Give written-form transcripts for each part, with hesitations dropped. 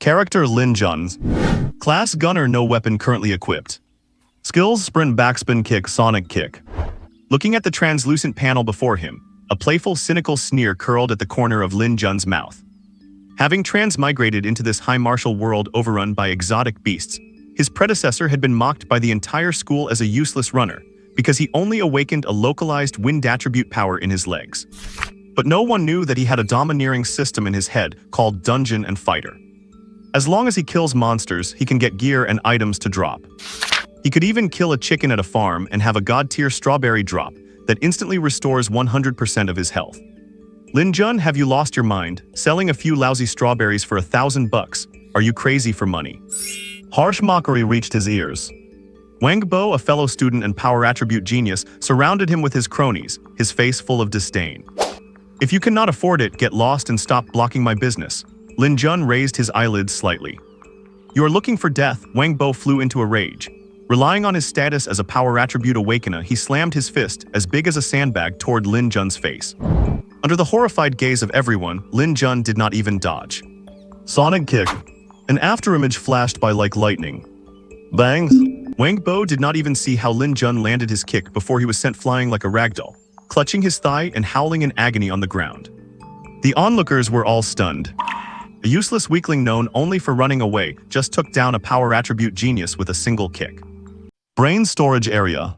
Character Lin Jun. Class Gunner, no weapon currently equipped. Skills: Sprint, Backspin, Kick, Sonic Kick. Looking at the translucent panel before him, a playful, cynical sneer curled at the corner of Lin Jun's mouth. Having transmigrated into this high martial world overrun by exotic beasts, his predecessor had been mocked by the entire school as a useless runner because he only awakened a localized wind attribute power in his legs. But no one knew that he had a domineering system in his head called Dungeon and Fighter. As long as he kills monsters, he can get gear and items to drop. He could even kill a chicken at a farm and have a god-tier strawberry drop that instantly restores 100% of his health. Lin Jun, have you lost your mind? Selling a few lousy strawberries for $1,000? Are you crazy for money? Harsh mockery reached his ears. Wang Bo, a fellow student and power attribute genius, surrounded him with his cronies, his face full of disdain. If you cannot afford it, get lost and stop blocking my business. Lin Jun raised his eyelids slightly. You are looking for death. Wang Bo flew into a rage. Relying on his status as a power attribute awakener, he slammed his fist, as big as a sandbag, toward Lin Jun's face. Under the horrified gaze of everyone, Lin Jun did not even dodge. Sonic Kick. An afterimage flashed by like lightning. Bang! Wang Bo did not even see how Lin Jun landed his kick before he was sent flying like a ragdoll, clutching his thigh and howling in agony on the ground. The onlookers were all stunned. A useless weakling known only for running away just took down a power attribute genius with a single kick. Brain storage area.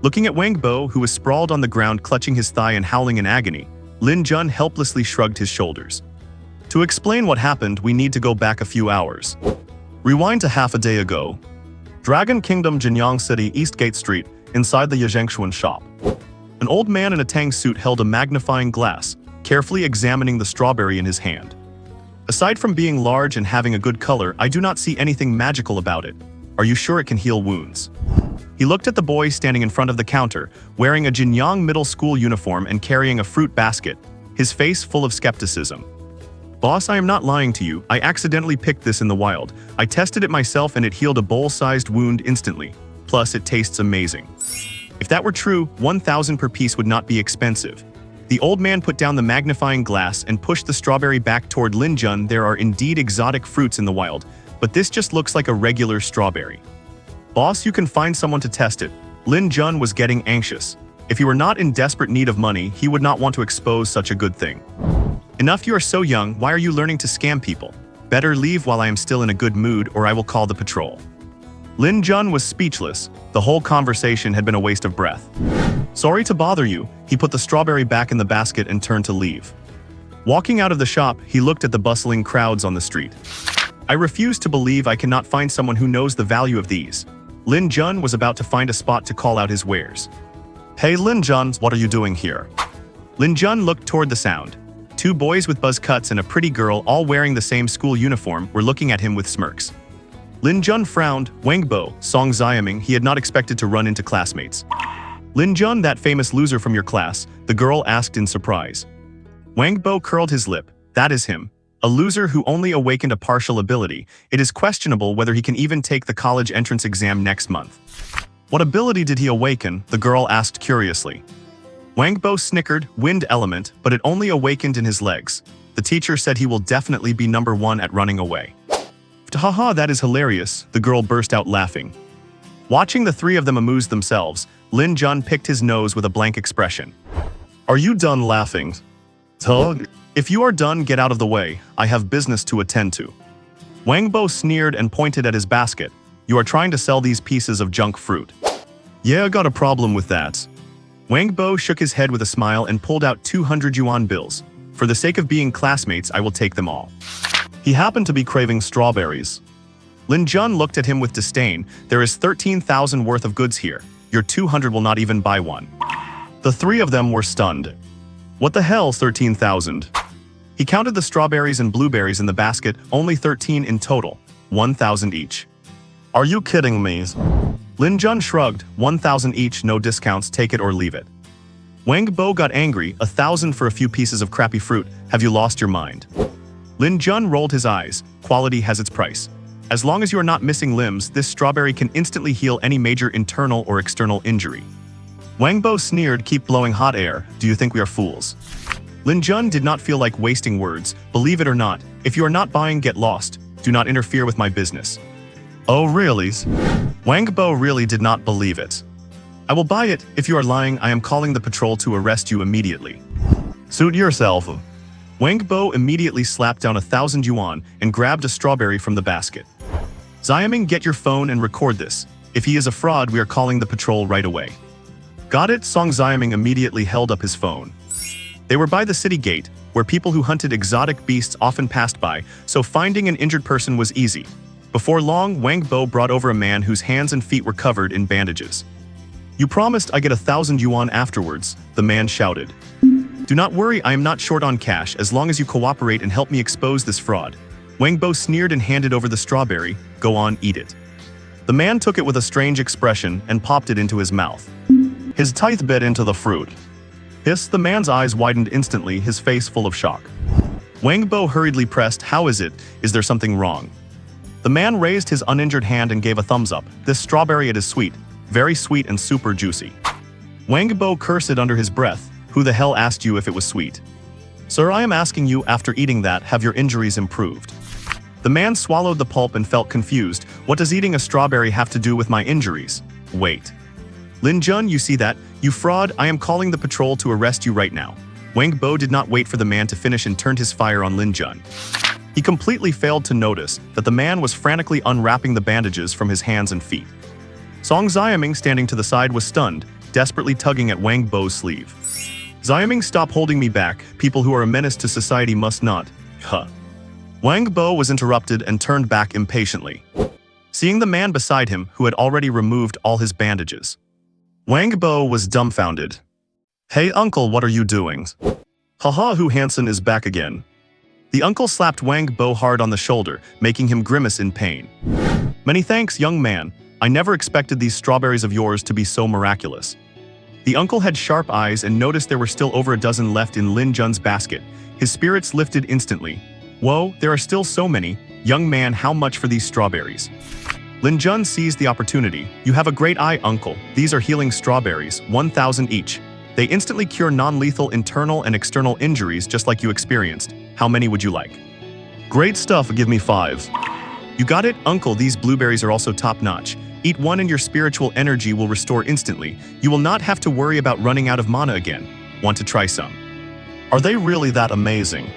Looking at Wang Bo, who was sprawled on the ground clutching his thigh and howling in agony, Lin Jun helplessly shrugged his shoulders. To explain what happened, we need to go back a few hours. Rewind to half a day ago. Dragon Kingdom, Jinyang City, Eastgate Street, inside the Yazhengshuan shop. An old man in a tang suit held a magnifying glass, carefully examining the strawberry in his hand. Aside from being large and having a good color, I do not see anything magical about it. Are you sure it can heal wounds? He looked at the boy standing in front of the counter, wearing a Jinyang middle school uniform and carrying a fruit basket, his face full of skepticism. Boss, I am not lying to you. I accidentally picked this in the wild. I tested it myself and it healed a bowl-sized wound instantly. Plus, it tastes amazing. If that were true, 1,000 per piece would not be expensive. The old man put down the magnifying glass and pushed the strawberry back toward Lin Jun. There are indeed exotic fruits in the wild, but this just looks like a regular strawberry. Boss, you can find someone to test it. Lin Jun was getting anxious. If he were not in desperate need of money, he would not want to expose such a good thing. Enough, you are so young. Why are you learning to scam people? Better leave while I am still in a good mood, or I will call the patrol. Lin Jun was speechless. The whole conversation had been a waste of breath. Sorry to bother you. He put the strawberry back in the basket and turned to leave. Walking out of the shop, he looked at the bustling crowds on the street. I refuse to believe I cannot find someone who knows the value of these. Lin Jun was about to find a spot to call out his wares. Hey Lin Jun, what are you doing here? Lin Jun looked toward the sound. Two boys with buzz cuts and a pretty girl, all wearing the same school uniform, were looking at him with smirks. Lin Jun frowned. Wang Bo, Song Xiaming, he had not expected to run into classmates. Lin Jun, that famous loser from your class, the girl asked in surprise. Wang Bo curled his lip. That is him. A loser who only awakened a partial ability. It is questionable whether he can even take the college entrance exam next month. What ability did he awaken? The girl asked curiously. Wang Bo snickered. Wind element, but it only awakened in his legs. The teacher said he will definitely be number one at running away. Haha, that is hilarious, the girl burst out laughing. Watching the three of them amuse themselves, Lin Jun picked his nose with a blank expression. Are you done laughing? Tug? If you are done, get out of the way. I have business to attend to. Wang Bo sneered and pointed at his basket. You are trying to sell these pieces of junk fruit. Yeah, I got a problem with that. Wang Bo shook his head with a smile and pulled out 200 yuan bills. For the sake of being classmates, I will take them all. He happened to be craving strawberries. Lin Jun looked at him with disdain. There is 13,000 worth of goods here. Your 200 will not even buy one. The three of them were stunned. What the hell, 13,000? He counted the strawberries and blueberries in the basket, only 13 in total, 1,000 each. Are you kidding me? Lin Jun shrugged. 1,000 each, no discounts, take it or leave it. Wang Bo got angry. 1,000 for a few pieces of crappy fruit. Have you lost your mind? Lin Jun rolled his eyes. Quality has its price. As long as you are not missing limbs, this strawberry can instantly heal any major internal or external injury. Wang Bo sneered. Keep blowing hot air. Do you think we are fools? Lin Jun did not feel like wasting words. Believe it or not, if you are not buying, get lost. Do not interfere with my business. Oh really? Wang Bo really did not believe it. I will buy it. If you are lying, I am calling the patrol to arrest you immediately. Suit yourself. Wang Bo immediately slapped down 1,000 yuan and grabbed a strawberry from the basket. Xiaming, get your phone and record this. If he is a fraud, we are calling the patrol right away. Got it? Song Xiaming immediately held up his phone. They were by the city gate, where people who hunted exotic beasts often passed by, so finding an injured person was easy. Before long, Wang Bo brought over a man whose hands and feet were covered in bandages. You promised I get 1,000 yuan afterwards, the man shouted. Do not worry, I am not short on cash as long as you cooperate and help me expose this fraud. Wang Bo sneered and handed over the strawberry. Go on, eat it. The man took it with a strange expression and popped it into his mouth. His teeth bit into the fruit. Hiss, the man's eyes widened instantly, his face full of shock. Wang Bo hurriedly pressed, how is it? Is there something wrong? The man raised his uninjured hand and gave a thumbs up. This strawberry, it is sweet. Very sweet and super juicy. Wang Bo cursed under his breath. Who the hell asked you if it was sweet? Sir, I am asking you, after eating that, have your injuries improved? The man swallowed the pulp and felt confused. What does eating a strawberry have to do with my injuries? Wait. Lin Jun, you see that? You fraud, I am calling the patrol to arrest you right now. Wang Bo did not wait for the man to finish and turned his fire on Lin Jun. He completely failed to notice that the man was frantically unwrapping the bandages from his hands and feet. Song Xiaming, standing to the side, was stunned, desperately tugging at Wang Bo's sleeve. Xiaming, stop holding me back. People who are a menace to society must not. Wang Bo was interrupted and turned back impatiently, seeing the man beside him who had already removed all his bandages. Wang Bo was dumbfounded. Hey uncle, what are you doing? Haha, Hu Hansen is back again. The uncle slapped Wang Bo hard on the shoulder, making him grimace in pain. Many thanks, young man. I never expected these strawberries of yours to be so miraculous. The uncle had sharp eyes and noticed there were still over a dozen left in Lin Jun's basket. His spirits lifted instantly. Whoa, there are still so many. Young man, how much for these strawberries? Lin Jun seized the opportunity. You have a great eye, uncle. These are healing strawberries, 1,000 each. They instantly cure non-lethal internal and external injuries just like you experienced. How many would you like? Great stuff, give me 5. You got it, uncle, these blueberries are also top-notch. Eat one and your spiritual energy will restore instantly. You will not have to worry about running out of mana again. Want to try some? Are they really that amazing?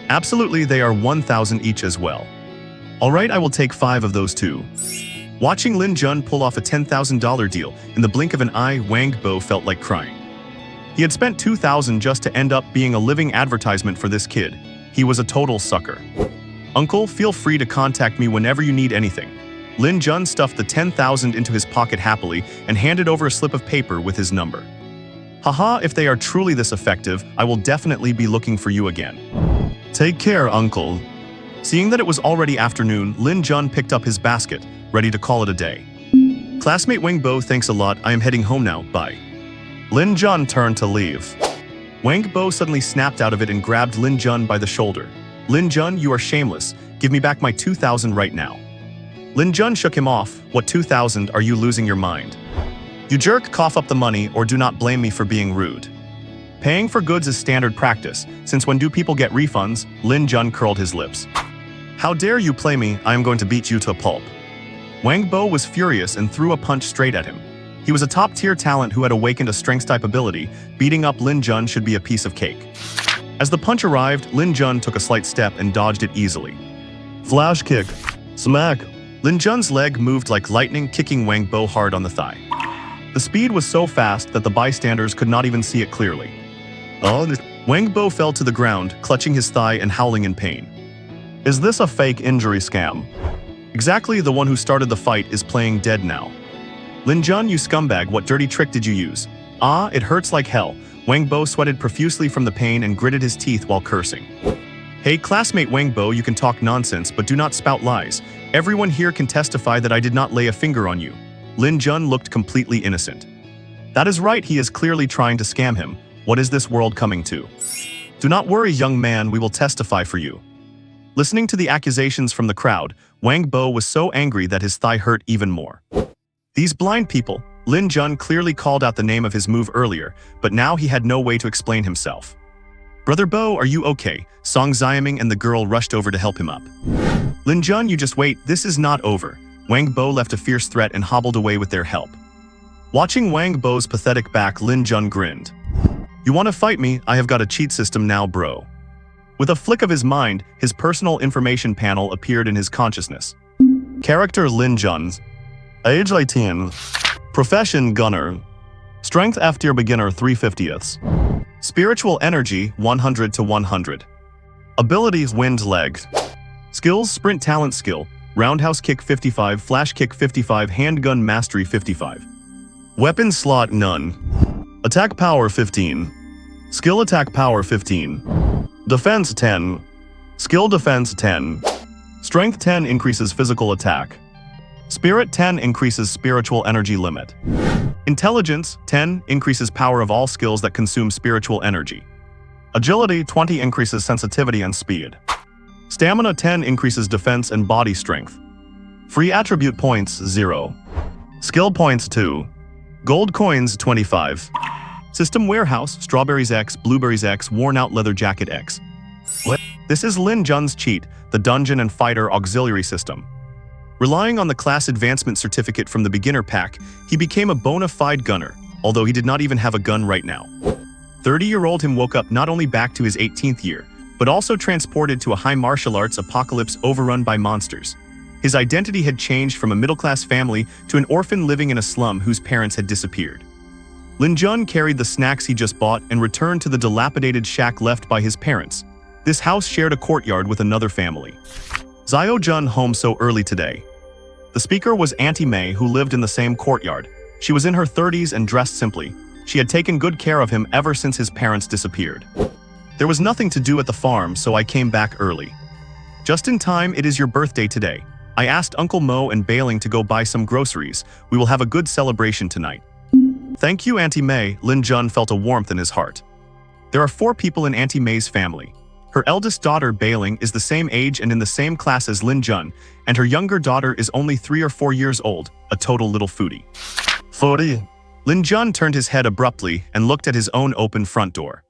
Absolutely, they are 1,000 each as well. Alright, I will take 5 of those too. Watching Lin Jun pull off a $10,000 deal, in the blink of an eye, Wang Bo felt like crying. He had spent 2,000 just to end up being a living advertisement for this kid. He was a total sucker. Uncle, feel free to contact me whenever you need anything. Lin Jun stuffed the 10,000 into his pocket happily and handed over a slip of paper with his number. Haha, if they are truly this effective, I will definitely be looking for you again. Take care, uncle. Seeing that it was already afternoon, Lin Jun picked up his basket, ready to call it a day. Classmate Wang Bo, thanks a lot, I am heading home now, bye. Lin Jun turned to leave. Wang Bo suddenly snapped out of it and grabbed Lin Jun by the shoulder. Lin Jun, you are shameless. Give me back my 2,000 right now. Lin Jun shook him off. What 2,000? Are you losing your mind? You jerk, cough up the money or do not blame me for being rude. Paying for goods is standard practice, since when do people get refunds? Lin Jun curled his lips. How dare you play me, I am going to beat you to a pulp. Wang Bo was furious and threw a punch straight at him. He was a top-tier talent who had awakened a strength-type ability. Beating up Lin Jun should be a piece of cake. As the punch arrived, Lin Jun took a slight step and dodged it easily. Flash kick. Smack. Lin Jun's leg moved like lightning, kicking Wang Bo hard on the thigh. The speed was so fast that the bystanders could not even see it clearly. Wang Bo fell to the ground, clutching his thigh and howling in pain. Is this a fake injury scam? Exactly, the one who started the fight is playing dead now. Lin Jun, you scumbag, what dirty trick did you use? Ah, it hurts like hell. Wang Bo sweated profusely from the pain and gritted his teeth while cursing. Hey, classmate Wang Bo, you can talk nonsense, but do not spout lies. Everyone here can testify that I did not lay a finger on you. Lin Jun looked completely innocent. That is right, he is clearly trying to scam him. What is this world coming to? Do not worry, young man, we will testify for you. Listening to the accusations from the crowd, Wang Bo was so angry that his thigh hurt even more. These blind people. Lin Jun clearly called out the name of his move earlier, but now he had no way to explain himself. Brother Bo, are you okay? Song Xiaming and the girl rushed over to help him up. Lin Jun, you just wait, this is not over. Wang Bo left a fierce threat and hobbled away with their help. Watching Wang Bo's pathetic back, Lin Jun grinned. You want to fight me? I have got a cheat system now, bro. With a flick of his mind, his personal information panel appeared in his consciousness. Character Lin Jun. Age 18. Profession Gunner. Strength F tier beginner 3/50ths. Spiritual energy 100 to 100. Abilities Wind Leg. Skills Sprint Talent Skill, Roundhouse Kick 55, Flash Kick 55, Handgun Mastery 55. Weapon Slot None. Attack Power 15. Skill Attack Power 15. Defense 10. Skill Defense 10. Strength 10 increases physical attack. Spirit 10 increases spiritual energy limit. Intelligence 10 increases power of all skills that consume spiritual energy. Agility 20 increases sensitivity and speed. Stamina 10 increases defense and body strength. Free attribute points 0. Skill points 2. Gold coins 25. System Warehouse, Strawberries X, Blueberries X, Worn Out Leather Jacket X. This is Lin Jun's cheat, the Dungeon and Fighter Auxiliary System. Relying on the class advancement certificate from the beginner pack, he became a bona fide gunner, although he did not even have a gun right now. 30-year-old him woke up not only back to his 18th year, but also transported to a high martial arts apocalypse overrun by monsters. His identity had changed from a middle-class family to an orphan living in a slum whose parents had disappeared. Lin Jun carried the snacks he just bought and returned to the dilapidated shack left by his parents. This house shared a courtyard with another family. Xiao Jun home so early today. The speaker was Auntie May, who lived in the same courtyard. She was in her 30s and dressed simply. She had taken good care of him ever since his parents disappeared. There was nothing to do at the farm, so I came back early. Just in time, it is your birthday today. I asked Uncle Mo and Bailing to go buy some groceries. We will have a good celebration tonight. Thank you, Auntie May. Lin Jun felt a warmth in his heart. There are 4 people in Auntie May's family. Her eldest daughter, Bailing, is the same age and in the same class as Lin Jun, and her younger daughter is only 3 or 4 years old, a total little foodie. 40. Lin Jun turned his head abruptly and looked at his own open front door.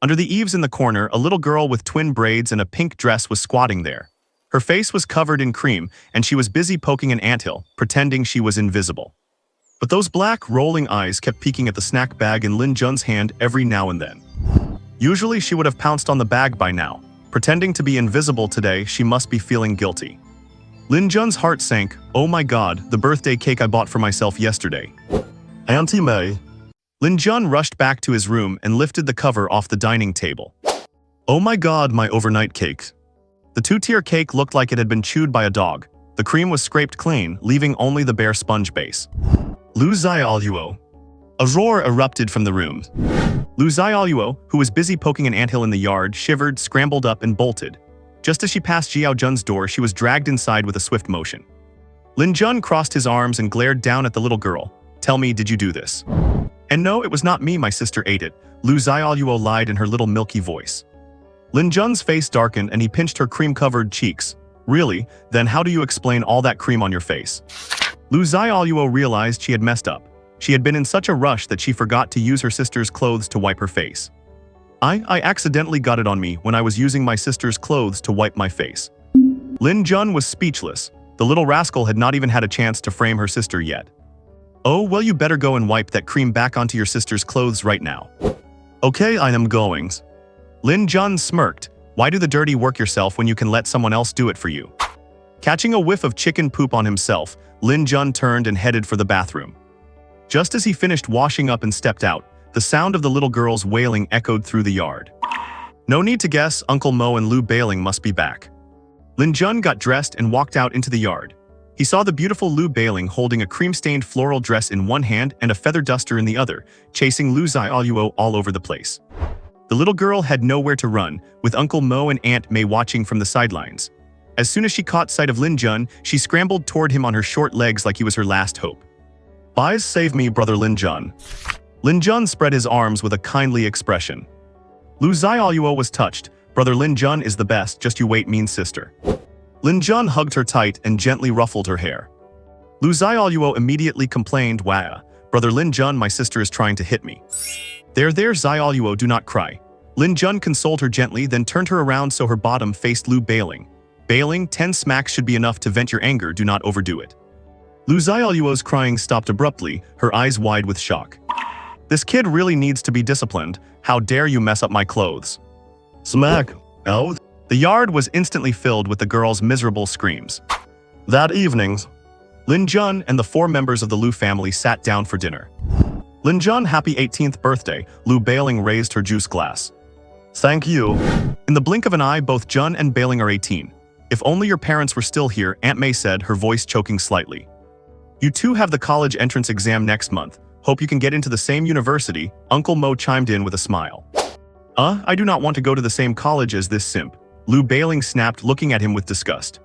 Under the eaves in the corner, a little girl with twin braids and a pink dress was squatting there. Her face was covered in cream, and she was busy poking an anthill, pretending she was invisible. But those black, rolling eyes kept peeking at the snack bag in Lin Jun's hand every now and then. Usually she would have pounced on the bag by now. Pretending to be invisible today, she must be feeling guilty. Lin Jun's heart sank. Oh my god, the birthday cake I bought for myself yesterday. Auntie May. Lin Jun rushed back to his room and lifted the cover off the dining table. Oh my god, my overnight cake. The 2-tier cake looked like it had been chewed by a dog. The cream was scraped clean, leaving only the bare sponge base. Lu Xiaoluo. A roar erupted from the room. Lu Xiaoluo, who was busy poking an anthill in the yard, shivered, scrambled up, and bolted. Just as she passed Xiao Jun's door, she was dragged inside with a swift motion. Lin Jun crossed his arms and glared down at the little girl. Tell me, did you do this? And no, it was not me, my sister ate it, Lu Xiaoluo lied in her little milky voice. Lin Jun's face darkened and he pinched her cream-covered cheeks. Really? Then how do you explain all that cream on your face? Lu Xiaoluo realized she had messed up. She had been in such a rush that she forgot to use her sister's clothes to wipe her face. I accidentally got it on me when I was using my sister's clothes to wipe my face. Lin Jun was speechless. The little rascal had not even had a chance to frame her sister yet. Oh, well, you better go and wipe that cream back onto your sister's clothes right now. Okay, I am going. Lin Jun smirked. Why do the dirty work yourself when you can let someone else do it for you? Catching a whiff of chicken poop on himself, Lin Jun turned and headed for the bathroom. Just as he finished washing up and stepped out, the sound of the little girl's wailing echoed through the yard. No need to guess, Uncle Mo and Lu Bailing must be back. Lin Jun got dressed and walked out into the yard. He saw the beautiful Lu Bailing holding a cream-stained floral dress in one hand and a feather duster in the other, chasing Lu Xiaoluo all over the place. The little girl had nowhere to run, with Uncle Mo and Aunt May watching from the sidelines. As soon as she caught sight of Lin Jun, she scrambled toward him on her short legs like he was her last hope. Please save me, brother Lin Jun. Lin Jun spread his arms with a kindly expression. Lu Xiaoluo was touched. Brother Lin Jun is the best, just you wait, mean sister. Lin Jun hugged her tight and gently ruffled her hair. Lu Xiaoluo immediately complained, Wah, brother Lin Jun, my sister is trying to hit me. There, Xiaoluo, do not cry. Lin Jun consoled her gently, then turned her around so her bottom faced Lu Bailing. Bailing, 10 smacks should be enough to vent your anger, do not overdo it. Lu Xiaoluo's crying stopped abruptly, her eyes wide with shock. This kid really needs to be disciplined. How dare you mess up my clothes? Smack. Oh. The yard was instantly filled with the girl's miserable screams. That evening, Lin Jun and the 4 members of the Lu family sat down for dinner. Lin Jun, happy 18th birthday, Lu Bailing raised her juice glass. Thank you. In the blink of an eye, both Jun and Bailing are 18. If only your parents were still here, Aunt May said, her voice choking slightly. You two have the college entrance exam next month. Hope you can get into the same university, Uncle Mo chimed in with a smile. I do not want to go to the same college as this simp. Lu Bailing snapped, looking at him with disgust.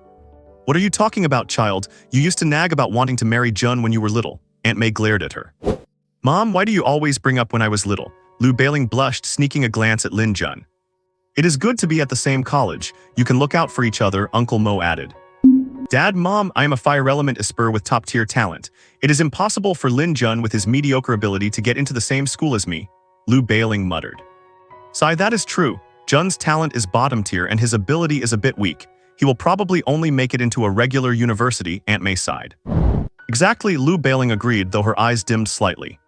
What are you talking about, child? You used to nag about wanting to marry Jun when you were little. Aunt May glared at her. Mom, why do you always bring up when I was little? Lu Bailing blushed, sneaking a glance at Lin Jun. It is good to be at the same college. You can look out for each other, Uncle Mo added. Dad, Mom, I am a fire element esper with top-tier talent. It is impossible for Lin Jun with his mediocre ability to get into the same school as me, Lu Bailing muttered. Sigh, that is true. Jun's talent is bottom tier and his ability is a bit weak. He will probably only make it into a regular university, Aunt May sighed. Exactly, Lu Bailing agreed, though her eyes dimmed slightly.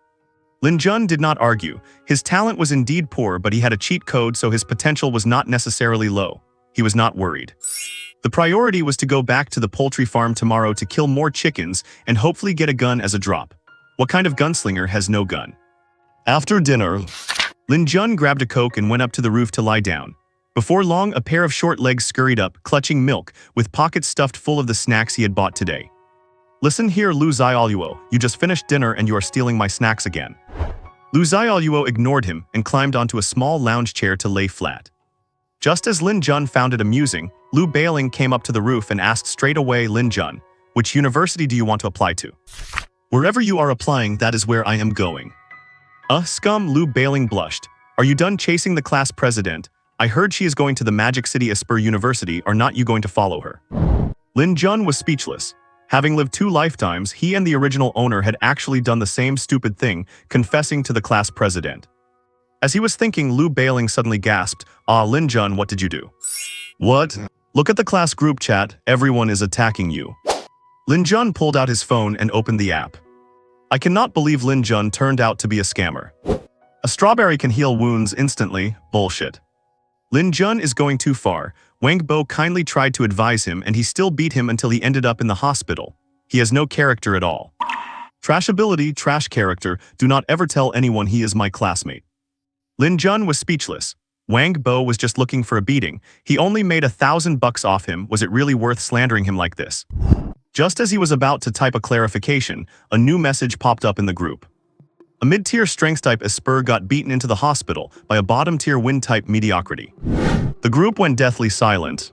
Lin Jun did not argue. His talent was indeed poor, but he had a cheat code, so his potential was not necessarily low. He was not worried. The priority was to go back to the poultry farm tomorrow to kill more chickens and hopefully get a gun as a drop. What kind of gunslinger has no gun? After dinner, Lin Jun grabbed a Coke and went up to the roof to lie down. Before long, a pair of short legs scurried up, clutching milk, with pockets stuffed full of the snacks he had bought today. Listen here, Lu Xiaoluo, you just finished dinner and you are stealing my snacks again. Lu Xiaoluo ignored him and climbed onto a small lounge chair to lay flat. Just as Lin Jun found it amusing, Lu Bailing came up to the roof and asked straight away, Lin Jun, which university do you want to apply to? Wherever you are applying, that is where I am going. Scum, Lu Bailing blushed. Are you done chasing the class president? I heard she is going to the Magic City Esper University, are not you going to follow her? Lin Jun was speechless. Having lived 2 lifetimes, he and the original owner had actually done the same stupid thing, confessing to the class president. As he was thinking, Lu Bailing suddenly gasped, Lin Jun, what did you do? What? Look at the class group chat, everyone is attacking you. Lin Jun pulled out his phone and opened the app. I cannot believe Lin Jun turned out to be a scammer. A strawberry can heal wounds instantly, bullshit. Lin Jun is going too far. Wang Bo kindly tried to advise him and he still beat him until he ended up in the hospital. He has no character at all. Trash ability, trash character, do not ever tell anyone he is my classmate. Lin Jun was speechless. Wang Bo was just looking for a beating. He only made $1,000 off him. Was it really worth slandering him like this? Just as he was about to type a clarification, a new message popped up in the group. A mid-tier strength-type Esper got beaten into the hospital by a bottom-tier wind-type mediocrity. The group went deathly silent.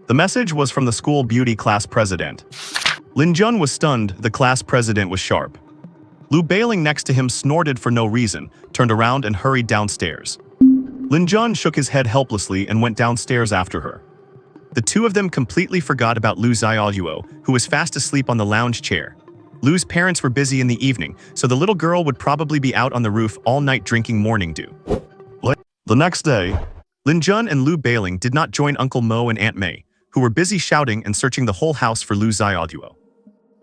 The message was from the school beauty class president. Lin Jun was stunned, the class president was sharp. Lu Bailing next to him snorted for no reason, turned around and hurried downstairs. Lin Jun shook his head helplessly and went downstairs after her. The two of them completely forgot about Lu Xiaoluo, who was fast asleep on the lounge chair. Lu's parents were busy in the evening, so the little girl would probably be out on the roof all night drinking morning dew. The next day, Lin Jun and Lu Bailing did not join Uncle Mo and Aunt May, who were busy shouting and searching the whole house for Lu Xiaoluo.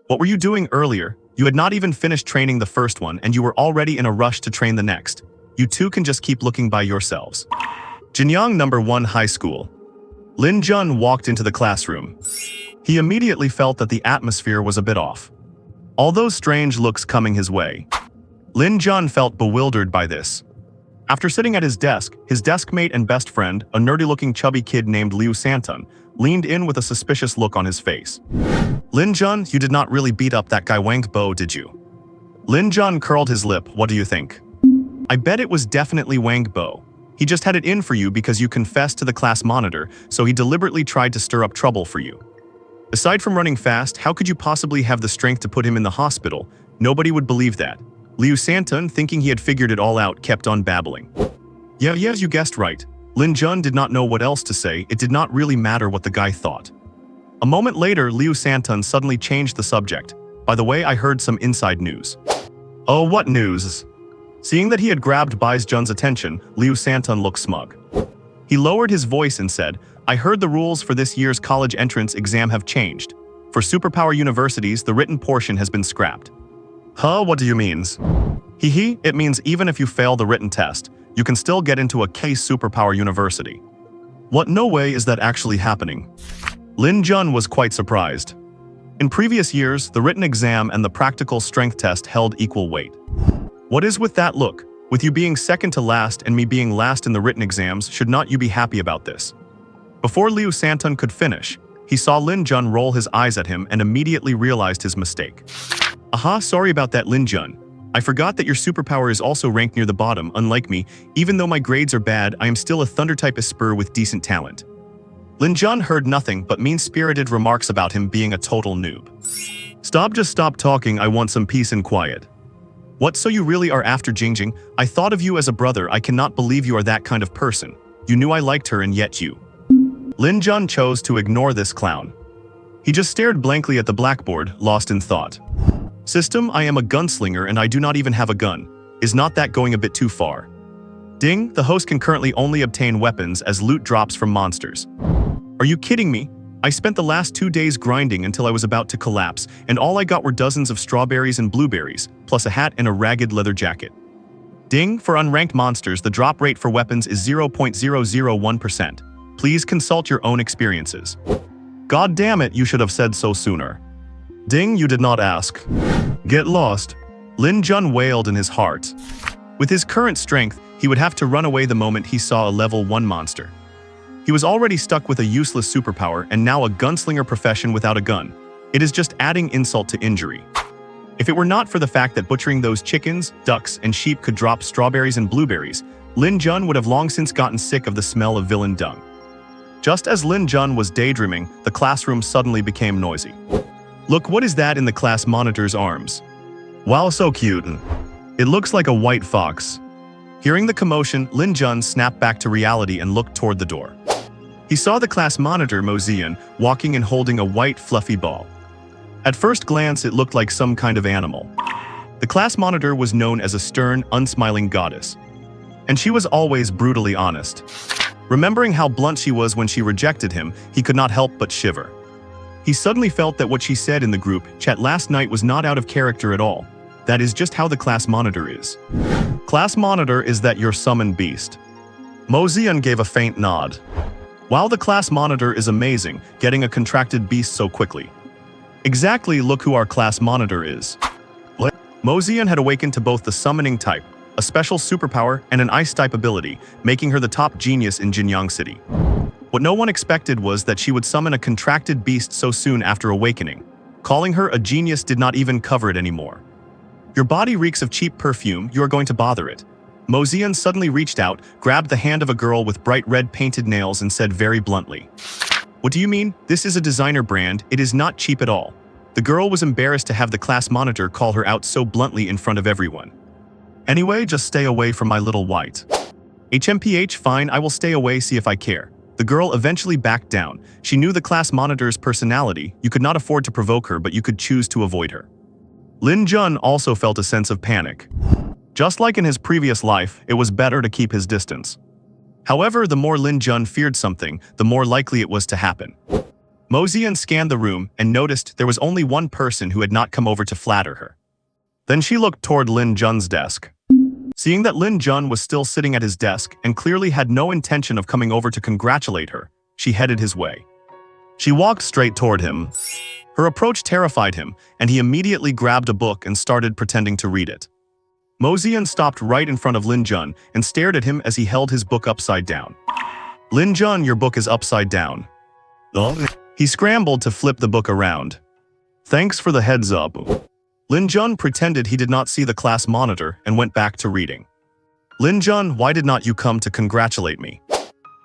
What were you doing earlier? You had not even finished training the first one and you were already in a rush to train the next. You two can just keep looking by yourselves. Jinyang No. 1 High School. Lin Jun walked into the classroom. He immediately felt that the atmosphere was a bit off. All those strange looks coming his way. Lin Jun felt bewildered by this. After sitting at his deskmate and best friend, a nerdy-looking chubby kid named Liu Santon, leaned in with a suspicious look on his face. Lin Jun, you did not really beat up that guy Wang Bo, did you? Lin Jun curled his lip, what do you think? I bet it was definitely Wang Bo. He just had it in for you because you confessed to the class monitor, so he deliberately tried to stir up trouble for you. Aside from running fast, how could you possibly have the strength to put him in the hospital? Nobody would believe that. Liu Santon, thinking he had figured it all out, kept on babbling. Yes, you guessed right. Lin Jun did not know what else to say. It did not really matter what the guy thought. A moment later, Liu Santon suddenly changed the subject. By the way, I heard some inside news. Oh, what news? Seeing that he had grabbed Bai Jun's attention, Liu Santon looked smug. He lowered his voice and said, "I heard the rules for this year's college entrance exam have changed. For superpower universities, the written portion has been scrapped." Huh, what do you mean? Hee, it means even if you fail the written test, you can still get into a K superpower university. What, no way is that actually happening? Lin Jun was quite surprised. In previous years, the written exam and the practical strength test held equal weight. What is with that look? With you being second to last and me being last in the written exams, should not you be happy about this? Before Liu Santon could finish, he saw Lin Jun roll his eyes at him and immediately realized his mistake. Aha, sorry about that, Lin Jun. I forgot that your superpower is also ranked near the bottom. Unlike me, even though my grades are bad, I am still a thunder-type Esper with decent talent. Lin Jun heard nothing but mean-spirited remarks about him being a total noob. Just stop talking, I want some peace and quiet. What, so you really are after Jingjing? I thought of you as a brother, I cannot believe you are that kind of person. You knew I liked her and yet you. Lin Jun chose to ignore this clown. He just stared blankly at the blackboard, lost in thought. System, I am a gunslinger and I do not even have a gun. Is not that going a bit too far? Ding, the host can currently only obtain weapons as loot drops from monsters. Are you kidding me? I spent the last 2 days grinding until I was about to collapse, and all I got were dozens of strawberries and blueberries, plus a hat and a ragged leather jacket. Ding, for unranked monsters, the drop rate for weapons is 0.001%. Please consult your own experiences. God damn it, you should have said so sooner. Ding, you did not ask. Get lost. Lin Jun wailed in his heart. With his current strength, he would have to run away the moment he saw a level 1 monster. He was already stuck with a useless superpower and now a gunslinger profession without a gun. It is just adding insult to injury. If it were not for the fact that butchering those chickens, ducks, and sheep could drop strawberries and blueberries, Lin Jun would have long since gotten sick of the smell of villain dung. Just as Lin Jun was daydreaming, the classroom suddenly became noisy. Look, what is that in the class monitor's arms? Wow, so cute. It looks like a white fox. Hearing the commotion, Lin Jun snapped back to reality and looked toward the door. He saw the class monitor, Mo Zian, walking and holding a white, fluffy ball. At first glance, it looked like some kind of animal. The class monitor was known as a stern, unsmiling goddess. And she was always brutally honest. Remembering how blunt she was when she rejected him, he could not help but shiver. He suddenly felt that what she said in the group chat last night was not out of character at all. That is just how the class monitor is. Class monitor, is that your summoned beast? Mo Zian gave a faint nod. Wow, the class monitor is amazing, getting a contracted beast so quickly. Exactly, look who our class monitor is. What? Mo Zian had awakened to both the summoning type, a special superpower, and an ice type ability, making her the top genius in Jinyang City. What no one expected was that she would summon a contracted beast so soon after awakening. Calling her a genius did not even cover it anymore. Your body reeks of cheap perfume, you are going to bother it. Mo Zian suddenly reached out, grabbed the hand of a girl with bright red painted nails and said very bluntly, "What do you mean? This is a designer brand, it is not cheap at all." The girl was embarrassed to have the class monitor call her out so bluntly in front of everyone. "Anyway, just stay away from my little white." HMPH, fine, I will stay away, see if I care. The girl eventually backed down. She knew the class monitor's personality, you could not afford to provoke her, but you could choose to avoid her. Lin Jun also felt a sense of panic. Just like in his previous life, it was better to keep his distance. However, the more Lin Jun feared something, the more likely it was to happen. Mo Zian scanned the room and noticed there was only one person who had not come over to flatter her. Then she looked toward Lin Jun's desk. Seeing that Lin Jun was still sitting at his desk and clearly had no intention of coming over to congratulate her, she headed his way. She walked straight toward him. Her approach terrified him, and he immediately grabbed a book and started pretending to read it. Mo Zian stopped right in front of Lin Jun and stared at him as he held his book upside down. "Lin Jun, your book is upside down." Oh. He scrambled to flip the book around. "Thanks for the heads up." Lin Jun pretended he did not see the class monitor and went back to reading. "Lin Jun, why did not you come to congratulate me?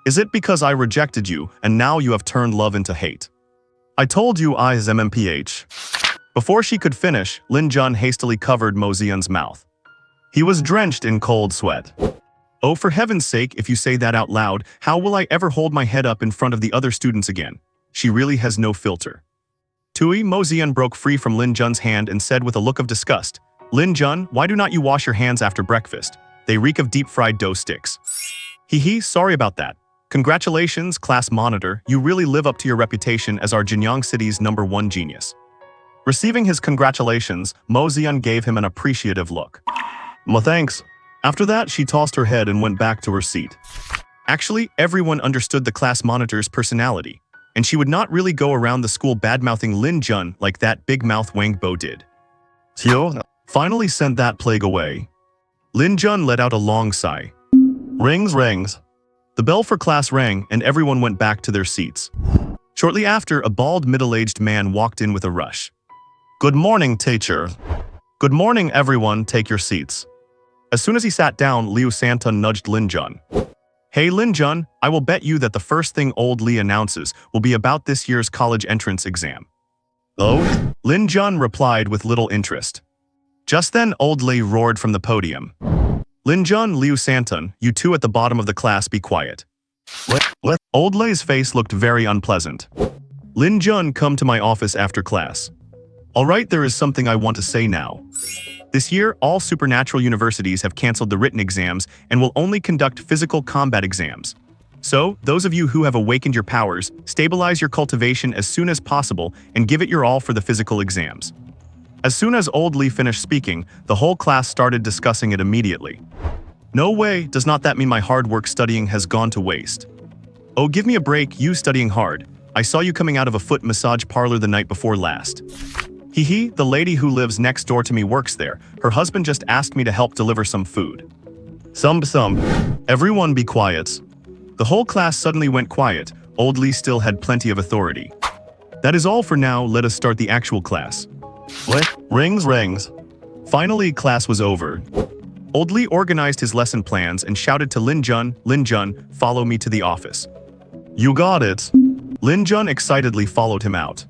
Is it because I rejected you and now you have turned love into hate? I told you I is MMPH." Before she could finish, Lin Jun hastily covered Mo Zian's mouth. He was drenched in cold sweat. "Oh, for heaven's sake, if you say that out loud, how will I ever hold my head up in front of the other students again? She really has no filter." Tui, Mo Zian broke free from Lin Jun's hand and said with a look of disgust, Lin Jun, why do not you wash your hands after breakfast? They reek of deep-fried dough sticks. Hee, sorry about that. Congratulations, class monitor, you really live up to your reputation as our Jinyang City's #1 genius. Receiving his congratulations, Mo Xian gave him an appreciative look. Well, thanks. After that, she tossed her head and went back to her seat. Actually, everyone understood the class monitor's personality, and she would not really go around the school badmouthing Lin Jun like that big-mouth Wang Bo did. Tio finally sent that plague away. Lin Jun let out a long sigh. Rings. The bell for class rang, and everyone went back to their seats. Shortly after, a bald, middle-aged man walked in with a rush. Good morning, teacher. Good morning, everyone, take your seats. As soon as he sat down, Liu Santon nudged Lin Jun. Hey, Lin Jun, I will bet you that the first thing old Li announces will be about this year's college entrance exam. Oh? Lin Jun replied with little interest. Just then, old Li roared from the podium. Lin Jun, Liu Santon, you two at the bottom of the class be quiet. What? Old Li's face looked very unpleasant. Lin Jun, come to my office after class. Alright, there is something I want to say now. This year, all supernatural universities have cancelled the written exams and will only conduct physical combat exams. So, those of you who have awakened your powers, stabilize your cultivation as soon as possible and give it your all for the physical exams. As soon as old Li finished speaking, the whole class started discussing it immediately. No way, does not that mean my hard work studying has gone to waste? Oh, give me a break, you studying hard. I saw you coming out of a foot massage parlor the night before last. Hee, the lady who lives next door to me works there. Her husband just asked me to help deliver some food. Some. Everyone be quiet. The whole class suddenly went quiet. Old Li still had plenty of authority. That is all for now, let us start the actual class. What? Rings. Finally, class was over. Old Li organized his lesson plans and shouted to Lin Jun, follow me to the office. You got it. Lin Jun excitedly followed him out.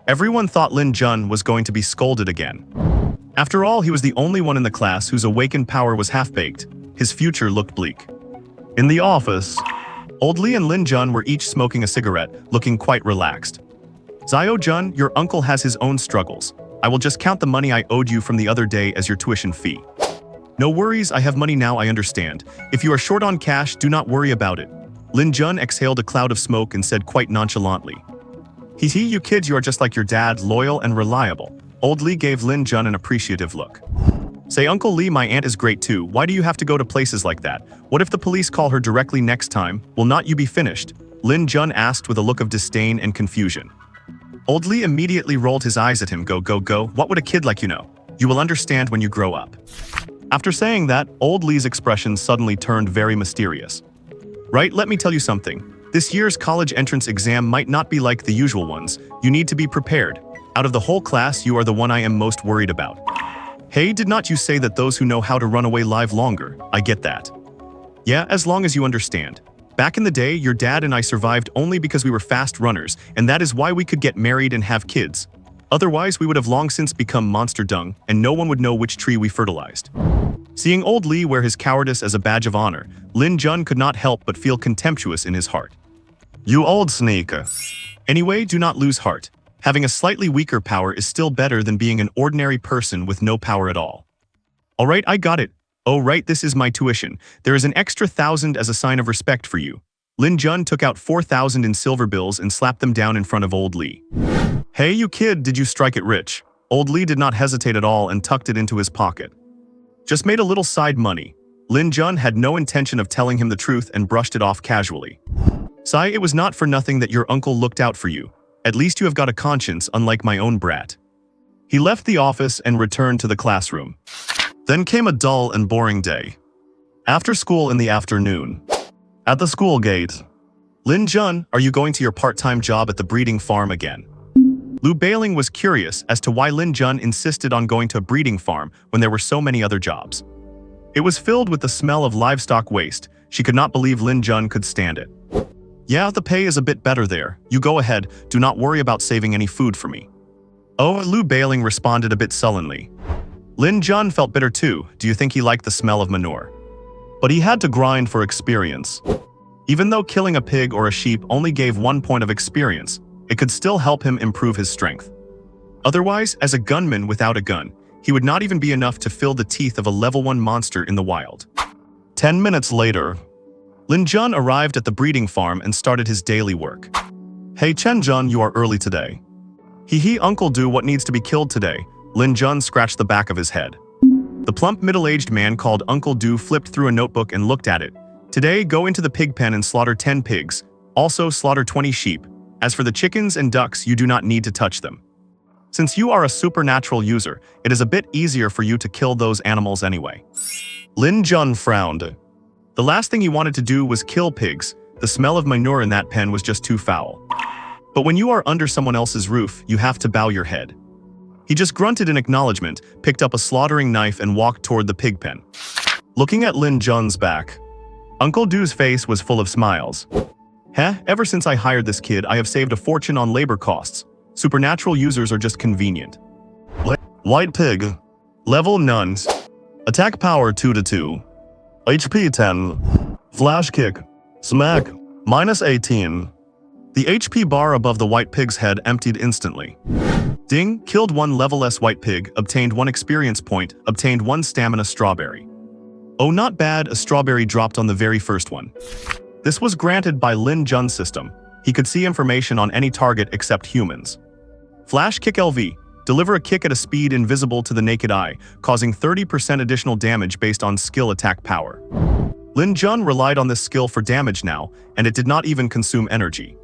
Everyone thought Lin Jun was going to be scolded again. After all, he was the only one in the class whose awakened power was half-baked. His future looked bleak. In the office, Old Li and Lin Jun were each smoking a cigarette, looking quite relaxed. Xiao Jun, your uncle has his own struggles. I will just count the money I owed you from the other day as your tuition fee. No worries, I have money now, I understand. If you are short on cash, do not worry about it. Lin Jun exhaled a cloud of smoke and said quite nonchalantly. Hee, you kids, you are just like your dad, loyal and reliable. Old Li gave Lin Jun an appreciative look. Say, Uncle Li, my aunt is great too. Why do you have to go to places like that? What if the police call her directly next time? Will not you be finished? Lin Jun asked with a look of disdain and confusion. Old Li immediately rolled his eyes at him. Go. What would a kid like you know? You will understand when you grow up. After saying that, Old Li's expression suddenly turned very mysterious. Right, let me tell you something. This year's college entrance exam might not be like the usual ones. You need to be prepared. Out of the whole class, you are the one I am most worried about. Hey, did not you say that those who know how to run away live longer? I get that. Yeah, as long as you understand. Back in the day, your dad and I survived only because we were fast runners, and that is why we could get married and have kids. Otherwise, we would have long since become monster dung, and no one would know which tree we fertilized. Seeing Old Li wear his cowardice as a badge of honor, Lin Jun could not help but feel contemptuous in his heart. You old sneaker. Anyway, do not lose heart. Having a slightly weaker power is still better than being an ordinary person with no power at all. Alright, I got it. Oh right, this is my tuition. There is an extra 1,000 as a sign of respect for you. Lin Jun took out 4,000 in silver bills and slapped them down in front of Old Li. Hey you kid, did you strike it rich? Old Li did not hesitate at all and tucked it into his pocket. Just made a little side money. Lin Jun had no intention of telling him the truth and brushed it off casually. Sai, it was not for nothing that your uncle looked out for you. At least you have got a conscience, unlike my own brat. He left the office and returned to the classroom. Then came a dull and boring day. After school in the afternoon. At the school gate. Lin Jun, are you going to your part-time job at the breeding farm again? Lu Bailing was curious as to why Lin Jun insisted on going to a breeding farm when there were so many other jobs. It was filled with the smell of livestock waste. She could not believe Lin Jun could stand it. Yeah, the pay is a bit better there. You go ahead, do not worry about saving any food for me. Oh, Lu Bailing responded a bit sullenly. Lin Jun felt bitter too. Do you think he liked the smell of manure? But he had to grind for experience. Even though killing a pig or a sheep only gave 1 point of experience, it could still help him improve his strength. Otherwise, as a gunman without a gun, he would not even be enough to fill the teeth of a level 1 monster in the wild. 10 minutes later, Lin Jun arrived at the breeding farm and started his daily work. Hey Chen Jun, you are early today. Hee Uncle Do, what needs to be killed today? Lin Jun scratched the back of his head. The plump middle-aged man called Uncle Do flipped through a notebook and looked at it. Today, go into the pig pen and slaughter 10 pigs. Also slaughter 20 sheep. As for the chickens and ducks, you do not need to touch them. Since you are a supernatural user, it is a bit easier for you to kill those animals anyway. Lin Jun frowned. The last thing he wanted to do was kill pigs. The smell of manure in that pen was just too foul. But when you are under someone else's roof, you have to bow your head. He just grunted in acknowledgement, picked up a slaughtering knife and walked toward the pig pen. Looking at Lin Jun's back, Uncle Do's face was full of smiles. Ever since I hired this kid, I have saved a fortune on labor costs. Supernatural users are just convenient. White pig. Level nuns. Attack power 2-2. HP 10. Flash kick. Smack. -18. The HP bar above the white pig's head emptied instantly. Ding, killed 1 level S white pig, obtained 1 experience point, obtained 1 stamina strawberry. Oh, not bad, a strawberry dropped on the very first one. This was granted by Lin Jun's system. He could see information on any target except humans. Flash kick LV, deliver a kick at a speed invisible to the naked eye, causing 30% additional damage based on skill attack power. Lin Jun relied on this skill for damage now, and it did not even consume energy.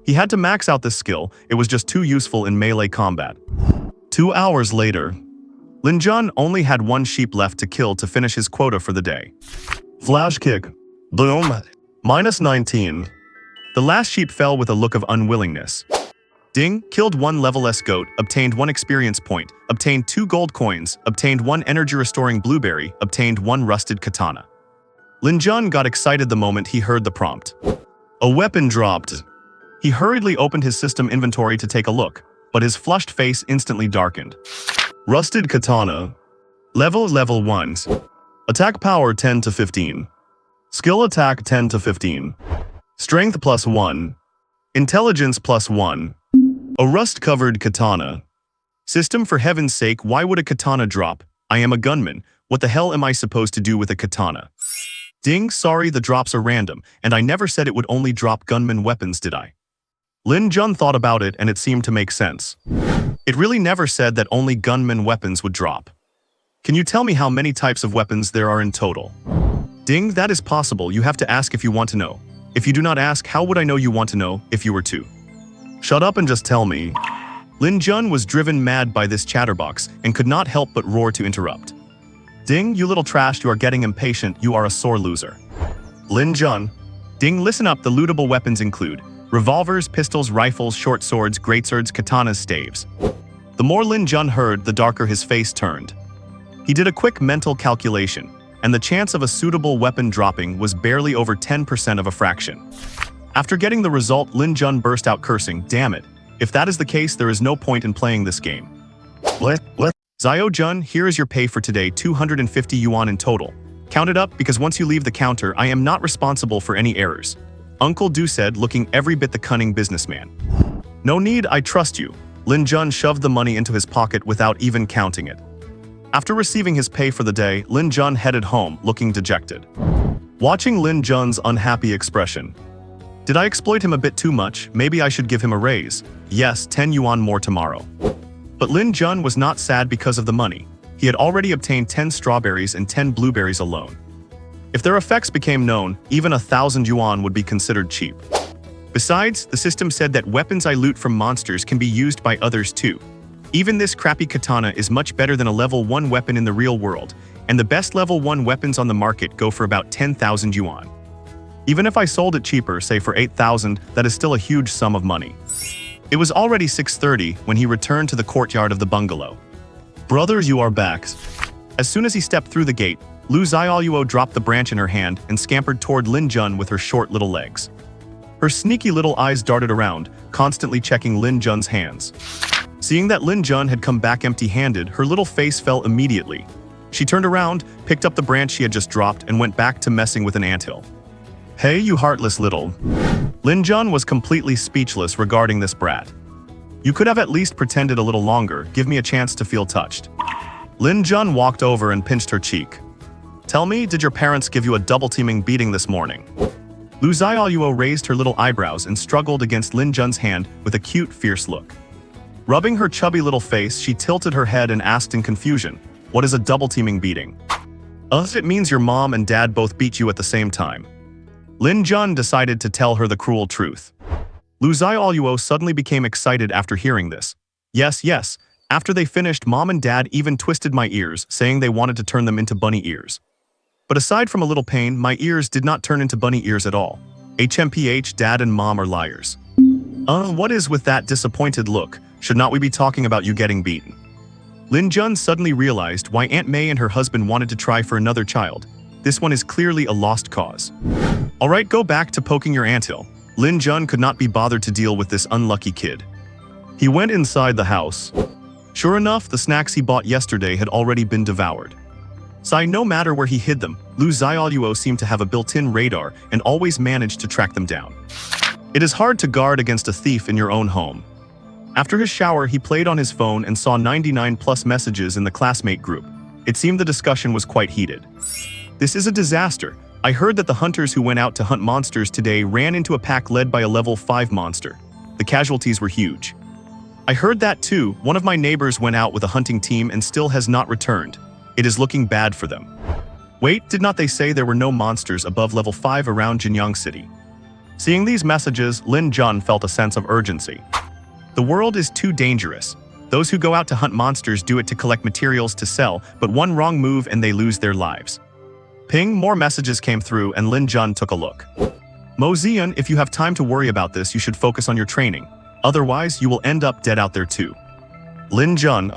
He had to max out this skill, it was just too useful in melee combat. 2 hours later, Lin Jun only had 1 sheep left to kill to finish his quota for the day. Flash kick. Boom. -19. The last sheep fell with a look of unwillingness. Ding, killed 1 level S goat, obtained 1 experience point, obtained 2 gold coins, obtained 1 energy restoring blueberry, obtained 1 rusted katana. Lin Jun got excited the moment he heard the prompt. A weapon dropped. He hurriedly opened his system inventory to take a look, but his flushed face instantly darkened. Rusted katana. Level 1s. Attack power 10-15. Skill attack 10-15. Strength +1. Intelligence +1. A rust-covered katana. System, for heaven's sake, why would a katana drop? I am a gunman. What the hell am I supposed to do with a katana? Ding, sorry, the drops are random, and I never said it would only drop gunman weapons, did I? Lin Jun thought about it and it seemed to make sense. It really never said that only gunman weapons would drop. Can you tell me how many types of weapons there are in total? Ding, that is possible, you have to ask if you want to know. If you do not ask, how would I know you want to know if you were to? Shut up and just tell me. Lin Jun was driven mad by this chatterbox and could not help but roar to interrupt. Ding, you little trash, you are getting impatient, you are a sore loser. Lin Jun. Ding, listen up, the lootable weapons include revolvers, pistols, rifles, short swords, greatswords, katanas, staves. The more Lin Jun heard, the darker his face turned. He did a quick mental calculation, and the chance of a suitable weapon dropping was barely over 10% of a fraction. After getting the result, Lin Jun burst out cursing, damn it. If that is the case, there is no point in playing this game. What? Zio Jun, here is your pay for today, 250 yuan in total. Count it up, because once you leave the counter, I am not responsible for any errors. Uncle Do said, looking every bit the cunning businessman. No need, I trust you. Lin Jun shoved the money into his pocket without even counting it. After receiving his pay for the day, Lin Jun headed home, looking dejected. Watching Lin Jun's unhappy expression. Did I exploit him a bit too much? Maybe I should give him a raise. Yes, 10 yuan more tomorrow. But Lin Jun was not sad because of the money. He had already obtained 10 strawberries and 10 blueberries alone. If their effects became known, even 1,000 yuan would be considered cheap. Besides, the system said that weapons I loot from monsters can be used by others too. Even this crappy katana is much better than a level 1 weapon in the real world, and the best level 1 weapons on the market go for about 10,000 yuan. Even if I sold it cheaper, say for 8,000, that is still a huge sum of money. It was already 6:30 when he returned to the courtyard of the bungalow. Brother, you are back. As soon as he stepped through the gate, Lu Xiaoluo dropped the branch in her hand and scampered toward Lin Jun with her short little legs. Her sneaky little eyes darted around, constantly checking Lin Jun's hands. Seeing that Lin Jun had come back empty-handed, her little face fell immediately. She turned around, picked up the branch she had just dropped, and went back to messing with an anthill. Hey, you heartless little. Lin Jun was completely speechless regarding this brat. You could have at least pretended a little longer, give me a chance to feel touched. Lin Jun walked over and pinched her cheek. Tell me, did your parents give you a double-teaming beating this morning? Lu Xiaoluo raised her little eyebrows and struggled against Lin Jun's hand with a cute, fierce look. Rubbing her chubby little face, she tilted her head and asked in confusion, what is a double-teaming beating? It means your mom and dad both beat you at the same time. Lin Jun decided to tell her the cruel truth. Lu Xiaoluo suddenly became excited after hearing this. Yes. After they finished, mom and dad even twisted my ears, saying they wanted to turn them into bunny ears. But aside from a little pain, my ears did not turn into bunny ears at all. HMPH, dad and mom are liars. What is with that disappointed look? Should not we be talking about you getting beaten? Lin Jun suddenly realized why Aunt May and her husband wanted to try for another child. This one is clearly a lost cause. Alright, go back to poking your anthill. Lin Jun could not be bothered to deal with this unlucky kid. He went inside the house. Sure enough, the snacks he bought yesterday had already been devoured. No matter where he hid them, Lu Xiaoluo seemed to have a built-in radar and always managed to track them down. It is hard to guard against a thief in your own home. After his shower, he played on his phone and saw 99+ messages in the classmate group. It seemed the discussion was quite heated. This is a disaster. I heard that the hunters who went out to hunt monsters today ran into a pack led by a level 5 monster. The casualties were huge. I heard that too. One of my neighbors went out with a hunting team and still has not returned. It is looking bad for them. Wait, did not they say there were no monsters above level 5 around Jinyang City? Seeing these messages, Lin Jun felt a sense of urgency. The world is too dangerous. Those who go out to hunt monsters do it to collect materials to sell, but one wrong move and they lose their lives. Ping, more messages came through and Lin Jun took a look. Mo Zian, if you have time to worry about this, you should focus on your training. Otherwise, you will end up dead out there too. Lin Jun.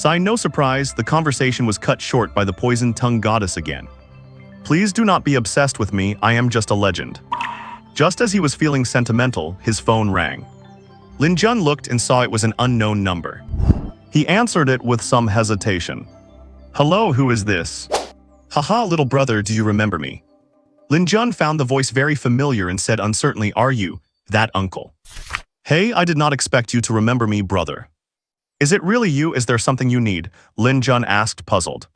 No surprise, the conversation was cut short by the poison-tongued goddess again. Please do not be obsessed with me, I am just a legend. Just as he was feeling sentimental, his phone rang. Lin Jun looked and saw it was an unknown number. He answered it with some hesitation. Hello, who is this? Haha, little brother, do you remember me? Lin Jun found the voice very familiar and said uncertainly, are you that uncle? Hey, I did not expect you to remember me, brother. Is it really you? Is there something you need? Lin Jun asked, puzzled.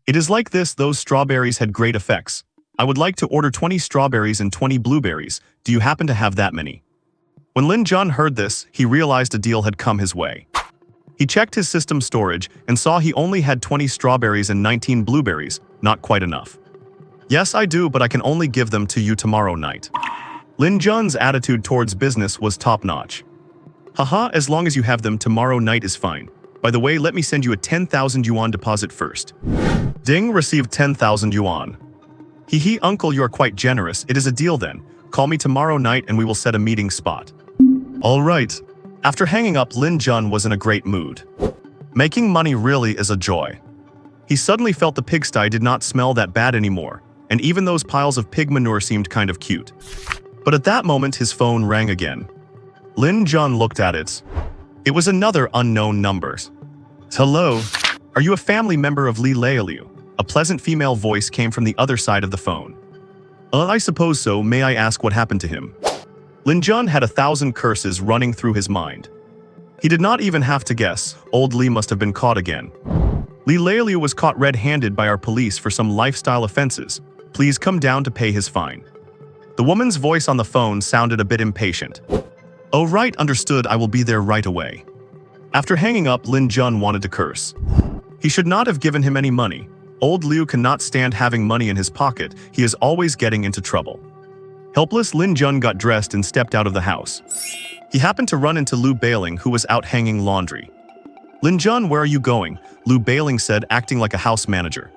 It is like this, those strawberries had great effects. I would like to order 20 strawberries and 20 blueberries. Do you happen to have that many? When Lin Jun heard this, he realized a deal had come his way. He checked his system storage and saw he only had 20 strawberries and 19 blueberries, not quite enough. Yes, I do, but I can only give them to you tomorrow night. Lin Jun's attitude towards business was top-notch. Haha, as long as you have them, tomorrow night is fine. By the way, let me send you a 10,000 yuan deposit first. Ding, received 10,000 yuan. Hee, uncle, you are quite generous. It is a deal then. Call me tomorrow night and we will set a meeting spot. All right. After hanging up, Lin Jun was in a great mood. Making money really is a joy. He suddenly felt the pigsty did not smell that bad anymore, and even those piles of pig manure seemed kind of cute. But at that moment, his phone rang again. Lin Jun looked at it. It was another unknown number. Hello? Are you a family member of Li Leialiu? A pleasant female voice came from the other side of the phone. I suppose so. May I ask what happened to him? Lin Jun had 1,000 curses running through his mind. He did not even have to guess. Old Li must have been caught again. Li Leialiu was caught red-handed by our police for some lifestyle offenses. Please come down to pay his fine. The woman's voice on the phone sounded a bit impatient. Oh right, understood, I will be there right away. After hanging up, Lin Jun wanted to curse. He should not have given him any money. Old Liu cannot stand having money in his pocket, he is always getting into trouble. Helpless, Lin Jun got dressed and stepped out of the house. He happened to run into Lu Bailing, who was out hanging laundry. Lin Jun, where are you going? Lu Bailing said, acting like a house manager.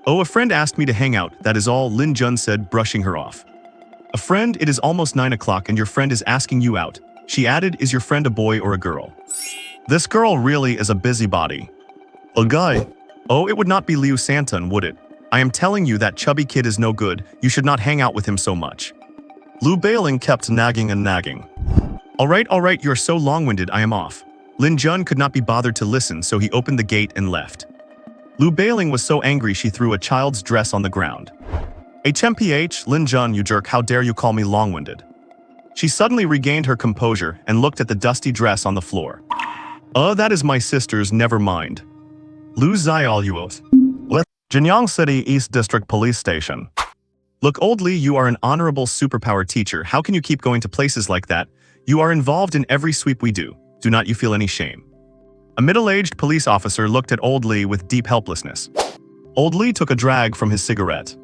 Oh, a friend asked me to hang out, that is all, Lin Jun said, brushing her off. A friend, it is almost 9 o'clock and your friend is asking you out. She added, is your friend a boy or a girl? This girl really is a busybody. A guy? Oh, it would not be Liu Santon, would it? I am telling you that chubby kid is no good, you should not hang out with him so much. Lu Bailing kept nagging and nagging. Alright, you're so long-winded, I am off. Lin Jun could not be bothered to listen, so he opened the gate and left. Lu Bailing was so angry she threw a child's dress on the ground. HMPH, Lin Jun, you jerk, how dare you call me long-winded? She suddenly regained her composure and looked at the dusty dress on the floor. That is my sister's, never mind. Lu Xiaoyuo. Jinyang City East District Police Station. Look, old Li, you are an honorable superpower teacher. How can you keep going to places like that? You are involved in every sweep we do. Do not you feel any shame? A middle-aged police officer looked at old Li with deep helplessness. Old Li took a drag from his cigarette.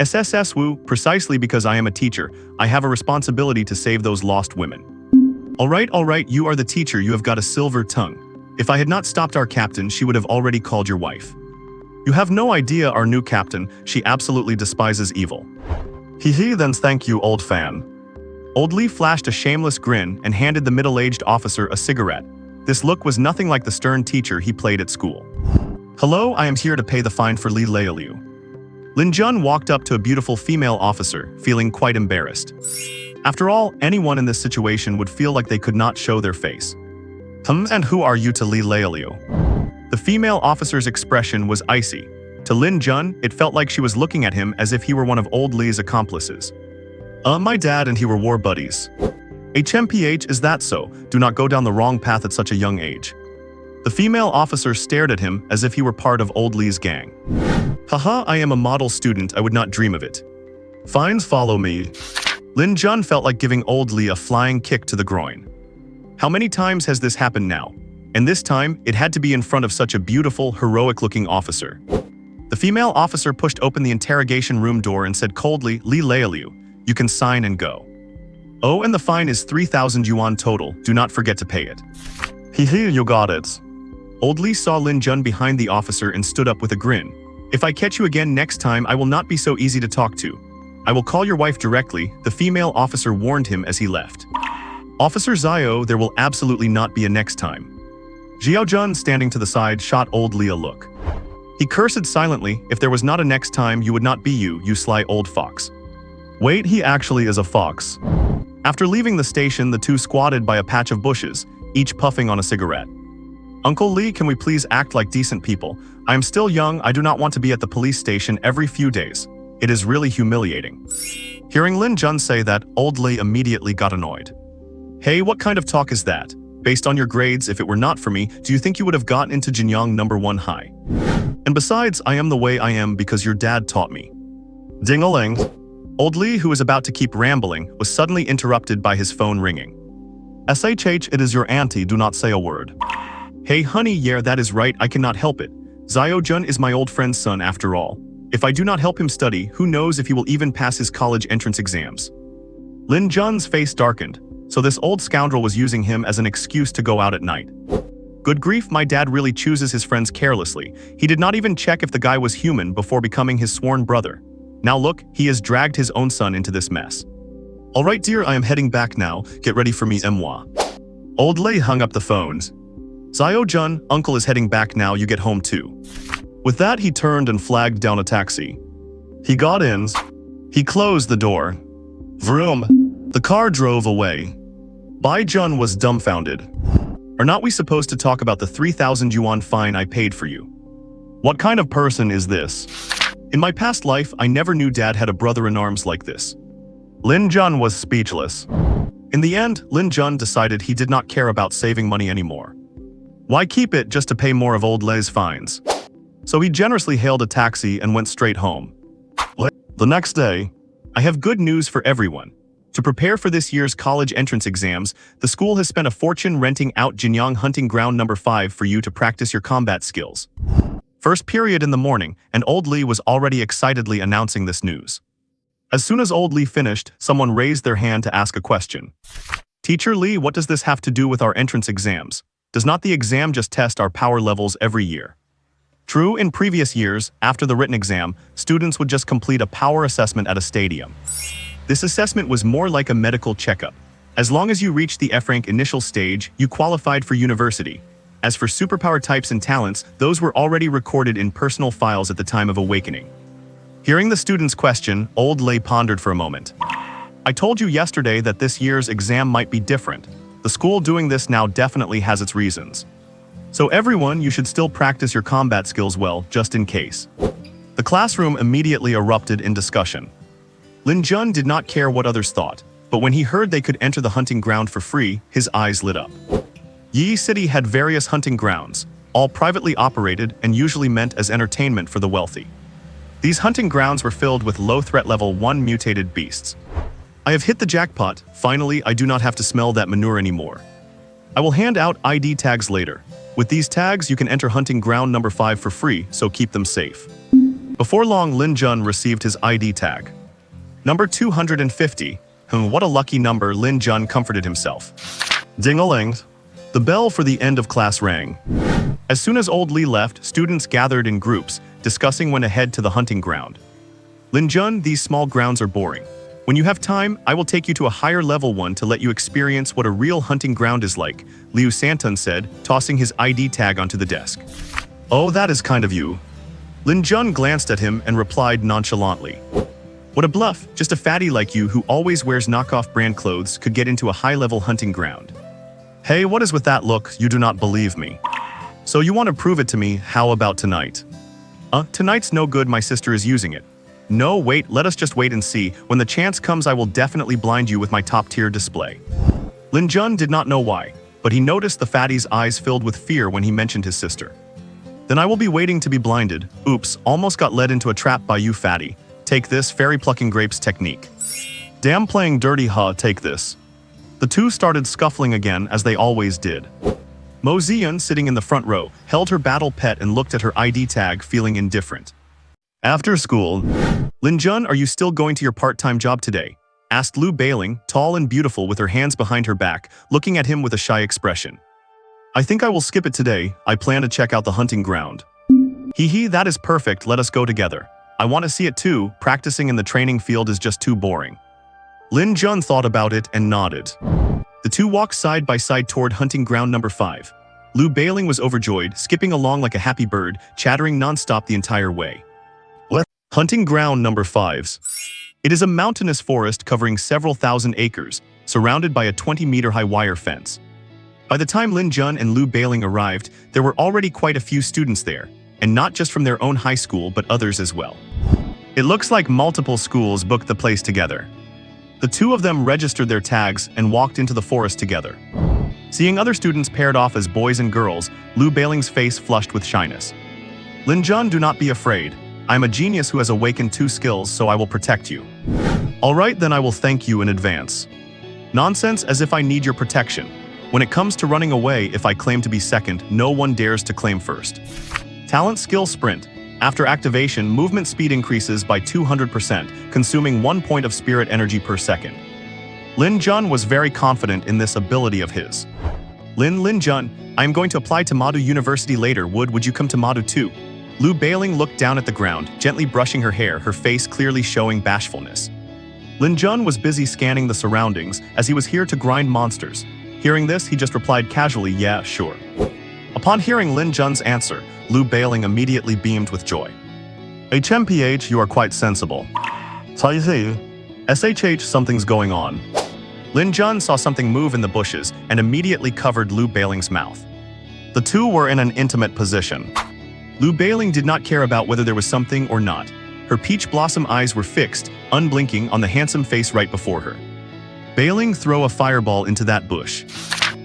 SSS Wu, precisely because I am a teacher, I have a responsibility to save those lost women. All right, you are the teacher, you have got a silver tongue. If I had not stopped our captain, she would have already called your wife. You have no idea our new captain, she absolutely despises evil. Hee then thank you, old fan. Old Li flashed a shameless grin and handed the middle-aged officer a cigarette. This look was nothing like the stern teacher he played at school. Hello, I am here to pay the fine for Li Leiliu. Lin Jun walked up to a beautiful female officer, feeling quite embarrassed. After all, anyone in this situation would feel like they could not show their face. And who are you to Li Leiliu? The female officer's expression was icy. To Lin Jun, it felt like she was looking at him as if he were one of old Li's accomplices. My dad and he were war buddies. HMPH, is that so? Do not go down the wrong path at such a young age. The female officer stared at him as if he were part of old Li's gang. Haha, I am a model student, I would not dream of it. Fines, follow me. Lin Jun felt like giving old Li a flying kick to the groin. How many times has this happened now? And this time, it had to be in front of such a beautiful, heroic-looking officer. The female officer pushed open the interrogation room door and said coldly, Li Leiliu, you can sign and go. Oh, and the fine is 3,000 yuan total, do not forget to pay it. Hee, you got it. Old Li saw Lin Jun behind the officer and stood up with a grin. If I catch you again next time, I will not be so easy to talk to. I will call your wife directly, the female officer warned him as he left. Officer Zio, there will absolutely not be a next time. Xiao Jun, standing to the side, shot old Li a look. He cursed silently, if there was not a next time, you would not be you sly old fox. Wait, he actually is a fox. After leaving the station, the two squatted by a patch of bushes, each puffing on a cigarette. Uncle Li, can we please act like decent people? I am still young, I do not want to be at the police station every few days. It is really humiliating. Hearing Lin Jun say that, old Li immediately got annoyed. Hey, what kind of talk is that? Based on your grades, if it were not for me, do you think you would have gotten into Jinyang #1 high? And besides, I am the way I am because your dad taught me. Ding-a-ling. Old Li, who was about to keep rambling, was suddenly interrupted by his phone ringing. SHH, it is your auntie, do not say a word. Hey honey, yeah, that is right, I cannot help it. Xiao Jun is my old friend's son after all. If I do not help him study, who knows if he will even pass his college entrance exams. Lin Jun's face darkened. So this old scoundrel was using him as an excuse to go out at night. Good grief, my dad really chooses his friends carelessly. He did not even check if the guy was human before becoming his sworn brother. Now look, he has dragged his own son into this mess. Alright dear, I am heading back now. Get ready for me, Manhwa. Old Li hung up the phones. Xiao Jun, uncle is heading back now, you get home too. With that, he turned and flagged down a taxi. He got in. He closed the door. Vroom. The car drove away. Bai Jun was dumbfounded. Are not we supposed to talk about the 3,000 yuan fine I paid for you? What kind of person is this? In my past life, I never knew Dad had a brother-in-arms like this. Lin Jun was speechless. In the end, Lin Jun decided he did not care about saving money anymore. Why keep it just to pay more of old Lei's fines? So he generously hailed a taxi and went straight home. The next day, I have good news for everyone. To prepare for this year's college entrance exams, the school has spent a fortune renting out Jinyang Hunting Ground number 5 for you to practice your combat skills. First period in the morning, and old Li was already excitedly announcing this news. As soon as old Li finished, someone raised their hand to ask a question. Teacher Li, what does this have to do with our entrance exams? Does not the exam just test our power levels every year? True, in previous years, after the written exam, students would just complete a power assessment at a stadium. This assessment was more like a medical checkup. As long as you reached the F-rank initial stage, you qualified for university. As for superpower types and talents, those were already recorded in personal files at the time of awakening. Hearing the student's question, old Li pondered for a moment. I told you yesterday that this year's exam might be different. The school doing this now definitely has its reasons. So everyone, you should still practice your combat skills well, just in case. The classroom immediately erupted in discussion. Lin Jun did not care what others thought, but when he heard they could enter the hunting ground for free, his eyes lit up. Yi City had various hunting grounds. all privately operated and usually meant as entertainment for the wealthy. These hunting grounds were filled with low threat level 1 mutated beasts. I have hit the jackpot. Finally, I do not have to smell that manure anymore. I will hand out ID tags later. With these tags, you can enter hunting ground number 5 for free, so keep them safe. Before long, Lin Jun received his ID tag. Number 250. What a lucky number, Lin Jun comforted himself. Ding-a-ling. The bell for the end of class rang. As soon as old Li left, students gathered in groups, discussing when to head to the hunting ground. Lin Jun, these small grounds are boring. When you have time, I will take you to a higher level one to let you experience what a real hunting ground is like, Liu Santon said, tossing his ID tag onto the desk. Oh, that is kind of you. Lin Jun glanced at him and replied nonchalantly. What a bluff, just a fatty like you who always wears knockoff brand clothes could get into a high-level hunting ground. Hey, what is with that look? You do not believe me. So you want to prove it to me, how about tonight? Tonight's no good, my sister is using it. No, wait, let us just wait and see. When the chance comes, I will definitely blind you with my top-tier display. Lin Jun did not know why, but he noticed the fatty's eyes filled with fear when he mentioned his sister. Then I will be waiting to be blinded. Oops, almost got led into a trap by you, fatty. Take this, fairy plucking grapes technique. Damn playing dirty, huh, take this. The two started scuffling again, as they always did. Mo Zian, sitting in the front row, held her battle pet and looked at her ID tag, feeling indifferent. After school, Lin Jun, are you still going to your part-time job today? Asked Lu Bailing, tall and beautiful with her hands behind her back, looking at him with a shy expression. I think I will skip it today. I plan to check out the hunting ground. Hee, that is perfect, let us go together. I want to see it too, practicing in the training field is just too boring. Lin Jun thought about it and nodded. The two walked side by side toward hunting ground number 5. Lu Bailing was overjoyed, skipping along like a happy bird, chattering non-stop the entire way. Hunting ground number 5. It is a mountainous forest covering several thousand acres, surrounded by a 20-meter-high wire fence. By the time Lin Jun and Lu Bailing arrived, there were already quite a few students there, and not just from their own high school but others as well. It looks like multiple schools booked the place together. The two of them registered their tags and walked into the forest together. Seeing other students paired off as boys and girls, Lu Bailing's face flushed with shyness. Lin Jun, do not be afraid. I'm a genius who has awakened 2 skills, so I will protect you. Alright, then I will thank you in advance. Nonsense, as if I need your protection. When it comes to running away, if I claim to be second, no one dares to claim first. Talent skill sprint. After activation, movement speed increases by 200%, consuming 1 point of spirit energy per second. Lin Jun was very confident in this ability of his. Lin Jun, I am going to apply to Madu University later. Would you come to Madu too? Lu Bailing looked down at the ground, gently brushing her hair, her face clearly showing bashfulness. Lin Jun was busy scanning the surroundings, as he was here to grind monsters. Hearing this, he just replied casually, yeah, sure. Upon hearing Lin Jun's answer, Lu Bailing immediately beamed with joy. HMPH, you are quite sensible. SHH, something's going on. Lin Jun saw something move in the bushes and immediately covered Lu Bailing's mouth. The two were in an intimate position. Lu Bailing did not care about whether there was something or not. Her peach blossom eyes were fixed, unblinking, on the handsome face right before her. Bailing, throw a fireball into that bush.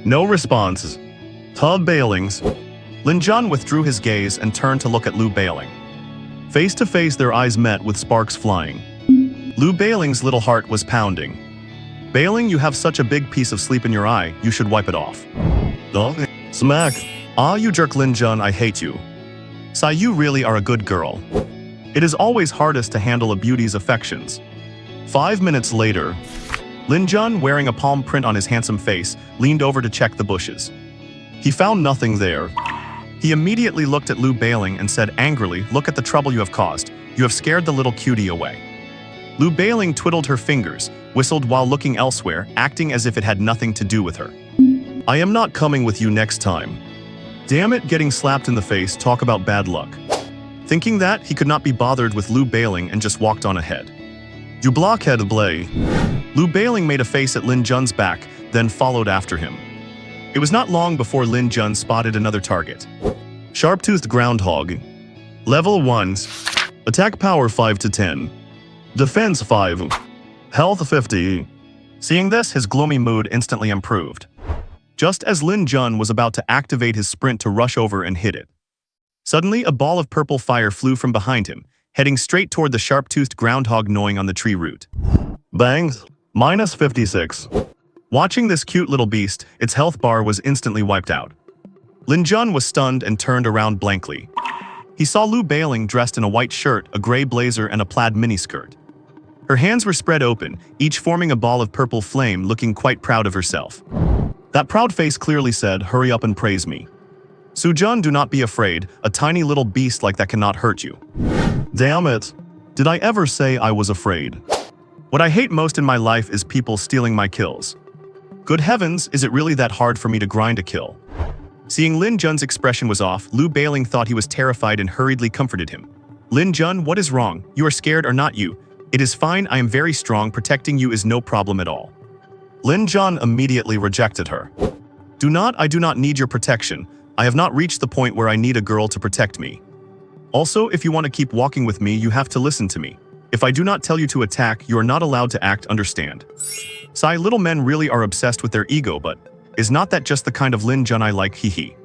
No responses. Tub Bailings. Lin Jun withdrew his gaze and turned to look at Lu Bailing. Face to face, their eyes met with sparks flying. Lu Bailing's little heart was pounding. Bailing, you have such a big piece of sleep in your eye, you should wipe it off. Smack. Ah, you jerk, Lin Jun, I hate you. Sai, you really are a good girl. It is always hardest to handle a beauty's affections. 5 minutes later, Lin Jun, wearing a palm print on his handsome face, leaned over to check the bushes. He found nothing there. He immediately looked at Lu Bailing and said angrily, look at the trouble you have caused. You have scared the little cutie away. Lu Bailing twiddled her fingers, whistled while looking elsewhere, acting as if it had nothing to do with her. I am not coming with you next time. Damn it, getting slapped in the face, talk about bad luck. Thinking that, he could not be bothered with Lu Bailing and just walked on ahead. You blockhead Blay. Lu Bailing made a face at Lin Jun's back, then followed after him. It was not long before Lin Jun spotted another target. Sharp-toothed groundhog. Level 1s. Attack power 5 to 10. Defense 5. Health 50. Seeing this, his gloomy mood instantly improved. just as Lin Jun was about to activate his sprint to rush over and hit it. Suddenly, a ball of purple fire flew from behind him, heading straight toward the sharp-toothed groundhog gnawing on the tree root. Bangs! Minus 56. Watching this cute little beast, its health bar was instantly wiped out. Lin Jun was stunned and turned around blankly. He saw Lu Bailing dressed in a white shirt, a gray blazer, and a plaid miniskirt. Her hands were spread open, each forming a ball of purple flame, looking quite proud of herself. That proud face clearly said, "Hurry up and praise me. Sujun, do not be afraid, a tiny little beast like that cannot hurt you." Damn it. Did I ever say I was afraid? What I hate most in my life is people stealing my kills. Good heavens, is it really that hard for me to grind a kill? Seeing Lin Jun's expression was off, Lu Bailing thought he was terrified and hurriedly comforted him. "Lin Jun, what is wrong? You are scared or not you? It is fine, I am very strong, protecting you is no problem at all." Lin Jun immediately rejected her. I do not need your protection. I have not reached the point where I need a girl to protect me. Also, if you want to keep walking with me, you have to listen to me. If I do not tell you to attack, you are not allowed to act, understand? Sigh, little men really are obsessed with their ego, but is not that just the kind of Lin Jun I like, hee.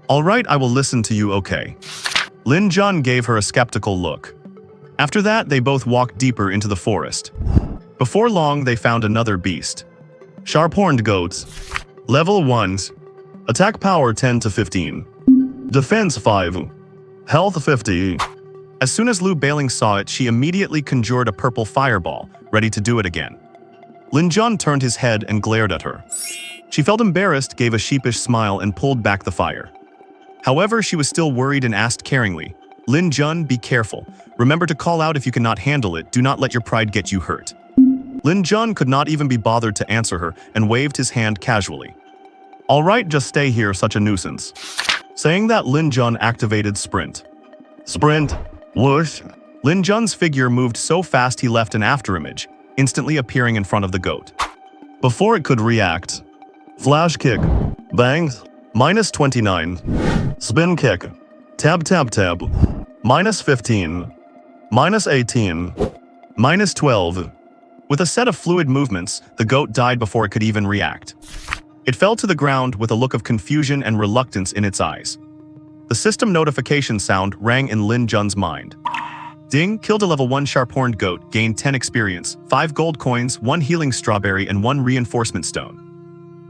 Alright, I will listen to you, okay. Lin Jun gave her a skeptical look. After that, they both walked deeper into the forest. Before long, they found another beast. Sharp-horned goats. Level 1s. Attack power 10 to 15. Defense 5. Health 50. As soon as Lu Bailing saw it, she immediately conjured a purple fireball, ready to do it again. Lin Jun turned his head and glared at her. She felt embarrassed, gave a sheepish smile, and pulled back the fire. However, she was still worried and asked caringly, "Lin Jun, be careful. Remember to call out if you cannot handle it. Do not let your pride get you hurt." Lin Jun could not even be bothered to answer her and waved his hand casually. "Alright, just stay here, such a nuisance." Saying that, Lin Jun activated Sprint. Sprint. Whoosh. Lin Jun's figure moved so fast he left an afterimage, instantly appearing in front of the goat. Before it could react. Flash kick. Bangs. Minus 29. Spin kick. Tab tab tab. Minus 15. Minus 18. Minus 12. With a set of fluid movements, the goat died before it could even react. It fell to the ground with a look of confusion and reluctance in its eyes. The system notification sound rang in Lin Jun's mind. Ding, killed a level 1 sharp-horned goat, gained 10 experience, 5 gold coins, 1 healing strawberry, and 1 reinforcement stone.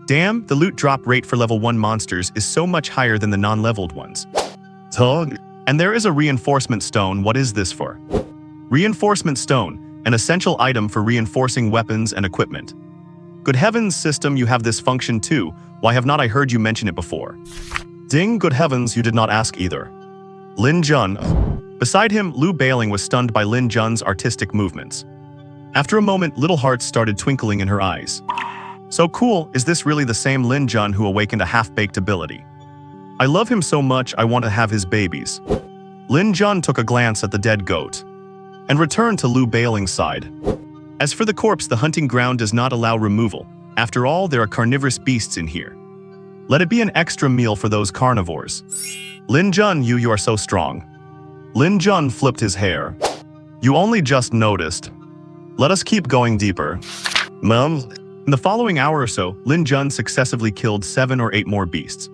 Damn, the loot drop rate for level 1 monsters is so much higher than the non-leveled ones. Tug. And there is a reinforcement stone. What is this for? Reinforcement stone, an essential item for reinforcing weapons and equipment. Good heavens, system, you have this function too. Why have not I heard you mention it before? Ding, good heavens, you did not ask either. Lin Jun. Beside him, Lu Bailing was stunned by Lin Jun's artistic movements. After a moment, little hearts started twinkling in her eyes. So cool, is this really the same Lin Jun who awakened a half-baked ability? I love him so much, I want to have his babies. Lin Jun took a glance at the dead goat and returned to Lu Bailing's side. As for the corpse, the hunting ground does not allow removal. After all, there are carnivorous beasts in here. Let it be an extra meal for those carnivores. Lin Jun, you are so strong. Lin Jun flipped his hair. You only just noticed. Let us keep going deeper. Mom? In the following hour or so, Lin Jun successively killed 7 or 8 more beasts.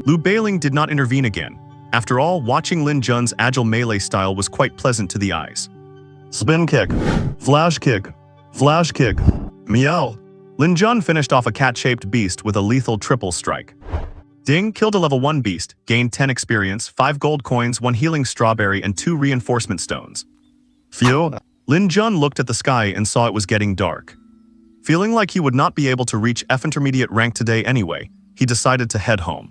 Lu Bailing did not intervene again. After all, watching Lin Jun's agile melee style was quite pleasant to the eyes. Spin kick. Flash kick. Flash kick. Meow. Lin Jun finished off a cat-shaped beast with a lethal triple strike. Ding, killed a level 1 beast, gained 10 experience, 5 gold coins, 1 healing strawberry, and 2 reinforcement stones. Phew. Lin Jun looked at the sky and saw it was getting dark. Feeling like he would not be able to reach F intermediate rank today anyway, he decided to head home.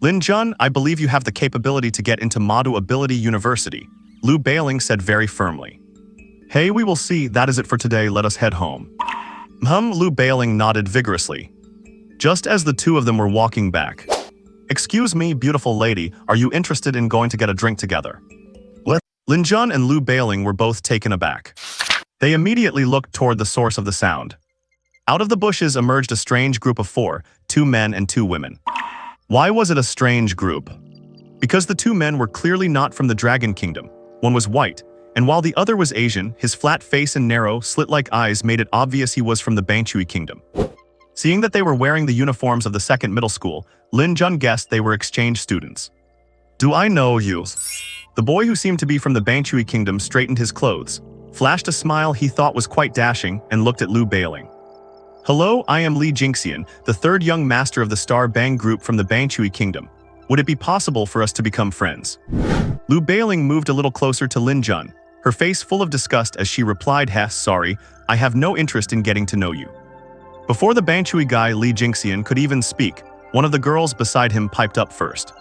Lin Jun, I believe you have the capability to get into Madu Ability University, Lu Bailing said very firmly. Hey, we will see, that is it for today, let us head home. Lu Bailing nodded vigorously. Just as the two of them were walking back. Excuse me, beautiful lady, are you interested in going to get a drink together? What? Lin Jun and Lu Bailing were both taken aback. They immediately looked toward the source of the sound. Out of the bushes emerged a strange group of 4, 2 men and 2 women. Why was it a strange group? Because the 2 men were clearly not from the Dragon Kingdom. One was white, and while the other was Asian, his flat face and narrow, slit-like eyes made it obvious he was from the Banshui Kingdom. Seeing that they were wearing the uniforms of the second middle school, Lin Jun guessed they were exchange students. Do I know you? The boy who seemed to be from the Banchui kingdom straightened his clothes, flashed a smile he thought was quite dashing, and looked at Liu Bailing. Hello, I am Li Jingxian, the third young master of the Star Bang group from the Banchui kingdom. Would it be possible for us to become friends? Liu Bailing moved a little closer to Lin Jun, her face full of disgust as she replied, sorry, I have no interest in getting to know you. Before the Banchui guy Li Jingxian could even speak, one of the girls beside him piped up first.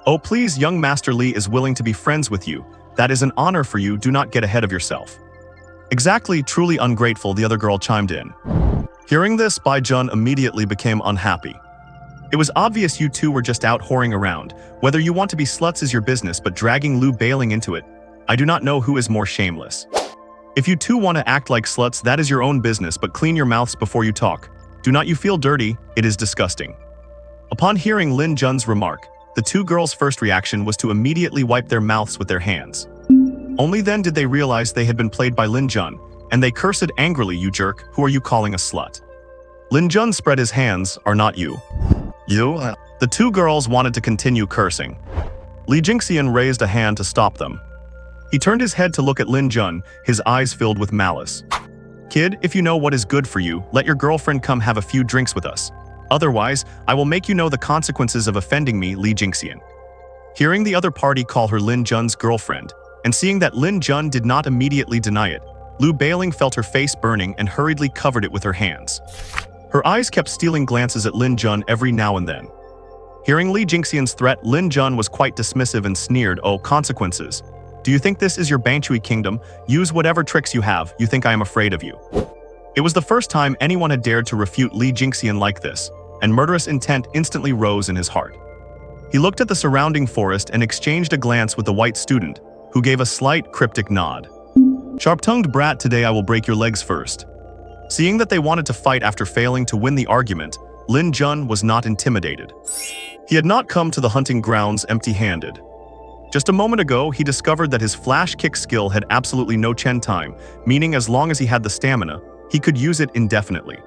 Oh please, young Master Li is willing to be friends with you. That is an honor for you, do not get ahead of yourself. Exactly, truly ungrateful, the other girl chimed in. Hearing this, Bai Jun immediately became unhappy. It was obvious you two were just out whoring around. Whether you want to be sluts is your business, but dragging Liu Bailing into it, I do not know who is more shameless. If you two want to act like sluts, that is your own business, but clean your mouths before you talk. Do not you feel dirty? It is disgusting. Upon hearing Lin Jun's remark, the two girls' first reaction was to immediately wipe their mouths with their hands. Only then did they realize they had been played by Lin Jun, and they cursed angrily, you jerk, who are you calling a slut? Lin Jun spread his hands, are not you. You? The two girls wanted to continue cursing. Li Jingxian raised a hand to stop them. He turned his head to look at Lin Jun, his eyes filled with malice. Kid, if you know what is good for you, let your girlfriend come have a few drinks with us. Otherwise, I will make you know the consequences of offending me, Li Jingxian. Hearing the other party call her Lin Jun's girlfriend, and seeing that Lin Jun did not immediately deny it, Liu Bailing felt her face burning and hurriedly covered it with her hands. Her eyes kept stealing glances at Lin Jun every now and then. Hearing Li Jingxian's threat, Lin Jun was quite dismissive and sneered, oh, consequences. Do you think this is your Banchui kingdom? Use whatever tricks you have, you think I am afraid of you. It was the first time anyone had dared to refute Li Jingxian like this, and murderous intent instantly rose in his heart. He looked at the surrounding forest and exchanged a glance with the white student, who gave a slight, cryptic nod. Sharp-tongued brat, today I will break your legs first. Seeing that they wanted to fight after failing to win the argument, Lin Jun was not intimidated. He had not come to the hunting grounds empty-handed. Just a moment ago, he discovered that his flash kick skill had absolutely no chen time, meaning as long as he had the stamina, he could use it indefinitely.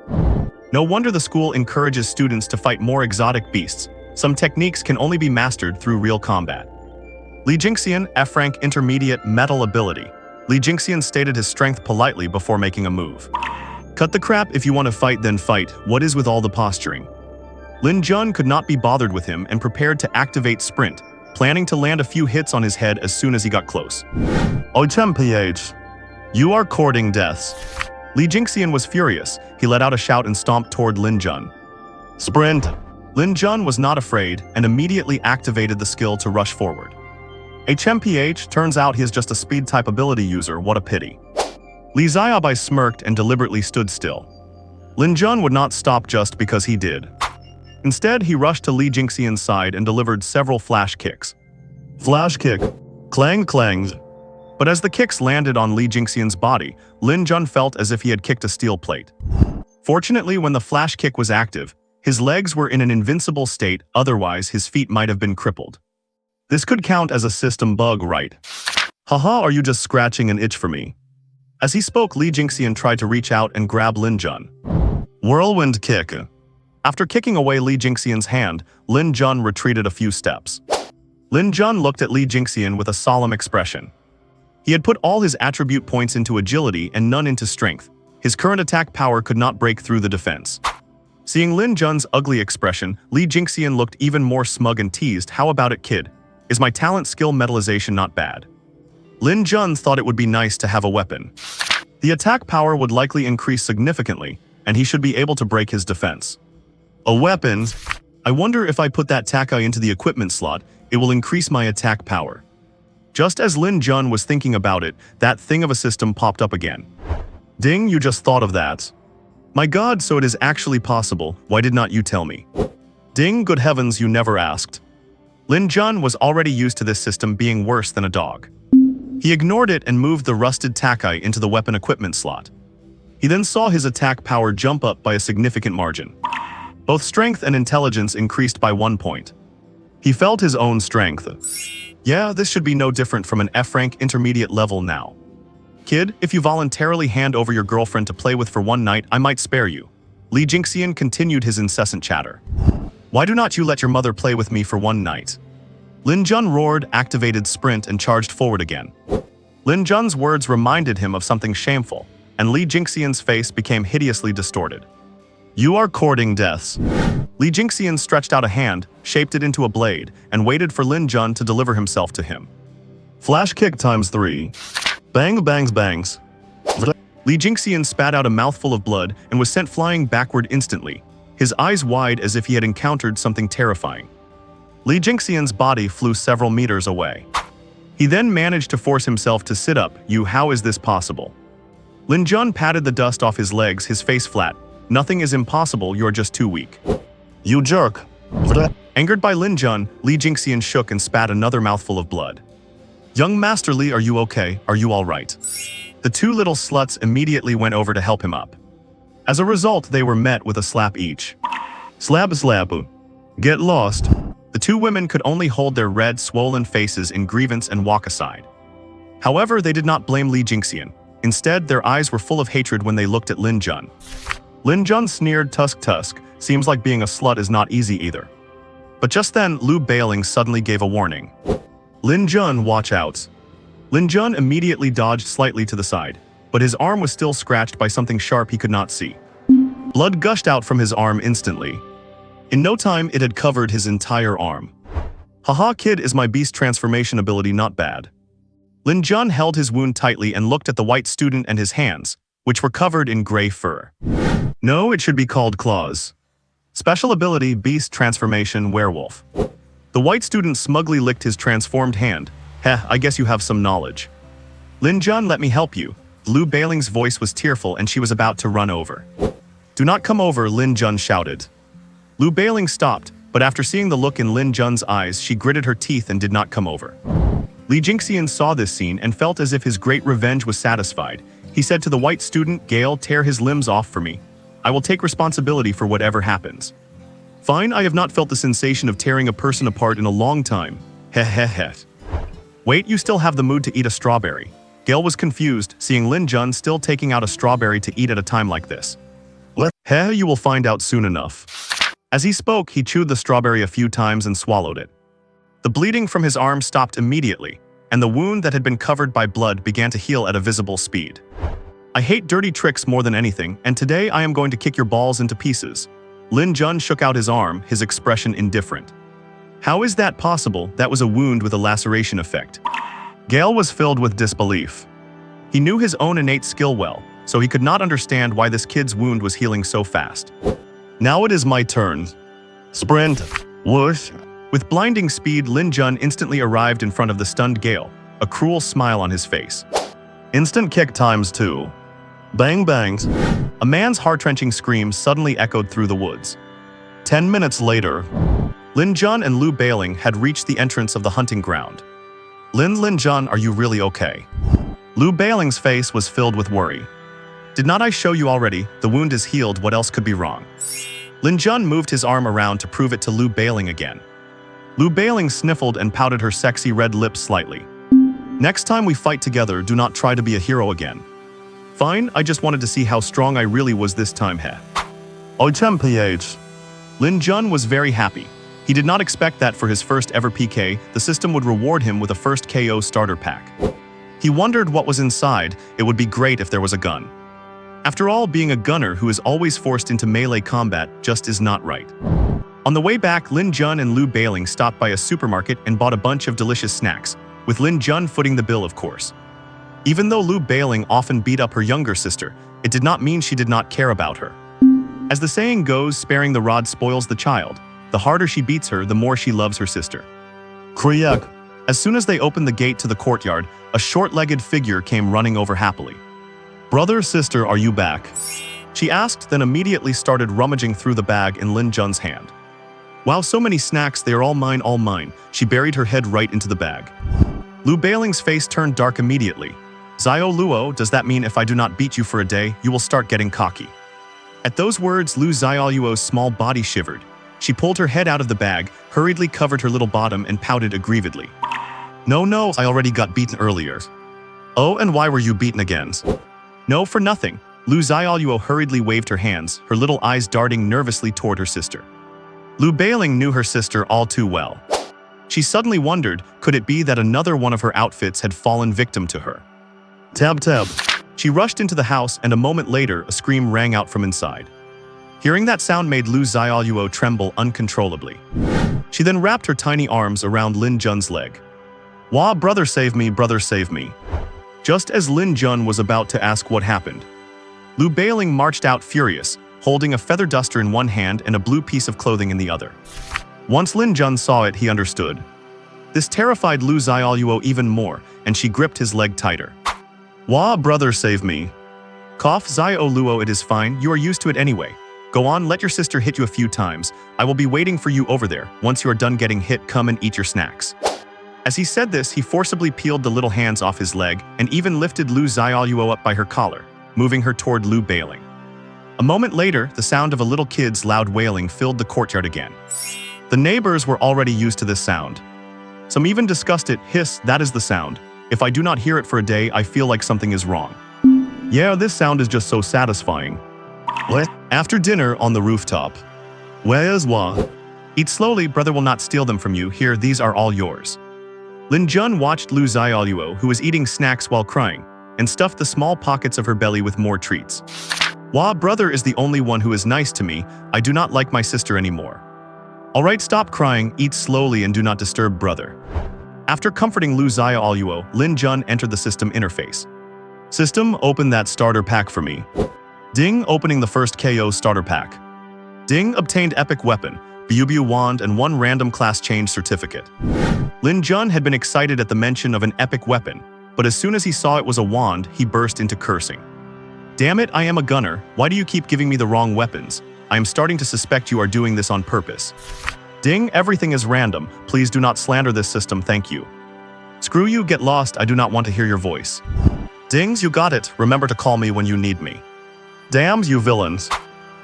No wonder the school encourages students to fight more exotic beasts. Some techniques can only be mastered through real combat. Li Jingxian, F-rank intermediate metal ability. Li Jingxian stated his strength politely before making a move. Cut the crap, if you want to fight then fight, what is with all the posturing? Lin Jun could not be bothered with him and prepared to activate sprint, planning to land a few hits on his head as soon as he got close. PH, you are courting deaths. Li Jingxian was furious. He let out a shout and stomped toward Lin Jun. Sprint! Lin Jun was not afraid and immediately activated the skill to rush forward. HMPH, turns out he is just a speed-type ability user, what a pity. Li Xiaobai smirked and deliberately stood still. Lin Jun would not stop just because he did. Instead, he rushed to Li Jingxian's side and delivered several flash kicks. Flash kick. Clang clangs. But as the kicks landed on Li Jingxian's body, Lin Jun felt as if he had kicked a steel plate. Fortunately, when the flash kick was active, his legs were in an invincible state, otherwise his feet might have been crippled. This could count as a system bug, right? Haha, are you just scratching an itch for me? As he spoke, Li Jingxian tried to reach out and grab Lin Jun. Whirlwind kick. After kicking away Li Jingxian's hand, Lin Jun retreated a few steps. Lin Jun looked at Li Jingxian with a solemn expression. He had put all his attribute points into agility and none into strength. His current attack power could not break through the defense. Seeing Lin Jun's ugly expression, Li Jingxian looked even more smug and teased, how about it, kid? Is my talent skill metallization not bad? Lin Jun thought it would be nice to have a weapon. The attack power would likely increase significantly, and he should be able to break his defense. A weapon? I wonder if I put that Takai into the equipment slot, it will increase my attack power. Just as Lin Jun was thinking about it, that thing of a system popped up again. Ding, you just thought of that. My god, so it is actually possible, why did not you tell me? Ding, good heavens, you never asked. Lin Jun was already used to this system being worse than a dog. He ignored it and moved the rusted Takai into the weapon equipment slot. He then saw his attack power jump up by a significant margin. Both strength and intelligence increased by 1 point. He felt his own strength. Yeah, this should be no different from an F-rank intermediate level now. Kid, if you voluntarily hand over your girlfriend to play with for one night, I might spare you. Li Jingxian continued his incessant chatter. Why do not you let your mother play with me for one night? Lin Jun roared, activated sprint, and charged forward again. Lin Jun's words reminded him of something shameful, and Li Jingxian's face became hideously distorted. You are courting deaths. Li Jingxian stretched out a hand, shaped it into a blade, and waited for Lin Jun to deliver himself to him. Flash kick ×3. Bang bangs bangs. Li Jingxian spat out a mouthful of blood and was sent flying backward instantly, his eyes wide as if he had encountered something terrifying. Li Jingxian's body flew several meters away. He then managed to force himself to sit up. How is this possible? Lin Jun patted the dust off his legs, his face flat. Nothing is impossible, you're just too weak. You jerk. Angered by Lin Jun, Li Jingxian shook and spat another mouthful of blood. Young Master Li, are you okay? Are you all right? The two little sluts immediately went over to help him up. As a result, they were met with a slap each. Slap slap. Get lost. The two women could only hold their red, swollen faces in grievance and walk aside. However, they did not blame Li Jingxian. Instead, their eyes were full of hatred when they looked at Lin Jun. Lin Jun sneered, tusk. Seems like being a slut is not easy either. But just then, Lu Bailing suddenly gave a warning. Lin Jun, watch out. Lin Jun immediately dodged slightly to the side, but his arm was still scratched by something sharp he could not see. Blood gushed out from his arm instantly. In no time, it had covered his entire arm. Haha, kid, is my beast transformation ability not bad? Lin Jun held his wound tightly and looked at the white student and his hands, which were covered in gray fur. No, it should be called claws. Special ability, beast transformation, werewolf. The white student smugly licked his transformed hand. Heh, I guess you have some knowledge. Lin Jun, let me help you. Lu Bailing's voice was tearful and she was about to run over. Do not come over, Lin Jun shouted. Lu Bailing stopped, but after seeing the look in Lin Jun's eyes, she gritted her teeth and did not come over. Li Jingxian saw this scene and felt as if his great revenge was satisfied. He said to the white student, Gale, tear his limbs off for me. I will take responsibility for whatever happens. Fine, I have not felt the sensation of tearing a person apart in a long time. Heh. Wait, you still have the mood to eat a strawberry. Gale was confused, seeing Lin Jun still taking out a strawberry to eat at a time like this. Heh, you will find out soon enough. As he spoke, he chewed the strawberry a few times and swallowed it. The bleeding from his arm stopped immediately, and the wound that had been covered by blood began to heal at a visible speed. I hate dirty tricks more than anything, and today I am going to kick your balls into pieces. Lin Jun shook out his arm, his expression indifferent. How is that possible? That was a wound with a laceration effect. Gale was filled with disbelief. He knew his own innate skill well, so he could not understand why this kid's wound was healing so fast. Now it is my turn. Sprint. Whoosh. With blinding speed, Lin Jun instantly arrived in front of the stunned Gale, a cruel smile on his face. Instant kick ×2. Bang bangs. A man's heart-wrenching scream suddenly echoed through the woods. 10 minutes later, Lin Jun and Lu Bailing had reached the entrance of the hunting ground. Lin Jun, are you really okay? Lu Bailing's face was filled with worry. Did not I show you already? The wound is healed, what else could be wrong? Lin Jun moved his arm around to prove it to Lu Bailing again. Lu Bailing sniffled and pouted her sexy red lips slightly. Next time we fight together, do not try to be a hero again. Fine, I just wanted to see how strong I really was this time, heh. OTMPH. Lin Jun was very happy. He did not expect that for his first ever PK, the system would reward him with a first KO starter pack. He wondered what was inside. It would be great if there was a gun. After all, being a gunner who is always forced into melee combat just is not right. On the way back, Lin Jun and Lu Bailing stopped by a supermarket and bought a bunch of delicious snacks, with Lin Jun footing the bill, of course. Even though Lu Bailing often beat up her younger sister, it did not mean she did not care about her. As the saying goes, sparing the rod spoils the child. The harder she beats her, the more she loves her sister. Kriyak. As soon as they opened the gate to the courtyard, a short-legged figure came running over happily. Brother, sister, are you back? She asked, then immediately started rummaging through the bag in Lin Jun's hand. Wow, so many snacks, they are all mine, all mine. She buried her head right into the bag. Lu Bailing's face turned dark immediately. Zio Luo, does that mean if I do not beat you for a day, you will start getting cocky? At those words, Lu Xiaoluo's small body shivered. She pulled her head out of the bag, hurriedly covered her little bottom and pouted aggrievedly. No, I already got beaten earlier. Oh, and why were you beaten again? No, for nothing. Lu Xiaoluo hurriedly waved her hands, her little eyes darting nervously toward her sister. Lu Beiling knew her sister all too well. She suddenly wondered, could it be that another one of her outfits had fallen victim to her? Tab tab. She rushed into the house, and a moment later a scream rang out from inside. Hearing that sound made Lu Xiaoluo tremble uncontrollably. She then wrapped her tiny arms around Lin Jun's leg. "Wah, brother save me, brother save me." Just as Lin Jun was about to ask what happened, Lu Beiling marched out furious, holding a feather duster in one hand and a blue piece of clothing in the other. Once Lin Jun saw it, he understood. This terrified Lu Xiaoluo even more, and she gripped his leg tighter. "Wah, brother save me." "Cough, Xiaoluo, it is fine, you are used to it anyway. Go on, let your sister hit you a few times. I will be waiting for you over there. Once you are done getting hit, come and eat your snacks." As he said this, he forcibly peeled the little hands off his leg and even lifted Lu Xiaoluo up by her collar, moving her toward Lu Beiling. A moment later, the sound of a little kid's loud wailing filled the courtyard again. The neighbors were already used to this sound. Some even discussed it. "Hiss, that is the sound. If I do not hear it for a day, I feel like something is wrong. Yeah, this sound is just so satisfying." What? After dinner on the rooftop. "Where's Wah? Eat slowly, brother will not steal them from you. Here, these are all yours." Lin Jun watched Lu Xiaoluo, who was eating snacks while crying, and stuffed the small pockets of her belly with more treats. "Wah, brother is the only one who is nice to me. I do not like my sister anymore." "Alright, stop crying, eat slowly and do not disturb brother." After comforting Lu Xiaoluo, Lin Jun entered the system interface. "System, open that starter pack for me." Ding, opening the first KO starter pack. Ding, obtained epic weapon, Biubiu wand and one random class change certificate. Lin Jun had been excited at the mention of an epic weapon, but as soon as he saw it was a wand, he burst into cursing. "Damn it, I am a gunner. Why do you keep giving me the wrong weapons? I am starting to suspect you are doing this on purpose." Ding, everything is random. Please do not slander this system, thank you. Screw you, get lost, I do not want to hear your voice. Dings, you got it. Remember to call me when you need me. Damns, you villains.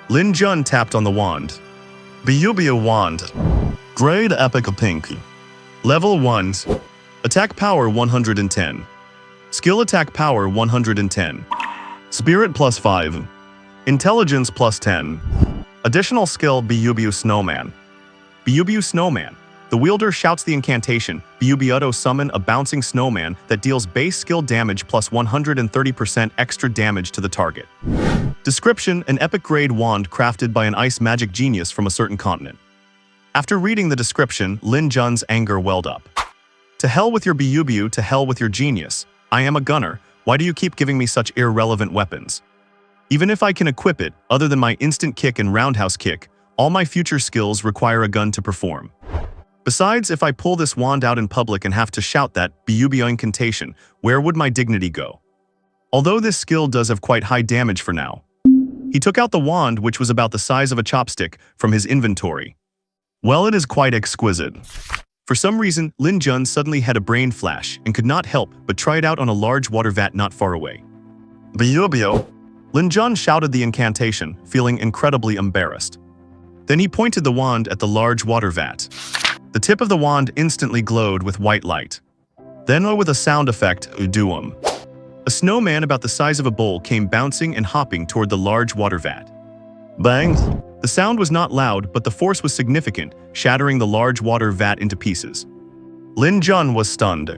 Lin Jun tapped on the wand. Biubiu wand. Grade epic pink. Level 1. Attack power 110. Skill attack power 110. Spirit plus 5. Intelligence plus 10. Additional skill Biubiu Snowman. Biubiu Snowman. The wielder shouts the incantation, Biubiuto summon a bouncing snowman that deals base skill damage plus 130% extra damage to the target. Description, an epic grade wand crafted by an ice magic genius from a certain continent. After reading the description, Lin Jun's anger welled up. To hell with your Biubiu, to hell with your genius. I am a gunner, why do you keep giving me such irrelevant weapons? Even if I can equip it, other than my instant kick and roundhouse kick, all my future skills require a gun to perform. Besides, if I pull this wand out in public and have to shout that Biubiu incantation, where would my dignity go? Although this skill does have quite high damage for now. He took out the wand, which was about the size of a chopstick, from his inventory. Well, it is quite exquisite. For some reason, Lin Jun suddenly had a brain flash and could not help but try it out on a large water vat not far away. Biubiu. Lin Jun shouted the incantation, feeling incredibly embarrassed. Then he pointed the wand at the large water vat. The tip of the wand instantly glowed with white light. Then, with a sound effect, Uduum. A snowman about the size of a bowl came bouncing and hopping toward the large water vat. Bang! The sound was not loud, but the force was significant, shattering the large water vat into pieces. Lin Jun was stunned.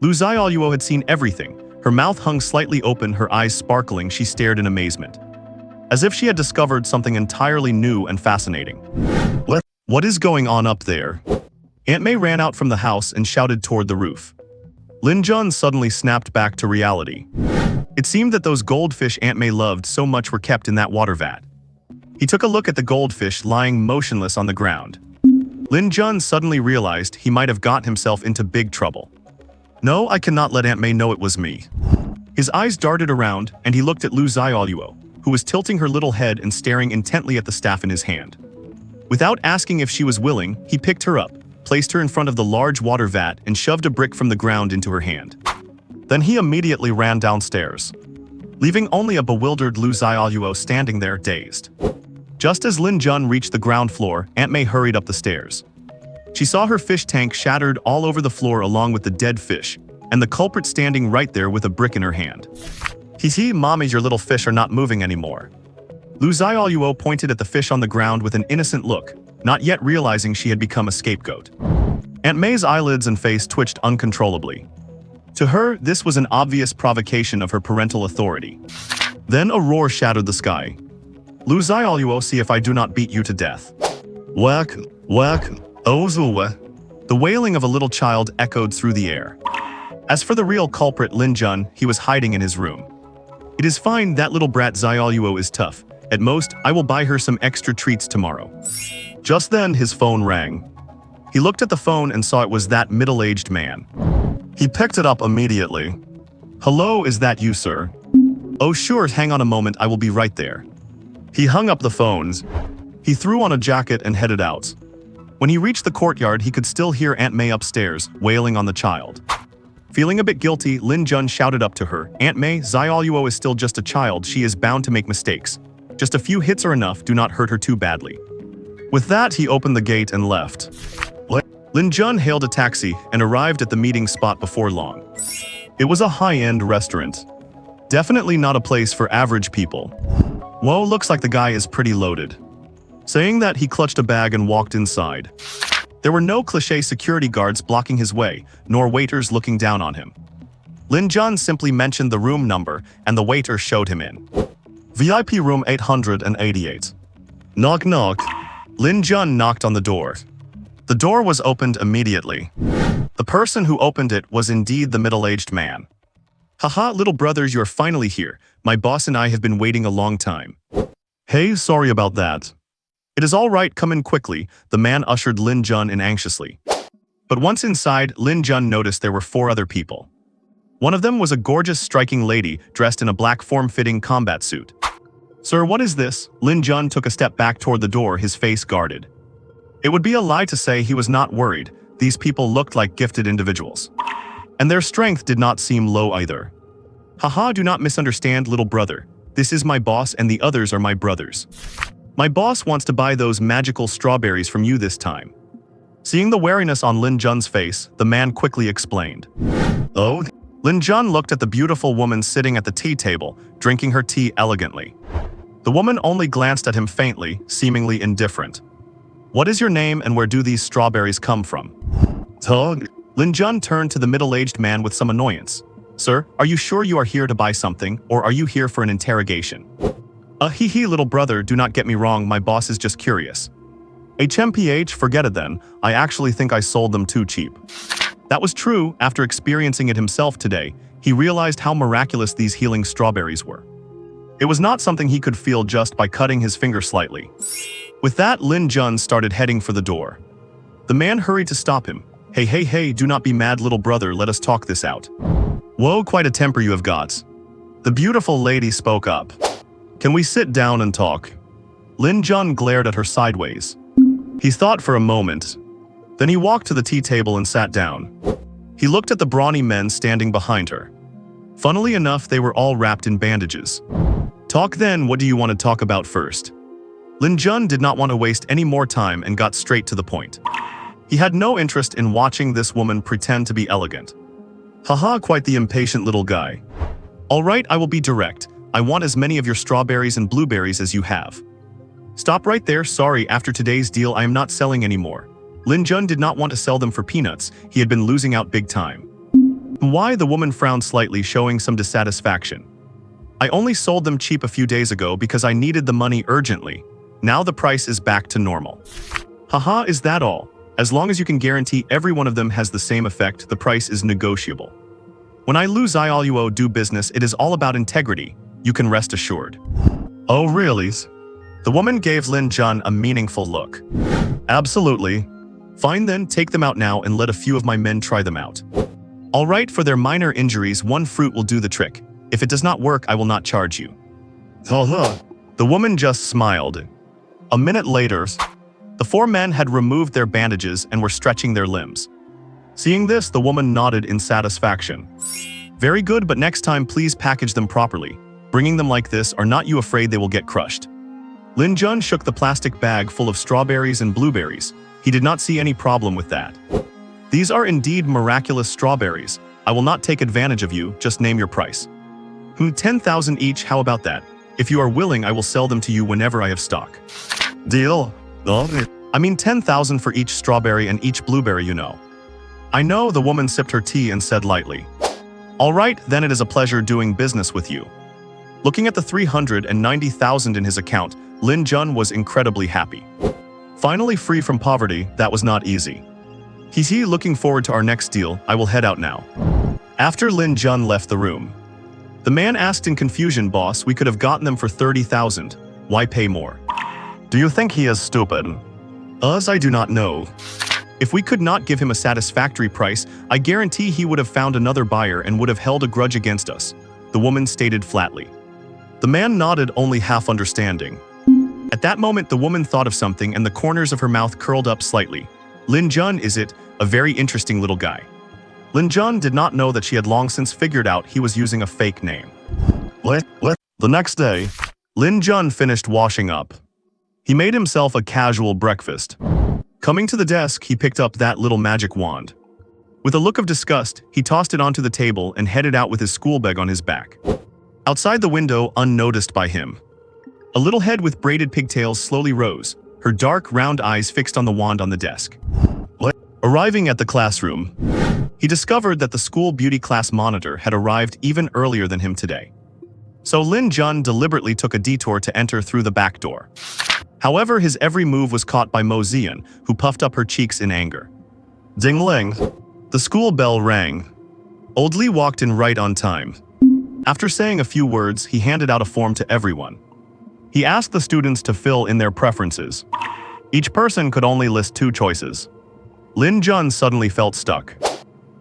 Lu Xiaoluo had seen everything. Her mouth hung slightly open, her eyes sparkling, she stared in amazement. As if she had discovered something entirely new and fascinating. What is going on up there? Aunt May ran out from the house and shouted toward the roof. Lin Jun suddenly snapped back to reality. It seemed that those goldfish Aunt May loved so much were kept in that water vat. He took a look at the goldfish lying motionless on the ground. Lin Jun suddenly realized he might have got himself into big trouble. No, I cannot let Aunt May know it was me. His eyes darted around, and he looked at Lu Xiaoluo, who was tilting her little head and staring intently at the staff in his hand. Without asking if she was willing, he picked her up, placed her in front of the large water vat, and shoved a brick from the ground into her hand. Then he immediately ran downstairs, leaving only a bewildered Lu Xiaoluo standing there, dazed. Just as Lin Jun reached the ground floor, Aunt May hurried up the stairs. She saw her fish tank shattered all over the floor along with the dead fish, and the culprit standing right there with a brick in her hand. Hee mommy, your little fish are not moving anymore. Lu Xiaoluo pointed at the fish on the ground with an innocent look, not yet realizing she had become a scapegoat. Aunt May's eyelids and face twitched uncontrollably. To her, this was an obvious provocation of her parental authority. Then a roar shattered the sky. Lu Xiaoluo, see if I do not beat you to death. Whack, whack, ozuwe. The wailing of a little child echoed through the air. As for the real culprit, Lin Jun, he was hiding in his room. It is fine, that little brat Xiaoluo is tough. At most, I will buy her some extra treats tomorrow. Just then, his phone rang. He looked at the phone and saw it was that middle-aged man. He picked it up immediately. Hello, is that you, sir? Oh sure, hang on a moment, I will be right there. He hung up the phones. He threw on a jacket and headed out. When he reached the courtyard, he could still hear Aunt May upstairs, wailing on the child. Feeling a bit guilty, Lin Jun shouted up to her, Aunt May, Xiaoluo is still just a child, she is bound to make mistakes. Just a few hits are enough, do not hurt her too badly. With that, he opened the gate and left. Lin Jun hailed a taxi and arrived at the meeting spot before long. It was a high-end restaurant. Definitely not a place for average people. Whoa, looks like the guy is pretty loaded. Saying that, he clutched a bag and walked inside. There were no cliché security guards blocking his way, nor waiters looking down on him. Lin Jun simply mentioned the room number, and the waiter showed him in. VIP room 888. Knock knock. Lin Jun knocked on the door. The door was opened immediately. The person who opened it was indeed the middle-aged man. Haha, little brothers, you're finally here. My boss and I have been waiting a long time. Hey, sorry about that. It is all right, come in quickly, the man ushered Lin Jun in anxiously. But once inside, Lin Jun noticed there were 4 other people. One of them was a gorgeous, striking lady dressed in a black form-fitting combat suit. Sir, what is this? Lin Jun took a step back toward the door, his face guarded. It would be a lie to say he was not worried. These people looked like gifted individuals. And their strength did not seem low either. Haha, do not misunderstand, little brother. This is my boss and the others are my brothers. My boss wants to buy those magical strawberries from you this time. Seeing the wariness on Lin Jun's face, the man quickly explained. Oh? Lin Jun looked at the beautiful woman sitting at the tea table, drinking her tea elegantly. The woman only glanced at him faintly, seemingly indifferent. What is your name and where do these strawberries come from? Tog. Lin Jun turned to the middle-aged man with some annoyance. Sir, are you sure you are here to buy something, or are you here for an interrogation? Hee little brother, do not get me wrong, my boss is just curious. HMPH, forget it then, I actually think I sold them too cheap. That was true. After experiencing it himself today, he realized how miraculous these healing strawberries were. It was not something he could feel just by cutting his finger slightly. With that, Lin Jun started heading for the door. The man hurried to stop him. Hey, do not be mad, little brother, let us talk this out. Whoa, quite a temper you have got. The beautiful lady spoke up. Can we sit down and talk? Lin Jun glared at her sideways. He thought for a moment. Then he walked to the tea table and sat down. He looked at the brawny men standing behind her. Funnily enough, they were all wrapped in bandages. Talk then, what do you want to talk about first? Lin Jun did not want to waste any more time and got straight to the point. He had no interest in watching this woman pretend to be elegant. Haha, quite the impatient little guy. All right, I will be direct. I want as many of your strawberries and blueberries as you have. Stop right there, sorry, after today's deal I am not selling anymore. Lin Jun did not want to sell them for peanuts, he had been losing out big time. Why? The woman frowned slightly, showing some dissatisfaction. I only sold them cheap a few days ago because I needed the money urgently. Now the price is back to normal. Haha, is that all? As long as you can guarantee every one of them has the same effect, the price is negotiable. When I Lu Xiaoluo do business, it is all about integrity. You can rest assured. Oh, really? The woman gave Lin Jun a meaningful look. Absolutely. Fine then, take them out now and let a few of my men try them out. All right, for their minor injuries, one fruit will do the trick. If it does not work, I will not charge you. The woman just smiled. A minute later, the 4 men had removed their bandages and were stretching their limbs. Seeing this, the woman nodded in satisfaction. Very good, but next time please package them properly. Bringing them like this, are not you afraid they will get crushed? Lin Jun shook the plastic bag full of strawberries and blueberries. He did not see any problem with that. These are indeed miraculous strawberries. I will not take advantage of you, just name your price. 10,000 each, how about that? If you are willing, I will sell them to you whenever I have stock. Deal. I mean 10,000 for each strawberry and each blueberry, you know. I know, the woman sipped her tea and said lightly. All right, then it is a pleasure doing business with you. Looking at the 390,000 in his account, Lin Jun was incredibly happy. Finally free from poverty, that was not easy. Hehe, looking forward to our next deal, I will head out now. After Lin Jun left the room, the man asked in confusion, boss, we could have gotten them for 30,000. Why pay more? Do you think he is stupid? Us, I do not know. If we could not give him a satisfactory price, I guarantee he would have found another buyer and would have held a grudge against us, the woman stated flatly. The man nodded, only half understanding. At that moment, the woman thought of something and the corners of her mouth curled up slightly. Lin Jun, is it? A very interesting little guy. Lin Jun did not know that she had long since figured out he was using a fake name. What? The next day, Lin Jun finished washing up. He made himself a casual breakfast. Coming to the desk, he picked up that little magic wand. With a look of disgust, he tossed it onto the table and headed out with his school bag on his back. Outside the window, unnoticed by him, a little head with braided pigtails slowly rose, her dark, round eyes fixed on the wand on the desk. Arriving at the classroom, he discovered that the school beauty class monitor had arrived even earlier than him today. So Lin Jun deliberately took a detour to enter through the back door. However, his every move was caught by Mo Zian, who puffed up her cheeks in anger. Ding-ling! The school bell rang. Old Li walked in right on time. After saying a few words, he handed out a form to everyone. He asked the students to fill in their preferences. Each person could only list 2 choices. Lin Jun suddenly felt stuck.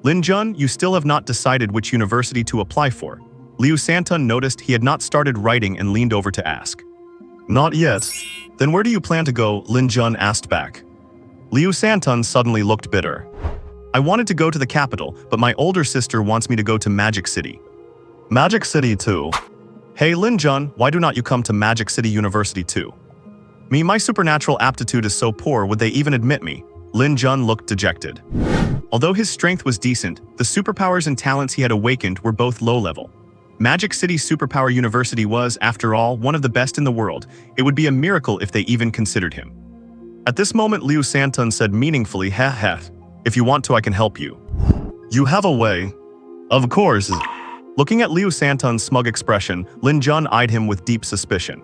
Lin Jun, you still have not decided which university to apply for. Liu Santun noticed he had not started writing and leaned over to ask. Not yet. Then where do you plan to go? Lin Jun asked back. Liu Santun suddenly looked bitter. I wanted to go to the capital, but my older sister wants me to go to Magic City. Magic City too? Hey Lin Jun, why do not you come to Magic City University too? Me, my supernatural aptitude is so poor, would they even admit me? Lin Jun looked dejected. Although his strength was decent, the superpowers and talents he had awakened were both low-level. Magic City Superpower University was, after all, one of the best in the world. It would be a miracle if they even considered him. At this moment, Liu Santun said meaningfully, heh, if you want to, I can help you. You have a way. Of course. Looking at Liu Santun's smug expression, Lin Jun eyed him with deep suspicion.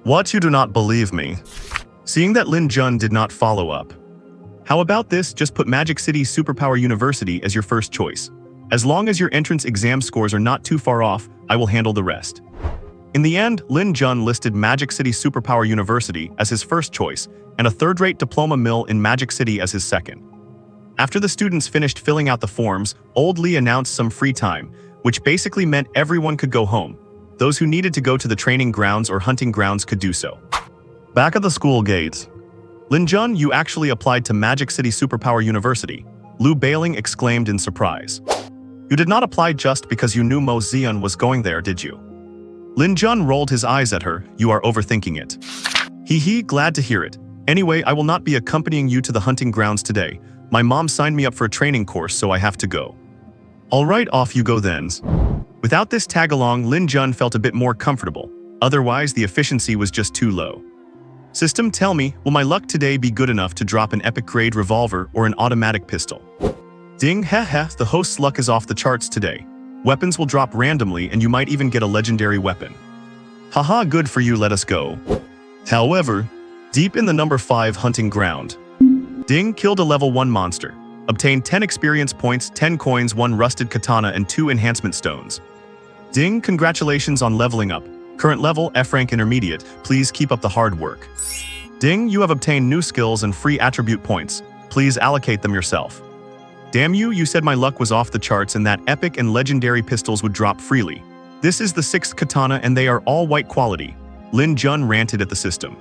What, you do not believe me? Seeing that Lin Jun did not follow up. How about this, just put Magic City Superpower University as your first choice. As long as your entrance exam scores are not too far off, I will handle the rest. In the end, Lin Jun listed Magic City Superpower University as his first choice and a third-rate diploma mill in Magic City as his second. After the students finished filling out the forms, Old Li announced some free time, which basically meant everyone could go home. Those who needed to go to the training grounds or hunting grounds could do so. Back at the school gates. Lin Jun, you actually applied to Magic City Superpower University, Lu Bailing exclaimed in surprise. You did not apply just because you knew Mo Zian was going there, did you? Lin Jun rolled his eyes at her, you are overthinking it. Hee, glad to hear it. Anyway, I will not be accompanying you to the hunting grounds today. My mom signed me up for a training course, so I have to go. Alright, off you go then. Without this tag-along, Lin Jun felt a bit more comfortable. Otherwise, the efficiency was just too low. System, tell me, will my luck today be good enough to drop an epic-grade revolver or an automatic pistol? Ding, the host's luck is off the charts today. Weapons will drop randomly and you might even get a legendary weapon. Haha, good for you, let us go. However, deep in the number 5 hunting ground, Ding killed a level 1 monster, obtained 10 experience points, 10 coins, 1 rusted katana and 2 enhancement stones. Ding, congratulations on leveling up. Current level, F rank intermediate, please keep up the hard work. Ding, you have obtained new skills and free attribute points. Please allocate them yourself. Damn you, you said my luck was off the charts and that epic and legendary pistols would drop freely. This is the 6th katana and they are all white quality. Lin Jun ranted at the system.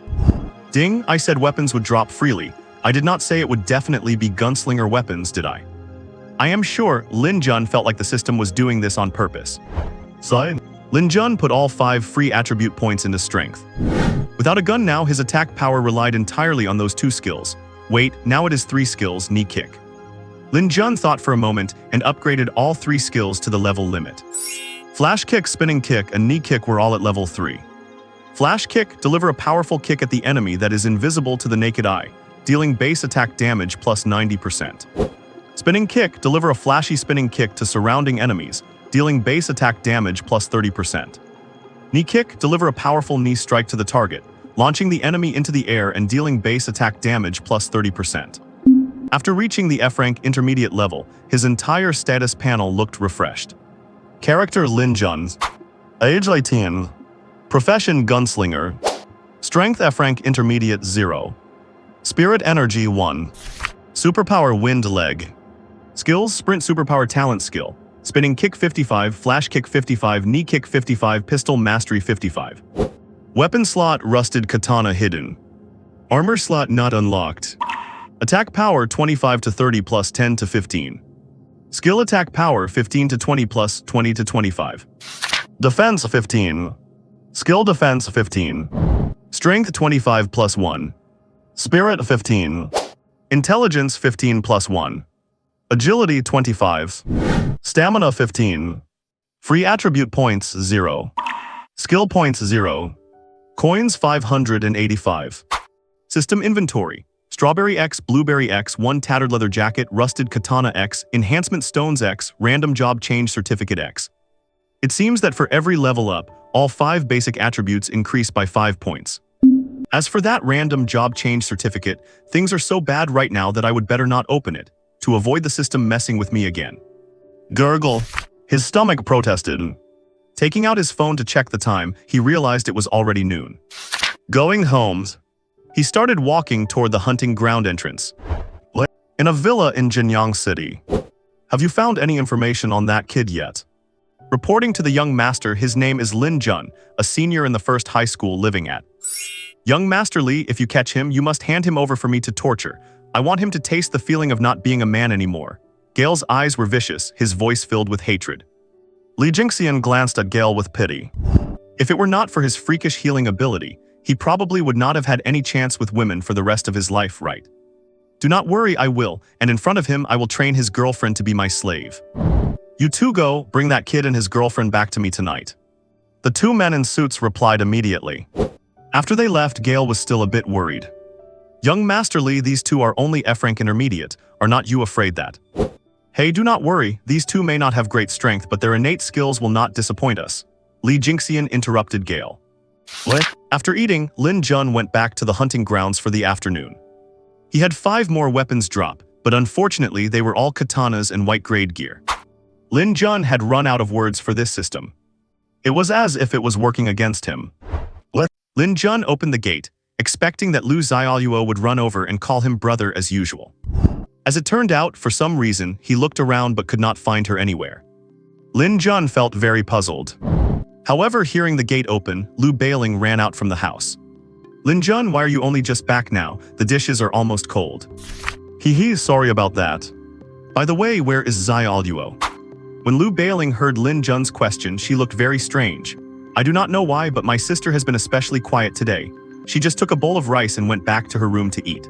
Ding, I said weapons would drop freely. I did not say it would definitely be gunslinger weapons, did I? I am sure Lin Jun felt like the system was doing this on purpose. Sign. Lin Jun put all 5 free attribute points into strength. Without a gun now, his attack power relied entirely on those 2 skills. Wait, now it is 3 skills, knee kick. Lin Jun thought for a moment and upgraded all 3 skills to the level limit. Flash kick, spinning kick, and knee kick were all at level 3. Flash kick, deliver a powerful kick at the enemy that is invisible to the naked eye, dealing base attack damage plus 90%. Spinning kick, deliver a flashy spinning kick to surrounding enemies, dealing base attack damage plus 30%. Knee kick, deliver a powerful knee strike to the target, launching the enemy into the air and dealing base attack damage plus 30%. After reaching the F-rank intermediate level, his entire status panel looked refreshed. Character Lin Jun. Age 18. Profession Gunslinger. Strength F-rank intermediate 0. Spirit Energy 1. Superpower Wind Leg. Skills Sprint Superpower Talent Skill. Spinning Kick 55, Flash Kick 55, Knee Kick 55, Pistol Mastery 55. Weapon slot Rusted Katana hidden. Armor slot not unlocked. Attack power 25 to 30 plus 10 to 15. Skill attack power 15 to 20 plus 20 to 25. Defense 15. Skill defense 15. Strength 25 plus 1. Spirit 15. Intelligence 15 plus 1. Agility 25. Stamina 15. Free attribute points 0. Skill points 0. Coins 585. System inventory. Strawberry X, Blueberry X, 1 Tattered Leather Jacket, Rusted Katana X, Enhancement Stones X, Random Job Change Certificate X. It seems that for every level up, all 5 basic attributes increase by 5 points. As for that random job change certificate, things are so bad right now that I would better not open it, to avoid the system messing with me again. Gurgle. His stomach protested. Taking out his phone to check the time, he realized it was already noon. Going home. He started walking toward the hunting ground entrance. In a villa in Jinyang City. Have you found any information on that kid yet? Reporting to the young master, his name is Lin Jun, a senior in the first high school living at. Young Master Li, if you catch him, you must hand him over for me to torture. I want him to taste the feeling of not being a man anymore. Gale's eyes were vicious, his voice filled with hatred. Li Jingxian glanced at Gale with pity. If it were not for his freakish healing ability, he probably would not have had any chance with women for the rest of his life, right? Do not worry, I will, and in front of him I will train his girlfriend to be my slave. You two go, bring that kid and his girlfriend back to me tonight. The 2 men in suits replied immediately. After they left, Gale was still a bit worried. Young Master Li, these 2 are only F-rank intermediate, are not you afraid that? Hey, do not worry, these 2 may not have great strength, but their innate skills will not disappoint us. Li Jingxian interrupted Gale. What? After eating, Lin Jun went back to the hunting grounds for the afternoon. He had 5 more weapons drop, but unfortunately they were all katanas and white-grade gear. Lin Jun had run out of words for this system. It was as if it was working against him. What? Lin Jun opened the gate, expecting that Lu Xiaoluo would run over and call him brother as usual. As it turned out, for some reason, he looked around but could not find her anywhere. Lin Jun felt very puzzled. However, hearing the gate open, Lu Bailing ran out from the house. Lin Jun, why are you only just back now? The dishes are almost cold. Sorry about that. By the way, where is Xiaoluo? When Lu Bailing heard Lin Jun's question, she looked very strange. I do not know why, but my sister has been especially quiet today. She just took a bowl of rice and went back to her room to eat.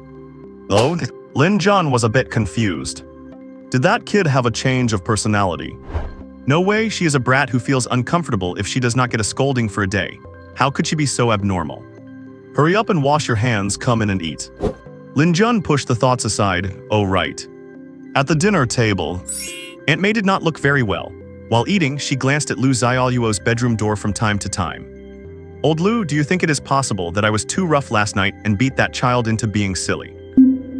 Oh? Lin Jun was a bit confused. Did that kid have a change of personality? No way, she is a brat who feels uncomfortable if she does not get a scolding for a day. How could she be so abnormal? Hurry up and wash your hands, come in and eat. Lin Jun pushed the thoughts aside. Oh right. At the dinner table, Aunt May did not look very well. While eating, she glanced at Lu Xiaoluo's bedroom door from time to time. Old Lu, do you think it is possible that I was too rough last night and beat that child into being silly?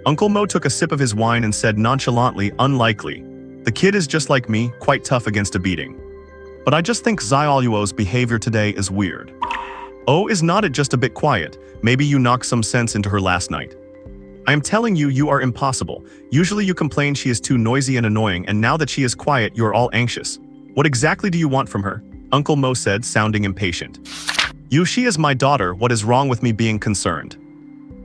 Uncle Mo took a sip of his wine and said nonchalantly, unlikely. The kid is just like me, quite tough against a beating. But I just think Xiaoluo's behavior today is weird. Oh, is not it just a bit quiet? Maybe you knocked some sense into her last night. I am telling you, you are impossible. Usually you complain she is too noisy and annoying, and now that she is quiet, you are all anxious. What exactly do you want from her? Uncle Mo said, sounding impatient. She is my daughter, what is wrong with me being concerned?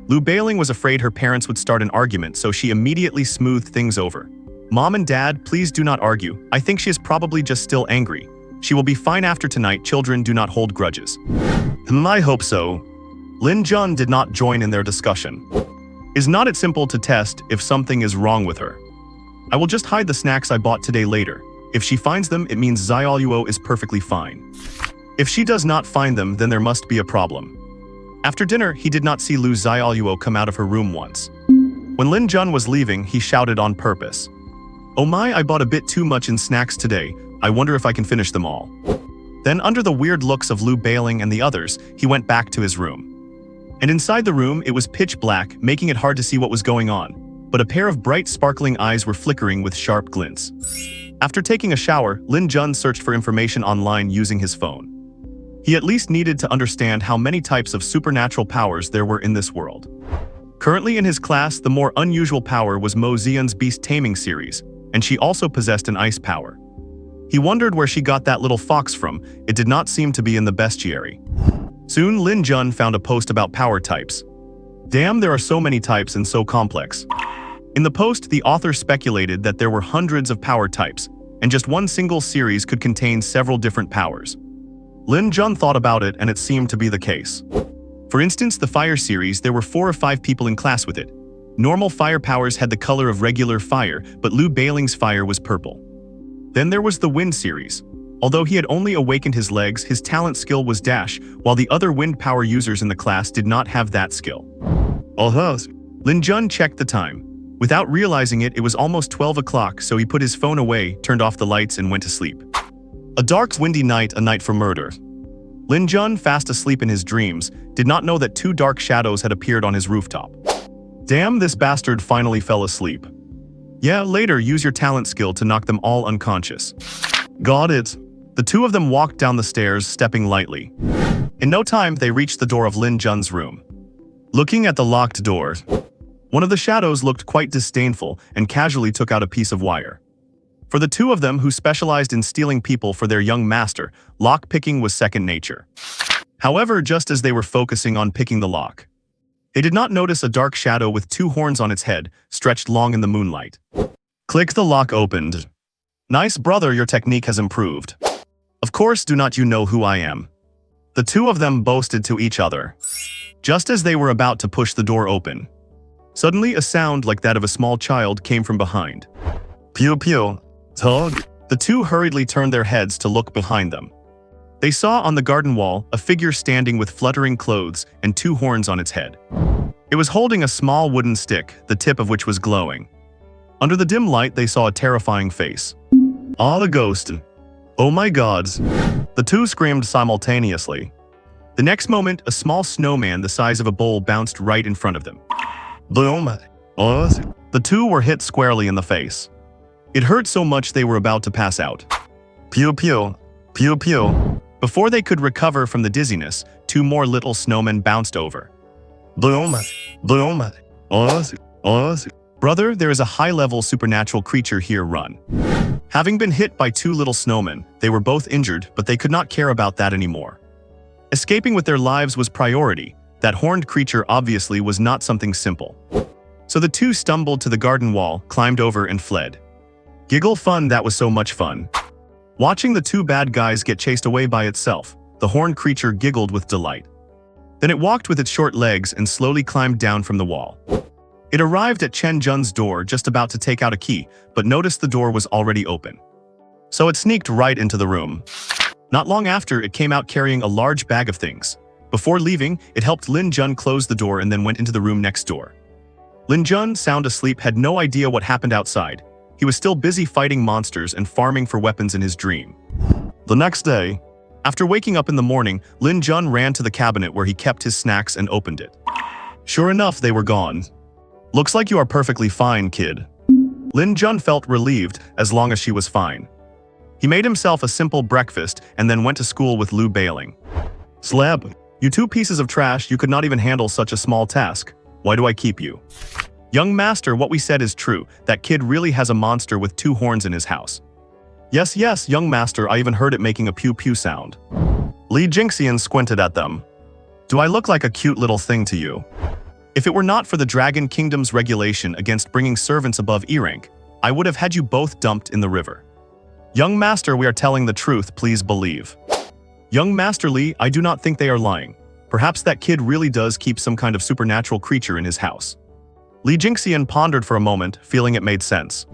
Lu Bailing was afraid her parents would start an argument, so she immediately smoothed things over. Mom and Dad, please do not argue. I think she is probably just still angry. She will be fine after tonight. Children do not hold grudges. I hope so. Lin Jun did not join in their discussion. Is not it simple to test if something is wrong with her? I will just hide the snacks I bought today later. If she finds them, it means Xiaoluo is perfectly fine. If she does not find them, then there must be a problem. After dinner, he did not see Lu Xiaoluo come out of her room once. When Lin Jun was leaving, he shouted on purpose, "Oh my, I bought a bit too much in snacks today. I wonder if I can finish them all." Then, under the weird looks of Lu Bailing and the others, he went back to his room. And inside the room, it was pitch black, making it hard to see what was going on. But a pair of bright, sparkling eyes were flickering with sharp glints. After taking a shower, Lin Jun searched for information online using his phone. He at least needed to understand how many types of supernatural powers there were in this world. Currently in his class, the more unusual power was Mo Xian's beast taming series, and she also possessed an ice power. He wondered where she got that little fox from. It did not seem to be in the bestiary. Soon, Lin Jun found a post about power types. Damn, there are so many types and so complex. In the post, the author speculated that there were hundreds of power types, and just one single series could contain several different powers. Lin Jun thought about it, and it seemed to be the case. For instance, the fire series, there were 4 or 5 people in class with it. Normal fire powers had the color of regular fire, but Lu Bailing's fire was purple. Then there was the wind series. Although he had only awakened his legs, his talent skill was dash, while the other wind power users in the class did not have that skill. Lin Jun checked the time. Without realizing it, it was almost 12 o'clock, so he put his phone away, turned off the lights, and went to sleep. A dark, windy night, a night for murder. Lin Jun, fast asleep in his dreams, did not know that 2 dark shadows had appeared on his rooftop. Damn, this bastard finally fell asleep. Yeah, later, use your talent skill to knock them all unconscious. Got it. The 2 of them walked down the stairs, stepping lightly. In no time, they reached the door of Lin Jun's room. Looking at the locked door, one of the shadows looked quite disdainful and casually took out a piece of wire. For the 2 of them who specialized in stealing people for their young master, lock-picking was second nature. However, just as they were focusing on picking the lock, they did not notice a dark shadow with 2 horns on its head, stretched long in the moonlight. Click, the lock opened. Nice, brother, your technique has improved. Of course, do not you know who I am? The 2 of them boasted to each other. Just as they were about to push the door open, suddenly a sound like that of a small child came from behind. Pew pew. Tug. The 2 hurriedly turned their heads to look behind them. They saw on the garden wall a figure standing with fluttering clothes and 2 horns on its head. It was holding a small wooden stick, the tip of which was glowing. Under the dim light, they saw a terrifying face. Ah, the ghost. Oh my god. The 2 screamed simultaneously. The next moment, a small snowman the size of a bowl bounced right in front of them. Boom. The 2 were hit squarely in the face. It hurt so much they were about to pass out. Pew pew, pew pew. Before they could recover from the dizziness, 2 more little snowmen bounced over. Boom, boom, Brother, there is a high-level supernatural creature here, run. Having been hit by 2 little snowmen, they were both injured, but they could not care about that anymore. Escaping with their lives was priority. That horned creature obviously was not something simple. So the 2 stumbled to the garden wall, climbed over, and fled. Giggle fun, that was so much fun. Watching the 2 bad guys get chased away by itself, the horned creature giggled with delight. Then it walked with its short legs and slowly climbed down from the wall. It arrived at Chen Jun's door just about to take out a key, but noticed the door was already open. So it sneaked right into the room. Not long after, it came out carrying a large bag of things. Before leaving, it helped Lin Jun close the door and then went into the room next door. Lin Jun, sound asleep, had no idea what happened outside. He was still busy fighting monsters and farming for weapons in his dream. The next day, after waking up in the morning, Lin Jun ran to the cabinet where he kept his snacks and opened it. Sure enough, they were gone. Looks like you are perfectly fine, kid. Lin Jun felt relieved as long as she was fine. He made himself a simple breakfast and then went to school with Lu Bailing. Slab, you 2 pieces of trash, you could not even handle such a small task. Why do I keep you? Young master, what we said is true. That kid really has a monster with 2 horns in his house. Yes, yes, young master, I even heard it making a pew-pew sound. Li Jingxian squinted at them. Do I look like a cute little thing to you? If it were not for the Dragon Kingdom's regulation against bringing servants above E rank, I would have had you both dumped in the river. Young master, we are telling the truth, please believe. Young master Li, I do not think they are lying. Perhaps that kid really does keep some kind of supernatural creature in his house. Li Jingxian pondered for a moment, feeling it made sense.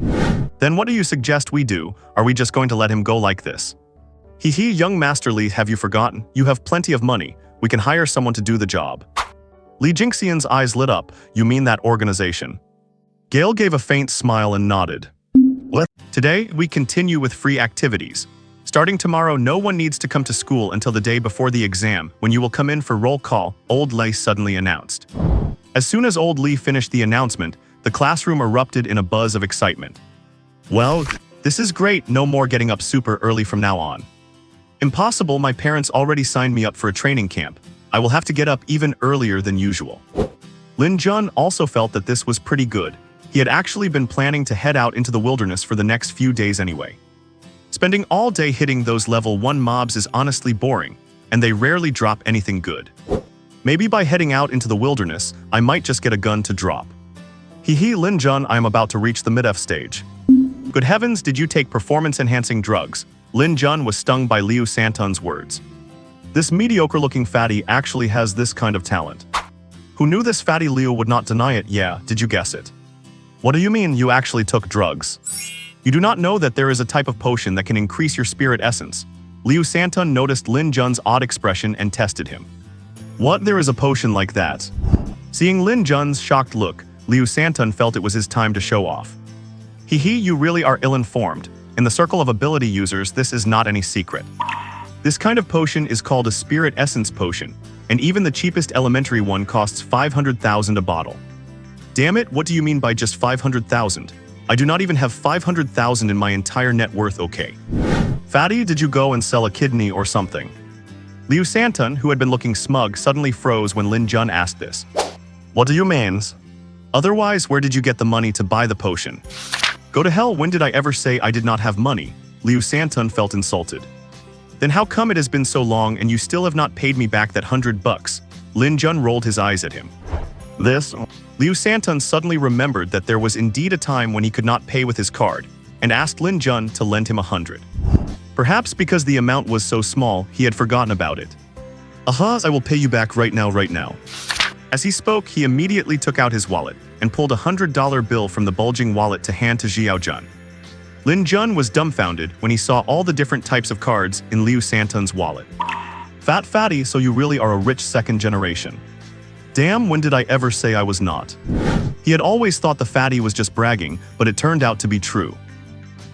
Then what do you suggest we do? Are we just going to let him go like this? Hee, young Master Li, have you forgotten? You have plenty of money. We can hire someone to do the job. Li Jingxian's eyes lit up. You mean that organization? Gale gave a faint smile and nodded. Today, we continue with free activities. Starting tomorrow, no one needs to come to school until the day before the exam, when you will come in for roll call, Old Li suddenly announced. As soon as Old Li finished the announcement, the classroom erupted in a buzz of excitement. Well, this is great, no more getting up super early from now on. Impossible, my parents already signed me up for a training camp. I will have to get up even earlier than usual. Lin Jun also felt that this was pretty good. He had actually been planning to head out into the wilderness for the next few days anyway. Spending all day hitting those level 1 mobs is honestly boring, and they rarely drop anything good. Maybe by heading out into the wilderness, I might just get a gun to drop. Hee, Lin Jun, I am about to reach the mid-F stage. Good heavens, did you take performance-enhancing drugs? Lin Jun was stung by Liu Santun's words. This mediocre-looking fatty actually has this kind of talent. Who knew this fatty? Liu would not deny it. Yeah, did you guess it? What do you mean you actually took drugs? You do not know that there is a type of potion that can increase your spirit essence. Liu Santun noticed Lin Jun's odd expression and tested him. What? There is a potion like that? Seeing Lin Jun's shocked look, Liu Santun felt it was his time to show off. Hee, you really are ill-informed. In the circle of ability users, this is not any secret. This kind of potion is called a spirit essence potion, and even the cheapest elementary one costs 500,000 a bottle. Damn it, what do you mean by just 500,000? I do not even have 500,000 in my entire net worth, okay. Fatty, did you go and sell a kidney or something? Liu Santun, who had been looking smug, suddenly froze when Lin Jun asked this. What do you mean? Otherwise, where did you get the money to buy the potion? Go to hell, when did I ever say I did not have money? Liu Santun felt insulted. Then how come it has been so long and you still have not paid me back that $100? Lin Jun rolled his eyes at him. This? Liu Santun suddenly remembered that there was indeed a time when he could not pay with his card, and asked Lin Jun to lend him 100. Perhaps because the amount was so small, he had forgotten about it. Aha, I will pay you back right now. As he spoke, he immediately took out his wallet and pulled a $100 bill from the bulging wallet to hand to Xiao Jun. Lin Jun was dumbfounded when he saw all the different types of cards in Liu Santun's wallet. Fatty, so you really are a rich second generation. Damn, when did I ever say I was not? He had always thought the fatty was just bragging, but it turned out to be true.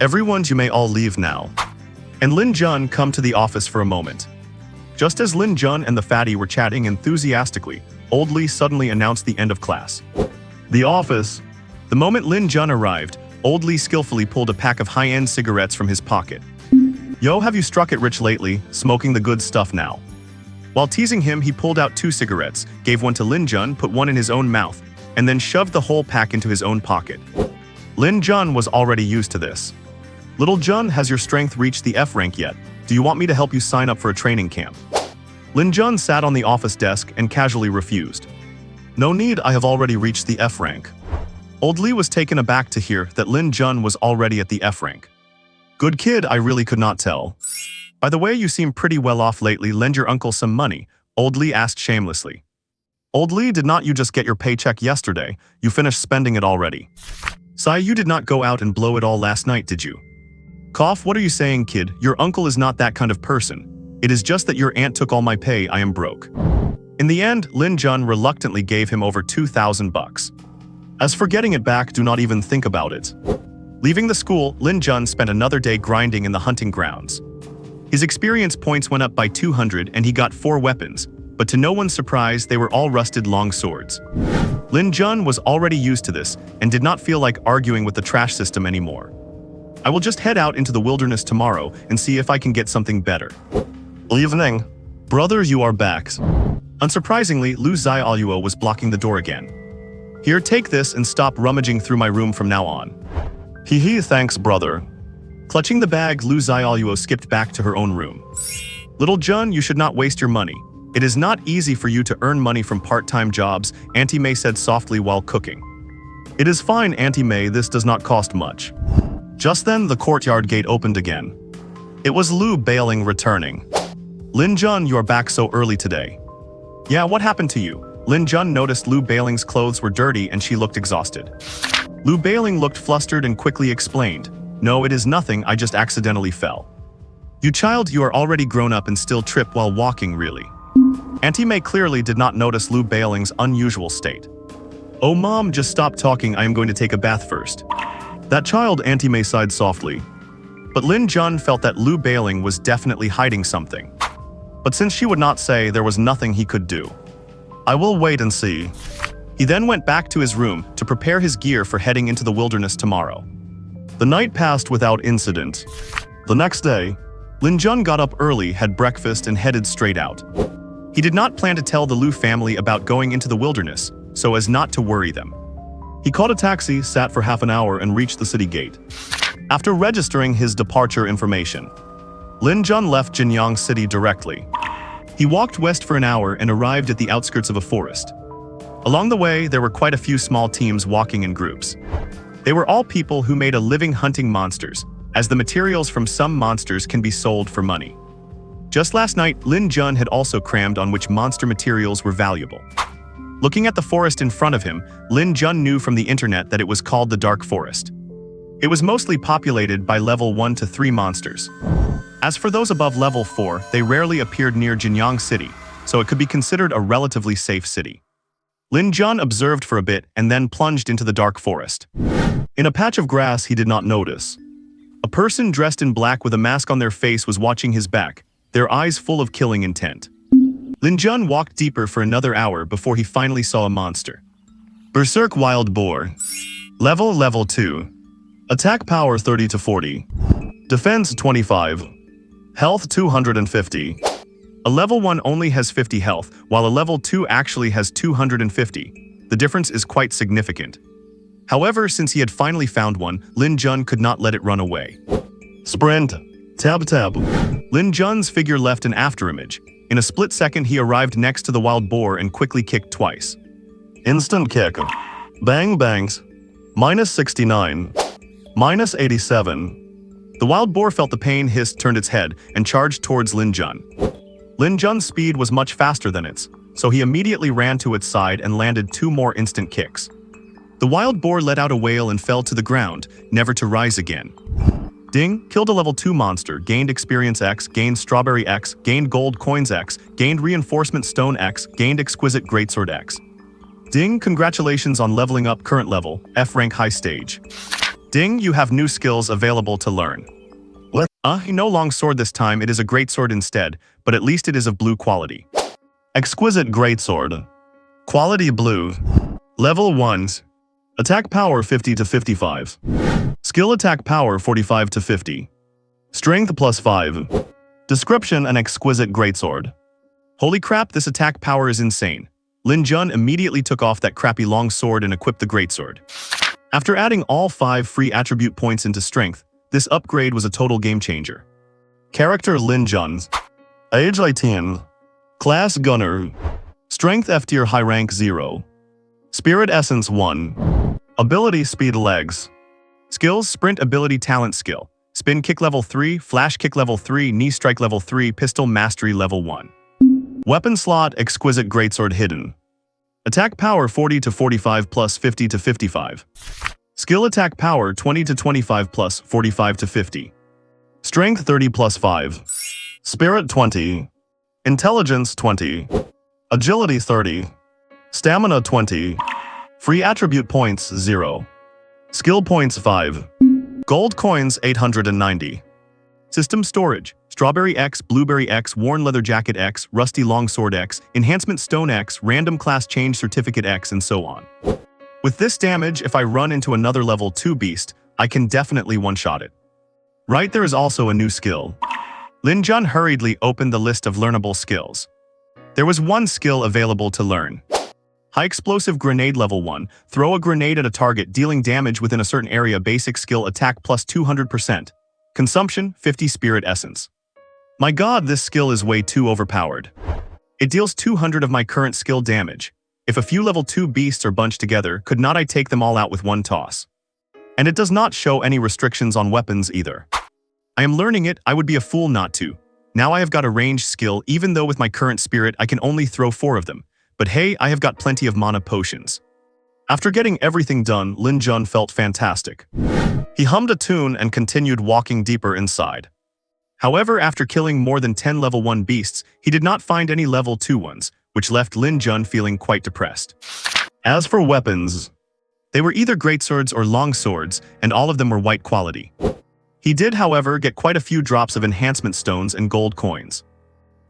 Everyone, you may all leave now. And Lin Jun come to the office for a moment. Just as Lin Jun and the fatty were chatting enthusiastically, Old Li suddenly announced the end of class. The office. The moment Lin Jun arrived, Old Li skillfully pulled a pack of high-end cigarettes from his pocket. Yo, have you struck it rich lately, smoking the good stuff now? While teasing him, he pulled out 2 cigarettes, gave one to Lin Jun, put one in his own mouth, and then shoved the whole pack into his own pocket. Lin Jun was already used to this. Little Jun, has your strength reached the F rank yet? Do you want me to help you sign up for a training camp? Lin Jun sat on the office desk and casually refused. No need, I have already reached the F rank. Old Li was taken aback to hear that Lin Jun was already at the F rank. Good kid, I really could not tell. By the way, you seem pretty well off lately, lend your uncle some money, Old Li asked shamelessly. Old Li, did not you just get your paycheck yesterday? You finished spending it already. Sai, you did not go out and blow it all last night, did you? Cough, what are you saying, kid? Your uncle is not that kind of person. It is just that your aunt took all my pay, I am broke. In the end, Lin Jun reluctantly gave him over 2,000 bucks. As for getting it back, do not even think about it. Leaving the school, Lin Jun spent another day grinding in the hunting grounds. His experience points went up by 200 and he got 4 weapons, but to no one's surprise, they were all rusted long swords. Lin Jun was already used to this and did not feel like arguing with the trash system anymore. I will just head out into the wilderness tomorrow and see if I can get something better. Evening. Brother, you are back. Unsurprisingly, Lu Xiaoluo was blocking the door again. Here, take this and stop rummaging through my room from now on. Hee, thanks, brother. Clutching the bag, Lu Xiaoluo skipped back to her own room. Little Jun, you should not waste your money. It is not easy for you to earn money from part-time jobs, Auntie May said softly while cooking. It is fine, Auntie May, this does not cost much. Just then, the courtyard gate opened again. It was Lu Bailing returning. Lin Jun, you are back so early today. Yeah, what happened to you? Lin Jun noticed Lu Bailing's clothes were dirty and she looked exhausted. Lu Bailing looked flustered and quickly explained, "No, it is nothing, I just accidentally fell." "You child, you are already grown up and still trip while walking, really?" Auntie May clearly did not notice Lu Bailing's unusual state. "Oh mom, just stop talking, I am going to take a bath first." "That child," Auntie May sighed softly. But Lin Jun felt that Lu Bailing was definitely hiding something. But since she would not say, there was nothing he could do. "I will wait and see." He then went back to his room to prepare his gear for heading into the wilderness tomorrow. The night passed without incident. The next day, Lin Jun got up early, had breakfast, and headed straight out. He did not plan to tell the Lu family about going into the wilderness, so as not to worry them. He called a taxi, sat for half an hour, and reached the city gate. After registering his departure information, Lin Jun left Jinyang City directly. He walked west for an hour and arrived at the outskirts of a forest. Along the way, there were quite a few small teams walking in groups. They were all people who made a living hunting monsters, as the materials from some monsters can be sold for money. Just last night, Lin Jun had also crammed on which monster materials were valuable. Looking at the forest in front of him, Lin Jun knew from the internet that it was called the Dark Forest. It was mostly populated by level 1 to 3 monsters. As for those above level 4, they rarely appeared near Jinyang City, so it could be considered a relatively safe city. Lin Jun observed for a bit and then plunged into the dark forest. In a patch of grass he did not notice. A person dressed in black with a mask on their face was watching his back, their eyes full of killing intent. Lin Jun walked deeper for another hour before he finally saw a monster. Berserk Wild Boar. Level 2. Attack power 30 to 40. Defense 25. Health 250. A level 1 only has 50 health, while a level 2 actually has 250. The difference is quite significant. However, since he had finally found one, Lin Jun could not let it run away. Sprint. Tab. Lin Jun's figure left an afterimage. In a split second he arrived next to the wild boar and quickly kicked twice. Instant kick. Bang bangs. -69. -87. The wild boar felt the pain, hissed, turned its head, and charged towards Lin Jun. Lin Jun's speed was much faster than its, so he immediately ran to its side and landed 2 more instant kicks. The wild boar let out a wail and fell to the ground, never to rise again. Ding, killed a level 2 monster, gained experience X, gained strawberry X, gained gold coins X, gained reinforcement stone X, gained exquisite greatsword X. Ding, congratulations on leveling up current level, F rank high stage. Ding, you have new skills available to learn. What? No long sword this time, it is a greatsword instead, but at least it is of blue quality. Exquisite greatsword. Quality blue. Level 1. Attack power 50 to 55. Skill attack power 45 to 50. Strength +5. Description: an exquisite greatsword. Holy crap, this attack power is insane. Lin Jun immediately took off that crappy long sword and equipped the greatsword. After adding all 5 free attribute points into strength, this upgrade was a total game changer. Character: Lin Jun. Age 18. Class: Gunner. Strength F tier, high rank 0. Spirit Essence 1. Ability: Speed Legs. Skills: Sprint ability, talent skill. Spin kick level 3, flash kick level 3, knee strike level 3, pistol mastery level 1. Weapon slot: exquisite greatsword hidden. Attack power 40 to 45 plus 50 to 55. Skill attack power 20 to 25 plus 45 to 50. Strength 30 plus 5. Spirit 20. Intelligence 20. Agility 30. Stamina 20. Free attribute points 0. Skill points 5. Gold coins 890. System storage: Strawberry X, Blueberry X, Worn Leather Jacket X, Rusty Longsword X, Enhancement Stone X, Random Class Change Certificate X, and so on. With this damage, if I run into another level 2 beast, I can definitely one-shot it. Right, there is also a new skill. Lin Jun hurriedly opened the list of learnable skills. There was one skill available to learn. High Explosive Grenade level 1. Throw a grenade at a target, dealing damage within a certain area. Basic skill: attack plus 200%. Consumption: 50 Spirit Essence. My god, this skill is way too overpowered. It deals 200 of my current skill damage. If a few level 2 beasts are bunched together, could not I take them all out with one toss? And it does not show any restrictions on weapons either. I am learning it, I would be a fool not to. Now I have got a ranged skill, even though with my current spirit I can only throw 4 of them. but hey, I have got plenty of mana potions. After getting everything done, Lin Jun felt fantastic. He hummed a tune and continued walking deeper inside. However, after killing more than 10 level 1 beasts, he did not find any level 2 ones, which left Lin Jun feeling quite depressed. As for weapons, they were either greatswords or long swords, and all of them were white quality. He did, however, get quite a few drops of enhancement stones and gold coins.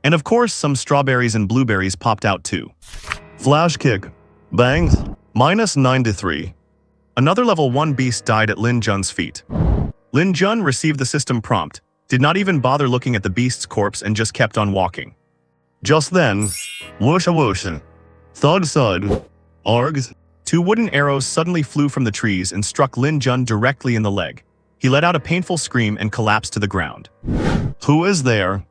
And of course, some strawberries and blueberries popped out too. Flash kick. Bangs. -93. Another level 1 beast died at Lin Jun's feet. Lin Jun received the system prompt, did not even bother looking at the beast's corpse and just kept on walking. Just then, whoosh whoosh, thud thud, args. 2 wooden arrows suddenly flew from the trees and struck Lin Jun directly in the leg. He let out a painful scream and collapsed to the ground. Who is there?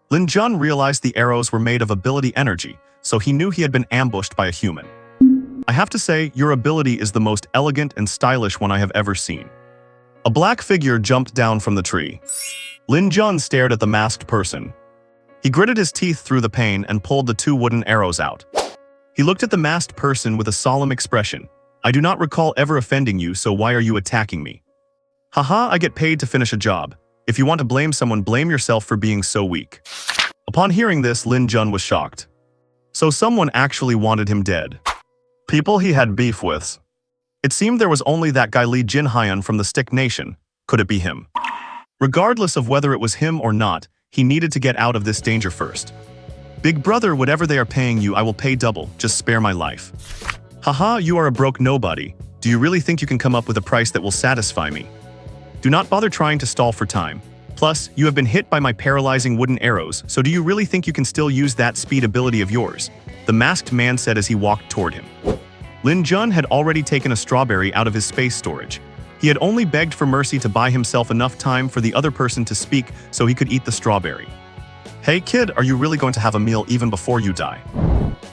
Lin Jun realized the arrows were made of ability energy, so he knew he had been ambushed by a human. I have to say, your ability is the most elegant and stylish one I have ever seen. A black figure jumped down from the tree. Lin Jun stared at the masked person. He gritted his teeth through the pain and pulled the 2 wooden arrows out. He looked at the masked person with a solemn expression. I do not recall ever offending you, so why are you attacking me? Haha, I get paid to finish a job. If you want to blame someone, blame yourself for being so weak. Upon hearing this, Lin Jun was shocked. So someone actually wanted him dead. People he had beef with. It seemed there was only that guy Li Jinhyan from the Stick Nation. Could it be him? Regardless of whether it was him or not, he needed to get out of this danger first. Big brother, whatever they are paying you, I will pay double, just spare my life. Haha, you are a broke nobody. Do you really think you can come up with a price that will satisfy me? Do not bother trying to stall for time. Plus, you have been hit by my paralyzing wooden arrows, so do you really think you can still use that speed ability of yours? The masked man said as he walked toward him. Lin Jun had already taken a strawberry out of his space storage. He had only begged for mercy to buy himself enough time for the other person to speak so he could eat the strawberry. Hey kid, are you really going to have a meal even before you die?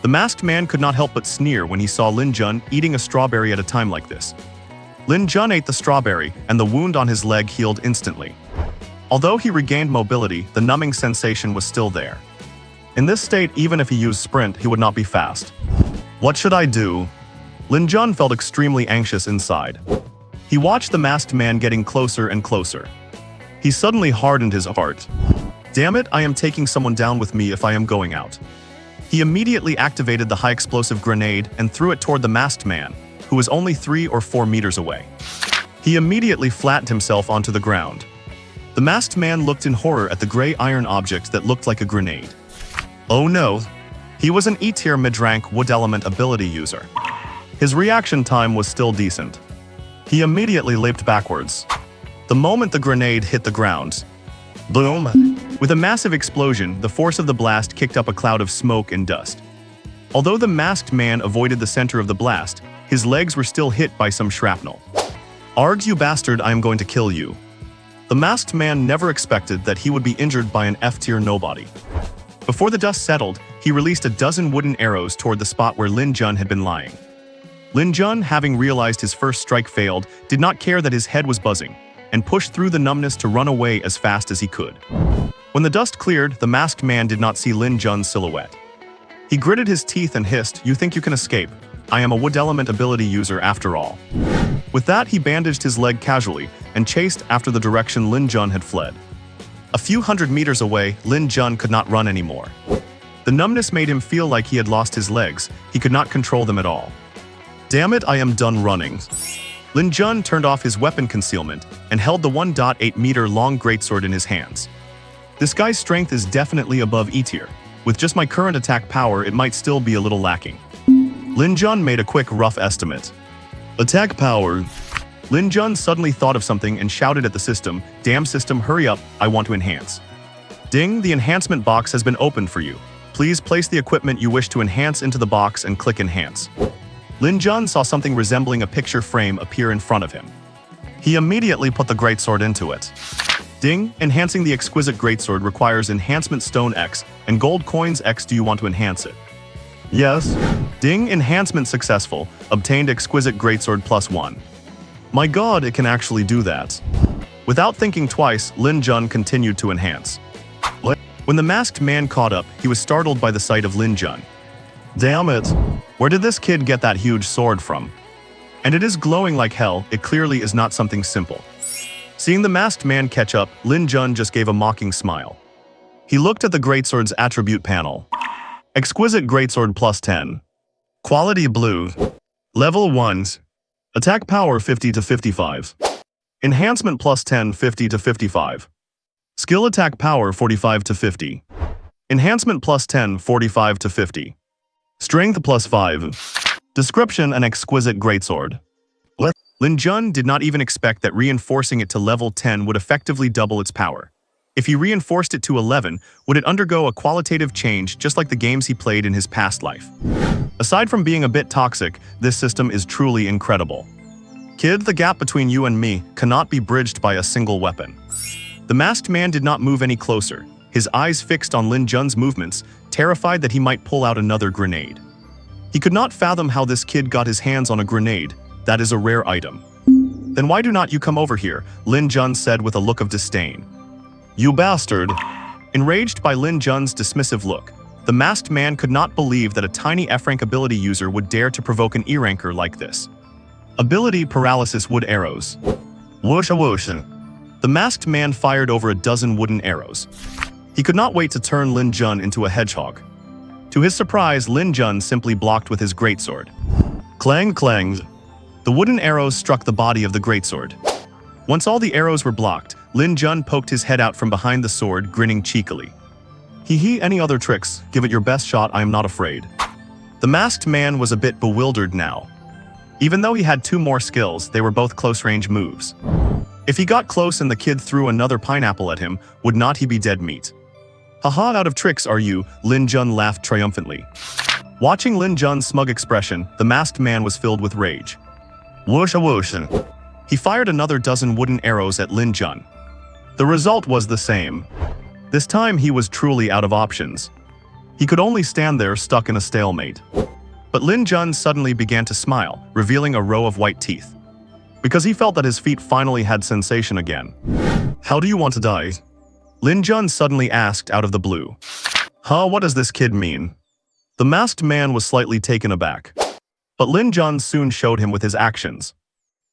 The masked man could not help but sneer when he saw Lin Jun eating a strawberry at a time like this. Lin Jun ate the strawberry, and the wound on his leg healed instantly. Although he regained mobility, the numbing sensation was still there. In this state, even if he used sprint, he would not be fast. What should I do? Lin Jun felt extremely anxious inside. He watched the masked man getting closer and closer. He suddenly hardened his heart. Damn it, I am taking someone down with me if I am going out. He immediately activated the high explosive grenade and threw it toward the masked man, who was only 3 or 4 meters away. He immediately flattened himself onto the ground. The masked man looked in horror at the gray iron object that looked like a grenade. Oh no! He was an E-tier mid-rank wood element ability user. His reaction time was still decent. He immediately leaped backwards. The moment the grenade hit the ground, boom! With a massive explosion, the force of the blast kicked up a cloud of smoke and dust. Although the masked man avoided the center of the blast, his legs were still hit by some shrapnel. Args, you bastard, I am going to kill you. The masked man never expected that he would be injured by an F-tier nobody. Before the dust settled, he released a dozen wooden arrows toward the spot where Lin Jun had been lying. Lin Jun, having realized his first strike failed, did not care that his head was buzzing, and pushed through the numbness to run away as fast as he could. When the dust cleared, the masked man did not see Lin Jun's silhouette. He gritted his teeth and hissed, "You think you can escape? I am a wood element ability user after all." With that, he bandaged his leg casually and chased after the direction Lin Jun had fled. A few hundred meters away, Lin Jun could not run anymore. The numbness made him feel like he had lost his legs. He could not control them at all. Damn it, I am done running. Lin Jun turned off his weapon concealment and held the 1.8-meter long greatsword in his hands. This guy's strength is definitely above E-tier. With just my current attack power, it might still be a little lacking. Lin Jun made a quick, rough estimate. Attack power. Lin Jun suddenly thought of something and shouted at the system, "Damn system, hurry up, I want to enhance." Ding, the enhancement box has been opened for you. Please place the equipment you wish to enhance into the box and click enhance. Lin Jun saw something resembling a picture frame appear in front of him. He immediately put the greatsword into it. Ding, enhancing the exquisite greatsword requires enhancement stone X and gold coins X. Do you want to enhance it? Yes. Ding, enhancement successful. Obtained exquisite greatsword +1. My god, it can actually do that. Without thinking twice, Lin Jun continued to enhance. When the masked man caught up, he was startled by the sight of Lin Jun. Damn it. Where did this kid get that huge sword from? And it is glowing like hell, it clearly is not something simple. Seeing the masked man catch up, Lin Jun just gave a mocking smile. He looked at the greatsword's attribute panel. Exquisite greatsword plus 10. Quality blue. Level 1s. Attack power 50 to 55. Enhancement plus 10 50 to 55. Skill attack power 45 to 50. Enhancement plus 10 45 to 50. Strength plus 5. Description: an exquisite greatsword. Lin Jun did not even expect that reinforcing it to level 10 would effectively double its power. If he reinforced it to 11, would it undergo a qualitative change just like the games he played in his past life? Aside from being a bit toxic, this system is truly incredible. Kid, the gap between you and me cannot be bridged by a single weapon. The masked man did not move any closer, his eyes fixed on Lin Jun's movements, terrified that he might pull out another grenade. He could not fathom how this kid got his hands on a grenade. That is a rare item. Then why do not you come over here? Lin Jun said with a look of disdain. You bastard! Enraged by Lin Jun's dismissive look, the masked man could not believe that a tiny F-rank ability user would dare to provoke an E-ranker like this. Ability: Paralysis Wood Arrows. Whoosh whoosh. The masked man fired over a dozen wooden arrows. He could not wait to turn Lin Jun into a hedgehog. To his surprise, Lin Jun simply blocked with his greatsword. Clang clang. The wooden arrows struck the body of the greatsword. Once all the arrows were blocked, Lin Jun poked his head out from behind the sword, grinning cheekily. Hee, any other tricks? Give it your best shot, I am not afraid. The masked man was a bit bewildered now. Even though he had 2 more skills, they were both close-range moves. If he got close and the kid threw another pineapple at him, would not he be dead meat? Haha, out of tricks are you? Lin Jun laughed triumphantly. Watching Lin Jun's smug expression, the masked man was filled with rage. Whoosh whoosh. He fired another dozen wooden arrows at Lin Jun. The result was the same. This time he was truly out of options. He could only stand there stuck in a stalemate. But Lin Jun suddenly began to smile, revealing a row of white teeth. Because he felt that his feet finally had sensation again. How do you want to die? Lin Jun suddenly asked out of the blue. Huh, what does this kid mean? The masked man was slightly taken aback. But Lin Jun soon showed him with his actions.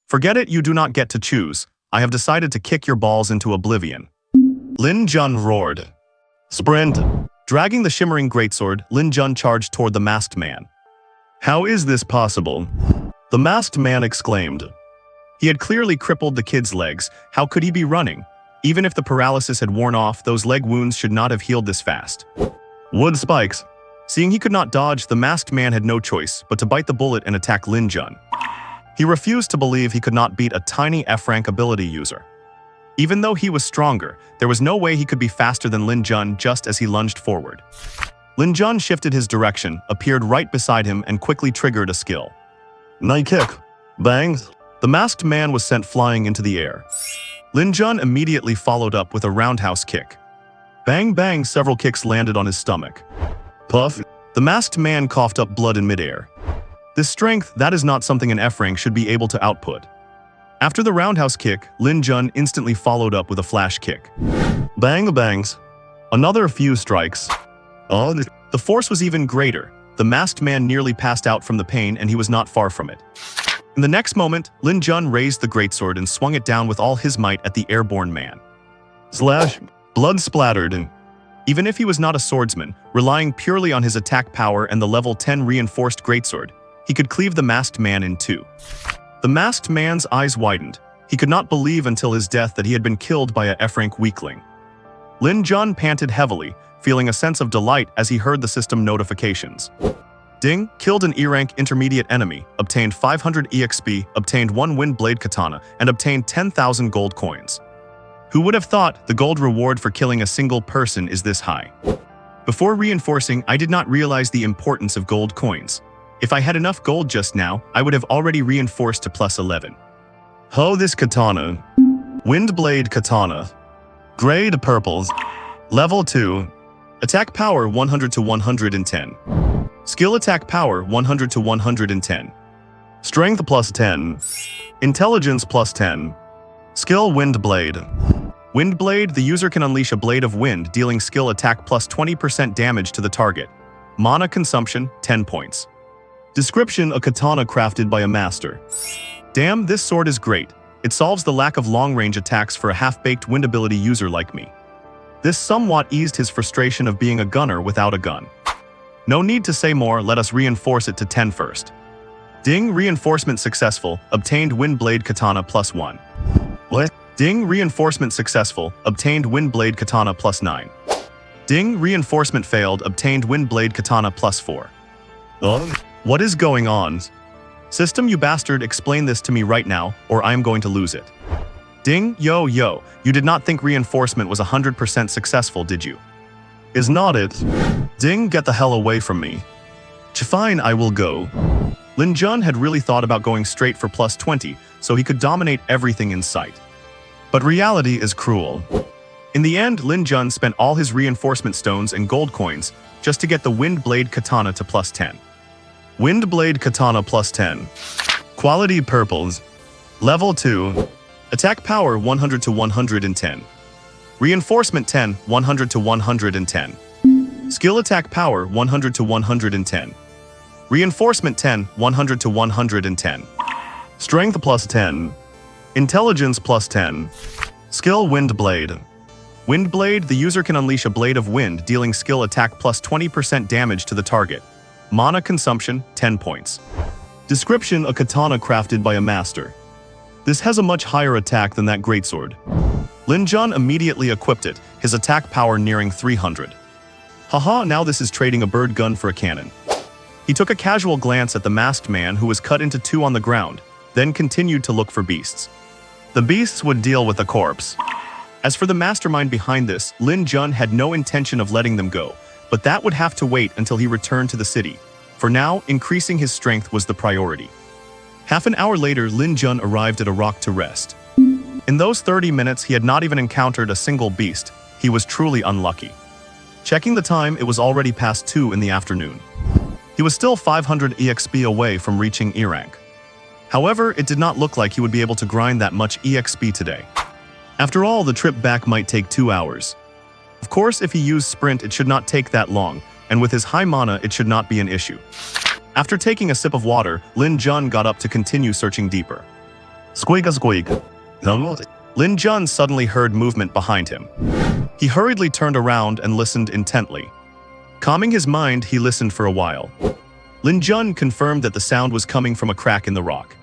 Forget it, you do not get to choose. I have decided to kick your balls into oblivion. Lin Jun roared. Sprint! Dragging the shimmering greatsword, Lin Jun charged toward the masked man. How is this possible? The masked man exclaimed. He had clearly crippled the kid's legs. How could he be running? Even if the paralysis had worn off, those leg wounds should not have healed this fast. Wood spikes. Seeing he could not dodge, the masked man had no choice but to bite the bullet and attack Lin Jun. He refused to believe he could not beat a tiny F-rank ability user. Even though he was stronger, there was no way he could be faster than Lin Jun just as he lunged forward. Lin Jun shifted his direction, appeared right beside him, and quickly triggered a skill. Night kick. Bang. The masked man was sent flying into the air. Lin Jun immediately followed up with a roundhouse kick. Bang bang, several kicks landed on his stomach. Puff. The masked man coughed up blood in midair. This strength, that is not something an F-rank should be able to output. After the roundhouse kick, Lin Jun instantly followed up with a flash kick. Bang bangs. Another few strikes. Oh, the force was even greater. The masked man nearly passed out from the pain, and he was not far from it. In the next moment, Lin Jun raised the greatsword and swung it down with all his might at the airborne man. Slash. Blood splattered. Even if he was not a swordsman, relying purely on his attack power and the level 10 reinforced greatsword, he could cleave the masked man in 2. The masked man's eyes widened. He could not believe until his death that he had been killed by a F-rank weakling. Lin Jun panted heavily, feeling a sense of delight as he heard the system notifications. Ding, killed an E-rank intermediate enemy, obtained 500 EXP, obtained 1 wind blade katana, and obtained 10,000 gold coins. Who would have thought the gold reward for killing a single person is this high? Before reinforcing, I did not realize the importance of gold coins. If I had enough gold just now, I would have already reinforced to plus 11. Ho, this katana. Wind blade katana. Grade purple. Level 2. Attack power 100 to 110. Skill attack power 100 to 110. Strength plus 10. Intelligence plus 10. Skill Wind Blade. Wind Blade, the user can unleash a blade of wind, dealing skill attack plus 20% damage to the target. Mana consumption, 10 points. Description: a katana crafted by a master. Damn, this sword is great. It solves the lack of long-range attacks for a half-baked wind ability user like me. This somewhat eased his frustration of being a gunner without a gun. No need to say more, let us reinforce it to 10 first. Ding, reinforcement successful, obtained wind blade katana +1. What? Ding, reinforcement successful, obtained wind blade katana +9. Ding, reinforcement failed, obtained wind blade katana +4. What is going on? System, you bastard, explain this to me right now, or I am going to lose it. Ding, yo, you did not think reinforcement was 100% successful, did you? Is not it? Ding, get the hell away from me. Fine, I will go. Lin Jun had really thought about going straight for +20, so he could dominate everything in sight. But reality is cruel. In the end, Lin Jun spent all his reinforcement stones and gold coins just to get the Wind Blade Katana to +10. Wind Blade Katana +10. Quality purples. Level 2. Attack power 100 to 110. Reinforcement 10, 100 to 110. Skill attack power 100 to 110. Reinforcement 10, 100 to 110. Strength +10. Intelligence +10. Skill Wind Blade. Wind Blade, the user can unleash a blade of wind dealing skill attack +20% damage to the target. Mana consumption, 10 points. Description: a katana crafted by a master. This has a much higher attack than that greatsword. Lin Jun immediately equipped it, his attack power nearing 300. Haha, now this is trading a bird gun for a cannon. He took a casual glance at the masked man who was cut into two on the ground, then continued to look for beasts. The beasts would deal with the corpse. As for the mastermind behind this, Lin Jun had no intention of letting them go, but that would have to wait until he returned to the city. For now, increasing his strength was the priority. Half an hour later, Lin Jun arrived at a rock to rest. In those 30 minutes, he had not even encountered a single beast. He was truly unlucky. Checking the time, it was already past 2 in the afternoon. He was still 500 EXP away from reaching E rank. However, it did not look like he would be able to grind that much EXP today. After all, the trip back might take 2 hours. Of course, if he used sprint, it should not take that long, and with his high mana, it should not be an issue. After taking a sip of water, Lin Jun got up to continue searching deeper. Squeak. Lin Jun suddenly heard movement behind him. He hurriedly turned around and listened intently. Calming his mind, he listened for a while. Lin Jun confirmed that the sound was coming from a crack in the rock.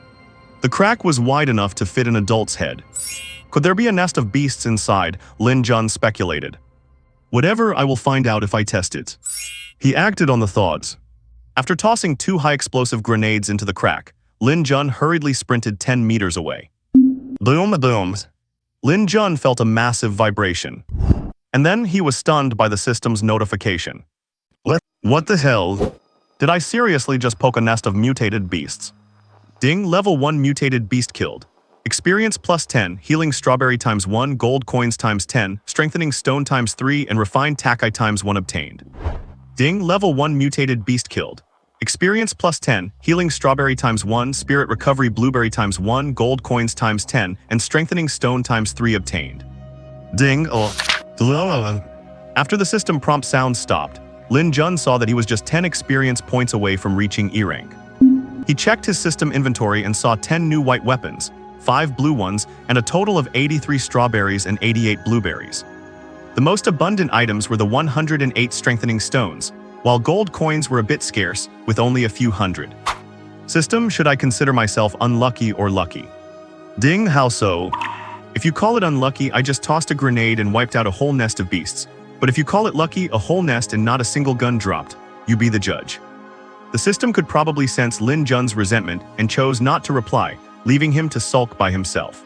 The crack was wide enough to fit an adult's head. Could there be a nest of beasts inside? Lin Jun speculated. Whatever, I will find out if I test it. He acted on the thoughts. After tossing 2 high-explosive grenades into the crack, Lin Jun hurriedly sprinted 10 meters away. Boom. Lin Jun felt a massive vibration. And then he was stunned by the system's notification. What the hell? Did I seriously just poke a nest of mutated beasts? Ding, level 1 mutated beast killed. Experience +10, healing strawberry ×1, gold coins ×10, strengthening stone ×3, and refined takai ×1 obtained. Ding, level 1 mutated beast killed. Experience +10, healing strawberry ×1, spirit recovery blueberry ×1, gold coins ×10, and strengthening stone ×3 obtained. Ding, After the system prompt sound stopped, Lin Jun saw that he was just 10 experience points away from reaching E rank. He checked his system inventory and saw 10 new white weapons, 5 blue ones, and a total of 83 strawberries and 88 blueberries. The most abundant items were the 108 strengthening stones, while gold coins were a bit scarce, with only a few hundred. System, should I consider myself unlucky or lucky? Ding, how so? If you call it unlucky, I just tossed a grenade and wiped out a whole nest of beasts. But if you call it lucky, a whole nest and not a single gun dropped, you be the judge. The system could probably sense Lin Jun's resentment and chose not to reply, leaving him to sulk by himself.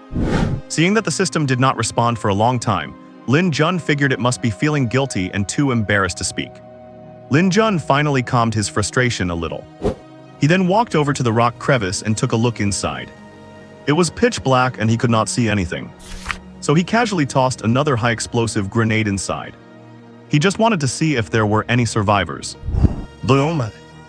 Seeing that the system did not respond for a long time, Lin Jun figured it must be feeling guilty and too embarrassed to speak. Lin Jun finally calmed his frustration a little. He then walked over to the rock crevice and took a look inside. It was pitch black and he could not see anything. So he casually tossed another high-explosive grenade inside. He just wanted to see if there were any survivors. Boom.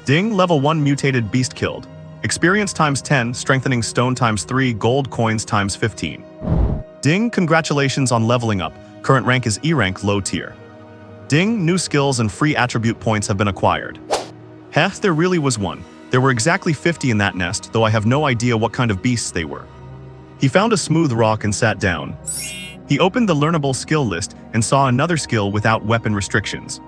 Ding, level 1 mutated beast killed. Experience ×10, strengthening stone ×3, gold coins ×15. Ding, congratulations on leveling up. Current rank is E rank, low tier. Ding, new skills and free attribute points have been acquired. Heh, there really was one. There were exactly 50 in that nest, though I have no idea what kind of beasts they were. He found a smooth rock and sat down. He opened the learnable skill list and saw another skill without weapon restrictions.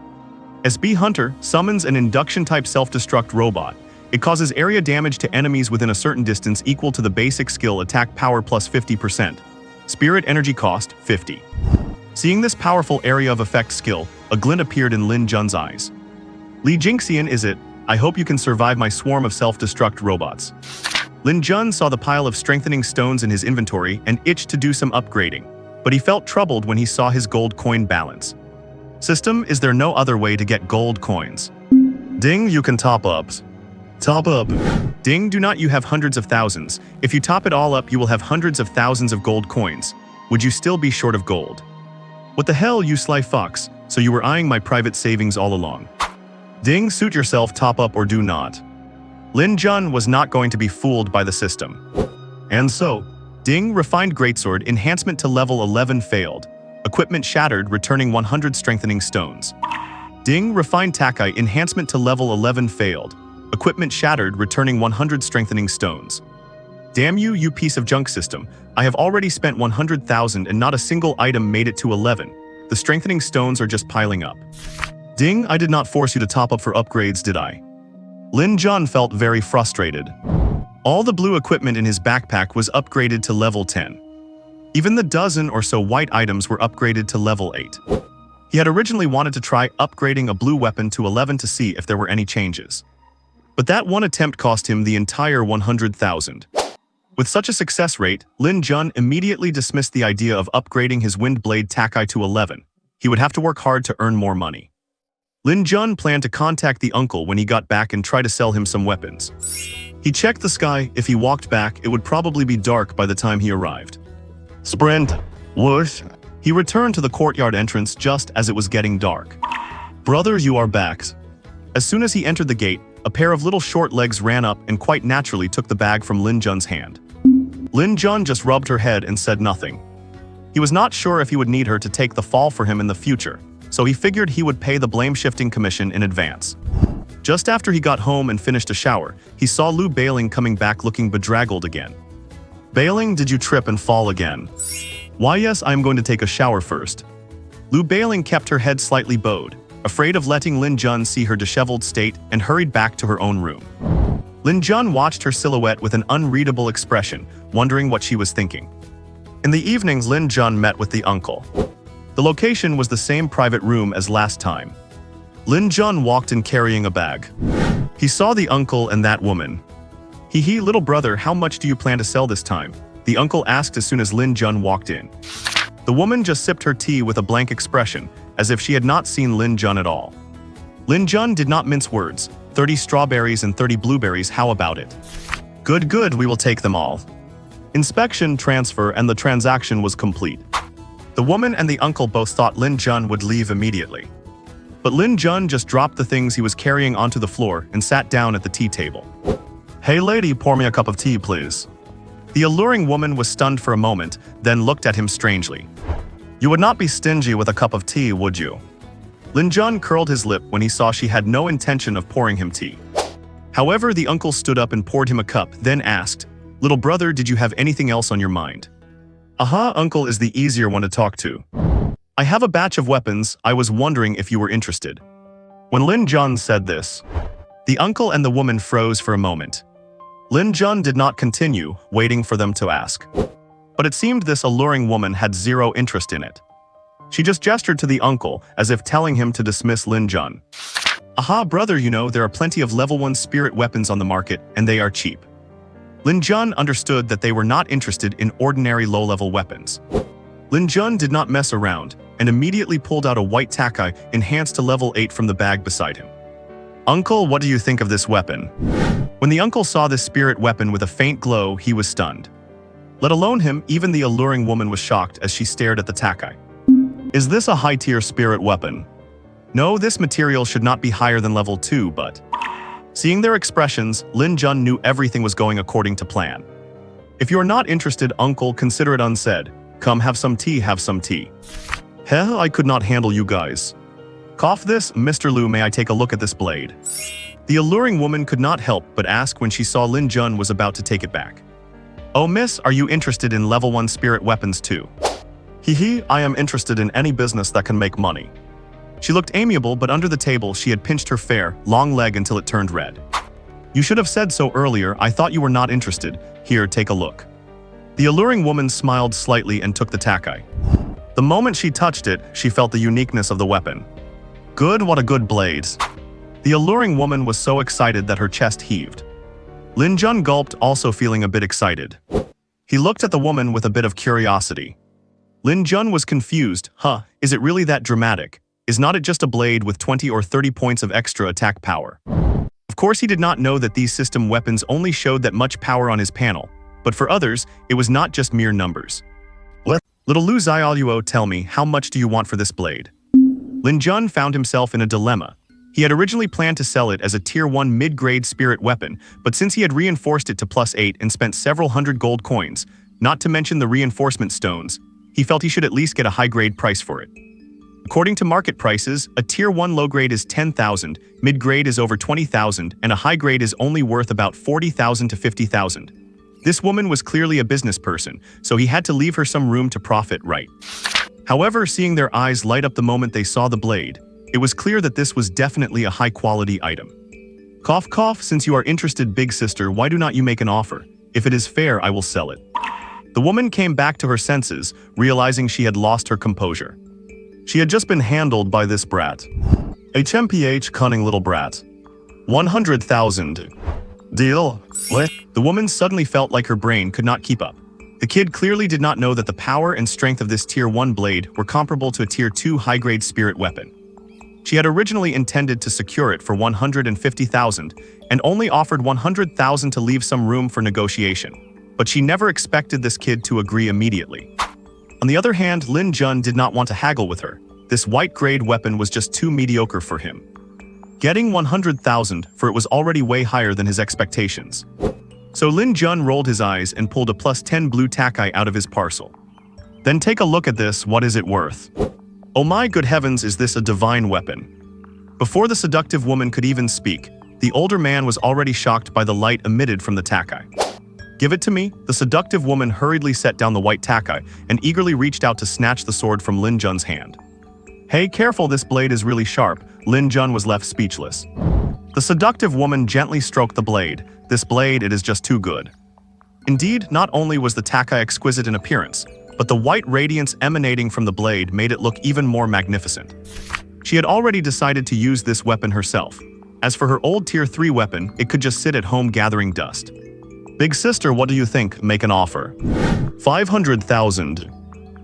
SB Hunter summons an induction-type self-destruct robot. It causes area damage to enemies within a certain distance equal to the basic skill attack power plus 50%. Spirit energy cost, 50. Seeing this powerful area of effect skill, a glint appeared in Lin Jun's eyes. Li Jingxian is it? I hope you can survive my swarm of self-destruct robots. Lin Jun saw the pile of strengthening stones in his inventory and itched to do some upgrading, but he felt troubled when he saw his gold coin balance. System, is there no other way to get gold coins? Ding, you can top up. Top up. Ding, do not you have hundreds of thousands. If you top it all up, you will have hundreds of thousands of gold coins. Would you still be short of gold? What the hell, you sly fox? So you were eyeing my private savings all along. Ding, suit yourself, top up or do not. Lin Jun was not going to be fooled by the system. And so, Ding, refined greatsword, enhancement to level 11 failed. Equipment shattered, returning 100 strengthening stones. Ding, refined takai, enhancement to level 11 failed. Equipment shattered, returning 100 strengthening stones. Damn you, you piece of junk system. I have already spent 100,000 and not a single item made it to 11. The strengthening stones are just piling up. Ding, I did not force you to top up for upgrades, did I? Lin Jun felt very frustrated. All the blue equipment in his backpack was upgraded to level 10. Even the dozen or so white items were upgraded to level 8. He had originally wanted to try upgrading a blue weapon to 11 to see if there were any changes. But that one attempt cost him the entire 100,000. With such a success rate, Lin Jun immediately dismissed the idea of upgrading his wind blade takai to 11. He would have to work hard to earn more money. Lin Jun planned to contact the uncle when he got back and try to sell him some weapons. He checked the sky. If he walked back, it would probably be dark by the time he arrived. Sprint! Whoosh! He returned to the courtyard entrance just as it was getting dark. Brother, you are back. As soon as he entered the gate, a pair of little short legs ran up and quite naturally took the bag from Lin Jun's hand. Lin Jun just rubbed her head and said nothing. He was not sure if he would need her to take the fall for him in the future, so he figured he would pay the blame-shifting commission in advance. Just after he got home and finished a shower, he saw Lu Bailing coming back looking bedraggled again. Bailing, did you trip and fall again? Why yes, I am going to take a shower first. Lu Bailing kept her head slightly bowed, afraid of letting Lin Jun see her disheveled state, and hurried back to her own room. Lin Jun watched her silhouette with an unreadable expression, wondering what she was thinking. In the evenings, Lin Jun met with the uncle. The location was the same private room as last time. Lin Jun walked in carrying a bag. He saw the uncle and that woman. Hee, little brother, how much do you plan to sell this time? The uncle asked as soon as Lin Jun walked in. The woman just sipped her tea with a blank expression, as if she had not seen Lin Jun at all. Lin Jun did not mince words. 30 strawberries and 30 blueberries, how about it? Good, we will take them all. Inspection, transfer, and the transaction was complete. The woman and the uncle both thought Lin Jun would leave immediately. But Lin Jun just dropped the things he was carrying onto the floor and sat down at the tea table. Hey lady, pour me a cup of tea, please. The alluring woman was stunned for a moment, then looked at him strangely. You would not be stingy with a cup of tea, would you? Lin Jun curled his lip when he saw she had no intention of pouring him tea. However, the uncle stood up and poured him a cup, then asked, Little brother, did you have anything else on your mind? Aha, uncle is the easier one to talk to. I have a batch of weapons, I was wondering if you were interested. When Lin Jun said this, the uncle and the woman froze for a moment. Lin Jun did not continue, waiting for them to ask. But it seemed this alluring woman had zero interest in it. She just gestured to the uncle, as if telling him to dismiss Lin Jun. Aha, brother, you know, there are plenty of level 1 spirit weapons on the market, and they are cheap. Lin Jun understood that they were not interested in ordinary low-level weapons. Lin Jun did not mess around, and immediately pulled out a white takai enhanced to level 8 from the bag beside him. Uncle, what do you think of this weapon? When the uncle saw this spirit weapon with a faint glow, he was stunned. Let alone him, even the alluring woman was shocked as she stared at the takai. Is this a high-tier spirit weapon? No, this material should not be higher than level 2, but... Seeing their expressions, Lin Jun knew everything was going according to plan. If you are not interested, uncle, consider it unsaid. Come, have some tea, have some tea. Heh, I could not handle you guys. Cough this, Mr. Liu, may I take a look at this blade? The alluring woman could not help but ask when she saw Lin Jun was about to take it back. Oh miss, are you interested in level 1 spirit weapons too? Hee, I am interested in any business that can make money. She looked amiable, but under the table she had pinched her fair, long leg until it turned red. You should have said so earlier, I thought you were not interested. Here, take a look. The alluring woman smiled slightly and took the takai. The moment she touched it, she felt the uniqueness of the weapon. Good, what a good blade. The alluring woman was so excited that her chest heaved. Lin Jun gulped, also feeling a bit excited. He looked at the woman with a bit of curiosity. Lin Jun was confused. Is it really that dramatic? Is not it just a blade with 20 or 30 points of extra attack power? Of course he did not know that these system weapons only showed that much power on his panel, but for others, it was not just mere numbers. Little Lu Xiaoluo, tell me, how much do you want for this blade? Lin Jun found himself in a dilemma. He had originally planned to sell it as a tier 1 mid-grade spirit weapon, but since he had reinforced it to +8 and spent several hundred gold coins, not to mention the reinforcement stones, he felt he should at least get a high-grade price for it. According to market prices, a tier 1 low-grade is 10,000, mid-grade is over 20,000, and a high-grade is only worth about 40,000 to 50,000. This woman was clearly a business person, so he had to leave her some room to profit, right? However, seeing their eyes light up the moment they saw the blade, it was clear that this was definitely a high-quality item. Cough cough, since you are interested, big sister, why do not you make an offer? If it is fair, I will sell it. The woman came back to her senses, realizing she had lost her composure. She had just been handled by this brat. HMPH, cunning little brat. 100,000. Deal? What? The woman suddenly felt like her brain could not keep up. The kid clearly did not know that the power and strength of this tier 1 blade were comparable to a tier 2 high-grade spirit weapon. She had originally intended to secure it for 150,000 and only offered 100,000 to leave some room for negotiation, but she never expected this kid to agree immediately. On the other hand, Lin Jun did not want to haggle with her. This white-grade weapon was just too mediocre for him. Getting 100,000 for it was already way higher than his expectations. So Lin Jun rolled his eyes and pulled a +10 blue takai out of his parcel. Then take a look at this, what is it worth? Oh my good heavens, is this a divine weapon? Before the seductive woman could even speak, the older man was already shocked by the light emitted from the takai. Give it to me. The seductive woman hurriedly set down the white takai and eagerly reached out to snatch the sword from Lin Jun's hand. Hey, careful, this blade is really sharp. Lin Jun was left speechless. The seductive woman gently stroked the blade. This blade, it is just too good. Indeed, not only was the takai exquisite in appearance, but the white radiance emanating from the blade made it look even more magnificent. She had already decided to use this weapon herself. As for her old tier 3 weapon, it could just sit at home gathering dust. Big sister, what do you think? Make an offer. 500,000.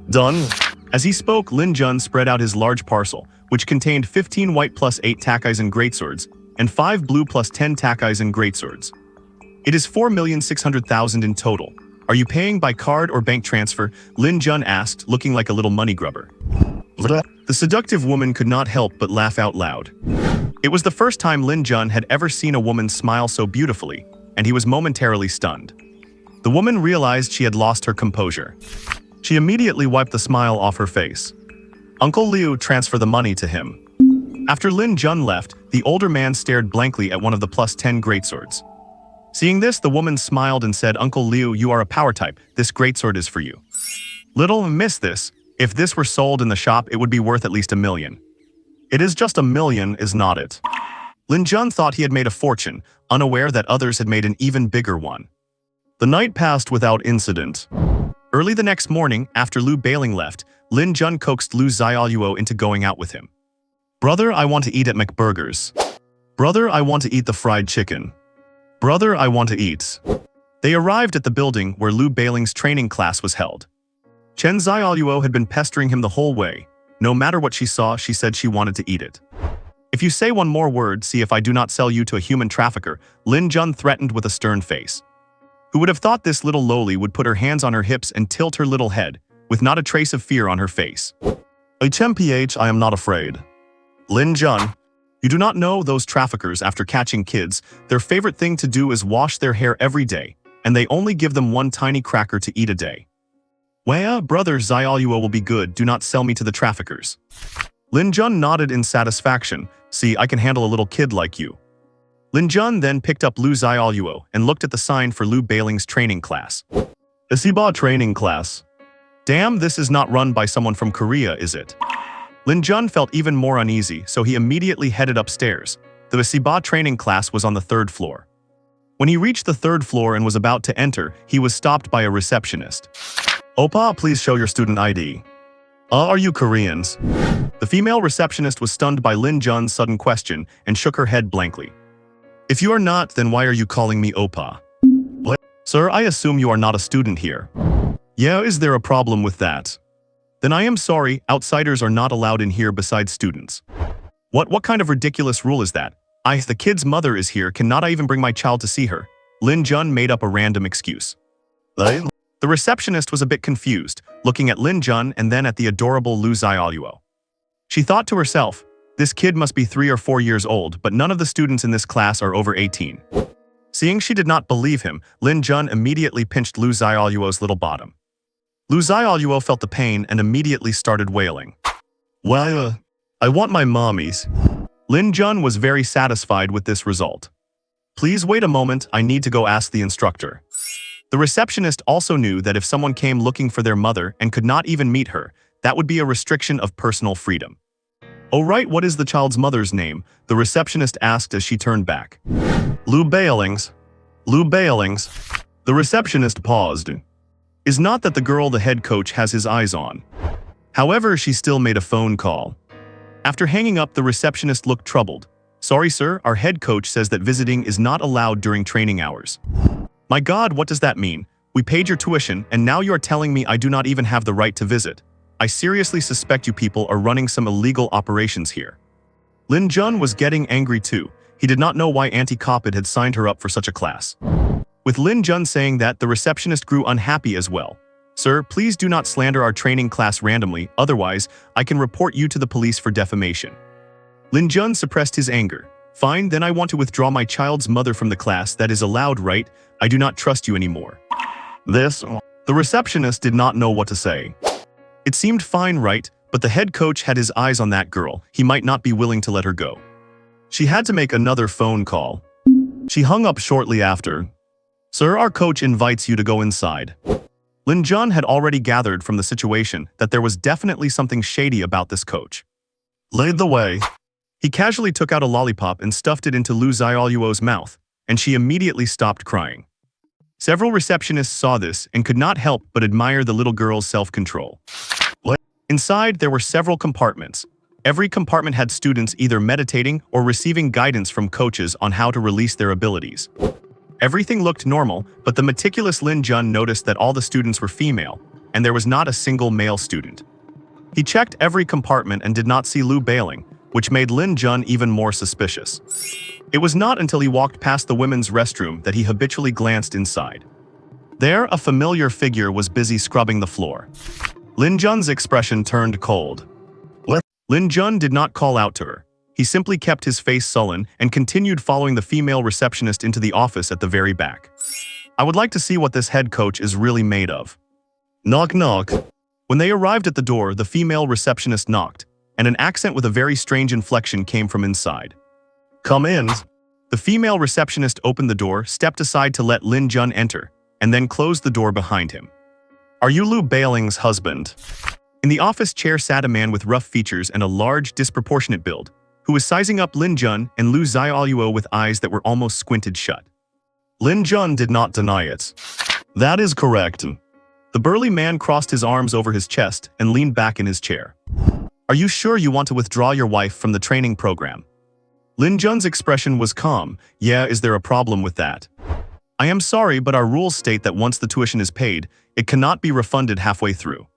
Done? As he spoke, Lin Jun spread out his large parcel, which contained 15 white +8 takais and greatswords, and 5 blue +10 takais and greatswords. It is 4,600,000 in total. Are you paying by card or bank transfer? Lin Jun asked, looking like a little money grubber. The seductive woman could not help but laugh out loud. It was the first time Lin Jun had ever seen a woman smile so beautifully, and he was momentarily stunned. The woman realized she had lost her composure. She immediately wiped the smile off her face. Uncle Liu, transfer the money to him. After Lin Jun left, the older man stared blankly at one of the +10 greatswords. Seeing this, the woman smiled and said, Uncle Liu, you are a power type. This greatsword is for you. Little miss this. If this were sold in the shop, it would be worth at least 1 million. It is just 1 million, is not it? Lin Jun thought he had made a fortune, unaware that others had made an even bigger one. The night passed without incident. Early the next morning, after Lu Bailing left, Lin Jun coaxed Lu Xiaoluo into going out with him. Brother, I want to eat at McBurgers. Brother, I want to eat the fried chicken. Brother, I want to eat. They arrived at the building where Lu Bailing's training class was held. Chen Xiaoluo had been pestering him the whole way. No matter what she saw, she said she wanted to eat it. If you say one more word, see if I do not sell you to a human trafficker, Lin Jun threatened with a stern face. Who would have thought this little loli would put her hands on her hips and tilt her little head, with not a trace of fear on her face. HMPH, I am not afraid. Lin Jun, you do not know those traffickers after catching kids, their favorite thing to do is wash their hair every day, and they only give them one tiny cracker to eat a day. Wea, brother Xiaoluo will be good, do not sell me to the traffickers. Lin Jun nodded in satisfaction. See, I can handle a little kid like you. Lin Jun then picked up Lu Xiaoluo and looked at the sign for Lu Beiling's training class. Isiba training class. Damn, this is not run by someone from Korea, is it? Lin Jun felt even more uneasy, so he immediately headed upstairs. The Isiba training class was on the 3rd floor. When he reached the 3rd floor and was about to enter, he was stopped by a receptionist. Oppa, please show your student ID. Are you Koreans? The female receptionist was stunned by Lin Jun's sudden question and shook her head blankly. If you are not, then why are you calling me Oppa? What? Sir, I assume you are not a student here. Yeah, is there a problem with that? Then I am sorry, outsiders are not allowed in here besides students. What kind of ridiculous rule is that? The kid's mother is here, cannot I even bring my child to see her? Lin Jun made up a random excuse. The receptionist was a bit confused, looking at Lin Jun and then at the adorable Lu Xiaoluo. She thought to herself, this kid must be 3 or 4 years old, but none of the students in this class are over 18. Seeing she did not believe him, Lin Jun immediately pinched Lu Xiaoluo's little bottom. Lu Xiaoluo felt the pain and immediately started wailing. Why, I want my mommies. Lin Jun was very satisfied with this result. Please wait a moment, I need to go ask the instructor. The receptionist also knew that if someone came looking for their mother and could not even meet her, that would be a restriction of personal freedom. Oh right, what is the child's mother's name? The receptionist asked as she turned back. Lu Beilings. Lu Beilings. The receptionist paused. Is not that the girl the head coach has his eyes on. However, she still made a phone call. After hanging up, the receptionist looked troubled. Sorry sir, our head coach says that visiting is not allowed during training hours. My God, what does that mean? We paid your tuition and now you are telling me I do not even have the right to visit. I seriously suspect you people are running some illegal operations here. Lin Jun was getting angry too. He did not know why Auntie Coppet had signed her up for such a class. With Lin Jun saying that, the receptionist grew unhappy as well. Sir, please do not slander our training class randomly, otherwise, I can report you to the police for defamation. Lin Jun suppressed his anger. Fine, then I want to withdraw my child's mother from the class, that is allowed, right? I do not trust you anymore. The receptionist did not know what to say. It seemed fine, right? But the head coach had his eyes on that girl, he might not be willing to let her go. She had to make another phone call. She hung up shortly after. Sir, our coach invites you to go inside. Lin Jun had already gathered from the situation that there was definitely something shady about this coach. Lead the way. He casually took out a lollipop and stuffed it into Lu Xiaoluo's mouth, and she immediately stopped crying. Several receptionists saw this and could not help but admire the little girl's self-control. Inside, there were several compartments. Every compartment had students either meditating or receiving guidance from coaches on how to release their abilities. Everything looked normal, but the meticulous Lin Jun noticed that all the students were female, and there was not a single male student. He checked every compartment and did not see Lu Beiling, which made Lin Jun even more suspicious. It was not until he walked past the women's restroom that he habitually glanced inside. There, a familiar figure was busy scrubbing the floor. Lin Jun's expression turned cold. Lin Jun did not call out to her. He simply kept his face sullen and continued following the female receptionist into the office at the very back. I would like to see what this head coach is really made of. Knock knock. When they arrived at the door, the female receptionist knocked, and an accent with a very strange inflection came from inside. Come in. The female receptionist opened the door, stepped aside to let Lin Jun enter, and then closed the door behind him. Are you Lu Beiling's husband? In the office chair sat a man with rough features and a large, disproportionate build, who was sizing up Lin Jun and Lu Xiaoluo with eyes that were almost squinted shut. Lin Jun did not deny it. That is correct. The burly man crossed his arms over his chest and leaned back in his chair. Are you sure you want to withdraw your wife from the training program? Lin Jun's expression was calm. Yeah, is there a problem with that? I am sorry, but our rules state that once the tuition is paid, it cannot be refunded halfway through.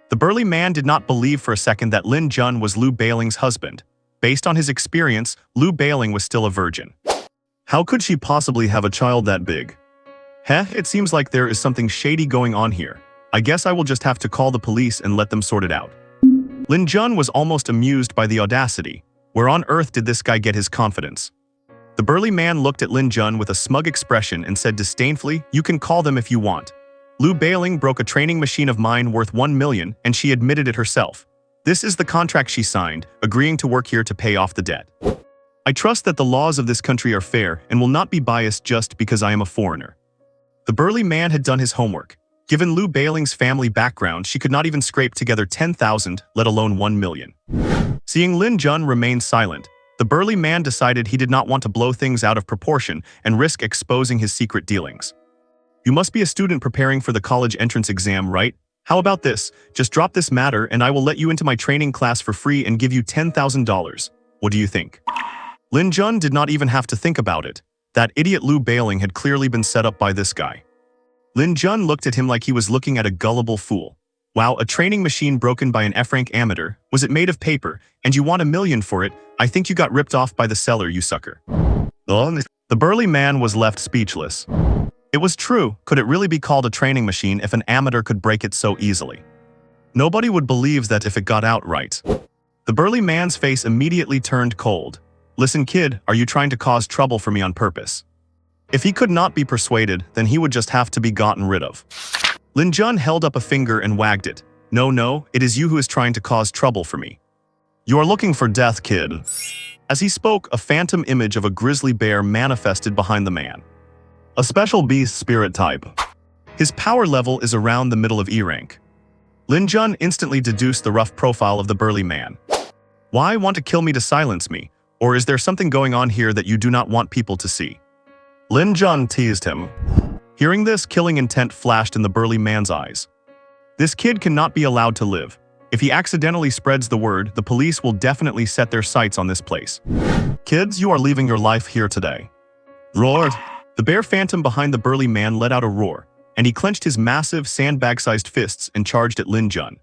The burly man did not believe for a second that Lin Jun was Lu Beiling's husband. Based on his experience, Lu Beiling was still a virgin. How could she possibly have a child that big? It seems like there is something shady going on here. I guess I will just have to call the police and let them sort it out. Lin Jun was almost amused by the audacity. Where on earth did this guy get his confidence? The burly man looked at Lin Jun with a smug expression and said disdainfully, you can call them if you want. Lu Beiling broke a training machine of mine worth 1 million, and she admitted it herself. This is the contract she signed, agreeing to work here to pay off the debt. I trust that the laws of this country are fair and will not be biased just because I am a foreigner. The burly man had done his homework. Given Lu Bailing's family background, she could not even scrape together 10,000, let alone 1 million. Seeing Lin Jun remain silent, the burly man decided he did not want to blow things out of proportion and risk exposing his secret dealings. You must be a student preparing for the college entrance exam, right? How about this? Just drop this matter and I will let you into my training class for free and give you $10,000. What do you think? Lin Jun did not even have to think about it. That idiot Lu Bailing had clearly been set up by this guy. Lin Jun looked at him like he was looking at a gullible fool. Wow, a training machine broken by an F-rank amateur. Was it made of paper? And you want $1 million for it? I think you got ripped off by the seller, you sucker. The burly man was left speechless. It was true. Could it really be called a training machine if an amateur could break it so easily? Nobody would believe that if it got out right. The burly man's face immediately turned cold. Listen, kid, are you trying to cause trouble for me on purpose? If he could not be persuaded, then he would just have to be gotten rid of. Lin Jun held up a finger and wagged it. No, it is you who is trying to cause trouble for me. You are looking for death, kid. As he spoke, a phantom image of a grizzly bear manifested behind the man. A special beast spirit type. His power level is around the middle of E rank. Lin Jun instantly deduced the rough profile of the burly man. Why want to kill me to silence me? Or is there something going on here that you do not want people to see? Lin Jun teased him. Hearing this, killing intent flashed in the burly man's eyes. This kid cannot be allowed to live. If he accidentally spreads the word, the police will definitely set their sights on this place. Kids, you are leaving your life here today. Roared. The bear phantom behind the burly man let out a roar, and he clenched his massive, sandbag-sized fists and charged at Lin Jun.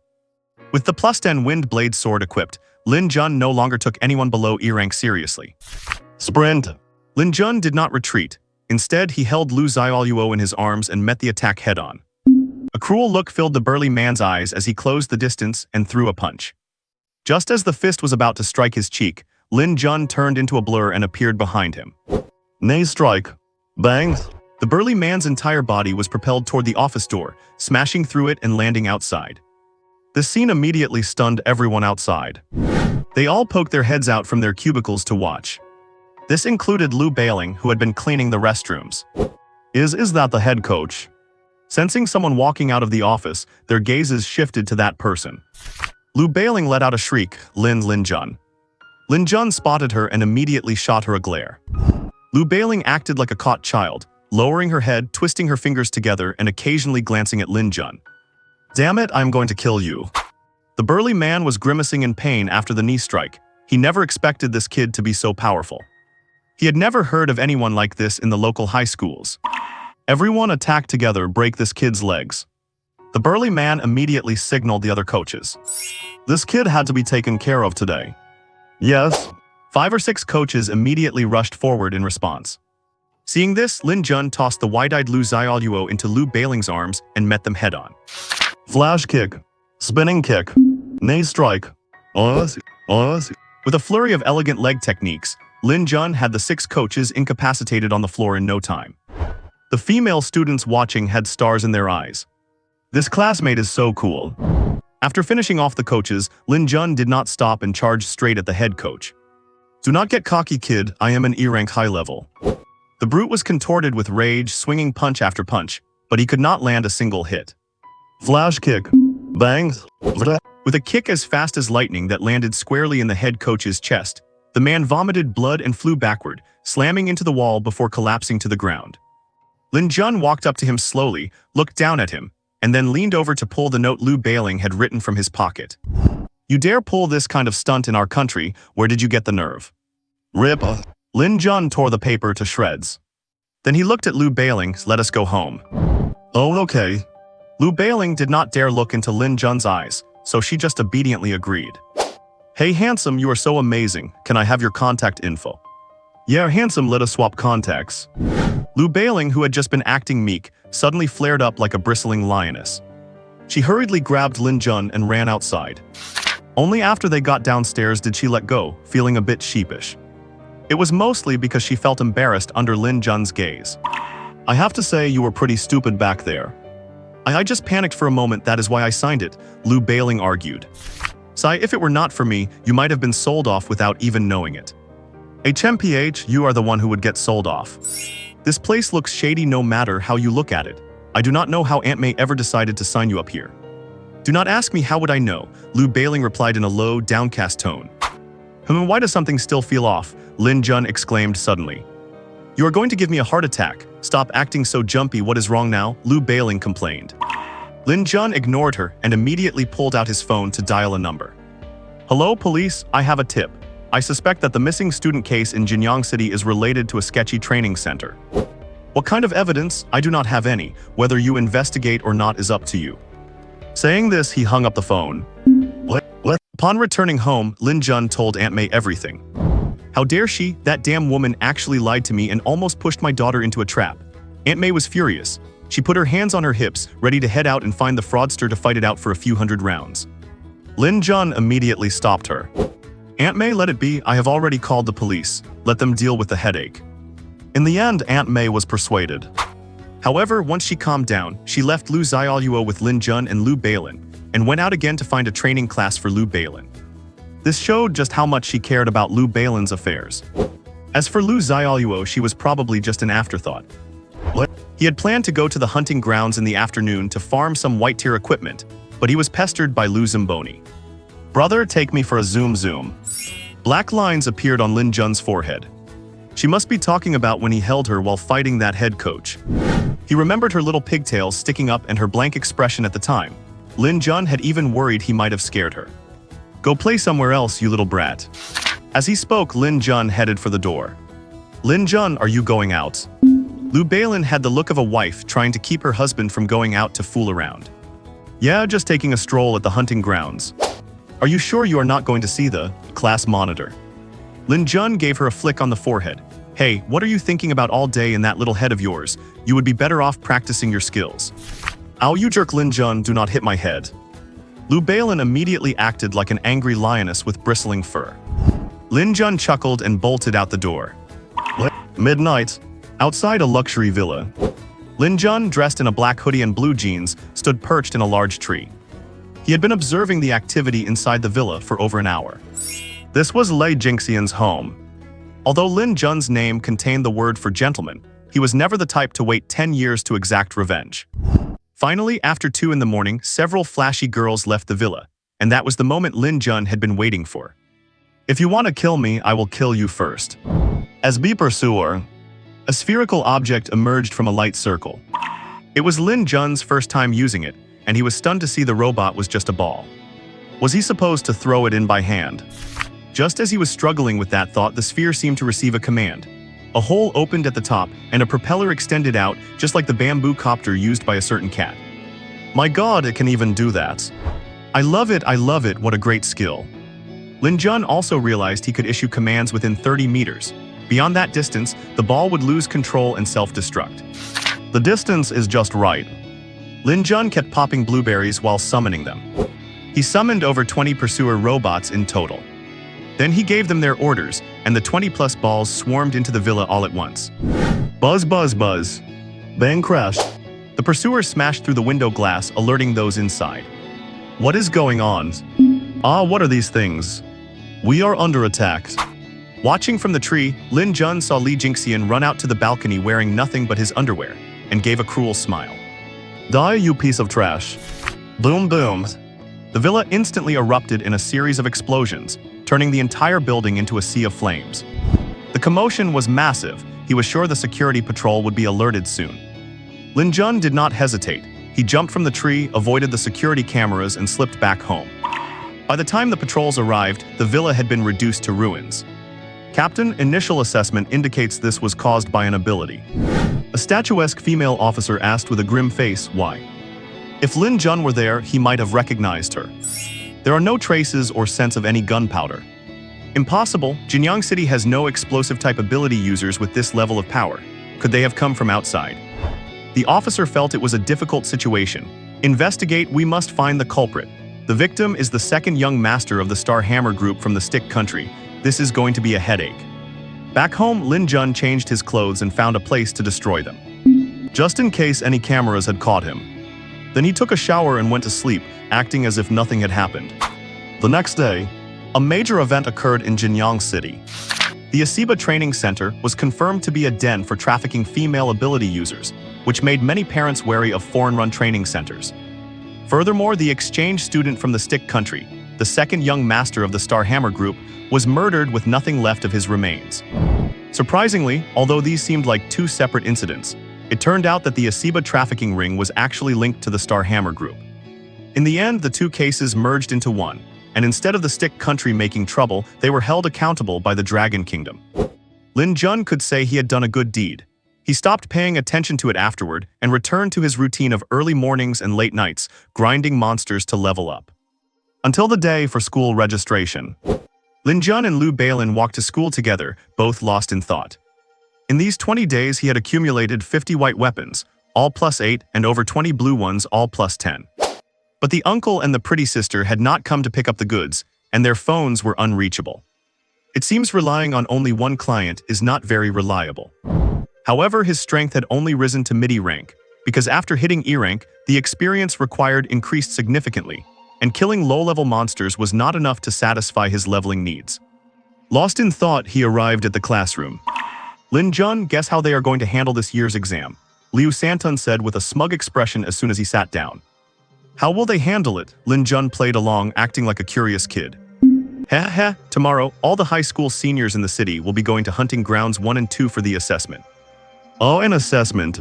With the +10 wind blade sword equipped, Lin Jun no longer took anyone below E rank seriously. Sprint! Lin Jun did not retreat. Instead, he held Lu Xiaoluo in his arms and met the attack head-on. A cruel look filled the burly man's eyes as he closed the distance and threw a punch. Just as the fist was about to strike his cheek, Lin Jun turned into a blur and appeared behind him. Nay strike. Bang! The burly man's entire body was propelled toward the office door, smashing through it and landing outside. The scene immediately stunned everyone outside. They all poked their heads out from their cubicles to watch. This included Lu Bailing, who had been cleaning the restrooms. Is that the head coach? Sensing someone walking out of the office, their gazes shifted to that person. Lu Bailing let out a shriek, Lin Jun. Lin Jun spotted her and immediately shot her a glare. Lu Bailing acted like a caught child, lowering her head, twisting her fingers together, and occasionally glancing at Lin Jun. Damn it, I'm going to kill you. The burly man was grimacing in pain after the knee strike. He never expected this kid to be so powerful. He had never heard of anyone like this in the local high schools. Everyone attacked together, break this kid's legs. The burly man immediately signaled the other coaches. This kid had to be taken care of today. Yes. 5 or 6 coaches immediately rushed forward in response. Seeing this, Lin Jun tossed the wide-eyed Lu Xiaoluo into Lu Bailing's arms and met them head-on. Flash kick. Spinning kick. Knee strike. With a flurry of elegant leg techniques, Lin Jun had the 6 coaches incapacitated on the floor in no time. The female students watching had stars in their eyes. This classmate is so cool. After finishing off the coaches, Lin Jun did not stop and charged straight at the head coach. Do not get cocky, kid, I am an E-rank high level. The brute was contorted with rage, swinging punch after punch, but he could not land a single hit. Flash kick. Bang. With a kick as fast as lightning that landed squarely in the head coach's chest, the man vomited blood and flew backward, slamming into the wall before collapsing to the ground. Lin Jun walked up to him slowly, looked down at him, and then leaned over to pull the note Lu Bailing had written from his pocket. You dare pull this kind of stunt in our country, where did you get the nerve? Rip. Lin Jun tore the paper to shreds. Then he looked at Lu Bailing, let us go home. Oh, okay. Lu Bailing did not dare look into Lin Jun's eyes, so she just obediently agreed. Hey handsome, you are so amazing, can I have your contact info? Yeah handsome, let us swap contacts. Lu Bailing, who had just been acting meek, suddenly flared up like a bristling lioness. She hurriedly grabbed Lin Jun and ran outside. Only after they got downstairs did she let go, feeling a bit sheepish. It was mostly because she felt embarrassed under Lin Jun's gaze. I have to say you were pretty stupid back there. I just panicked for a moment, that is why I signed it, Lu Bailing argued. Sai, if it were not for me, you might have been sold off without even knowing it. HMPH, you are the one who would get sold off. This place looks shady no matter how you look at it. I do not know how Aunt May ever decided to sign you up here. Do not ask me, how would I know? Lu Bailing replied in a low, downcast tone. Why does something still feel off? Lin Jun exclaimed suddenly. You are going to give me a heart attack. Stop acting so jumpy, what is wrong now? Lu Bailing complained. Lin Jun ignored her and immediately pulled out his phone to dial a number. Hello, police, I have a tip. I suspect that the missing student case in Jinyang City is related to a sketchy training center. What kind of evidence? I do not have any. Whether you investigate or not is up to you. Saying this, he hung up the phone. Upon returning home, Lin Jun told Aunt May everything. How dare she? That damn woman actually lied to me and almost pushed my daughter into a trap. Aunt May was furious. She put her hands on her hips, ready to head out and find the fraudster to fight it out for a few hundred rounds. Lin Jun immediately stopped her. Aunt May, let it be, I have already called the police. Let them deal with the headache. In the end, Aunt May was persuaded. However, once she calmed down, she left Lu Xiaoluo with Lin Jun and Lu Bailin, and went out again to find a training class for Lu Bailin. This showed just how much she cared about Lu Bailin's affairs. As for Lu Xiaoluo, she was probably just an afterthought. He had planned to go to the hunting grounds in the afternoon to farm some white-tier equipment, but he was pestered by Lu Zimboni. Brother, take me for a zoom. Black lines appeared on Lin Jun's forehead. She must be talking about when he held her while fighting that head coach. He remembered her little pigtails sticking up and her blank expression at the time. Lin Jun had even worried he might have scared her. Go play somewhere else, you little brat. As he spoke, Lin Jun headed for the door. Lin Jun, are you going out? Lu Bailin had the look of a wife trying to keep her husband from going out to fool around. Yeah, just taking a stroll at the hunting grounds. Are you sure you are not going to see the class monitor? Lin Jun gave her a flick on the forehead. Hey, what are you thinking about all day in that little head of yours? You would be better off practicing your skills. Ow, you jerk, Lin Jun, do not hit my head. Lu Bailin immediately acted like an angry lioness with bristling fur. Lin Jun chuckled and bolted out the door. Midnight. Outside a luxury villa. Lin Jun, dressed in a black hoodie and blue jeans, stood perched in a large tree. He had been observing the activity inside the villa for over an hour. This was Lei Jingxian's home. Although Lin Jun's name contained the word for gentleman, he was never the type to wait 10 years to exact revenge. Finally, after 2 in the morning, several flashy girls left the villa, and that was the moment Lin Jun had been waiting for. If you want to kill me, I will kill you first. As be pursuer, a spherical object emerged from a light circle. It was Lin Jun's first time using it, and he was stunned to see the robot was just a ball. Was he supposed to throw it in by hand? Just as he was struggling with that thought, the sphere seemed to receive a command. A hole opened at the top, and a propeller extended out, just like the bamboo copter used by a certain cat. My god, it can even do that. I love it, what a great skill. Lin Jun also realized he could issue commands within 30 meters. Beyond that distance, the ball would lose control and self-destruct. The distance is just right. Lin Jun kept popping blueberries while summoning them. He summoned over 20 pursuer robots in total. Then he gave them their orders, and the 20-plus balls swarmed into the villa all at once. Buzz, buzz, buzz. Bang, crash. The pursuer smashed through the window glass, alerting those inside. What is going on? What are these things? We are under attack. Watching from the tree, Lin Jun saw Li Jingxian run out to the balcony wearing nothing but his underwear, and gave a cruel smile. Die, you piece of trash. Boom, boom. The villa instantly erupted in a series of explosions, turning the entire building into a sea of flames. The commotion was massive. He was sure the security patrol would be alerted soon. Lin Jun did not hesitate. He jumped from the tree, avoided the security cameras, and slipped back home. By the time the patrols arrived, the villa had been reduced to ruins. Captain, initial assessment indicates this was caused by an ability. A statuesque female officer asked with a grim face, why? If Lin Jun were there, he might have recognized her. There are no traces or sense of any gunpowder. Impossible, Jinyang City has no explosive-type ability users with this level of power. Could they have come from outside? The officer felt it was a difficult situation. Investigate, we must find the culprit. The victim is the second young master of the Star Hammer group from the Stick Country. This is going to be a headache. Back home, Lin Jun changed his clothes and found a place to destroy them, just in case any cameras had caught him. Then he took a shower and went to sleep, acting as if nothing had happened. The next day, a major event occurred in Jinyang City. The Asiba Training Center was confirmed to be a den for trafficking female ability users, which made many parents wary of foreign-run training centers. Furthermore, the exchange student from the Stick Country, the second young master of the Star Hammer group, was murdered with nothing left of his remains. Surprisingly, although these seemed like two separate incidents, it turned out that the Asiba trafficking ring was actually linked to the Star Hammer group. In the end, the two cases merged into one, and instead of the Stick Country making trouble, they were held accountable by the Dragon Kingdom. Lin Jun could say he had done a good deed. He stopped paying attention to it afterward and returned to his routine of early mornings and late nights, grinding monsters to level up. Until the day for school registration. Lin Jun and Liu Balin walked to school together, both lost in thought. In these 20 days he had accumulated 50 white weapons, all +8, and over 20 blue ones, all +10. But the uncle and the pretty sister had not come to pick up the goods, and their phones were unreachable. It seems relying on only one client is not very reliable. However, his strength had only risen to MIDI rank, because after hitting E rank, the experience required increased significantly, and killing low-level monsters was not enough to satisfy his leveling needs. Lost in thought, he arrived at the classroom. Lin Jun, guess how they are going to handle this year's exam? Liu Santun said with a smug expression as soon as he sat down. How will they handle it? Lin Jun played along, acting like a curious kid. Heh heh, tomorrow, all the high school seniors in the city will be going to hunting grounds 1 and 2 for the assessment. Oh, an assessment.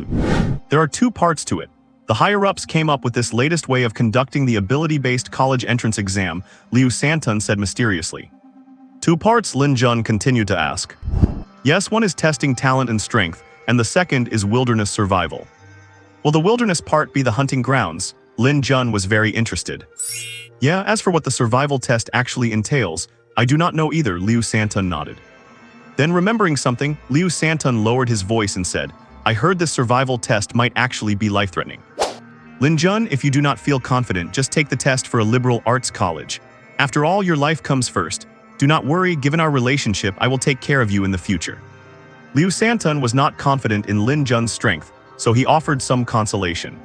There are 2 parts to it. The higher-ups came up with this latest way of conducting the ability-based college entrance exam, Liu Santun said mysteriously. 2 parts? Lin Jun continued to ask. Yes, one is testing talent and strength, and the second is wilderness survival. Will the wilderness part be the hunting grounds? Lin Jun was very interested. Yeah, as for what the survival test actually entails, I do not know either, Liu Santun nodded. Then remembering something, Liu Santun lowered his voice and said, I heard this survival test might actually be life-threatening. Lin Jun, if you do not feel confident, just take the test for a liberal arts college. After all, your life comes first. Do not worry, given our relationship, I will take care of you in the future. Liu Santun was not confident in Lin Jun's strength, so he offered some consolation.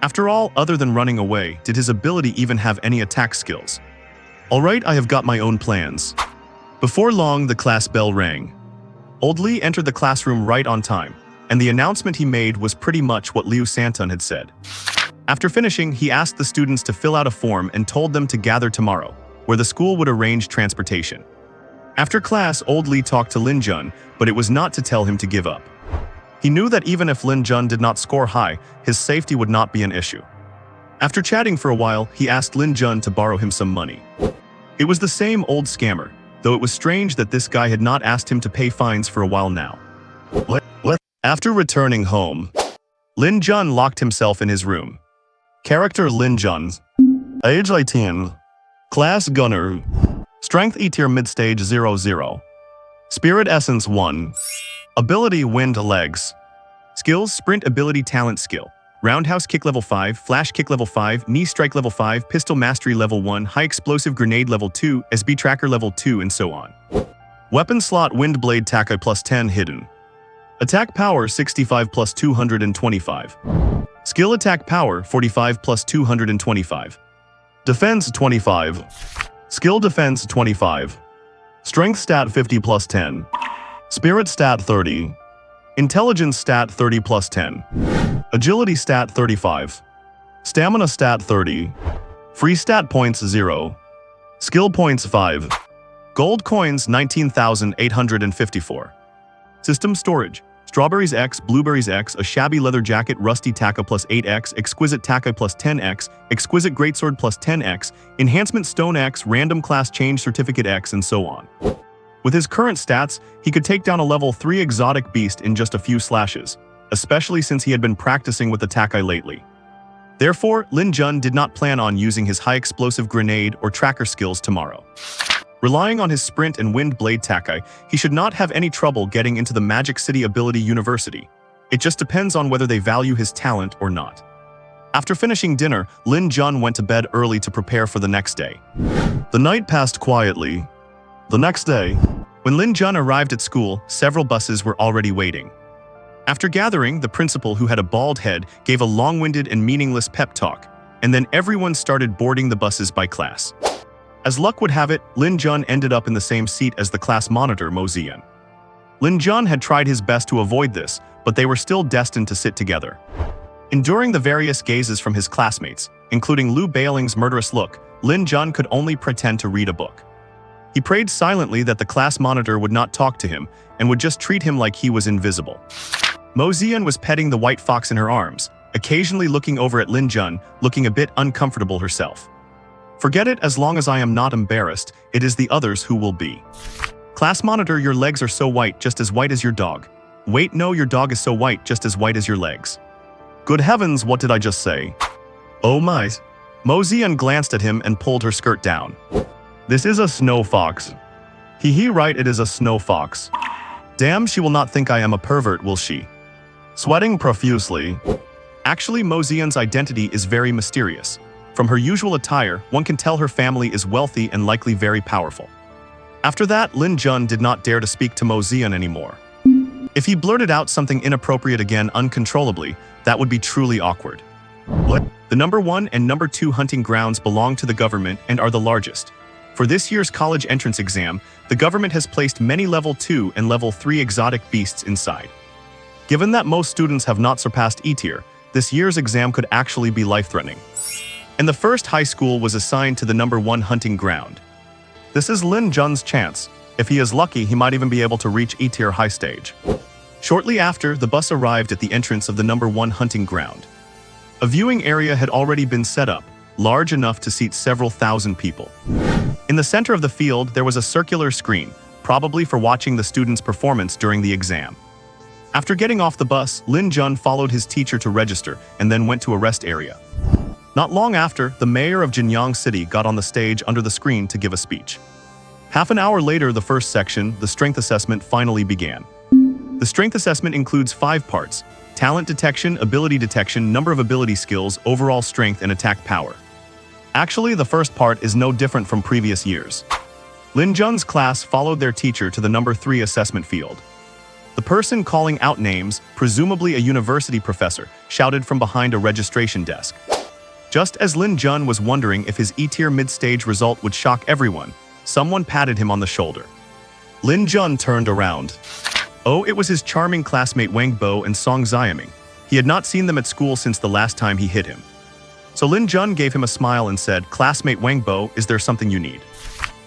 After all, other than running away, did his ability even have any attack skills? Alright, I have got my own plans. Before long, the class bell rang. Old Li entered the classroom right on time, and the announcement he made was pretty much what Liu Santun had said. After finishing, he asked the students to fill out a form and told them to gather tomorrow, where the school would arrange transportation. After class, Old Li talked to Lin Jun, but it was not to tell him to give up. He knew that even if Lin Jun did not score high, his safety would not be an issue. After chatting for a while, he asked Lin Jun to borrow him some money. It was the same old scammer, though it was strange that this guy had not asked him to pay fines for a while now. After returning home, Lin Jun locked himself in his room. Character Lin Jun. Age 18. Class Gunner. Strength E-tier mid-stage 00. Spirit Essence 1. Ability Wind Legs. Skills Sprint Ability Talent Skill. Roundhouse Kick level 5, Flash Kick level 5, Knee Strike level 5, Pistol Mastery level 1, High Explosive Grenade level 2, SB Tracker level 2, and so on. Weapon slot Wind Blade Takai +10 hidden. Attack Power 65 + 225. Skill Attack Power 45 + 225. Defense 25. Skill Defense 25. Strength Stat 50 + 10. Spirit Stat 30. Intelligence Stat 30 + 10. Agility Stat 35. Stamina Stat 30. Free Stat Points 0. Skill Points 5. Gold Coins 19,854. System Storage. Strawberries X, Blueberries X, a shabby leather jacket, rusty Taka +8X, exquisite Taka +10X, exquisite greatsword +10X, enhancement stone X, random class change certificate X, and so on. With his current stats, he could take down a level 3 exotic beast in just a few slashes, especially since he had been practicing with the Takai lately. Therefore, Lin Jun did not plan on using his high explosive grenade or tracker skills tomorrow. Relying on his sprint and wind blade Takai, he should not have any trouble getting into the Magic City Ability University. It just depends on whether they value his talent or not. After finishing dinner, Lin Jun went to bed early to prepare for the next day. The night passed quietly. The next day, when Lin Jun arrived at school, several buses were already waiting. After gathering, the principal, who had a bald head, gave a long-winded and meaningless pep talk, and then everyone started boarding the buses by class. As luck would have it, Lin Jun ended up in the same seat as the class monitor Mo Zian. Lin Jun had tried his best to avoid this, but they were still destined to sit together. Enduring the various gazes from his classmates, including Liu Bailing's murderous look, Lin Jun could only pretend to read a book. He prayed silently that the class monitor would not talk to him and would just treat him like he was invisible. Mo Zian was petting the white fox in her arms, occasionally looking over at Lin Jun, looking a bit uncomfortable herself. Forget it, as long as I am not embarrassed, it is the others who will be. Class monitor, your legs are so white, just as white as your dog. Wait, no, your dog is so white, just as white as your legs. Good heavens, what did I just say? Oh my. Mo Zian glanced at him and pulled her skirt down. This is a snow fox. Hee right, it is a snow fox. Damn, she will not think I am a pervert, will she? Sweating profusely. Actually, Mo Zian's identity is very mysterious. From her usual attire, one can tell her family is wealthy and likely very powerful. After that, Lin Jun did not dare to speak to Mo Zian anymore. If he blurted out something inappropriate again uncontrollably, that would be truly awkward. What? The number 1 and number 2 hunting grounds belong to the government and are the largest. For this year's college entrance exam, the government has placed many level 2 and level 3 exotic beasts inside. Given that most students have not surpassed E tier, this year's exam could actually be life-threatening. And the first high school was assigned to the number 1 hunting ground. This is Lin Jun's chance. If he is lucky, he might even be able to reach E tier high stage. Shortly after, the bus arrived at the entrance of the number 1 hunting ground. A viewing area had already been set up, large enough to seat several thousand people. In the center of the field, there was a circular screen, probably for watching the students' performance during the exam. After getting off the bus, Lin Jun followed his teacher to register and then went to a rest area. Not long after, the mayor of Jinyang City got on the stage under the screen to give a speech. Half an hour later, the first section, the strength assessment, finally began. The strength assessment includes 5 parts: talent detection, ability detection, number of ability skills, overall strength, and attack power. Actually, the first part is no different from previous years. Lin Jun's class followed their teacher to the number 3 assessment field. The person calling out names, presumably a university professor, shouted from behind a registration desk. Just as Lin Jun was wondering if his E-tier mid-stage result would shock everyone, someone patted him on the shoulder. Lin Jun turned around. Oh, it was his charming classmate Wang Bo and Song Xiaming. He had not seen them at school since the last time he hit him. So Lin Jun gave him a smile and said, "Classmate Wang Bo, is there something you need?"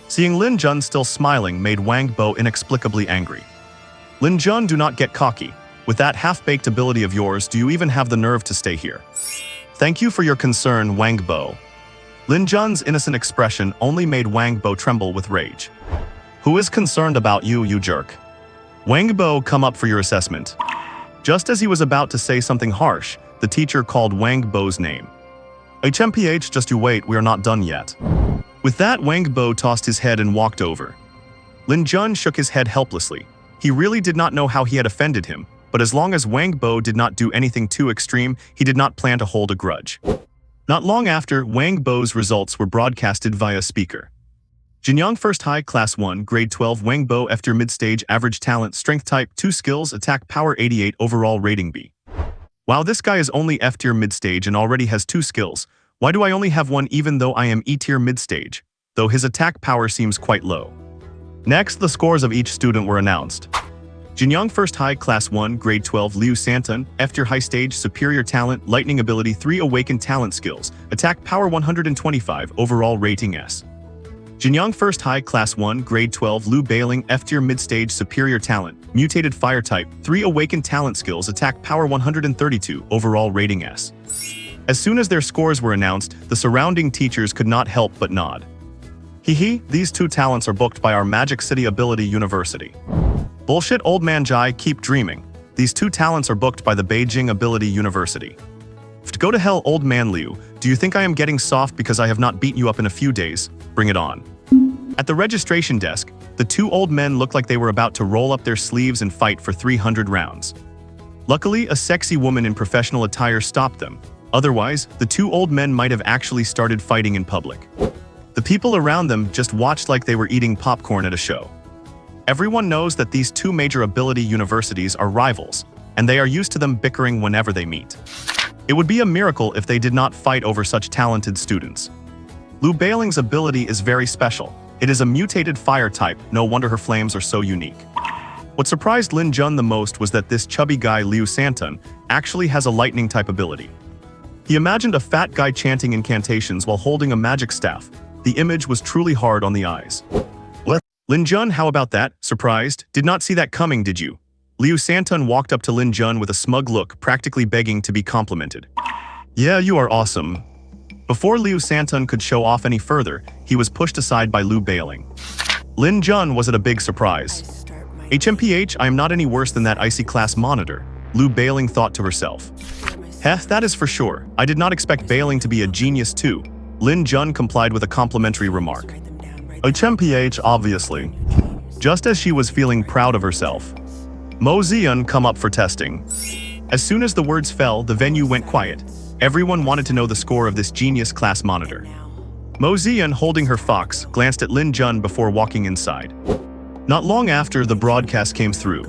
Seeing Lin Jun still smiling made Wang Bo inexplicably angry. Lin Jun, do not get cocky. With that half-baked ability of yours, do you even have the nerve to stay here? Thank you for your concern, Wang Bo. Lin Jun's innocent expression only made Wang Bo tremble with rage. Who is concerned about you, you jerk? Wang Bo, come up for your assessment. Just as he was about to say something harsh, the teacher called Wang Bo's name. HMPH, just you wait, we are not done yet. With that, Wang Bo tossed his head and walked over. Lin Jun shook his head helplessly. He really did not know how he had offended him, but as long as Wang Bo did not do anything too extreme, he did not plan to hold a grudge. Not long after, Wang Bo's results were broadcasted via speaker. Jinyang First High Class 1, Grade 12, Wang Bo, F-tier mid-stage, average talent, strength type, 2 skills, attack power 88, overall rating B. Wow, this guy is only F-tier mid-stage and already has 2 skills. Why do I only have 1 even though I am E-tier mid-stage? Though his attack power seems quite low. Next, the scores of each student were announced. Jinyang First High Class 1, Grade 12, Liu Santan, F-tier high stage, superior talent, lightning ability 3, awakened talent skills, attack power 125, overall rating S. Jinyang First High Class 1, Grade 12, Liu Bailing, F-tier mid-stage, superior talent, mutated fire type, 3 awakened talent skills, attack power 132, overall rating S. As soon as their scores were announced, the surrounding teachers could not help but nod. Hehe, these 2 talents are booked by our Magic City Ability University. Bullshit, old man Jai, keep dreaming. These 2 talents are booked by the Beijing Ability University. Go to hell, old man Liu. Do you think I am getting soft because I have not beaten you up in a few days? Bring it on. At the registration desk, the 2 old men looked like they were about to roll up their sleeves and fight for 300 rounds. Luckily, a sexy woman in professional attire stopped them. Otherwise, the 2 old men might have actually started fighting in public. The people around them just watched like they were eating popcorn at a show. Everyone knows that these 2 major ability universities are rivals, and they are used to them bickering whenever they meet. It would be a miracle if they did not fight over such talented students. Lu Bailing's ability is very special. It is a mutated fire type, no wonder her flames are so unique. What surprised Lin Jun the most was that this chubby guy Liu Santan actually has a lightning type ability. He imagined a fat guy chanting incantations while holding a magic staff. The image was truly hard on the eyes. What? Lin Jun, how about that? Surprised? Did not see that coming, did you? Liu Santan walked up to Lin Jun with a smug look, practically begging to be complimented. Yeah, you are awesome. Before Liu Santan could show off any further, he was pushed aside by Lu Bailing. Lin Jun was at a big surprise. HMPH, I am not any worse than that icy class monitor, Lu Bailing thought to herself. Heh, that is for sure. I did not expect Bailing to be a genius too. Lin Jun complied with a complimentary remark. HMPH, obviously. Just as she was feeling proud of herself. Mo Zian come up for testing. As soon as the words fell, the venue went quiet. Everyone wanted to know the score of this genius class monitor. Mo Zian, holding her fox, glanced at Lin Jun before walking inside. Not long after, the broadcast came through.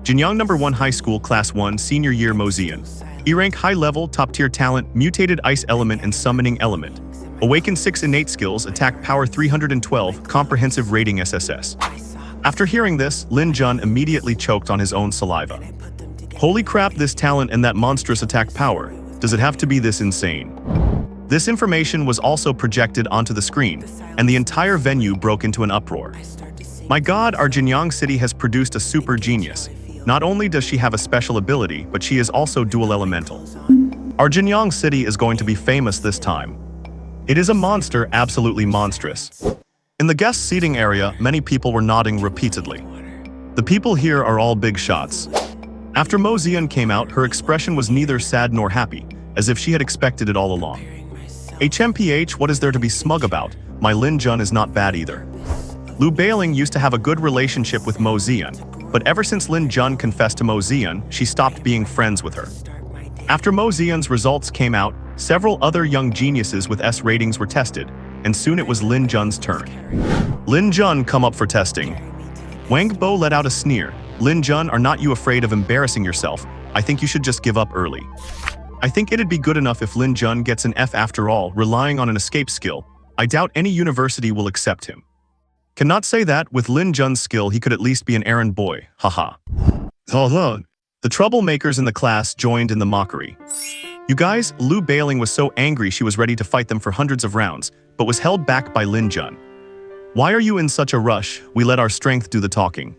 Jinyang No. 1 High School Class 1 Senior Year Mo Zian. E-rank high level, top tier talent, mutated ice element and summoning element. Awaken 6 innate skills, attack power 312, comprehensive rating SSS. After hearing this, Lin Jun immediately choked on his own saliva. Holy crap, this talent and that monstrous attack power. Does it have to be this insane? This information was also projected onto the screen, and the entire venue broke into an uproar. My god, our Jinyang City has produced a super genius. Not only does she have a special ability, but she is also dual elemental. Our Jinyang City is going to be famous this time. It is a monster, absolutely monstrous. In the guest seating area, many people were nodding repeatedly. The people here are all big shots. After Mo Zian came out, her expression was neither sad nor happy, as if she had expected it all along. HMPH, what is there to be smug about? My Lin Jun is not bad either. Lu Bailing used to have a good relationship with Mo Zian, but ever since Lin Jun confessed to Mo Zian, she stopped being friends with her. After Mo Zian's results came out, several other young geniuses with S ratings were tested, and soon it was Lin Jun's turn. Lin Jun come up for testing. Wang Bo let out a sneer. Lin Jun, are not you afraid of embarrassing yourself? I think you should just give up early. I think it'd be good enough if Lin Jun gets an F after all, relying on an escape skill. I doubt any university will accept him. Cannot say that, with Lin Jun's skill he could at least be an errand boy, haha. Hold on. The troublemakers in the class joined in the mockery. You guys, Lu Bailing was so angry she was ready to fight them for hundreds of rounds, but was held back by Lin Jun. Why are you in such a rush? We let our strength do the talking.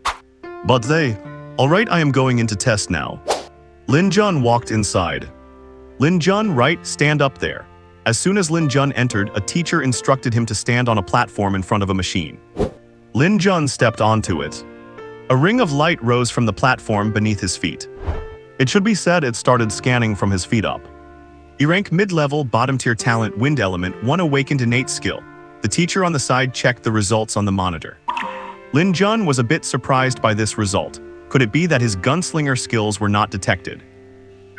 But they... Alright, I am going in to test now. Lin Jun walked inside. Lin Jun, right, stand up there. As soon as Lin Jun entered, a teacher instructed him to stand on a platform in front of a machine. Lin Jun stepped onto it. A ring of light rose from the platform beneath his feet. It should be said it started scanning from his feet up. E-rank mid-level, bottom-tier talent, wind element, 1 awakened innate skill. The teacher on the side checked the results on the monitor. Lin Jun was a bit surprised by this result. Could it be that his gunslinger skills were not detected?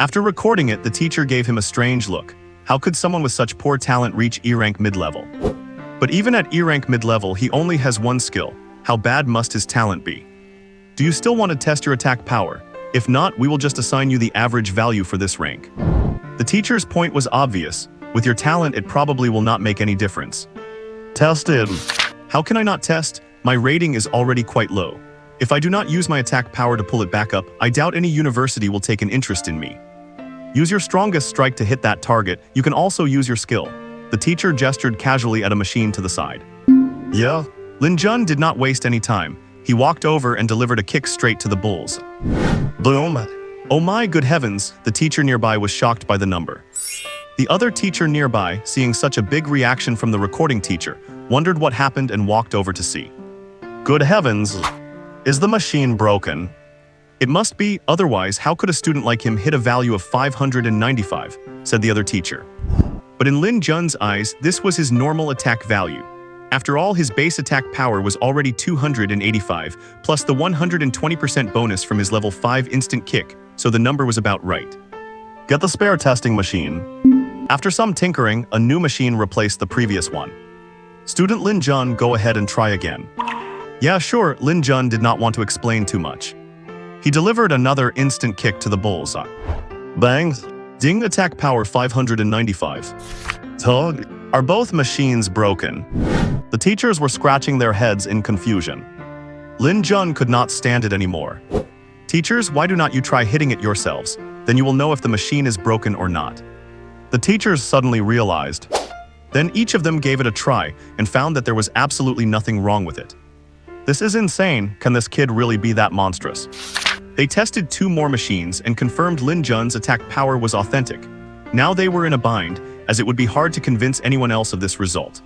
After recording it, the teacher gave him a strange look. How could someone with such poor talent reach E-rank mid-level? But even at E-rank mid-level, he only has one skill. How bad must his talent be? Do you still want to test your attack power? If not, we will just assign you the average value for this rank. The teacher's point was obvious. With your talent, it probably will not make any difference. Test him. How can I not test? My rating is already quite low. If I do not use my attack power to pull it back up, I doubt any university will take an interest in me. Use your strongest strike to hit that target. You can also use your skill. The teacher gestured casually at a machine to the side. Yeah? Lin Jun did not waste any time. He walked over and delivered a kick straight to the bulls. Boom. Oh my good heavens, the teacher nearby was shocked by the number. The other teacher nearby, seeing such a big reaction from the recording teacher, wondered what happened and walked over to see. Good heavens. Is the machine broken? It must be, otherwise how could a student like him hit a value of 595, said the other teacher. But in Lin Jun's eyes, this was his normal attack value. After all, his base attack power was already 285, plus the 120% bonus from his level 5 instant kick, so the number was about right. Get the spare testing machine. After some tinkering, a new machine replaced the previous one. Student Lin Jun, go ahead and try again. Yeah, sure, Lin Jun did not want to explain too much. He delivered another instant kick to the bullseye. Bang. Ding, attack power 595. Tug. Are both machines broken? The teachers were scratching their heads in confusion. Lin Jun could not stand it anymore. Teachers, why do not you try hitting it yourselves? Then you will know if the machine is broken or not. The teachers suddenly realized. Then each of them gave it a try and found that there was absolutely nothing wrong with it. This is insane. Can this kid really be that monstrous? They tested 2 more machines and confirmed Lin Jun's attack power was authentic. Now they were in a bind, as it would be hard to convince anyone else of this result.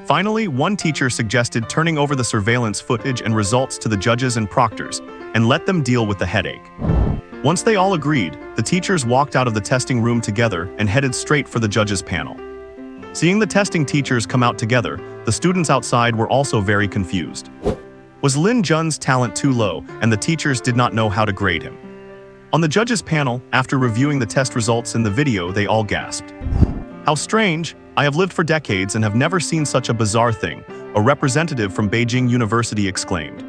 Finally, one teacher suggested turning over the surveillance footage and results to the judges and proctors, and let them deal with the headache. Once they all agreed, the teachers walked out of the testing room together and headed straight for the judges' panel. Seeing the testing teachers come out together, the students outside were also very confused. Was Lin Jun's talent too low, and the teachers did not know how to grade him? On the judges' panel, after reviewing the test results in the video, they all gasped. How strange! I have lived for decades and have never seen such a bizarre thing, a representative from Beijing University exclaimed.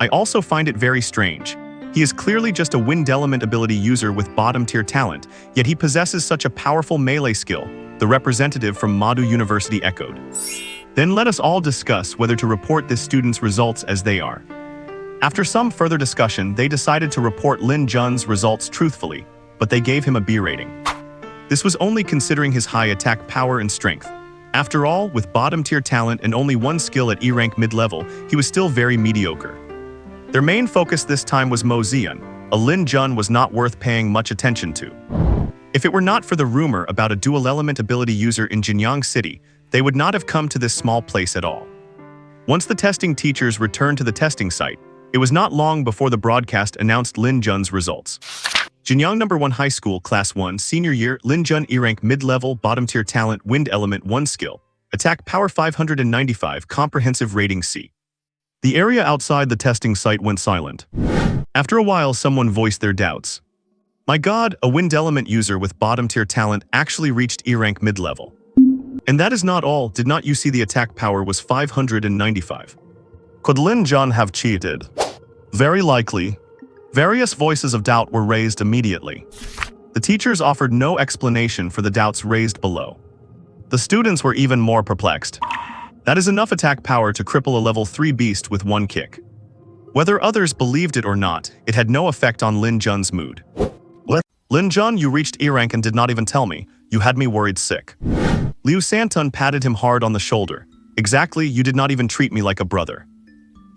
I also find it very strange. He is clearly just a wind element ability user with bottom-tier talent, yet he possesses such a powerful melee skill, the representative from Madu University echoed. Then let us all discuss whether to report this student's results as they are. After some further discussion, they decided to report Lin Jun's results truthfully, but they gave him a B rating. This was only considering his high attack power and strength. After all, with bottom-tier talent and only 1 skill at E-rank mid-level, he was still very mediocre. Their main focus this time was Mo Zian. A Lin Jun was not worth paying much attention to. If it were not for the rumor about a dual-element ability user in Jinyang City, they would not have come to this small place at all. Once the testing teachers returned to the testing site, it was not long before the broadcast announced Lin Jun's results. Jinyang No. 1 High School, Class 1, Senior Year, Lin Jun E-rank mid-level, bottom-tier talent, wind element 1 skill, attack power 595, comprehensive rating C. The area outside the testing site went silent. After a while, someone voiced their doubts. My god, a wind element user with bottom-tier talent actually reached E-rank mid-level. And that is not all. Did not you see the attack power was 595? Could Lin Jun have cheated? Very likely. Various voices of doubt were raised immediately. The teachers offered no explanation for the doubts raised below. The students were even more perplexed. That is enough attack power to cripple a level 3 beast with 1 kick. Whether others believed it or not, it had no effect on Lin Jun's mood. Lin Jun, you reached E-rank and did not even tell me. You had me worried sick. Liu Santun patted him hard on the shoulder. Exactly, you did not even treat me like a brother.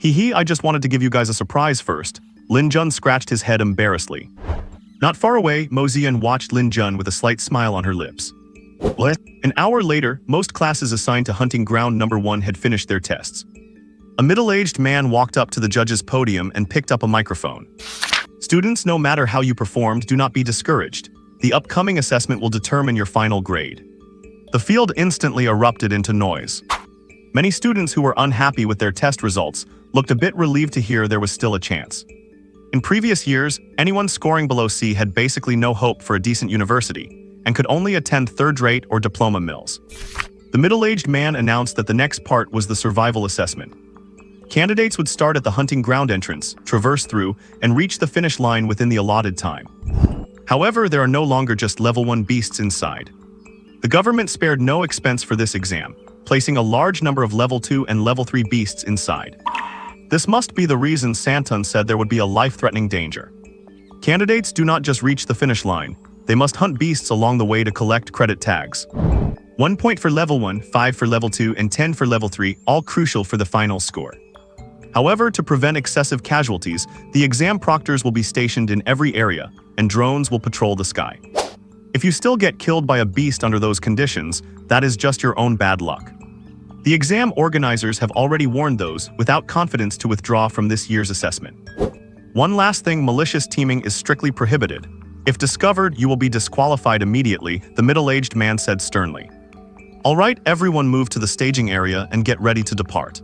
Hee, I just wanted to give you guys a surprise first. Lin Jun scratched his head embarrassedly. Not far away, Mo Zian watched Lin Jun with a slight smile on her lips. An hour later, most classes assigned to Hunting Ground No. 1 had finished their tests. A middle-aged man walked up to the judge's podium and picked up a microphone. Students, no matter how you performed, do not be discouraged. The upcoming assessment will determine your final grade. The field instantly erupted into noise. Many students who were unhappy with their test results looked a bit relieved to hear there was still a chance. In previous years, anyone scoring below C had basically no hope for a decent university and could only attend third-rate or diploma mills. The middle-aged man announced that the next part was the survival assessment. Candidates would start at the hunting ground entrance, traverse through, and reach the finish line within the allotted time. However, there are no longer just level 1 beasts inside. The government spared no expense for this exam, placing a large number of level 2 and level 3 beasts inside. This must be the reason Santun said there would be a life-threatening danger. Candidates do not just reach the finish line, they must hunt beasts along the way to collect credit tags. 1 point for level 1, 5 for level 2, and 10 for level 3, all crucial for the final score. However, to prevent excessive casualties, the exam proctors will be stationed in every area, and drones will patrol the sky. If you still get killed by a beast under those conditions, that is just your own bad luck. The exam organizers have already warned those without confidence to withdraw from this year's assessment. One last thing, malicious teaming is strictly prohibited. If discovered, you will be disqualified immediately, the middle-aged man said sternly. Alright, everyone move to the staging area and get ready to depart.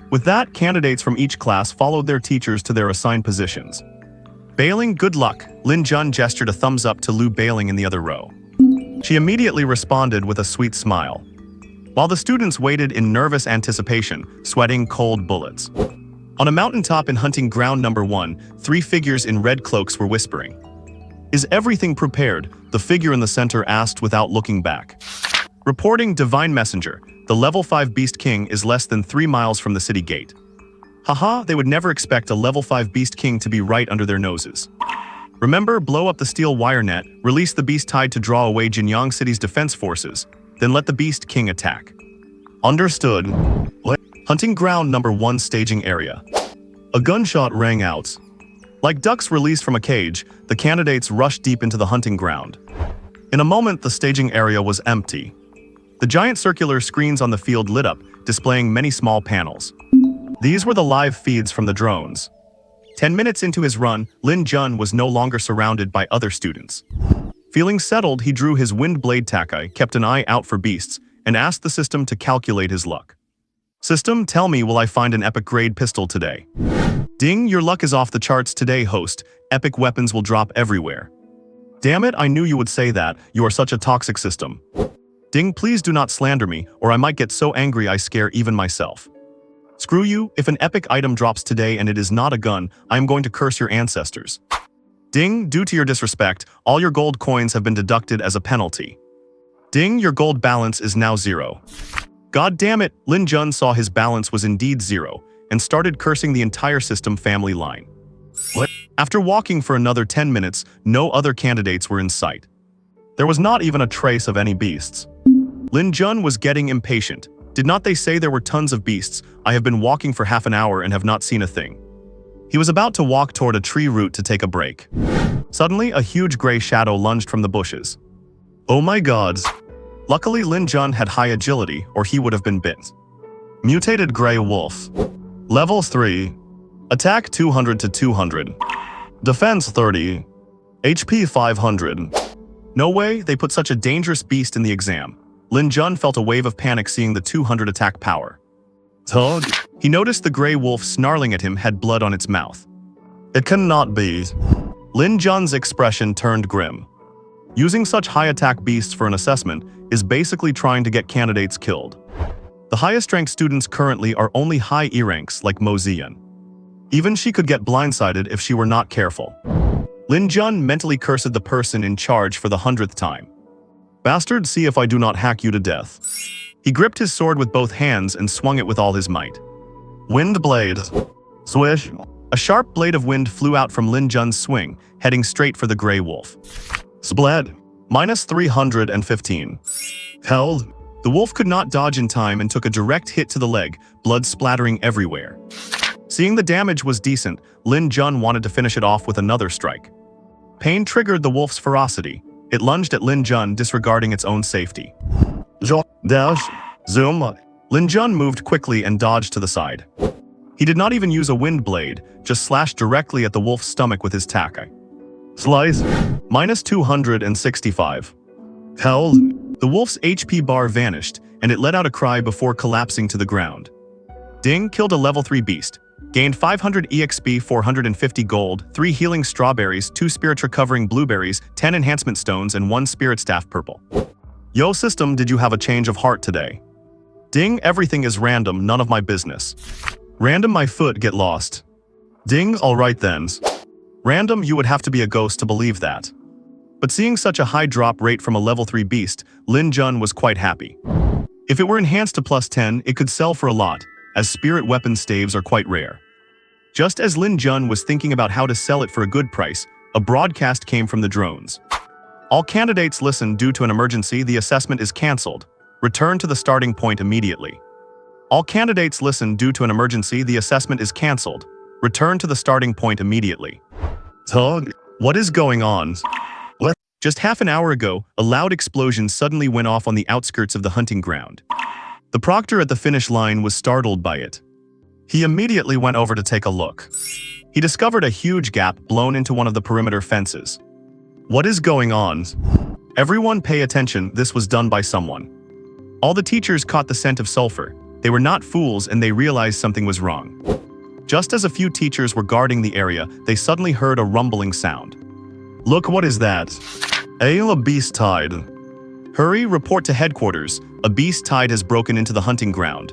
With that, candidates from each class followed their teachers to their assigned positions. Bailing, good luck, Lin Jun gestured a thumbs up to Lu Bailing in the other row. She immediately responded with a sweet smile. While the students waited in nervous anticipation, sweating cold bullets. On a mountaintop in Hunting Ground No. 1, 3 figures in red cloaks were whispering. Is everything prepared? The figure in the center asked without looking back. Reporting Divine Messenger, the level 5 Beast King is less than 3 miles from the city gate. Haha, they would never expect a level 5 Beast King to be right under their noses. Remember, blow up the steel wire net, release the Beast Tide to draw away Jinyang City's defense forces, then let the Beast King attack. Understood. Hunting Ground Number 1 Staging Area. A gunshot rang out. Like ducks released from a cage, the candidates rushed deep into the hunting ground. In a moment, the staging area was empty. The giant circular screens on the field lit up, displaying many small panels. These were the live feeds from the drones. 10 minutes into his run, Lin Jun was no longer surrounded by other students. Feeling settled, he drew his wind blade takai, kept an eye out for beasts, and asked the system to calculate his luck. System, tell me, will I find an epic grade pistol today? Ding, your luck is off the charts today, host. Epic weapons will drop everywhere. Damn it, I knew you would say that. You are such a toxic system. Ding, please do not slander me, or I might get so angry I scare even myself. Screw you, if an epic item drops today and it is not a gun, I am going to curse your ancestors. Ding, due to your disrespect, all your gold coins have been deducted as a penalty. Ding, your gold balance is now 0. God damn it, Lin Jun saw his balance was indeed 0, and started cursing the entire system family line. What? After walking for another 10 minutes, no other candidates were in sight. There was not even a trace of any beasts. Lin Jun was getting impatient. Did not they say there were tons of beasts? I have been walking for half an hour and have not seen a thing. He was about to walk toward a tree root to take a break. Suddenly, a huge gray shadow lunged from the bushes. Oh my god. Luckily, Lin Jun had high agility, or he would have been bit. Mutated Grey Wolf. Level 3. Attack 200 to 200. Defense 30. HP 500. No way, they put such a dangerous beast in the exam. Lin Jun felt a wave of panic seeing the 200 attack power. Tug. He noticed the gray wolf snarling at him had blood on its mouth. It cannot be. Lin Jun's expression turned grim. Using such high attack beasts for an assessment is basically trying to get candidates killed. The highest ranked students currently are only high E ranks like Mo Ziyan. Even she could get blindsided if she were not careful. Lin Jun mentally cursed the person in charge for the 100th time. Bastard, see if I do not hack you to death. He gripped his sword with both hands and swung it with all his might. Wind blade. Swish. A sharp blade of wind flew out from Lin Jun's swing, heading straight for the gray wolf. Splat. Minus 315. Held. The wolf could not dodge in time and took a direct hit to the leg, blood splattering everywhere. Seeing the damage was decent, Lin Jun wanted to finish it off with another strike. Pain triggered the wolf's ferocity. It lunged at Lin Jun, disregarding its own safety. Dash. Zoom. Lin Jun moved quickly and dodged to the side. He did not even use a wind blade, just slashed directly at the wolf's stomach with his takai. Slice. Minus 265. Held. The wolf's HP bar vanished, and it let out a cry before collapsing to the ground. Ding killed a level 3 beast. Gained 500 EXP, 450 gold, 3 healing strawberries, 2 spirit recovering blueberries, 10 enhancement stones, and 1 spirit staff purple. Yo system, did you have a change of heart today? Ding, everything is random, none of my business. Random, my foot get lost. Ding, alright then. Random, you would have to be a ghost to believe that. But seeing such a high drop rate from a level 3 beast, Lin Jun was quite happy. If it were enhanced to plus 10, it could sell for a lot, as spirit weapon staves are quite rare. Just as Lin Jun was thinking about how to sell it for a good price, a broadcast came from the drones. All candidates listen, due to an emergency, the assessment is cancelled. Return to the starting point immediately. All candidates listen, due to an emergency, the assessment is cancelled. Return to the starting point immediately. Tug. What is going on? What? Just half an hour ago, a loud explosion suddenly went off on the outskirts of the hunting ground. The proctor at the finish line was startled by it. He immediately went over to take a look. He discovered a huge gap blown into one of the perimeter fences. What is going on? Everyone pay attention, this was done by someone. All the teachers caught the scent of sulfur. They were not fools and they realized something was wrong. Just as a few teachers were guarding the area, they suddenly heard a rumbling sound. Look, what is that? A beast tide. Hurry, report to headquarters. A beast tide has broken into the hunting ground.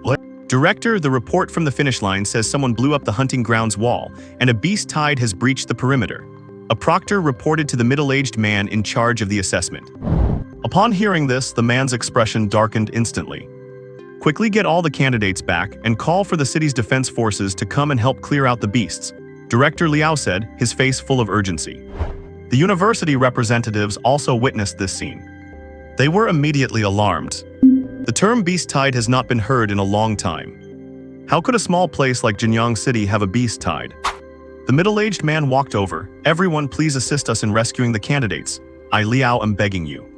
What? Director, the report from the finish line says someone blew up the hunting ground's wall, and a beast tide has breached the perimeter. A proctor reported to the middle-aged man in charge of the assessment. Upon hearing this, the man's expression darkened instantly. Quickly get all the candidates back and call for the city's defense forces to come and help clear out the beasts, Director Liao said, his face full of urgency. The university representatives also witnessed this scene. They were immediately alarmed. The term beast tide has not been heard in a long time. How could a small place like Jinyang City have a beast tide? The middle-aged man walked over. Everyone, please assist us in rescuing the candidates. I, Liao, am begging you.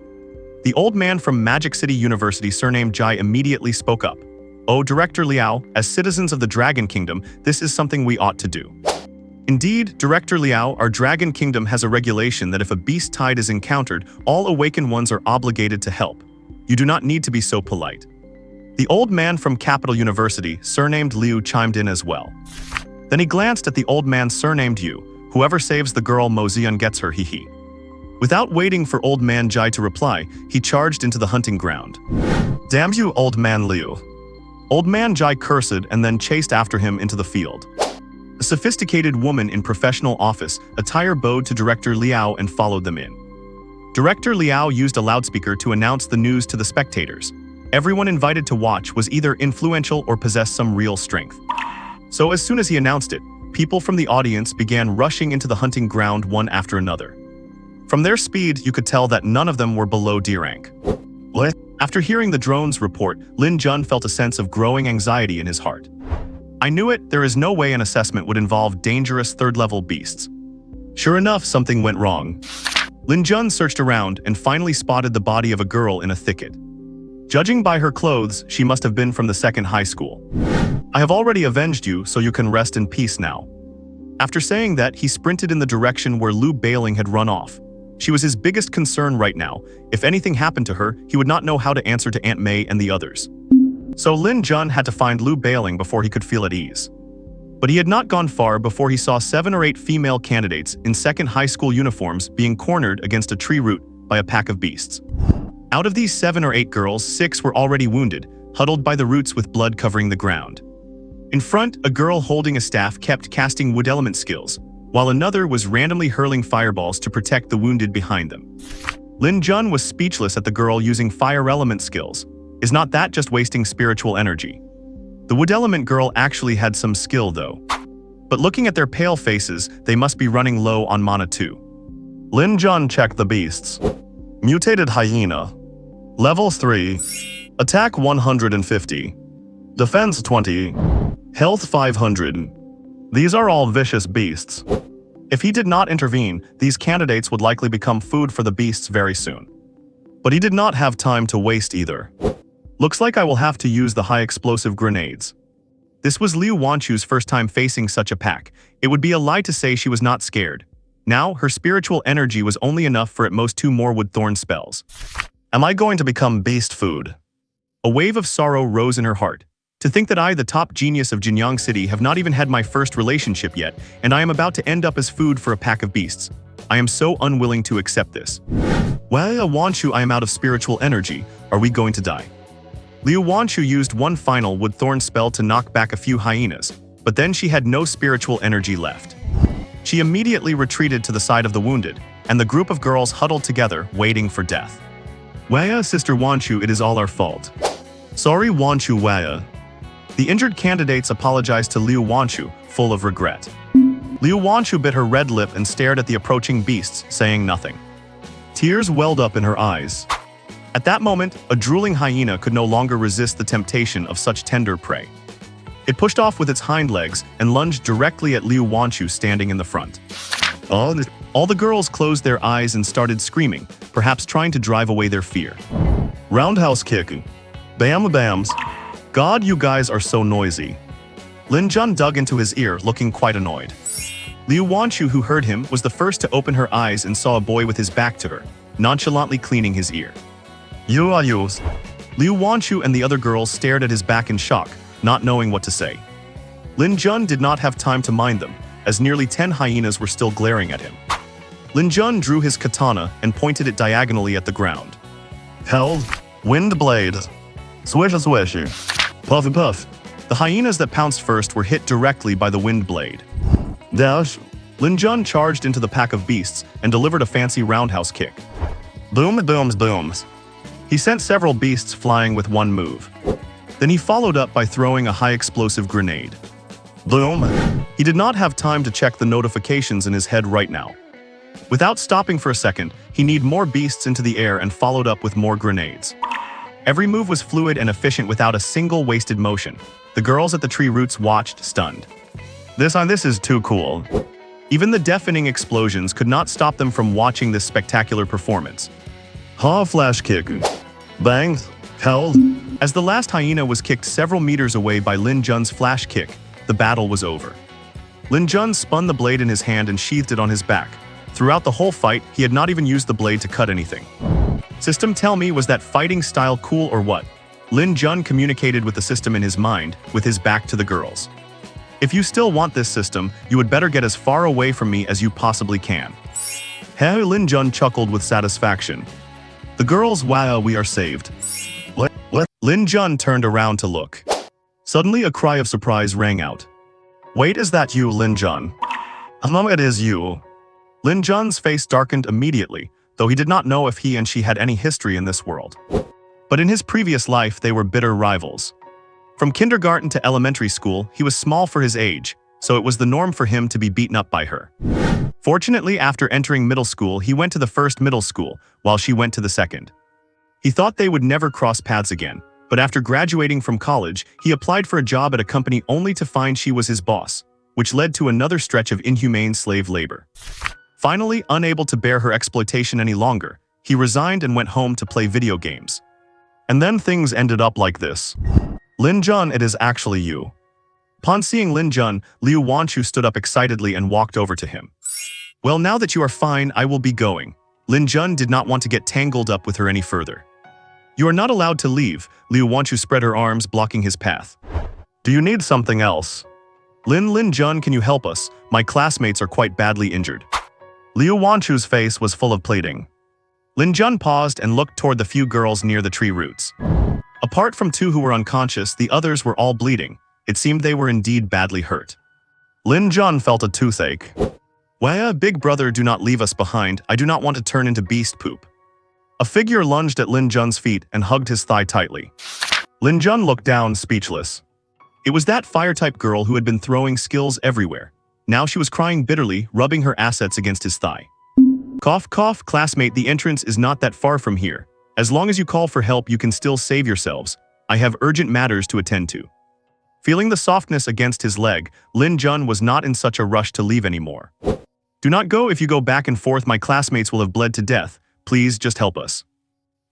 The old man from Magic City University, surnamed Jai, immediately spoke up. Oh, Director Liao, as citizens of the Dragon Kingdom, this is something we ought to do. Indeed, Director Liao, our Dragon Kingdom has a regulation that if a beast tide is encountered, all awakened ones are obligated to help. You do not need to be so polite. The old man from Capital University, surnamed Liu, chimed in as well. Then he glanced at the old man surnamed Yu. Whoever saves the girl Mo Zian gets her, hee. Without waiting for old man Jai to reply, he charged into the hunting ground. Damn you, old man Liu. Old man Jai cursed and then chased after him into the field. A sophisticated woman in professional office attire bowed to Director Liao and followed them in. Director Liao used a loudspeaker to announce the news to the spectators. Everyone invited to watch was either influential or possessed some real strength. So as soon as he announced it, people from the audience began rushing into the hunting ground one after another. From their speed, you could tell that none of them were below D rank. What? After hearing the drone's report, Lin Jun felt a sense of growing anxiety in his heart. I knew it, there is no way an assessment would involve dangerous third-level beasts. Sure enough, something went wrong. Lin Jun searched around and finally spotted the body of a girl in a thicket. Judging by her clothes, she must have been from the second high school. I have already avenged you, so you can rest in peace now. After saying that, he sprinted in the direction where Lu Bailing had run off. She was his biggest concern right now. If anything happened to her, he would not know how to answer to Aunt May and the others. So Lin Jun had to find Lu Bailing before he could feel at ease. But he had not gone far before he saw 7 or 8 female candidates in second high school uniforms being cornered against a tree root by a pack of beasts. Out of these 7 or 8 girls, 6 were already wounded, huddled by the roots with blood covering the ground. In front, a girl holding a staff kept casting wood element skills, while another was randomly hurling fireballs to protect the wounded behind them. Lin Jun was speechless at the girl using fire element skills. Is not that just wasting spiritual energy? The wood element girl actually had some skill though. But looking at their pale faces, they must be running low on mana too. Lin Jun checked the beasts. Mutated hyena. Level 3. Attack 150. Defense 20. Health 500. These are all vicious beasts. If he did not intervene, these candidates would likely become food for the beasts very soon. But he did not have time to waste either. Looks like I will have to use the high-explosive grenades. This was Liu Wanchu's first time facing such a pack. It would be a lie to say she was not scared. Now, her spiritual energy was only enough for at most 2 more wood thorn spells. Am I going to become beast food? A wave of sorrow rose in her heart. To think that I, the top genius of Jinyang City, have not even had my first relationship yet, and I am about to end up as food for a pack of beasts. I am so unwilling to accept this. Well, Wanchu, I am out of spiritual energy. Are we going to die? Liu Wanchu used one final wood thorn spell to knock back a few hyenas, but then she had no spiritual energy left. She immediately retreated to the side of the wounded, and the group of girls huddled together, waiting for death. Waya, Sister Wanchu, it is all our fault. Sorry, Wanchu Waya. The injured candidates apologized to Liu Wanchu, full of regret. Liu Wanchu bit her red lip and stared at the approaching beasts, saying nothing. Tears welled up in her eyes. At that moment, a drooling hyena could no longer resist the temptation of such tender prey. It pushed off with its hind legs and lunged directly at Liu Wanchu standing in the front. All the girls closed their eyes and started screaming, perhaps trying to drive away their fear. Roundhouse kick. Bam bams. God, you guys are so noisy. Lin Jun dug into his ear, looking quite annoyed. Liu Wanchu, who heard him, was the first to open her eyes and saw a boy with his back to her, nonchalantly cleaning his ear. You are yours. Liu Wanchu and the other girls stared at his back in shock, not knowing what to say. Lin Jun did not have time to mind them, as nearly 10 hyenas were still glaring at him. Lin Jun drew his katana and pointed it diagonally at the ground. Held. Wind blade. Swish swish. Puff puff. The hyenas that pounced first were hit directly by the wind blade. Dash. Lin Jun charged into the pack of beasts and delivered a fancy roundhouse kick. Boom booms booms. He sent several beasts flying with one move. Then he followed up by throwing a high-explosive grenade. Boom! He did not have time to check the notifications in his head right now. Without stopping for a second, he needed more beasts into the air and followed up with more grenades. Every move was fluid and efficient without a single wasted motion. The girls at the tree roots watched, stunned. This is too cool. Even the deafening explosions could not stop them from watching this spectacular performance. Flash kick. Bang. Held. As the last hyena was kicked several meters away by Lin Jun's flash kick, the battle was over. Lin Jun spun the blade in his hand and sheathed it on his back. Throughout the whole fight, he had not even used the blade to cut anything. System, tell me, was that fighting style cool or what? Lin Jun communicated with the system in his mind, with his back to the girls. If you still want this system, you would better get as far away from me as you possibly can. Hey, Lin Jun chuckled with satisfaction. The girls, wow, we are saved. What? Lin Jun turned around to look. Suddenly a cry of surprise rang out. Wait, is that you, Lin Jun? It is you. Lin Jun's face darkened immediately, though he did not know if he and she had any history in this world. But in his previous life, they were bitter rivals. From kindergarten to elementary school, he was small for his age, so it was the norm for him to be beaten up by her. Fortunately, after entering middle school, he went to the first middle school, while she went to the second. He thought they would never cross paths again, but after graduating from college, he applied for a job at a company only to find she was his boss, which led to another stretch of inhumane slave labor. Finally, unable to bear her exploitation any longer, he resigned and went home to play video games. And then things ended up like this. Lin Jun, it is actually you. Upon seeing Lin Jun, Liu Wanchu stood up excitedly and walked over to him. Well, now that you are fine, I will be going. Lin Jun did not want to get tangled up with her any further. You are not allowed to leave. Liu Wanchu spread her arms, blocking his path. Do you need something else? Lin Jun, can you help us? My classmates are quite badly injured. Liu Wanchu's face was full of pleading. Lin Jun paused and looked toward the few girls near the tree roots. Apart from two who were unconscious, the others were all bleeding. It seemed they were indeed badly hurt. Lin Jun felt a toothache. Why, big brother, do not leave us behind. I do not want to turn into beast poop. A figure lunged at Lin Jun's feet and hugged his thigh tightly. Lin Jun looked down, speechless. It was that fire-type girl who had been throwing skills everywhere. Now she was crying bitterly, rubbing her assets against his thigh. Cough, cough, classmate, the entrance is not that far from here. As long as you call for help, you can still save yourselves. I have urgent matters to attend to. Feeling the softness against his leg, Lin Jun was not in such a rush to leave anymore. Do not go. If you go back and forth, my classmates will have bled to death. Please, just help us.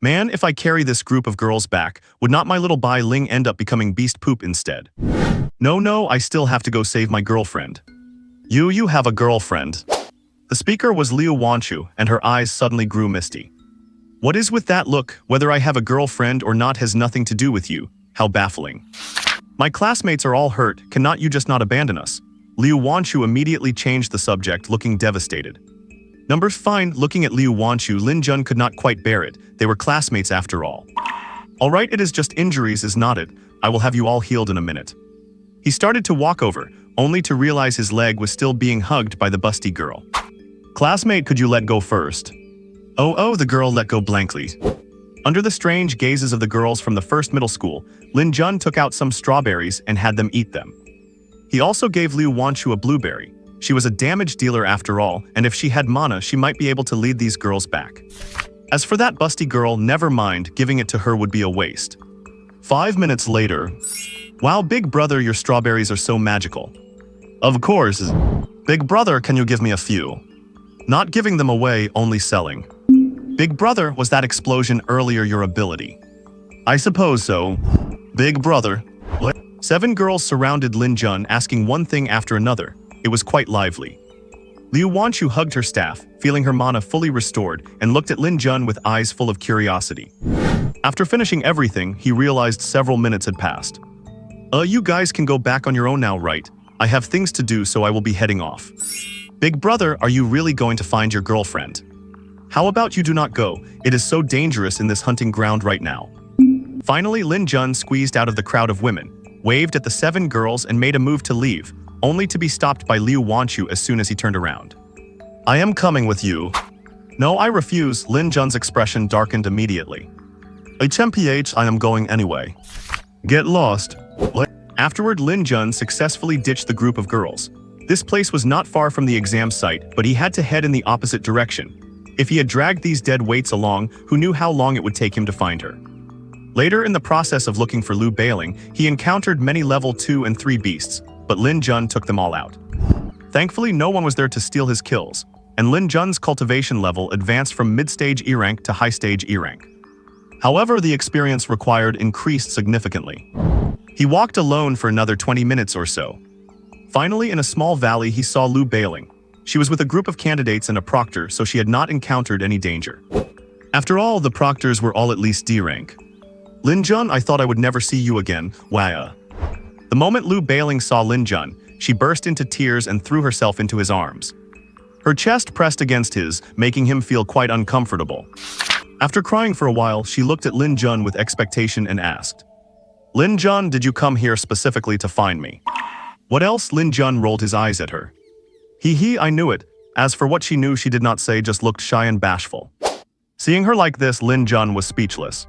Man, if I carry this group of girls back, would not my little Bai Ling end up becoming beast poop instead? No, I still have to go save my girlfriend. You have a girlfriend. The speaker was Liu Wanchu, and her eyes suddenly grew misty. What is with that look? Whether I have a girlfriend or not has nothing to do with you. How baffling. My classmates are all hurt. Cannot you just not abandon us? Liu Wanchu immediately changed the subject, looking devastated. Numbers fine. Looking at Liu Wanchu, Lin Jun could not quite bear it. They were classmates after all. All right, it is just injuries, is not it? I will have you all healed in a minute. He started to walk over, only to realize his leg was still being hugged by the busty girl. Classmate, could you let go first? Oh, the girl let go blankly. Under the strange gazes of the girls from the first middle school, Lin Jun took out some strawberries and had them eat them. He also gave Liu Wanchu a blueberry. She was a damage dealer after all, and if she had mana, she might be able to lead these girls back. As for that busty girl, never mind, giving it to her would be a waste. 5 minutes later. Wow, big brother, your strawberries are so magical. Of course. Big brother, can you give me a few? Not giving them away, only selling. Big brother, was that explosion earlier your ability? I suppose so. Big brother. What? 7 girls surrounded Lin Jun, asking one thing after another. It was quite lively. Liu Wanchu hugged her staff, feeling her mana fully restored, and looked at Lin Jun with eyes full of curiosity. After finishing everything, he realized several minutes had passed. You guys can go back on your own now, right? I have things to do, so I will be heading off. Big brother, are you really going to find your girlfriend? How about you do not go? It is so dangerous in this hunting ground right now. Finally, Lin Jun squeezed out of the crowd of women, waved at the 7 girls and made a move to leave, only to be stopped by Liu Wanchu as soon as he turned around. I am coming with you. No, I refuse. Lin Jun's expression darkened immediately. HMPH, I am going anyway. Get lost. Afterward, Lin Jun successfully ditched the group of girls. This place was not far from the exam site, but he had to head in the opposite direction. If he had dragged these dead weights along, who knew how long it would take him to find her. Later, in the process of looking for Lu Bailing, he encountered many level 2 and 3 beasts, but Lin Jun took them all out. Thankfully, no one was there to steal his kills, and Lin Jun's cultivation level advanced from mid-stage E rank to high-stage E rank. However, the experience required increased significantly. He walked alone for another 20 minutes or so. Finally, in a small valley, he saw Lu Bailing. She was with a group of candidates and a proctor, so she had not encountered any danger. After all, the proctors were all at least D rank. Lin Jun, I thought I would never see you again, wah. The moment Lu Bailing saw Lin Jun, she burst into tears and threw herself into his arms. Her chest pressed against his, making him feel quite uncomfortable. After crying for a while, she looked at Lin Jun with expectation and asked, "Lin Jun, did you come here specifically to find me?" What else? Lin Jun rolled his eyes at her. I knew it. As for what she knew, she did not say, just looked shy and bashful. Seeing her like this, Lin Jun was speechless.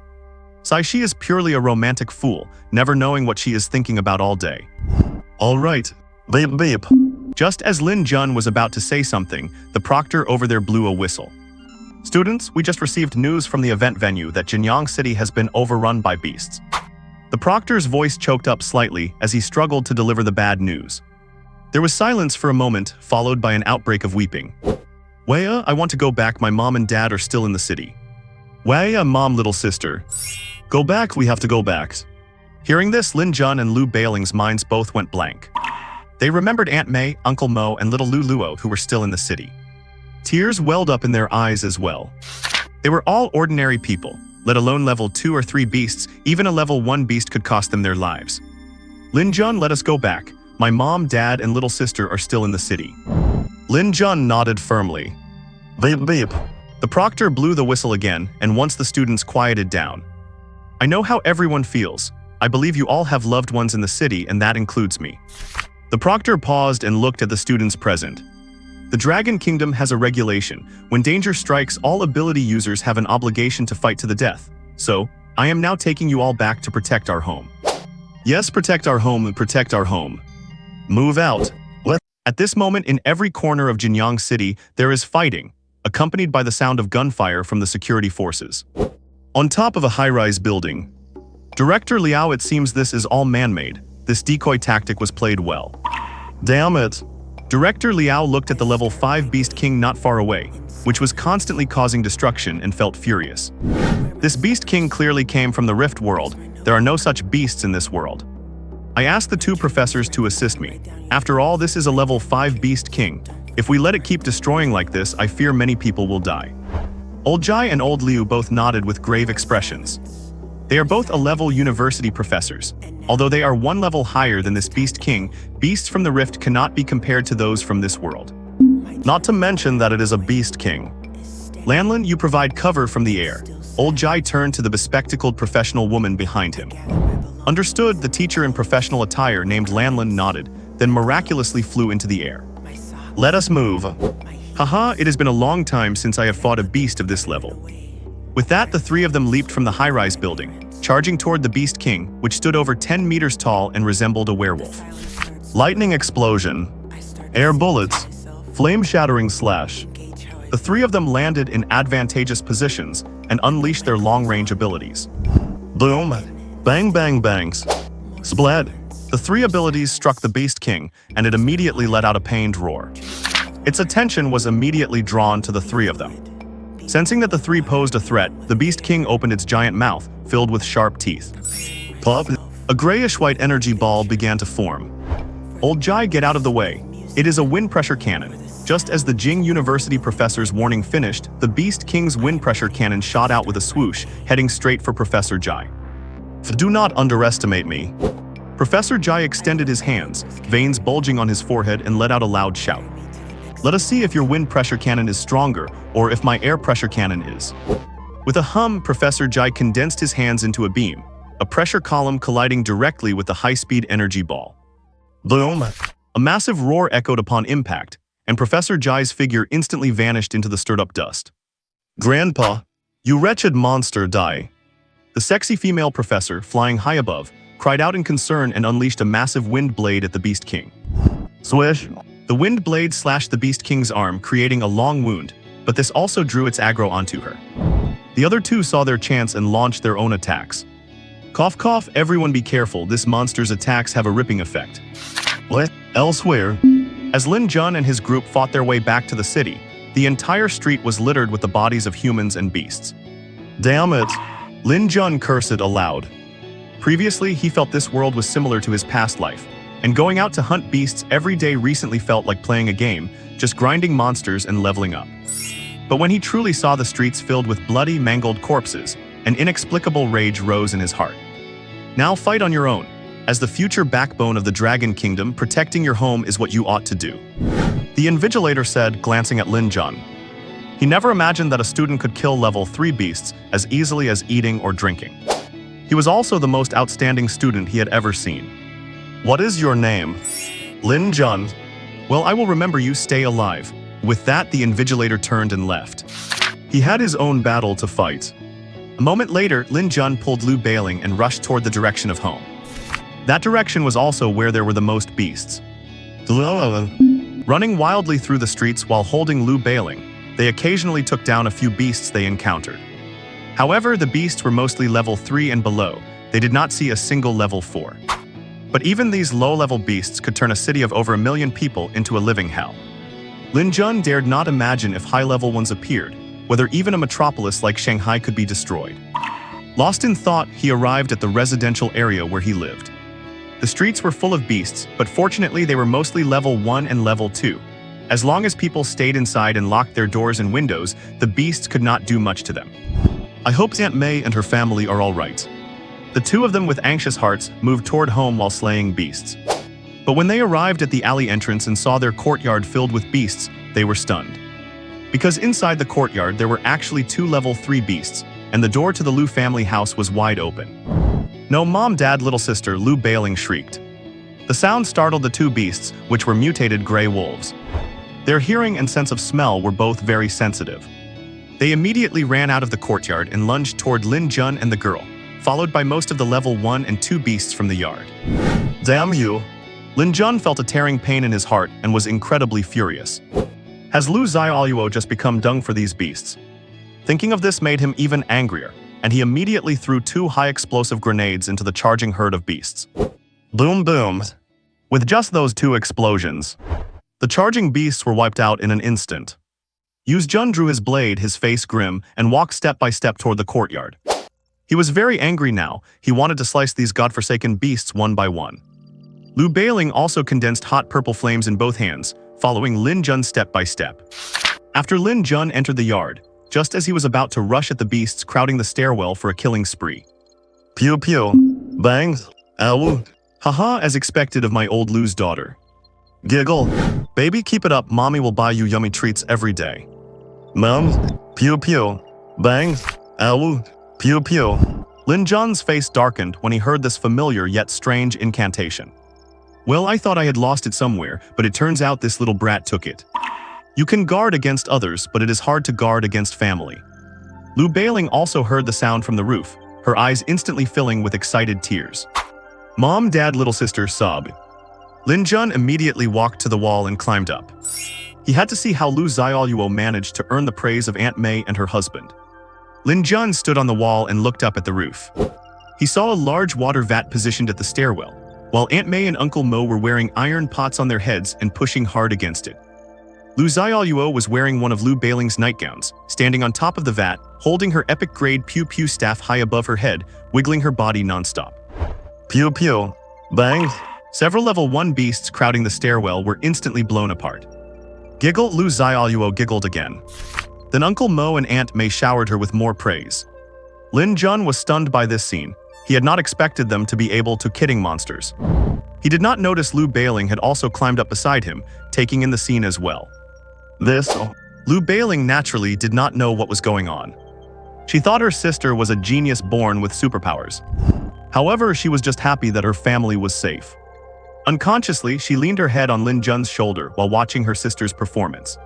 She is purely a romantic fool, never knowing what she is thinking about all day. All right. Beep beep. Just as Lin Jun was about to say something, the proctor over there blew a whistle. "Students, we just received news from the event venue that Jinyang City has been overrun by beasts." The proctor's voice choked up slightly as he struggled to deliver the bad news. There was silence for a moment, followed by an outbreak of weeping. "Waya, I want to go back. My mom and dad are still in the city." Waya, mom, little sister. Go back, we have to go back. Hearing this, Lin Jun and Lu Bailing's minds both went blank. They remembered Aunt May, Uncle Mo, and little Lu Luo, who were still in the city. Tears welled up in their eyes as well. They were all ordinary people, let alone level 2 or 3 beasts. Even a level 1 beast could cost them their lives. "Lin Jun, let us go back. My mom, dad, and little sister are still in the city." Lin Jun nodded firmly. Beep beep. The proctor blew the whistle again, and once the students quieted down. "I know how everyone feels. I believe you all have loved ones in the city, and that includes me." The proctor paused and looked at the students present. "The Dragon Kingdom has a regulation. When danger strikes, all ability users have an obligation to fight to the death. So, I am now taking you all back to protect our home." Yes, protect our home, protect our home. Move out. At this moment, in every corner of Jinyang City, there is fighting, accompanied by the sound of gunfire from the security forces. On top of a high-rise building. Director Liao, it seems this is all man-made. This decoy tactic was played well. Damn it. Director Liao looked at the level 5 Beast King not far away, which was constantly causing destruction, and felt furious. This Beast King clearly came from the Rift world. There are no such beasts in this world. I asked the 2 professors to assist me. After all, this is a level 5 Beast King. If we let it keep destroying like this, I fear many people will die. Old Jai and Old Liu both nodded with grave expressions. They are both A-level university professors. Although they are 1 level higher than this Beast King, beasts from the Rift cannot be compared to those from this world. Not to mention that it is a Beast King. Lanlin, you provide cover from the air. Old Jai turned to the bespectacled professional woman behind him. Understood. The teacher in professional attire named Lanlin nodded, then miraculously flew into the air. Let us move. Haha, it has been a long time since I have fought a beast of this level. With that, the 3 of them leaped from the high-rise building, charging toward the Beast King, which stood over 10 meters tall and resembled a werewolf. Lightning explosion. Air bullets. Flame-shattering slash. The 3 of them landed in advantageous positions and unleashed their long-range abilities. Boom. Bang bang bangs. Splat. The 3 abilities struck the Beast King, and it immediately let out a pained roar. Its attention was immediately drawn to the 3 of them. Sensing that the 3 posed a threat, the Beast King opened its giant mouth, filled with sharp teeth. Pop. A grayish-white energy ball began to form. Old Jai, get out of the way. It is a wind pressure cannon. Just as the Jing University professor's warning finished, the Beast King's wind pressure cannon shot out with a swoosh, heading straight for Professor Jai. Do not underestimate me. Professor Jai extended his hands, veins bulging on his forehead, and let out a loud shout. Let us see if your wind pressure cannon is stronger, or if my air pressure cannon is. With a hum, Professor Jai condensed his hands into a beam, a pressure column colliding directly with the high-speed energy ball. Boom. A massive roar echoed upon impact, and Professor Jai's figure instantly vanished into the stirred-up dust. Grandpa, you wretched monster, die. The sexy female professor, flying high above, cried out in concern and unleashed a massive wind blade at the Beast King. Swish. The wind blade slashed the Beast King's arm, creating a long wound, but this also drew its aggro onto her. The other two saw their chance and launched their own attacks. Cough cough, everyone be careful, this monster's attacks have a ripping effect. What? Elsewhere. As Lin Jun and his group fought their way back to the city, the entire street was littered with the bodies of humans and beasts. Damn it. Lin Jun cursed aloud. Previously, he felt this world was similar to his past life, and going out to hunt beasts every day recently felt like playing a game, just grinding monsters and leveling up. But when he truly saw the streets filled with bloody, mangled corpses, an inexplicable rage rose in his heart. Now fight on your own. As the future backbone of the Dragon Kingdom, protecting your home is what you ought to do. The Invigilator said, glancing at Lin Jun. He never imagined that a student could kill level 3 beasts as easily as eating or drinking. He was also the most outstanding student he had ever seen. What is your name? Lin Jun. Well, I will remember you, stay alive. With that, the Invigilator turned and left. He had his own battle to fight. A moment later, Lin Jun pulled Lu Bailing and rushed toward the direction of home. That direction was also where there were the most beasts. Running wildly through the streets while holding Lu Bailing, they occasionally took down a few beasts they encountered. However, the beasts were mostly level 3 and below. They did not see a single level 4. But even these low-level beasts could turn a city of over 1 million people into a living hell. Lin Jun dared not imagine if high-level ones appeared, whether even a metropolis like Shanghai could be destroyed. Lost in thought, he arrived at the residential area where he lived. The streets were full of beasts, but fortunately they were mostly level 1 and level 2. As long as people stayed inside and locked their doors and windows, the beasts could not do much to them. I hope Aunt May and her family are all right. The two of them with anxious hearts moved toward home while slaying beasts. But when they arrived at the alley entrance and saw their courtyard filled with beasts, they were stunned. Because inside the courtyard there were actually 2 level 3 beasts, and the door to the Lu family house was wide open. No, mom, dad, little sister, Lu Bailing shrieked. The sound startled the 2 beasts, which were mutated gray wolves. Their hearing and sense of smell were both very sensitive. They immediately ran out of the courtyard and lunged toward Lin Jun and the girl, followed by most of the level 1 and 2 beasts from the yard. Damn you. Lin Jun felt a tearing pain in his heart and was incredibly furious. Has Lu Xiaoluo just become dung for these beasts? Thinking of this made him even angrier, and he immediately threw 2 high-explosive grenades into the charging herd of beasts. Boom boom. With just those 2 explosions, the charging beasts were wiped out in an instant. Yuz Jun drew his blade, his face grim, and walked step by step toward the courtyard. He was very angry now. He wanted to slice these godforsaken beasts one by one. Lu Bailing also condensed hot purple flames in both hands, following Lin Jun step by step. After Lin Jun entered the yard, just as he was about to rush at the beasts crowding the stairwell for a killing spree. Pew pew. Bang. Ow. Haha, as expected of my old Lu's daughter. Giggle. Baby, keep it up, mommy will buy you yummy treats every day. Mom. Pew pew. Bang. Ow. Pew pew. Lin Jun's face darkened when he heard this familiar yet strange incantation. Well, I thought I had lost it somewhere, but it turns out this little brat took it. You can guard against others, but it is hard to guard against family. Lu Bailing also heard the sound from the roof, her eyes instantly filling with excited tears. Mom, dad, little sister, sob. Lin Jun immediately walked to the wall and climbed up. He had to see how Lu Xiaoluo managed to earn the praise of Aunt May and her husband. Lin Jun stood on the wall and looked up at the roof. He saw a large water vat positioned at the stairwell, while Aunt May and Uncle Mo were wearing iron pots on their heads and pushing hard against it. Lu Xiaoluo was wearing one of Lu Bailing's nightgowns, standing on top of the vat, holding her epic-grade pew-pew staff high above her head, wiggling her body non-stop. Pew pew. Bang. Several level 1 beasts crowding the stairwell were instantly blown apart. Giggle, Lu Xiaoluo giggled again. Then Uncle Mo and Aunt May showered her with more praise. Lin Jun was stunned by this scene. He had not expected them to be able to kidding monsters. He did not notice Lu Bailing had also climbed up beside him, taking in the scene as well. Lu Bailing naturally did not know what was going on. She thought her sister was a genius born with superpowers. However, she was just happy that her family was safe. Unconsciously, she leaned her head on Lin Jun's shoulder while watching her sister's performance.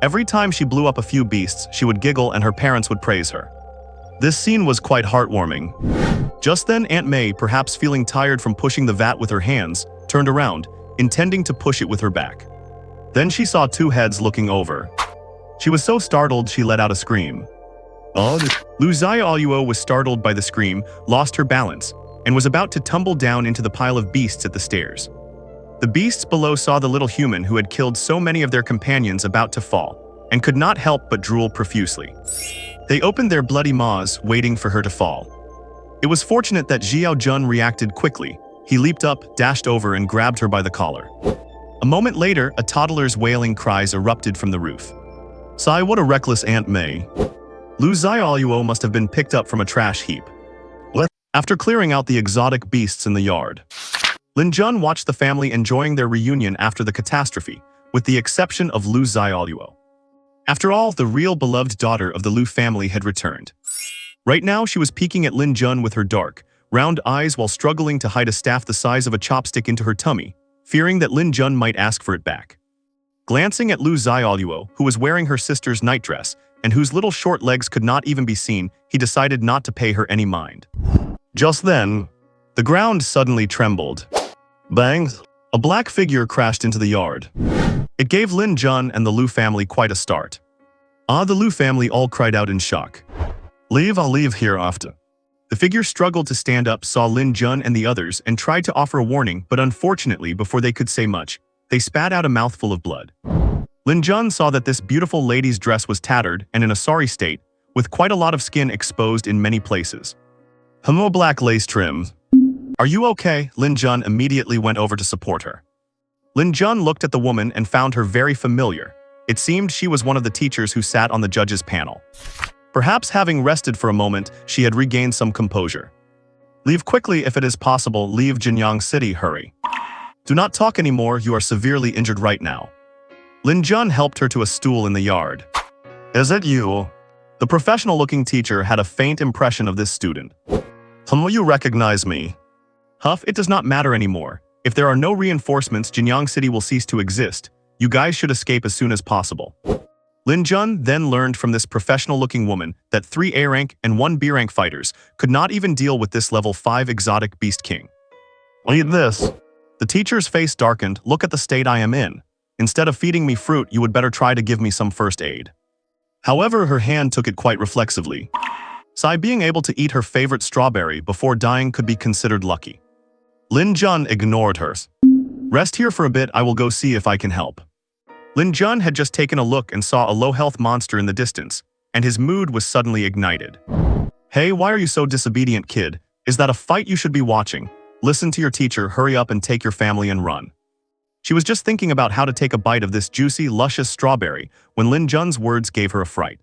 Every time she blew up a few beasts, she would giggle and her parents would praise her. This scene was quite heartwarming. Just then Aunt May, perhaps feeling tired from pushing the vat with her hands, turned around, intending to push it with her back. Then she saw two heads looking over. She was so startled she let out a scream. Lu Xiaoluo was startled by the scream, lost her balance, and was about to tumble down into the pile of beasts at the stairs. The beasts below saw the little human who had killed so many of their companions about to fall, and could not help but drool profusely. They opened their bloody maws, waiting for her to fall. It was fortunate that Xiao Jun reacted quickly. He leaped up, dashed over, and grabbed her by the collar. A moment later, a toddler's wailing cries erupted from the roof. Sigh, what a reckless Aunt May. Lu Xiaoluo must have been picked up from a trash heap. After clearing out the exotic beasts in the yard, Lin Jun watched the family enjoying their reunion after the catastrophe, with the exception of Lu Xiaoluo. After all, the real beloved daughter of the Lu family had returned. Right now, she was peeking at Lin Jun with her dark, round eyes while struggling to hide a staff the size of a chopstick into her tummy, fearing that Lin Jun might ask for it back. Glancing at Lu Xiaoluo, who was wearing her sister's nightdress, and whose little short legs could not even be seen, he decided not to pay her any mind. Just then, the ground suddenly trembled. Bang! A black figure crashed into the yard. It gave Lin Jun and the Lu family quite a start. The Lu family all cried out in shock. I'll leave here after. The figure struggled to stand up, saw Lin Jun and the others, and tried to offer a warning, but unfortunately, before they could say much, they spat out a mouthful of blood. Lin Jun saw that this beautiful lady's dress was tattered and in a sorry state, with quite a lot of skin exposed in many places. Hello, black lace trim. Are you okay? Lin Jun immediately went over to support her. Lin Jun looked at the woman and found her very familiar. It seemed she was one of the teachers who sat on the judges' panel. Perhaps having rested for a moment, she had regained some composure. Leave quickly if it is possible. Leave Jinyang City, hurry. Do not talk anymore, you are severely injured right now. Lin Jun helped her to a stool in the yard. Is it you? The professional-looking teacher had a faint impression of this student. Will you recognize me? Huff, it does not matter anymore. If there are no reinforcements, Jinyang City will cease to exist. You guys should escape as soon as possible. Lin Jun then learned from this professional-looking woman that 3 A-rank and 1 B-rank fighters could not even deal with this level 5 exotic beast king. Eat this. The teacher's face darkened. Look at the state I am in. Instead of feeding me fruit, you would better try to give me some first aid. However, her hand took it quite reflexively. Sai being able to eat her favorite strawberry before dying could be considered lucky. Lin Jun ignored her. Rest here for a bit, I will go see if I can help. Lin Jun had just taken a look and saw a low-health monster in the distance, and his mood was suddenly ignited. Hey, why are you so disobedient, kid? Is that a fight you should be watching? Listen to your teacher, hurry up and take your family and run. She was just thinking about how to take a bite of this juicy, luscious strawberry when Lin Jun's words gave her a fright.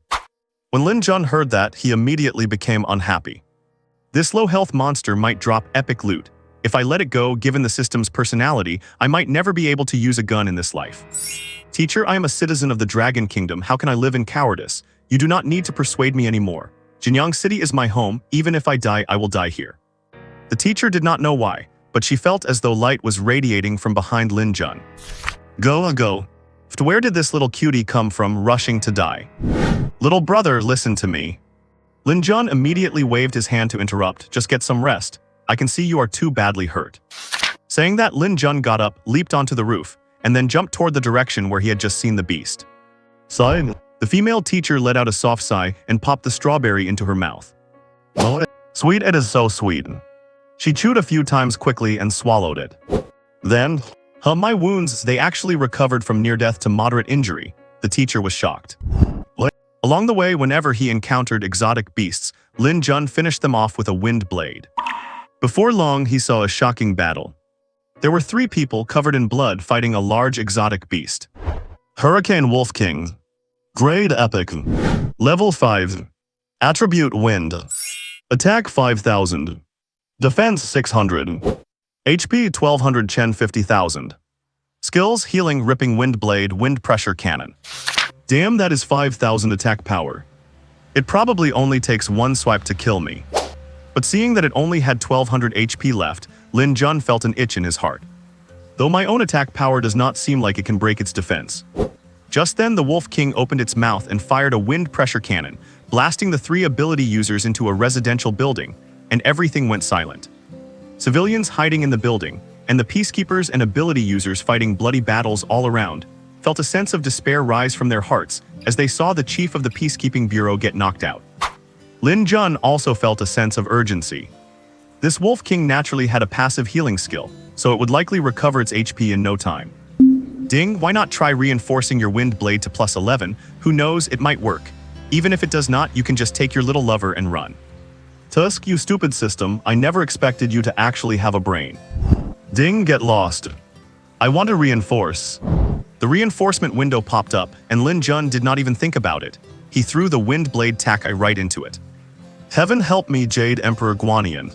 When Lin Jun heard that, he immediately became unhappy. This low-health monster might drop epic loot. If I let it go, given the system's personality, I might never be able to use a gun in this life. Teacher, I am a citizen of the Dragon Kingdom. How can I live in cowardice? You do not need to persuade me anymore. Jinyang City is my home. Even if I die, I will die here. The teacher did not know why, but she felt as though light was radiating from behind Lin Jun. Go. Where did this little cutie come from, rushing to die? Little brother, listen to me. Lin Jun immediately waved his hand to interrupt. Just get some rest. I can see you are too badly hurt. Saying that, Lin Jun got up, leaped onto the roof, and then jumped toward the direction where he had just seen the beast. Sigh. The female teacher let out a soft sigh and popped the strawberry into her mouth. Oh, sweet, it is so sweet. She chewed a few times quickly and swallowed it. Then, my wounds, they actually recovered from near death to moderate injury. The teacher was shocked. Along the way, whenever he encountered exotic beasts, Lin Jun finished them off with a wind blade. Before long, he saw a shocking battle. There were 3 people covered in blood fighting a large exotic beast. Hurricane Wolf King. Grade Epic. Level 5. Attribute Wind. Attack 5000. Defense 600. HP 1200 Chen 50,000. Skills Healing Ripping Wind Blade Wind Pressure Cannon. Damn, that is 5,000 attack power. It probably only takes 1 swipe to kill me. But seeing that it only had 1200 HP left, Lin Jun felt an itch in his heart. Though my own attack power does not seem like it can break its defense. Just then the Wolf King opened its mouth and fired a wind pressure cannon, blasting the 3 ability users into a residential building, and everything went silent. Civilians hiding in the building, and the peacekeepers and ability users fighting bloody battles all around, felt a sense of despair rise from their hearts as they saw the chief of the Peacekeeping Bureau get knocked out. Lin Jun also felt a sense of urgency. This Wolf King naturally had a passive healing skill, so it would likely recover its HP in no time. Ding, why not try reinforcing your wind blade to +11? Who knows, it might work. Even if it does not, you can just take your little lover and run. Tusk, you stupid system, I never expected you to actually have a brain. Ding, get lost. I want to reinforce. The reinforcement window popped up, and Lin Jun did not even think about it. He threw the wind blade takai right into it. Heaven help me, Jade Emperor Guanian.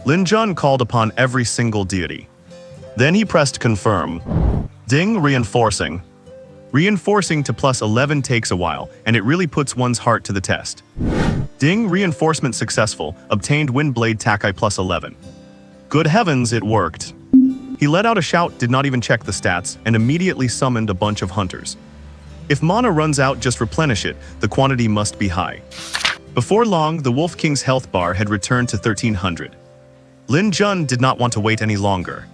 Lin Jun called upon every single deity. Then he pressed confirm. Ding, reinforcing. Reinforcing to +11 takes a while, and it really puts one's heart to the test. Ding, reinforcement successful, obtained wind blade takai +11. Good heavens, it worked. He let out a shout, did not even check the stats, and immediately summoned a bunch of hunters. If mana runs out, just replenish it, the quantity must be high. Before long, the Wolf King's health bar had returned to 1300. Lin Jun did not want to wait any longer.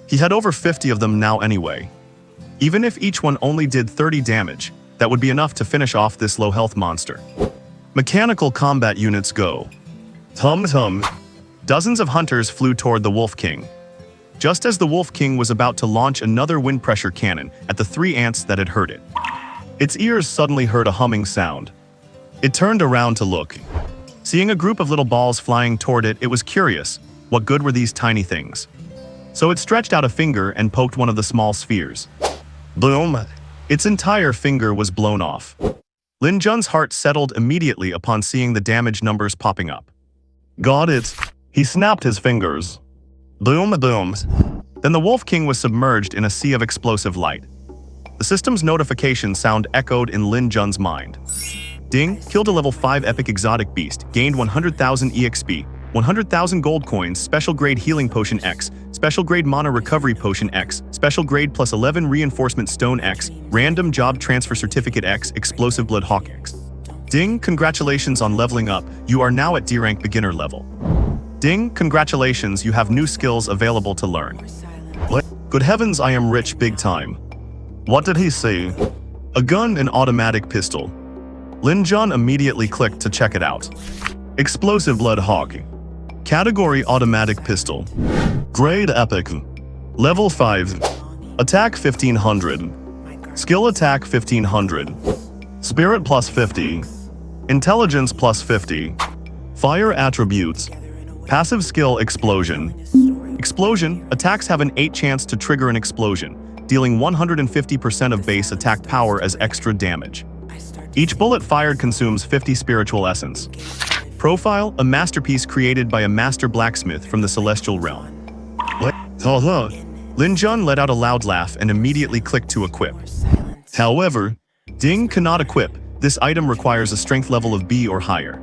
He had over 50 of them now anyway. Even if each one only did 30 damage, that would be enough to finish off this low health monster. Mechanical combat units go. Tum tum. Dozens of hunters flew toward the Wolf King. Just as the Wolf King was about to launch another wind pressure cannon at the 3 ants that had heard it, its ears suddenly heard a humming sound. It turned around to look. Seeing a group of little balls flying toward it, it was curious. What good were these tiny things? So it stretched out a finger and poked one of the small spheres. Boom! Its entire finger was blown off. Lin Jun's heart settled immediately upon seeing the damage numbers popping up. Got it! He snapped his fingers. Boom, boom. Then the Wolf King was submerged in a sea of explosive light. The system's notification sound echoed in Lin Jun's mind. Ding, killed a level 5 epic exotic beast, gained 100,000 EXP, 100,000 gold coins, special grade healing potion X, special grade mana recovery potion X, special grade +11 reinforcement stone X, random job transfer certificate X, explosive blood hawk X. Ding, congratulations on leveling up, you are now at D rank beginner level. Ding, congratulations, you have new skills available to learn. What? Good heavens, I am rich big time. What did he say? A gun and automatic pistol. Lin Jun immediately clicked to check it out. Explosive blood hawk. Category automatic pistol. Grade epic. Level 5. Attack 1500. Skill attack 1500. Spirit +50. Intelligence +50. Fire attributes. Passive skill explosion. Explosion, attacks have an 8 chance to trigger an explosion, dealing 150% of base attack power as extra damage. Each bullet fired consumes 50 spiritual essence. Profile, a masterpiece created by a master blacksmith from the celestial realm. What? Lin Jun let out a loud laugh and immediately clicked to equip. However, Ding cannot equip. This item requires a strength level of B or higher.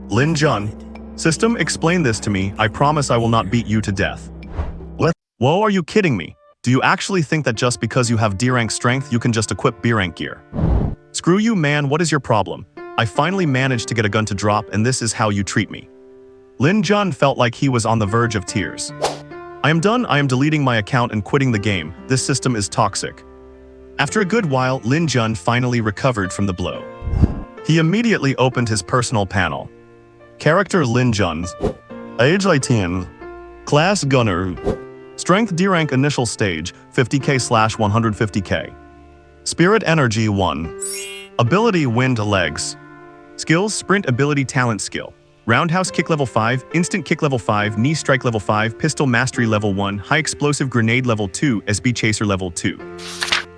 Lin Jun, system, explain this to me. I promise I will not beat you to death. What? Whoa, are you kidding me? Do you actually think that just because you have D rank strength, you can just equip B rank gear? Screw you, man, what is your problem? I finally managed to get a gun to drop, and this is how you treat me. Lin Jun felt like he was on the verge of tears. I am done, I am deleting my account and quitting the game. This system is toxic. After a good while, Lin Jun finally recovered from the blow. He immediately opened his personal panel. Character Lin Jun. Age 18. Class Gunner. Strength D rank initial stage 50k/150k. Spirit Energy 1. Ability Wind Legs. Skills, Sprint Ability Talent Skill. Roundhouse Kick level 5, Instant Kick level 5, Knee Strike level 5, Pistol Mastery level 1, High Explosive Grenade level 2, SB Chaser level 2.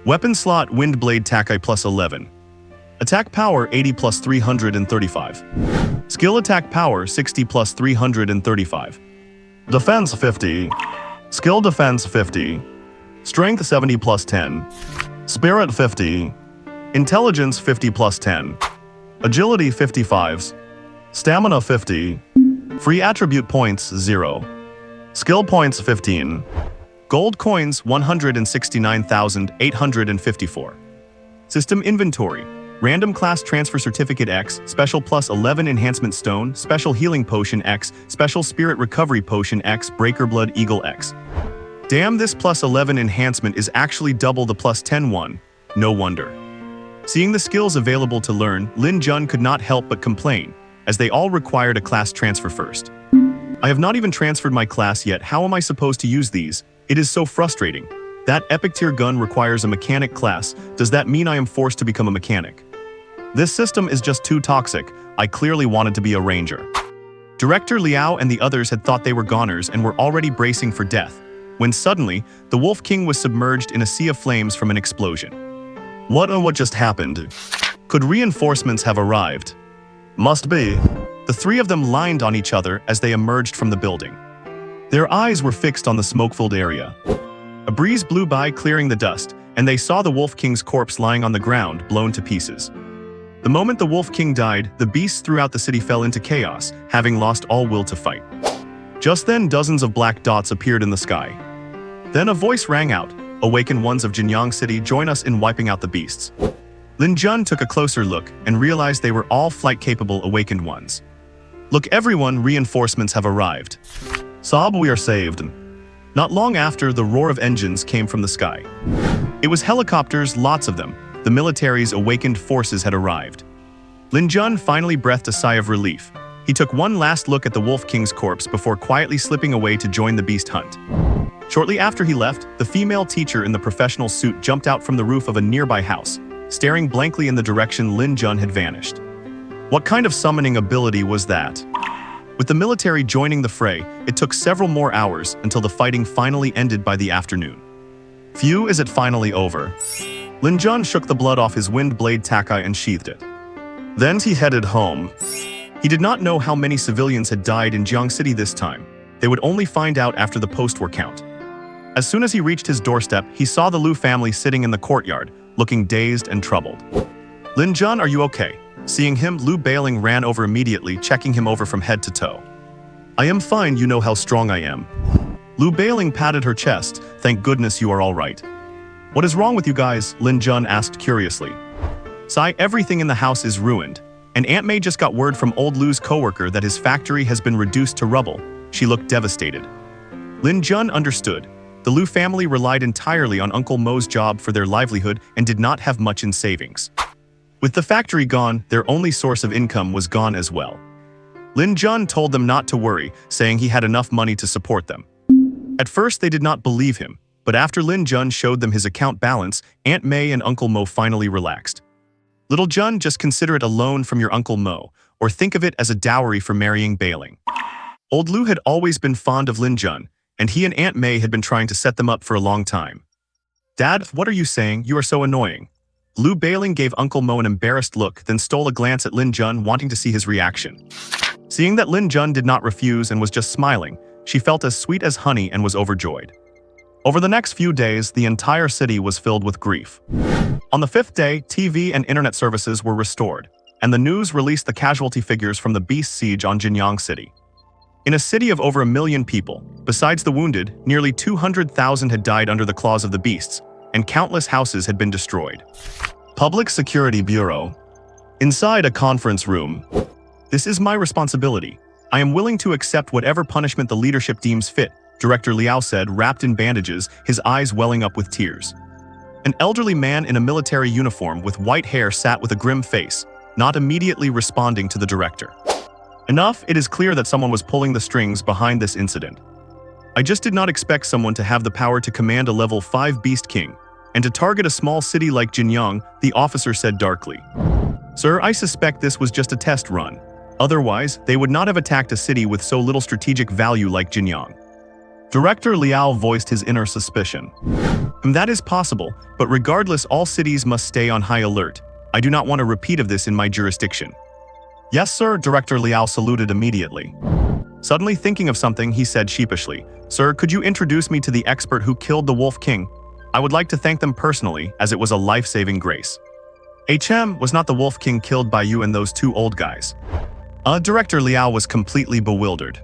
Weapon slot Wind Blade Takai +11. Attack power 80 + 335. Skill attack power 60 + 335. Defense 50. Skill defense 50. Strength 70 + 10. Spirit 50. Intelligence 50 + 10. Agility 55s. Stamina 50. Free attribute points 0. Skill points 15. Gold coins 169,854. System inventory. Random Class Transfer Certificate X, Special Plus 11 Enhancement Stone, Special Healing Potion X, Special Spirit Recovery Potion X, Breaker Blood Eagle X. Damn, this plus 11 enhancement is actually double the plus 10 one. No wonder. Seeing the skills available to learn, Lin Jun could not help but complain, as they all required a class transfer first. I have not even transferred my class yet. How am I supposed to use these? It is so frustrating. That epic tier gun requires a mechanic class. Does that mean I am forced to become a mechanic? This system is just too toxic. I clearly wanted to be a ranger. Director Liao and the others had thought they were goners and were already bracing for death, when suddenly, the Wolf King was submerged in a sea of flames from an explosion. What just happened? Could reinforcements have arrived? Must be. The three of them lined on each other as they emerged from the building. Their eyes were fixed on the smoke-filled area. A breeze blew by, clearing the dust, and they saw the Wolf King's corpse lying on the ground, blown to pieces. The moment the Wolf King died, the beasts throughout the city fell into chaos, having lost all will to fight. Just then, dozens of black dots appeared in the sky. Then a voice rang out, "Awakened ones of Jinyang City, join us in wiping out the beasts." Lin Jun took a closer look and realized they were all flight-capable awakened ones. "Look everyone, reinforcements have arrived. Sob, we are saved." Not long after, the roar of engines came from the sky. It was helicopters, lots of them. The military's awakened forces had arrived. Lin Jun finally breathed a sigh of relief. He took one last look at the Wolf King's corpse before quietly slipping away to join the beast hunt. Shortly after he left, the female teacher in the professional suit jumped out from the roof of a nearby house, staring blankly in the direction Lin Jun had vanished. What kind of summoning ability was that? With the military joining the fray, it took several more hours until the fighting finally ended by the afternoon. Phew, is it finally over? Lin Jun shook the blood off his wind blade takai and sheathed it. Then he headed home. He did not know how many civilians had died in Jiang City this time. They would only find out after the post-war count. As soon as he reached his doorstep, he saw the Liu family sitting in the courtyard, looking dazed and troubled. "Lin Jun, are you okay?" Seeing him, Liu Bailing ran over immediately, checking him over from head to toe. "I am fine, you know how strong I am." Liu Bailing patted her chest. "Thank goodness you are all right." "What is wrong with you guys?" Lin Jun asked curiously. "Sai, everything in the house is ruined. And Aunt May just got word from old Liu's coworker that his factory has been reduced to rubble." She looked devastated. Lin Jun understood. The Liu family relied entirely on Uncle Mo's job for their livelihood and did not have much in savings. With the factory gone, their only source of income was gone as well. Lin Jun told them not to worry, saying he had enough money to support them. At first, they did not believe him, but after Lin Jun showed them his account balance, Aunt May and Uncle Mo finally relaxed. "Little Jun, just consider it a loan from your Uncle Mo, or think of it as a dowry for marrying Bailing." Old Liu had always been fond of Lin Jun, and he and Aunt May had been trying to set them up for a long time. "Dad, what are you saying? You are so annoying." Liu Bailing gave Uncle Mo an embarrassed look, then stole a glance at Lin Jun, wanting to see his reaction. Seeing that Lin Jun did not refuse and was just smiling, she felt as sweet as honey and was overjoyed. Over the next few days, the entire city was filled with grief. On the fifth day, TV and internet services were restored, and the news released the casualty figures from the beast siege on Jinyang City. In a city of over 1 million people, besides the wounded, nearly 200,000 had died under the claws of the beasts, and countless houses had been destroyed. Public Security Bureau. Inside a conference room. "This is my responsibility. I am willing to accept whatever punishment the leadership deems fit," Director Liao said, wrapped in bandages, his eyes welling up with tears. An elderly man in a military uniform with white hair sat with a grim face, not immediately responding to the director. "Enough, it is clear that someone was pulling the strings behind this incident. I just did not expect someone to have the power to command a level 5 Beast King, and to target a small city like Jinyang," the officer said darkly. "Sir, I suspect this was just a test run. Otherwise, they would not have attacked a city with so little strategic value like Jinyang." Director Liao voiced his inner suspicion. "That is possible, but regardless, all cities must stay on high alert. I do not want a repeat of this in my jurisdiction." "Yes, sir," Director Liao saluted immediately. Suddenly thinking of something, he said sheepishly, "Sir, could you introduce me to the expert who killed the Wolf King? I would like to thank them personally, as it was a life-saving grace." "HM, was not the Wolf King killed by you and those two old guys?" Director Liao was completely bewildered.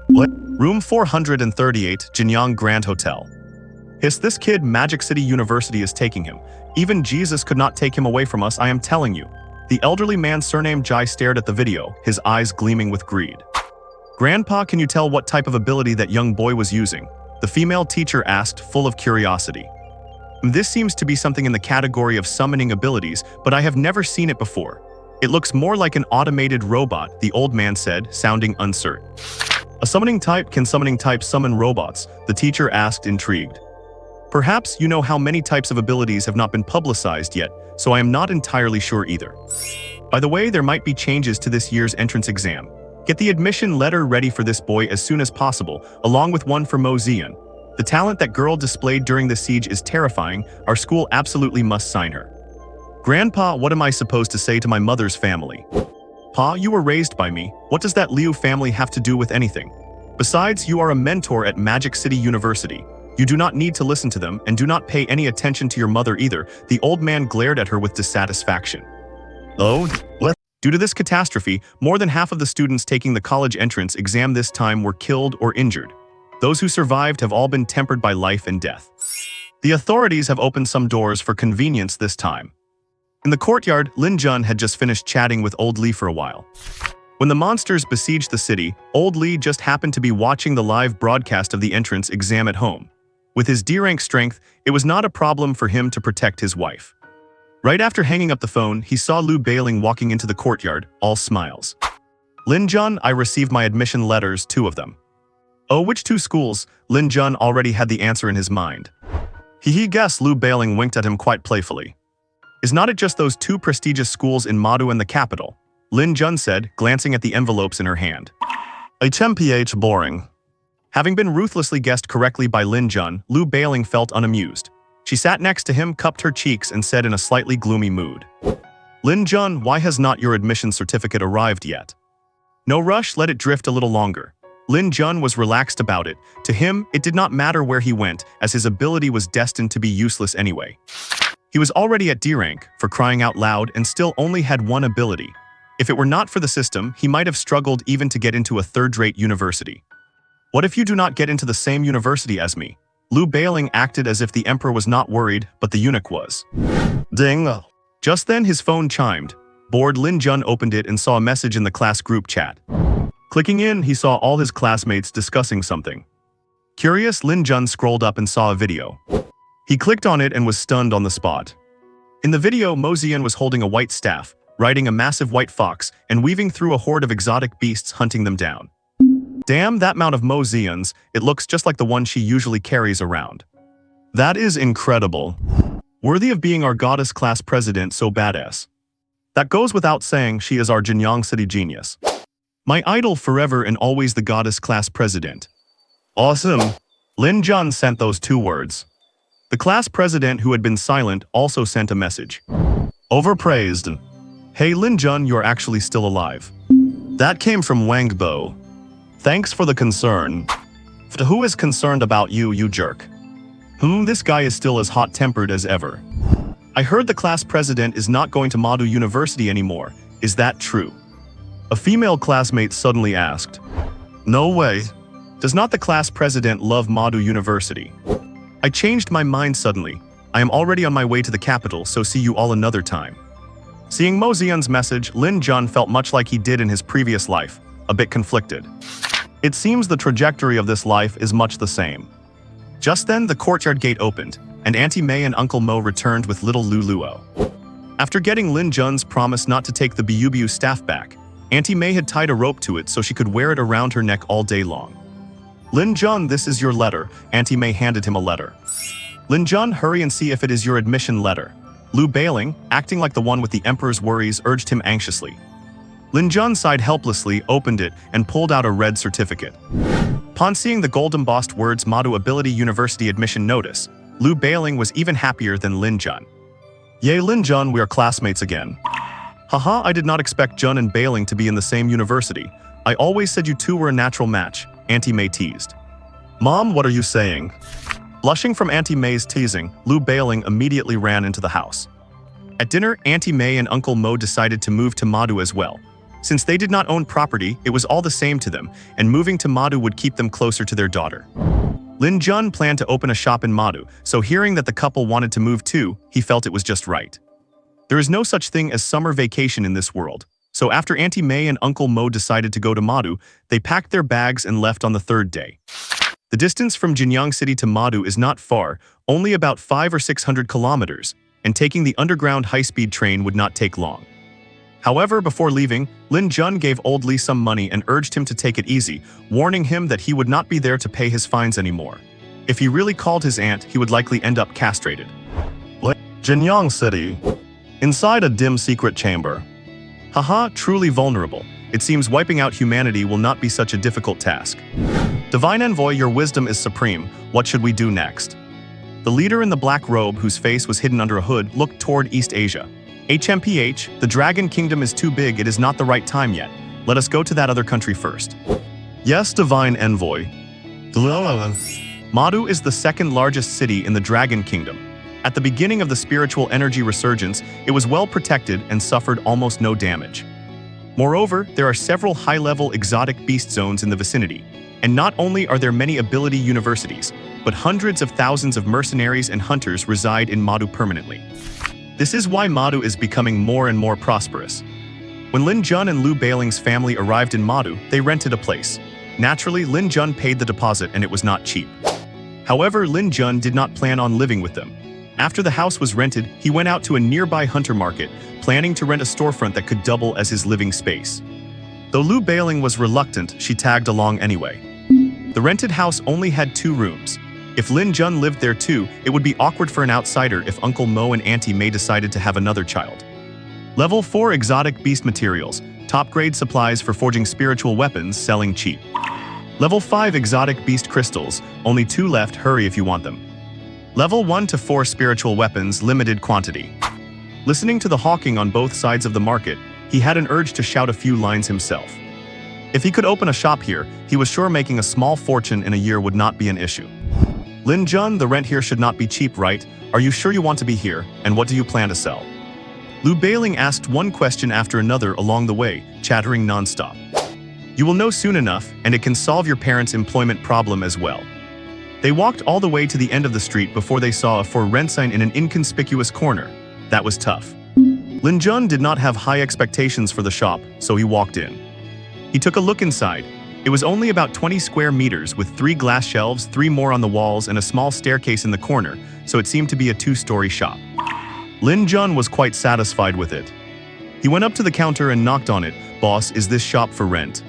"What? Room 438, Jinyang Grand Hotel. This kid, Magic City University is taking him. Even Jesus could not take him away from us, I am telling you. The elderly man surnamed Jai stared at the video, his eyes gleaming with greed. "Grandpa, can you tell what type of ability that young boy was using?" the female teacher asked, full of curiosity. "This seems to be something in the category of summoning abilities, but I have never seen it before. It looks more like an automated robot," the old man said, sounding uncertain. "A summoning type? Can summoning type summon robots?" the teacher asked, intrigued. "Perhaps you know how many types of abilities have not been publicized yet, so I am not entirely sure either. By the way, there might be changes to this year's entrance exam. Get the admission letter ready for this boy as soon as possible, along with one for Mo Zian. The talent that girl displayed during the siege is terrifying. Our school absolutely must sign her." "Grandpa, what am I supposed to say to my mother's family?" "Pa, you were raised by me. What does that Liu family have to do with anything? Besides, you are a mentor at Magic City University. You do not need to listen to them, and do not pay any attention to your mother either." The old man glared at her with dissatisfaction. Oh, what? Due to this catastrophe, more than half of the students taking the college entrance exam this time were killed or injured. Those who survived have all been tempered by life and death. The authorities have opened some doors for convenience this time. In the courtyard, Lin Jun had just finished chatting with Old Li for a while. When the monsters besieged the city, Old Li just happened to be watching the live broadcast of the entrance exam at home. With his D-rank strength, it was not a problem for him to protect his wife. Right after hanging up the phone, he saw Liu Bailing walking into the courtyard, all smiles. "Lin Jun, I received my admission letters, 2 of them." "Oh, which 2 schools?" Lin Jun already had the answer in his mind. He guessed. Liu Bailing winked at him quite playfully. "Is not it just those 2 prestigious schools in Madu and the capital?" Lin Jun said, glancing at the envelopes in her hand. HMPH boring. Having been ruthlessly guessed correctly by Lin Jun, Liu Bailing felt unamused. She sat next to him, cupped her cheeks, and said in a slightly gloomy mood, "Lin Jun, why has not your admission certificate arrived yet?" "No rush, let it drift a little longer." Lin Jun was relaxed about it. To him, it did not matter where he went, as his ability was destined to be useless anyway. He was already at D rank, for crying out loud, and still only had 1 ability. If it were not for the system, he might have struggled even to get into a third-rate university. "What if you do not get into the same university as me?" Liu Bailing acted as if the emperor was not worried, but the eunuch was. Ding. Just then his phone chimed. Bored, Lin Jun opened it and saw a message in the class group chat. Clicking in, he saw all his classmates discussing something. Curious, Lin Jun scrolled up and saw a video. He clicked on it and was stunned on the spot. In the video, Mo Zian was holding a white staff, riding a massive white fox, and weaving through a horde of exotic beasts, hunting them down. Damn, that mount of Mo Zian's, it looks just like the one she usually carries around. That is incredible. Worthy of being our goddess class president, so badass. That goes without saying, she is our Jinyang City genius. My idol forever and always, the goddess class president. Awesome. Lin Jun sent those 2 words. The class president, who had been silent, also sent a message. Overpraised. Hey Lin Jun, you're actually still alive. That came from Wang Bo. Thanks for the concern. Who is concerned about you, you jerk? This guy is still as hot-tempered as ever. I heard the class president is not going to Madu University anymore. Is that true? A female classmate suddenly asked. No way. Does not the class president love Madu University? I changed my mind suddenly. I am already on my way to the capital, so see you all another time. Seeing Mo Zian's message, Lin Jun felt much like he did in his previous life, a bit conflicted. It seems the trajectory of this life is much the same. Just then, the courtyard gate opened, and Auntie May and Uncle Mo returned with little Lu Luo. After getting Lin Jun's promise not to take the Biubiu staff back, Auntie May had tied a rope to it so she could wear it around her neck all day long. Lin Jun, this is your letter. Auntie May handed him a letter. Lin Jun, hurry and see if it is your admission letter. Liu Bailing, acting like the one with the emperor's worries, urged him anxiously. Lin Jun sighed helplessly, opened it, and pulled out a red certificate. Upon seeing the gold-embossed words Madu Ability University Admission Notice, Liu Bailing was even happier than Lin Jun. Yay Lin Jun, we are classmates again. Haha, I did not expect Jun and Bailing to be in the same university. I always said you 2 were a natural match, Auntie May teased. Mom, what are you saying? Blushing from Auntie May's teasing, Liu Bailing immediately ran into the house. At dinner, Auntie May and Uncle Mo decided to move to Madu as well. Since they did not own property, it was all the same to them, and moving to Madu would keep them closer to their daughter. Lin Jun planned to open a shop in Madu, so hearing that the couple wanted to move too, he felt it was just right. There is no such thing as summer vacation in this world. So after Auntie May and Uncle Mo decided to go to Madu, they packed their bags and left on the third day. The distance from Jinyang City to Madu is not far, only about 500 or 600 kilometers, and taking the underground high-speed train would not take long. However, before leaving, Lin Jun gave old Li some money and urged him to take it easy, warning him that he would not be there to pay his fines anymore. If he really called his aunt, he would likely end up castrated. Jinyang City. Inside a dim secret chamber. Haha, truly vulnerable. It seems wiping out humanity will not be such a difficult task. Divine Envoy, your wisdom is supreme. What should we do next? The leader in the black robe, whose face was hidden under a hood, looked toward East Asia. HMPH, the Dragon Kingdom is too big, it is not the right time yet. Let us go to that other country first. Yes, Divine Envoy. Madu is the second largest city in the Dragon Kingdom. At the beginning of the spiritual energy resurgence, it was well protected and suffered almost no damage. Moreover, there are several high-level exotic beast zones in the vicinity. And not only are there many ability universities, but hundreds of thousands of mercenaries and hunters reside in Madu permanently. This is why Madu is becoming more and more prosperous. When Lin Jun and Lu Bailing's family arrived in Madu, they rented a place. Naturally, Lin Jun paid the deposit and it was not cheap. However, Lin Jun did not plan on living with them. After the house was rented, he went out to a nearby hunter market, planning to rent a storefront that could double as his living space. Though Lu Bailing was reluctant, she tagged along anyway. The rented house only had 2 rooms. If Lin Jun lived there too, it would be awkward for an outsider if Uncle Mo and Auntie May decided to have another child. Level 4 exotic beast materials, top-grade supplies for forging spiritual weapons, selling cheap. Level 5 exotic beast crystals, only 2 left, hurry if you want them. Level 1 to 4 spiritual weapons, limited quantity. Listening to the hawking on both sides of the market, he had an urge to shout a few lines himself. If he could open a shop here, he was sure making a small fortune in a year would not be an issue. Lin Jun, the rent here should not be cheap, right? Are you sure you want to be here, and what do you plan to sell? Lu Bailing asked one question after another along the way, chattering non-stop. You will know soon enough, and it can solve your parents' employment problem as well. They walked all the way to the end of the street before they saw a for rent sign in an inconspicuous corner. That was tough. Lin Jun did not have high expectations for the shop, so he walked in. He took a look inside. It was only about 20 square meters with 3 glass shelves, 3 more on the walls, and a small staircase in the corner, so it seemed to be a 2-story shop. Lin Jun was quite satisfied with it. He went up to the counter and knocked on it. Boss, is this shop for rent?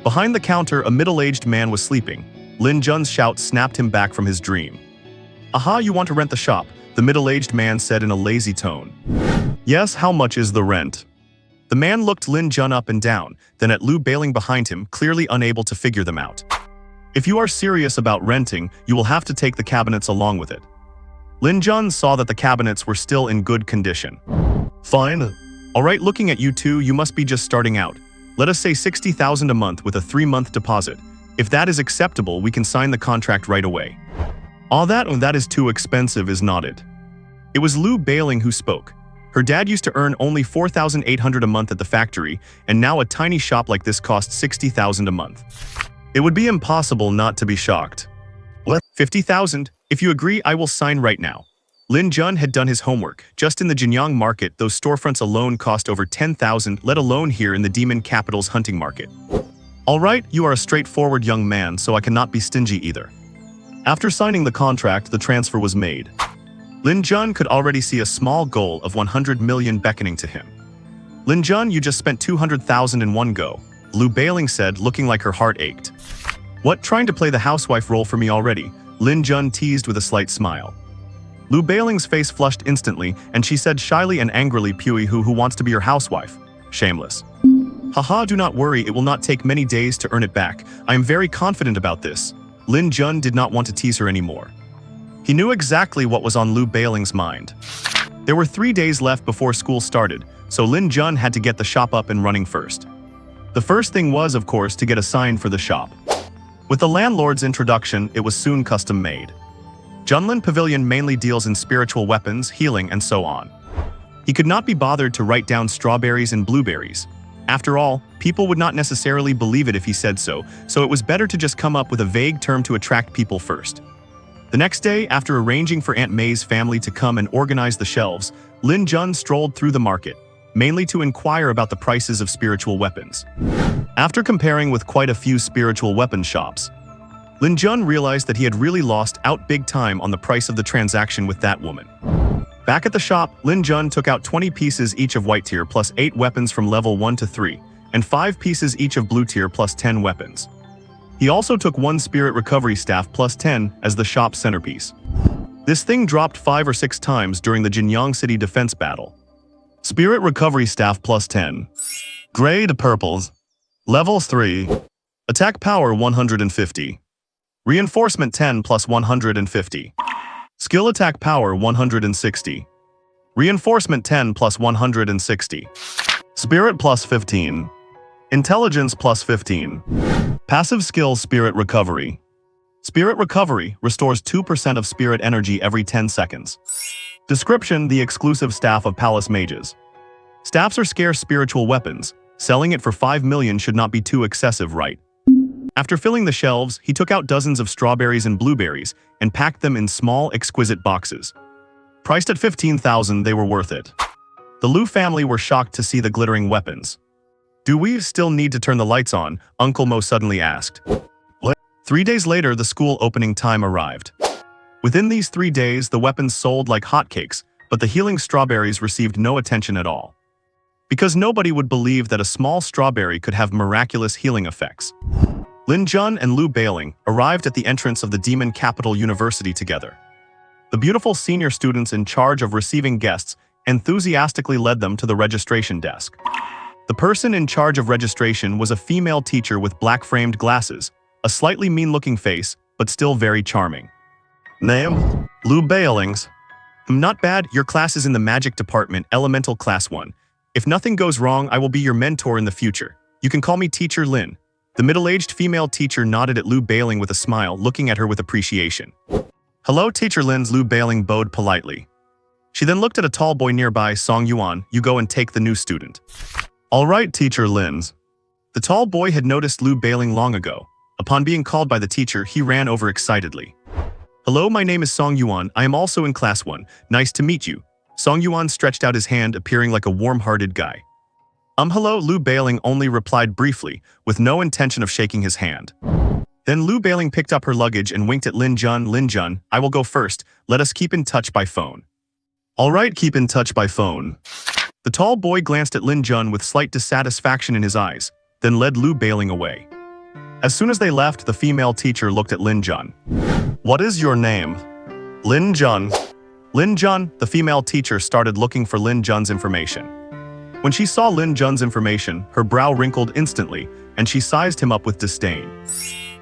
Behind the counter, a middle-aged man was sleeping. Lin Jun's shout snapped him back from his dream. Aha, you want to rent the shop? The middle-aged man said in a lazy tone. Yes, how much is the rent? The man looked Lin Jun up and down, then at Lu Bailing behind him, clearly unable to figure them out. If you are serious about renting, you will have to take the cabinets along with it. Lin Jun saw that the cabinets were still in good condition. Fine. Alright, looking at you two, you must be just starting out. Let us say 60,000 a month with a 3-month deposit. If that is acceptable, we can sign the contract right away. All that is too expensive, is not it? It was Lu Bailing who spoke. Her dad used to earn only 4,800 a month at the factory, and now a tiny shop like this costs 60,000 a month. It would be impossible not to be shocked. What? 50,000? If you agree, I will sign right now. Lin Jun had done his homework. Just in the Jinyang market, those storefronts alone cost over 10,000, let alone here in the Demon Capital's hunting market. Alright, you are a straightforward young man, so I cannot be stingy either. After signing the contract, the transfer was made. Lin Jun could already see a small goal of 100 million beckoning to him. Lin Jun, you just spent 200,000 in one go, Lu Bailing said, looking like her heart ached. What, trying to play the housewife role for me already? Lin Jun teased with a slight smile. Lu Bailing's face flushed instantly, and she said shyly and angrily, Pui, who wants to be your housewife? Shameless. Haha, do not worry, it will not take many days to earn it back. I am very confident about this. Lin Jun did not want to tease her anymore. He knew exactly what was on Lu Bailing's mind. There were 3 days left before school started, so Lin Jun had to get the shop up and running first. The first thing was, of course, to get a sign for the shop. With the landlord's introduction, it was soon custom-made. Junlin Pavilion mainly deals in spiritual weapons, healing, and so on. He could not be bothered to write down strawberries and blueberries. After all, people would not necessarily believe it if he said so, so it was better to just come up with a vague term to attract people first. The next day, after arranging for Aunt May's family to come and organize the shelves, Lin Jun strolled through the market, mainly to inquire about the prices of spiritual weapons. After comparing with quite a few spiritual weapon shops, Lin Jun realized that he had really lost out big time on the price of the transaction with that woman. Back at the shop, Lin Jun took out 20 pieces each of white tier plus 8 weapons from level 1 to 3, and 5 pieces each of blue tier plus 10 weapons. He also took 1 spirit recovery staff plus 10 as the shop's centerpiece. This thing dropped 5 or 6 times during the Jinyang City defense battle. Spirit recovery staff plus 10. Grade purples. Levels 3. Attack power 150. Reinforcement 10 plus 150. Skill attack power 160. Reinforcement 10 plus 160. Spirit plus 15. Intelligence plus 15. Passive skill Spirit Recovery. Spirit Recovery restores 2% of spirit energy every 10 seconds. Description: the exclusive staff of Palace Mages. Staffs are scarce spiritual weapons. Selling it for 5 million should not be too excessive, right? After filling the shelves, he took out dozens of strawberries and blueberries and packed them in small, exquisite boxes. Priced at 15,000, they were worth it. The Liu family were shocked to see the glittering weapons. "Do we still need to turn the lights on?" Uncle Mo suddenly asked. 3 days later, the school opening time arrived. Within these 3 days, the weapons sold like hotcakes, but the healing strawberries received no attention at all. Because nobody would believe that a small strawberry could have miraculous healing effects. Lin Jun and Liu Bailing arrived at the entrance of the Demon Capital University together. The beautiful senior students in charge of receiving guests enthusiastically led them to the registration desk. The person in charge of registration was a female teacher with black-framed glasses, a slightly mean-looking face, but still very charming. Name? Liu Bailings. Not bad, your class is in the magic department, elemental class 1. If nothing goes wrong, I will be your mentor in the future. You can call me Teacher Lin. The middle-aged female teacher nodded at Liu Bailing with a smile, looking at her with appreciation. Hello, Teacher Lin's Liu Bailing bowed politely. She then looked at a tall boy nearby. Song Yuan, you go and take the new student. All right, Teacher Lin's. The tall boy had noticed Liu Bailing long ago. Upon being called by the teacher, he ran over excitedly. Hello, my name is Song Yuan. I am also in class 1. Nice to meet you. Song Yuan stretched out his hand, appearing like a warm-hearted guy. Hello, Liu Bailing only replied briefly, with no intention of shaking his hand. Then Liu Bailing picked up her luggage and winked at Lin Jun. Lin Jun, I will go first. Let us keep in touch by phone. All right, keep in touch by phone. The tall boy glanced at Lin Jun with slight dissatisfaction in his eyes, then led Liu Bailing away. As soon as they left, the female teacher looked at Lin Jun. What is your name? Lin Jun. Lin Jun, the female teacher started looking for Lin Jun's information. When she saw Lin Jun's information, her brow wrinkled instantly, and she sized him up with disdain.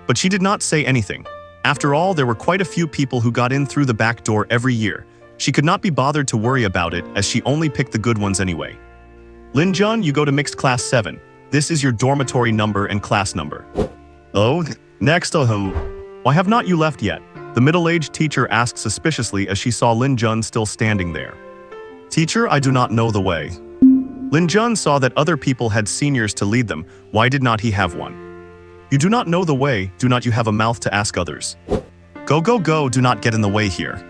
But she did not say anything. After all, there were quite a few people who got in through the back door every year. She could not be bothered to worry about it, as she only picked the good ones anyway. Lin Jun, you go to mixed class 7. This is your dormitory number and class number. Oh, next why have not you left yet? The middle-aged teacher asked suspiciously as she saw Lin Jun still standing there. Teacher, I do not know the way. Lin Jun saw that other people had seniors to lead them. Why did not he have one? You do not know the way, do not you have a mouth to ask others? Go, do not get in the way here.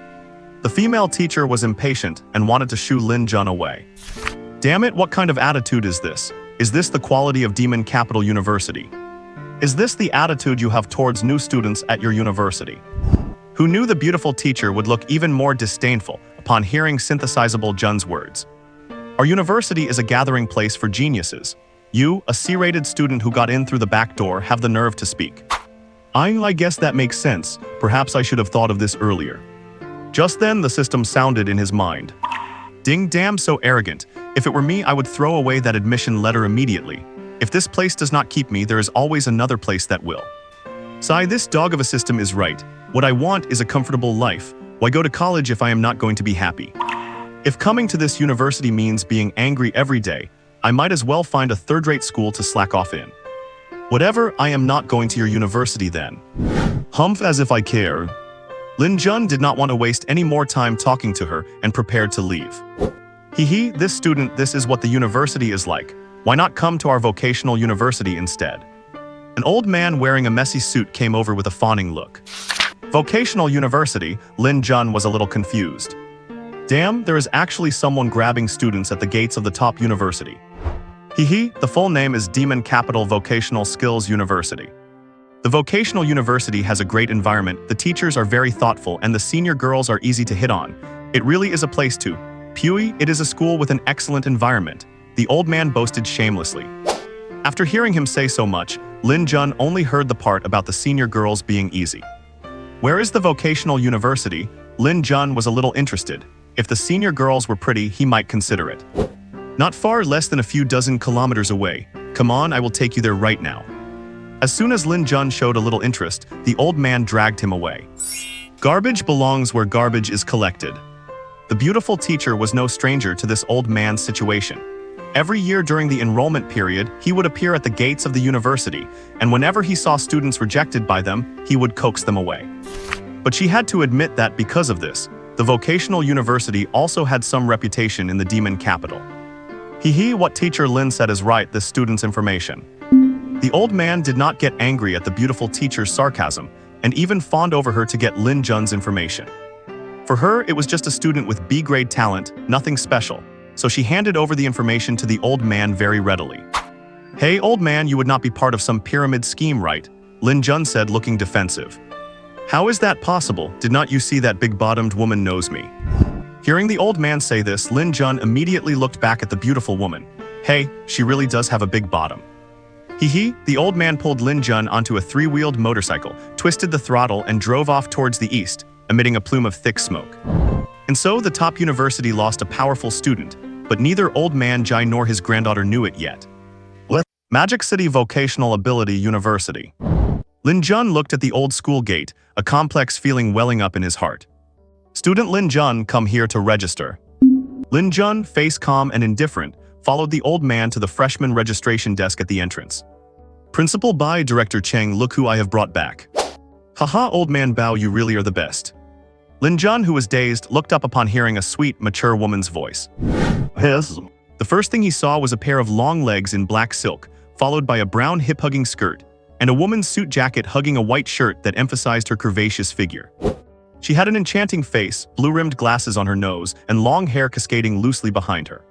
The female teacher was impatient and wanted to shoo Lin Jun away. Damn it, what kind of attitude is this? Is this the quality of Demon Capital University? Is this the attitude you have towards new students at your university? Who knew the beautiful teacher would look even more disdainful upon hearing synthesizable Jun's words? Our university is a gathering place for geniuses. You, a C-rated student who got in through the back door, have the nerve to speak. I guess that makes sense. Perhaps I should have thought of this earlier. Just then, the system sounded in his mind. Ding damn, so arrogant. If it were me, I would throw away that admission letter immediately. If this place does not keep me, there is always another place that will. Sigh, this dog of a system is right. What I want is a comfortable life. Why go to college if I am not going to be happy? If coming to this university means being angry every day, I might as well find a third-rate school to slack off in. Whatever, I am not going to your university then. Humph, as if I care. Lin Jun did not want to waste any more time talking to her and prepared to leave. Hee, this student, this is what the university is like. Why not come to our vocational university instead? An old man wearing a messy suit came over with a fawning look. Vocational University, Lin Jun was a little confused. Damn, there is actually someone grabbing students at the gates of the top university. The full name is Demon Capital Vocational Skills University. The vocational university has a great environment, the teachers are very thoughtful, and the senior girls are easy to hit on. It really is a place to. It is a school with an excellent environment, the old man boasted shamelessly. After hearing him say so much, Lin Jun only heard the part about the senior girls being easy. Where is the vocational university? Lin Jun was a little interested. If the senior girls were pretty, he might consider it. Not far, less than a few dozen kilometers away. Come on, I will take you there right now. As soon as Lin Jun showed a little interest, the old man dragged him away. Garbage belongs where garbage is collected. The beautiful teacher was no stranger to this old man's situation. Every year during the enrollment period, he would appear at the gates of the university, and whenever he saw students rejected by them, he would coax them away. But she had to admit that because of this, the vocational university also had some reputation in the demon capital. What teacher Lin said is right, this student's information. The old man did not get angry at the beautiful teacher's sarcasm, and even fawned over her to get Lin Jun's information. For her, it was just a student with B-grade talent, nothing special, so she handed over the information to the old man very readily. Hey, old man, you would not be part of some pyramid scheme, right? Lin Jun said, looking defensive. How is that possible? Did not you see that big-bottomed woman knows me? Hearing the old man say this, Lin Jun immediately looked back at the beautiful woman. Hey, she really does have a big bottom. The old man pulled Lin Jun onto a three-wheeled motorcycle, twisted the throttle, and drove off towards the east, emitting a plume of thick smoke. And so the top university lost a powerful student, but neither old man Jai nor his granddaughter knew it yet. Magic City Vocational Ability University. Lin Jun looked at the old school gate, a complex feeling welling up in his heart. Student Lin Jun, come here to register. Lin Jun, face calm and indifferent, followed the old man to the freshman registration desk at the entrance. Principal Bai, Director Cheng, look who I have brought back. Haha, old man Bao, you really are the best. Lin Jun, who was dazed, looked up upon hearing a sweet, mature woman's voice. Yes. The first thing he saw was a pair of long legs in black silk, followed by a brown hip-hugging skirt, and a woman's suit jacket hugging a white shirt that emphasized her curvaceous figure. She had an enchanting face, blue-rimmed glasses on her nose, and long hair cascading loosely behind her.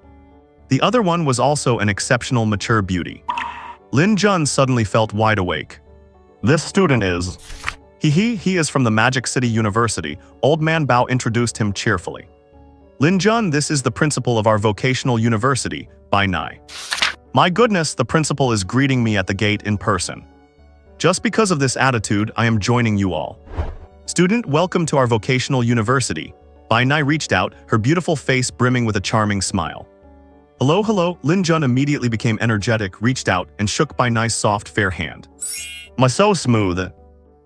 The other one was also an exceptional mature beauty. Lin Jun suddenly felt wide awake. This student is... He is from the Magic City University, old man Bao introduced him cheerfully. Lin Jun, this is the principal of our vocational university, Bai Nai. My goodness, the principal is greeting me at the gate in person. Just because of this attitude, I am joining you all. Student, welcome to our vocational university. Bai Nai reached out, her beautiful face brimming with a charming smile. Hello, Lin Jun immediately became energetic, reached out, and shook Bai Nai's soft, fair hand. My so smooth.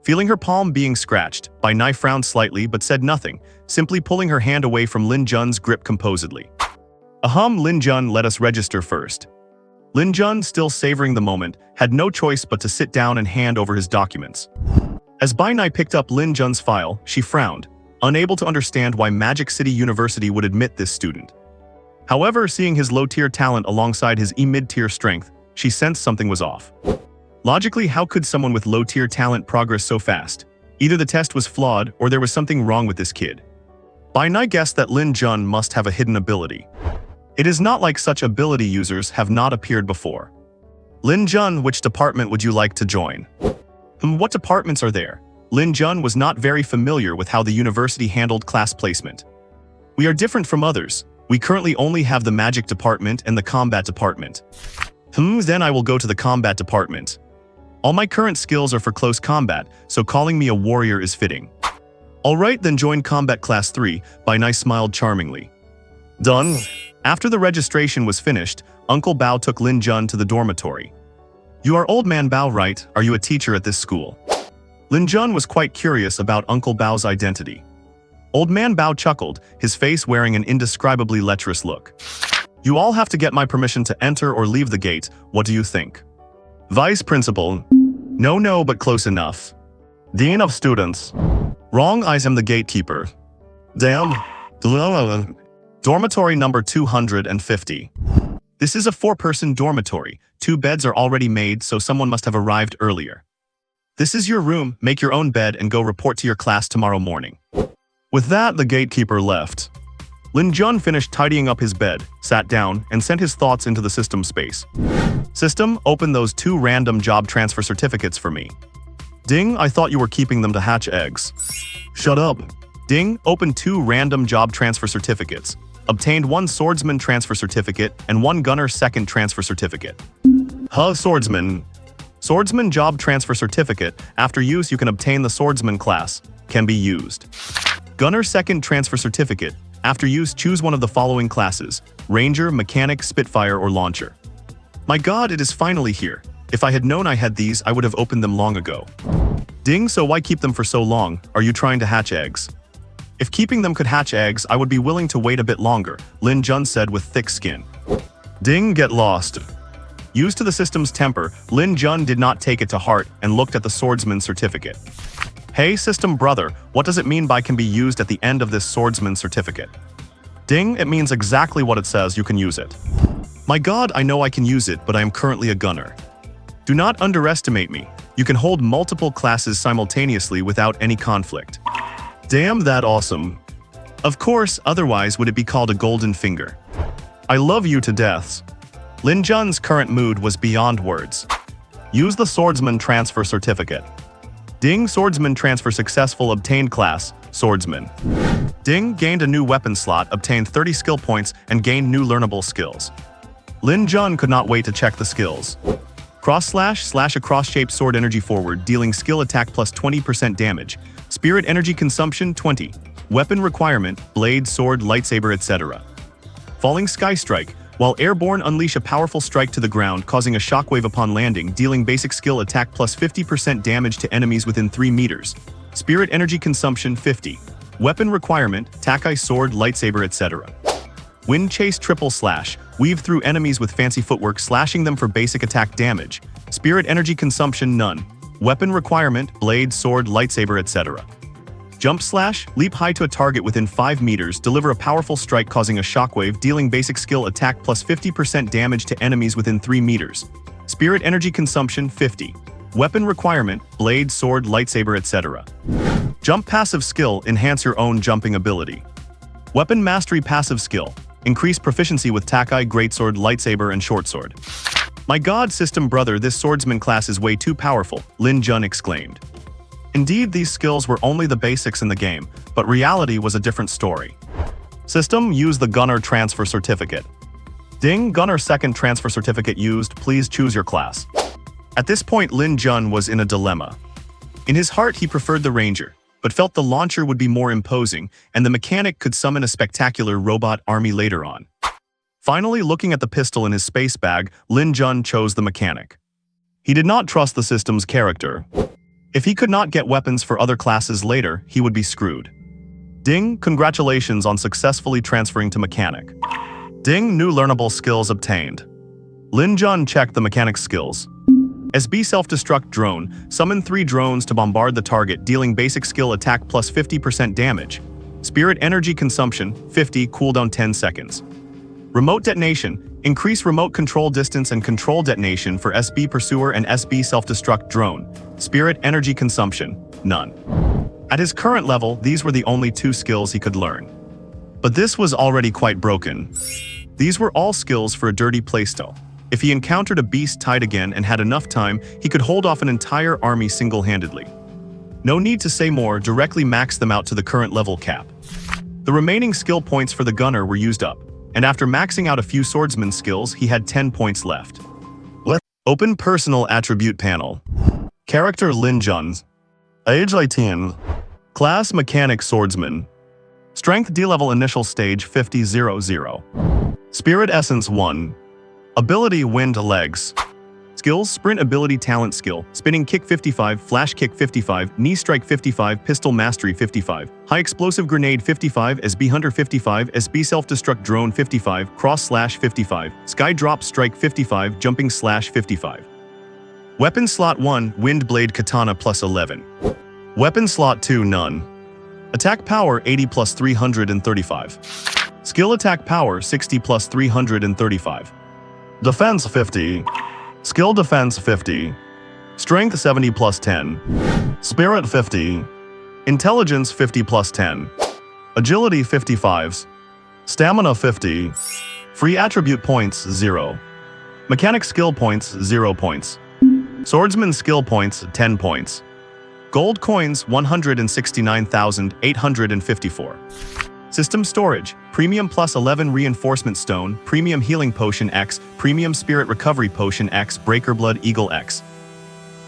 Feeling her palm being scratched, Bai Nai frowned slightly but said nothing, simply pulling her hand away from Lin Jun's grip composedly. Lin Jun, let us register first. Lin Jun, still savoring the moment, had no choice but to sit down and hand over his documents. As Bai Nai picked up Lin Jun's file, she frowned, unable to understand why Magic City University would admit this student. However, seeing his low-tier talent alongside his mid-tier strength, she sensed something was off. Logically, how could someone with low-tier talent progress so fast? Either the test was flawed, or there was something wrong with this kid. Bai Nai guessed that Lin Jun must have a hidden ability. It is not like such ability users have not appeared before. Lin Jun, which department would you like to join? What departments are there? Lin Jun was not very familiar with how the university handled class placement. We are different from others. We currently only have the magic department and the combat department. Then I will go to the combat department. All my current skills are for close combat, so calling me a warrior is fitting. Alright, then join combat class 3, Bai Nai smiled charmingly. Done. After the registration was finished, Uncle Bao took Lin Jun to the dormitory. You are old man Bao, right? Are you a teacher at this school? Lin Jun was quite curious about Uncle Bao's identity. Old man Bao chuckled, his face wearing an indescribably lecherous look. You all have to get my permission to enter or leave the gate, what do you think? Vice Principal. No, but close enough. Dean of Students. Wrong, I am the gatekeeper. Damn. Dormitory number 250. This is a 4-person dormitory, 2 beds are already made so someone must have arrived earlier. This is your room, make your own bed and go report to your class tomorrow morning. With that, the gatekeeper left. Lin Jun finished tidying up his bed, sat down, and sent his thoughts into the system space. System, open those 2 random job transfer certificates for me. Ding, I thought you were keeping them to hatch eggs. Shut up. Ding, open 2 random job transfer certificates. Obtained 1 swordsman transfer certificate and 1 gunner second transfer certificate. Swordsman. Swordsman job transfer certificate. After use, you can obtain the swordsman class. Can be used. Gunner second transfer certificate. After use, choose one of the following classes: Ranger, Mechanic, Spitfire, or Launcher. My god, it is finally here. If I had known I had these, I would have opened them long ago. Ding, so why keep them for so long? Are you trying to hatch eggs? If keeping them could hatch eggs, I would be willing to wait a bit longer, Lin Jun said with thick skin. Ding, get lost. Used to the system's temper, Lin Jun did not take it to heart and looked at the swordsman certificate. Hey, system brother, what does it mean by can be used at the end of this swordsman certificate? Ding, it means exactly what it says, you can use it. My god, I know I can use it, but I am currently a gunner. Do not underestimate me. You can hold multiple classes simultaneously without any conflict. Damn, that awesome. Of course, otherwise would it be called a golden finger. I love you to deaths. Lin Jun's current mood was beyond words. Use the swordsman transfer certificate. Ding, swordsman transfer successful, obtained class, swordsman. Ding, gained a new weapon slot, obtained 30 skill points, and gained new learnable skills. Lin Jun could not wait to check the skills. Cross slash a cross-shaped sword energy forward, dealing skill attack plus 20% damage. Spirit energy consumption 20. Weapon requirement, blade, sword, lightsaber, etc. Falling sky strike. While airborne, unleash a powerful strike to the ground, causing a shockwave upon landing, dealing basic skill attack plus 50% damage to enemies within 3 meters. Spirit energy consumption 50. Weapon requirement, takai sword, lightsaber, etc. Wind chase triple slash. Weave through enemies with fancy footwork, slashing them for basic attack damage. Spirit energy consumption none. Weapon requirement, blade, sword, lightsaber, etc. Jump slash, leap high to a target within 5 meters, deliver a powerful strike causing a shockwave, dealing basic skill attack plus 50% damage to enemies within 3 meters. Spirit energy consumption 50. Weapon requirement, blade, sword, lightsaber, etc. Jump passive skill, enhance your own jumping ability. Weapon mastery passive skill, increase proficiency with takai, greatsword, lightsaber, and shortsword. My god, system brother, this swordsman class is way too powerful, Lin Jun exclaimed. Indeed, these skills were only the basics in the game, but reality was a different story. System, use the gunner transfer certificate. Ding, gunner second transfer certificate used, please choose your class. At this point, Lin Jun was in a dilemma. In his heart, he preferred the ranger, but felt the launcher would be more imposing, and the mechanic could summon a spectacular robot army later on. Finally, looking at the pistol in his space bag, Lin Jun chose the mechanic. He did not trust the system's character. If he could not get weapons for other classes later, he would be screwed. Ding, congratulations on successfully transferring to mechanic. Ding, new learnable skills obtained. Lin Jun checked the mechanic's skills. SB self-destruct drone, summon 3 drones to bombard the target, dealing basic skill attack plus 50% damage. Spirit energy consumption, 50, cooldown 10 seconds. Remote detonation, increase remote control distance and control detonation for SB pursuer and SB self-destruct drone. Spirit energy consumption, none. At his current level, these were the only 2 skills he could learn. But this was already quite broken. These were all skills for a dirty playstyle. If he encountered a beast tied again and had enough time, he could hold off an entire army single-handedly. No need to say more, directly max them out to the current level cap. The remaining skill points for the gunner were used up, and after maxing out a few swordsman skills, he had 10 points left. Open personal attribute panel. Character Lin Jun. Age 18. Class Mechanic Swordsman. Strength D-level initial stage 50-0-0. Spirit Essence 1. Ability Wind Legs. Skills Sprint ability talent skill, spinning kick 55, flash kick 55, knee strike 55, pistol mastery 55, high explosive grenade 55, SB hunter 55, SB self-destruct drone 55, cross slash 55, sky drop strike 55, jumping slash 55. Weapon slot 1, wind blade katana plus 11. Weapon slot 2, none. Attack power 80 plus 335. Skill attack power 60 plus 335. Defense 50. Skill defense 50. Strength 70 plus 10. Spirit 50. Intelligence 50 plus 10. Agility 55s. Stamina 50. Free attribute points 0. Mechanic skill points 0 points. Swordsman skill points 10 points. Gold coins 169,854. System storage, Premium plus 11 Reinforcement Stone, Premium Healing Potion X, Premium Spirit Recovery Potion X, Breaker Blood Eagle X.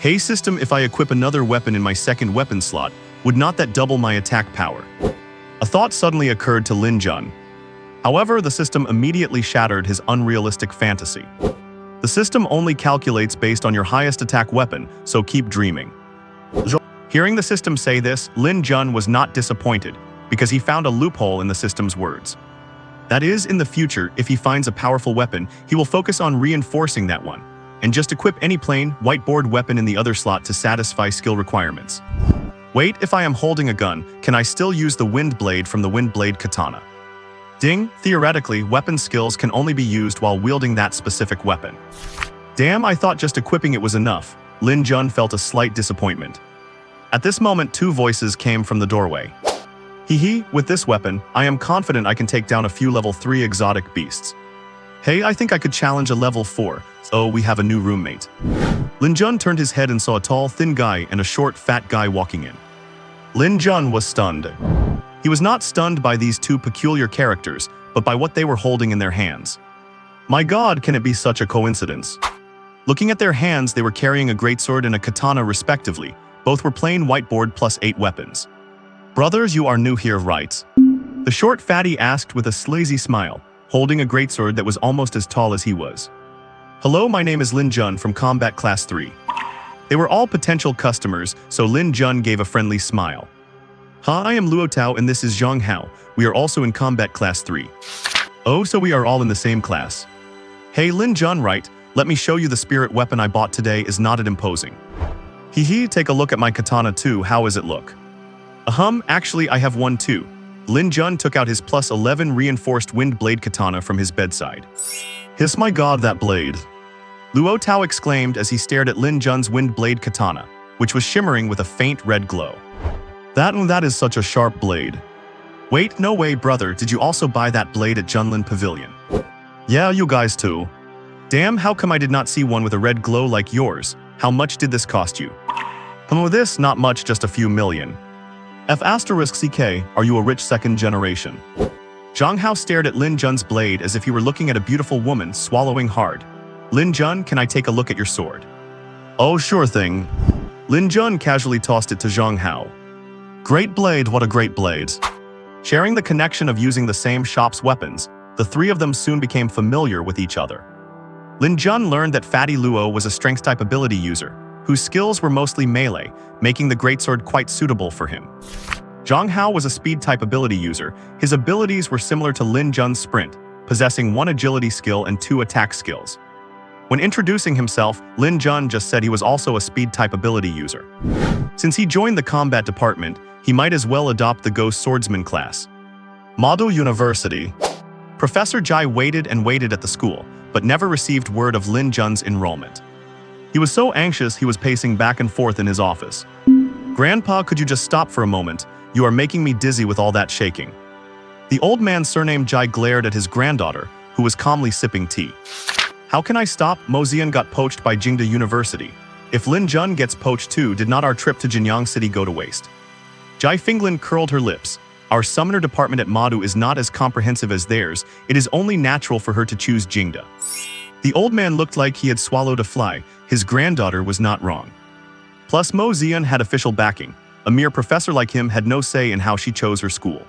Hey system, if I equip another weapon in my second weapon slot, would not that double my attack power? A thought suddenly occurred to Lin Jun. However, the system immediately shattered his unrealistic fantasy. The system only calculates based on your highest attack weapon, so keep dreaming. Hearing the system say this, Lin Jun was not disappointed, because he found a loophole in the system's words. That is, in the future, if he finds a powerful weapon, he will focus on reinforcing that one, and just equip any plain, whiteboard weapon in the other slot to satisfy skill requirements. Wait, if I am holding a gun, can I still use the wind blade from the wind blade katana? Ding, theoretically, weapon skills can only be used while wielding that specific weapon. Damn, I thought just equipping it was enough. Lin Jun felt a slight disappointment. At this moment, two voices came from the doorway. Hee, with this weapon, I am confident I can take down a few level 3 exotic beasts. Hey, I think I could challenge a level 4, so we have a new roommate. Lin Jun turned his head and saw a tall, thin guy and a short, fat guy walking in. Lin Jun was stunned. He was not stunned by these two peculiar characters, but by what they were holding in their hands. My god, can it be such a coincidence? Looking at their hands, they were carrying a greatsword and a katana respectively. Both were plain whiteboard plus 8 weapons. Brothers, you are new here, right? The short fatty asked with a sleazy smile, holding a greatsword that was almost as tall as he was. Hello, my name is Lin Jun from Combat Class 3. They were all potential customers, so Lin Jun gave a friendly smile. Hi, I am Luo Tao and this is Zhang Hao. We are also in Combat Class 3. Oh, so we are all in the same class. Hey, Lin Jun, right? Let me show you the spirit weapon I bought today. Is not it imposing? Hee, take a look at my katana too. How does it look? Actually I have one too. Lin Jun took out his plus 11 reinforced wind blade katana from his bedside. Hiss my god, that blade. Luo Tao exclaimed as he stared at Lin Jun's wind blade katana, which was shimmering with a faint red glow. That is such a sharp blade. Wait, no way, brother, did you also buy that blade at Junlin Pavilion? Yeah, you guys too. Damn, how come I did not see one with a red glow like yours? How much did this cost you? This, not much, just a few million. CK, are you a rich second generation? Zhang Hao stared at Lin Jun's blade as if he were looking at a beautiful woman, swallowing hard. Lin Jun, can I take a look at your sword? Oh, sure thing. Lin Jun casually tossed it to Zhang Hao. Great blade, what a great blade. Sharing the connection of using the same shop's weapons, the three of them soon became familiar with each other. Lin Jun learned that Fatty Luo was a strength-type ability user, whose skills were mostly melee, making the greatsword quite suitable for him. Zhang Hao was a speed-type ability user. His abilities were similar to Lin Jun's sprint, possessing 1 agility skill and 2 attack skills. When introducing himself, Lin Jun just said he was also a speed-type ability user. Since he joined the combat department, he might as well adopt the Ghost Swordsman class. Madu University. Professor Jai waited and waited at the school, but never received word of Lin Jun's enrollment. He was so anxious he was pacing back and forth in his office. Grandpa, could you just stop for a moment? You are making me dizzy with all that shaking. The old man surnamed Jai glared at his granddaughter, who was calmly sipping tea. How can I stop? Mo Zian got poached by Jingda University. If Lin Jun gets poached too, did not our trip to Jinyang City go to waste? Jai Finglin curled her lips. Our summoner department at Madu is not as comprehensive as theirs. It is only natural for her to choose Jingda. The old man looked like he had swallowed a fly. His granddaughter was not wrong. Plus, Mo Zian had official backing. A mere professor like him had no say in how she chose her school.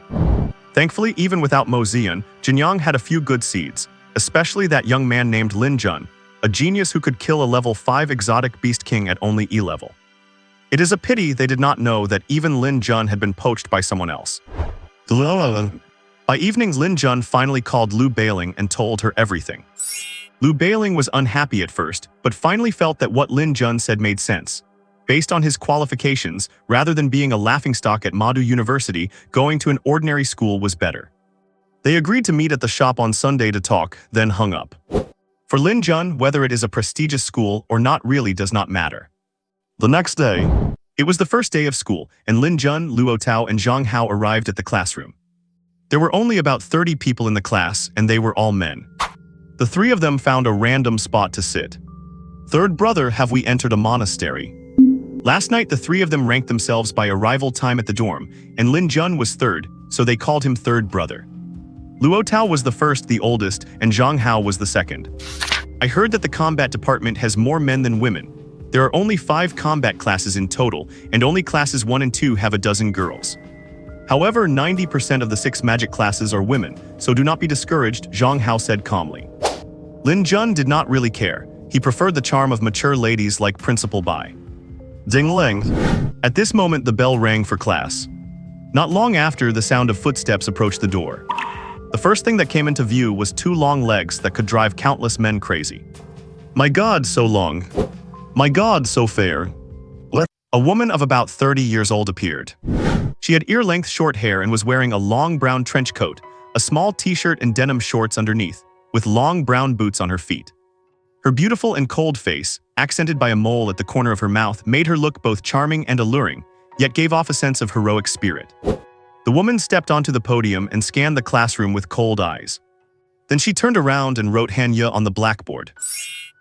Thankfully, even without Mo Zian, Jinyang had a few good seeds, especially that young man named Lin Jun, a genius who could kill a level 5 exotic beast king at only E level. It is a pity they did not know that even Lin Jun had been poached by someone else. By evening, Lin Jun finally called Lu Bailing and told her everything. Lu Bailing was unhappy at first, but finally felt that what Lin Jun said made sense. Based on his qualifications, rather than being a laughingstock at Madu University, going to an ordinary school was better. They agreed to meet at the shop on Sunday to talk, then hung up. For Lin Jun, whether it is a prestigious school or not really does not matter. The next day, It was the first day of school, and Lin Jun, Luo Tao, and Zhang Hao arrived at the classroom. There were only about 30 people in the class, and they were all men. The three of them found a random spot to sit. Third brother, have we entered a monastery? Last night, the three of them ranked themselves by arrival time at the dorm, and Lin Jun was third, so they called him third brother. Luo Tao was the first, the oldest, and Zhang Hao was the second. I heard that the combat department has more men than women. There are only 5 combat classes in total, and only classes 1 and 2 have a dozen girls. However, 90% of the 6 magic classes are women, so do not be discouraged, Zhang Hao said calmly. Lin Jun did not really care. He preferred the charm of mature ladies like Principal Bai. ding-ling. At this moment, the bell rang for class. Not long after, the sound of footsteps approached the door. The first thing that came into view was 2 long legs that could drive countless men crazy. My God, so long. My God, so fair. A woman of about 30 years old appeared. She had ear-length short hair and was wearing a long brown trench coat, a small t-shirt and denim shorts underneath, with long brown boots on her feet. Her beautiful and cold face, accented by a mole at the corner of her mouth, made her look both charming and alluring, yet gave off a sense of heroic spirit. The woman stepped onto the podium and scanned the classroom with cold eyes. Then she turned around and wrote Hanya on the blackboard.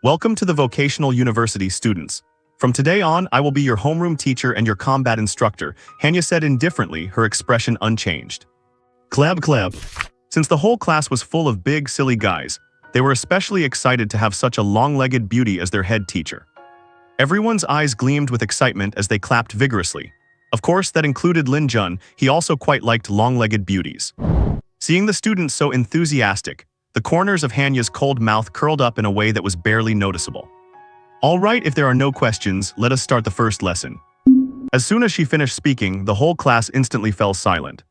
Welcome to the Vocational University, students. From today on, I will be your homeroom teacher and your combat instructor, Hanya said indifferently, her expression unchanged. Clap, clap. Since the whole class was full of big, silly guys, they were especially excited to have such a long-legged beauty as their head teacher. Everyone's eyes gleamed with excitement as they clapped vigorously. Of course, that included Lin Jun. He also quite liked long-legged beauties. Seeing the students so enthusiastic, the corners of Hanya's cold mouth curled up in a way that was barely noticeable. All right, if there are no questions, let us start the first lesson. As soon as she finished speaking, the whole class instantly fell silent.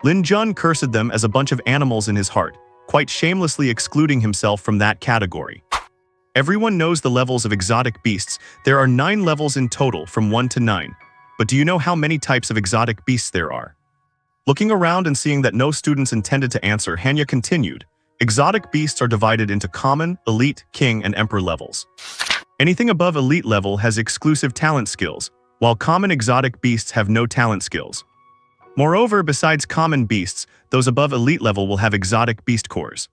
Lin Jun cursed them as a bunch of animals in his heart, quite shamelessly excluding himself from that category. Everyone knows the levels of exotic beasts. There are 9 levels in total, from 1 to 9. But do you know how many types of exotic beasts there are? Looking around and seeing that no students intended to answer, Hanya continued. Exotic beasts are divided into common, elite, king, and emperor levels. Anything above elite level has exclusive talent skills, while common exotic beasts have no talent skills. Moreover, besides common beasts, those above elite level will have exotic beast cores.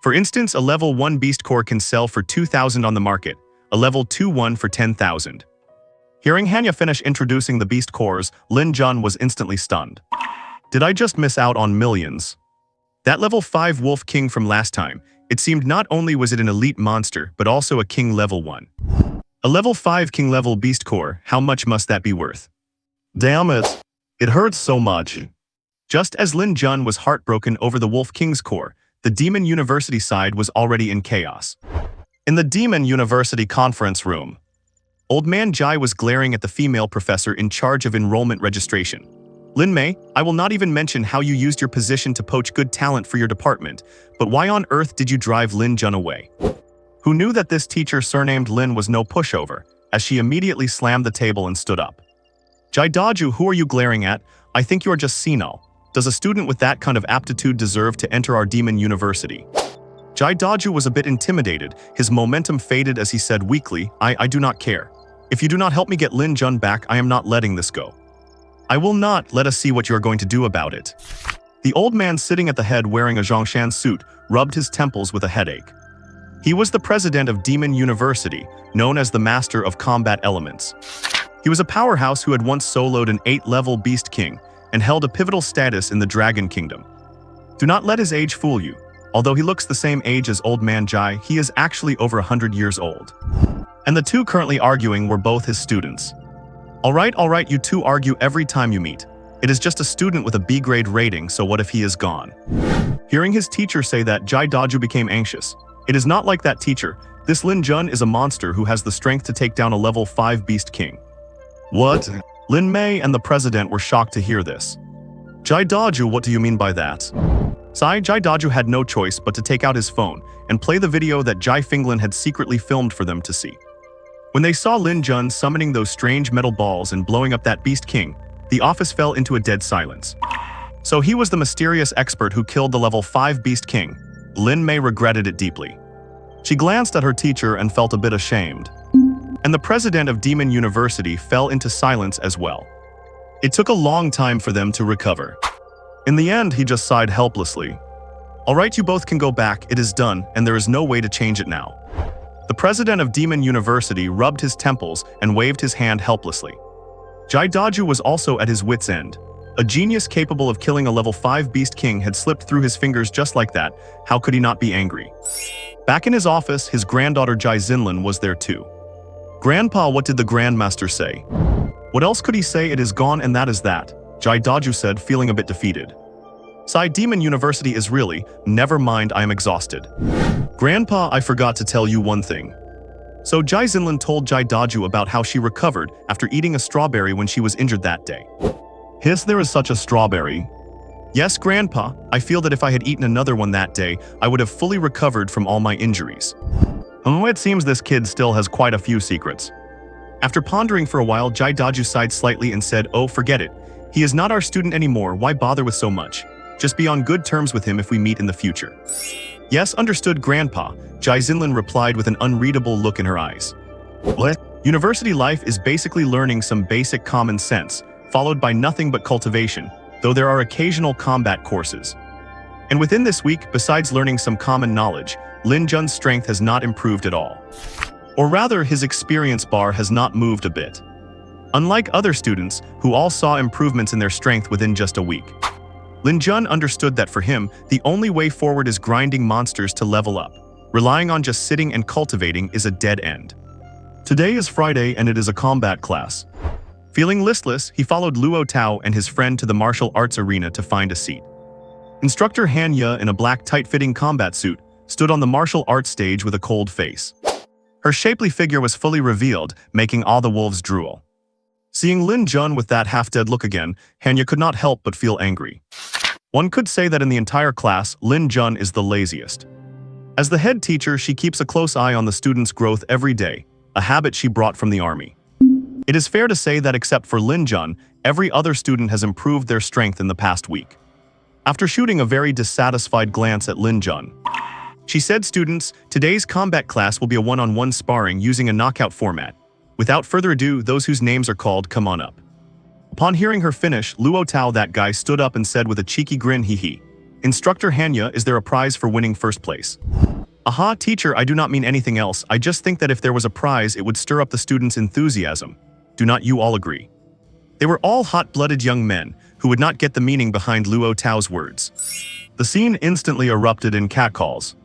For instance, a level 1 beast core can sell for 2,000 on the market, a level 2 one for 10,000. Hearing Hanya finish introducing the beast cores, Lin Jun was instantly stunned. Did I just miss out on millions? That level 5 Wolf King from last time, it seemed not only was it an elite monster, but also a King level 1. A level 5 King level beast core, how much must that be worth? Damn it. It hurts so much. Just as Lin Jun was heartbroken over the Wolf King's core, the Demon University side was already in chaos. In the Demon University conference room, Old Man Jai was glaring at the female professor in charge of enrollment registration. Lin Mei, I will not even mention how you used your position to poach good talent for your department, but why on earth did you drive Lin Jun away? Who knew that this teacher surnamed Lin was no pushover, as she immediately slammed the table and stood up. Jai Daju, who are you glaring at? I think you are just senile. Does a student with that kind of aptitude deserve to enter our Demon University? Jai Daju was a bit intimidated. His momentum faded as he said weakly, I do not care. If you do not help me get Lin Jun back, I am not letting this go. I will not. Let us see what you are going to do about it. The old man sitting at the head wearing a Zhongshan suit rubbed his temples with a headache. He was the president of Demon University, known as the Master of Combat Elements. He was a powerhouse who had once soloed an 8-level Beast King and held a pivotal status in the Dragon Kingdom. Do not let his age fool you. Although he looks the same age as Old Man Jai, he is actually over 100 years old. And the two currently arguing were both his students. All right, you two argue every time you meet. It is just a student with a B-grade rating, so what if he is gone? Hearing his teacher say that, Jai Daju became anxious. It is not like that teacher. This Lin Jun is a monster who has the strength to take down a level 5 Beast King. What? Lin Mei and the president were shocked to hear this. Jai Daju, what do you mean by that? Jai Daju had no choice but to take out his phone and play the video that Jai Finglin had secretly filmed for them to see. When they saw Lin Jun summoning those strange metal balls and blowing up that Beast King, the office fell into a dead silence. So he was the mysterious expert who killed the level 5 Beast King. Lin Mei regretted it deeply. She glanced at her teacher and felt a bit ashamed. and the president of Demon University fell into silence as well. It took a long time for them to recover. In the end, he just sighed helplessly. "All right, you both can go back, it is done, and there is no way to change it now." The president of Demon University rubbed his temples and waved his hand helplessly. Jai Daju was also at his wit's end. A genius capable of killing a level 5 Beast King had slipped through his fingers just like that. How could he not be angry? Back in his office, his granddaughter Jai Xinlin was there too. "Grandpa, what did the Grandmaster say?" "What else could he say? It is gone and that is that," Jai Daju said, feeling a bit defeated. "Sai Demon University is really, never mind, I am exhausted." "Grandpa, I forgot to tell you one thing." So Jai Xinlin told Jai Daju about how she recovered after eating a strawberry when she was injured that day. "Hiss, there is such a strawberry." "Yes, Grandpa, I feel that if I had eaten another one that day, I would have fully recovered from all my injuries." It seems this kid still has quite a few secrets. After pondering for a while, Jai Daju sighed slightly and said, "Oh, forget it. He is not our student anymore, why bother with so much? Just be on good terms with him if we meet in the future." "Yes, understood, Grandpa," Jai Xinlin replied with an unreadable look in her eyes. "What?" University life is basically learning some basic common sense, followed by nothing but cultivation, though there are occasional combat courses. And within this week, besides learning some common knowledge, Lin Jun's strength has not improved at all. Or rather, his experience bar has not moved a bit. Unlike other students, who all saw improvements in their strength within just a week, Lin Jun understood that for him, the only way forward is grinding monsters to level up. Relying on just sitting and cultivating is a dead end. Today is Friday and it is a combat class. Feeling listless, he followed Luo Tao and his friend to the martial arts arena to find a seat. Instructor Han Ye, in a black tight-fitting combat suit, stood on the martial arts stage with a cold face. Her shapely figure was fully revealed, making all the wolves drool. Seeing Lin Jun with that half-dead look again, Han Ye could not help but feel angry. One could say that in the entire class, Lin Jun is the laziest. As the head teacher, she keeps a close eye on the students' growth every day, a habit she brought from the army. It is fair to say that except for Lin Jun, every other student has improved their strength in the past week. After shooting a very dissatisfied glance at Lin Jun, she said, "Students, today's combat class will be a one-on-one sparring using a knockout format. Without further ado, those whose names are called, come on up." Upon hearing her finish, Luo Tao, that guy, stood up and said with a cheeky grin, "Hee hee. Instructor Han Ye, is there a prize for winning first place?" "Aha, teacher, I do not mean anything else. I just think that if there was a prize, it would stir up the students' enthusiasm. Do not you all agree?" They were all hot-blooded young men who would not get the meaning behind Luo Tao's words. The scene instantly erupted in catcalls.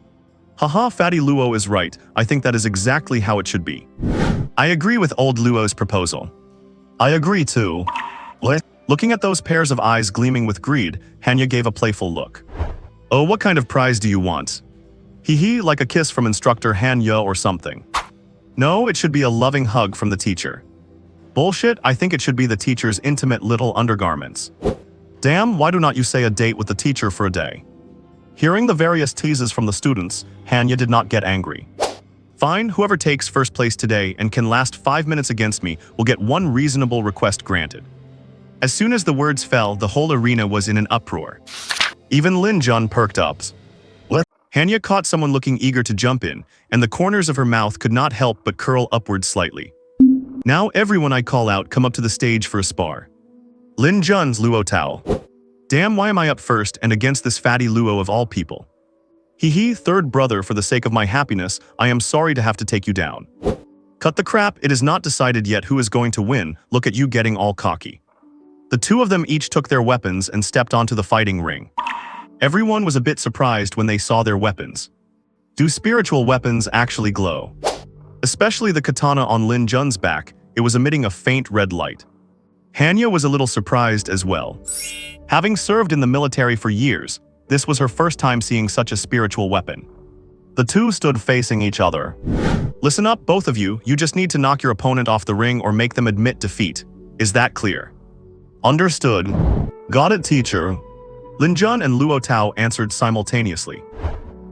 "Haha, Fatty Luo is right. I think that is exactly how it should be. I agree with old Luo's proposal." "I agree too." "What?" Looking at those pairs of eyes gleaming with greed, Han Ye gave a playful look. "Oh, what kind of prize do you want?" "Hee hee, like a kiss from Instructor Han Ye or something." "No, it should be a loving hug from the teacher." "Bullshit, I think it should be the teacher's intimate little undergarments." "Damn, why do not you say a date with the teacher for a day?" Hearing the various teases from the students, Han Ye did not get angry. "Fine, whoever takes first place today and can last 5 minutes against me will get one reasonable request granted." As soon as the words fell, the whole arena was in an uproar. Even Lin Jun perked up. "What?" Han Ye caught someone looking eager to jump in, and the corners of her mouth could not help but curl upwards slightly. "Now everyone I call out, come up to the stage for a spar." Lin Jun's Luo Tao. "Damn, why am I up first and against this fatty Luo of all people? Hee hee, third brother, for the sake of my happiness, I am sorry to have to take you down." "Cut the crap, it is not decided yet who is going to win, look at you getting all cocky." The two of them each took their weapons and stepped onto the fighting ring. Everyone was a bit surprised when they saw their weapons. Do spiritual weapons actually glow? Especially the katana on Lin Jun's back, it was emitting a faint red light. Han Ye was a little surprised as well. Having served in the military for years, this was her first time seeing such a spiritual weapon. The two stood facing each other. "Listen up, both of you, you just need to knock your opponent off the ring or make them admit defeat. Is that clear?" "Understood." "Got it, teacher." Lin Jun and Luo Tao answered simultaneously.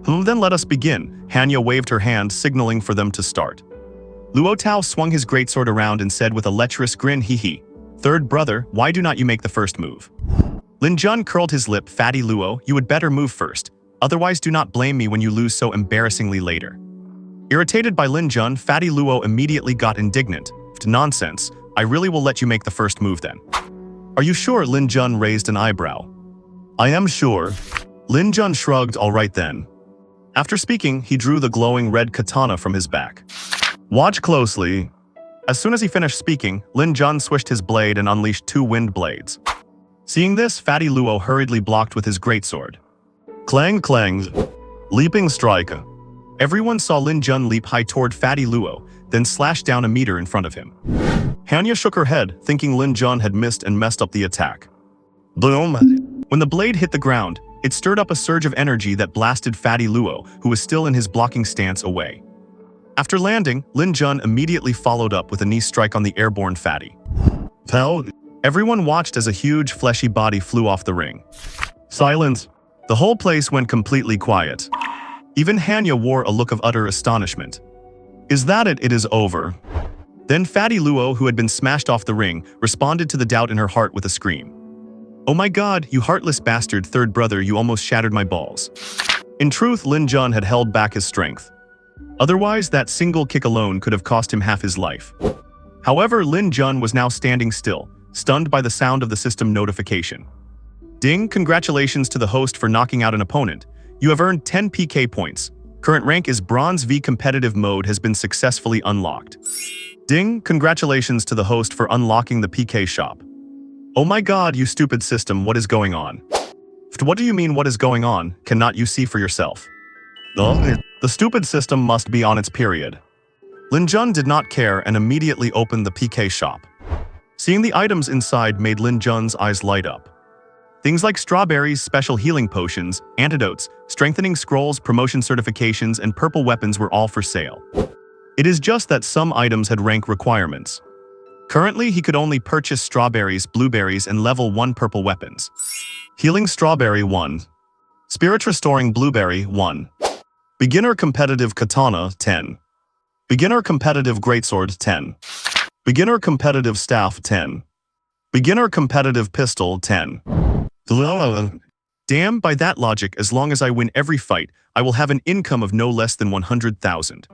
Then let us begin." Han Ye waved her hand, signaling for them to start. Luo Tao swung his greatsword around and said with a lecherous grin, "Hee hee. Third brother, why do not you make the first move?" Lin Jun curled his lip. "Fatty Luo, you would better move first. Otherwise do not blame me when you lose so embarrassingly later." Irritated by Lin Jun, Fatty Luo immediately got indignant. Nonsense, I really will let you make the first move then. Are you sure? Lin Jun raised an eyebrow. I am sure. Lin Jun shrugged. All right then. After speaking, he drew the glowing red katana from his back. Watch closely. As soon as he finished speaking, Lin Jun swished his blade and unleashed 2 wind blades. Seeing this, Fatty Luo hurriedly blocked with his greatsword. Clang clang. Leaping strike. Everyone saw Lin Jun leap high toward Fatty Luo, then slash down a meter in front of him. Hanya shook her head, thinking Lin Jun had missed and messed up the attack. Boom. When the blade hit the ground, it stirred up a surge of energy that blasted Fatty Luo, who was still in his blocking stance, away. After landing, Lin Jun immediately followed up with a knee strike on the airborne Fatty. Pow. Everyone watched as a huge fleshy body flew off the ring. Silence. The whole place went completely quiet. Even Hanya wore a look of utter astonishment. Is that it? It is over. Then Fatty Luo, who had been smashed off the ring, responded to the doubt in her heart with a scream. Oh my god, you heartless bastard, third brother, you almost shattered my balls. In truth, Lin Jun had held back his strength. Otherwise, that single kick alone could have cost him half his life. However, Lin Jun was now standing still, stunned by the sound of the system notification. Ding, congratulations to the host for knocking out an opponent. You have earned 10 PK points. Current rank is Bronze V. Competitive mode has been successfully unlocked. Ding, congratulations to the host for unlocking the PK shop. Oh my god, you stupid system, what is going on? What do you mean what is going on? Cannot you see for yourself? The stupid system must be on its period. Lin Jun did not care and immediately opened the PK shop. Seeing the items inside made Lin Jun's eyes light up. Things like strawberries, special healing potions, antidotes, strengthening scrolls, promotion certifications, and purple weapons were all for sale. It is just that some items had rank requirements. Currently, he could only purchase strawberries, blueberries, and level 1 purple weapons. Healing strawberry 1. Spirit restoring blueberry 1. Beginner competitive katana 10. Beginner competitive greatsword 10. Beginner competitive staff 10. Beginner competitive pistol 10. Damn, by that logic, as long as I win every fight, I will have an income of no less than 100,000.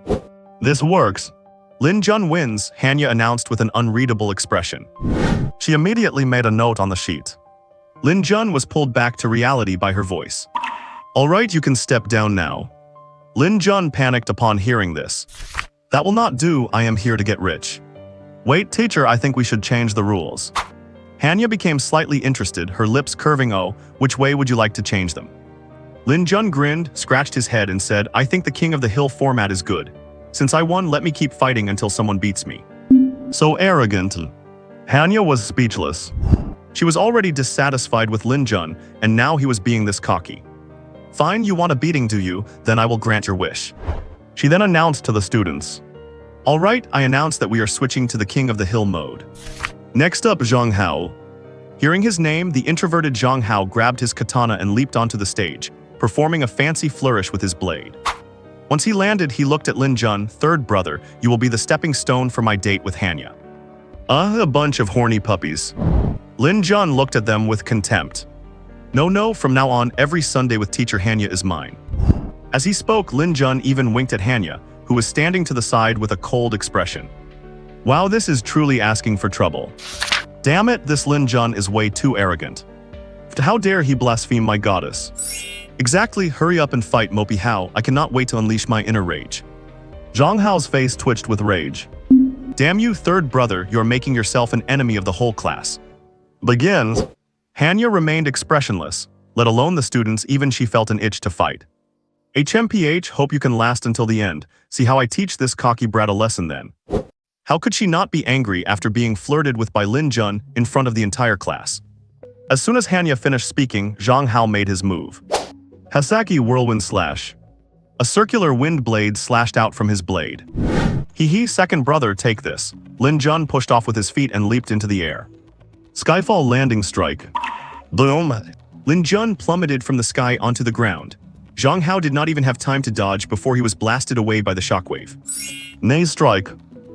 This works. Lin Jun wins, Hanya announced with an unreadable expression. She immediately made a note on the sheet. Lin Jun was pulled back to reality by her voice. All right, you can step down now. Lin Jun panicked upon hearing this. That will not do, I am here to get rich. Wait, teacher, I think we should change the rules. Hanya became slightly interested, her lips curving. Oh, which way would you like to change them? Lin Jun grinned, scratched his head and said, I think the King of the Hill format is good. Since I won, let me keep fighting until someone beats me. So arrogant. Hanya was speechless. She was already dissatisfied with Lin Jun, and now he was being this cocky. Fine, you want a beating, do you? Then I will grant your wish. She then announced to the students. All right, I announce that we are switching to the King of the Hill mode. Next up, Zhang Hao. Hearing his name, the introverted Zhang Hao grabbed his katana and leaped onto the stage, performing a fancy flourish with his blade. Once he landed, he looked at Lin Jun, third brother, you will be the stepping stone for my date with Hanya. A bunch of horny puppies. Lin Jun looked at them with contempt. No, from now on, every Sunday with teacher Hanya is mine. As he spoke, Lin Jun even winked at Hanya, who was standing to the side with a cold expression. Wow, this is truly asking for trouble. Damn it, this Lin Jun is way too arrogant. How dare he blaspheme my goddess? Exactly, hurry up and fight, Mopey Hao, I cannot wait to unleash my inner rage. Zhang Hao's face twitched with rage. Damn you, third brother, you're making yourself an enemy of the whole class. Begins. Hanya remained expressionless, let alone the students, even she felt an itch to fight. HMPH, hope you can last until the end, see how I teach this cocky brat a lesson then. How could she not be angry after being flirted with by Lin Jun in front of the entire class? As soon as Hanya finished speaking, Zhang Hao made his move. Hasaki whirlwind slash. A circular wind blade slashed out from his blade. Hee, second brother, take this. Lin Jun pushed off with his feet and leaped into the air. Skyfall landing strike. Boom! Lin Jun plummeted from the sky onto the ground. Zhang Hao did not even have time to dodge before he was blasted away by the shockwave. Knee strike.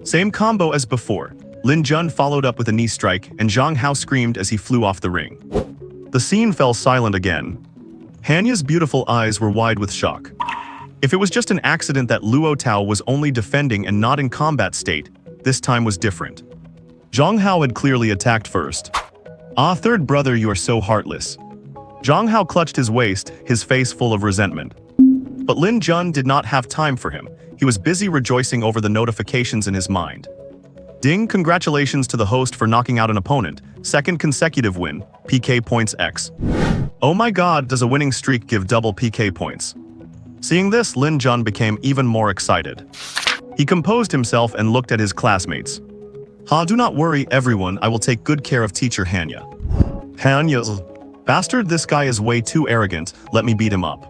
Same combo as before. Lin Jun followed up with a knee strike, and Zhang Hao screamed as he flew off the ring. The scene fell silent again. Hanya's beautiful eyes were wide with shock. If it was just an accident that Luo Tao was only defending and not in combat state, this time was different. Zhang Hao had clearly attacked first. Ah, third brother, you are so heartless. Zhang Hao clutched his waist, his face full of resentment. But Lin Jun did not have time for him. He was busy rejoicing over the notifications in his mind. Ding, congratulations to the host for knocking out an opponent. Second consecutive win, PK points X. Oh my god, does a winning streak give double PK points? Seeing this, Lin Jun became even more excited. He composed himself and looked at his classmates. Ha, do not worry everyone, I will take good care of teacher Hanya. Hanya, bastard, this guy is way too arrogant, let me beat him up.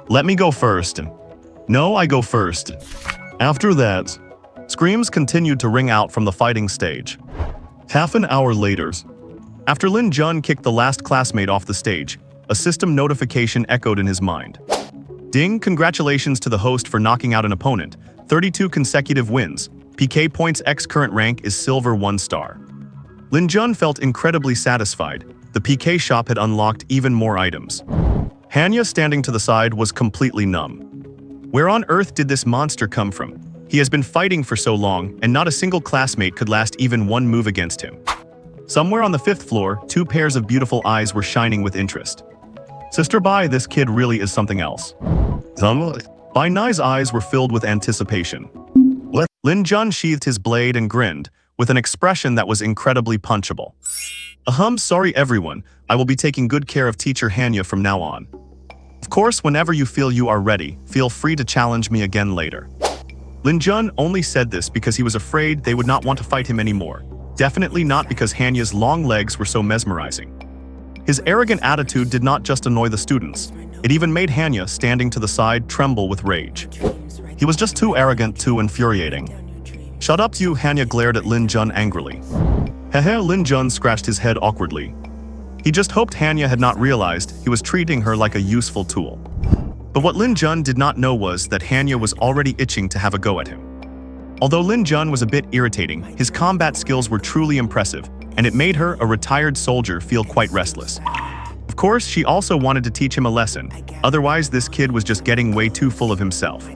Let me go first. No, I go first. After that, screams continued to ring out from the fighting stage. Half an hour later, after Lin Jun kicked the last classmate off the stage, a system notification echoed in his mind. Ding, congratulations to the host for knocking out an opponent. 32 consecutive wins. PK points X, current rank is silver 1 star. Lin Jun felt incredibly satisfied. The PK shop had unlocked even more items. Hanya, standing to the side, was completely numb. Where on earth did this monster come from? He has been fighting for so long, and not a single classmate could last even one move against him. Somewhere on the 5th floor, 2 pairs of beautiful eyes were shining with interest. Sister Bai, this kid really is something else. Bai Nai's eyes were filled with anticipation. Lin Jun sheathed his blade and grinned, with an expression that was incredibly punchable. Sorry everyone, I will be taking good care of teacher Hanya from now on. Of course, whenever you feel you are ready, feel free to challenge me again later. Lin Jun only said this because he was afraid they would not want to fight him anymore. Definitely not because Hanya's long legs were so mesmerizing. His arrogant attitude did not just annoy the students, it even made Hanya, standing to the side, tremble with rage. He was just too arrogant, too infuriating. Shut up you, Hanya glared at Lin Jun angrily. Hehe, Lin Jun scratched his head awkwardly. He just hoped Hanya had not realized he was treating her like a useful tool. But what Lin Jun did not know was that Hanya was already itching to have a go at him. Although Lin Jun was a bit irritating, his combat skills were truly impressive, and it made her, a retired soldier, feel quite restless. Of course, she also wanted to teach him a lesson, otherwise this kid was just getting way too full of himself.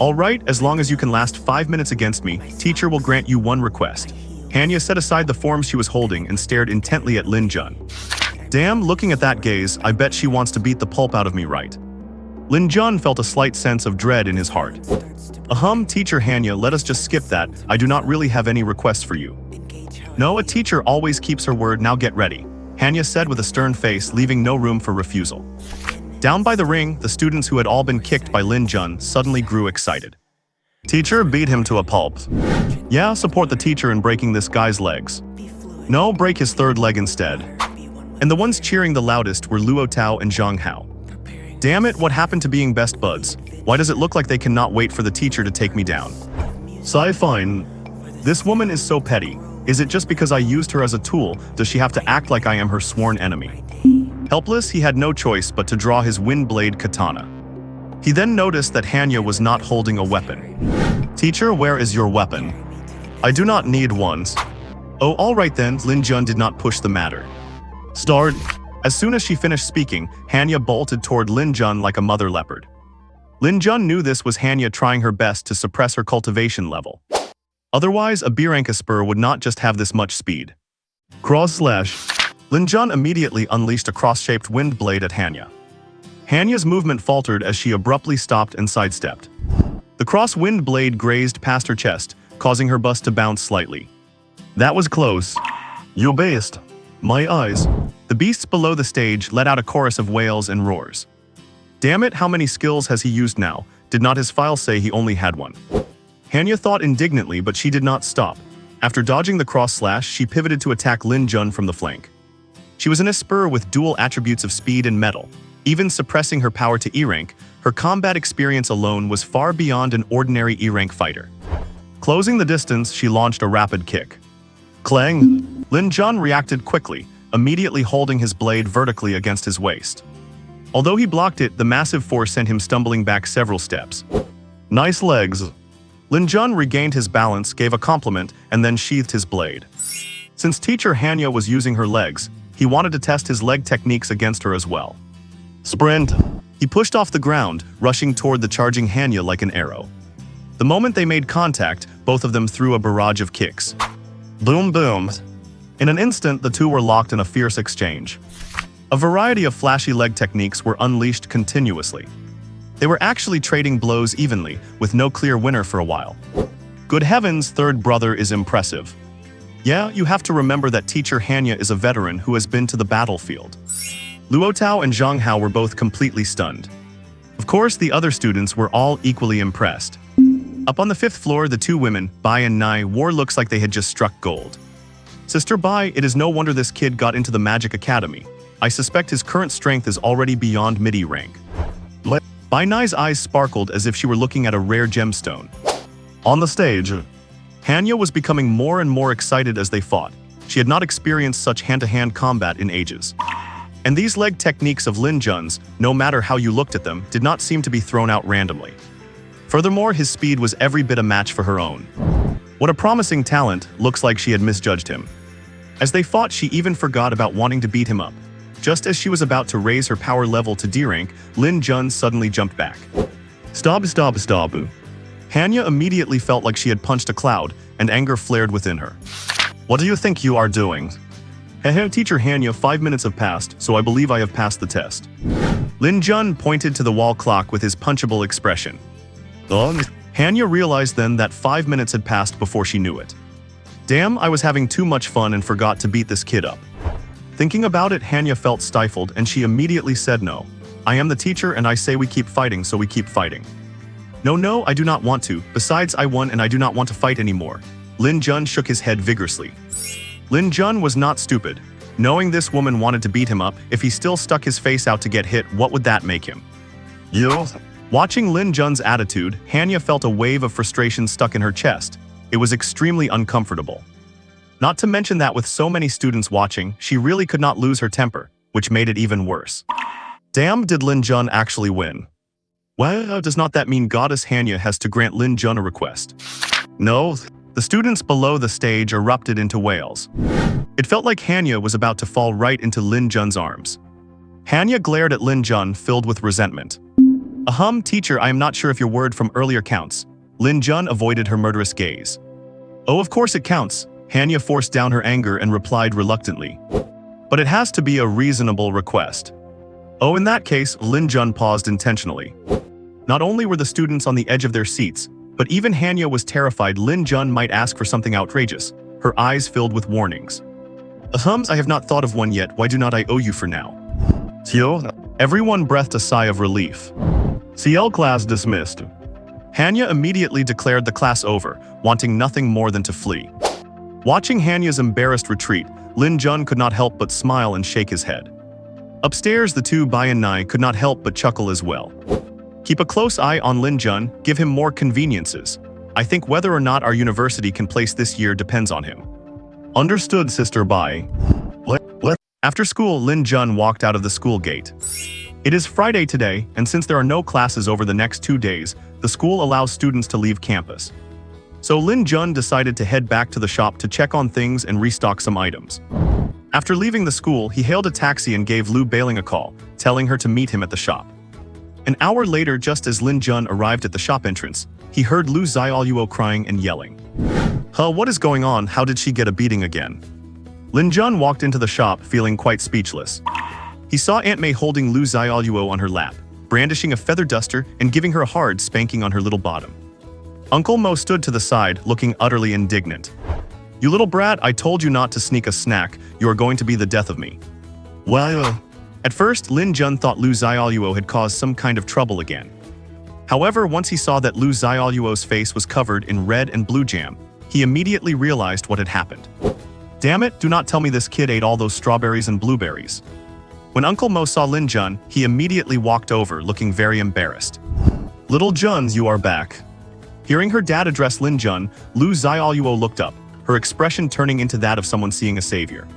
Alright, as long as you can last 5 minutes against me, teacher will grant you one request. Hanya set aside the forms she was holding and stared intently at Lin Jun. Damn, looking at that gaze, I bet she wants to beat the pulp out of me, right? Lin Jun felt a slight sense of dread in his heart. Teacher Hanya, let us just skip that, I do not really have any requests for you. No, a teacher always keeps her word, now get ready, Hanya said with a stern face, leaving no room for refusal. Down by the ring, the students who had all been kicked by Lin Jun suddenly grew excited. Teacher, beat him to a pulp. Yeah, support the teacher in breaking this guy's legs. No, break his third leg instead. And the ones cheering the loudest were Luo Tao and Zhang Hao. Damn it, what happened to being best buds? Why does it look like they cannot wait for the teacher to take me down? Fine. This woman is so petty. Is it just because I used her as a tool, does she have to act like I am her sworn enemy? Helpless, he had no choice but to draw his wind blade katana. He then noticed that Hanya was not holding a weapon. Teacher, where is your weapon? I do not need one. Oh, alright then, Lin Jun did not push the matter. Start. As soon as she finished speaking, Hanya bolted toward Lin Jun like a mother leopard. Lin Jun knew this was Hanya trying her best to suppress her cultivation level. Otherwise, a B-rank Esper would not just have this much speed. Cross slash. Lin Jun immediately unleashed a cross-shaped wind blade at Hanya. Hanya's movement faltered as she abruptly stopped and sidestepped. The cross-wind blade grazed past her chest, causing her bust to bounce slightly. That was close. You beast. My eyes. The beasts below the stage let out a chorus of wails and roars. Damn it, how many skills has he used now? Did not his file say he only had one? Hanya thought indignantly, but she did not stop. After dodging the cross slash, she pivoted to attack Lin Jun from the flank. She was an Esper with dual attributes of speed and metal. Even suppressing her power to E-rank, her combat experience alone was far beyond an ordinary E-rank fighter. Closing the distance, she launched a rapid kick. Clang! Lin Jun reacted quickly, immediately holding his blade vertically against his waist. Although he blocked it, the massive force sent him stumbling back several steps. Nice legs. Lin Jun regained his balance, gave a compliment, and then sheathed his blade. Since teacher Hanya was using her legs, he wanted to test his leg techniques against her as well. Sprint. He pushed off the ground, rushing toward the charging Hanya like an arrow. The moment they made contact, both of them threw a barrage of kicks. Boom boom. In an instant, the two were locked in a fierce exchange. A variety of flashy leg techniques were unleashed continuously. They were actually trading blows evenly, with no clear winner for a while. Good heavens, third brother is impressive. Yeah, you have to remember that teacher Hanya is a veteran who has been to the battlefield. Luotao and Zhang Hao were both completely stunned. Of course, the other students were all equally impressed. Up on the 5th floor, the two women, Bai and Nai, wore looks like they had just struck gold. Sister Bai, it is no wonder this kid got into the Magic Academy. I suspect his current strength is already beyond midi rank. Bai Nai's eyes sparkled as if she were looking at a rare gemstone. On the stage, Hanya was becoming more and more excited as they fought. She had not experienced such hand-to-hand combat in ages. And these leg techniques of Lin Jun's, no matter how you looked at them, did not seem to be thrown out randomly. Furthermore, his speed was every bit a match for her own. What a promising talent, looks like she had misjudged him. As they fought, she even forgot about wanting to beat him up. Just as she was about to raise her power level to D rank, Lin Jun suddenly jumped back. Stop. Hanya immediately felt like she had punched a cloud, and anger flared within her. What do you think you are doing? Teacher Hanya, 5 minutes have passed, so I believe I have passed the test. Lin Jun pointed to the wall clock with his punchable expression. Hanya realized then that 5 minutes had passed before she knew it. Damn, I was having too much fun and forgot to beat this kid up. Thinking about it, Hanya felt stifled and she immediately said no. I am the teacher and I say we keep fighting, so we keep fighting. No, I do not want to. Besides, I won and I do not want to fight anymore. Lin Jun shook his head vigorously. Lin Jun was not stupid. Knowing this woman wanted to beat him up, if he still stuck his face out to get hit, what would that make him? Watching Lin Jun's attitude, Hanya felt a wave of frustration stuck in her chest. It was extremely uncomfortable. Not to mention that with so many students watching, she really could not lose her temper, which made it even worse. Damn, did Lin Jun actually win? Well, does not that mean Goddess Hanya has to grant Lin Jun a request? No, the students below the stage erupted into wails. It felt like Hanya was about to fall right into Lin Jun's arms. Hanya glared at Lin Jun, filled with resentment. Teacher, I am not sure if your word from earlier counts. Lin Jun avoided her murderous gaze. Oh, of course it counts. Hanya forced down her anger and replied reluctantly. But it has to be a reasonable request. Oh, in that case, Lin Jun paused intentionally. Not only were the students on the edge of their seats, but even Hanya was terrified Lin Jun might ask for something outrageous, her eyes filled with warnings. I have not thought of one yet, why do not I owe you for now? Everyone breathed a sigh of relief. CL class dismissed. Hanya immediately declared the class over, wanting nothing more than to flee. Watching Hanya's embarrassed retreat, Lin Jun could not help but smile and shake his head. Upstairs, the two Bai and Nai could not help but chuckle as well. Keep a close eye on Lin Jun, give him more conveniences. I think whether or not our university can place this year depends on him. Understood, Sister Bai. After school, Lin Jun walked out of the school gate. It is Friday today, and since there are no classes over the next 2 days, the school allows students to leave campus. So Lin Jun decided to head back to the shop to check on things and restock some items. After leaving the school, he hailed a taxi and gave Lu Bailing a call, telling her to meet him at the shop. An hour later, just as Lin Jun arrived at the shop entrance, he heard Lu Xiaoluo crying and yelling. What is going on? How did she get a beating again? Lin Jun walked into the shop feeling quite speechless. He saw Aunt May holding Lu Xiaoluo on her lap, brandishing a feather duster and giving her a hard spanking on her little bottom. Uncle Mo stood to the side, looking utterly indignant. You little brat, I told you not to sneak a snack, you are going to be the death of me. Well, at first, Lin Jun thought Lu Xiaoluo had caused some kind of trouble again. However, once he saw that Lu Xiaoluo's face was covered in red and blue jam, he immediately realized what had happened. Damn it, do not tell me this kid ate all those strawberries and blueberries. When Uncle Mo saw Lin Jun, he immediately walked over, looking very embarrassed. Little Jun, you are back. Hearing her dad address Lin Jun, Lu Xiaoluo looked up, her expression turning into that of someone seeing a savior.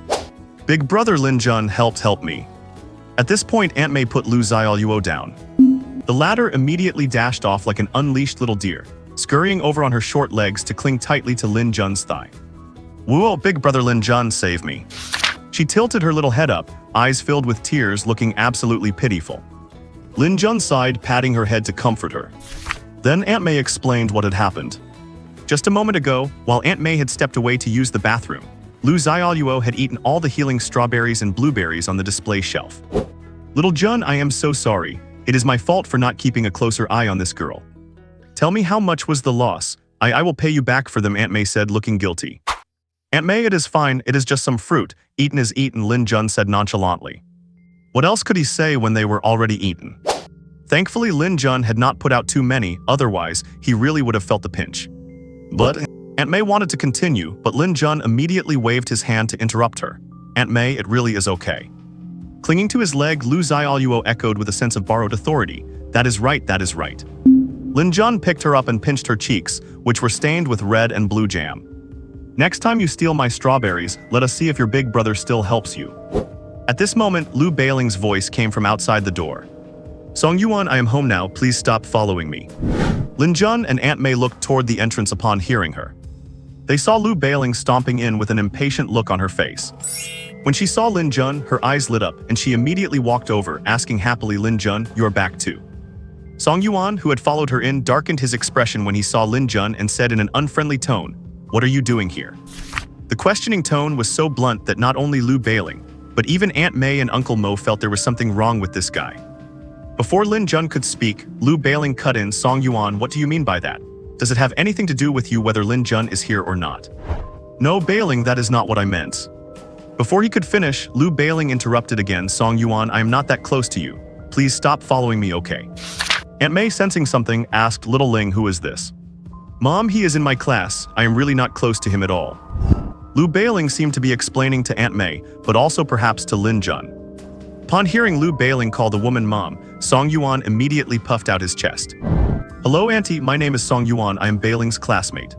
Big brother Lin Jun, help me. At this point, Aunt May put Lu Xiaoluo down. The latter immediately dashed off like an unleashed little deer, scurrying over on her short legs to cling tightly to Lin Jun's thigh. Whoa, big brother Lin Jun, save me. She tilted her little head up, eyes filled with tears, looking absolutely pitiful. Lin Jun sighed, patting her head to comfort her. Then Aunt May explained what had happened. Just a moment ago, while Aunt May had stepped away to use the bathroom, Lu Xiaoluo had eaten all the healing strawberries and blueberries on the display shelf. Little Jun, I am so sorry. It is my fault for not keeping a closer eye on this girl. Tell me how much was the loss. I will pay you back for them, Aunt May said, looking guilty. Aunt May, it is fine, it is just some fruit. Eaten is eaten, Lin Jun said nonchalantly. What else could he say when they were already eaten? Thankfully, Lin Jun had not put out too many, otherwise, he really would have felt the pinch. But Aunt May wanted to continue, but Lin Jun immediately waved his hand to interrupt her. Aunt May, it really is okay. Clinging to his leg, Lu Xiaoluo echoed with a sense of borrowed authority. That is right, that is right. Lin Jun picked her up and pinched her cheeks, which were stained with red and blue jam. Next time you steal my strawberries, let us see if your big brother still helps you. At this moment, Lu Bailing's voice came from outside the door. Song Yuan, I am home now, please stop following me. Lin Jun and Aunt May looked toward the entrance upon hearing her. They saw Lu Bailing stomping in with an impatient look on her face. When she saw Lin Jun, her eyes lit up and she immediately walked over, asking happily, Lin Jun, you're back too. Song Yuan, who had followed her in, darkened his expression when he saw Lin Jun and said in an unfriendly tone, what are you doing here? The questioning tone was so blunt that not only Lu Bailing, but even Aunt May and Uncle Mo felt there was something wrong with this guy. Before Lin Jun could speak, Lu Bailing cut in, Song Yuan, what do you mean by that? Does it have anything to do with you whether Lin Jun is here or not? No, Bailing, that is not what I meant. Before he could finish, Lu Bailing interrupted again, Song Yuan, I am not that close to you. Please stop following me, okay? Aunt May, sensing something, asked little Ling, who is this? Mom, he is in my class. I am really not close to him at all. Lu Bailing seemed to be explaining to Aunt May, but also perhaps to Lin Jun. Upon hearing Lu Bailing call the woman mom, Song Yuan immediately puffed out his chest. Hello, Auntie, my name is Song Yuan, I am Bailing's classmate.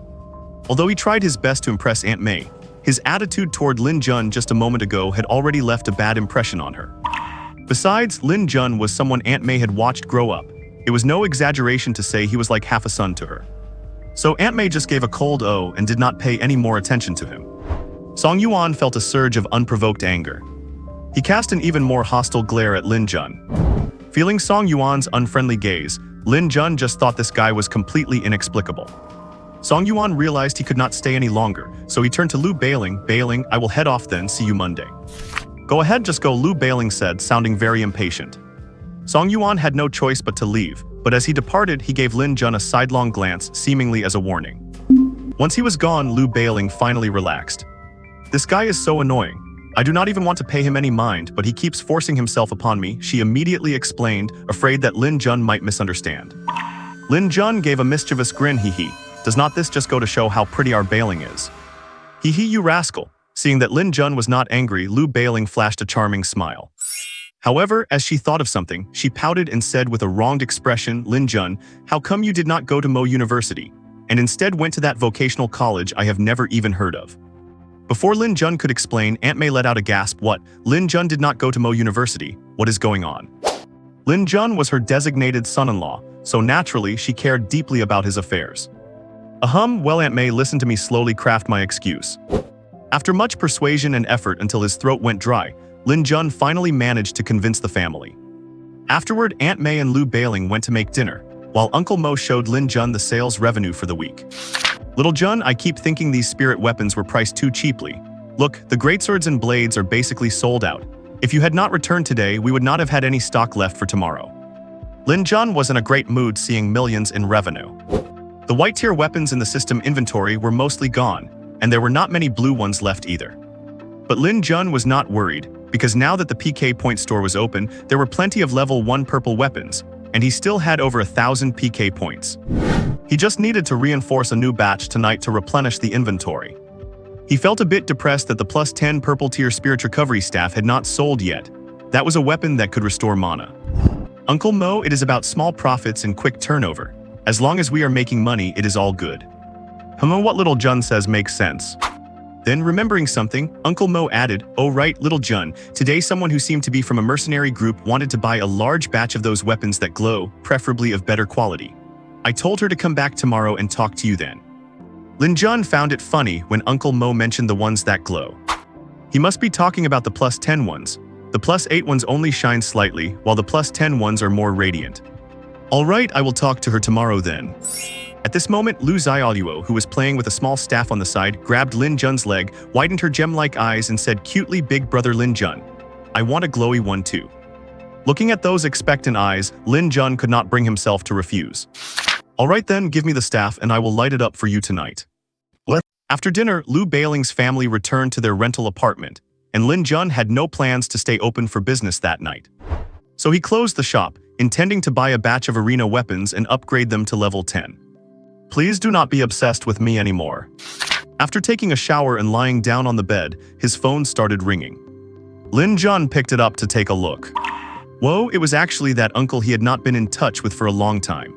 Although he tried his best to impress Aunt May, his attitude toward Lin Jun just a moment ago had already left a bad impression on her. Besides, Lin Jun was someone Aunt May had watched grow up. It was no exaggeration to say he was like half a son to her. So Aunt May just gave a cold "oh" and did not pay any more attention to him. Song Yuan felt a surge of unprovoked anger. He cast an even more hostile glare at Lin Jun. Feeling Song Yuan's unfriendly gaze, Lin Jun just thought this guy was completely inexplicable. Song Yuan realized he could not stay any longer, so he turned to Lu Bailing, Bailing, I will head off then, see you Monday. Go ahead, just go, Lu Bailing said, sounding very impatient. Song Yuan had no choice but to leave, but as he departed, he gave Lin Jun a sidelong glance, seemingly as a warning. Once he was gone, Lu Bailing finally relaxed. This guy is so annoying. I do not even want to pay him any mind, but he keeps forcing himself upon me, she immediately explained, afraid that Lin Jun might misunderstand. Lin Jun gave a mischievous grin, hee. Does not this just go to show how pretty our Bailing is? Hee, you rascal. Seeing that Lin Jun was not angry, Lu Bailing flashed a charming smile. However, as she thought of something, she pouted and said with a wronged expression, Lin Jun, how come you did not go to Mo University, and instead went to that vocational college I have never even heard of? Before Lin Jun could explain, Aunt May let out a gasp. What? Lin Jun did not go to Mo University? What is going on? Lin Jun was her designated son-in-law, so naturally she cared deeply about his affairs. Well, Aunt May, listen to me slowly craft my excuse. After much persuasion and effort until his throat went dry, Lin Jun finally managed to convince the family. Afterward, Aunt May and Lu Bailing went to make dinner, while Uncle Mo showed Lin Jun the sales revenue for the week. Little Jun, I keep thinking these spirit weapons were priced too cheaply. Look, the greatswords and blades are basically sold out. If you had not returned today, we would not have had any stock left for tomorrow. Lin Jun was in a great mood seeing millions in revenue. The white-tier weapons in the system inventory were mostly gone, and there were not many blue ones left either. But Lin Jun was not worried, because now that the PK point store was open, there were plenty of level 1 purple weapons, and he still had over 1,000 PK points. He just needed to reinforce a new batch tonight to replenish the inventory. He felt a bit depressed that the plus 10 purple tier spirit recovery staff had not sold yet. That was a weapon that could restore mana. Uncle Mo, it is about small profits and quick turnover. As long as we are making money, it is all good. What Little Jun says makes sense. Then, remembering something, Uncle Mo added, oh right, Little Jun, today someone who seemed to be from a mercenary group wanted to buy a large batch of those weapons that glow, preferably of better quality. I told her to come back tomorrow and talk to you then. Lin Jun found it funny when Uncle Mo mentioned the ones that glow. He must be talking about the plus 10 ones. The +8 ones only shine slightly, while the +10 ones are more radiant. Alright, I will talk to her tomorrow then. At this moment, Lu Xiaoluo, who was playing with a small staff on the side, grabbed Lin Jun's leg, widened her gem-like eyes and said cutely, "Big brother Lin Jun, I want a glowy one too." Looking at those expectant eyes, Lin Jun could not bring himself to refuse. "Alright then, give me the staff and I will light it up for you tonight." After dinner, Lu Bailing's family returned to their rental apartment, and Lin Jun had no plans to stay open for business that night. So he closed the shop, intending to buy a batch of arena weapons and upgrade them to level 10. Please do not be obsessed with me anymore. After taking a shower and lying down on the bed, his phone started ringing. Lin Jun picked it up to take a look. Whoa, it was actually that uncle he had not been in touch with for a long time.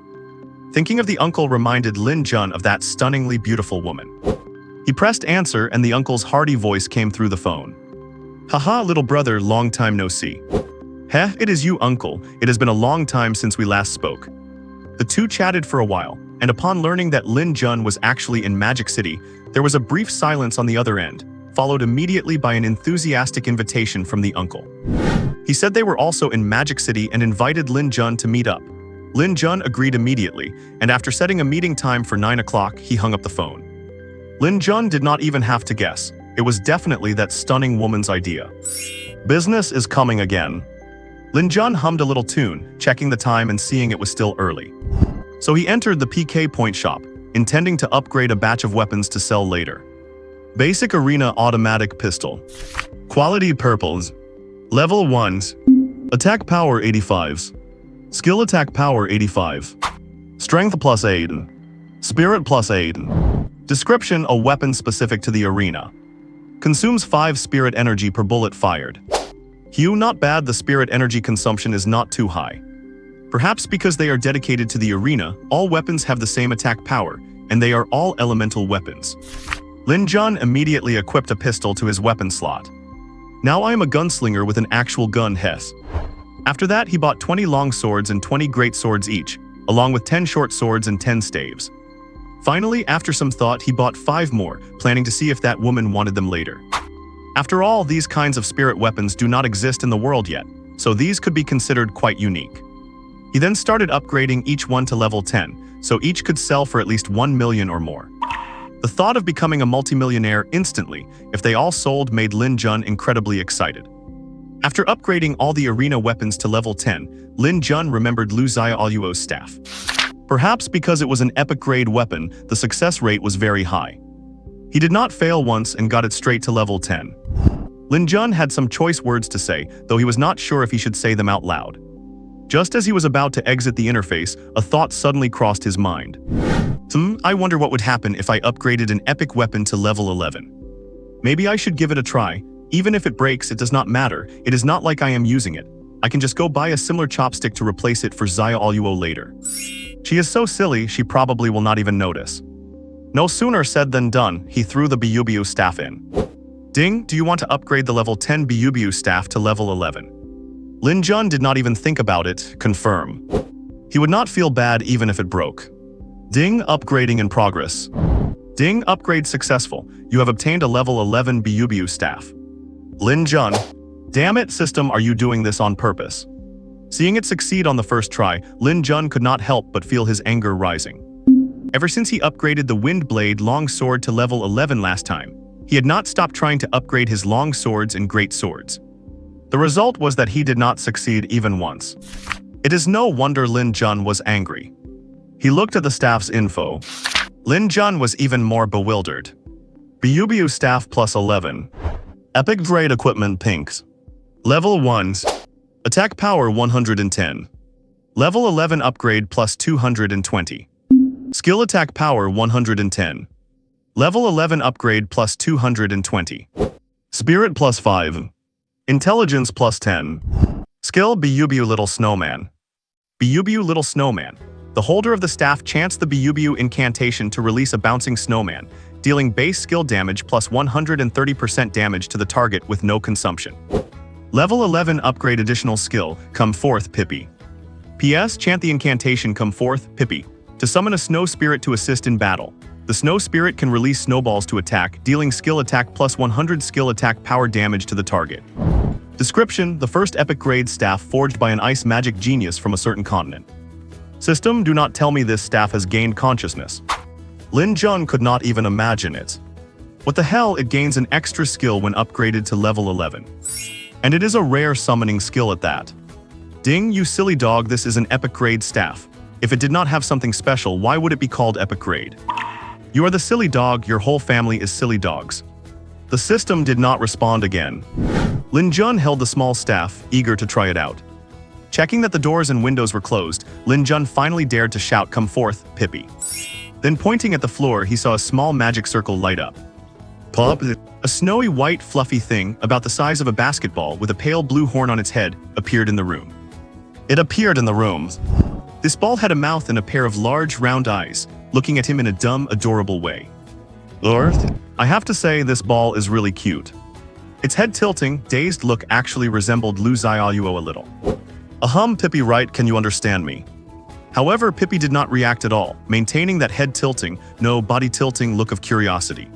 Thinking of the uncle reminded Lin Jun of that stunningly beautiful woman. He pressed answer and the uncle's hearty voice came through the phone. "Haha, little brother, long time no see." "Heh, it is you, uncle. It has been a long time since we last spoke." The two chatted for a while, and upon learning that Lin Jun was actually in Magic City, there was a brief silence on the other end, followed immediately by an enthusiastic invitation from the uncle. He said they were also in Magic City and invited Lin Jun to meet up. Lin Jun agreed immediately, and after setting a meeting time for 9 o'clock, he hung up the phone. Lin Jun did not even have to guess. It was definitely that stunning woman's idea. Business is coming again. Lin Jun hummed a little tune, checking the time and seeing it was still early. So he entered the PK point shop, intending to upgrade a batch of weapons to sell later. Basic Arena Automatic Pistol. Quality Purples. Level 1s. Attack Power 85s. Skill Attack Power 85. Strength +8. Spirit +8. Description: a weapon specific to the arena. Consumes 5 spirit energy per bullet fired. Hue: not bad, the spirit energy consumption is not too high. Perhaps because they are dedicated to the arena, all weapons have the same attack power, and they are all elemental weapons. Lin Jun immediately equipped a pistol to his weapon slot. Now I am a gunslinger with an actual gun, Hess. After that, he bought 20 long swords and 20 great swords each, along with 10 short swords and 10 staves. Finally, after some thought, he bought 5 more, planning to see if that woman wanted them later. After all, these kinds of spirit weapons do not exist in the world yet, so these could be considered quite unique. He then started upgrading each one to level 10, so each could sell for at least 1 million or more. The thought of becoming a multimillionaire instantly, if they all sold, made Lin Jun incredibly excited. After upgrading all the arena weapons to level 10, Lin Jun remembered Lu Xiaoluo's staff. Perhaps because it was an epic-grade weapon, the success rate was very high. He did not fail once and got it straight to level 10. Lin Jun had some choice words to say, though he was not sure if he should say them out loud. Just as he was about to exit the interface, a thought suddenly crossed his mind. I wonder what would happen if I upgraded an epic weapon to level 11. Maybe I should give it a try. Even if it breaks, it does not matter. It is not like I am using it. I can just go buy a similar chopstick to replace it for Xiaoluo later. She is so silly, she probably will not even notice. No sooner said than done, he threw the Byubiu staff in. Ding, do you want to upgrade the level 10 Byubiu staff to level 11? Lin Jun did not even think about it, confirm. He would not feel bad even if it broke. Ding, upgrading in progress. Ding, upgrade successful. You have obtained a level 11 Byubiu staff. Lin Jun, damn it, system, are you doing this on purpose? Seeing it succeed on the first try, Lin Jun could not help but feel his anger rising. Ever since he upgraded the Wind Blade long sword to level 11 last time, he had not stopped trying to upgrade his long swords and great swords. The result was that he did not succeed even once. It is no wonder Lin Jun was angry. He looked at the staff's info. Lin Jun was even more bewildered. Byubiu staff +11. Epic grade equipment pinks. Level 1s. Attack power 110. Level 11 upgrade +220. Skill attack power 110. Level 11 upgrade +220. Spirit +5. Intelligence +10. Skill Byubiu Little Snowman. Byubiu Little Snowman. The holder of the staff chants the Byubiu incantation to release a bouncing snowman, dealing base skill damage plus 130% damage to the target with no consumption. Level 11 upgrade additional skill, Come Forth Pippi. PS, chant the incantation Come Forth, Pippi, to summon a snow spirit to assist in battle. The snow spirit can release snowballs to attack, dealing skill attack plus 100 skill attack power damage to the target. Description: the first epic grade staff forged by an ice magic genius from a certain continent. System: do not tell me this staff has gained consciousness. Lin Jun could not even imagine it. What the hell, it gains an extra skill when upgraded to level 11. And it is a rare summoning skill at that. Ding, you silly dog, this is an epic grade staff. If it did not have something special, why would it be called epic grade? You are the silly dog, your whole family is silly dogs. The system did not respond again. Lin Jun held the small staff, eager to try it out. Checking that the doors and windows were closed, Lin Jun finally dared to shout, "Come forth, Pippi." Then pointing at the floor, he saw a small magic circle light up. Pop. A snowy white fluffy thing, about the size of a basketball with a pale blue horn on its head, appeared in the room. It appeared in the room. This ball had a mouth and a pair of large round eyes, looking at him in a dumb, adorable way. Lord? I have to say, this ball is really cute. Its head tilting, dazed look actually resembled Lu Xiaoyuo a little. Pippi, right, can you understand me? However, Pippi did not react at all, maintaining that head tilting, no body tilting look of curiosity.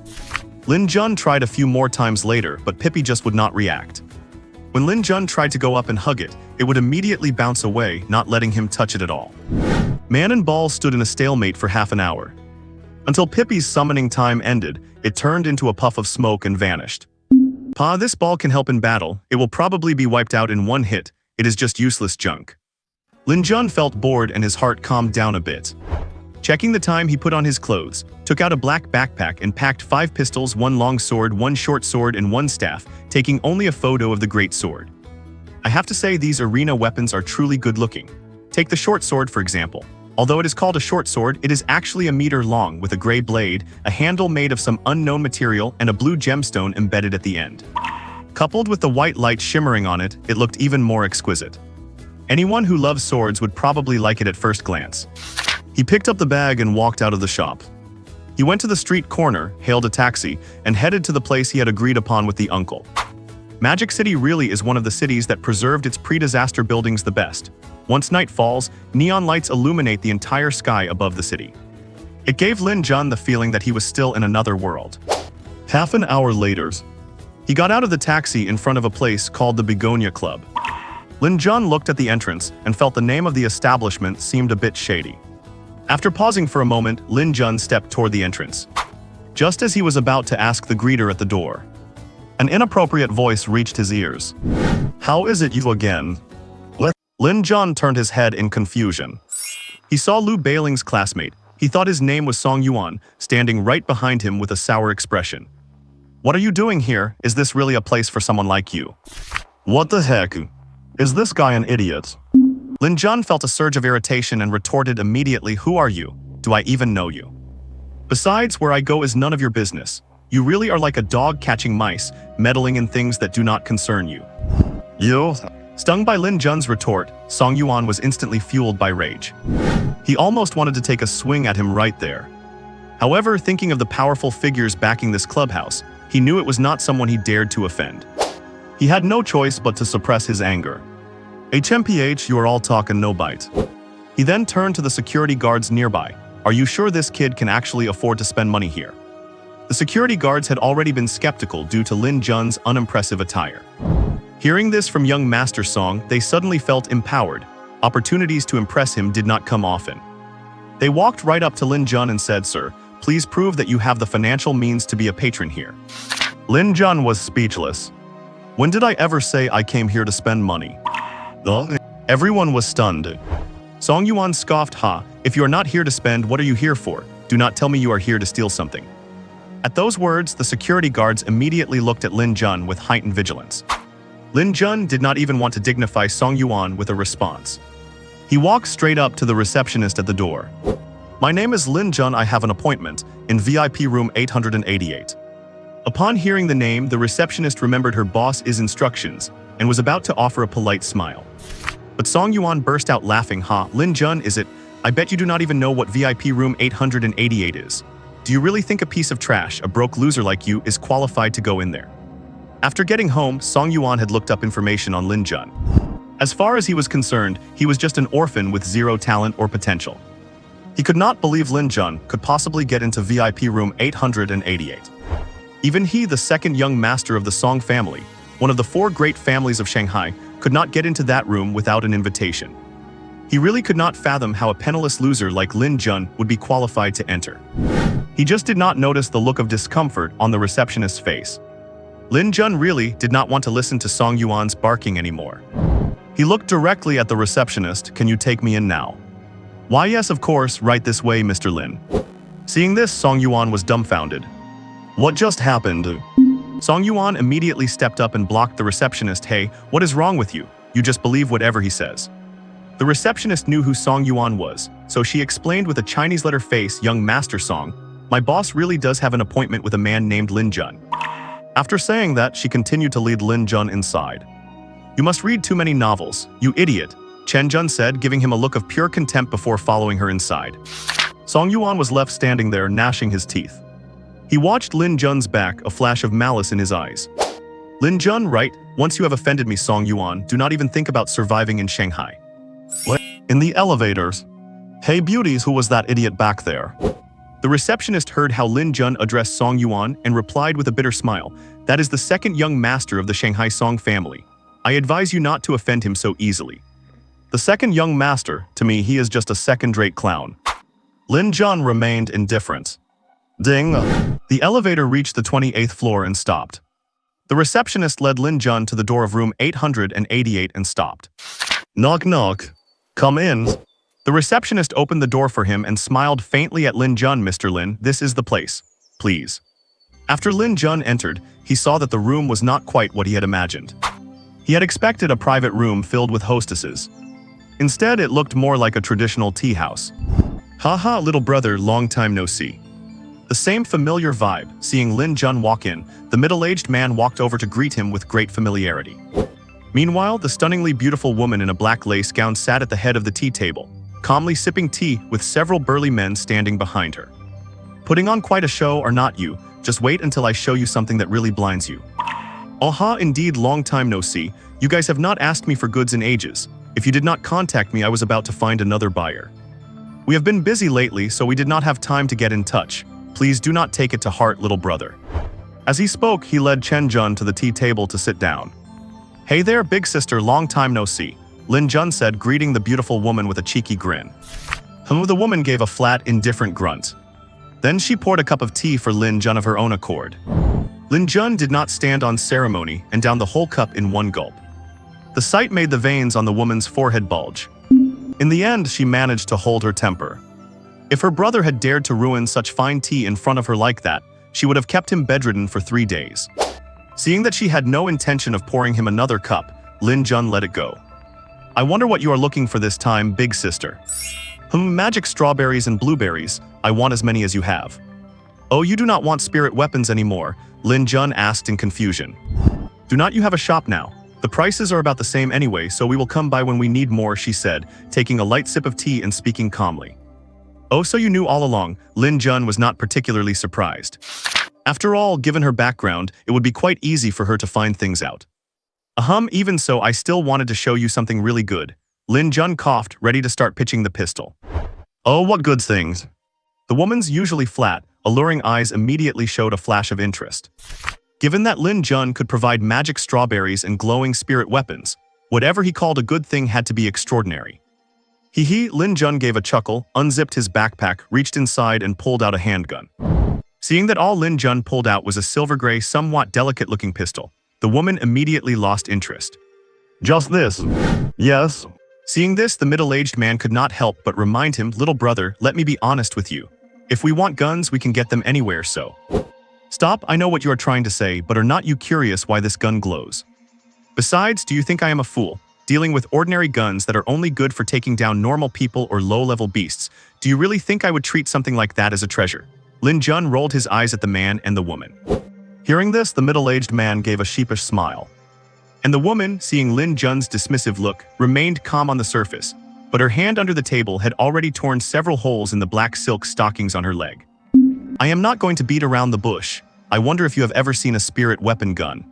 Lin Jun tried a few more times later, but Pippi just would not react. When Lin Jun tried to go up and hug it, it would immediately bounce away, not letting him touch it at all. Man and ball stood in a stalemate for half an hour. Until Pippi's summoning time ended, it turned into a puff of smoke and vanished. Pa, this ball can help in battle, it will probably be wiped out in one hit, it is just useless junk. Lin Jun felt bored and his heart calmed down a bit. Checking the time, he put on his clothes, took out a black backpack and packed 5 pistols, 1 long sword, 1 short sword and 1 staff, taking only a photo of the great sword. I have to say, these arena weapons are truly good looking. Take the short sword for example. Although it is called a short sword, it is actually a meter long with a gray blade, a handle made of some unknown material and a blue gemstone embedded at the end. Coupled with the white light shimmering on it, it looked even more exquisite. Anyone who loves swords would probably like it at first glance. He picked up the bag and walked out of the shop. He went to the street corner, hailed a taxi, and headed to the place he had agreed upon with the uncle. Magic City really is one of the cities that preserved its pre-disaster buildings the best. Once night falls, neon lights illuminate the entire sky above the city. It gave Lin Jun the feeling that he was still in another world. Half an hour later, he got out of the taxi in front of a place called the Begonia Club. Lin Jun looked at the entrance and felt the name of the establishment seemed a bit shady. After pausing for a moment, Lin Jun stepped toward the entrance. Just as he was about to ask the greeter at the door, an inappropriate voice reached his ears. "How is it you again?" Lin Jun turned his head in confusion. He saw Lu Beiling's classmate. He thought his name was Song Yuan, standing right behind him with a sour expression. "What are you doing here? Is this really a place for someone like you?" "What the heck? Is this guy an idiot?" Lin Jun felt a surge of irritation and retorted immediately, "Who are you? Do I even know you? Besides, where I go is none of your business. You really are like a dog catching mice, meddling in things that do not concern you." "You?" Stung by Lin Jun's retort, Song Yuan was instantly fueled by rage. He almost wanted to take a swing at him right there. However, thinking of the powerful figures backing this clubhouse, he knew it was not someone he dared to offend. He had no choice but to suppress his anger. "HMPH, you are all talk and no bite." He then turned to the security guards nearby. "Are you sure this kid can actually afford to spend money here?" The security guards had already been skeptical due to Lin Jun's unimpressive attire. Hearing this from young Master Song, they suddenly felt empowered. Opportunities to impress him did not come often. They walked right up to Lin Jun and said, "Sir, please prove that you have the financial means to be a patron here." Lin Jun was speechless. "When did I ever say I came here to spend money?" Everyone was stunned. Song Yuan scoffed, "Ha, if you are not here to spend, what are you here for? Do not tell me you are here to steal something." At those words, the security guards immediately looked at Lin Jun with heightened vigilance. Lin Jun did not even want to dignify Song Yuan with a response. He walked straight up to the receptionist at the door. "My name is Lin Jun, I have an appointment in VIP room 888. Upon hearing the name, the receptionist remembered her boss's instructions and was about to offer a polite smile. But Song Yuan burst out laughing, "Ha, Lin Jun, is it? I bet you do not even know what VIP room 888 is. Do you really think a piece of trash, a broke loser like you, is qualified to go in there?" After getting home, Song Yuan had looked up information on Lin Jun. As far as he was concerned, he was just an orphan with zero talent or potential. He could not believe Lin Jun could possibly get into VIP room 888. Even he, the second young master of the Song family, one of the 4 great families of Shanghai, could not get into that room without an invitation. He really could not fathom how a penniless loser like Lin Jun would be qualified to enter. He just did not notice the look of discomfort on the receptionist's face. Lin Jun really did not want to listen to Song Yuan's barking anymore. He looked directly at the receptionist. "Can you take me in now?" "Why, yes, of course, right this way, Mr. Lin." Seeing this, Song Yuan was dumbfounded. What just happened? Song Yuan immediately stepped up and blocked the receptionist. "Hey, what is wrong with you? You just believe whatever he says." The receptionist knew who Song Yuan was, so she explained with a Chinese letter face, "Young Master Song, my boss really does have an appointment with a man named Lin Jun." After saying that, she continued to lead Lin Jun inside. "You must read too many novels, you idiot," Chen Jun said, giving him a look of pure contempt before following her inside. Song Yuan was left standing there, gnashing his teeth. He watched Lin Jun's back, a flash of malice in his eyes. "Lin Jun, right? Once you have offended me, Song Yuan, do not even think about surviving in Shanghai." What? In the elevators. "Hey beauties, who was that idiot back there?" The receptionist heard how Lin Jun addressed Song Yuan and replied with a bitter smile, "That is the second young master of the Shanghai Song family. I advise you not to offend him so easily." "The second young master? To me, he is just a second-rate clown." Lin Jun remained indifferent. Ding! The elevator reached the 28th floor and stopped. The receptionist led Lin Jun to the door of room 888 and stopped. "Knock knock. Come in." The receptionist opened the door for him and smiled faintly at Lin Jun. "Mr. Lin, this is the place. Please." After Lin Jun entered, he saw that the room was not quite what he had imagined. He had expected a private room filled with hostesses. Instead, it looked more like a traditional tea house. "Haha, little brother, long time no see." The same familiar vibe. Seeing Lin Jun walk in, the middle-aged man walked over to greet him with great familiarity. Meanwhile, the stunningly beautiful woman in a black lace gown sat at the head of the tea table, calmly sipping tea with several burly men standing behind her. "Putting on quite a show, are not you? Just wait until I show you something that really blinds you." "Aha, indeed, long time no see. You guys have not asked me for goods in ages. If you did not contact me, I was about to find another buyer. We have been busy lately, so we did not have time to get in touch. Please do not take it to heart, little brother." As he spoke, he led Chen Jun to the tea table to sit down. "Hey there, big sister, long time no see," Lin Jun said, greeting the beautiful woman with a cheeky grin. The woman gave a flat, indifferent grunt. Then she poured a cup of tea for Lin Jun of her own accord. Lin Jun did not stand on ceremony and downed the whole cup in one gulp. The sight made the veins on the woman's forehead bulge. In the end, she managed to hold her temper. If her brother had dared to ruin such fine tea in front of her like that, she would have kept him bedridden for 3 days. Seeing that she had no intention of pouring him another cup, Lin Jun let it go. "I wonder what you are looking for this time, big sister." Magic strawberries and blueberries. I want as many as you have." "Oh, you do not want spirit weapons anymore?" Lin Jun asked in confusion. "Do not you have a shop now? The prices are about the same anyway, so we will come by when we need more," she said, taking a light sip of tea and speaking calmly. "Oh, so you knew all along?" Lin Jun was not particularly surprised. After all, given her background, it would be quite easy for her to find things out. Even so, I still wanted to show you something really good." Lin Jun coughed, ready to start pitching the pistol. "Oh, what good things?" The woman's usually flat, alluring eyes immediately showed a flash of interest. Given that Lin Jun could provide magic strawberries and glowing spirit weapons, whatever he called a good thing had to be extraordinary. Lin Jun gave a chuckle, unzipped his backpack, reached inside and pulled out a handgun. Seeing that all Lin Jun pulled out was a silver-gray, somewhat delicate-looking pistol, the woman immediately lost interest. "Just this." "Yes." Seeing this, the middle-aged man could not help but remind him, "Little brother, let me be honest with you. If we want guns, we can get them anywhere, so." "Stop, I know what you are trying to say, but are not you curious why this gun glows? Besides, do you think I am a fool? Dealing with ordinary guns that are only good for taking down normal people or low-level beasts, do you really think I would treat something like that as a treasure?" Lin Jun rolled his eyes at the man and the woman. Hearing this, the middle-aged man gave a sheepish smile. And the woman, seeing Lin Jun's dismissive look, remained calm on the surface, but her hand under the table had already torn several holes in the black silk stockings on her leg. "I am not going to beat around the bush. I wonder if you have ever seen a spirit weapon gun."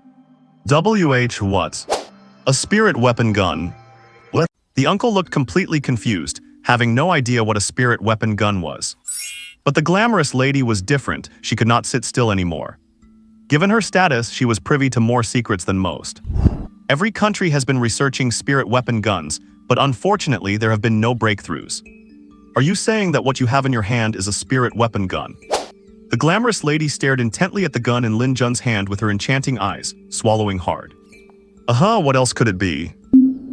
What? A spirit weapon gun? What? The uncle looked completely confused, having no idea what a spirit weapon gun was. But the glamorous lady was different, she could not sit still anymore. Given her status, she was privy to more secrets than most. Every country has been researching spirit weapon guns, but unfortunately there have been no breakthroughs. Are you saying that what you have in your hand is a spirit weapon gun? The glamorous lady stared intently at the gun in Lin Jun's hand with her enchanting eyes, swallowing hard. What else could it be?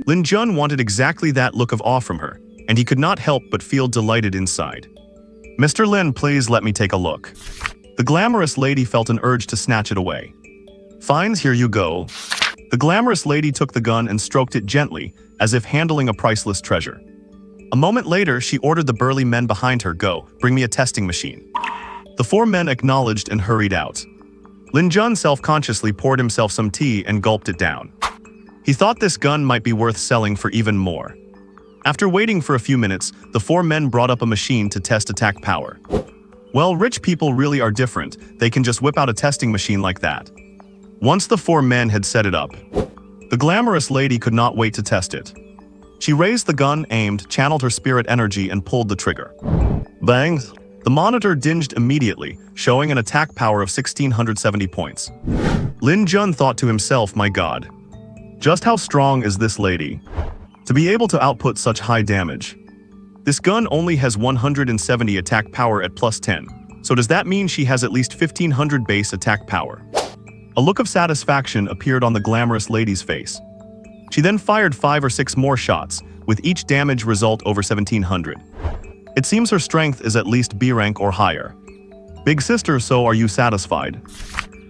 Lin Jun wanted exactly that look of awe from her, and he could not help but feel delighted inside. Mr. Lin, please let me take a look. The glamorous lady felt an urge to snatch it away. Fine, here you go. The glamorous lady took the gun and stroked it gently, as if handling a priceless treasure. A moment later, she ordered the burly men behind her, "Go, bring me a testing machine." The 4 men acknowledged and hurried out. Lin Jun self-consciously poured himself some tea and gulped it down. He thought this gun might be worth selling for even more. After waiting for a few minutes, the 4 men brought up a machine to test attack power. Well, rich people really are different. They can just whip out a testing machine like that. Once the 4 men had set it up, the glamorous lady could not wait to test it. She raised the gun, aimed, channeled her spirit energy, and pulled the trigger. Bang! The monitor dinged immediately, showing an attack power of 1670 points. Lin Jun thought to himself, my god. Just how strong is this lady? To be able to output such high damage. This gun only has 170 attack power at +10, so does that mean she has at least 1500 base attack power? A look of satisfaction appeared on the glamorous lady's face. She then fired 5 or 6 more shots, with each damage result over 1700. It seems her strength is at least B rank or higher. Big sister, so are you satisfied?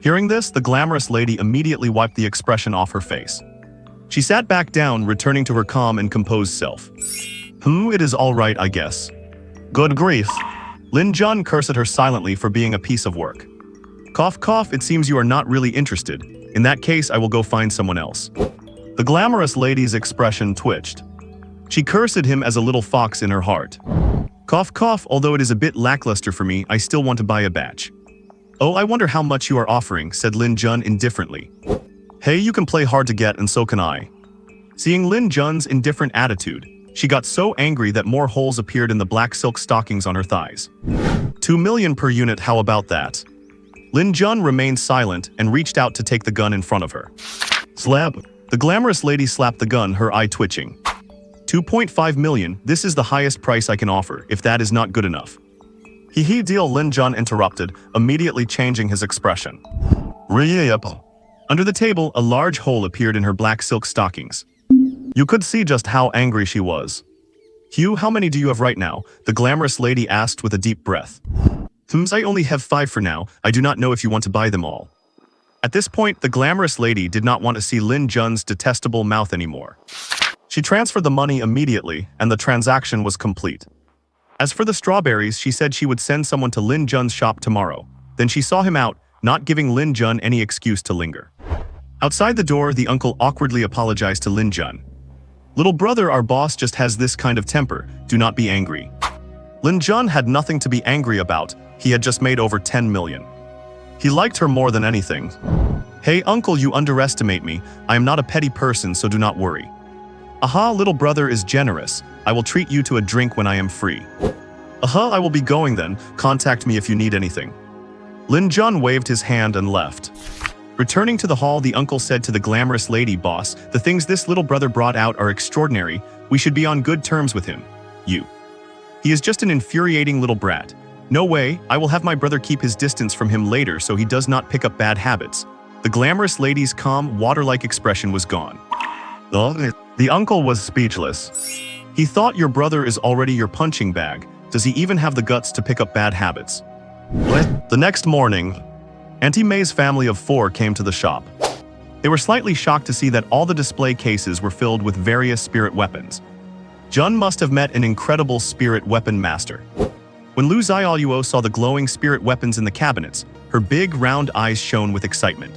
Hearing this, the glamorous lady immediately wiped the expression off her face. She sat back down, returning to her calm and composed self. It is all right, I guess. Good grief. Lin Jun cursed at her silently for being a piece of work. Cough cough, it seems you are not really interested. In that case, I will go find someone else. The glamorous lady's expression twitched. She cursed him as a little fox in her heart. Cough cough, although it is a bit lackluster for me, I still want to buy a batch. Oh, I wonder how much you are offering, said Lin Jun indifferently. Hey, you can play hard to get and so can I. Seeing Lin Jun's indifferent attitude, she got so angry that more holes appeared in the black silk stockings on her thighs. 2 million per unit, how about that? Lin Jun remained silent and reached out to take the gun in front of her. Slap! The glamorous lady slapped the gun, her eye twitching. 2.5 million, this is the highest price I can offer, if that is not good enough. Hee deal, Lin Jun interrupted, immediately changing his expression. Under the table, a large hole appeared in her black silk stockings. You could see just how angry she was. Hugh, how many do you have right now? The glamorous lady asked with a deep breath. I only have 5 for now. I do not know if you want to buy them all. At this point, the glamorous lady did not want to see Lin Jun's detestable mouth anymore. She transferred the money immediately, and the transaction was complete. As for the strawberries, she said she would send someone to Lin Jun's shop tomorrow. Then she saw him out, not giving Lin Jun any excuse to linger. Outside the door, the uncle awkwardly apologized to Lin Jun. Little brother, our boss just has this kind of temper, do not be angry. Lin Jun had nothing to be angry about, he had just made over 10 million. He liked her more than anything. Hey uncle, you underestimate me, I am not a petty person, so do not worry. Aha, little brother is generous, I will treat you to a drink when I am free. Aha, I will be going then, contact me if you need anything. Lin Jun waved his hand and left. Returning to the hall, the uncle said to the glamorous lady, boss, the things this little brother brought out are extraordinary, we should be on good terms with him. He is just an infuriating little brat. No way, I will have my brother keep his distance from him later so he does not pick up bad habits. The glamorous lady's calm, water-like expression was gone. The uncle was speechless. He thought your brother is already your punching bag. Does he even have the guts to pick up bad habits? The next morning, Auntie May's family of 4 came to the shop. They were slightly shocked to see that all the display cases were filled with various spirit weapons. Jun must have met an incredible spirit weapon master. When Lu Xiaoluo saw the glowing spirit weapons in the cabinets, her big round eyes shone with excitement.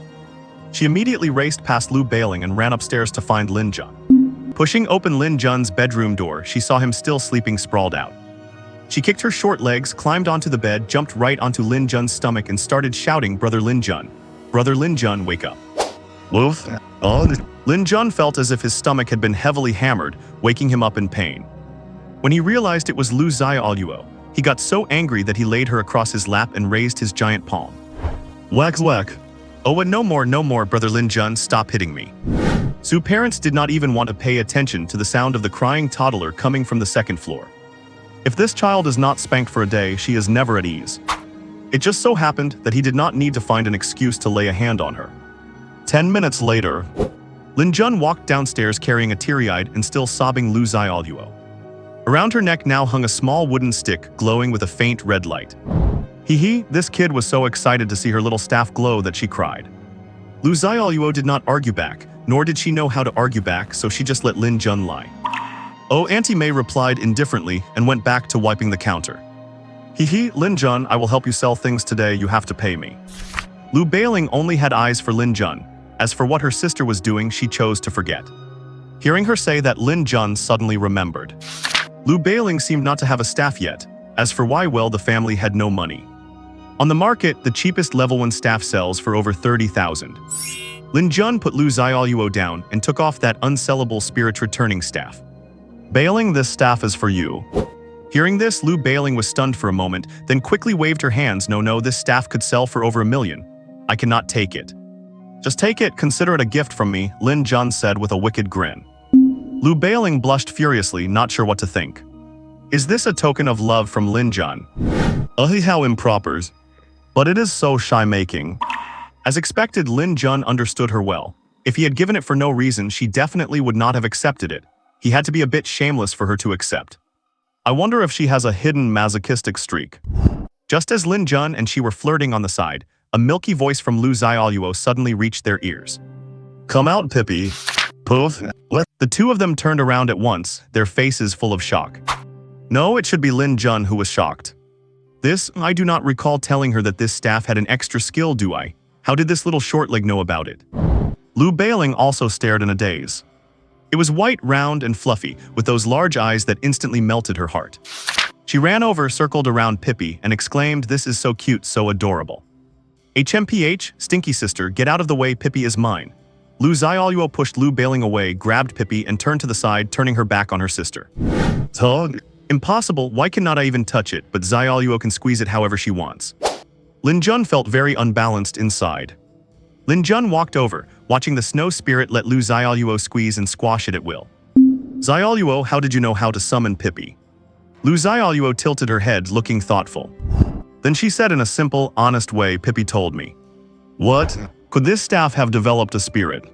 She immediately raced past Lu Bailing and ran upstairs to find Lin Jun. Pushing open Lin Jun's bedroom door, she saw him still sleeping sprawled out. She kicked her short legs, climbed onto the bed, jumped right onto Lin Jun's stomach and started shouting, Brother Lin Jun. Brother Lin Jun, wake up. Lin Jun felt as if his stomach had been heavily hammered, waking him up in pain. When he realized it was Lu Xiaoluo, he got so angry that he laid her across his lap and raised his giant palm. Whack whack. Oh, and no more, brother Lin Jun, stop hitting me. Su's parents did not even want to pay attention to the sound of the crying toddler coming from the second floor. If this child is not spanked for a day, she is never at ease. It just so happened that he did not need to find an excuse to lay a hand on her. 10 minutes later, Lin Jun walked downstairs carrying a teary-eyed and still sobbing Lu Xiaoluo. Around her neck now hung a small wooden stick glowing with a faint red light. This kid was so excited to see her little staff glow that she cried. Lu Xiaoluo did not argue back, nor did she know how to argue back, so she just let Lin Jun lie. Oh, Auntie Mei replied indifferently and went back to wiping the counter. Lin Jun, I will help you sell things today, you have to pay me. Lu Bailing only had eyes for Lin Jun. As for what her sister was doing, she chose to forget. Hearing her say that, Lin Jun suddenly remembered. Lu Bailing seemed not to have a staff yet. As for why, well, the family had no money. On the market, the cheapest level 1 staff sells for over 30,000. Lin Jun put Lu Xiaoluo down and took off that unsellable spirit returning staff. Bailing, this staff is for you. Hearing this, Lu Bailing was stunned for a moment, then quickly waved her hands. No, this staff could sell for over 1 million. I cannot take it. Just take it, consider it a gift from me, Lin Jun said with a wicked grin. Lu Bailing blushed furiously, not sure what to think. Is this a token of love from Lin Jun? How improper. But it is so shy-making. As expected, Lin Jun understood her well. If he had given it for no reason, she definitely would not have accepted it. He had to be a bit shameless for her to accept. I wonder if she has a hidden masochistic streak. Just as Lin Jun and she were flirting on the side, a milky voice from Lu Xiaoluo suddenly reached their ears. Come out, Pippi. Poof. What? The two of them turned around at once, their faces full of shock. No, it should be Lin Jun who was shocked. I do not recall telling her that this staff had an extra skill, do I? How did this little short leg know about it? Lu Bailing also stared in a daze. It was white, round, and fluffy, with those large eyes that instantly melted her heart. She ran over, circled around Pippi, and exclaimed, this is so cute, so adorable. HMPH, stinky sister, get out of the way, Pippi is mine. Lu Xiaoluo pushed Lu Bailing away, grabbed Pippi, and turned to the side, turning her back on her sister. Tug. Impossible, why cannot I even touch it, but Xiaoluo can squeeze it however she wants. Lin Jun felt very unbalanced inside. Lin Jun walked over, watching the snow spirit let Lu Xiaoluo squeeze and squash it at will. Xiaoluo, how did you know how to summon Pippi? Lu Xiaoluo tilted her head, looking thoughtful. Then she said in a simple, honest way, Pippi told me. What? Could this staff have developed a spirit?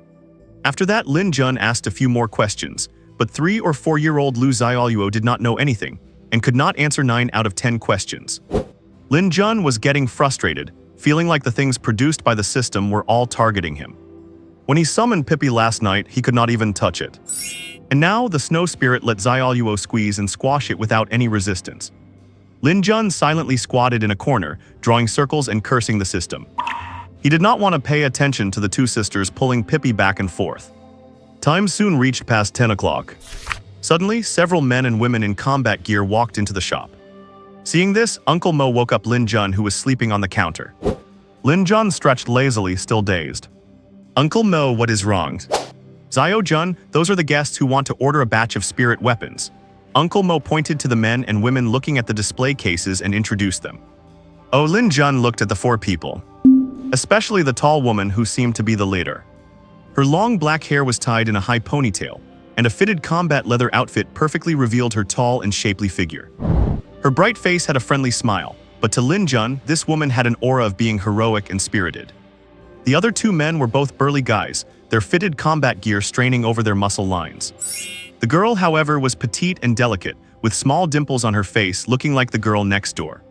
After that, Lin Jun asked a few more questions, but 3 or 4-year-old Lu Xiaoluo did not know anything, and could not answer 9 out of 10 questions. Lin Jun was getting frustrated, feeling like the things produced by the system were all targeting him. When he summoned Pippi last night, he could not even touch it. And now, the snow spirit let Xiaoluo squeeze and squash it without any resistance. Lin Jun silently squatted in a corner, drawing circles and cursing the system. He did not want to pay attention to the two sisters pulling Pippi back and forth. Time soon reached past 10 o'clock. Suddenly, several men and women in combat gear walked into the shop. Seeing this, Uncle Mo woke up Lin Jun, who was sleeping on the counter. Lin Jun stretched lazily, still dazed. Uncle Mo, what is wrong? Xiao Jun, those are the guests who want to order a batch of spirit weapons. Uncle Mo pointed to the men and women looking at the display cases and introduced them. Oh, Lin Jun looked at the 4 people, especially the tall woman who seemed to be the leader. Her long black hair was tied in a high ponytail, and a fitted combat leather outfit perfectly revealed her tall and shapely figure. Her bright face had a friendly smile, but to Lin Jun, this woman had an aura of being heroic and spirited. The other 2 men were both burly guys, their fitted combat gear straining over their muscle lines. The girl, however, was petite and delicate, with small dimples on her face, looking like the girl next door.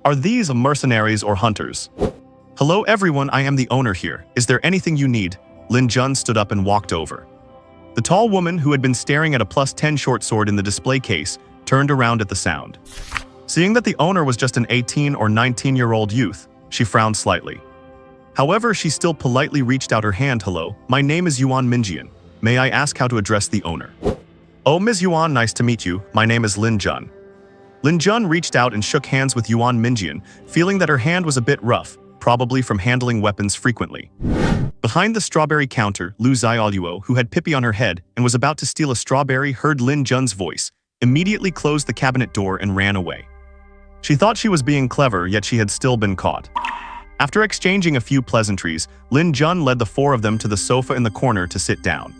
Are these mercenaries or hunters? Hello everyone, I am the owner here. Is there anything you need? Lin Jun stood up and walked over. The tall woman, who had been staring at a +10 short sword in the display case, turned around at the sound. Seeing that the owner was just an 18 or 19-year-old youth, she frowned slightly. However, she still politely reached out her hand. Hello, my name is Yuan Minjian. May I ask how to address the owner? Oh, Ms. Yuan, nice to meet you. My name is Lin Jun. Lin Jun reached out and shook hands with Yuan Minjian, feeling that her hand was a bit rough, probably from handling weapons frequently. Behind the strawberry counter, Lu Xiaoluo, who had Pippi on her head and was about to steal a strawberry, heard Lin Jun's voice, immediately closed the cabinet door and ran away. She thought she was being clever, yet she had still been caught. After exchanging a few pleasantries, Lin Jun led the four of them to the sofa in the corner to sit down.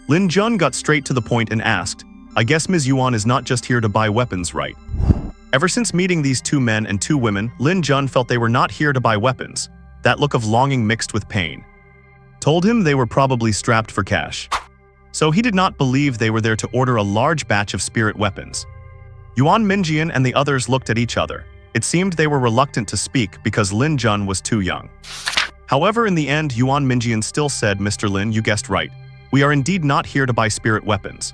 Lin Jun got straight to the point and asked, "I guess Ms. Yuan is not just here to buy weapons, right?" Ever since meeting these two men and two women, Lin Jun felt they were not here to buy weapons. That look of longing mixed with pain told him they were probably strapped for cash. So he did not believe they were there to order a large batch of spirit weapons. Yuan Minjian and the others looked at each other. It seemed they were reluctant to speak because Lin Jun was too young. However, in the end, Yuan Minjian still said, "Mr. Lin, you guessed right. We are indeed not here to buy spirit weapons."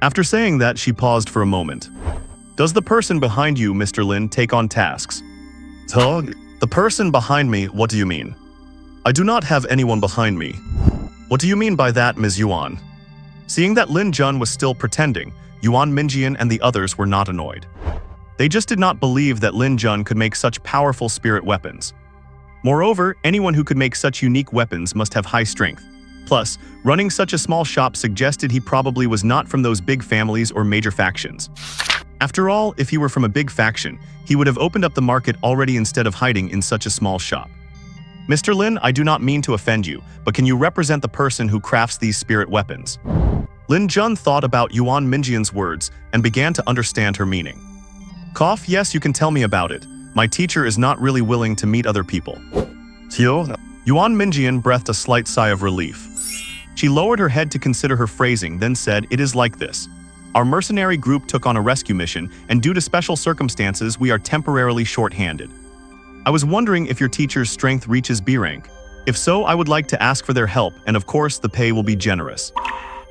After saying that, she paused for a moment. "Does the person behind you, Mr. Lin, take on tasks?" "Tog? The person behind me, what do you mean?" "I do not have anyone behind me." "What do you mean by that, Ms. Yuan?" Seeing that Lin Jun was still pretending, Yuan Minjian and the others were not annoyed. They just did not believe that Lin Jun could make such powerful spirit weapons. Moreover, anyone who could make such unique weapons must have high strength. Plus, running such a small shop suggested he probably was not from those big families or major factions. After all, if he were from a big faction, he would have opened up the market already instead of hiding in such a small shop. "Mr. Lin, I do not mean to offend you, but can you represent the person who crafts these spirit weapons?" Lin Jun thought about Yuan Minjian's words and began to understand her meaning. "Cough, yes, you can tell me about it. My teacher is not really willing to meet other people." "Tio?" Yuan Minjian breathed a slight sigh of relief. She lowered her head to consider her phrasing, then said, "It is like this. Our mercenary group took on a rescue mission, and due to special circumstances, we are temporarily short-handed. I was wondering if your teacher's strength reaches B rank. If so, I would like to ask for their help, and of course, the pay will be generous."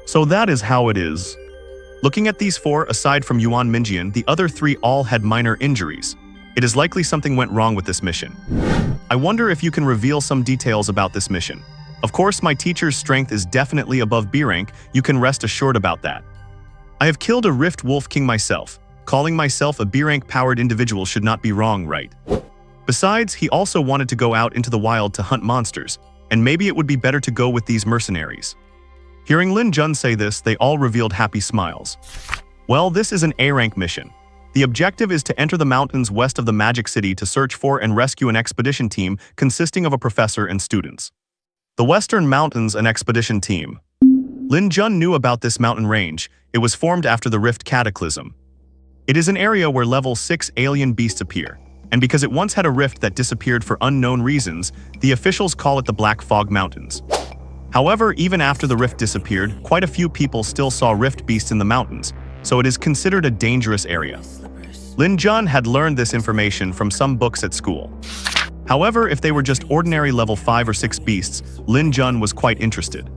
"So that is how it is." Looking at these four, aside from Yuan Minjian, the other three all had minor injuries. It is likely something went wrong with this mission. I wonder if you can reveal some details about this mission. Of course, my teacher's strength is definitely above B rank, you can rest assured about that. I have killed a Rift Wolf King myself. Calling myself a B rank powered individual should not be wrong, right? Besides, he also wanted to go out into the wild to hunt monsters, and maybe it would be better to go with these mercenaries. Hearing Lin Jun say this, they all revealed happy smiles. Well, this is an A-rank mission. The objective is to enter the mountains west of the Magic City to search for and rescue an expedition team consisting of a professor and students. The Western Mountains, an expedition team. Lin Jun knew about this mountain range. It was formed after the Rift Cataclysm. It is an area where level 6 alien beasts appear, and because it once had a rift that disappeared for unknown reasons, the officials call it the Black Fog Mountains. However, even after the rift disappeared, quite a few people still saw rift beasts in the mountains, so it is considered a dangerous area. Lin Jun had learned this information from some books at school. However, if they were just ordinary level 5 or 6 beasts, Lin Jun was quite interested.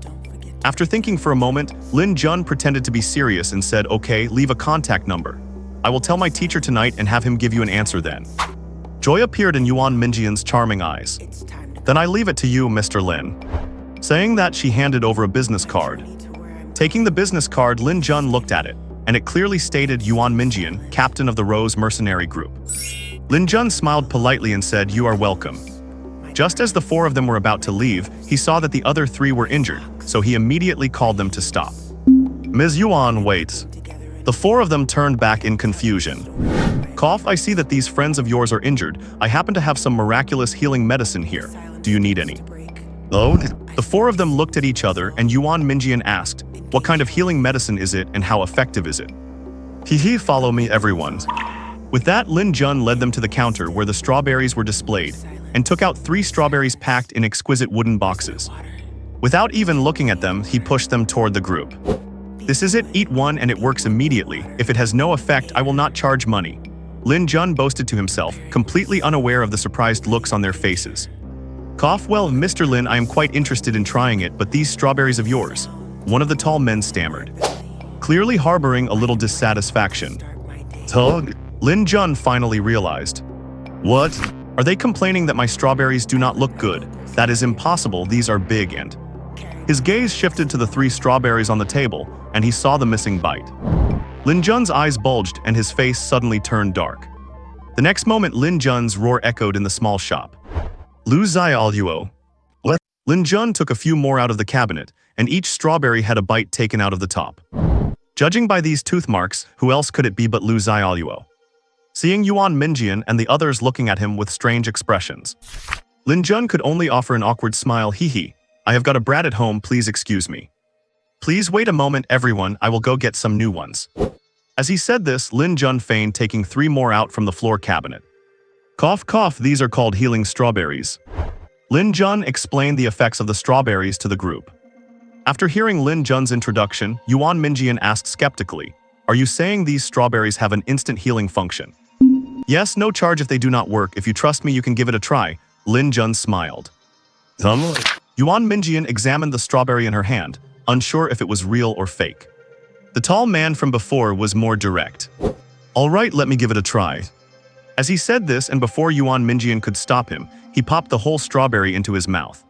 After thinking for a moment, Lin Jun pretended to be serious and said, "Okay, leave a contact number. I will tell my teacher tonight and have him give you an answer then." Joy appeared in Yuan Minjian's charming eyes. "Then I leave it to you, Mr. Lin." Saying that, she handed over a business card. Taking the business card, Lin Jun looked at it, and it clearly stated Yuan Minjian, captain of the Rose Mercenary Group. Lin Jun smiled politely and said, "You are welcome." Just as the four of them were about to leave, he saw that the other three were injured, so he immediately called them to stop. "Ms. Yuan, wait." The four of them turned back in confusion. "Cough, I see that these friends of yours are injured. I happen to have some miraculous healing medicine here. Do you need any?" "No." The four of them looked at each other, and Yuan Minjian asked, "What kind of healing medicine is it and how effective is it?" "Hehe, follow me, everyone." With that, Lin Jun led them to the counter where the strawberries were displayed, and took out 3 strawberries packed in exquisite wooden boxes. Without even looking at them, he pushed them toward the group. "This is it, eat one and it works immediately. If it has no effect, I will not charge money." Lin Jun boasted to himself, completely unaware of the surprised looks on their faces. "Cough, well, Mr. Lin, I am quite interested in trying it, but these strawberries of yours," one of the tall men stammered, clearly harboring a little dissatisfaction. "Tug?" Lin Jun finally realized. "What? Are they complaining that my strawberries do not look good? That is impossible, these are big and..." His gaze shifted to the 3 strawberries on the table, and he saw the missing bite. Lin Jun's eyes bulged and his face suddenly turned dark. The next moment, Lin Jun's roar echoed in the small shop. "Lu Zai Aluo." What? Lin Jun took a few more out of the cabinet, and each strawberry had a bite taken out of the top. Judging by these tooth marks, who else could it be but Lu Zai Aluo? Seeing Yuan Minjian and the others looking at him with strange expressions, Lin Jun could only offer an awkward smile. Hee hee. I have got a brat at home, please excuse me. Please wait a moment everyone, I will go get some new ones. As he said this, Lin Jun feigned taking 3 more out from the floor cabinet. Cough cough, these are called healing strawberries. Lin Jun explained the effects of the strawberries to the group. After hearing Lin Jun's introduction, Yuan Minjian asked skeptically, are you saying these strawberries have an instant healing function? Yes, no charge if they do not work. If you trust me, you can give it a try. Lin Jun smiled. Yuan Minjian examined the strawberry in her hand, unsure if it was real or fake. The tall man from before was more direct. All right, let me give it a try. As he said this, and before Yuan Minjian could stop him, he popped the whole strawberry into his mouth.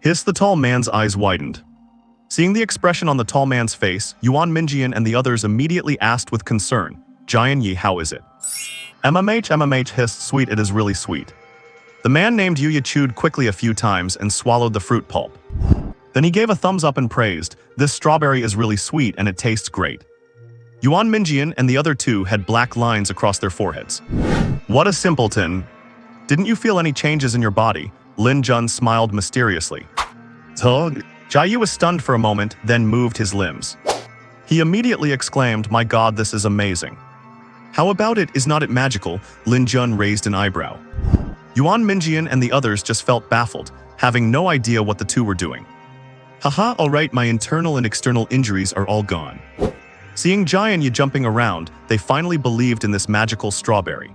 Hiss, the tall man's eyes widened. Seeing the expression on the tall man's face, Yuan Minjian and the others immediately asked with concern, Jian Yi, how is it? MMH hissed, sweet, it is really sweet. The man named Yuya chewed quickly a few times and swallowed the fruit pulp. Then he gave a thumbs up and praised, this strawberry is really sweet and it tastes great. Yuan Minjian and the other two had black lines across their foreheads. What a simpleton. Didn't you feel any changes in your body? Lin Jun smiled mysteriously. Jia Yu was stunned for a moment, then moved his limbs. He immediately exclaimed, my god, this is amazing. How about it, is not it magical? Lin Jun raised an eyebrow. Yuan Minjian and the others just felt baffled, having no idea what the two were doing. Haha, alright, my internal and external injuries are all gone. Seeing Jian Yi jumping around, they finally believed in this magical strawberry.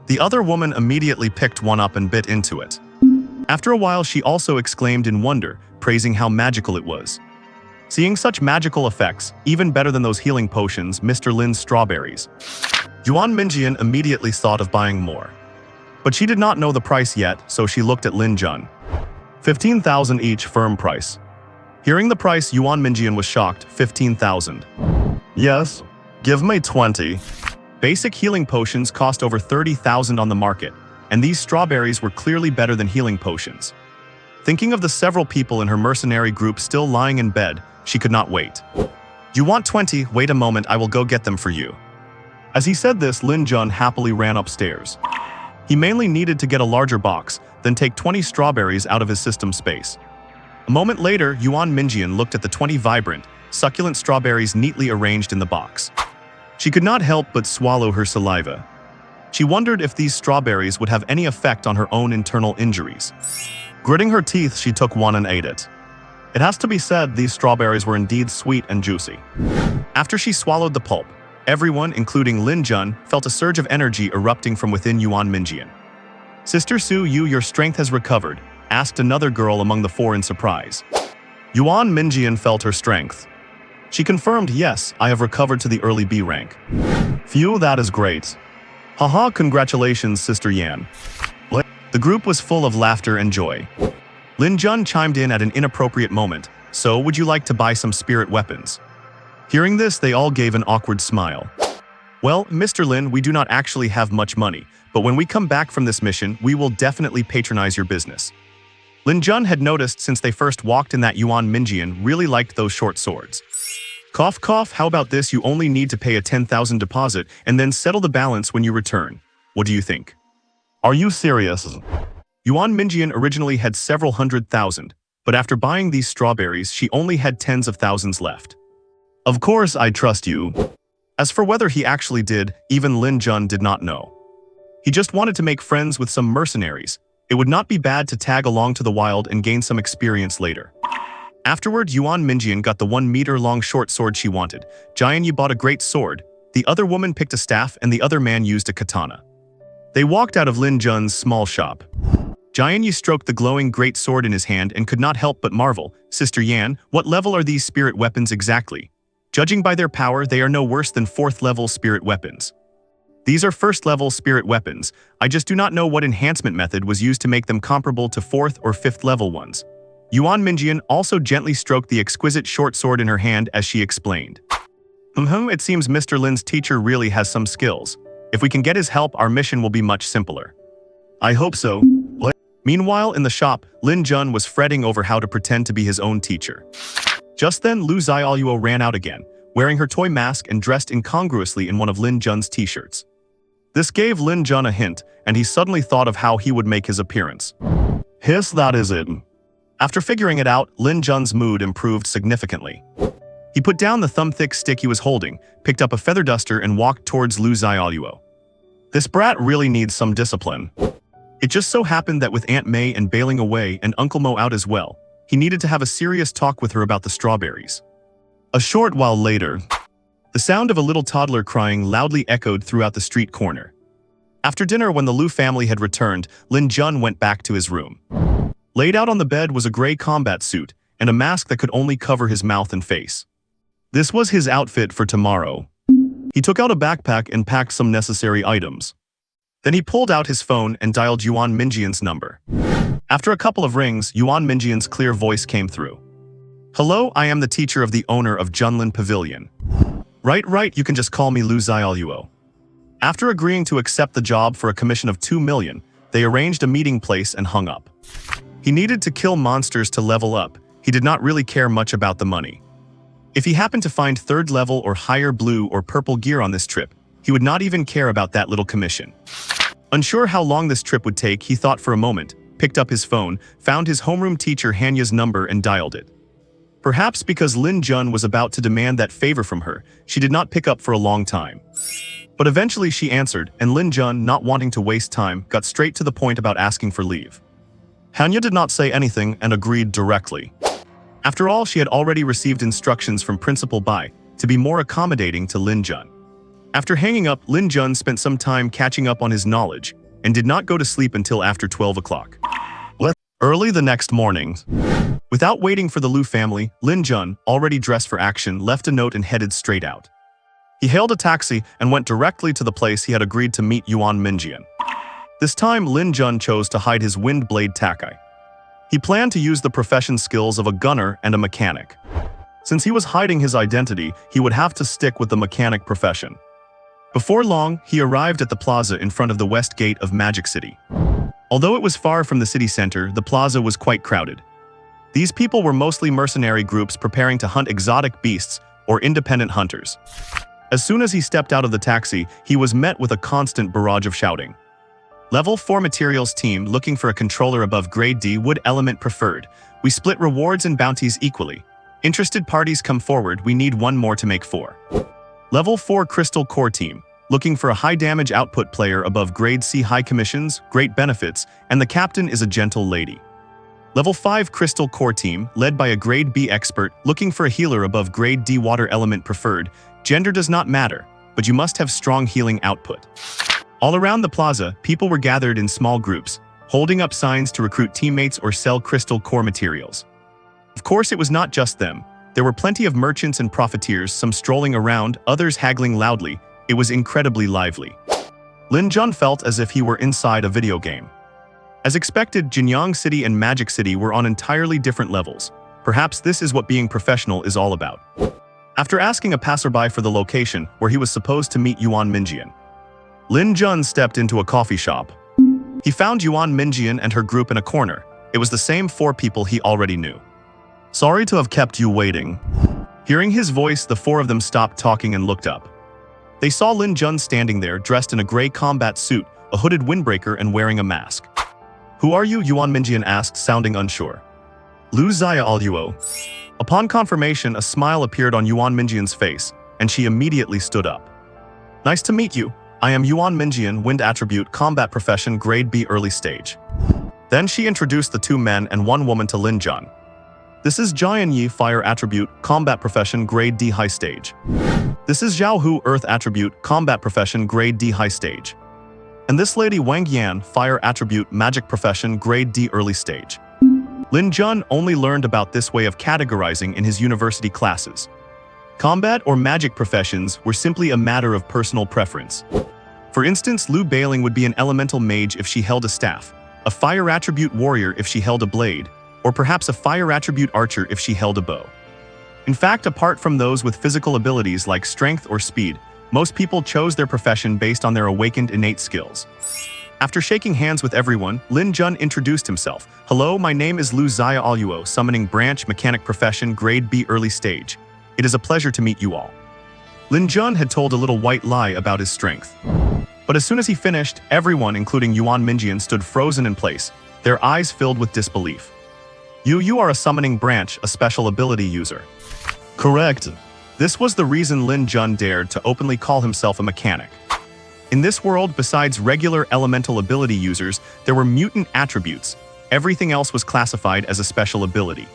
The other woman immediately picked one up and bit into it. After a while, she also exclaimed in wonder, praising how magical it was. Seeing such magical effects, even better than those healing potions, Mr. Lin's strawberries. Yuan Minjian immediately thought of buying more. But she did not know the price yet, so she looked at Lin Jun. 15,000 each, firm price. Hearing the price, Yuan Minjian was shocked. 15,000. Yes, give me 20. Basic healing potions cost over 30,000 on the market, and these strawberries were clearly better than healing potions. Thinking of the several people in her mercenary group still lying in bed, she could not wait. You want 20? Wait a moment, I will go get them for you. As he said this, Lin Jun happily ran upstairs. He mainly needed to get a larger box, then take 20 strawberries out of his system space. A moment later, Yuan Minjian looked at the 20 vibrant, succulent strawberries neatly arranged in the box. She could not help but swallow her saliva. She wondered if these strawberries would have any effect on her own internal injuries. Gritting her teeth, she took one and ate it. It has to be said, these strawberries were indeed sweet and juicy. After she swallowed the pulp, everyone, including Lin Jun, felt a surge of energy erupting from within Yuan Minjian. Sister Su Yu, your strength has recovered, asked another girl among the four in surprise. Yuan Minjian felt her strength. She confirmed, yes, I have recovered to the early B rank. Phew, that is great. Haha, congratulations, Sister Yan. The group was full of laughter and joy. Lin Jun chimed in at an inappropriate moment, so would you like to buy some spirit weapons? Hearing this, they all gave an awkward smile. Well, Mr. Lin, we do not actually have much money, but when we come back from this mission, we will definitely patronize your business. Lin Jun had noticed since they first walked in that Yuan Minjian really liked those short swords. Cough cough, how about this? You only need to pay a 10,000 deposit and then settle the balance when you return. What do you think? Are you serious? Yuan Minjian originally had several 100,000, but after buying these strawberries, she only had tens of thousands left. Of course I trust you. As for whether he actually did, even Lin Jun did not know. He just wanted to make friends with some mercenaries. It would not be bad to tag along to the wild and gain some experience later. Afterward, Yuan Minjian got the 1-meter-long short sword she wanted. Jian Yi bought a great sword, the other woman picked a staff, and the other man used a katana. They walked out of Lin Jun's small shop. Jian Yi stroked the glowing great sword in his hand and could not help but marvel. Sister Yan, what level are these spirit weapons exactly? Judging by their power, they are no worse than 4th-level spirit weapons. These are 1st-level spirit weapons. I just do not know what enhancement method was used to make them comparable to 4th or 5th-level ones. Yuan Minjian also gently stroked the exquisite short sword in her hand as she explained. It seems Mr. Lin's teacher really has some skills. If we can get his help, our mission will be much simpler. I hope so. Meanwhile, in the shop, Lin Jun was fretting over how to pretend to be his own teacher. Just then, Lu Xiaoluo ran out again, wearing her toy mask and dressed incongruously in one of Lin Jun's t-shirts. This gave Lin Jun a hint, and he suddenly thought of how he would make his appearance. Hiss, that is it. After figuring it out, Lin Jun's mood improved significantly. He put down the thumb-thick stick he was holding, picked up a feather duster and walked towards Lu Xiaoluo. This brat really needs some discipline. It just so happened that with Aunt May and bailing away and Uncle Mo out as well, he needed to have a serious talk with her about the strawberries. A short while later, the sound of a little toddler crying loudly echoed throughout the street corner. After dinner, when the Lu family had returned, Lin Jun went back to his room. Laid out on the bed was a gray combat suit and a mask that could only cover his mouth and face. This was his outfit for tomorrow. He took out a backpack and packed some necessary items. Then he pulled out his phone and dialed Yuan Minjian's number. After a couple of rings, Yuan Minjian's clear voice came through. "Hello, I am the teacher of the owner of Junlin Pavilion." Right, you can just call me Lu Xiaoluo." After agreeing to accept the job for a commission of 2 million, they arranged a meeting place and hung up. He needed to kill monsters to level up. He did not really care much about the money. If he happened to find 3rd level or higher blue or purple gear on this trip, he would not even care about that little commission. Unsure how long this trip would take, he thought for a moment, picked up his phone, found his homeroom teacher Hanya's number and dialed it. Perhaps because Lin Jun was about to demand that favor from her, she did not pick up for a long time. But eventually she answered, and Lin Jun, not wanting to waste time, got straight to the point about asking for leave. Hanya did not say anything and agreed directly. After all, she had already received instructions from Principal Bai to be more accommodating to Lin Jun. After hanging up, Lin Jun spent some time catching up on his knowledge and did not go to sleep until after 12 o'clock. Early the next morning, without waiting for the Lu family, Lin Jun, already dressed for action, left a note and headed straight out. He hailed a taxi and went directly to the place he had agreed to meet Yuan Minjian. This time, Lin Jun chose to hide his wind blade takai. He planned to use the profession skills of a gunner and a mechanic. Since he was hiding his identity, he would have to stick with the mechanic profession. Before long, he arrived at the plaza in front of the west gate of Magic City. Although it was far from the city center, the plaza was quite crowded. These people were mostly mercenary groups preparing to hunt exotic beasts or independent hunters. As soon as he stepped out of the taxi, he was met with a constant barrage of shouting. Level 4 materials team looking for a controller above grade D, wood element preferred. We split rewards and bounties equally. Interested parties come forward, we need 1 more to make 4. Level 4 crystal core team looking for a high damage output player above grade C, high commissions, great benefits, and the captain is a gentle lady. Level 5 crystal core team led by a grade B expert looking for a healer above grade D, water element preferred. Gender does not matter, but you must have strong healing output. All around the plaza, people were gathered in small groups, holding up signs to recruit teammates or sell crystal core materials. Of course, it was not just them. There were plenty of merchants and profiteers, some strolling around, others haggling loudly. It was incredibly lively. Lin Jun felt as if he were inside a video game. As expected, Jinyang City and Magic City were on entirely different levels. Perhaps this is what being professional is all about. After asking a passerby for the location where he was supposed to meet Yuan Minjian, Lin Jun stepped into a coffee shop. He found Yuan Minjian and her group in a corner. It was the same 4 people he already knew. "Sorry to have kept you waiting." Hearing his voice, the 4 of them stopped talking and looked up. They saw Lin Jun standing there, dressed in a gray combat suit, a hooded windbreaker, and wearing a mask. "Who are you?" Yuan Minjian asked, sounding unsure. "Lu Xiaoluo." Upon confirmation, a smile appeared on Yuan Minjian's face, and she immediately stood up. "Nice to meet you. I am Yuan Minjian, wind attribute, combat profession, grade B, early stage." Then she introduced the 2 men and 1 woman to Lin Jun. "This is Jian Yi, fire attribute, combat profession, grade D, high stage. This is Zhao Hu, earth attribute, combat profession, grade D, high stage. And this lady Wang Yan, fire attribute, magic profession, grade D, early stage." Lin Jun only learned about this way of categorizing in his university classes. Combat or magic professions were simply a matter of personal preference. For instance, Lu Bailing would be an elemental mage if she held a staff, a fire attribute warrior if she held a blade, or perhaps a fire attribute archer if she held a bow. In fact, apart from those with physical abilities like strength or speed, most people chose their profession based on their awakened innate skills. After shaking hands with everyone, Lin Jun introduced himself. "Hello, my name is Lu Xiaoluo, summoning branch, mechanic profession, grade B, early stage. It is a pleasure to meet you all." Lin Jun had told a little white lie about his strength. But as soon as he finished, everyone, including Yuan Minjian, stood frozen in place. their eyes filled with disbelief. You are a summoning branch, a special ability user. Correct. This was the reason Lin Jun dared to openly call himself a mechanic. In this world, besides regular elemental ability users, there were mutant attributes. Everything else was classified as a special ability.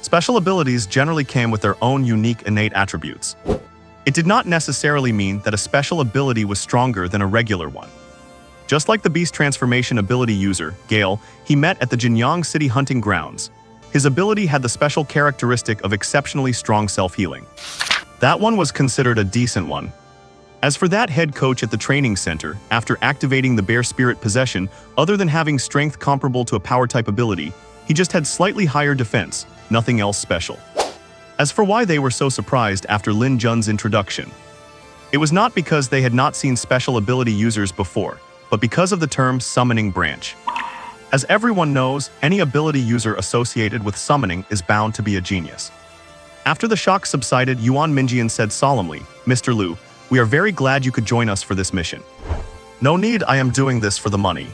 Special abilities generally came with their own unique innate attributes. It did not necessarily mean that a special ability was stronger than a regular one. Just like the beast transformation ability user, Gale, he met at the Jinyang City hunting grounds. His ability had the special characteristic of exceptionally strong self-healing. That one was considered a decent one. As for that head coach at the training center, after activating the bear spirit possession, other than having strength comparable to a power-type ability, he just had slightly higher defense, nothing else special. As for why they were so surprised after Lin Jun's introduction, it was not because they had not seen special ability users before, but because of the term summoning branch. As everyone knows, any ability user associated with summoning is bound to be a genius. After the shock subsided, Yuan Minjian said solemnly, "Mr. Liu, we are very glad you could join us for this mission." No need, I am doing this for the money.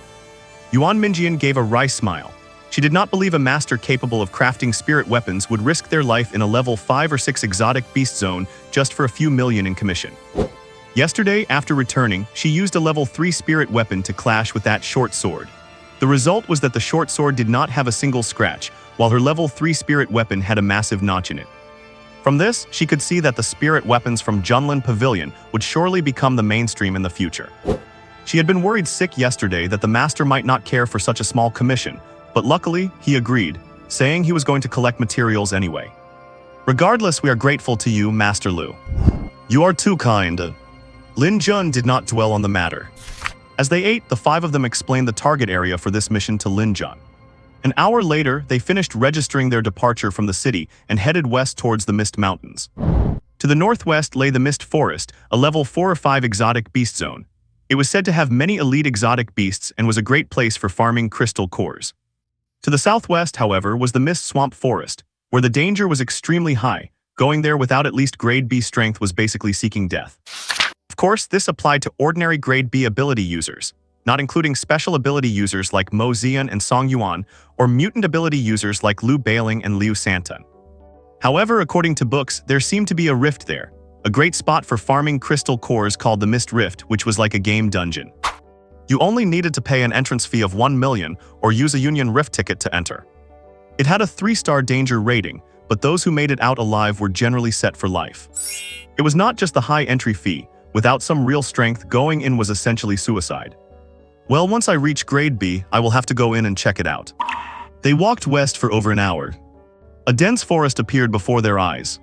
Yuan Minjian gave a wry smile. She did not believe a master capable of crafting spirit weapons would risk their life in a level 5 or 6 exotic beast zone just for a few million in commission. Yesterday, after returning, she used a level 3 spirit weapon to clash with that short sword. The result was that the short sword did not have a single scratch, while her level 3 spirit weapon had a massive notch in it. From this, she could see that the spirit weapons from Junlin Pavilion would surely become the mainstream in the future. She had been worried sick yesterday that the master might not care for such a small commission, but luckily, he agreed, saying he was going to collect materials anyway. "Regardless, we are grateful to you, Master Liu." You are too kind. Lin Jun did not dwell on the matter. As they ate, the 5 of them explained the target area for this mission to Lin Jun. An hour later, they finished registering their departure from the city and headed west towards the Mist Mountains. To the northwest lay the Mist Forest, a level 4 or 5 exotic beast zone. It was said to have many elite exotic beasts and was a great place for farming crystal cores. To the southwest, however, was the Mist Swamp Forest, where the danger was extremely high. Going there without at least grade B strength was basically seeking death. Of course, this applied to ordinary grade B ability users, not including special ability users like Mo Zian and Song Yuan, or mutant ability users like Liu Bailing and Liu Santan. However, according to books, there seemed to be a rift there, a great spot for farming crystal cores called the Mist Rift, which was like a game dungeon. You only needed to pay an entrance fee of 1 million or use a Union Rift ticket to enter. It had a 3-star danger rating, but those who made it out alive were generally set for life. It was not just the high entry fee. Without some real strength, going in was essentially suicide. Well, once I reach grade B, I will have to go in and check it out. They walked west for over an hour. A dense forest appeared before their eyes.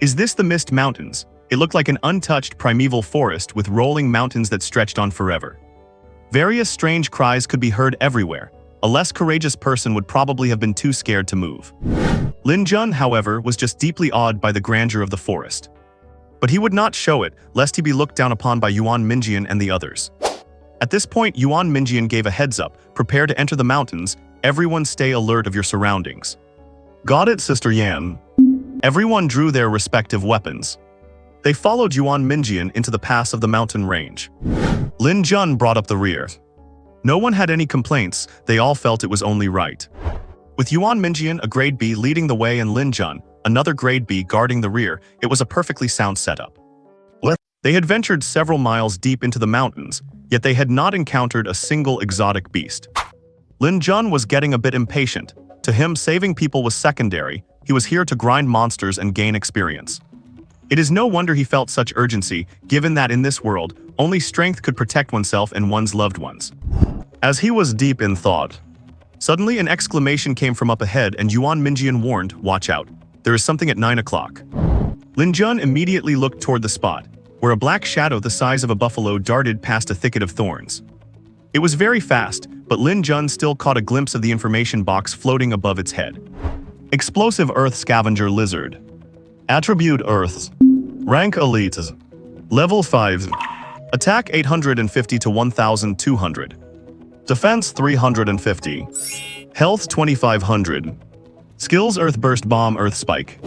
Is this the Mist Mountains? It looked like an untouched primeval forest with rolling mountains that stretched on forever. Various strange cries could be heard everywhere. A less courageous person would probably have been too scared to move. Lin Jun, however, was just deeply awed by the grandeur of the forest. But he would not show it, lest he be looked down upon by Yuan Minjian and the others. At this point, Yuan Minjian gave a heads up, prepare to enter the mountains, everyone stay alert of your surroundings. Got it, Sister Yan. Everyone drew their respective weapons. They followed Yuan Minjian into the pass of the mountain range. Lin Jun brought up the rear. No one had any complaints, they all felt it was only right. With Yuan Minjian, a grade B, leading the way and Lin Jun, another grade B, guarding the rear, it was a perfectly sound setup. They had ventured several miles deep into the mountains, yet they had not encountered a single exotic beast. Lin Jun was getting a bit impatient. To him, saving people was secondary. He was here to grind monsters and gain experience. It is no wonder he felt such urgency, given that in this world, only strength could protect oneself and one's loved ones. As he was deep in thought, suddenly an exclamation came from up ahead and Yuan Minjian warned, "Watch out. There is something at 9 o'clock." Lin Jun immediately looked toward the spot, where a black shadow the size of a buffalo darted past a thicket of thorns. It was very fast, but Lin Jun still caught a glimpse of the information box floating above its head. Explosive Earth Scavenger Lizard. Attribute Earth. Rank Elite. Level 5. Attack 850 to 1200. Defense 350. Health 2500. Skills Earth Burst Bomb Earth Spike.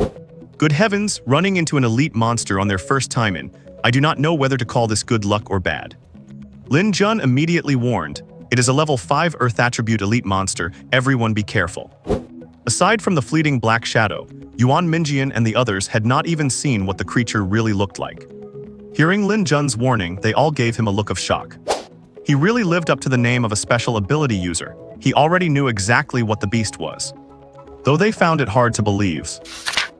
Good heavens, running into an elite monster on their first time in. I do not know whether to call this good luck or bad. Lin Jun immediately warned, It is a level 5 Earth attribute elite monster, everyone be careful. Aside from the fleeting black shadow, Yuan Minjian and the others had not even seen what the creature really looked like. Hearing Lin Jun's warning, they all gave him a look of shock. He really lived up to the name of a special ability user. He already knew exactly what the beast was. Though they found it hard to believe.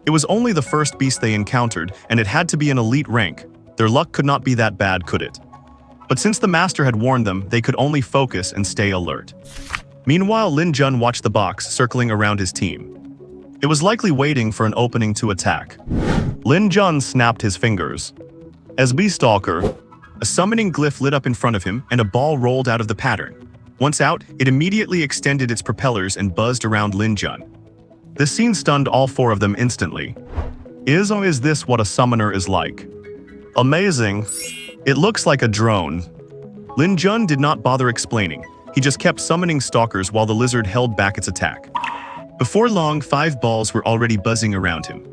It was only the first beast they encountered, and it had to be an elite rank. Their luck could not be that bad, could it? But since the master had warned them, they could only focus and stay alert. Meanwhile, Lin Jun watched the box circling around his team. It was likely waiting for an opening to attack. Lin Jun snapped his fingers. As Beastalker, a summoning glyph lit up in front of him and a ball rolled out of the pattern. Once out, it immediately extended its propellers and buzzed around Lin Jun. This scene stunned all four of them instantly. Is this what a summoner is like? Amazing. It looks like a drone. Lin Jun did not bother explaining. He just kept summoning stalkers while the lizard held back its attack. Before long, 5 balls were already buzzing around him.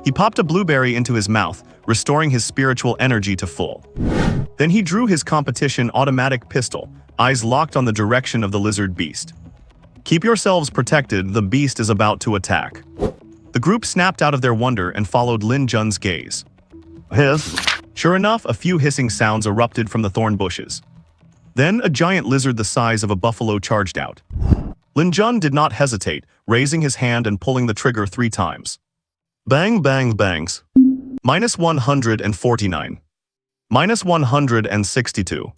He popped a blueberry into his mouth, restoring his spiritual energy to full. Then he drew his competition automatic pistol, eyes locked on the direction of the lizard beast. Keep yourselves protected, the beast is about to attack. The group snapped out of their wonder and followed Lin Jun's gaze. Hiss. Sure enough, a few hissing sounds erupted from the thorn bushes. Then a giant lizard the size of a buffalo charged out. Lin Jun did not hesitate, raising his hand and pulling the trigger 3 times. Bang bang bangs. -149. -162.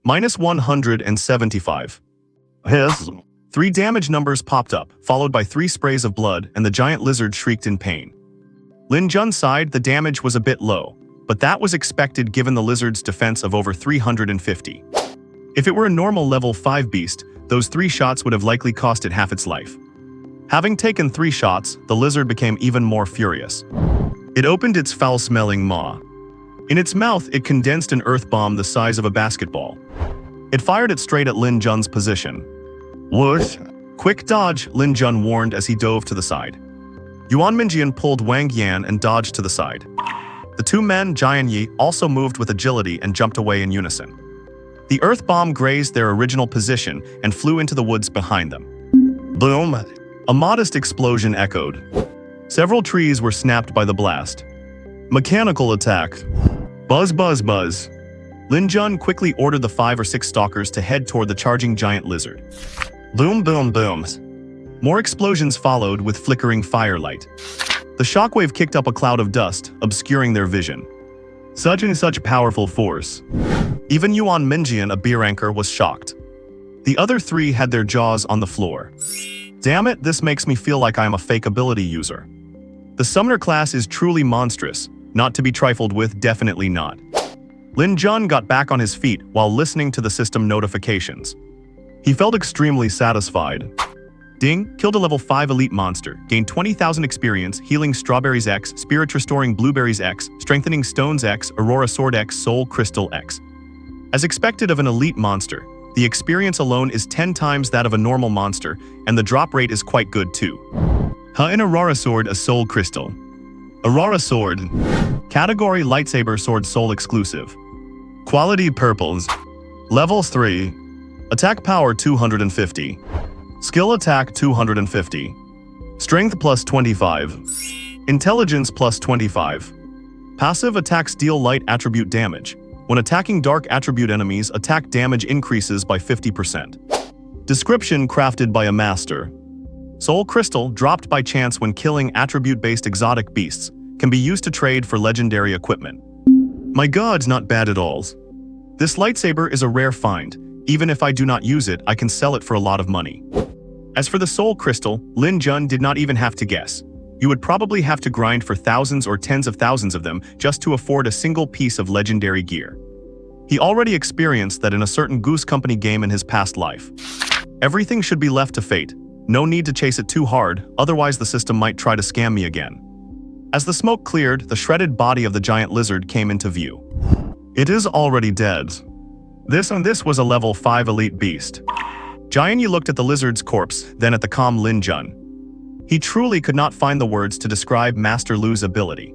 -175. Hiss. 3 damage numbers popped up, followed by 3 sprays of blood, and the giant lizard shrieked in pain. Lin Jun sighed. The damage was a bit low, but that was expected given the lizard's defense of over 350. If it were a normal level 5 beast, those 3 shots would have likely cost it half its life. Having taken 3 shots, the lizard became even more furious. It opened its foul-smelling maw. In its mouth, it condensed an earth bomb the size of a basketball. It fired it straight at Lin Jun's position. Whoosh! Quick dodge, Lin Jun warned as he dove to the side. Yuan Minjian pulled Wang Yan and dodged to the side. The 2 men, Jian Yi, also moved with agility and jumped away in unison. The earth bomb grazed their original position and flew into the woods behind them. Boom! A modest explosion echoed. Several trees were snapped by the blast. Mechanical attack. Buzz buzz buzz. Lin Jun quickly ordered the 5 or 6 stalkers to head toward the charging giant lizard. Boom boom boom. More explosions followed with flickering firelight. The shockwave kicked up a cloud of dust, obscuring their vision. Such powerful force. Even Yuan Minjian, a beer anchor, was shocked. The other 3 had their jaws on the floor. Damn it, this makes me feel like I am a fake ability user. The summoner class is truly monstrous, not to be trifled with, definitely not. Lin Jun got back on his feet while listening to the system notifications. He felt extremely satisfied. Ding, killed a level 5 elite monster, gained 20,000 experience, healing strawberries X, spirit restoring blueberries X, strengthening stones X, aurora sword X, soul crystal X. As expected of an elite monster, the experience alone is 10 times that of a normal monster, and the drop rate is quite good too. An aurora sword, a soul crystal. Aurora sword. Category lightsaber sword, soul exclusive. Quality purples. Level 3. Attack power 250. Skill attack 250. Strength plus 25. Intelligence plus 25. Passive attacks deal light attribute damage. When attacking dark attribute enemies, attack damage increases by 50%. Description crafted by a master. Soul crystal, dropped by chance when killing attribute-based exotic beasts, can be used to trade for legendary equipment. My god, not bad at all. This lightsaber is a rare find. Even if I do not use it, I can sell it for a lot of money. As for the soul crystal, Lin Jun did not even have to guess. You would probably have to grind for thousands or tens of thousands of them just to afford a single piece of legendary gear. He already experienced that in a certain Goose Company game in his past life. Everything should be left to fate. No need to chase it too hard, otherwise the system might try to scam me again. As the smoke cleared, the shredded body of the giant lizard came into view. It is already dead. This was a level 5 elite beast. Jian Yi looked at the lizard's corpse, then at the calm Lin Jun. He truly could not find the words to describe Master Lu's ability.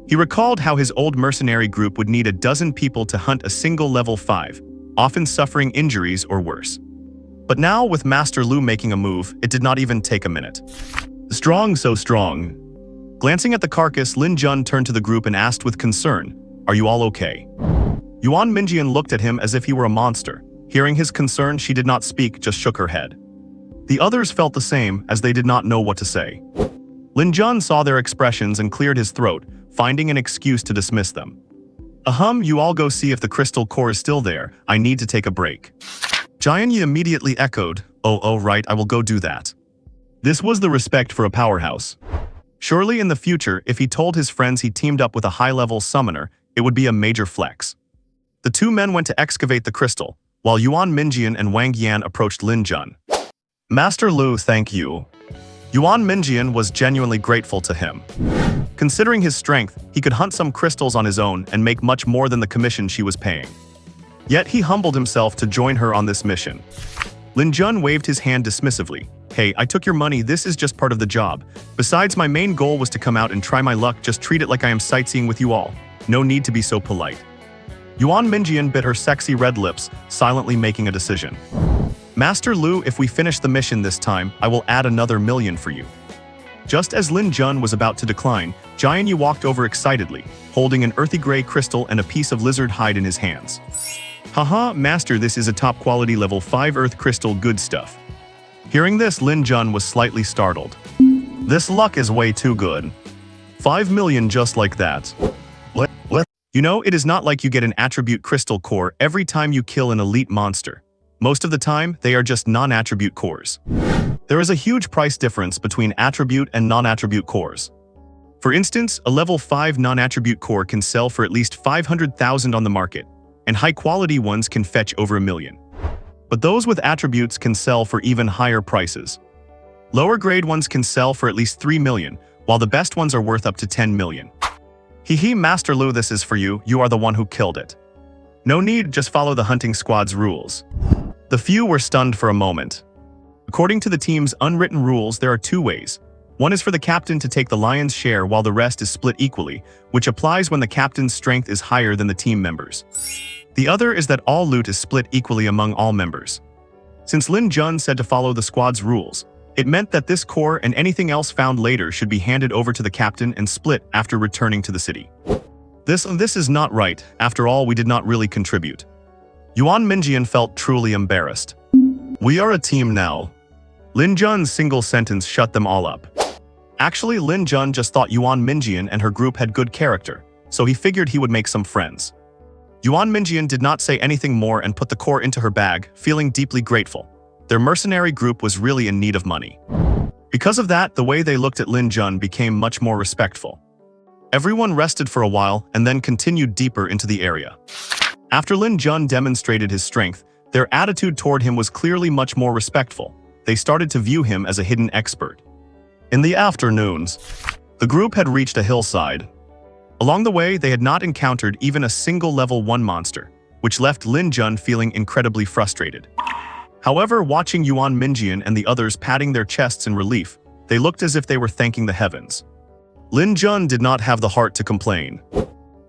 He recalled how his old mercenary group would need a dozen people to hunt a single level 5, often suffering injuries or worse. But now, with Master Lu making a move, it did not even take a minute. Strong, so strong. Glancing at the carcass, Lin Jun turned to the group and asked with concern, "Are you all okay?" Yuan Minjian looked at him as if he were a monster. Hearing his concern, she did not speak, just shook her head. The others felt the same, as they did not know what to say. Lin Jun saw their expressions and cleared his throat, finding an excuse to dismiss them. You all go see if the crystal core is still there. I need to take a break." Jian Yi immediately echoed, Oh, right, I will go do that." This was the respect for a powerhouse. Surely in the future, if he told his friends he teamed up with a high-level summoner, it would be a major flex. The two men went to excavate the crystal, while Yuan Minjian and Wang Yan approached Lin Jun. Master Lu, thank you. Yuan Minjian was genuinely grateful to him. Considering his strength, he could hunt some crystals on his own and make much more than the commission she was paying. Yet he humbled himself to join her on this mission. Lin Jun waved his hand dismissively. "Hey, I took your money, this is just part of the job. Besides, my main goal was to come out and try my luck, just treat it like I am sightseeing with you all. No need to be so polite." Yuan Minjian bit her sexy red lips, silently making a decision. "Master Lu, if we finish the mission this time, I will add another 1,000,000 for you." Just as Lin Jun was about to decline, Jian Yi walked over excitedly, holding an earthy gray crystal and a piece of lizard hide in his hands. "Haha, Master, this is a top-quality level 5 earth crystal, good stuff." Hearing this, Lin Jun was slightly startled. This luck is way too good. 5,000,000 just like that. What? You know, it is not like you get an attribute crystal core every time you kill an elite monster. Most of the time, they are just non-attribute cores. There is a huge price difference between attribute and non-attribute cores. For instance, a level 5 non-attribute core can sell for at least 500,000 on the market, and high-quality ones can fetch over 1,000,000. But those with attributes can sell for even higher prices. Lower-grade ones can sell for at least 3,000,000, while the best ones are worth up to 10,000,000. Hehe, Master Lu, this is for you, you are the one who killed it. No need, just follow the hunting squad's rules. The few were stunned for a moment. According to the team's unwritten rules, there are 2 ways. One is for the captain to take the lion's share while the rest is split equally, which applies when the captain's strength is higher than the team members. The other is that all loot is split equally among all members. Since Lin Jun said to follow the squad's rules, it meant that this core and anything else found later should be handed over to the captain and split after returning to the city. This is not right. After all, we did not really contribute. Yuan Minjian felt truly embarrassed. We are a team now. Lin Jun's single sentence shut them all up. Actually, Lin Jun just thought Yuan Minjian and her group had good character, so he figured he would make some friends. Yuan Minjian did not say anything more and put the core into her bag, feeling deeply grateful. Their mercenary group was really in need of money. Because of that, the way they looked at Lin Jun became much more respectful. Everyone rested for a while and then continued deeper into the area. After Lin Jun demonstrated his strength, their attitude toward him was clearly much more respectful. They started to view him as a hidden expert. In the afternoons, the group had reached a hillside. Along the way, they had not encountered even a single level 1 monster, which left Lin Jun feeling incredibly frustrated. However, watching Yuan Minjian and the others patting their chests in relief, they looked as if they were thanking the heavens. Lin Jun did not have the heart to complain.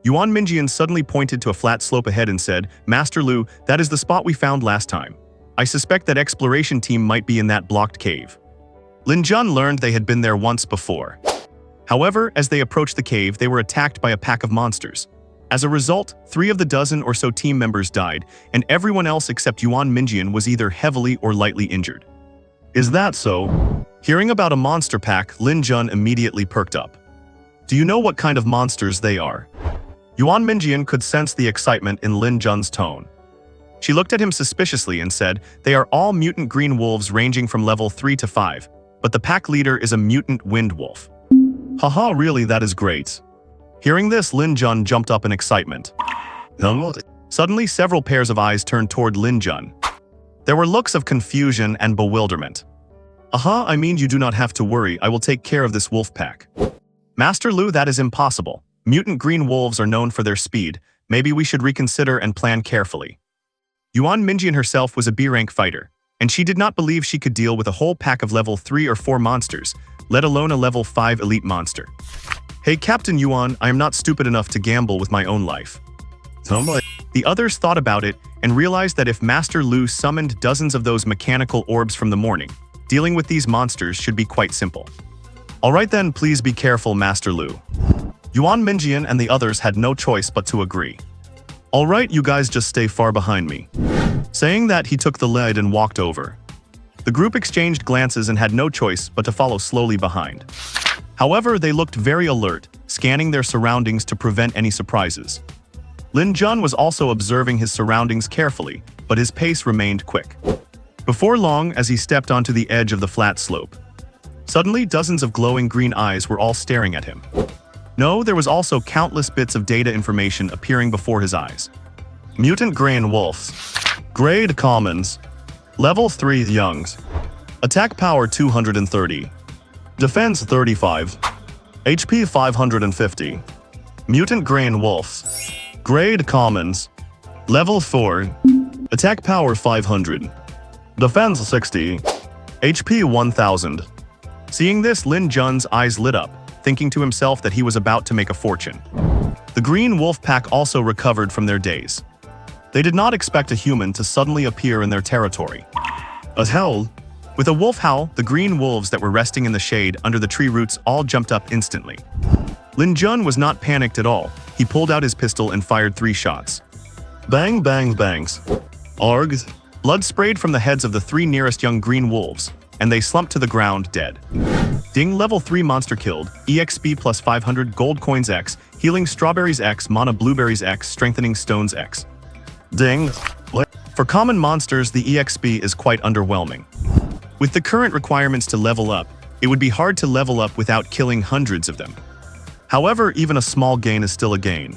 Yuan Minjian suddenly pointed to a flat slope ahead and said, "Master Lu, that is the spot we found last time. I suspect that exploration team might be in that blocked cave." Lin Jun learned they had been there once before. However, as they approached the cave, they were attacked by a pack of monsters. As a result, 3 of the dozen or so team members died, and everyone else except Yuan Minjian was either heavily or lightly injured. Is that so? Hearing about a monster pack, Lin Jun immediately perked up. Do you know what kind of monsters they are? Yuan Minjian could sense the excitement in Lin Jun's tone. She looked at him suspiciously and said, "They are all mutant green wolves ranging from level 3 to 5, but the pack leader is a mutant wind wolf." Haha, really, that is great. Hearing this, Lin Jun jumped up in excitement. Suddenly, several pairs of eyes turned toward Lin Jun. There were looks of confusion and bewilderment. "Aha, I mean, you do not have to worry, I will take care of this wolf pack." "Master Lu, that is impossible. Mutant green wolves are known for their speed. Maybe we should reconsider and plan carefully." Yuan Minjian herself was a B-rank fighter, and she did not believe she could deal with a whole pack of level 3 or 4 monsters, let alone a level 5 elite monster. "Hey, Captain Yuan, I am not stupid enough to gamble with my own life." The others thought about it and realized that if Master Lu summoned dozens of those mechanical orbs from the morning, dealing with these monsters should be quite simple. Alright then, please be careful, Master Lu. Yuan Minjian and the others had no choice but to agree. Alright, you guys just stay far behind me. Saying that, he took the lead and walked over. The group exchanged glances and had no choice but to follow slowly behind. However, they looked very alert, scanning their surroundings to prevent any surprises. Lin Jun was also observing his surroundings carefully, but his pace remained quick. Before long, as he stepped onto the edge of the flat slope, suddenly dozens of glowing green eyes were all staring at him. No, there was also countless bits of data information appearing before his eyes. Mutant Grain Wolves. Grade Commons. Level 3 Youngs. Attack Power 230. Defense 35. HP 550. Mutant Grain Wolves. Grade Commons. Level 4. Attack Power 500. Defense 60. HP 1000. Seeing this, Lin Jun's eyes lit up, thinking to himself that he was about to make a fortune. The Green Wolf Pack also recovered from their daze. They did not expect a human to suddenly appear in their territory. As hell, with a wolf howl, the green wolves that were resting in the shade under the tree roots all jumped up instantly. Lin Jun was not panicked at all. He pulled out his pistol and fired 3 shots. Bang, bang, bangs. Args. Blood sprayed from the heads of the 3 nearest young green wolves, and they slumped to the ground dead. Ding, level 3 monster killed, EXP plus 500 gold coins X, healing strawberries X, mana blueberries X, strengthening stones X. Ding. For common monsters, the EXP is quite underwhelming. With the current requirements to level up, it would be hard to level up without killing hundreds of them. However, even a small gain is still a gain.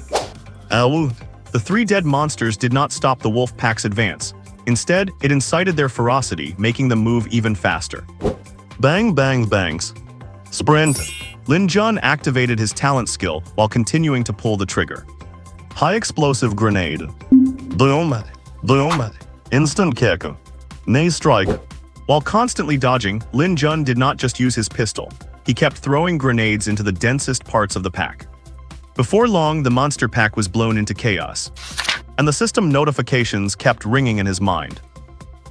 Ow. The 3 dead monsters did not stop the wolf pack's advance. Instead, it incited their ferocity, making them move even faster. Bang, bang, bangs. Sprint. Lin Jun activated his talent skill while continuing to pull the trigger. High explosive grenade. Boom. Boom. Instant kick. Nay strike. While constantly dodging, Lin Jun did not just use his pistol. He kept throwing grenades into the densest parts of the pack. Before long, the monster pack was blown into chaos, and the system notifications kept ringing in his mind.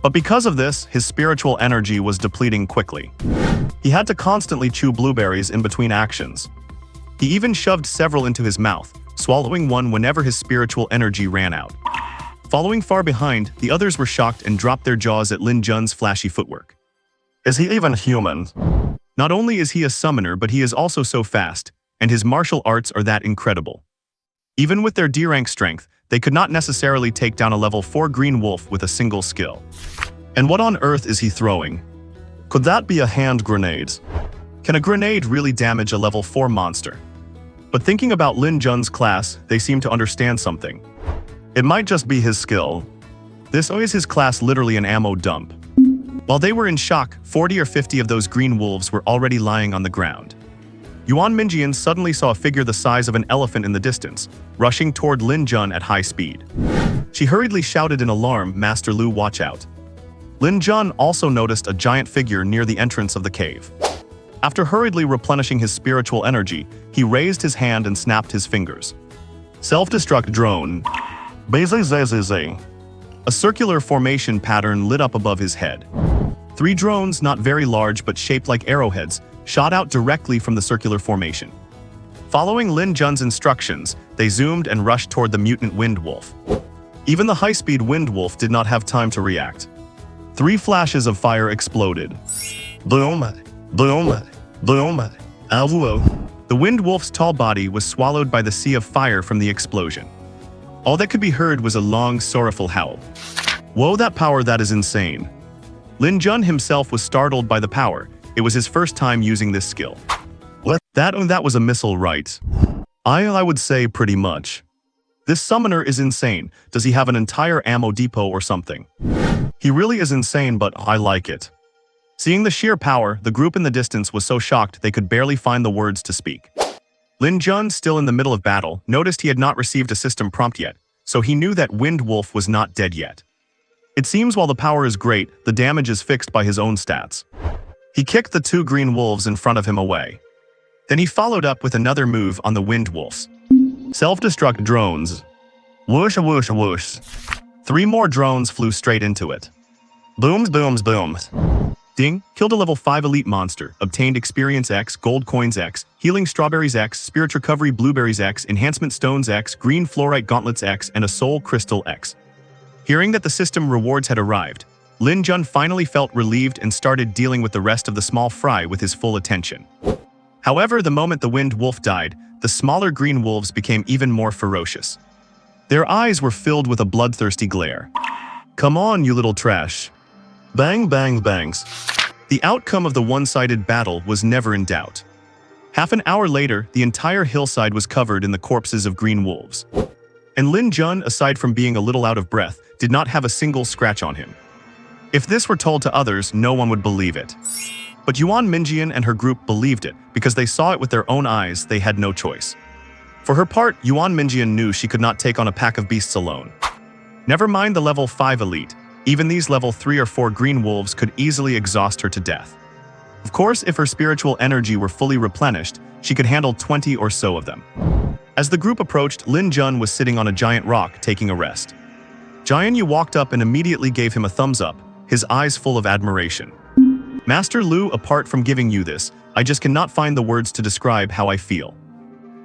But because of this, his spiritual energy was depleting quickly. He had to constantly chew blueberries in between actions. He even shoved several into his mouth, swallowing one whenever his spiritual energy ran out. Following far behind, the others were shocked and dropped their jaws at Lin Jun's flashy footwork. Is he even human? Not only is he a summoner, but he is also so fast, and his martial arts are that incredible. Even with their D-rank strength, they could not necessarily take down a level 4 green wolf with a single skill. And what on earth is he throwing? Could that be a hand grenade? Can a grenade really damage a level 4 monster? But thinking about Lin Jun's class, they seem to understand something. It might just be his skill. This is his class literally an ammo dump. While they were in shock, 40 or 50 of those green wolves were already lying on the ground. Yuan Minjian suddenly saw a figure the size of an elephant in the distance, rushing toward Lin Jun at high speed. She hurriedly shouted in alarm, "Master Lu, watch out." Lin Jun also noticed a giant figure near the entrance of the cave. After hurriedly replenishing his spiritual energy, he raised his hand and snapped his fingers. Self-destruct drone. A circular formation pattern lit up above his head. 3 drones, not very large but shaped like arrowheads, shot out directly from the circular formation. Following Lin Jun's instructions, they zoomed and rushed toward the mutant wind wolf. Even the high-speed wind wolf did not have time to react. 3 flashes of fire exploded. Boom, boom, boom, avuo. The wind wolf's tall body was swallowed by the sea of fire from the explosion. All that could be heard was a long, sorrowful howl. Whoa, that power, that is insane. Lin Jun himself was startled by the power. It was his first time using this skill. What? That was a missile, right? I would say pretty much. This summoner is insane. Does he have an entire ammo depot or something? He really is insane, but I like it. Seeing the sheer power, the group in the distance was so shocked they could barely find the words to speak. Lin Jun, still in the middle of battle, noticed he had not received a system prompt yet, so he knew that Wind Wolf was not dead yet. It seems while the power is great, the damage is fixed by his own stats. He kicked the 2 green wolves in front of him away. Then he followed up with another move on the Wind Wolves. Self-destruct drones. Whoosh, whoosh, whoosh. 3 more drones flew straight into it. Booms, booms, booms. Ding, killed a level 5 elite monster, obtained Experience X, Gold Coins X, Healing Strawberries X, Spirit Recovery Blueberries X, Enhancement Stones X, Green Fluorite Gauntlets X, and a Soul Crystal X. Hearing that the system rewards had arrived, Lin Jun finally felt relieved and started dealing with the rest of the small fry with his full attention. However, the moment the Wind Wolf died, the smaller green wolves became even more ferocious. Their eyes were filled with a bloodthirsty glare. Come on, you little trash. Bang, bang, bangs. The outcome of the one-sided battle was never in doubt. Half an hour later, the entire hillside was covered in the corpses of green wolves. And Lin Jun, aside from being a little out of breath, did not have a single scratch on him. If this were told to others, no one would believe it. But Yuan Minjian and her group believed it, because they saw it with their own eyes. They had no choice. For her part, Yuan Minjian knew she could not take on a pack of beasts alone. Never mind the level 5 elite, even these level 3 or 4 green wolves could easily exhaust her to death. Of course, if her spiritual energy were fully replenished, she could handle 20 or so of them. As the group approached, Lin Jun was sitting on a giant rock taking a rest. Jian Yu walked up and immediately gave him a thumbs up, his eyes full of admiration. Master Lu, apart from giving you this, I just cannot find the words to describe how I feel.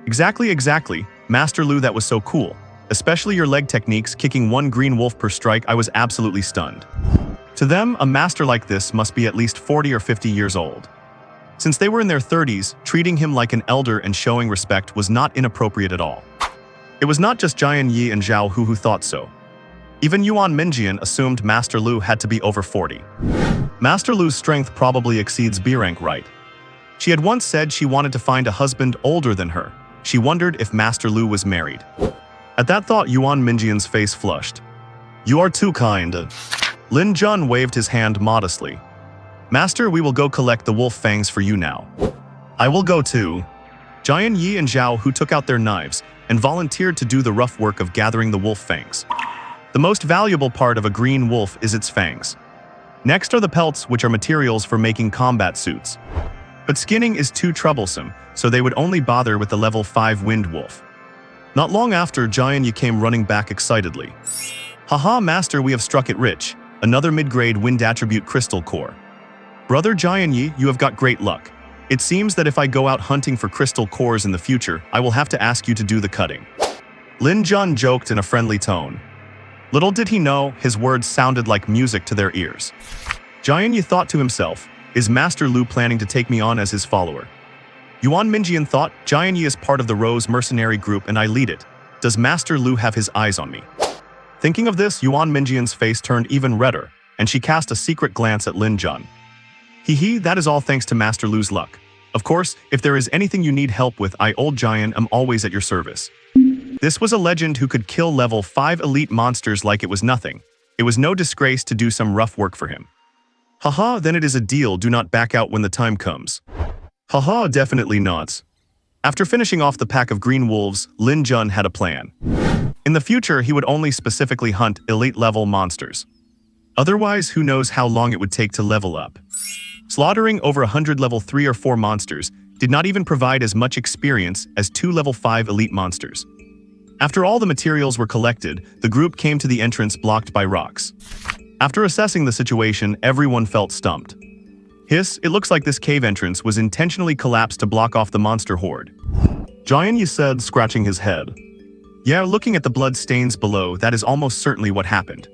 Exactly, Master Lu, that was so cool. Especially your leg techniques, kicking 1 green wolf per strike, I was absolutely stunned. To them, a master like this must be at least 40 or 50 years old. Since they were in their 30s, treating him like an elder and showing respect was not inappropriate at all. It was not just Jian Yi and Zhao Hu who thought so. Even Yuan Minjian assumed Master Lu had to be over 40. Master Lu's strength probably exceeds B rank, right? She had once said she wanted to find a husband older than her. She wondered if Master Lu was married. At that thought, Yuan Minjian's face flushed. You are too kind. Lin Jun waved his hand modestly. Master, we will go collect the wolf fangs for you now. I will go too. Jian Yi and Zhao Hu took out their knives and volunteered to do the rough work of gathering the wolf fangs. The most valuable part of a green wolf is its fangs. Next are the pelts, which are materials for making combat suits. But skinning is too troublesome, so they would only bother with the level 5 wind wolf. Not long after, Jian Yi came running back excitedly. Haha, Master, we have struck it rich. Another mid-grade wind attribute crystal core. Brother Jian Yi, you have got great luck. It seems that if I go out hunting for crystal cores in the future, I will have to ask you to do the cutting. Lin Jun joked in a friendly tone. Little did he know, his words sounded like music to their ears. Jian Yi thought to himself, is Master Lu planning to take me on as his follower? Yuan Minjian thought, Jian Yi is part of the Rose mercenary group and I lead it. Does Master Lu have his eyes on me? Thinking of this, Yuan Minjian's face turned even redder, and she cast a secret glance at Lin Jun. Hee, that is all thanks to Master Lu's luck. Of course, if there is anything you need help with, I, Old Giant, am always at your service. This was a legend who could kill level 5 elite monsters like it was nothing. It was no disgrace to do some rough work for him. Haha, then it is a deal, do not back out when the time comes. Haha, definitely not. After finishing off the pack of green wolves, Lin Jun had a plan. In the future, he would only specifically hunt elite-level monsters. Otherwise, who knows how long it would take to level up. Slaughtering over 100 level 3 or 4 monsters did not even provide as much experience as 2 level 5 elite monsters. After all the materials were collected, the group came to the entrance blocked by rocks. After assessing the situation, everyone felt stumped. Hiss, it looks like this cave entrance was intentionally collapsed to block off the monster horde. Jian Yi said, scratching his head. Yeah, looking at the blood stains below, that is almost certainly what happened.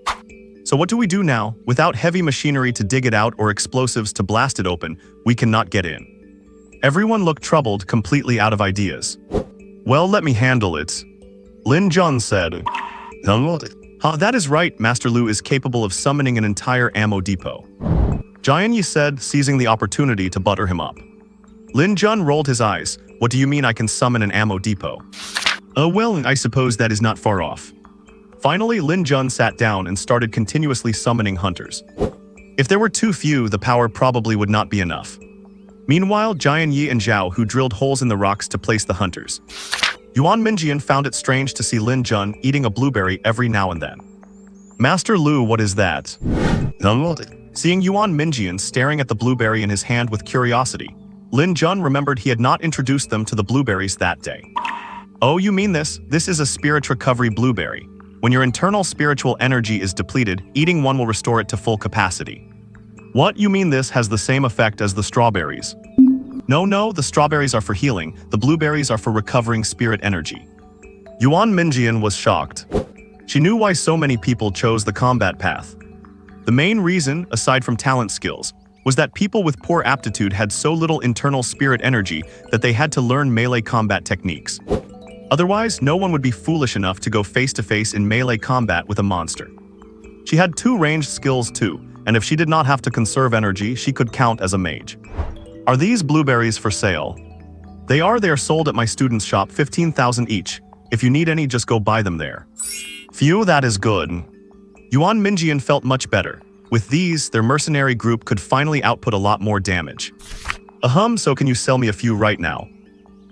So what do we do now? Without heavy machinery to dig it out or explosives to blast it open, we cannot get in. Everyone looked troubled, completely out of ideas. Well, let me handle it. Lin Jun said. That is right, Master Lu is capable of summoning an entire ammo depot. Jian Yi said, seizing the opportunity to butter him up. Lin Jun rolled his eyes. What do you mean I can summon an ammo depot? Well, I suppose that is not far off. Finally, Lin Jun sat down and started continuously summoning hunters. If there were too few, the power probably would not be enough. Meanwhile, Jian Yi and Zhao Hu drilled holes in the rocks to place the hunters. Yuan Minjian found it strange to see Lin Jun eating a blueberry every now and then. Master Lu, what is that? Seeing Yuan Minjian staring at the blueberry in his hand with curiosity, Lin Jun remembered he had not introduced them to the blueberries that day. Oh, you mean this? This is a spirit recovery blueberry. When your internal spiritual energy is depleted, eating one will restore it to full capacity. What, you mean this has the same effect as the strawberries? No, the strawberries are for healing, the blueberries are for recovering spirit energy. Yuan Minjian was shocked. She knew why so many people chose the combat path. The main reason, aside from talent skills, was that people with poor aptitude had so little internal spirit energy that they had to learn melee combat techniques. Otherwise, no one would be foolish enough to go face-to-face in melee combat with a monster. She had 2 ranged skills too, and if she did not have to conserve energy, she could count as a mage. Are these blueberries for sale? They are sold at my student's shop, 15,000 each. If you need any, just go buy them there. Phew, that is good. Yuan Minjian felt much better. With these, their mercenary group could finally output a lot more damage. So can you sell me a few right now?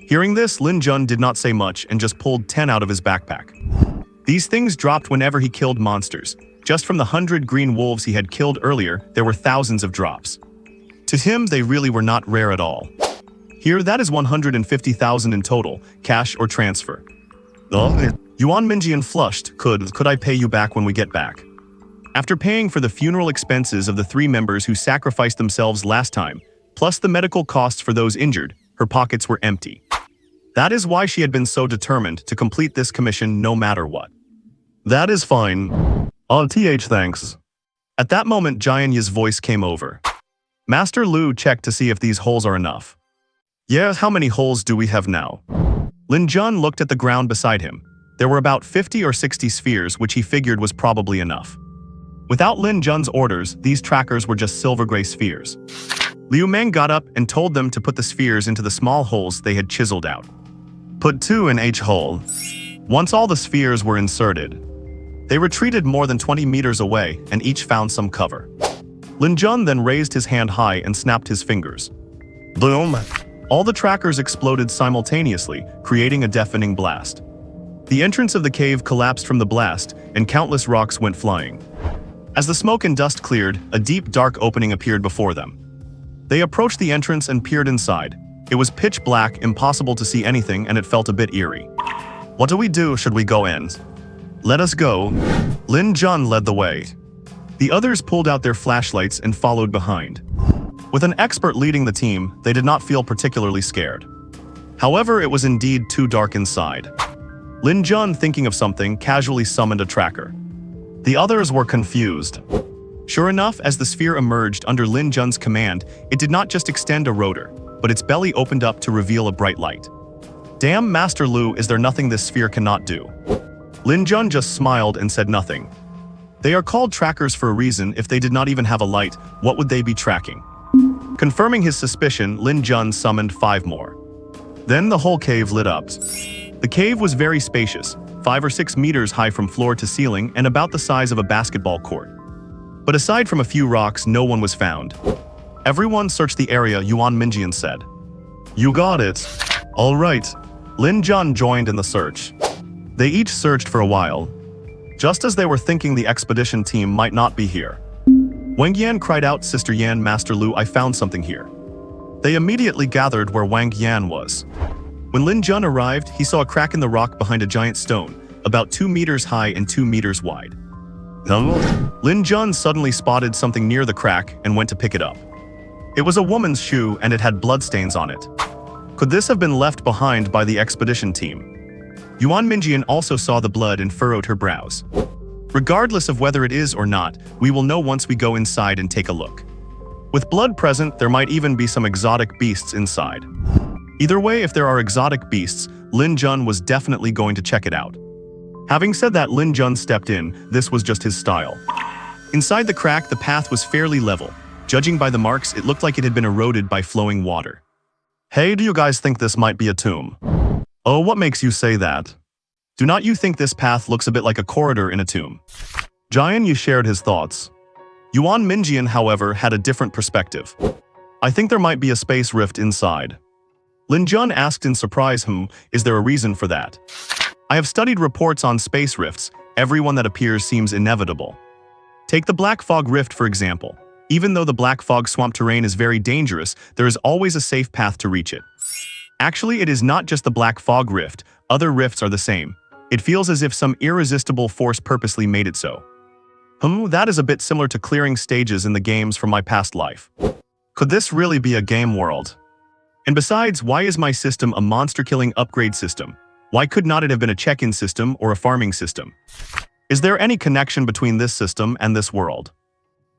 Hearing this, Lin Jun did not say much and just pulled 10 out of his backpack. These things dropped whenever he killed monsters. Just from the 100 green wolves he had killed earlier, there were thousands of drops. To him, they really were not rare at all. Here, that is 150,000 in total, cash or transfer. Yuan Minjian flushed. Could I pay you back when we get back? After paying for the funeral expenses of the 3 members who sacrificed themselves last time, plus the medical costs for those injured, her pockets were empty. That is why she had been so determined to complete this commission no matter what. That is fine. Thanks. At that moment, Jian Yi's voice came over. Master Lu checked to see if these holes are enough. Yeah, how many holes do we have now? Lin Jun looked at the ground beside him. There were about 50 or 60 spheres, which he figured was probably enough. Without Lin Jun's orders, these trackers were just silver-gray spheres. Liu Meng got up and told them to put the spheres into the small holes they had chiseled out. Put 2 in each hole. Once all the spheres were inserted, they retreated more than 20 meters away and each found some cover. Lin Jun then raised his hand high and snapped his fingers. Boom! All the trackers exploded simultaneously, creating a deafening blast. The entrance of the cave collapsed from the blast, and countless rocks went flying. As the smoke and dust cleared, a deep, dark opening appeared before them. They approached the entrance and peered inside. It was pitch black, impossible to see anything, and it felt a bit eerie. What do we do? Should we go in? Let us go. Lin Jun led the way. The others pulled out their flashlights and followed behind. With an expert leading the team, they did not feel particularly scared. However, it was indeed too dark inside. Lin Jun, thinking of something, casually summoned a tracker. The others were confused. Sure enough, as the sphere emerged under Lin Jun's command, it did not just extend a rotor, but its belly opened up to reveal a bright light. Damn, Master Lu, is there nothing this sphere cannot do? Lin Jun just smiled and said nothing. They are called trackers for a reason. If they did not even have a light, what would they be tracking? Confirming his suspicion, Lin Jun summoned 5 more. Then the whole cave lit up. The cave was very spacious, 5 or 6 meters high from floor to ceiling and about the size of a basketball court. But aside from a few rocks, no one was found. Everyone searched the area, Yuan Minjian said. You got it. All right. Lin Jun joined in the search. They each searched for a while. Just as they were thinking the expedition team might not be here, Wang Yan cried out, Sister Yan, Master Lu, I found something here. They immediately gathered where Wang Yan was. When Lin Jun arrived, he saw a crack in the rock behind a giant stone, about 2 meters high and 2 meters wide. Lin Jun suddenly spotted something near the crack and went to pick it up. It was a woman's shoe and it had bloodstains on it. Could this have been left behind by the expedition team? Yuan Minjian also saw the blood and furrowed her brows. Regardless of whether it is or not, we will know once we go inside and take a look. With blood present, there might even be some exotic beasts inside. Either way, if there are exotic beasts, Lin Jun was definitely going to check it out. Having said that, Lin Jun stepped in. This was just his style. Inside the crack, the path was fairly level. Judging by the marks, it looked like it had been eroded by flowing water. Hey, do you guys think this might be a tomb? Oh, what makes you say that? Do not you think this path looks a bit like a corridor in a tomb? Jian Yi shared his thoughts. Yuan Minjian, however, had a different perspective. I think there might be a space rift inside. Lin Jun asked in surprise, is there a reason for that? I have studied reports on space rifts. Every one that appears seems inevitable. Take the Black Fog Rift, for example. Even though the Black Fog swamp terrain is very dangerous, there is always a safe path to reach it. Actually, it is not just the Black Fog Rift. Other rifts are the same. It feels as if some irresistible force purposely made it so. That is a bit similar to clearing stages in the games from my past life. Could this really be a game world? And besides, why is my system a monster-killing upgrade system? Why could not it have been a check-in system or a farming system? Is there any connection between this system and this world?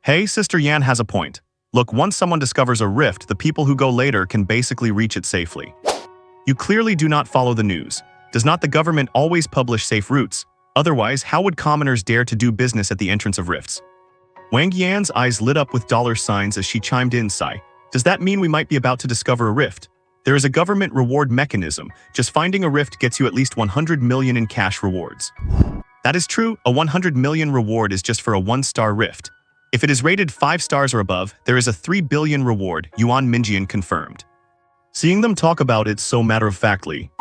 Hey, Sister Yan has a point. Look, once someone discovers a rift, the people who go later can basically reach it safely. You clearly do not follow the news. Does not the government always publish safe routes? Otherwise, how would commoners dare to do business at the entrance of rifts? Wang Yan's eyes lit up with dollar signs as she chimed in, sigh. Does that mean we might be about to discover a rift? There is a government reward mechanism. Just finding a rift gets you at least 100 million in cash rewards. That is true, a 100 million reward is just for a 1-star rift. If it is rated 5 stars or above, there is a 3 billion reward, Yuan Minjian confirmed. Seeing them talk about it so matter-of-factly,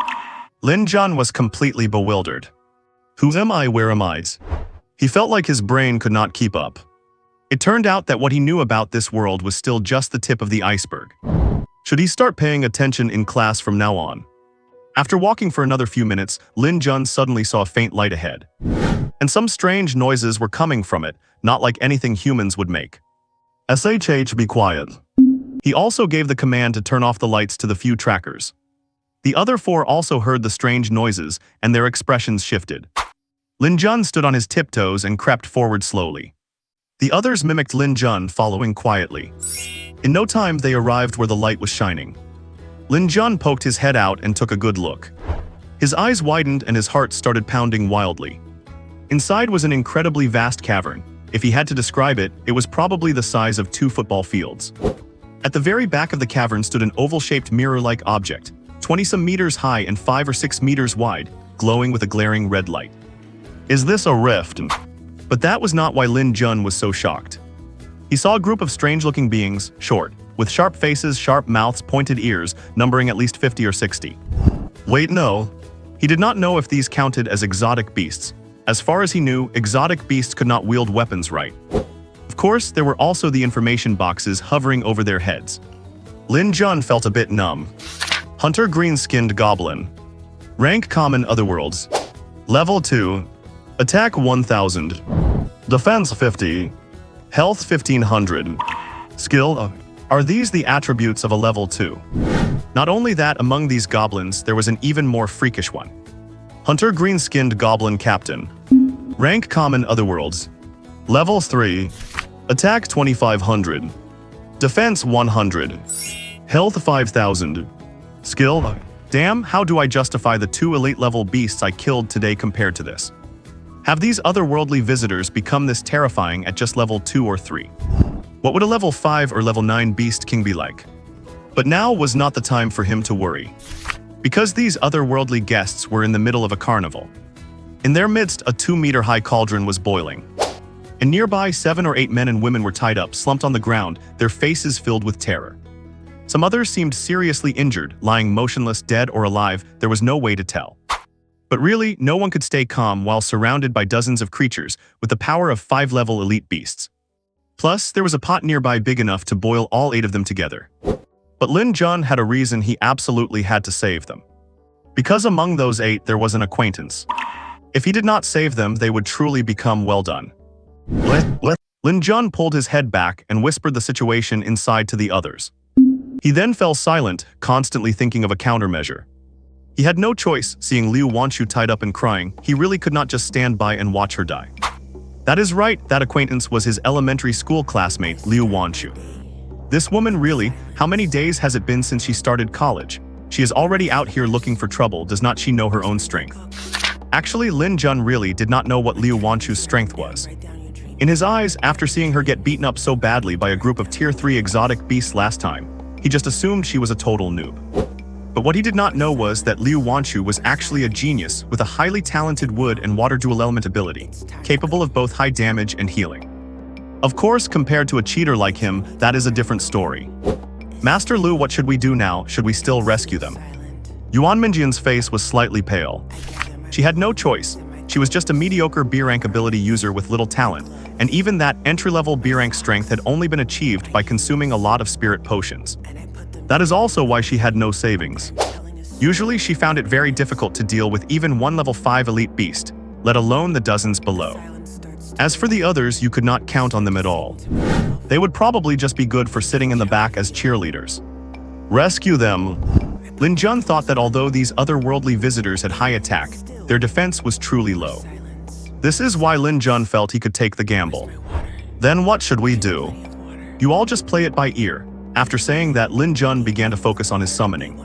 Lin Jun was completely bewildered. Who am I, where am I? He felt like his brain could not keep up. It turned out that what he knew about this world was still just the tip of the iceberg. Should he start paying attention in class from now on? After walking for another few minutes, Lin Jun suddenly saw a faint light ahead. And some strange noises were coming from it, not like anything humans would make. SHH, be quiet. He also gave the command to turn off the lights to the few trackers. The other 4 also heard the strange noises, and their expressions shifted. Lin Jun stood on his tiptoes and crept forward slowly. The others mimicked Lin Jun, following quietly. In no time, they arrived where the light was shining. Lin Jun poked his head out and took a good look. His eyes widened and his heart started pounding wildly. Inside was an incredibly vast cavern. If he had to describe it, it was probably the size of 2 football fields. At the very back of the cavern stood an oval-shaped mirror-like object, 20-some meters high and 5 or 6 meters wide, glowing with a glaring red light. Is this a rift? But that was not why Lin Jun was so shocked. He saw a group of strange-looking beings, short, with sharp faces, sharp mouths, pointed ears, numbering at least 50 or 60. Wait, no. He did not know if these counted as exotic beasts. As far as he knew, exotic beasts could not wield weapons right. Of course, there were also the information boxes hovering over their heads. Lin Jun felt a bit numb. Hunter green-skinned goblin. Rank common otherworlds. Level 2. Attack 1000. Defense 50. Health 1500. Skill. Are these the attributes of a level 2? Not only that, among these goblins, there was an even more freakish one. Hunter green-skinned goblin captain. Rank common otherworlds. Level 3. Attack 2500. Defense 100. Health 5000. Skill. Damn, how do I justify the 2 elite-level beasts I killed today compared to this? Have these otherworldly visitors become this terrifying at just level 2 or 3? What would a level 5 or level 9 beast king be like? But now was not the time for him to worry. Because these otherworldly guests were in the middle of a carnival. In their midst, a 2-meter-high cauldron was boiling. And nearby, 7 or 8 men and women were tied up, slumped on the ground, their faces filled with terror. Some others seemed seriously injured, lying motionless, dead or alive, there was no way to tell. But really, no one could stay calm while surrounded by dozens of creatures with the power of 5-level elite beasts. Plus, there was a pot nearby big enough to boil all 8 of them together. But Lin Jun had a reason he absolutely had to save them. Because among those 8 there was an acquaintance. If he did not save them, they would truly become well done. Lin Jun pulled his head back and whispered the situation inside to the others. He then fell silent, constantly thinking of a countermeasure. He had no choice, seeing Liu Wanshu tied up and crying. He really could not just stand by and watch her die. That is right, that acquaintance was his elementary school classmate, Liu Wanshu. This woman really, how many days has it been since she started college? She is already out here looking for trouble, does not she know her own strength? Actually, Lin Jun really did not know what Liu Wanshu's strength was. In his eyes, after seeing her get beaten up so badly by a group of tier 3 exotic beasts last time, he just assumed she was a total noob. But what he did not know was that Liu Wanshu was actually a genius with a highly talented wood and water dual element ability, capable of both high damage and healing. Of course, compared to a cheater like him, that is a different story. Master Liu, what should we do now? Should we still rescue them? Yuan Minjian's face was slightly pale. She had no choice. She was just a mediocre B-rank ability user with little talent, and even that entry-level B-rank strength had only been achieved by consuming a lot of spirit potions. That is also why she had no savings. Usually she found it very difficult to deal with even one level 5 elite beast, let alone the dozens below. As for the others, you could not count on them at all. They would probably just be good for sitting in the back as cheerleaders. Rescue them. Lin Jun thought that although these otherworldly visitors had high attack, their defense was truly low. This is why Lin Jun felt he could take the gamble. Then what should we do? You all just play it by ear. After saying that, Lin Jun began to focus on his summoning.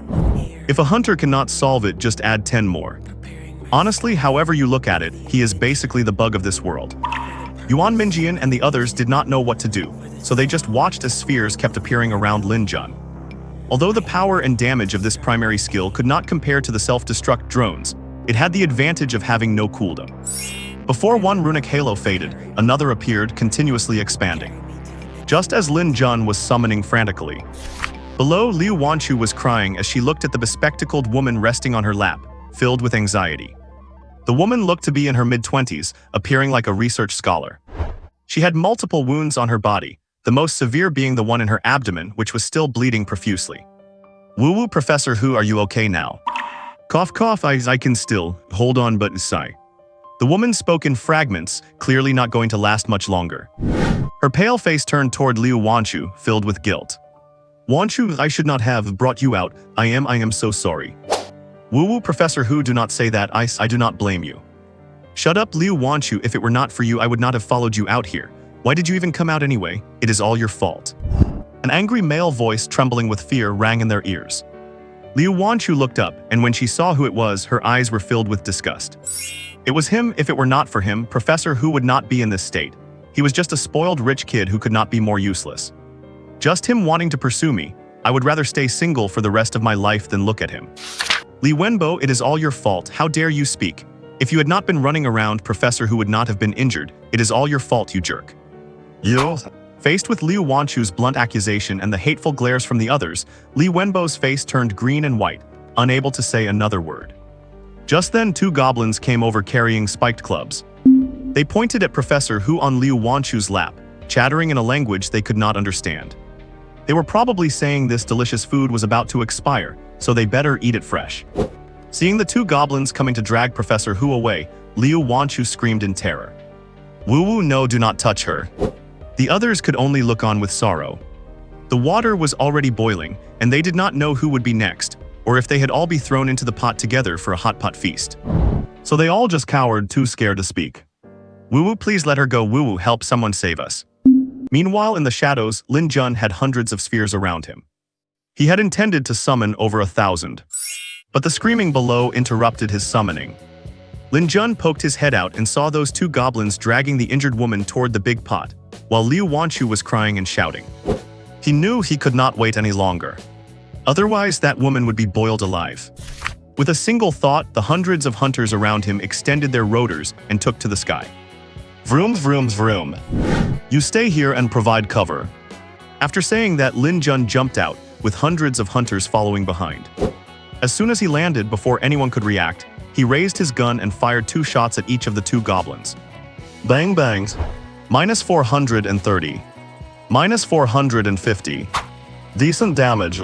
If a hunter cannot solve it, just add 10 more. Honestly, however you look at it, he is basically the bug of this world. Yuan Minjian and the others did not know what to do, so they just watched as spheres kept appearing around Lin Jun. Although the power and damage of this primary skill could not compare to the self-destruct drones, it had the advantage of having no cooldown. Before one runic halo faded, another appeared, continuously expanding. Just as Lin Jun was summoning frantically. Below, Liu Wanchu was crying as she looked at the bespectacled woman resting on her lap, filled with anxiety. The woman looked to be in her mid-20s, appearing like a research scholar. She had multiple wounds on her body, the most severe being the one in her abdomen, which was still bleeding profusely. Woo-woo, Professor Hu, are you okay now? Cough cough, I can still, hold on but sigh. The woman spoke in fragments, clearly not going to last much longer. Her pale face turned toward Liu Wanchu, filled with guilt. Wanchu, I should not have brought you out, I am so sorry. Woo-woo, Professor Hu, do not say that, I do not blame you. Shut up, Liu Wanchu, if it were not for you I would not have followed you out here. Why did you even come out anyway? It is all your fault. An angry male voice trembling with fear rang in their ears. Liu Wanchu looked up, and when she saw who it was, her eyes were filled with disgust. It was him. If it were not for him, Professor Hu would not be in this state. He was just a spoiled rich kid who could not be more useless. Just him wanting to pursue me. I would rather stay single for the rest of my life than look at him. Li Wenbo, it is all your fault. How dare you speak? If you had not been running around, Professor Hu would not have been injured. It is all your fault, you jerk. You? Faced with Liu Wanchu's blunt accusation and the hateful glares from the others, Li Wenbo's face turned green and white, unable to say another word. Just then, two goblins came over carrying spiked clubs. They pointed at Professor Hu on Liu Wanchu's lap, chattering in a language they could not understand. They were probably saying this delicious food was about to expire, so they better eat it fresh. Seeing the two goblins coming to drag Professor Hu away, Liu Wanchu screamed in terror. Woo-woo, no, do not touch her. The others could only look on with sorrow. The water was already boiling, and they did not know who would be next, or if they had all be thrown into the pot together for a hot pot feast. So they all just cowered, too scared to speak. Woo-woo, please let her go. Woo-woo, help someone save us. Meanwhile, in the shadows, Lin Jun had hundreds of spheres around him. He had intended to summon over 1,000. But the screaming below interrupted his summoning. Lin Jun poked his head out and saw those two goblins dragging the injured woman toward the big pot, while Liu Wanchu was crying and shouting. He knew he could not wait any longer. Otherwise, that woman would be boiled alive. With a single thought, the hundreds of hunters around him extended their rotors and took to the sky. Vroom, vroom, vroom. You stay here and provide cover. After saying that, Lin Jun jumped out, with hundreds of hunters following behind. As soon as he landed, before anyone could react, he raised his gun and fired 2 shots at each of the 2 goblins. Bang bangs. Minus 430. Minus 450. Decent damage.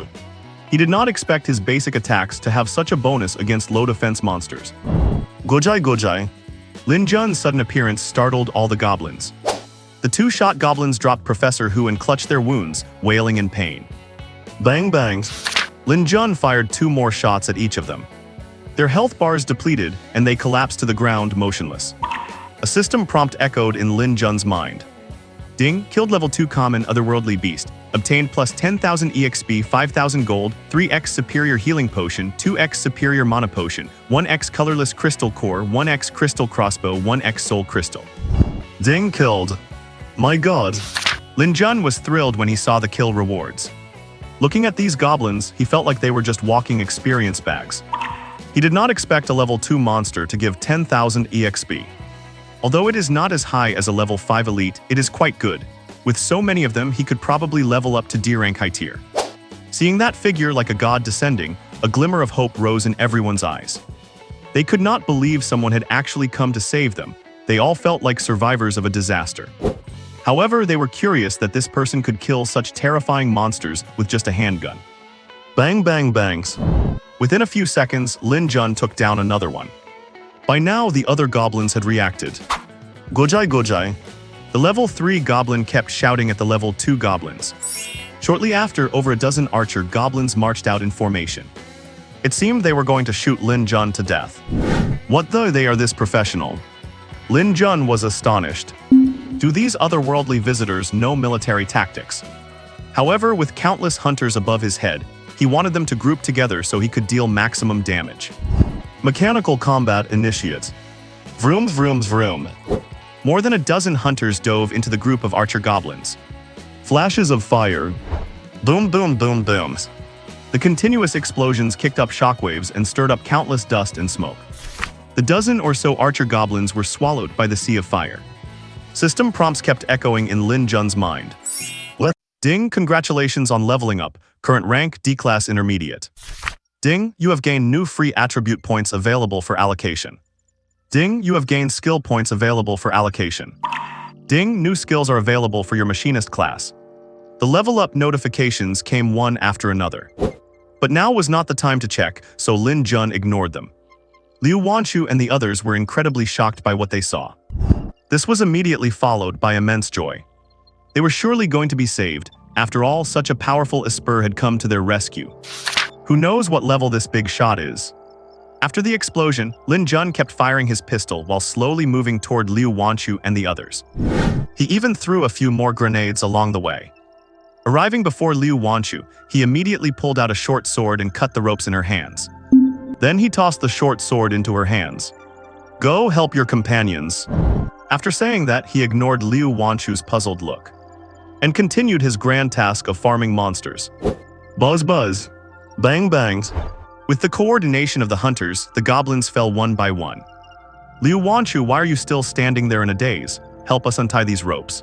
He did not expect his basic attacks to have such a bonus against low defense monsters. Gojai gojai. Lin Jun's sudden appearance startled all the goblins. The 2-shot goblins dropped Professor Hu and clutched their wounds, wailing in pain. Bang bangs. Lin Jun fired 2 more shots at each of them. Their health bars depleted, and they collapsed to the ground motionless. A system prompt echoed in Lin Jun's mind. Ding, killed level 2 common otherworldly beast. Obtained plus 10,000 EXP, 5,000 gold, 3x superior healing potion, 2x superior mana potion, 1x colorless crystal core, 1x crystal crossbow, 1x soul crystal. Ding, killed. My god. Lin Jun was thrilled when he saw the kill rewards. Looking at these goblins, he felt like they were just walking experience bags. He did not expect a level 2 monster to give 10,000 EXP. Although it is not as high as a level 5 elite, it is quite good. With so many of them, he could probably level up to D rank high tier. Seeing that figure like a god descending, a glimmer of hope rose in everyone's eyes. They could not believe someone had actually come to save them. They all felt like survivors of a disaster. However, they were curious that this person could kill such terrifying monsters with just a handgun. Bang bang bangs. Within a few seconds, Lin Jun took down another one. By now, the other goblins had reacted. Gojai Gojai. The level 3 goblin kept shouting at the level 2 goblins. Shortly after, over a dozen archer goblins marched out in formation. It seemed they were going to shoot Lin Jun to death. What though they are this professional? Lin Jun was astonished. Do these otherworldly visitors know military tactics? However, with countless hunters above his head, he wanted them to group together so he could deal maximum damage. Mechanical combat initiate. Vroom vroom vroom. More than a dozen hunters dove into the group of archer goblins. Flashes of fire. Boom boom boom booms. The continuous explosions kicked up shockwaves and stirred up countless dust and smoke. The dozen or so archer goblins were swallowed by the sea of fire. System prompts kept echoing in Lin Jun's mind. Ding, congratulations on leveling up. Current rank, D-Class Intermediate. Ding, you have gained new free attribute points available for allocation. Ding, you have gained skill points available for allocation. Ding, new skills are available for your machinist class. The level up notifications came one after another. But now was not the time to check, so Lin Jun ignored them. Liu Wanchu and the others were incredibly shocked by what they saw. This was immediately followed by immense joy. They were surely going to be saved. After all, such a powerful Esper had come to their rescue. Who knows what level this big shot is? After the explosion, Lin Jun kept firing his pistol while slowly moving toward Liu Wanchu and the others. He even threw a few more grenades along the way. Arriving before Liu Wanchu, he immediately pulled out a short sword and cut the ropes in her hands. Then he tossed the short sword into her hands. Go help your companions. After saying that, he ignored Liu Wanchu's puzzled look and continued his grand task of farming monsters. Buzz buzz. Bang bangs. With the coordination of the hunters, the goblins fell one by one. Liu Wanchu, why are you still standing there in a daze? Help us untie these ropes.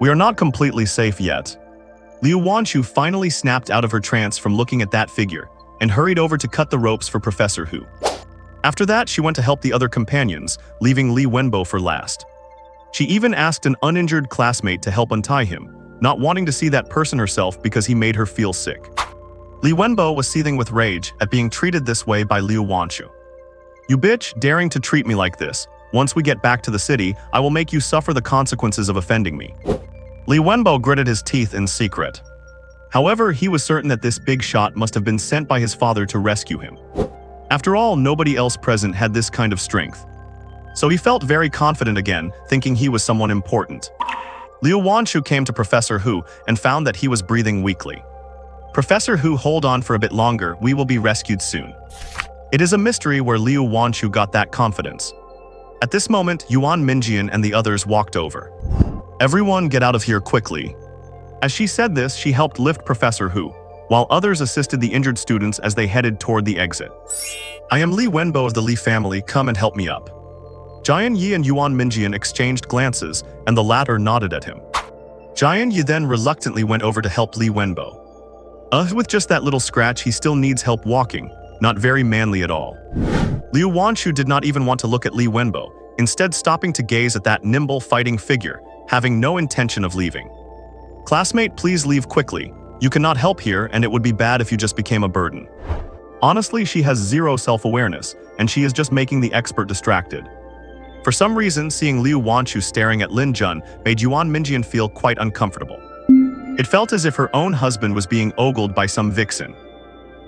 We are not completely safe yet. Liu Wanchu finally snapped out of her trance from looking at that figure and hurried over to cut the ropes for Professor Hu. After that, she went to help the other companions, leaving Li Wenbo for last. She even asked an uninjured classmate to help untie him, not wanting to see that person herself because he made her feel sick. Li Wenbo was seething with rage at being treated this way by Liu Wanchu. You bitch, daring to treat me like this. Once we get back to the city, I will make you suffer the consequences of offending me. Li Wenbo gritted his teeth in secret. However, he was certain that this big shot must have been sent by his father to rescue him. After all, nobody else present had this kind of strength. So he felt very confident again, thinking he was someone important. Liu Wanchu came to Professor Hu and found that he was breathing weakly. Professor Hu, hold on for a bit longer, we will be rescued soon. It is a mystery where Liu Wanchu got that confidence. At this moment, Yuan Minjian and the others walked over. Everyone get out of here quickly. As she said this, she helped lift Professor Hu, while others assisted the injured students as they headed toward the exit. I am Li Wenbo of the Li family, come and help me up. Jian Yi and Yuan Minjian exchanged glances, and the latter nodded at him. Jian Yi then reluctantly went over to help Li Wenbo. With just that little scratch, he still needs help walking, not very manly at all. Liu Wanchu did not even want to look at Li Wenbo, instead stopping to gaze at that nimble fighting figure, having no intention of leaving. Classmate, please leave quickly. You cannot help here, and it would be bad if you just became a burden. Honestly, she has zero self-awareness, and she is just making the expert distracted. For some reason, seeing Liu Wanchu staring at Lin Jun made Yuan Minjian feel quite uncomfortable. It felt as if her own husband was being ogled by some vixen.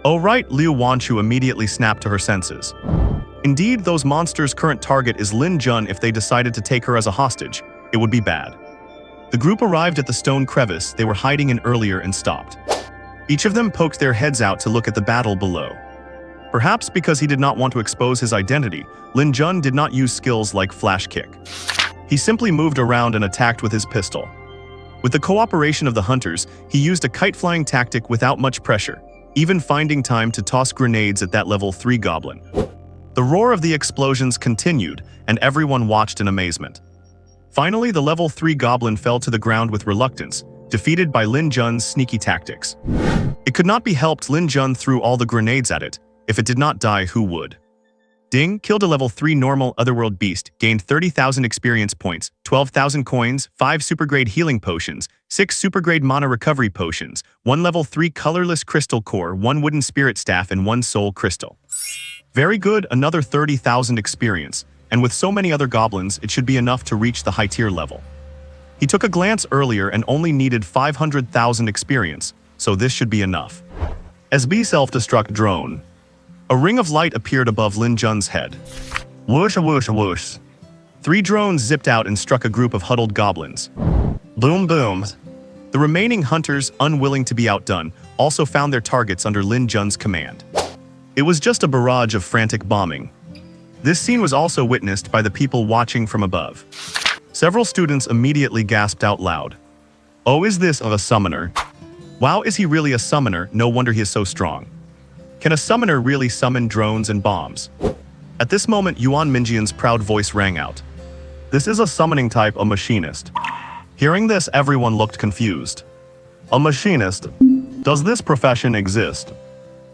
Oh right, Liu Wanchu immediately snapped to her senses. Indeed, those monsters' current target is Lin Jun. If they decided to take her as a hostage, it would be bad. The group arrived at the stone crevice they were hiding in earlier and stopped. Each of them poked their heads out to look at the battle below. Perhaps because he did not want to expose his identity, Lin Jun did not use skills like flash kick. He simply moved around and attacked with his pistol. With the cooperation of the hunters, he used a kite-flying tactic without much pressure, even finding time to toss grenades at that level 3 goblin. The roar of the explosions continued, and everyone watched in amazement. Finally, the level 3 goblin fell to the ground with reluctance, defeated by Lin Jun's sneaky tactics. It could not be helped, Lin Jun threw all the grenades at it. If it did not die, who would? Ding killed a level 3 normal otherworld beast, gained 30,000 experience points, 12,000 coins, 5 supergrade healing potions, 6 supergrade mana recovery potions, 1 level 3 colorless crystal core, 1 wooden spirit staff, and 1 soul crystal. Very good, another 30,000 experience, and with so many other goblins, it should be enough to reach the high tier level. He took a glance earlier and only needed 500,000 experience, so this should be enough. SB self-destruct drone. A ring of light appeared above Lin Jun's head. Whoosh, whoosh, whoosh. 3 drones zipped out and struck a group of huddled goblins. Boom, boom. The remaining hunters, unwilling to be outdone, also found their targets under Lin Jun's command. It was just a barrage of frantic bombing. This scene was also witnessed by the people watching from above. Several students immediately gasped out loud. Oh, is this a summoner? Wow, is he really a summoner? No wonder he is so strong. Can a summoner really summon drones and bombs? At this moment, Yuan Minjian's proud voice rang out. This is a summoning type, a machinist. Hearing this, everyone looked confused. A machinist? Does this profession exist?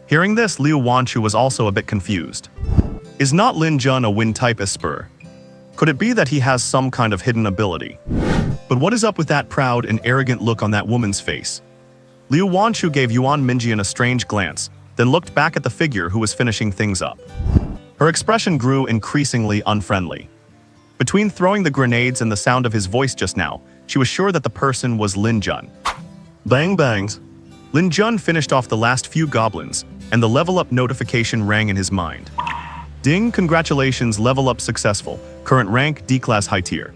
Hearing this, Liu Wanchu was also a bit confused. Is not Lin Jun a wind type Esper? Could it be that he has some kind of hidden ability? But what is up with that proud and arrogant look on that woman's face? Liu Wanchu gave Yuan Minjian a strange glance, then looked back at the figure who was finishing things up. Her expression grew increasingly unfriendly. Between throwing the grenades and the sound of his voice just now, she was sure that the person was Lin Jun. Bang bangs. Lin Jun finished off the last few goblins, and the level up notification rang in his mind. Ding, congratulations, level up successful, current rank D-class high tier.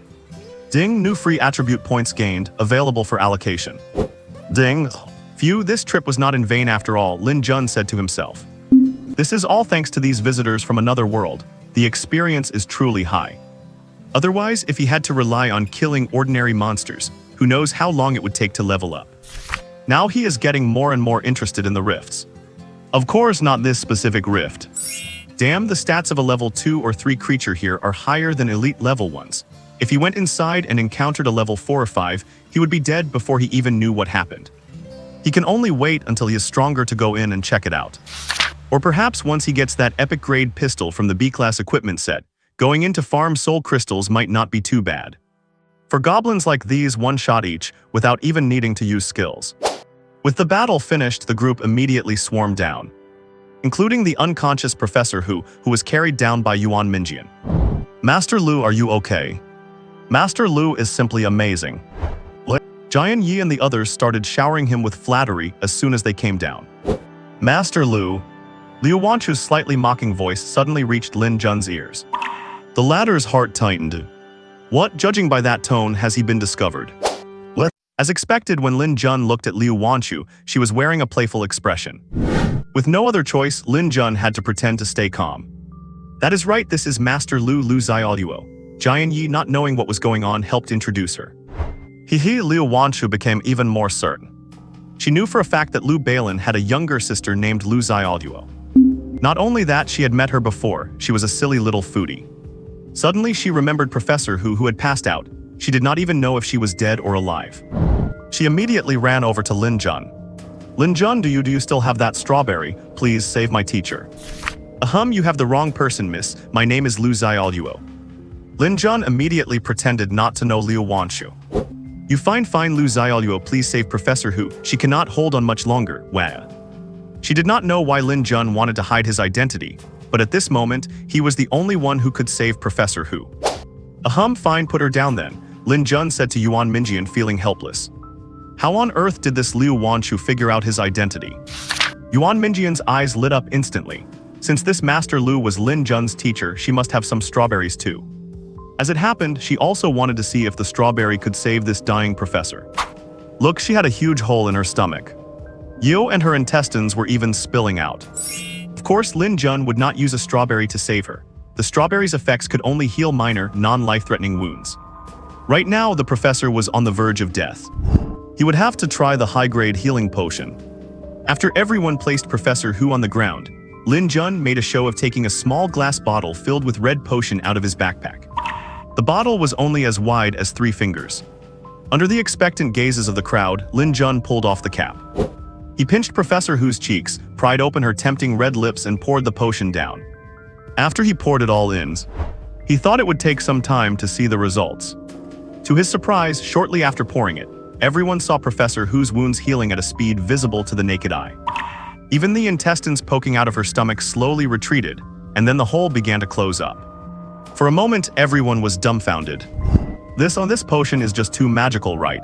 Ding, new free attribute points gained, available for allocation. Ding. Phew, this trip was not in vain after all, Lin Jun said to himself. This is all thanks to these visitors from another world. The experience is truly high. Otherwise, if he had to rely on killing ordinary monsters, who knows how long it would take to level up. Now he is getting more and more interested in the rifts. Of course, not this specific rift. Damn, the stats of a level 2 or 3 creature here are higher than elite level ones. If he went inside and encountered a level 4 or 5, he would be dead before he even knew what happened. He can only wait until he is stronger to go in and check it out. Or perhaps once he gets that epic grade pistol from the B-class equipment set, going in to farm soul crystals might not be too bad. For goblins like these, one shot each, without even needing to use skills. With the battle finished, the group immediately swarmed down, including the unconscious Professor who was carried down by Yuan Minjian. Master Lu, are you okay? Master Lu is simply amazing. Jian Yi and the others started showering him with flattery as soon as they came down. Master Lu. Liu Wanchu's slightly mocking voice suddenly reached Lin Jun's ears. The latter's heart tightened. What, judging by that tone, has he been discovered? What? As expected, when Lin Jun looked at Liu Wanchu, she was wearing a playful expression. With no other choice, Lin Jun had to pretend to stay calm. That is right, this is Master Lu Zailuo. Jian Yi, not knowing what was going on, helped introduce her. Liu Wanchu became even more certain. She knew for a fact that Liu Balin had a younger sister named Lu Zailuo. Not only that, she had met her before, she was a silly little foodie. Suddenly she remembered Professor who had passed out. She did not even know if she was dead or alive. She immediately ran over to Lin Jun. Lin Jun, do you still have that strawberry? Please save my teacher. You have the wrong person, miss. My name is Lu Zailuo. Lin Jun immediately pretended not to know Liu Wanchu. You fine Lu Zailuo, please save Professor Hu. She cannot hold on much longer. Wah. She did not know why Lin Jun wanted to hide his identity, but at this moment, he was the only one who could save Professor Hu. Fine, put her down then, Lin Jun said to Yuan Minjian, feeling helpless. How on earth did this Liu Wanchu figure out his identity? Yuan Minjian's eyes lit up instantly. Since this Master Lu was Lin Jun's teacher, she must have some strawberries too. As it happened, she also wanted to see if the strawberry could save this dying professor. Look, she had a huge hole in her stomach. Yo and her intestines were even spilling out. Of course, Lin Jun would not use a strawberry to save her. The strawberry's effects could only heal minor, non-life-threatening wounds. Right now, the professor was on the verge of death. He would have to try the high-grade healing potion. After everyone placed Professor Hu on the ground, Lin Jun made a show of taking a small glass bottle filled with red potion out of his backpack. The bottle was only as wide as 3 fingers. Under the expectant gazes of the crowd, Lin Jun pulled off the cap. He pinched Professor Hu's cheeks, pried open her tempting red lips and poured the potion down. After he poured it all in, he thought it would take some time to see the results. To his surprise, shortly after pouring it, everyone saw Professor Hu's wounds healing at a speed visible to the naked eye. Even the intestines poking out of her stomach slowly retreated, and then the hole began to close up. For a moment, everyone was dumbfounded. This potion is just too magical, right?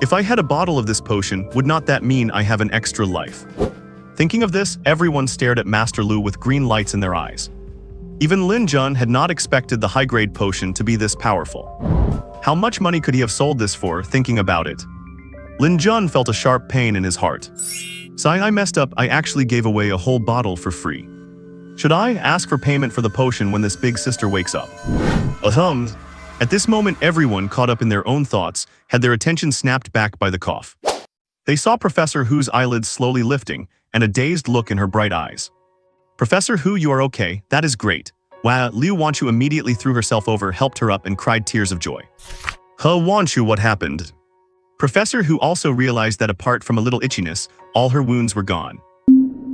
If I had a bottle of this potion, would not that mean I have an extra life? Thinking of this, everyone stared at Master Lu with green lights in their eyes. Even Lin Jun had not expected the high-grade potion to be this powerful. How much money could he have sold this for, thinking about it? Lin Jun felt a sharp pain in his heart. Sigh, I messed up, I actually gave away a whole bottle for free. Should I ask for payment for the potion when this big sister wakes up? At this moment, everyone, caught up in their own thoughts, had their attention snapped back by the cough. They saw Professor Hu's eyelids slowly lifting, and a dazed look in her bright eyes. Professor Hu, you are okay, that is great. Wow, Liu Wanchu immediately threw herself over, helped her up, and cried tears of joy. Wanchu, what happened? Professor Hu also realized that apart from a little itchiness, all her wounds were gone.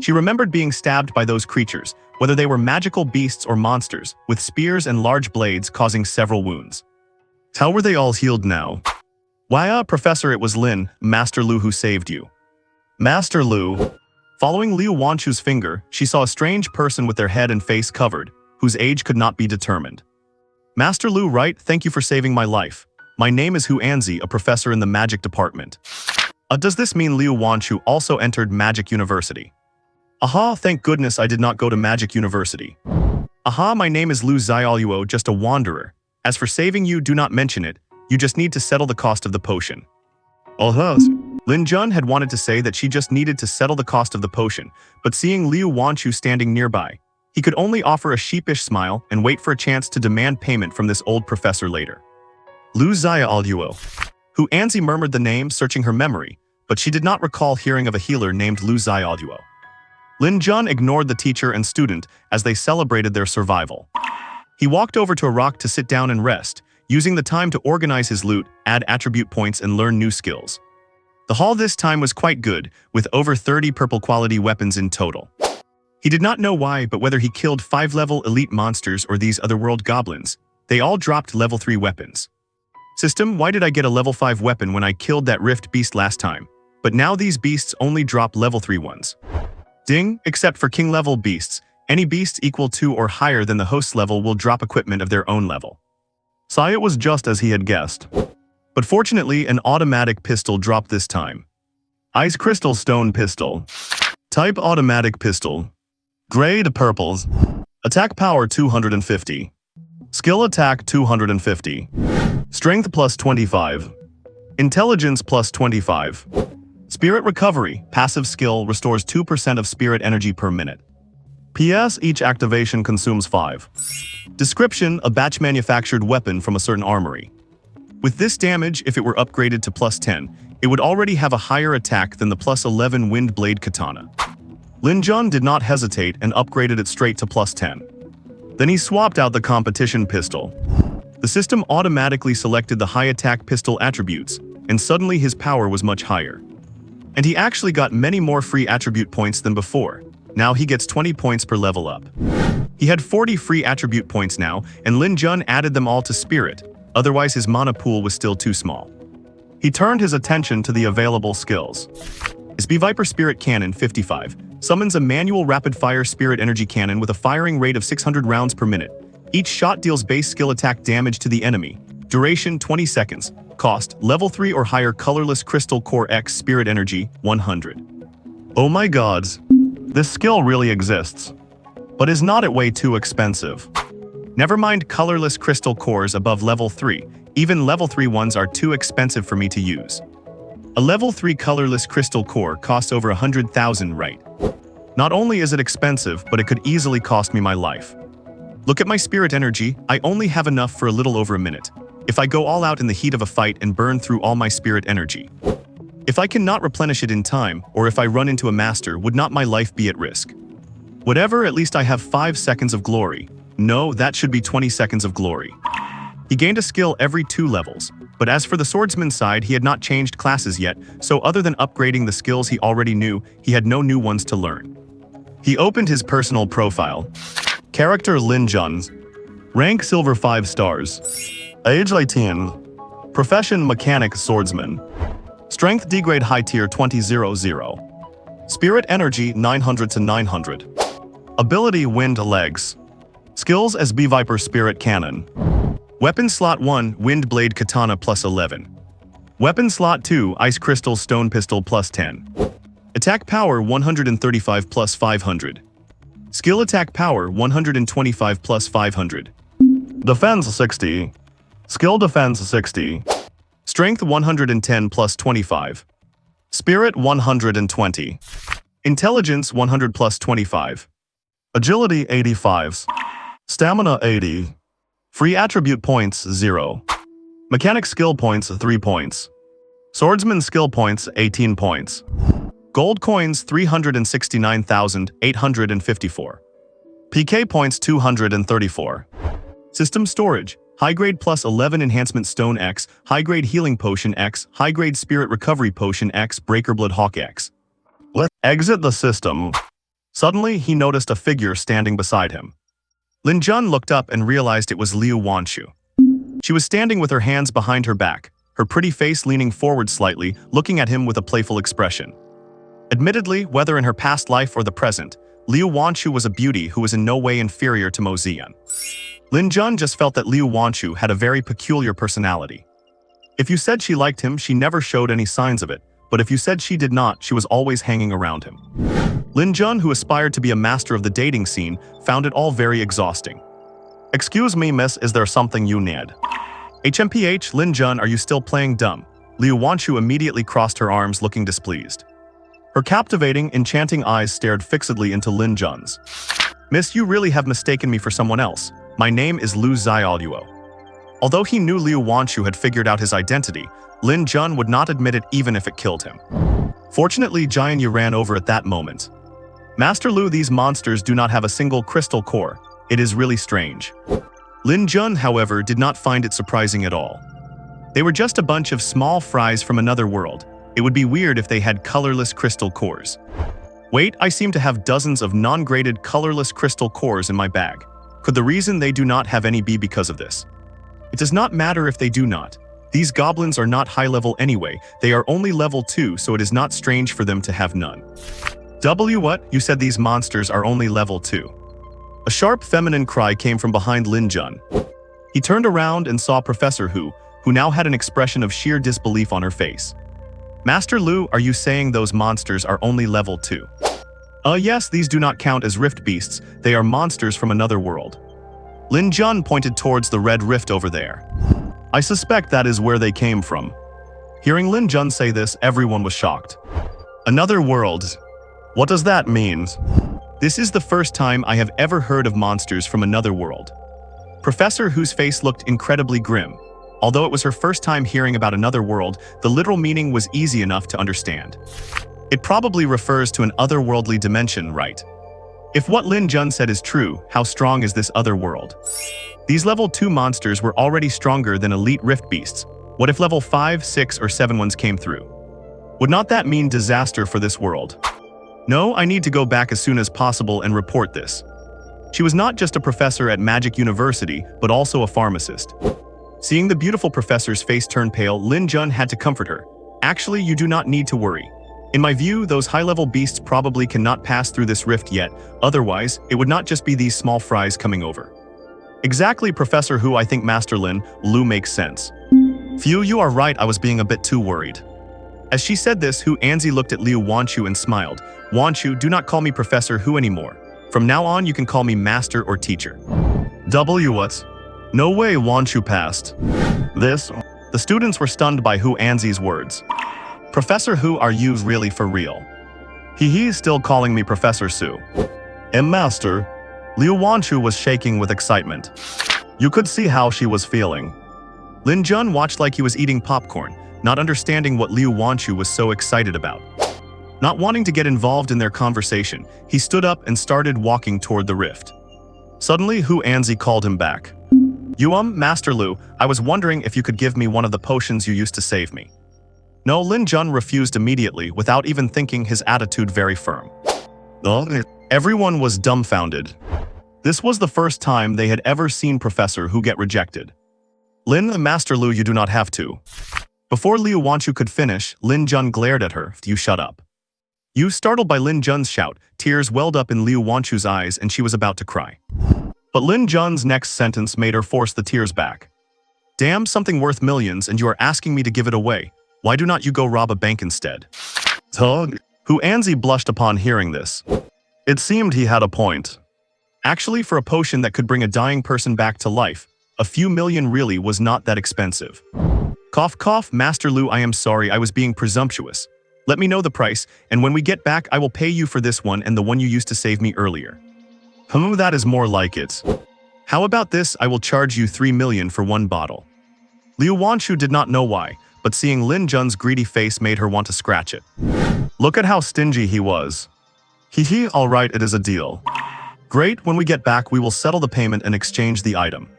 She remembered being stabbed by those creatures, whether they were magical beasts or monsters, with spears and large blades causing several wounds. How were they all healed now? Why, Professor, it was Master Lu who saved you. Master Lu. Following Liu Wanchu's finger, she saw a strange person with their head and face covered, whose age could not be determined. Master Lu, right? Thank you for saving my life. My name is Hu Anzi, a professor in the magic department. Does this mean Liu Wanchu also entered Magic University? Aha, thank goodness I did not go to Magic University. Aha, my name is Lu Xiaoluo, just a wanderer. As for saving you, do not mention it. You just need to settle the cost of the potion. Lin Jun had wanted to say that she just needed to settle the cost of the potion, but seeing Liu Wanchu standing nearby, he could only offer a sheepish smile and wait for a chance to demand payment from this old professor later. Lu Xiaoluo. Hu Anzi murmured the name, searching her memory, but she did not recall hearing of a healer named Lu Xiaoluo. Lin Jun ignored the teacher and student as they celebrated their survival. He walked over to a rock to sit down and rest, using the time to organize his loot, add attribute points, and learn new skills. The haul this time was quite good, with over 30 purple quality weapons in total. He did not know why, but whether he killed 5-level elite monsters or these otherworld goblins, they all dropped level 3 weapons. System, why did I get a level 5 weapon when I killed that rift beast last time? But now these beasts only drop level 3 ones. Ding, except for king level beasts, any beasts equal to or higher than the host's level will drop equipment of their own level. Sai, it was just as he had guessed. But fortunately, an automatic pistol dropped this time. Ice Crystal Stone Pistol. Type Automatic Pistol. Grade Purples. Attack Power 250. Skill Attack 250. Strength plus 25. Intelligence plus 25. Spirit Recovery. Passive skill restores 2% of spirit energy per minute. PS, each activation consumes 5. Description, a batch-manufactured weapon from a certain armory. With this damage, if it were upgraded to plus 10, it would already have a higher attack than the plus 11 Wind Blade Katana. Lin Jun did not hesitate and upgraded it straight to plus 10. Then he swapped out the competition pistol. The system automatically selected the high attack pistol attributes, and suddenly his power was much higher. And he actually got many more free attribute points than before. Now he gets 20 points per level up. He had 40 free attribute points now, and Lin Jun added them all to Spirit, otherwise his mana pool was still too small. He turned his attention to the available skills. His Viper Spirit Cannon 55 summons a manual rapid-fire spirit energy cannon with a firing rate of 600 rounds per minute. Each shot deals base skill attack damage to the enemy. Duration 20 seconds. Cost level 3 or higher colorless crystal core X spirit energy 100. Oh my god. This skill really exists. But is not it way too expensive? Never mind colorless crystal cores above level 3, even level 3 ones are too expensive for me to use. A level 3 colorless crystal core costs over 100,000, right? Not only is it expensive, but it could easily cost me my life. Look at my spirit energy, I only have enough for a little over a minute. If I go all out in the heat of a fight and burn through all my spirit energy. If I cannot replenish it in time, or if I run into a master, would not my life be at risk? Whatever, at least I have 5 seconds of glory. No, that should be 20 seconds of glory. He gained a skill every 2 levels, but as for the swordsman side, he had not changed classes yet, so other than upgrading the skills he already knew, he had no new ones to learn. He opened his personal profile. Character Lin Jun. Rank Silver 5 stars. Age 18. Profession Mechanic Swordsman. Strength Degrade High Tier 2000. Spirit Energy 900 to 900. Ability Wind Legs. Skills SB Viper Spirit Cannon. Weapon Slot 1 Wind Blade Katana plus 11. Weapon Slot 2 Ice Crystal Stone Pistol plus 10. Attack Power 135 plus 500. Skill Attack Power 125 plus 500. Defense 60. Skill Defense 60. Strength 110 plus 25. Spirit 120. Intelligence 100 plus 25. Agility 85. Stamina 80. Free Attribute Points 0. Mechanic Skill Points 3 points. Swordsman Skill Points 18 points. Gold Coins 369,854. PK Points 234. System Storage High Grade plus 11 Enhancement Stone X, High Grade Healing Potion X, High Grade Spirit Recovery Potion X, Breaker Blood Hawk X. Let's exit the system. Suddenly, he noticed a figure standing beside him. Lin Jun looked up and realized it was Liu Wanshu. She was standing with her hands behind her back, her pretty face leaning forward slightly, looking at him with a playful expression. Admittedly, whether in her past life or the present, Liu Wanshu was a beauty who was in no way inferior to Mo Ziyan. Lin Jun just felt that Liu Wanshu had a very peculiar personality. If you said she liked him, she never showed any signs of it, but if you said she did not, she was always hanging around him. Lin Jun, who aspired to be a master of the dating scene, found it all very exhausting. "Excuse me, miss, is there something you need?" "HMPH, Lin Jun, are you still playing dumb?" Liu Wanshu immediately crossed her arms, looking displeased. Her captivating, enchanting eyes stared fixedly into Lin Jun's. "Miss, you really have mistaken me for someone else. My name is Liu Xiaoluo." Although he knew Liu Wanshu had figured out his identity, Lin Jun would not admit it even if it killed him. Fortunately, Jian Yu ran over at that moment. "Master Liu, these monsters do not have a single crystal core. It is really strange." Lin Jun, however, did not find it surprising at all. They were just a bunch of small fries from another world. It would be weird if they had colorless crystal cores. "Wait, I seem to have dozens of non-graded colorless crystal cores in my bag. Could the reason they do not have any be because of this? It does not matter if they do not. These goblins are not high level anyway, they are only level 2, so it is not strange for them to have none." What? You said these monsters are only level 2. A sharp feminine cry came from behind Lin Jun. He turned around and saw Professor Hu now had an expression of sheer disbelief on her face. "Master Liu, are you saying those monsters are only level 2? Yes, these do not count as rift beasts, they are monsters from another world." Lin Jun pointed towards the red rift over there. "I suspect that is where they came from." Hearing Lin Jun say this, everyone was shocked. "Another world? What does that mean?" "This is the first time I have ever heard of monsters from another world." Professor Hu's face looked incredibly grim. Although it was her first time hearing about another world, the literal meaning was easy enough to understand. It probably refers to an otherworldly dimension, right? If what Lin Jun said is true, how strong is this other world? These level 2 monsters were already stronger than elite rift beasts. What if level 5, 6, or 7 ones came through? Would not that mean disaster for this world? "No, I need to go back as soon as possible and report this." She was not just a professor at Magic University, but also a pharmacist. Seeing the beautiful professor's face turn pale, Lin Jun had to comfort her. "Actually, you do not need to worry. In my view, those high-level beasts probably cannot pass through this rift yet, otherwise, it would not just be these small fries coming over." "Exactly, Professor Hu, I think Master Liu makes sense." "Phew, you are right, I was being a bit too worried." As she said this, Hu Anzi looked at Liu Wanshu and smiled. "Wanshu, do not call me Professor Hu anymore. From now on, you can call me Master or Teacher." What? No way, Wanshu passed. This? The students were stunned by Hu Anzi's words. "Professor Hu, are you really for real?" He's still calling me Professor Su." Master." Liu Wanshu was shaking with excitement. You could see how she was feeling. Lin Jun watched like he was eating popcorn, not understanding what Liu Wanshu was so excited about. Not wanting to get involved in their conversation, he stood up and started walking toward the rift. Suddenly, Hu Anzi called him back. Master Liu, I was wondering if you could give me one of the potions you used to save me." No, Lin Jun refused immediately, without even thinking, his attitude very firm. Everyone was dumbfounded. This was the first time they had ever seen Professor Hu get rejected. Lin, Master Lu, you do not have to. Before Liu Wanchu could finish, Lin Jun glared at her. You shut up. You, startled by Lin Jun's shout, tears welled up in Liu Wanchu's eyes and she was about to cry. But Lin Jun's next sentence made her force the tears back. Damn, something worth millions and you are asking me to give it away. Why do not you go rob a bank instead? Tug. Hu Anzi blushed upon hearing this. It seemed he had a point. Actually, for a potion that could bring a dying person back to life, a few million really was not that expensive. Cough cough, Master Lu, I am sorry, I was being presumptuous. Let me know the price, and when we get back I will pay you for this one and the one you used to save me earlier. That is more like it. How about this, I will charge you 3 million for one bottle. Liu Wanchu did not know why, but seeing Lin Jun's greedy face made her want to scratch it. Look at how stingy he was. Hee, alright, it is a deal. Great, when we get back we will settle the payment and exchange the item.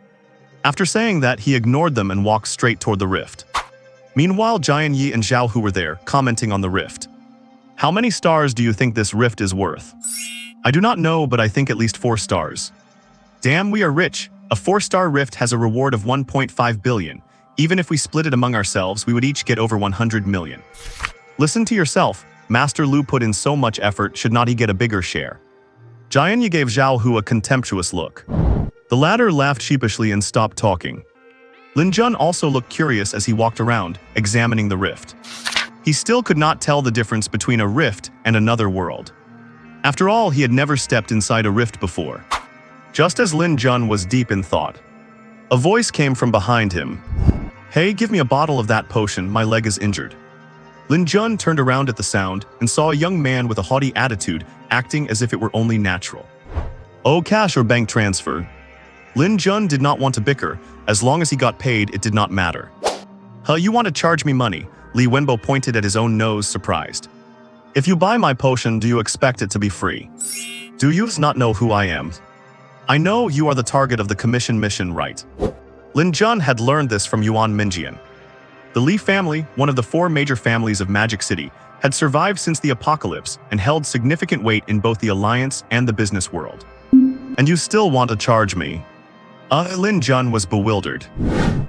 After saying that, he ignored them and walked straight toward the rift. Meanwhile, Jian Yi and Zhao Hu were there, commenting on the rift. How many stars do you think this rift is worth? I do not know, but I think at least 4 stars. Damn, we are rich. A 4-star rift has a reward of 1.5 billion. Even if we split it among ourselves, we would each get over 100 million. Listen to yourself. Master Lu put in so much effort, should not he get a bigger share? Jian Yi gave Zhao Hu a contemptuous look. The latter laughed sheepishly and stopped talking. Lin Jun also looked curious as he walked around, examining the rift. He still could not tell the difference between a rift and another world. After all, he had never stepped inside a rift before. Just as Lin Jun was deep in thought, a voice came from behind him. Hey, give me a bottle of that potion, my leg is injured. Lin Jun turned around at the sound and saw a young man with a haughty attitude acting as if it were only natural. Oh, cash or bank transfer? Lin Jun did not want to bicker. As long as he got paid, it did not matter. Huh, you want to charge me money? Li Wenbo pointed at his own nose, surprised. If you buy my potion, do you expect it to be free? Do you not know who I am? I know you are the target of the commission mission, right? Lin Jun had learned this from Yuan Minjian. The Li family, one of the 4 major families of Magic City, had survived since the apocalypse and held significant weight in both the alliance and the business world. And you still want to charge me? Lin Jun was bewildered.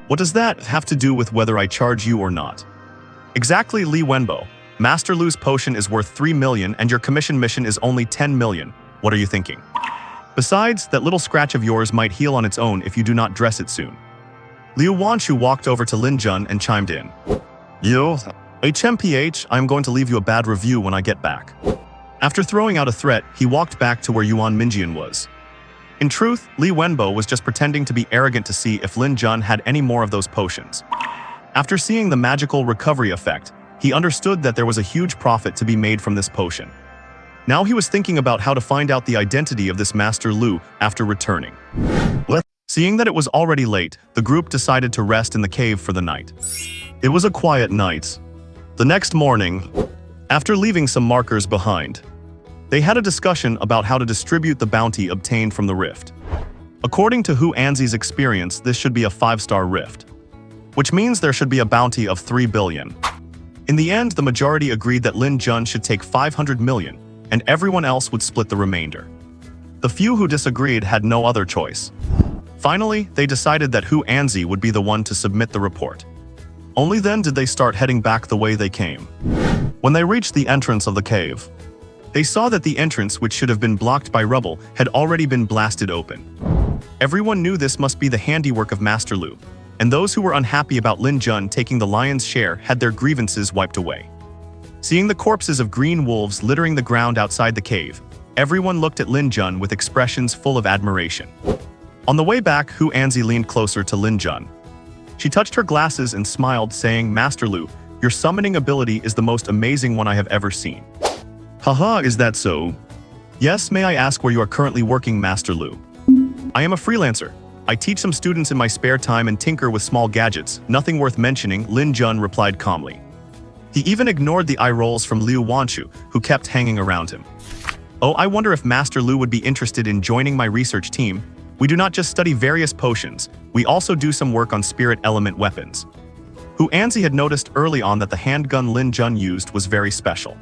What does that have to do with whether I charge you or not? Exactly, Li Wenbo. Master Lu's potion is worth 3 million and your commission mission is only 10 million. What are you thinking? Besides, that little scratch of yours might heal on its own if you do not dress it soon. Liu Wanchu walked over to Lin Jun and chimed in. You? HMPH, I'm going to leave you a bad review when I get back. After throwing out a threat, he walked back to where Yuan Minjian was. In truth, Li Wenbo was just pretending to be arrogant to see if Lin Jun had any more of those potions. After seeing the magical recovery effect, he understood that there was a huge profit to be made from this potion. Now he was thinking about how to find out the identity of this Master Lu after returning. Seeing that it was already late, the group decided to rest in the cave for the night. It was a quiet night. The next morning, after leaving some markers behind, they had a discussion about how to distribute the bounty obtained from the rift. According to Hu Anzi's experience, this should be a 5-star rift, which means there should be a bounty of 3 billion. In the end, the majority agreed that Lin Jun should take 500 million, and everyone else would split the remainder. The few who disagreed had no other choice. Finally, they decided that Hu Anzi would be the one to submit the report. Only then did they start heading back the way they came. When they reached the entrance of the cave, they saw that the entrance, which should have been blocked by rubble, had already been blasted open. Everyone knew this must be the handiwork of Master Lu, and those who were unhappy about Lin Jun taking the lion's share had their grievances wiped away. Seeing the corpses of green wolves littering the ground outside the cave, everyone looked at Lin Jun with expressions full of admiration. On the way back, Hu Anzi leaned closer to Lin Jun. She touched her glasses and smiled, saying, Master Lu, your summoning ability is the most amazing one I have ever seen. Haha, is that so? Yes, may I ask where you are currently working, Master Lu? I am a freelancer. I teach some students in my spare time and tinker with small gadgets, nothing worth mentioning, Lin Jun replied calmly. He even ignored the eye rolls from Liu Wanchu, who kept hanging around him. Oh, I wonder if Master Lu would be interested in joining my research team. We do not just study various potions, we also do some work on spirit element weapons. Hu Anzi had noticed early on that the handgun Lin Jun used was very special.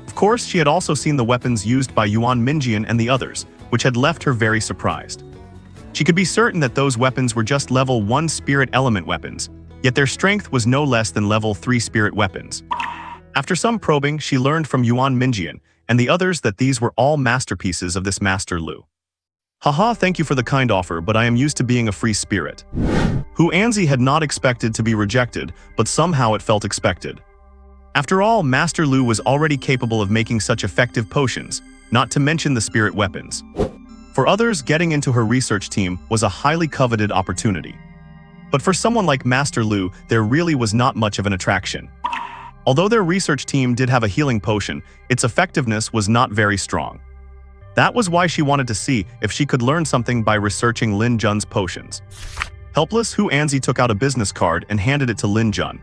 Of course, she had also seen the weapons used by Yuan Minjian and the others, which had left her very surprised. She could be certain that those weapons were just level 1 spirit element weapons, yet their strength was no less than level 3 spirit weapons. After some probing, she learned from Yuan Minjian and the others that these were all masterpieces of this Master Lu. Haha, thank you for the kind offer, but I am used to being a free spirit. Hu Anzi had not expected to be rejected, but somehow it felt expected. After all, Master Lu was already capable of making such effective potions, not to mention the spirit weapons. For others, getting into her research team was a highly coveted opportunity. But for someone like Master Lu, there really was not much of an attraction. Although their research team did have a healing potion, its effectiveness was not very strong. That was why she wanted to see if she could learn something by researching Lin Jun's potions. Helpless, Hu Anzi took out a business card and handed it to Lin Jun.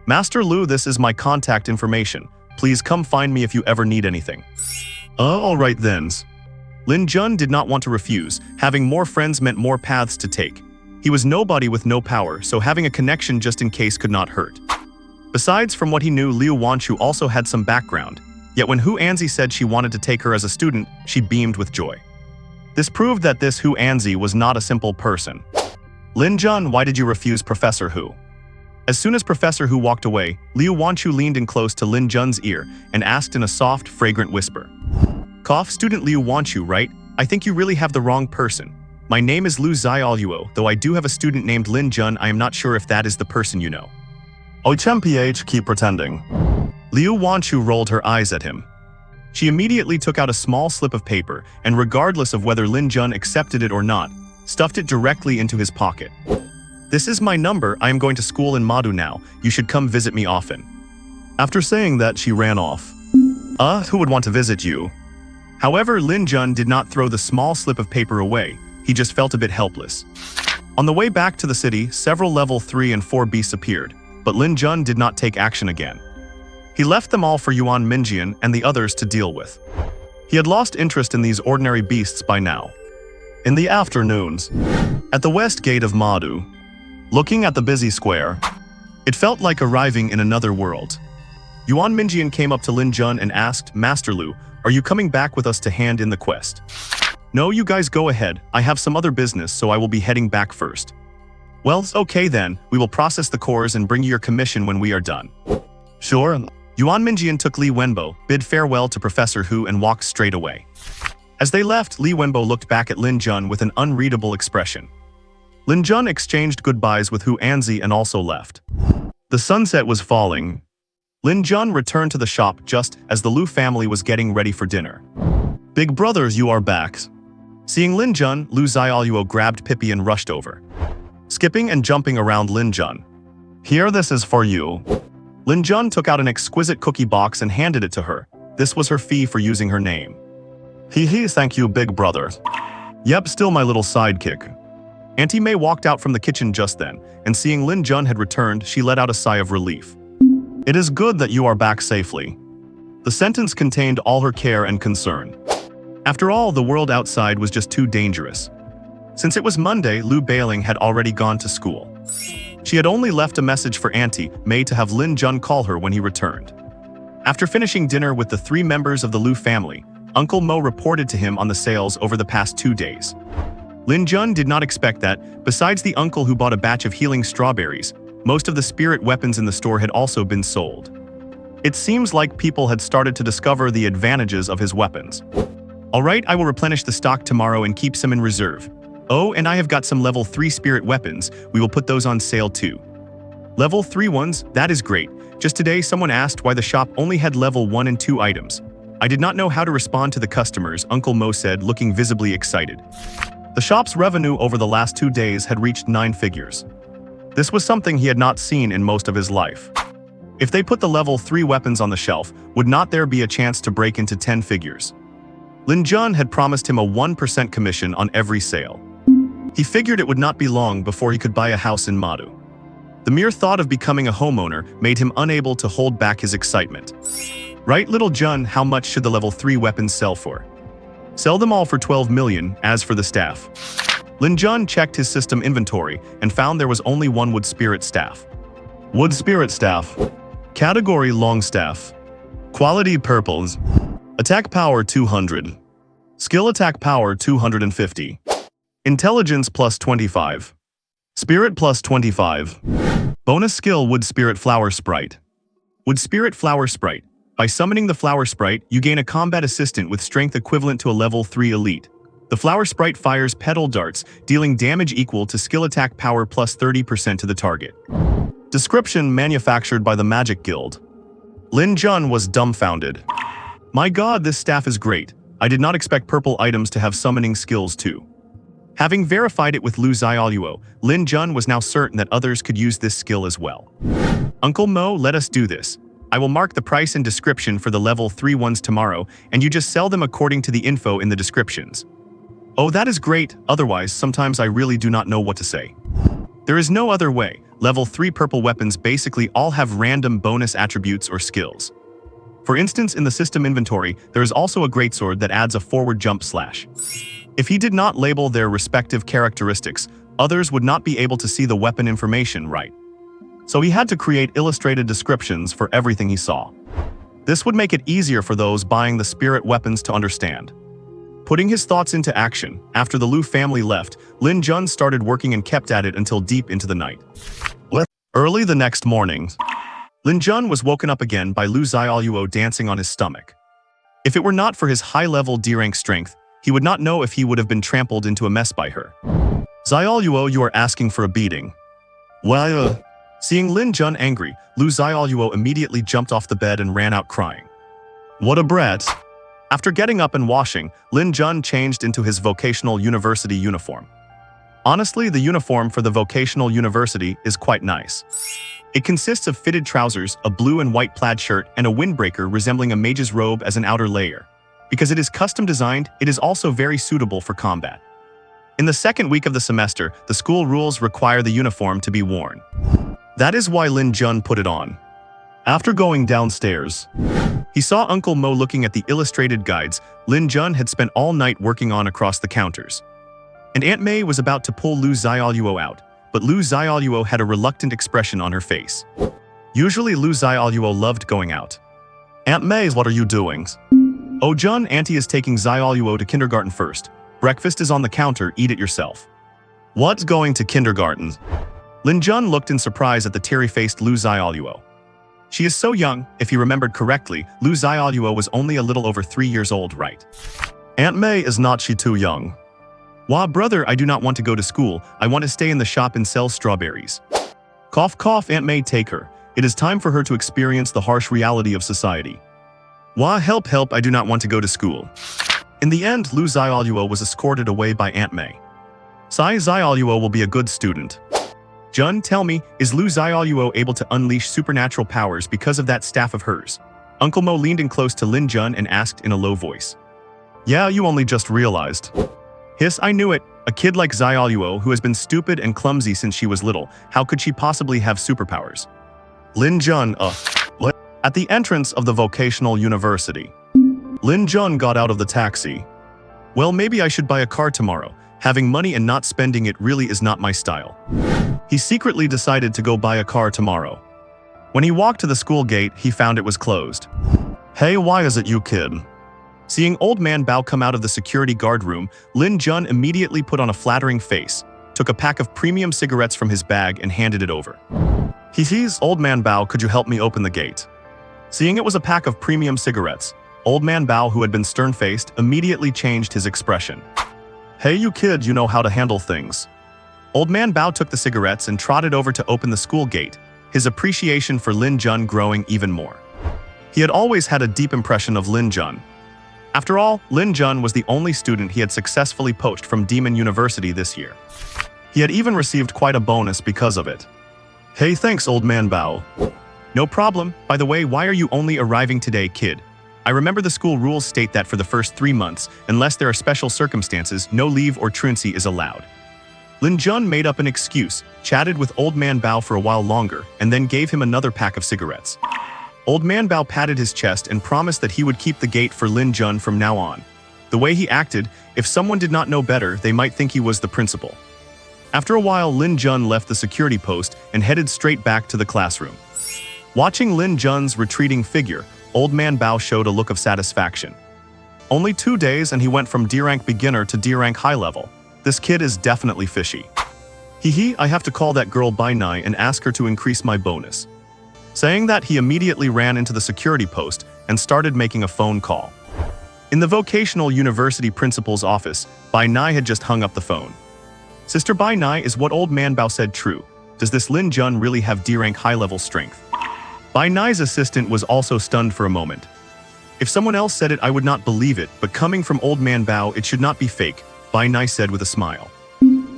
Master Lu, this is my contact information. Please come find me if you ever need anything. Alright then. Lin Jun did not want to refuse. Having more friends meant more paths to take. He was nobody with no power, so having a connection just in case could not hurt. Besides, from what he knew, Liu Wanchu also had some background. Yet when Hu Anzi said she wanted to take her as a student, she beamed with joy. This proved that this Hu Anzi was not a simple person. Lin Jun, why did you refuse Professor Hu? As soon as Professor Hu walked away, Liu Wanchu leaned in close to Lin Jun's ear and asked in a soft, fragrant whisper. Cough, student Liu Wanchu, right? I think you really have the wrong person. My name is Liu Xiaoluo, though I do have a student named Lin Jun. I am not sure if that is the person you know. OHMPH, keep pretending. Liu Wanchu rolled her eyes at him. She immediately took out a small slip of paper and, regardless of whether Lin Jun accepted it or not, stuffed it directly into his pocket. This is my number. I am going to school in Madu now. You should come visit me often. After saying that, she ran off. Who would want to visit you? However, Lin Jun did not throw the small slip of paper away. He just felt a bit helpless. On the way back to the city, several level 3 and 4 beasts appeared, but Lin Jun did not take action again. He left them all for Yuan Minjian and the others to deal with. He had lost interest in these ordinary beasts by now. In the afternoons, at the west gate of Madu, looking at the busy square, it felt like arriving in another world. Yuan Minjian came up to Lin Jun and asked, Master Lu, are you coming back with us to hand in the quest? No, you guys go ahead. I have some other business, so I will be heading back first. Well, okay then. We will process the cores and bring you your commission when we are done. Sure. Yuan Minjian took Li Wenbo, bid farewell to Professor Hu and walked straight away. As they left, Li Wenbo looked back at Lin Jun with an unreadable expression. Lin Jun exchanged goodbyes with Hu Anzi and also left. The sunset was falling. Lin Jun returned to the shop just as the Lu family was getting ready for dinner. Big brothers, you are back. Seeing Lin Jun, Liu Xiaoluo grabbed Pippi and rushed over, skipping and jumping around Lin Jun. Here, this is for you. Lin Jun took out an exquisite cookie box and handed it to her. This was her fee for using her name. Hee, thank you, big brother. Yep, still my little sidekick. Auntie Mei walked out from the kitchen just then, and seeing Lin Jun had returned, she let out a sigh of relief. It is good that you are back safely. The sentence contained all her care and concern. After all, the world outside was just too dangerous. Since it was Monday, Lu Bailing had already gone to school. She had only left a message for Auntie Mei to have Lin Jun call her when he returned. After finishing dinner with the 3 members of the Lu family, Uncle Mo reported to him on the sales over the past 2 days. Lin Jun did not expect that, besides the uncle who bought a batch of healing strawberries, most of the spirit weapons in the store had also been sold. It seems like people had started to discover the advantages of his weapons. Alright, I will replenish the stock tomorrow and keep some in reserve. Oh, and I have got some level 3 spirit weapons. We will put those on sale too. Level 3 ones? That is great. Just today someone asked why the shop only had level 1 and 2 items. I did not know how to respond to the customers, Uncle Mo said, looking visibly excited. The shop's revenue over the last 2 days had reached 9 figures. This was something he had not seen in most of his life. If they put the level 3 weapons on the shelf, would not there be a chance to break into 10 figures? Lin Jun had promised him a 1% commission on every sale. He figured it would not be long before he could buy a house in Madu. The mere thought of becoming a homeowner made him unable to hold back his excitement. Right, little Jun, how much should the level 3 weapons sell for? Sell them all for 12 million, as for the staff. Lin Jun checked his system inventory and found there was only one wood spirit staff. Wood spirit staff. Category long staff. Quality purples. Attack power 200. Skill attack power 250. Intelligence plus 25. Spirit plus 25. Bonus skill Wood Spirit Flower Sprite. Wood Spirit Flower Sprite. By summoning the Flower Sprite, you gain a combat assistant with strength equivalent to a level 3 elite. The Flower Sprite fires petal darts, dealing damage equal to skill attack power plus 30% to the target. Description: manufactured by the Magic Guild. Lin Jun was dumbfounded. My god, this staff is great. I did not expect purple items to have summoning skills too. Having verified it with Lu Xiaoluo, Lin Jun was now certain that others could use this skill as well. Uncle Mo, let us do this. I will mark the price and description for the level 3 ones tomorrow, and you just sell them according to the info in the descriptions. Oh, that is great, otherwise sometimes I really do not know what to say. There is no other way. Level 3 purple weapons basically all have random bonus attributes or skills. For instance, in the system inventory, there is also a greatsword that adds a forward jump slash. If he did not label their respective characteristics, others would not be able to see the weapon information right. So he had to create illustrated descriptions for everything he saw. This would make it easier for those buying the spirit weapons to understand. Putting his thoughts into action, after the Lu family left, Lin Jun started working and kept at it until deep into the night. Early the next morning, Lin Jun was woken up again by Lu Xiaoluo dancing on his stomach. If it were not for his high-level D-rank strength, he would not know if he would have been trampled into a mess by her. Xiaoluo, you are asking for a beating. Why, Seeing Lin Jun angry, Lu Xiaoluo immediately jumped off the bed and ran out crying. What a brat. After getting up and washing, Lin Jun changed into his vocational university uniform. Honestly, the uniform for the vocational university is quite nice. It consists of fitted trousers, a blue and white plaid shirt, and a windbreaker resembling a mage's robe as an outer layer. Because it is custom designed, it is also very suitable for combat. In the second week of the semester, the school rules require the uniform to be worn. That is why Lin Jun put it on. After going downstairs, he saw Uncle Mo looking at the illustrated guides Lin Jun had spent all night working on across the counters. And Aunt May was about to pull Lu Xiaoluo out, but Lu Xiaoluo had a reluctant expression on her face. Usually Lu Xiaoluo loved going out. Aunt May, what are you doing? Oh Jun, Auntie is taking Xiaoluo to kindergarten first. Breakfast is on the counter, eat it yourself. What's going to kindergarten? Lin Jun looked in surprise at the teary-faced Lu Xiaoluo. She is so young. If he remembered correctly, Lu Xiaoluo was only a little over 3 years old, right? Aunt May, is not she too young? Wah, brother, I do not want to go to school. I want to stay in the shop and sell strawberries. Cough, cough, Aunt May, take her. It is time for her to experience the harsh reality of society. Wah, help, help, I do not want to go to school. In the end, Lu Xiaoluo was escorted away by Aunt May. Xiaoluo will be a good student. Jun, tell me, is Lu Xiaoluo able to unleash supernatural powers because of that staff of hers? Uncle Mo leaned in close to Lin Jun and asked in a low voice. Yeah, you only just realized. Hiss, I knew it. A kid like Xiaoluo, who has been stupid and clumsy since she was little, how could she possibly have superpowers? Lin Jun, At the entrance of the vocational university, Lin Jun got out of the taxi. Well, maybe I should buy a car tomorrow. Having money and not spending it really is not my style. He secretly decided to go buy a car tomorrow. When he walked to the school gate, he found it was closed. Hey, why is it you, kid? Seeing Old Man Bao come out of the security guard room, Lin Jun immediately put on a flattering face, took a pack of premium cigarettes from his bag and handed it over. He's, Old Man Bao, could you help me open the gate? Seeing it was a pack of premium cigarettes, Old Man Bao, who had been stern-faced, immediately changed his expression. Hey, you kid, you know how to handle things. Old Man Bao took the cigarettes and trotted over to open the school gate, his appreciation for Lin Jun growing even more. He had always had a deep impression of Lin Jun. After all, Lin Jun was the only student he had successfully poached from Demon University this year. He had even received quite a bonus because of it. Hey, thanks, Old Man Bao. No problem. By the way, why are you only arriving today, kid? I remember the school rules state that for the first 3 months, unless there are special circumstances, no leave or truancy is allowed. Lin Jun made up an excuse, chatted with Old Man Bao for a while longer, and then gave him another pack of cigarettes. Old Man Bao patted his chest and promised that he would keep the gate for Lin Jun from now on. The way he acted, if someone did not know better, they might think he was the principal. After a while, Lin Jun left the security post and headed straight back to the classroom. Watching Lin Jun's retreating figure, Old Man Bao showed a look of satisfaction. Only 2 days and he went from D-rank beginner to D-rank high level. This kid is definitely fishy. Hee, I have to call that girl by night and ask her to increase my bonus. Saying that, he immediately ran into the security post and started making a phone call. In the vocational university principal's office, Bai Nai had just hung up the phone. Sister Bai Nai, is what old man Bao said true? Does this Lin Jun really have D-rank high-level strength? Bai Nai's assistant was also stunned for a moment. If someone else said it, I would not believe it, but coming from old man Bao, it should not be fake, Bai Nai said with a smile.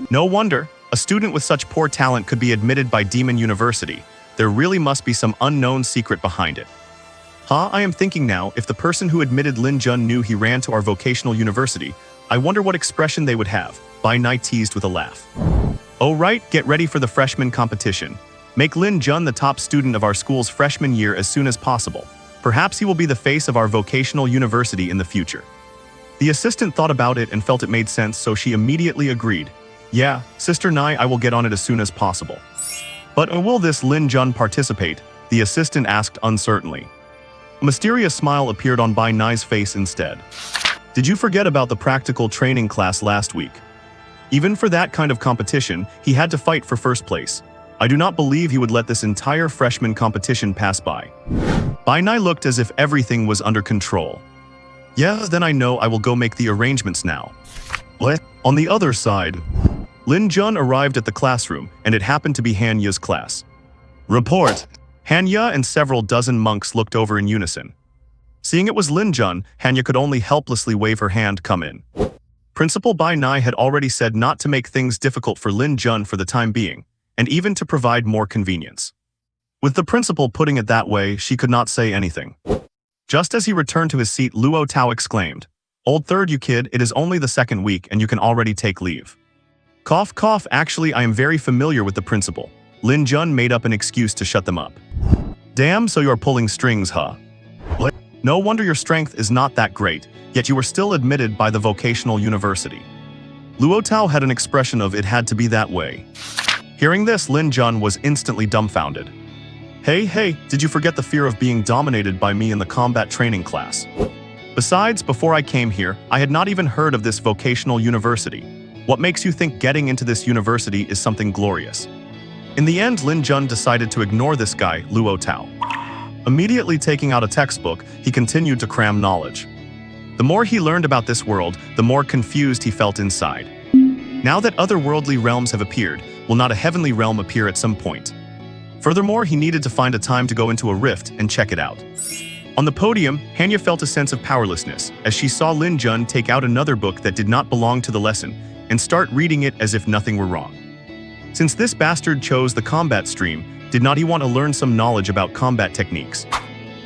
No wonder, a student with such poor talent could be admitted by Demon University. There really must be some unknown secret behind it. I am thinking now, if the person who admitted Lin Jun knew he ran to our vocational university, I wonder what expression they would have, Bai Nai teased with a laugh. Oh right, get ready for the freshman competition. Make Lin Jun the top student of our school's freshman year as soon as possible. Perhaps he will be the face of our vocational university in the future. The assistant thought about it and felt it made sense, so she immediately agreed. Yeah, Sister Nai, I will get on it as soon as possible. But will this Lin Jun participate? The assistant asked uncertainly. A mysterious smile appeared on Bai Nai's face instead. Did you forget about the practical training class last week? Even for that kind of competition, he had to fight for first place. I do not believe he would let this entire freshman competition pass by. Bai Nai looked as if everything was under control. Yeah, then I know I will go make the arrangements now. On the other side, Lin Jun arrived at the classroom, and it happened to be Hanya's class. Report. Hanya and several dozen monks looked over in unison. Seeing it was Lin Jun, Hanya could only helplessly wave her hand, come in. Principal Bai Nai had already said not to make things difficult for Lin Jun for the time being, and even to provide more convenience. With the principal putting it that way, she could not say anything. Just as he returned to his seat, Luo Tao exclaimed, Old third, you kid, it is only the second week and you can already take leave. Cough, cough, actually I am very familiar with the principal. Lin Jun made up an excuse to shut them up. Damn, so you're pulling strings, huh? No wonder your strength is not that great, yet you were still admitted by the vocational university. Luo Tao had an expression of it had to be that way. Hearing this, Lin Jun was instantly dumbfounded. Hey, did you forget the fear of being dominated by me in the combat training class? Besides, before I came here, I had not even heard of this vocational university. What makes you think getting into this university is something glorious? In the end, Lin Jun decided to ignore this guy, Luo Tao. Immediately taking out a textbook, he continued to cram knowledge. The more he learned about this world, the more confused he felt inside. Now that otherworldly realms have appeared, will not a heavenly realm appear at some point? Furthermore, he needed to find a time to go into a rift and check it out. On the podium, Hanya felt a sense of powerlessness as she saw Lin Jun take out another book that did not belong to the lesson and start reading it as if nothing were wrong. Since this bastard chose the combat stream, did not he want to learn some knowledge about combat techniques?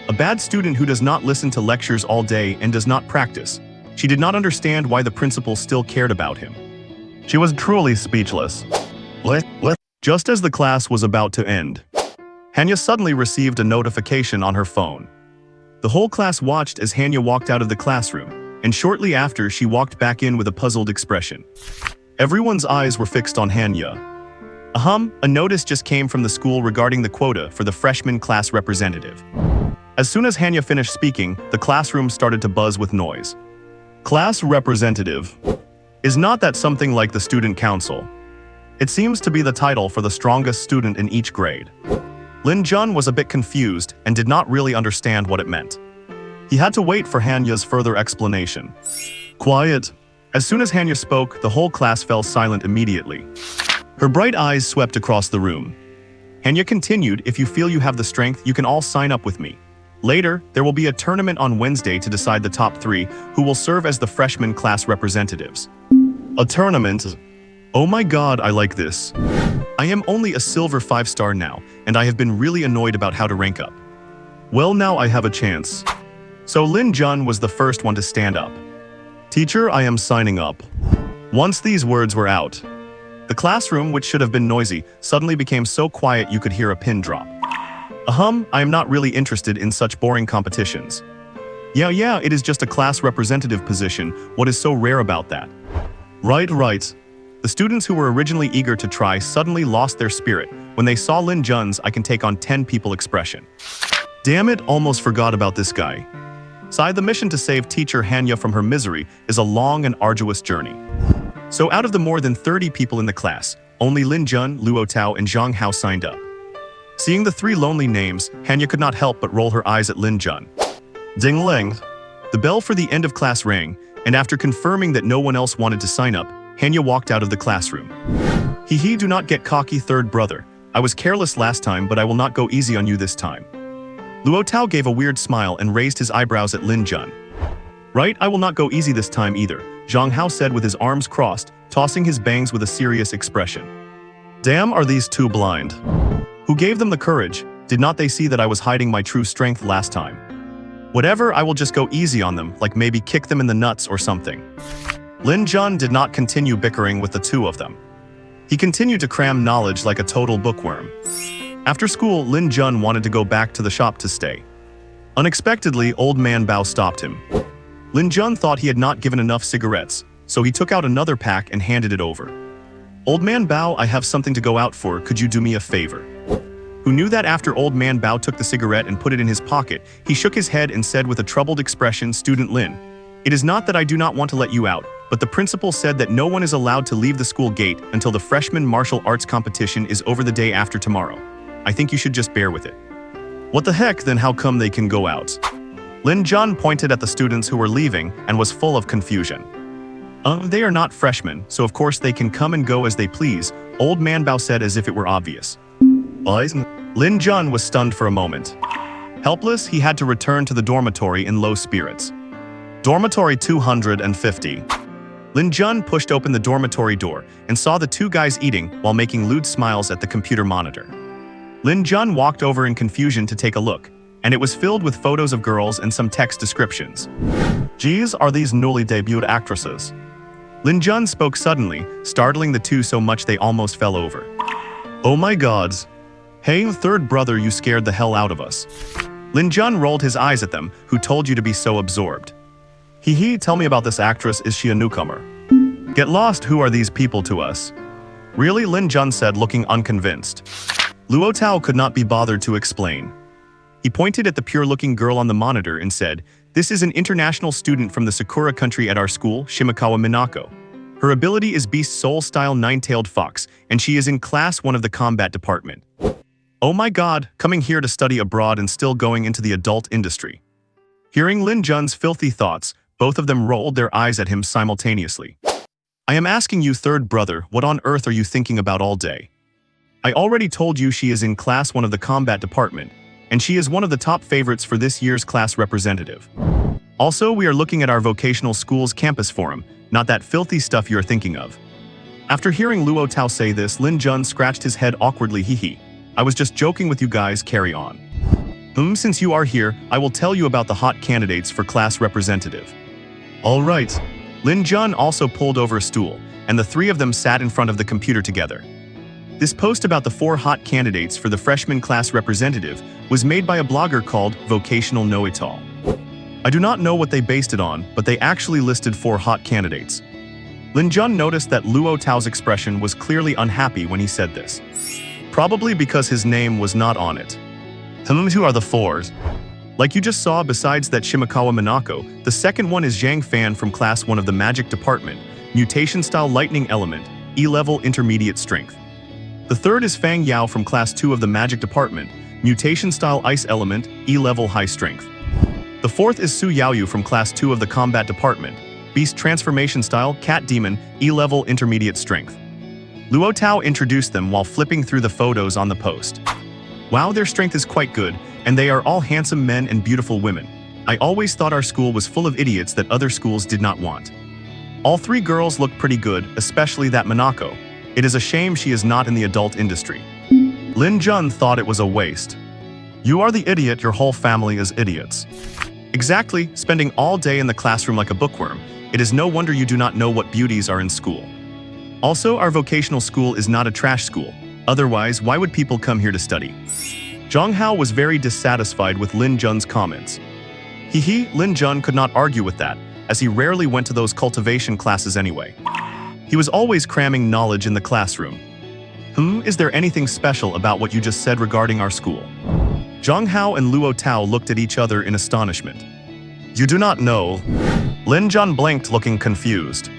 A bad student who does not listen to lectures all day and does not practice. She did not understand why the principal still cared about him. She was truly speechless. Just as the class was about to end, Hanya suddenly received a notification on her phone. The whole class watched as Hanya walked out of the classroom, and shortly after she walked back in with a puzzled expression. Everyone's eyes were fixed on Hanya. A notice just came from the school regarding the quota for the freshman class representative. As soon as Hanya finished speaking, the classroom started to buzz with noise. Class representative. Is not that something like the student council? It seems to be the title for the strongest student in each grade. Lin Jun was a bit confused and did not really understand what it meant. He had to wait for Hanya's further explanation. Quiet. As soon as Hanya spoke, the whole class fell silent immediately. Her bright eyes swept across the room. Hanya continued, if you feel you have the strength, you can all sign up with me. Later, there will be a tournament on Wednesday to decide the top 3 who will serve as the freshman class representatives. A tournament? Oh my god, I like this. I am only a silver 5-star now, and I have been really annoyed about how to rank up. Well, now I have a chance. So Lin Jun was the first one to stand up. Teacher, I am signing up. Once these words were out, the classroom, which should have been noisy, suddenly became so quiet you could hear a pin drop. I am not really interested in such boring competitions. Yeah, it is just a class representative position. What is so rare about that? Right. The students who were originally eager to try suddenly lost their spirit when they saw Lin Jun's I can take on 10 people expression. Damn it, almost forgot about this guy. The mission to save teacher Hanya from her misery is a long and arduous journey. So out of the more than 30 people in the class, only Lin Jun, Luo Tao, and Zhang Hao signed up. Seeing the three lonely names, Hanya could not help but roll her eyes at Lin Jun. Ding-ling. The bell for the end of class rang, and after confirming that no one else wanted to sign up, Hanya walked out of the classroom. Hee, do not get cocky, third brother. I was careless last time, but I will not go easy on you this time. Luo Tao gave a weird smile and raised his eyebrows at Lin Jun. Right, I will not go easy this time either, Zhang Hao said with his arms crossed, tossing his bangs with a serious expression. Damn, are these two blind? Who gave them the courage? Did not they see that I was hiding my true strength last time? Whatever, I will just go easy on them, like maybe kick them in the nuts or something. Lin Jun did not continue bickering with the two of them. He continued to cram knowledge like a total bookworm. After school, Lin Jun wanted to go back to the shop to stay. Unexpectedly, Old Man Bao stopped him. Lin Jun thought he had not given enough cigarettes, so he took out another pack and handed it over. Old Man Bao, I have something to go out for, could you do me a favor? Who knew that after Old Man Bao took the cigarette and put it in his pocket, he shook his head and said with a troubled expression, Student Lin, it is not that I do not want to let you out, but the principal said that no one is allowed to leave the school gate until the freshman martial arts competition is over the day after tomorrow. I think you should just bear with it. What the heck, then how come they can go out? Lin Jun pointed at the students who were leaving and was full of confusion. They are not freshmen, so of course they can come and go as they please, Old Man Bao said as if it were obvious. Lin Jun was stunned for a moment. Helpless, he had to return to the dormitory in low spirits. Dormitory 250. Lin Jun pushed open the dormitory door and saw the two guys eating while making lewd smiles at the computer monitor. Lin Jun walked over in confusion to take a look, and it was filled with photos of girls and some text descriptions. Geez, are these newly debuted actresses? Lin Jun spoke suddenly, startling the two so much they almost fell over. Oh my god. Hey, third brother, you scared the hell out of us. Lin Jun rolled his eyes at them. Who told you to be so absorbed? Hee, tell me about this actress, is she a newcomer? Get lost, who are these people to us? Really, Lin Jun said, looking unconvinced. Luo Tao could not be bothered to explain. He pointed at the pure-looking girl on the monitor and said, this is an international student from the Sakura country at our school, Shimakawa Minako. Her ability is Beast Soul-style Nine-Tailed Fox, and she is in class 1 of the combat department. Oh my god, coming here to study abroad and still going into the adult industry. Hearing Lin Jun's filthy thoughts, both of them rolled their eyes at him simultaneously. I am asking you, third brother, what on earth are you thinking about all day? I already told you she is in class 1 of the combat department, and she is one of the top favorites for this year's class representative. Also, we are looking at our vocational school's campus forum, not that filthy stuff you're thinking of. After hearing Luo Tao say this, Lin Jun scratched his head awkwardly. Hee. I was just joking with you guys, carry on. Since you are here, I will tell you about the hot candidates for class representative. All right. Lin Jun also pulled over a stool, and the three of them sat in front of the computer together. This post about the 4 hot candidates for the freshman class representative was made by a blogger called Vocational Know-It-All. I do not know what they based it on, but they actually listed 4 hot candidates. Lin Jun noticed that Luo Tao's expression was clearly unhappy when he said this. Probably because his name was not on it. Who are the 4s? Like you just saw, besides that Shimakawa Minako, the second one is Zhang Fan from class 1 of the magic department, mutation-style lightning element, E-level intermediate strength. The third is Fang Yao from class 2 of the magic department, mutation-style ice element, E-level high strength. The fourth is Su Yaoyu from class 2 of the combat department, beast transformation-style cat demon, E-level intermediate strength. Luo Tao introduced them while flipping through the photos on the post. Wow, their strength is quite good, and they are all handsome men and beautiful women. I always thought our school was full of idiots that other schools did not want. All 3 girls look pretty good, especially that Minako. It is a shame she is not in the adult industry. Lin Jun thought it was a waste. You are the idiot, your whole family is idiots. Exactly, spending all day in the classroom like a bookworm. It is no wonder you do not know what beauties are in school. Also, our vocational school is not a trash school. Otherwise, why would people come here to study? Zhang Hao was very dissatisfied with Lin Jun's comments. Lin Jun could not argue with that, as he rarely went to those cultivation classes anyway. He was always cramming knowledge in the classroom. Is there anything special about what you just said regarding our school? Zhang Hao and Luo Tao looked at each other in astonishment. You do not know. Lin Jun blinked, looking confused.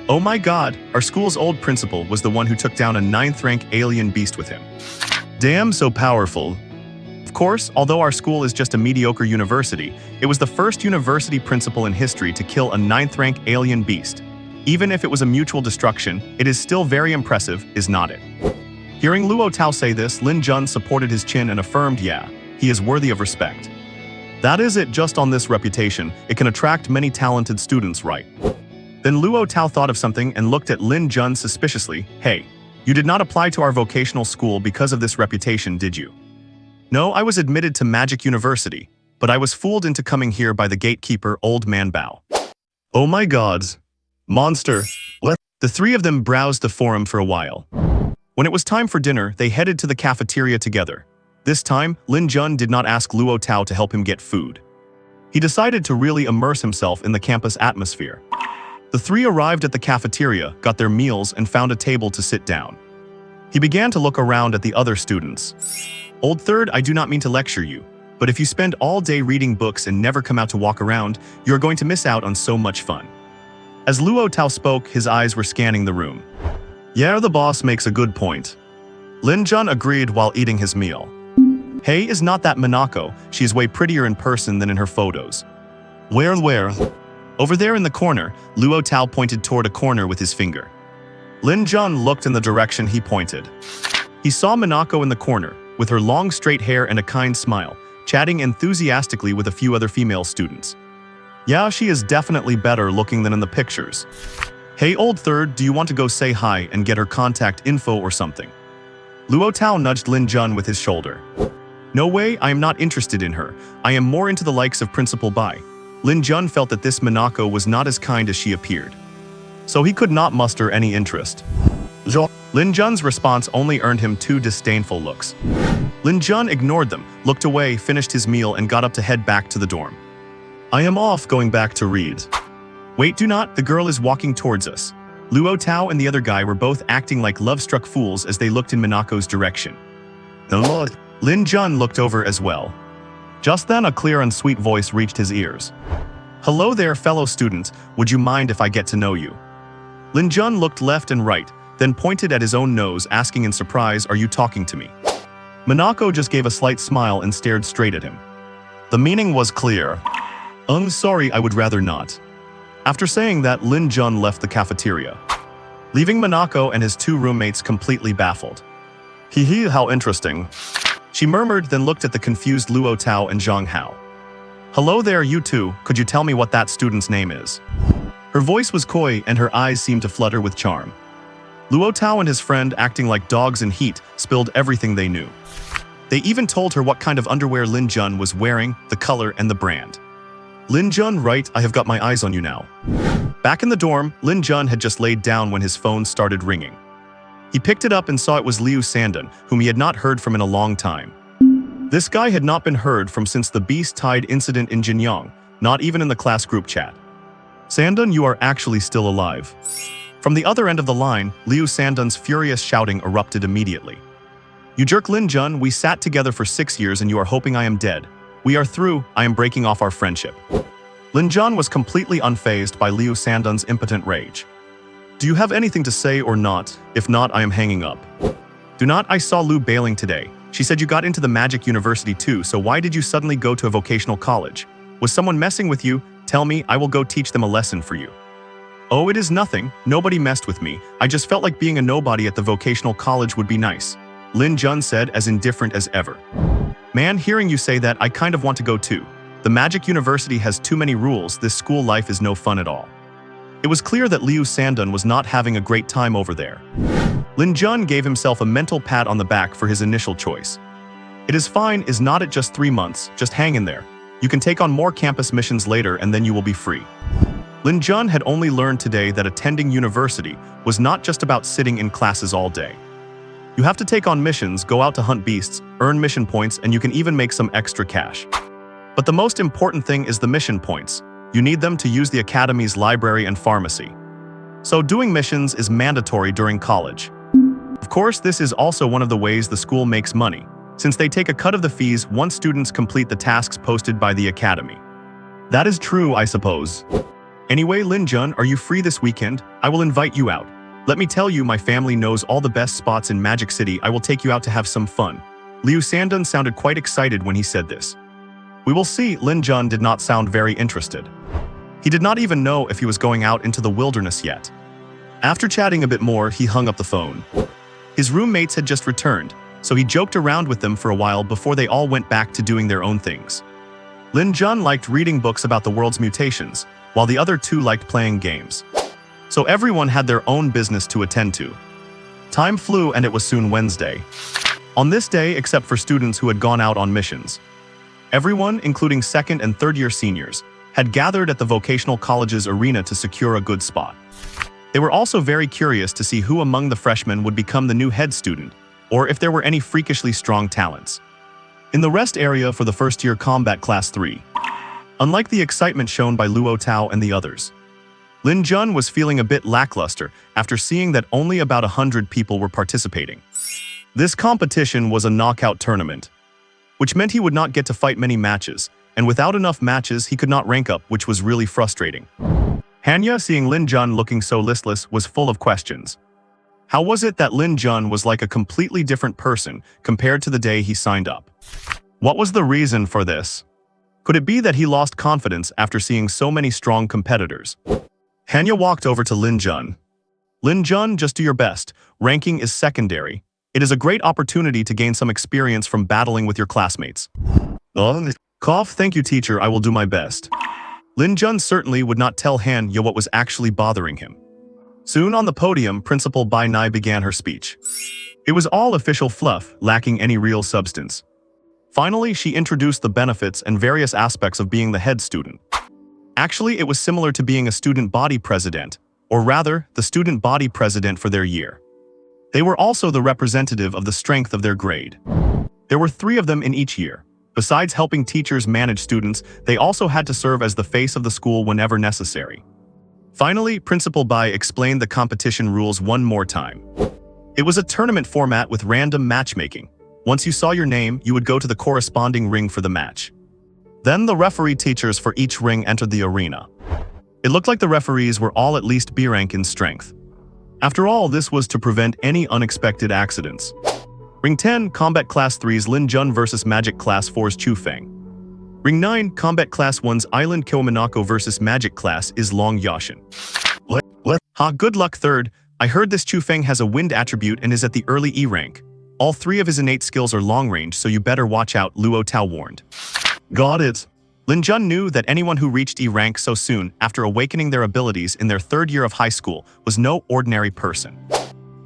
Oh my god, our school's old principal was the one who took down a 9th rank alien beast with him. Damn, so powerful. Of course, although our school is just a mediocre university, it was the first university principal in history to kill a 9th rank alien beast. Even if it was a mutual destruction, it is still very impressive, is not it? Hearing Luo Tao say this, Lin Jun supported his chin and affirmed, yeah, he is worthy of respect. That is it, just on this reputation, it can attract many talented students, right? Then Luo Tao thought of something and looked at Lin Jun suspiciously. Hey, you did not apply to our vocational school because of this reputation, did you? No, I was admitted to Magic University, but I was fooled into coming here by the gatekeeper, Old Man Bao. Oh my god. Monster. The three of them browsed the forum for a while. When it was time for dinner, they headed to the cafeteria together. This time, Lin Jun did not ask Luo Tao to help him get food. He decided to really immerse himself in the campus atmosphere. The three arrived at the cafeteria, got their meals, and found a table to sit down. He began to look around at the other students. Old Third, I do not mean to lecture you, but if you spend all day reading books and never come out to walk around, you are going to miss out on so much fun. As Luo Tao spoke, his eyes were scanning the room. Yeah, the boss makes a good point. Lin Jun agreed while eating his meal. Hey, is not that Minako? She is way prettier in person than in her photos. Where? Over there in the corner, Luo Tao pointed toward a corner with his finger. Lin Jun looked in the direction he pointed. He saw Minako in the corner, with her long straight hair and a kind smile, chatting enthusiastically with a few other female students. Yeah, she is definitely better looking than in the pictures. Hey, Old Third, do you want to go say hi and get her contact info or something? Luo Tao nudged Lin Jun with his shoulder. No way, I am not interested in her. I am more into the likes of Principal Bai. Lin Jun felt that this Minako was not as kind as she appeared. So he could not muster any interest. Lin Jun's response only earned him 2 disdainful looks. Lin Jun ignored them, looked away, finished his meal, and got up to head back to the dorm. I am off going back to read. Wait, do not, the girl is walking towards us. Luo Tao and the other guy were both acting like love-struck fools as they looked in Minako's direction. Lin Jun looked over as well. Just then a clear and sweet voice reached his ears. Hello there, fellow student, would you mind if I get to know you? Lin Jun looked left and right, then pointed at his own nose, asking in surprise, are you talking to me? Minako just gave a slight smile and stared straight at him. The meaning was clear. Sorry, I would rather not. After saying that, Lin Jun left the cafeteria, leaving Minako and his 2 roommates completely baffled. Hee, how interesting. She murmured, then looked at the confused Luo Tao and Zhang Hao. Hello there, you two, could you tell me what that student's name is? Her voice was coy and her eyes seemed to flutter with charm. Luo Tao and his friend, acting like dogs in heat, spilled everything they knew. They even told her what kind of underwear Lin Jun was wearing, the color, and the brand. Lin Jun, right, I have got my eyes on you now. Back in the dorm, Lin Jun had just laid down when his phone started ringing. He picked it up and saw it was Liu Sandan, whom he had not heard from in a long time. This guy had not been heard from since the beast-tied incident in Jinyang, not even in the class group chat. Sandan, you are actually still alive. From the other end of the line, Liu Sandan's furious shouting erupted immediately. You jerk Lin Jun, we sat together for 6 years and you are hoping I am dead. We are through, I am breaking off our friendship. Lin Jun was completely unfazed by Liu Sandan's impotent rage. Do you have anything to say or not? If not, I am hanging up. Do not, I saw Lu bailing today. She said you got into the Magic University too, so why did you suddenly go to a vocational college? Was someone messing with you? Tell me, I will go teach them a lesson for you. Oh, it is nothing, nobody messed with me. I just felt like being a nobody at the vocational college would be nice. Lin Jun said, as indifferent as ever. Man, hearing you say that, I kind of want to go too. The Magic University has too many rules, this school life is no fun at all. It was clear that Liu Sandan was not having a great time over there. Lin Jun gave himself a mental pat on the back for his initial choice. It is fine, is not it just 3 months, just hang in there. You can take on more campus missions later and then you will be free. Lin Jun had only learned today that attending university was not just about sitting in classes all day. You have to take on missions, go out to hunt beasts, earn mission points, and you can even make some extra cash. But the most important thing is the mission points. You need them to use the academy's library and pharmacy. So doing missions is mandatory during college. Of course, this is also one of the ways the school makes money, since they take a cut of the fees once students complete the tasks posted by the academy. That is true, I suppose. Anyway, Lin Jun, are you free this weekend? I will invite you out. Let me tell you, my family knows all the best spots in Magic City. I will take you out to have some fun. Liu Sandun sounded quite excited when he said this. We will see. Lin Jun did not sound very interested. He did not even know if he was going out into the wilderness yet. After chatting a bit more, he hung up the phone. His roommates had just returned, so he joked around with them for a while before they all went back to doing their own things. Lin Jun liked reading books about the world's mutations, while the other two liked playing games. So everyone had their own business to attend to. Time flew and it was soon Wednesday. On this day, except for students who had gone out on missions, everyone, including second and third year seniors, had gathered at the vocational college's arena to secure a good spot. They were also very curious to see who among the freshmen would become the new head student, or if there were any freakishly strong talents. In the rest area for the first year combat class 3, unlike the excitement shown by Luo Tao and the others, Lin Jun was feeling a bit lackluster after seeing that only about 100 people were participating. This competition was a knockout tournament, which meant he would not get to fight many matches, and without enough matches he could not rank up, which was really frustrating. Hanya, seeing Lin Jun looking so listless, was full of questions. How was it that Lin Jun was like a completely different person compared to the day he signed up? What was the reason for this? Could it be that he lost confidence after seeing so many strong competitors? Hanya walked over to Lin Jun. Lin Jun, just do your best. Ranking is secondary. It is a great opportunity to gain some experience from battling with your classmates. Cough, thank you teacher, I will do my best. Lin Jun certainly would not tell Hanya what was actually bothering him. Soon on the podium, Principal Bai Nai began her speech. It was all official fluff, lacking any real substance. Finally, she introduced the benefits and various aspects of being the head student. Actually, it was similar to being a student body president, or rather, the student body president for their year. They were also the representative of the strength of their grade. There were 3 of them in each year. Besides helping teachers manage students, they also had to serve as the face of the school whenever necessary. Finally, Principal Bai explained the competition rules one more time. It was a tournament format with random matchmaking. Once you saw your name, you would go to the corresponding ring for the match. Then the referee teachers for each ring entered the arena. It looked like the referees were all at least B rank in strength. After all, this was to prevent any unexpected accidents. Ring 10, Combat Class 3's Lin Jun vs Magic Class 4's Chu Feng. Ring 9, Combat Class 1's Island Kiwamanako vs Magic Class is Long Yashin. What? Ha, good luck third. I heard this Chu Feng has a wind attribute and is at the early E rank. All 3 of his innate skills are long range, so you better watch out, Luo Tao warned. Got it. Lin Jun knew that anyone who reached E rank so soon after awakening their abilities in their 3rd year of high school was no ordinary person.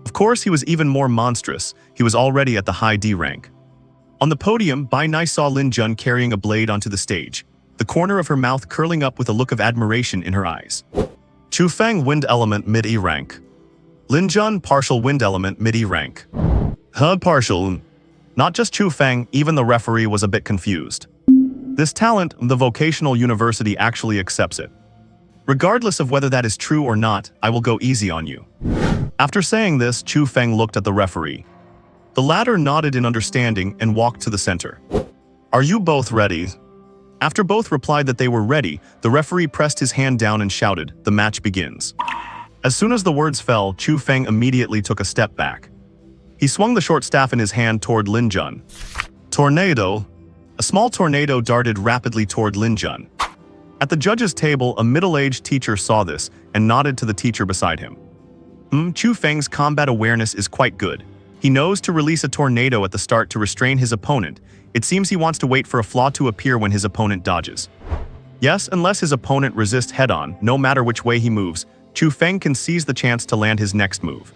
Of course, he was even more monstrous. He was already at the high D rank. On the podium, Bai Nai saw Lin Jun carrying a blade onto the stage, the corner of her mouth curling up with a look of admiration in her eyes. Chu Feng, wind element mid E rank. Lin Jun, partial wind element mid E rank. Partial. Not just Chu Feng, even the referee was a bit confused. This talent, the vocational university actually accepts it. Regardless of whether that is true or not, I will go easy on you. After saying this, Chu Feng looked at the referee. The latter nodded in understanding and walked to the center. Are you both ready? After both replied that they were ready, the referee pressed his hand down and shouted, "The match begins." As soon as the words fell, Chu Feng immediately took a step back. He swung the short staff in his hand toward Lin Jun. Tornado. A small tornado darted rapidly toward Lin Jun. At the judges' table, a middle-aged teacher saw this and nodded to the teacher beside him. Chu Feng's combat awareness is quite good. He knows to release a tornado at the start to restrain his opponent. It seems he wants to wait for a flaw to appear when his opponent dodges. Yes, unless his opponent resists head-on, no matter which way he moves, Chu Feng can seize the chance to land his next move.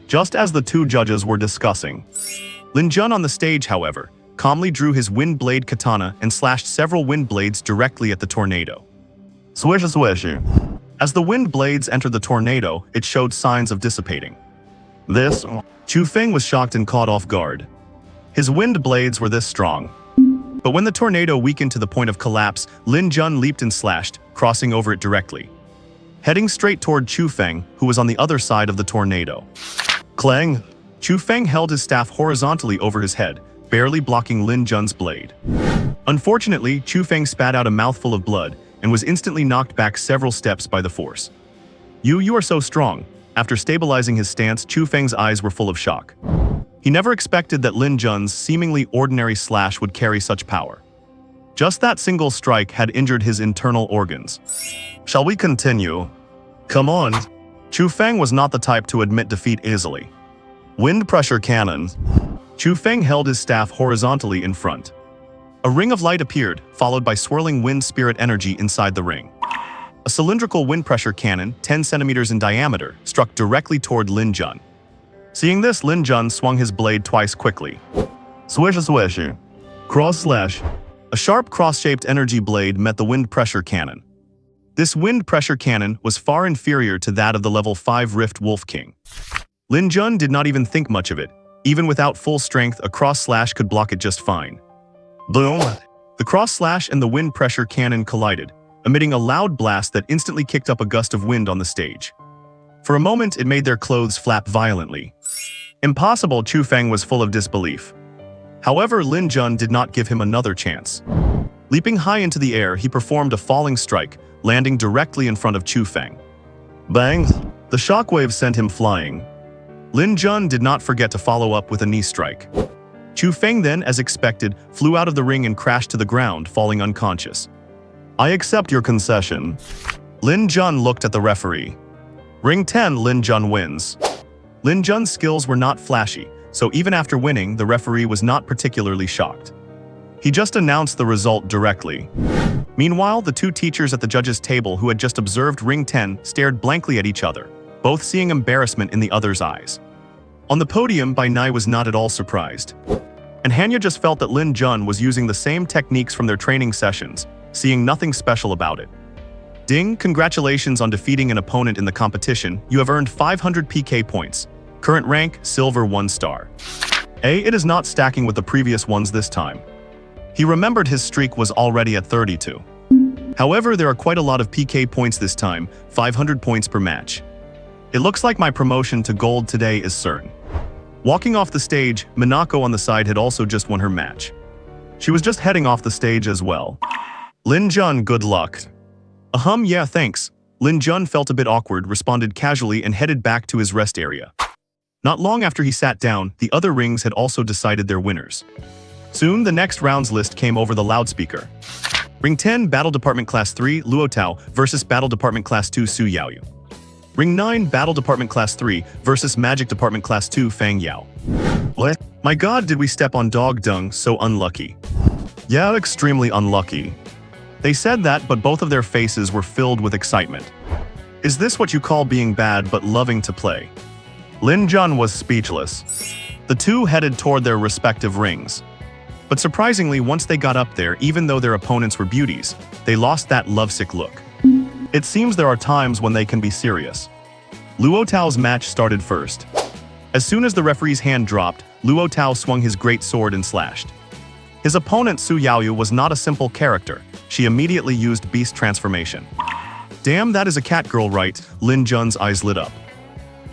Just as the 2 judges were discussing, Lin Jun on the stage, however, calmly drew his wind blade katana and slashed several wind blades directly at the tornado. Swish swish. As the wind blades entered the tornado, it showed signs of dissipating. Chu Feng was shocked and caught off guard. His wind blades were this strong. But when the tornado weakened to the point of collapse, Lin Jun leaped and slashed, crossing over it directly, heading straight toward Chu Feng, who was on the other side of the tornado. Clang! Chu Feng held his staff horizontally over his head, barely blocking Lin Jun's blade. Unfortunately, Chu Feng spat out a mouthful of blood, and was instantly knocked back several steps by the force. You are so strong." After stabilizing his stance, Chu Feng's eyes were full of shock. He never expected that Lin Jun's seemingly ordinary slash would carry such power. Just that single strike had injured his internal organs. Shall we continue? Come on. Chu Feng was not the type to admit defeat easily. Wind pressure cannon. Chu Feng held his staff horizontally in front. A ring of light appeared, followed by swirling wind spirit energy inside the ring. A cylindrical wind pressure cannon, 10 centimeters in diameter, struck directly toward Lin Jun. Seeing this, Lin Jun swung his blade twice quickly. Swish swish. Cross slash. A sharp cross-shaped energy blade met the wind pressure cannon. This wind pressure cannon was far inferior to that of the level 5 Rift Wolf King. Lin Jun did not even think much of it. Even without full strength, a cross slash could block it just fine. Boom. The cross slash and the wind pressure cannon collided, emitting a loud blast that instantly kicked up a gust of wind on the stage. For a moment, it made their clothes flap violently. Impossible, Chu Feng was full of disbelief. However, Lin Jun did not give him another chance. Leaping high into the air, he performed a falling strike, landing directly in front of Chu Feng. Bang! The shockwave sent him flying. Lin Jun did not forget to follow up with a knee strike. Chu Feng then, as expected, flew out of the ring and crashed to the ground, falling unconscious. I accept your concession. Lin Jun looked at the referee. Ring 10, Lin Jun wins. Lin Jun's skills were not flashy, so even after winning, the referee was not particularly shocked. He just announced the result directly. Meanwhile, the two teachers at the judges' table who had just observed Ring 10 stared blankly at each other, both seeing embarrassment in the other's eyes. On the podium, Bai Nai was not at all surprised. And Hanya just felt that Lin Jun was using the same techniques from their training sessions, seeing nothing special about it. Ding, congratulations on defeating an opponent in the competition. You have earned 500 PK points. Current rank, Silver 1 star. It is not stacking with the previous ones this time. He remembered his streak was already at 32. However, there are quite a lot of PK points this time, 500 points per match. It looks like my promotion to Gold today is certain. Walking off the stage, Minako on the side had also just won her match. She was just heading off the stage as well. Lin Jun, good luck. Yeah, thanks. Lin Jun felt a bit awkward, responded casually and headed back to his rest area. Not long after he sat down, the other rings had also decided their winners. Soon, the next round's list came over the loudspeaker. Ring 10, Battle Department Class 3, Luo Tao versus Battle Department Class 2, Su Yaoyu. Ring 9, Battle Department Class 3 versus Magic Department Class 2, Fang Yao. What? My god, did we step on dog dung, so unlucky. Yeah, extremely unlucky. They said that, but both of their faces were filled with excitement. Is this what you call being bad but loving to play? Lin Jun was speechless. The two headed toward their respective rings. But surprisingly, once they got up there, even though their opponents were beauties, they lost that lovesick look. It seems there are times when they can be serious. Luo Tao's match started first. As soon as the referee's hand dropped, Luo Tao swung his great sword and slashed. His opponent Su Yaoyu was not a simple character. She immediately used beast transformation. Damn, that is a cat girl, right? Lin Jun's eyes lit up.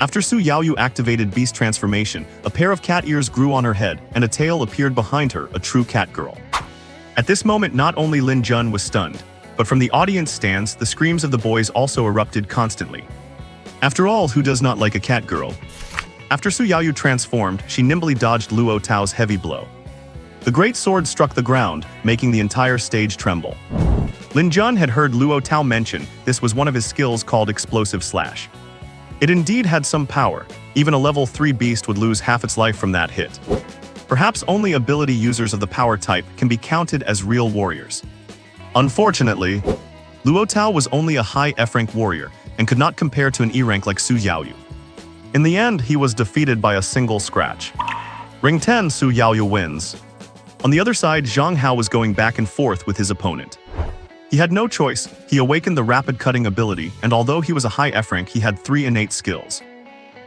After Su Yaoyu activated beast transformation, a pair of cat ears grew on her head and a tail appeared behind her, a true cat girl. At this moment, not only Lin Jun was stunned, but from the audience stands, the screams of the boys also erupted constantly. After all, who does not like a cat girl? After Su Yaoyu transformed, she nimbly dodged Luo Tao's heavy blow. The great sword struck the ground, making the entire stage tremble. Lin Jun had heard Luo Tao mention this was one of his skills called Explosive Slash. It indeed had some power. Even a level 3 beast would lose half its life from that hit. Perhaps only ability users of the power type can be counted as real warriors. Unfortunately, Luo Tao was only a high F-rank warrior and could not compare to an E-rank like Su Yaoyu. In the end, he was defeated by a single scratch. Ring 10, Su Yaoyu wins. On the other side, Zhang Hao was going back and forth with his opponent. He had no choice. He awakened the rapid cutting ability, and although he was a high F-rank, he had 3 innate skills.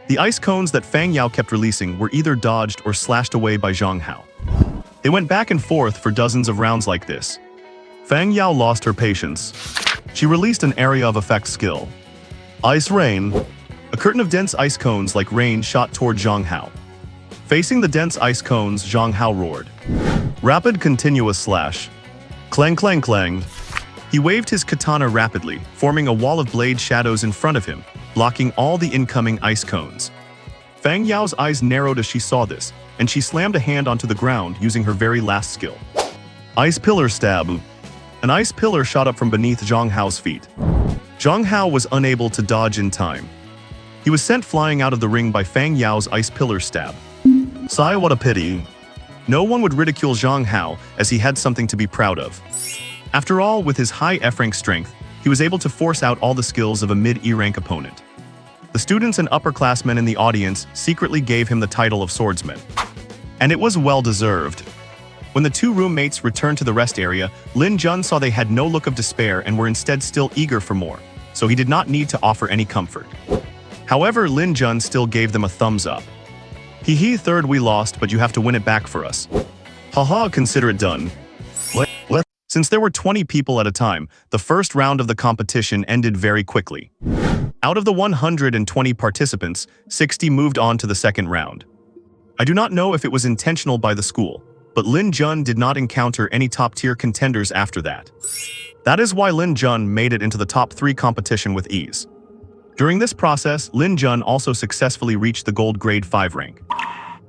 The ice cones that Fang Yao kept releasing were either dodged or slashed away by Zhang Hao. They went back and forth for dozens of rounds like this. Fang Yao lost her patience. She released an area of effect skill. Ice Rain. A curtain of dense ice cones like rain shot toward Zhang Hao. Facing the dense ice cones, Zhang Hao roared. Rapid continuous slash. Clang clang clang. He waved his katana rapidly, forming a wall of blade shadows in front of him, blocking all the incoming ice cones. Fang Yao's eyes narrowed as she saw this, and she slammed a hand onto the ground using her very last skill. Ice Pillar Stab. An ice pillar shot up from beneath Zhang Hao's feet. Zhang Hao was unable to dodge in time. He was sent flying out of the ring by Fang Yao's ice pillar stab. Sigh, what a pity. No one would ridicule Zhang Hao, as he had something to be proud of. After all, with his high F-rank strength, he was able to force out all the skills of a mid-E rank opponent. The students and upperclassmen in the audience secretly gave him the title of swordsman. And it was well-deserved. When the two roommates returned to the rest area, Lin Jun saw they had no look of despair and were instead still eager for more, so he did not need to offer any comfort. However, Lin Jun still gave them a thumbs up. Hee third, we lost, but you have to win it back for us. Haha, consider it done. What? Since there were 20 people at a time, the first round of the competition ended very quickly. Out of the 120 participants, 60 moved on to the second round. I do not know if it was intentional by the school, but Lin Jun did not encounter any top-tier contenders after that. That is why Lin Jun made it into the top 3 competition with ease. During this process, Lin Jun also successfully reached the gold grade 5 rank.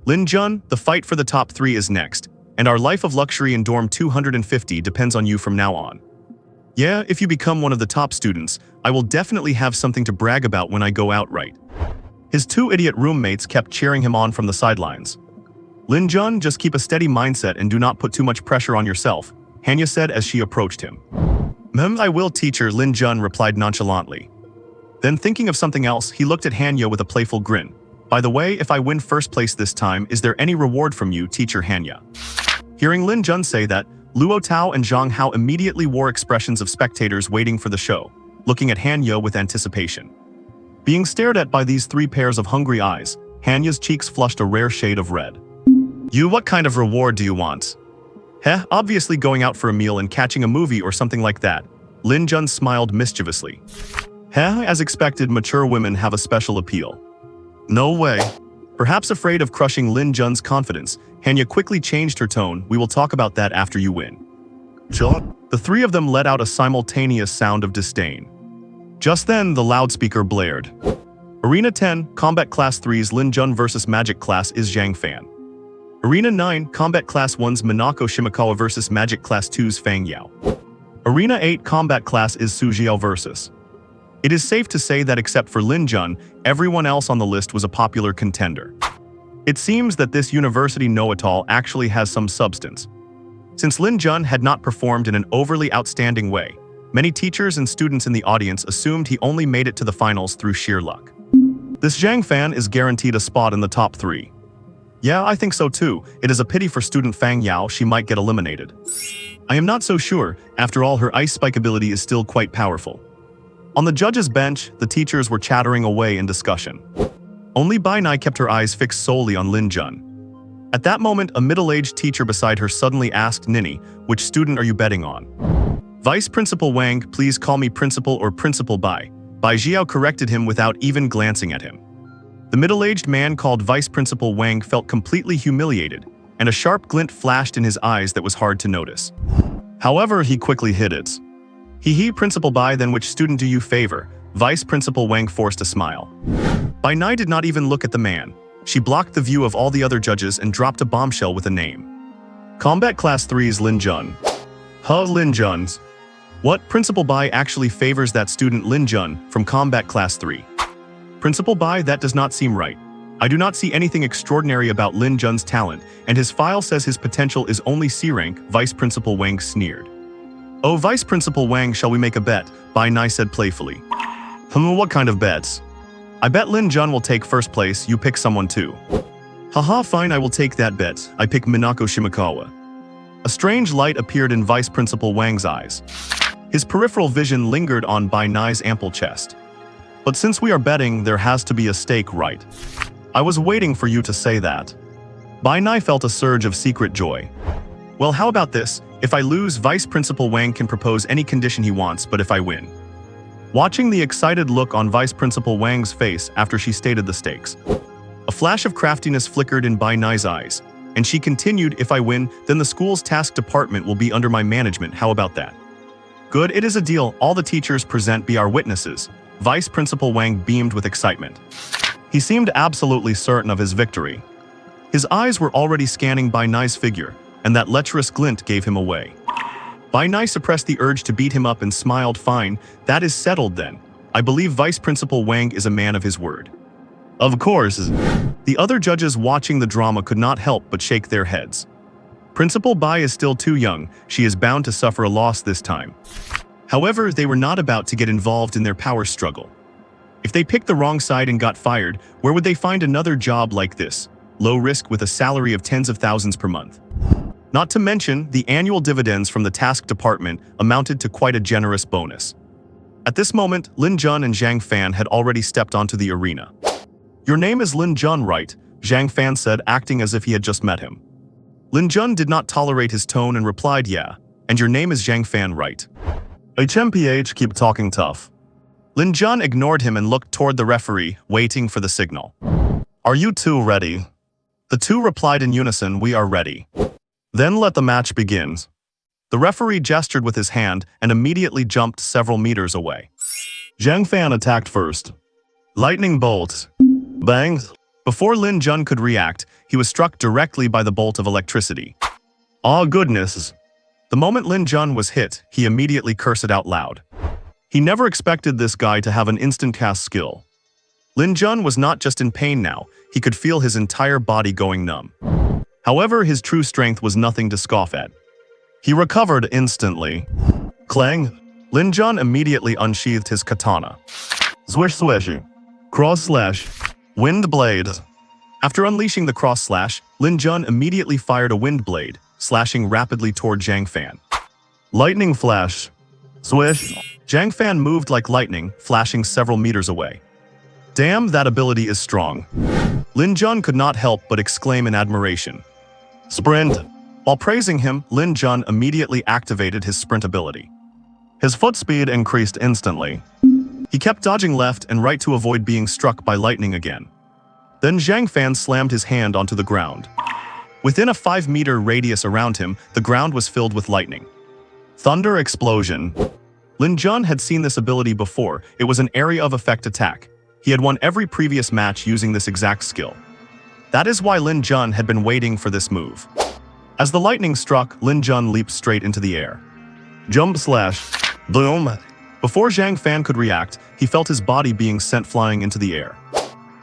Lin Jun, the fight for the top 3 is next, and our life of luxury in dorm 250 depends on you from now on. Yeah, if you become one of the top students, I will definitely have something to brag about when I go out, right? His 2 idiot roommates kept cheering him on from the sidelines. Lin Jun, just keep a steady mindset and do not put too much pressure on yourself, Hanya said as she approached him. I will, teacher, Lin Jun replied nonchalantly. Then thinking of something else, he looked at Hanya with a playful grin. By the way, if I win first place this time, is there any reward from you, teacher Hanya? Hearing Lin Jun say that, Luo Tao and Zhang Hao immediately wore expressions of spectators waiting for the show, looking at Hanya with anticipation. Being stared at by these 3 pairs of hungry eyes, Hanya's cheeks flushed a rare shade of red. You, what kind of reward do you want? Obviously going out for a meal and catching a movie or something like that. Lin Jun smiled mischievously. As expected, mature women have a special appeal. No way. Perhaps afraid of crushing Lin Jun's confidence, Hanya quickly changed her tone. We will talk about that after you win. John? The 3 of them let out a simultaneous sound of disdain. Just then, the loudspeaker blared. Arena 10, Combat Class 3's Lin Jun versus Magic Class is Zhang Fan. Arena 9, Combat Class 1's Minako Shimakawa versus Magic Class 2's Fang Yao. Arena 8, Combat Class is Su Jiao versus. It is safe to say that except for Lin Jun, everyone else on the list was a popular contender. It seems that this university know-it-all actually has some substance. Since Lin Jun had not performed in an overly outstanding way, many teachers and students in the audience assumed he only made it to the finals through sheer luck. This Zhang Fan is guaranteed a spot in the top 3. Yeah, I think so too. It is a pity for student Fang Yao, she might get eliminated. I am not so sure, after all her ice spike ability is still quite powerful. On the judges' bench, the teachers were chattering away in discussion. Only Bai Nai kept her eyes fixed solely on Lin Jun. At that moment, a middle-aged teacher beside her suddenly asked Nini, which student are you betting on? Vice Principal Wang, please call me Principal or Principal Bai. Bai Jiao corrected him without even glancing at him. The middle-aged man called Vice Principal Wang felt completely humiliated, and a sharp glint flashed in his eyes that was hard to notice. However, he quickly hid it. Principal Bai, then which student do you favor? Vice Principal Wang forced a smile. Bai Nai did not even look at the man. She blocked the view of all the other judges and dropped a bombshell with a name. Combat Class 3's Lin Jun. Lin Jun's. What? Principal Bai actually favors that student Lin Jun from Combat Class 3. Principal Bai, that does not seem right. I do not see anything extraordinary about Lin Jun's talent, and his file says his potential is only C rank, Vice Principal Wang sneered. Oh, Vice Principal Wang, shall we make a bet? Bai Nai said playfully. What kind of bets? I bet Lin Jun will take first place, you pick someone too. Haha, fine, I will take that bet. I pick Minako Shimakawa. A strange light appeared in Vice Principal Wang's eyes. His peripheral vision lingered on Bai Nai's ample chest. But since we are betting, there has to be a stake, right? I was waiting for you to say that. Bai Nai felt a surge of secret joy. Well, how about this? If I lose, Vice Principal Wang can propose any condition he wants, but if I win. Watching the excited look on Vice Principal Wang's face after she stated the stakes, a flash of craftiness flickered in Bai Nai's eyes, and she continued, if I win, then the school's task department will be under my management, how about that? Good, it is a deal. All the teachers present be our witnesses. Vice Principal Wang beamed with excitement. He seemed absolutely certain of his victory. His eyes were already scanning Bai Nai's figure, and that lecherous glint gave him away. Bai Nai suppressed the urge to beat him up and smiled. Fine, that is settled then. I believe Vice Principal Wang is a man of his word. Of course. The other judges watching the drama could not help but shake their heads. Principal Bai is still too young, she is bound to suffer a loss this time. However, they were not about to get involved in their power struggle. If they picked the wrong side and got fired, where would they find another job like this? Low risk with a salary of tens of thousands per month. Not to mention, the annual dividends from the task department amounted to quite a generous bonus. At this moment, Lin Jun and Zhang Fan had already stepped onto the arena. Your name is Lin Jun, right? Zhang Fan said, acting as if he had just met him. Lin Jun did not tolerate his tone and replied, yeah. And your name is Zhang Fan, right? HMPH, keep talking tough. Lin Jun ignored him and looked toward the referee, waiting for the signal. Are you two ready? The two replied in unison, we are ready. Then let the match begin. The referee gestured with his hand and immediately jumped several meters away. Zhang Fan attacked first. Lightning bolt. Bang. Before Lin Jun could react, he was struck directly by the bolt of electricity. Oh goodness. The moment Lin Jun was hit, he immediately cursed out loud. He never expected this guy to have an instant cast skill. Lin Jun was not just in pain now, he could feel his entire body going numb. However, his true strength was nothing to scoff at. He recovered instantly. Clang. Lin Jun immediately unsheathed his katana. Swish swish. Cross slash. Wind blade. After unleashing the cross slash, Lin Jun immediately fired a wind blade, slashing rapidly toward Zhang Fan. Lightning flash. Swish. Zhang Fan moved like lightning, flashing several meters away. Damn, that ability is strong. Lin Jun could not help but exclaim in admiration. Sprint. While praising him, Lin Jun immediately activated his sprint ability. His foot speed increased instantly. He kept dodging left and right to avoid being struck by lightning again. Then Zhang Fan slammed his hand onto the ground. Within a 5-meter radius around him, the ground was filled with lightning. Thunder explosion. Lin Jun had seen this ability before. It was an area of effect attack. He had won every previous match using this exact skill. That is why Lin Jun had been waiting for this move. As the lightning struck, Lin Jun leaped straight into the air. Jump slash. Boom. Before Zhang Fan could react, he felt his body being sent flying into the air.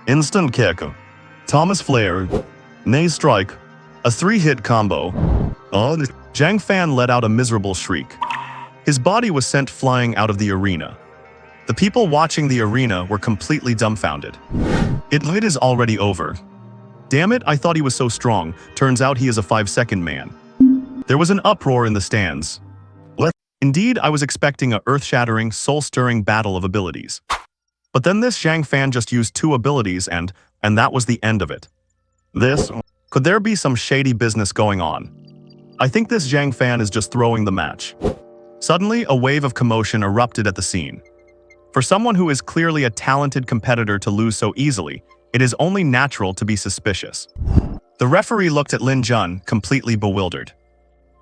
Instant kick. Thomas Flare. Knee strike. A 3-hit combo. Oh. Zhang Fan let out a miserable shriek. His body was sent flying out of the arena. The people watching the arena were completely dumbfounded. It is already over. Damn it, I thought he was so strong. Turns out he is a 5-second man. There was an uproar in the stands. What? Indeed, I was expecting a earth-shattering, soul-stirring battle of abilities. But then this Zhang Fan just used 2 abilities and that was the end of it. Could there be some shady business going on? I think this Zhang Fan is just throwing the match. Suddenly, a wave of commotion erupted at the scene. For someone who is clearly a talented competitor to lose so easily, it is only natural to be suspicious. The referee looked at Lin Jun, completely bewildered.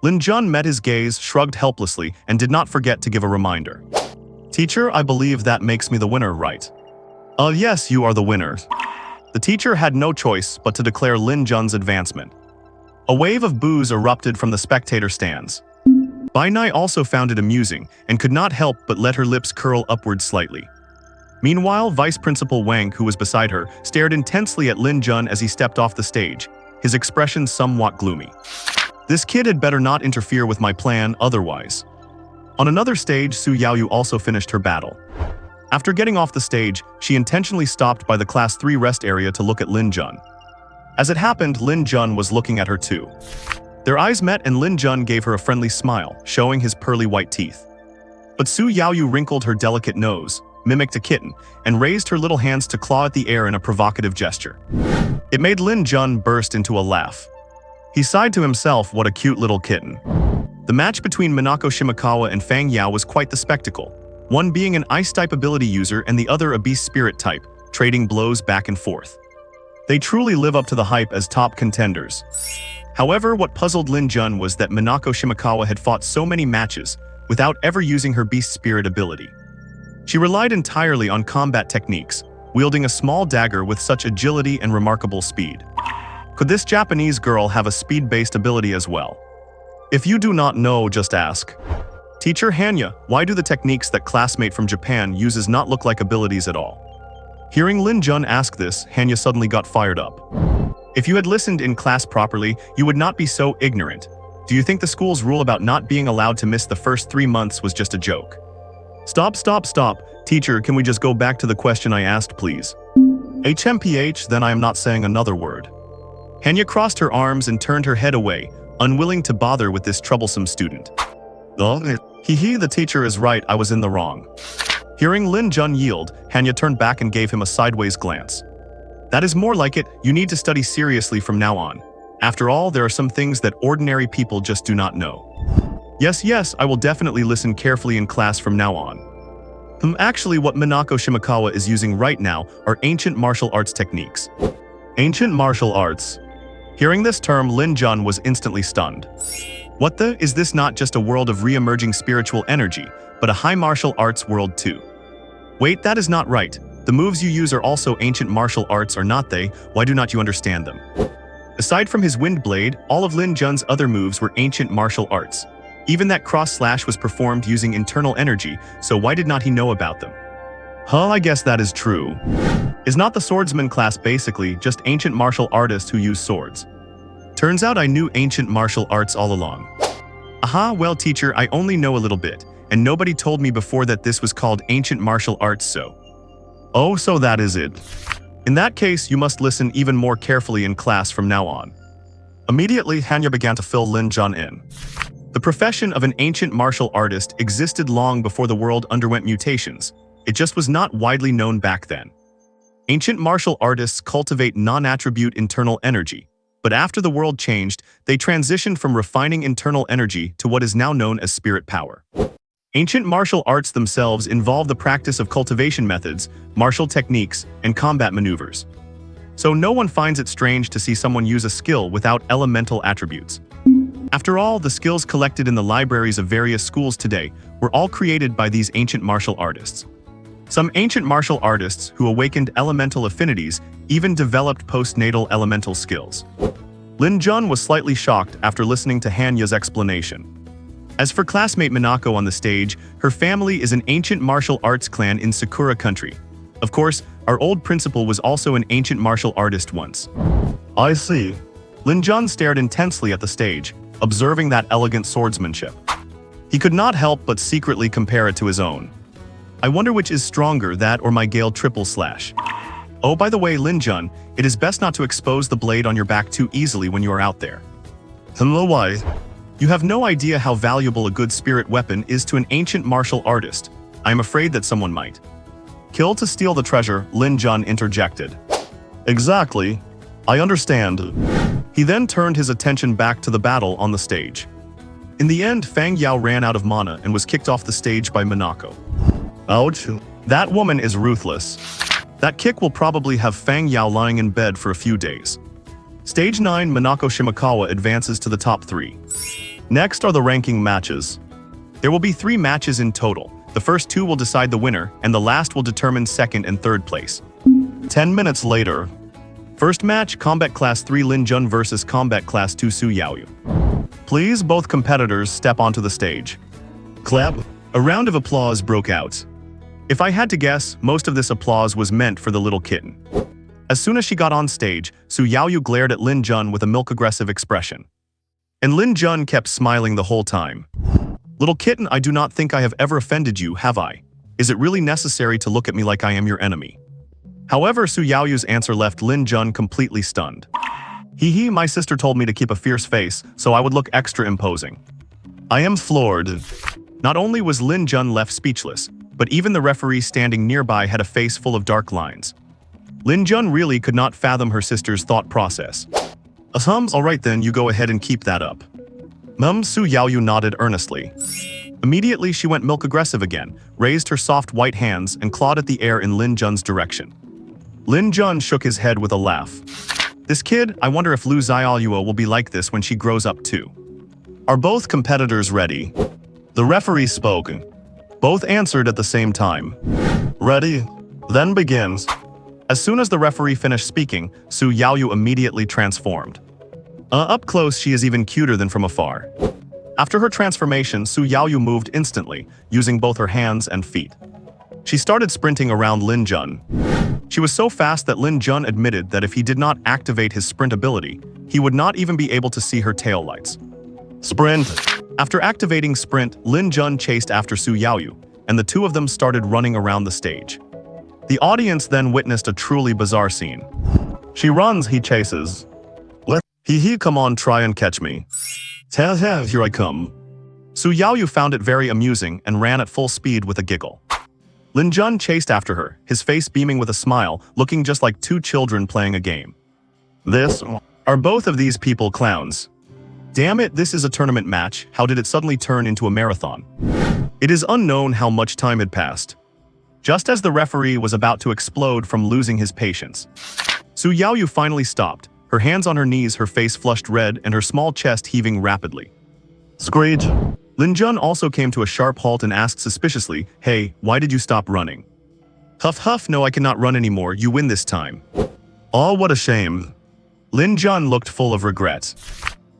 Lin Jun met his gaze, shrugged helplessly, and did not forget to give a reminder. Teacher, I believe that makes me the winner, right? Yes, you are the winner. The teacher had no choice but to declare Lin Jun's advancement. A wave of boos erupted from the spectator stands. Bai Nai also found it amusing and could not help but let her lips curl upward slightly. Meanwhile, Vice Principal Wang, who was beside her, stared intensely at Lin Jun as he stepped off the stage, his expression somewhat gloomy. This kid had better not interfere with my plan otherwise. On another stage, Su Yaoyu also finished her battle. After getting off the stage, she intentionally stopped by the Class 3 rest area to look at Lin Jun. As it happened, Lin Jun was looking at her too. Their eyes met and Lin Jun gave her a friendly smile, showing his pearly white teeth. But Su Yaoyu wrinkled her delicate nose, mimicked a kitten, and raised her little hands to claw at the air in a provocative gesture. It made Lin Jun burst into a laugh. He sighed to himself, what a cute little kitten. The match between Minako Shimakawa and Fang Yao was quite the spectacle, one being an ice-type ability user and the other a beast spirit type, trading blows back and forth. They truly live up to the hype as top contenders. However, what puzzled Lin Jun was that Minako Shimakawa had fought so many matches, without ever using her beast spirit ability. She relied entirely on combat techniques, wielding a small dagger with such agility and remarkable speed. Could this Japanese girl have a speed-based ability as well? If you do not know, just ask. Teacher Hanya, why do the techniques that classmate from Japan uses not look like abilities at all? Hearing Lin Jun ask this, Hanya suddenly got fired up. If you had listened in class properly, you would not be so ignorant. Do you think the school's rule about not being allowed to miss the first 3 months was just a joke? Stop. Teacher, can we just go back to the question I asked, please? HMPH, then I am not saying another word. Hanya crossed her arms and turned her head away, unwilling to bother with this troublesome student. The teacher is right, I was in the wrong. Hearing Lin Jun yield, Hanya turned back and gave him a sideways glance. That is more like it, you need to study seriously from now on. After all, there are some things that ordinary people just do not know. Yes, I will definitely listen carefully in class from now on. Actually, what Minako Shimakawa is using right now are ancient martial arts techniques. Ancient martial arts. Hearing this term, Lin Jun was instantly stunned. Is this not just a world of re-emerging spiritual energy, but a high martial arts world too? Wait, that is not right. The moves you use are also ancient martial arts, are not they? Why do not you understand them? Aside from his wind blade, all of Lin Jun's other moves were ancient martial arts. Even that cross slash was performed using internal energy, so why did not he know about them? I guess that is true. Is not the swordsman class basically just ancient martial artists who use swords? Turns out I knew ancient martial arts all along. Well teacher, I only know a little bit, and nobody told me before that this was called ancient martial arts, so. Oh, so that is it. In that case, you must listen even more carefully in class from now on. Immediately, Hanya began to fill Lin Jun in. The profession of an ancient martial artist existed long before the world underwent mutations. It just was not widely known back then. Ancient martial artists cultivate non-attribute internal energy, but after the world changed, they transitioned from refining internal energy to what is now known as spirit power. Ancient martial arts themselves involve the practice of cultivation methods, martial techniques, and combat maneuvers. So no one finds it strange to see someone use a skill without elemental attributes. After all, the skills collected in the libraries of various schools today were all created by these ancient martial artists. Some ancient martial artists who awakened elemental affinities even developed postnatal elemental skills. Lin Jun was slightly shocked after listening to Hanya's explanation. As for classmate Minako on the stage, her family is an ancient martial arts clan in Sakura country. Of course, our old principal was also an ancient martial artist once. I see. Lin Jun stared intensely at the stage, observing that elegant swordsmanship. He could not help but secretly compare it to his own. I wonder which is stronger, that or my Gale triple slash. Oh, by the way, Lin Jun, it is best not to expose the blade on your back too easily when you are out there. Hello, why? You have no idea how valuable a good spirit weapon is to an ancient martial artist. I am afraid that someone might kill to steal the treasure, Lin Jun interjected. Exactly. I understand. He then turned his attention back to the battle on the stage. In the end, Fang Yao ran out of mana and was kicked off the stage by Minako. Ouch. That woman is ruthless. That kick will probably have Fang Yao lying in bed for a few days. Stage 9, Minako Shimakawa advances to the top 3. Next are the ranking matches. There will be 3 matches in total. The first 2 will decide the winner, and the last will determine second and third place. 10 minutes later. First match, Combat Class 3 Lin Jun versus Combat Class 2 Su Yaoyu. Please, both competitors step onto the stage. Clap. A round of applause broke out. If I had to guess, most of this applause was meant for the little kitten. As soon as she got on stage, Su Yaoyu glared at Lin Jun with a milk-aggressive expression. And Lin Jun kept smiling the whole time. Little kitten, I do not think I have ever offended you, have I? Is it really necessary to look at me like I am your enemy? However, Su Yaoyu's answer left Lin Jun completely stunned. Hee, my sister told me to keep a fierce face, so I would look extra imposing. I am floored. Not only was Lin Jun left speechless, but even the referee standing nearby had a face full of dark lines. Lin Jun really could not fathom her sister's thought process. Alright then, you go ahead and keep that up. Su Yaoyu nodded earnestly. Immediately she went milk-aggressive again, raised her soft white hands and clawed at the air in Lin Jun's direction. Lin Jun shook his head with a laugh. This kid, I wonder if Lu Xiaoyuo will be like this when she grows up too. Are both competitors ready? The referee spoke. Both answered at the same time. Ready? Then begins. As soon as the referee finished speaking, Su Yaoyu immediately transformed. Up close, she is even cuter than from afar. After her transformation, Su Yaoyu moved instantly, using both her hands and feet. She started sprinting around Lin Jun. She was so fast that Lin Jun admitted that if he did not activate his sprint ability, he would not even be able to see her tail lights. Sprint. After activating sprint, Lin Jun chased after Su Yaoyu, and the two of them started running around the stage. The audience then witnessed a truly bizarre scene. She runs, he chases. He come on, try and catch me. Here I come. Su Yaoyu found it very amusing and ran at full speed with a giggle. Lin Jun chased after her, his face beaming with a smile, looking just like two children playing a game. Are both of these people clowns? Damn it, this is a tournament match. How did it suddenly turn into a marathon? It is unknown how much time had passed. Just as the referee was about to explode from losing his patience, Su Yaoyu finally stopped, her hands on her knees, her face flushed red, and her small chest heaving rapidly. Screech. Lin Jun also came to a sharp halt and asked suspiciously, "Hey, why did you stop running?" "Huff huff, no, I cannot run anymore, you win this time." Oh, what a shame. Lin Jun looked full of regret.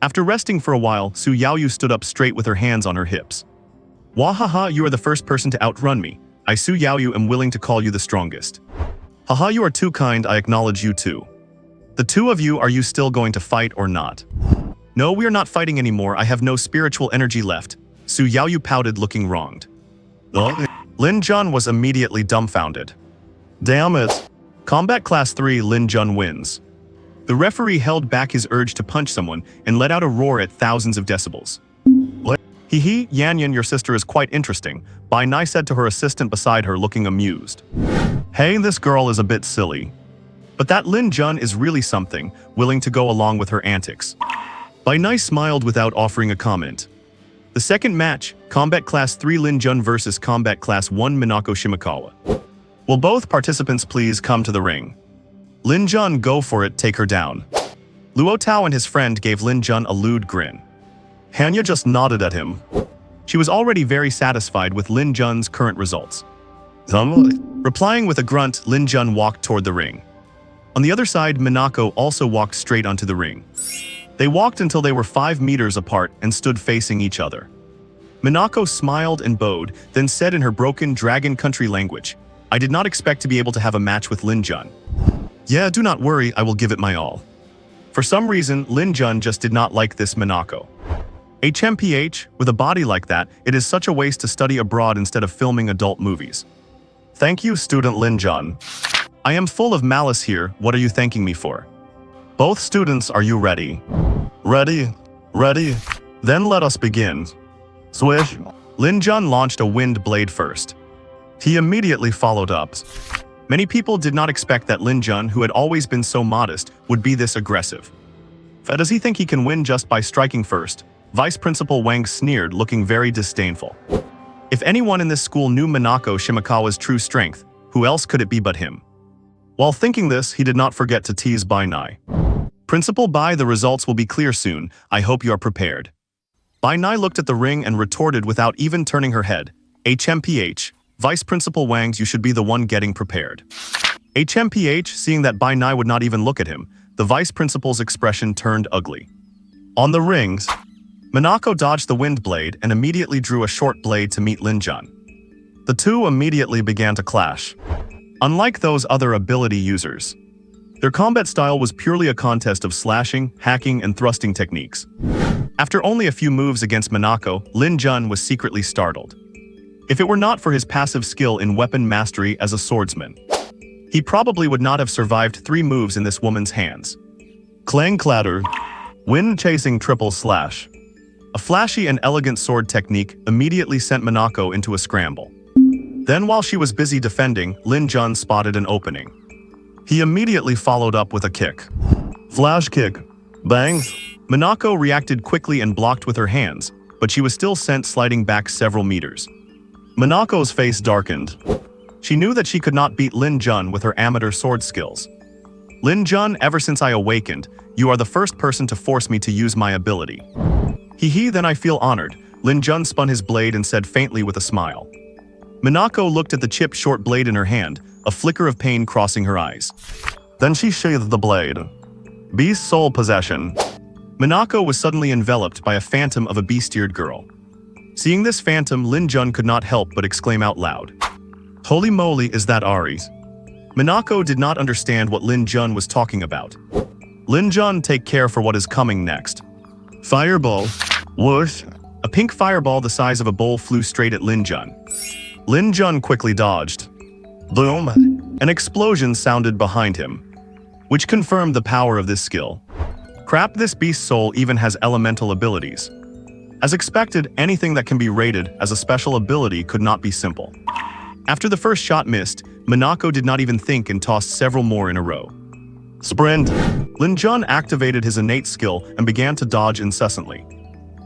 After resting for a while, Su Yaoyu stood up straight with her hands on her hips. "Wahaha, you are the first person to outrun me. I, Su Yaoyu, am willing to call you the strongest." "Haha, you are too kind, I acknowledge you too." "The two of you, are you still going to fight or not?" "No, we are not fighting anymore, I have no spiritual energy left." Su Yaoyu pouted, looking wronged. Oh. Lin Jun was immediately dumbfounded. Damn it. Combat Class 3, Lin Jun wins. The referee held back his urge to punch someone and let out a roar at thousands of decibels. "Hee, Yan, your sister is quite interesting," Bai Nai said to her assistant beside her, looking amused. Hey, this girl is a bit silly. But that Lin Jun is really something, willing to go along with her antics. Bai Nai smiled without offering a comment. The second match, Combat Class 3 Lin Jun versus Combat Class 1 Minako Shimakawa. "Will both participants please come to the ring?" "Lin Jun, go for it, take her down." Luo Tao and his friend gave Lin Jun a lewd grin. Hanya just nodded at him. She was already very satisfied with Lin Jun's current results. Replying with a grunt, Lin Jun walked toward the ring. On the other side, Minako also walked straight onto the ring. They walked until they were 5 meters apart and stood facing each other. Minako smiled and bowed, then said in her broken Dragon Country language, "I did not expect to be able to have a match with Lin Jun." "Yeah, do not worry, I will give it my all." For some reason, Lin Jun just did not like this Minako. HMPH, with a body like that, it is such a waste to study abroad instead of filming adult movies. Thank you, student Lin Jun. I am full of malice here, what are you thanking me for? Both students, are you ready? Ready. Ready. Then let us begin. Swish. Lin Jun launched a wind blade first. He immediately followed up. Many people did not expect that Lin Jun, who had always been so modest, would be this aggressive. Does he think he can win just by striking first? Vice Principal Wang sneered, looking very disdainful. If anyone in this school knew Minako Shimakawa's true strength, who else could it be but him? While thinking this, he did not forget to tease Bai Nai. "Principal Bai, the results will be clear soon. I hope you are prepared." Bai Nai looked at the ring and retorted without even turning her head. "HMPH, Vice Principal Wang, you should be the one getting prepared." HMPH, seeing that Bai Nai would not even look at him, the Vice Principal's expression turned ugly. On the rings, Minako dodged the wind blade and immediately drew a short blade to meet Lin Jun. The two immediately began to clash. Unlike those other ability users, their combat style was purely a contest of slashing, hacking, and thrusting techniques. After only a few moves against Minako, Lin Jun was secretly startled. If it were not for his passive skill in weapon mastery as a swordsman, he probably would not have survived 3 moves in this woman's hands. Clang clatter. Wind chasing triple slash. A flashy and elegant sword technique immediately sent Minako into a scramble. Then while she was busy defending, Lin Jun spotted an opening. He immediately followed up with a kick. Flash kick. Bang. Minako reacted quickly and blocked with her hands, but she was still sent sliding back several meters. Minako's face darkened. She knew that she could not beat Lin Jun with her amateur sword skills. "Lin Jun, ever since I awakened, you are the first person to force me to use my ability." Hee, then I feel honored. Lin Jun spun his blade and said faintly with a smile. Minako looked at the chipped short blade in her hand, a flicker of pain crossing her eyes. Then she sheathed the blade. Beast soul possession. Minako was suddenly enveloped by a phantom of a beast-eared girl. Seeing this phantom, Lin Jun could not help but exclaim out loud. Holy moly, is that Ari's? Minako did not understand what Lin Jun was talking about. Lin Jun, take care for what is coming next. Fireball. Whoosh. A pink fireball the size of a bowl flew straight at Lin Jun. Lin Jun quickly dodged. Boom. An explosion sounded behind him, which confirmed the power of this skill. Crap, this beast soul even has elemental abilities. As expected, anything that can be rated as a special ability could not be simple. After the first shot missed, Minako did not even think and tossed several more in a row. Sprint. Lin Jun activated his innate skill and began to dodge incessantly.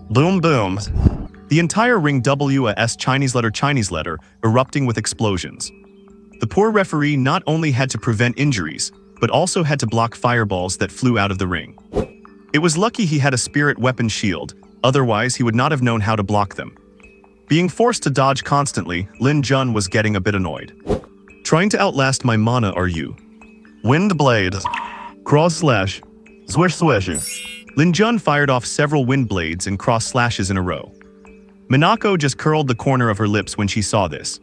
Boom boom. The entire ring WAS Chinese letter erupting with explosions. The poor referee not only had to prevent injuries, but also had to block fireballs that flew out of the ring. It was lucky he had a spirit weapon shield, otherwise he would not have known how to block them. Being forced to dodge constantly, Lin Jun was getting a bit annoyed. Trying to outlast my mana, are you? Wind blade. Cross slash. Swish swish. Lin Jun fired off several wind blades and cross slashes in a row. Minako just curled the corner of her lips when she saw this.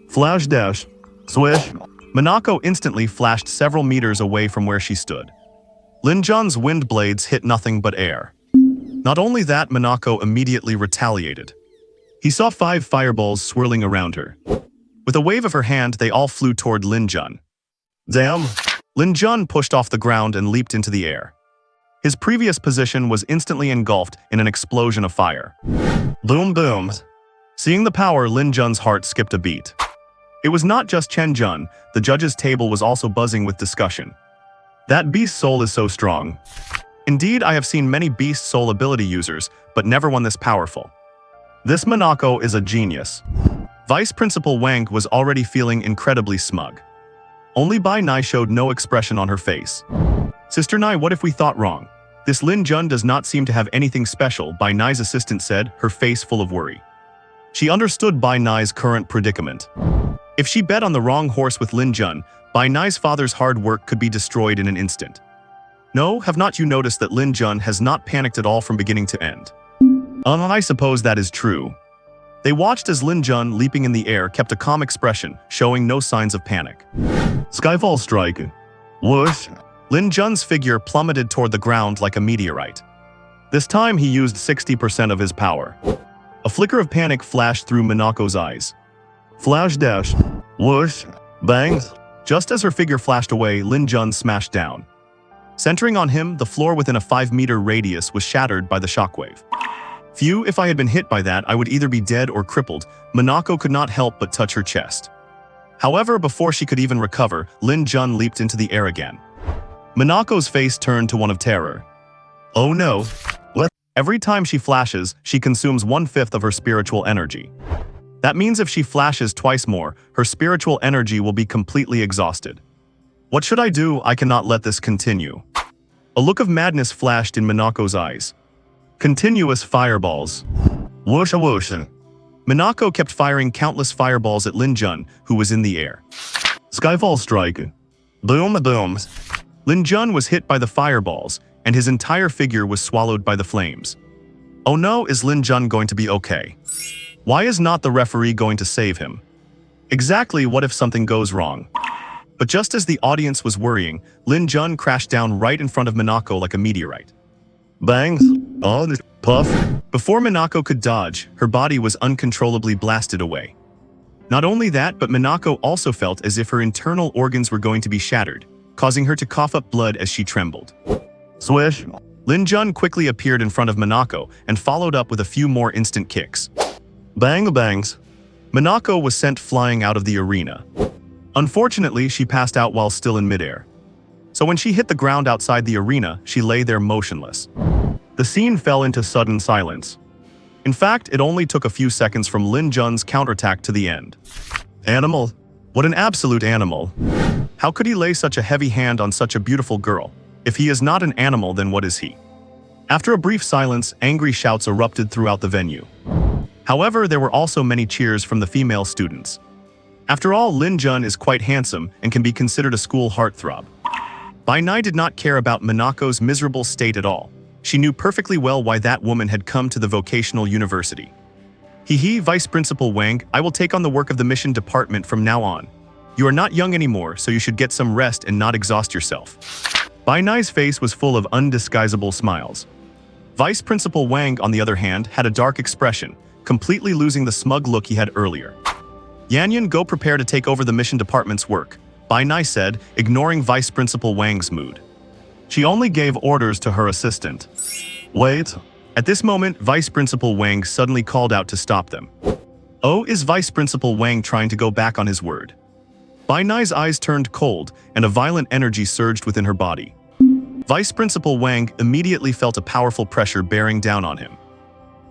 Flash dash. Swish. Minako instantly flashed several meters away from where she stood. Lin Jun's wind blades hit nothing but air. Not only that, Minako immediately retaliated. He saw 5 fireballs swirling around her. With a wave of her hand, they all flew toward Lin Jun. Damn. Lin Jun pushed off the ground and leaped into the air. His previous position was instantly engulfed in an explosion of fire. Boom boom. Seeing the power, Lin Jun's heart skipped a beat. It was not just Chen Jun, the judge's table was also buzzing with discussion. That beast soul is so strong. Indeed, I have seen many beast soul ability users, but never one this powerful. This Minako is a genius. Vice Principal Wang was already feeling incredibly smug. Only Bai Nai showed no expression on her face. Sister Nai, what if we thought wrong? This Lin Jun does not seem to have anything special, Bai Nai's assistant said, her face full of worry. She understood Bai Nai's current predicament. If she bet on the wrong horse with Lin Jun, Bai Nai's father's hard work could be destroyed in an instant. No, have not you noticed that Lin Jun has not panicked at all from beginning to end? I suppose that is true. They watched as Lin Jun, leaping in the air, kept a calm expression, showing no signs of panic. Skyfall strike. Whoosh. Lin Jun's figure plummeted toward the ground like a meteorite. This time he used 60% of his power. A flicker of panic flashed through Minako's eyes. Flash dash. Whoosh. Bang. Just as her figure flashed away, Lin Jun smashed down. Centering on him, the floor within a 5-meter radius was shattered by the shockwave. Phew, if I had been hit by that, I would either be dead or crippled. Minako could not help but touch her chest. However, before she could even recover, Lin Jun leaped into the air again. Minako's face turned to one of terror. Oh no. What? Every time she flashes, she consumes 1/5 of her spiritual energy. That means if she flashes twice more, her spiritual energy will be completely exhausted. What should I do? I cannot let this continue. A look of madness flashed in Minako's eyes. Continuous fireballs. Whoosh whoosh. Minako kept firing countless fireballs at Lin Jun, who was in the air. Skyfall strike. Boom boom. Lin Jun was hit by the fireballs, and his entire figure was swallowed by the flames. Oh no, is Lin Jun going to be okay? Why is not the referee going to save him? Exactly, what if something goes wrong? But just as the audience was worrying, Lin Jun crashed down right in front of Minako like a meteorite. Bang. Oh, this puff. Before Minako could dodge, her body was uncontrollably blasted away. Not only that, but Minako also felt as if her internal organs were going to be shattered, causing her to cough up blood as she trembled. Swish. Lin Jun quickly appeared in front of Minako and followed up with a few more instant kicks. Bang bangs. Minako was sent flying out of the arena. Unfortunately, she passed out while still in midair. So when she hit the ground outside the arena, she lay there motionless. The scene fell into sudden silence. In fact, it only took a few seconds from Lin Jun's counterattack to the end. Animal. What an absolute animal. How could he lay such a heavy hand on such a beautiful girl? If he is not an animal, then what is he? After a brief silence, angry shouts erupted throughout the venue. However, there were also many cheers from the female students. After all, Lin Jun is quite handsome and can be considered a school heartthrob. Bai Nai did not care about Minako's miserable state at all. She knew perfectly well why that woman had come to the vocational university. Hee, Vice Principal Wang, I will take on the work of the mission department from now on. You are not young anymore, so you should get some rest and not exhaust yourself. Bai Nai's face was full of undisguisable smiles. Vice Principal Wang, on the other hand, had a dark expression, completely losing the smug look he had earlier. Yanyan, go prepare to take over the mission department's work, Bai Nai said, ignoring Vice Principal Wang's mood. She only gave orders to her assistant. Wait. At this moment, Vice Principal Wang suddenly called out to stop them. Oh, is Vice Principal Wang trying to go back on his word? Bai Nai's eyes turned cold, and a violent energy surged within her body. Vice Principal Wang immediately felt a powerful pressure bearing down on him.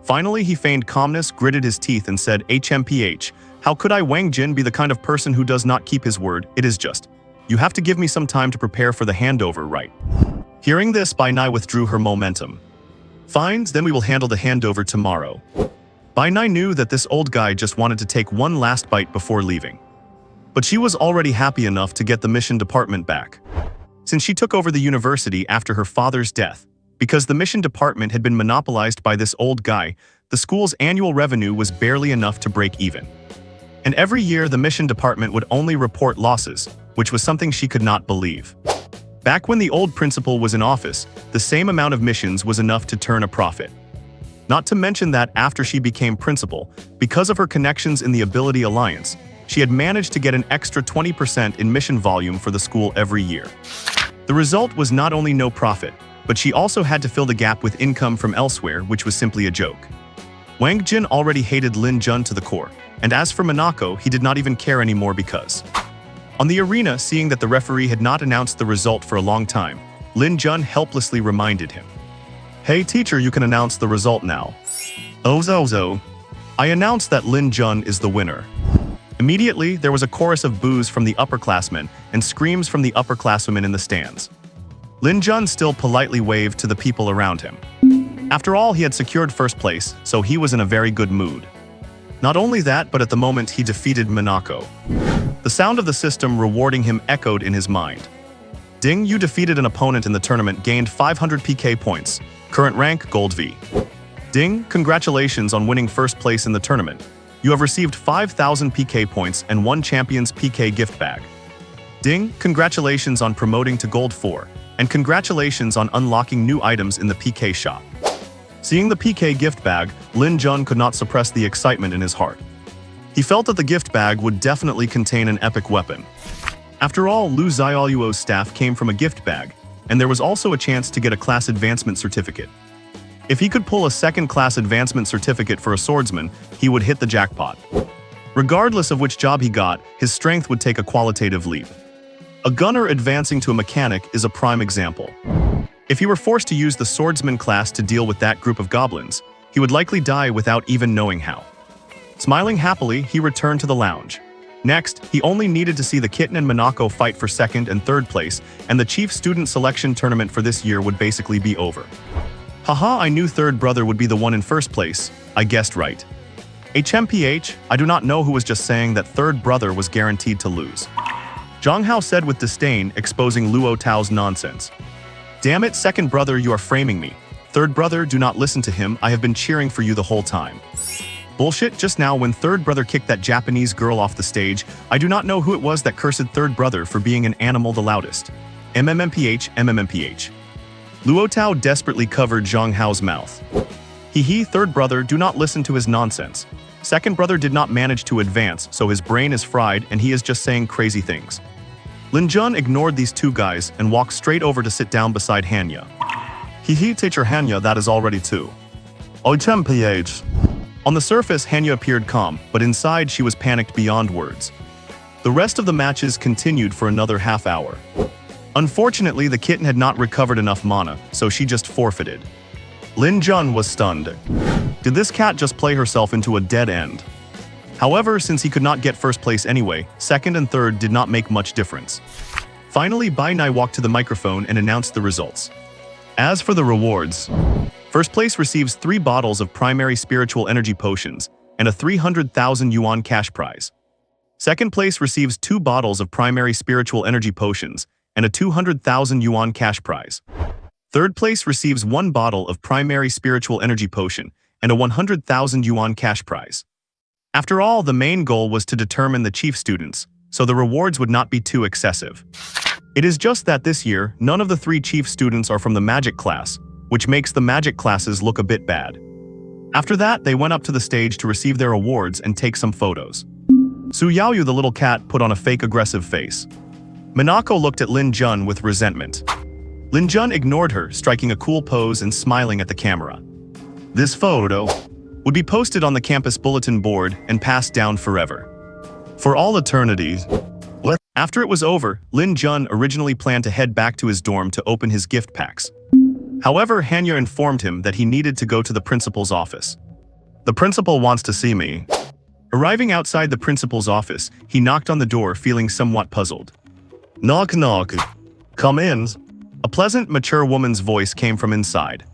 Finally, he feigned calmness, gritted his teeth, and said, HMPH, how could I, Wang Jin, be the kind of person who does not keep his word? It is just. You have to give me some time to prepare for the handover, right? Hearing this, Bai Nai withdrew her momentum. Fine, then we will handle the handover tomorrow. Bai Nai knew that this old guy just wanted to take one last bite before leaving. But she was already happy enough to get the mission department back. Since she took over the university after her father's death, because the mission department had been monopolized by this old guy, the school's annual revenue was barely enough to break even. And every year the mission department would only report losses, which was something she could not believe. Back when the old principal was in office, the same amount of missions was enough to turn a profit. Not to mention that after she became principal, because of her connections in the Ability Alliance, she had managed to get an extra 20% in mission volume for the school every year. The result was not only no profit, but she also had to fill the gap with income from elsewhere, which was simply a joke. Wang Jin already hated Lin Jun to the core, and as for Minako, he did not even care anymore because… On the arena, seeing that the referee had not announced the result for a long time, Lin Jun helplessly reminded him. Hey teacher, you can announce the result now. Ozo. I announced that Lin Jun is the winner. Immediately, there was a chorus of boos from the upperclassmen and screams from the upperclasswomen in the stands. Lin Jun still politely waved to the people around him. After all, he had secured first place, so he was in a very good mood. Not only that, but at the moment he defeated Minako. The sound of the system rewarding him echoed in his mind. Ding, you defeated an opponent in the tournament, gained 500 PK points. Current rank, Gold V. Ding, congratulations on winning first place in the tournament. You have received 5,000 PK points and 1 champion's PK gift bag. Ding, congratulations on promoting to Gold 4, and congratulations on unlocking new items in the PK shop. Seeing the PK gift bag, Lin Jun could not suppress the excitement in his heart. He felt that the gift bag would definitely contain an epic weapon. After all, Lu Xiaoluo's staff came from a gift bag, and there was also a chance to get a class advancement certificate. If he could pull a second class advancement certificate for a swordsman, he would hit the jackpot. Regardless of which job he got, his strength would take a qualitative leap. A gunner advancing to a mechanic is a prime example. If he were forced to use the swordsman class to deal with that group of goblins, he would likely die without even knowing how. Smiling happily, he returned to the lounge. Next, he only needed to see the kitten and Minako fight for second and third place, and the chief student selection tournament for this year would basically be over. Haha, I knew third brother would be the one in first place. I guessed right. HMPH, I do not know who was just saying that third brother was guaranteed to lose. Zhang Hao said with disdain, exposing Luo Tao's nonsense. Damn it, second brother, you are framing me. Third brother, do not listen to him, I have been cheering for you the whole time. Bullshit, just now when third brother kicked that Japanese girl off the stage, I do not know who it was that cursed third brother for being an animal the loudest. MMMPH. Luo Tao desperately covered Zhang Hao's mouth. Hee, third brother, do not listen to his nonsense. Second brother did not manage to advance, so his brain is fried and he is just saying crazy things. Lin Jun ignored these two guys and walked straight over to sit down beside Hanya. Hee, teacher Hanya, that is already two. HMPH. On the surface, Hanya appeared calm, but inside she was panicked beyond words. The rest of the matches continued for another half hour. Unfortunately, the kitten had not recovered enough mana, so she just forfeited. Lin Jun was stunned. Did this cat just play herself into a dead end? However, since he could not get first place anyway, second and third did not make much difference. Finally, Bai Nai walked to the microphone and announced the results. As for the rewards, first place receives 3 bottles of primary spiritual energy potions, and a 300,000 yuan cash prize. Second place receives 2 bottles of primary spiritual energy potions and a 200,000 yuan cash prize. Third place receives 1 bottle of primary spiritual energy potion and a 100,000 yuan cash prize. After all, the main goal was to determine the chief students, so the rewards would not be too excessive. It is just that this year, none of the 3 chief students are from the magic class, which makes the magic classes look a bit bad. After that, they went up to the stage to receive their awards and take some photos. Su Yaoyu, the little cat, put on a fake aggressive face. Minako looked at Lin Jun with resentment. Lin Jun ignored her, striking a cool pose and smiling at the camera. This photo would be posted on the campus bulletin board and passed down forever. For all eternity. After it was over, Lin Jun originally planned to head back to his dorm to open his gift packs. However, Hanya informed him that he needed to go to the principal's office. The principal wants to see me. Arriving outside the principal's office, he knocked on the door feeling somewhat puzzled. Knock knock. Come in. A pleasant, mature woman's voice came from inside.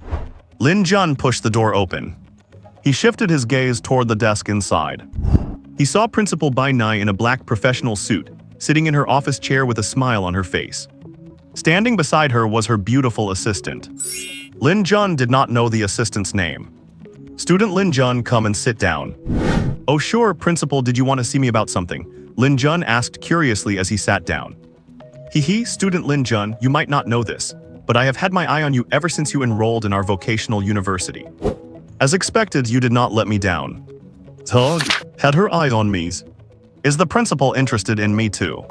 Lin Jun pushed the door open. He shifted his gaze toward the desk inside. He saw Principal Bai Nai in a black professional suit, sitting in her office chair with a smile on her face. Standing beside her was her beautiful assistant. Lin Jun did not know the assistant's name. Student Lin Jun, come and sit down. Oh sure, Principal, did you want to see me about something? Lin Jun asked curiously as he sat down. Student Lin Jun, you might not know this, but I have had my eye on you ever since you enrolled in our vocational university. As expected, you did not let me down. Tug had her eye on me. Is the principal interested in me too?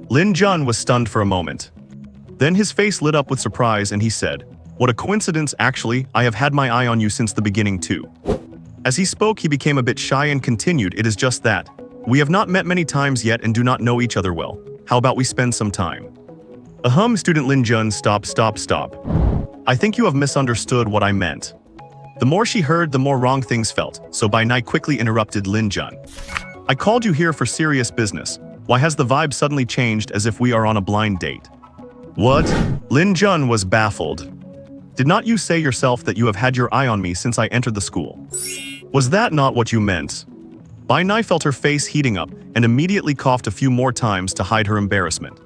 Lin Jun was stunned for a moment. Then his face lit up with surprise and he said, what a coincidence, actually, I have had my eye on you since the beginning too. As he spoke, he became a bit shy and continued, it is just that. We have not met many times yet and do not know each other well. How about we spend some time? Student Lin Jun, stop. I think you have misunderstood what I meant. The more she heard, the more wrong things felt, so Bai Nai quickly interrupted Lin Jun. I called you here for serious business. Why has the vibe suddenly changed as if we are on a blind date? What? Lin Jun was baffled. Did not you say yourself that you have had your eye on me since I entered the school? Was that not what you meant? Bai Nai felt her face heating up and immediately coughed a few more times to hide her embarrassment.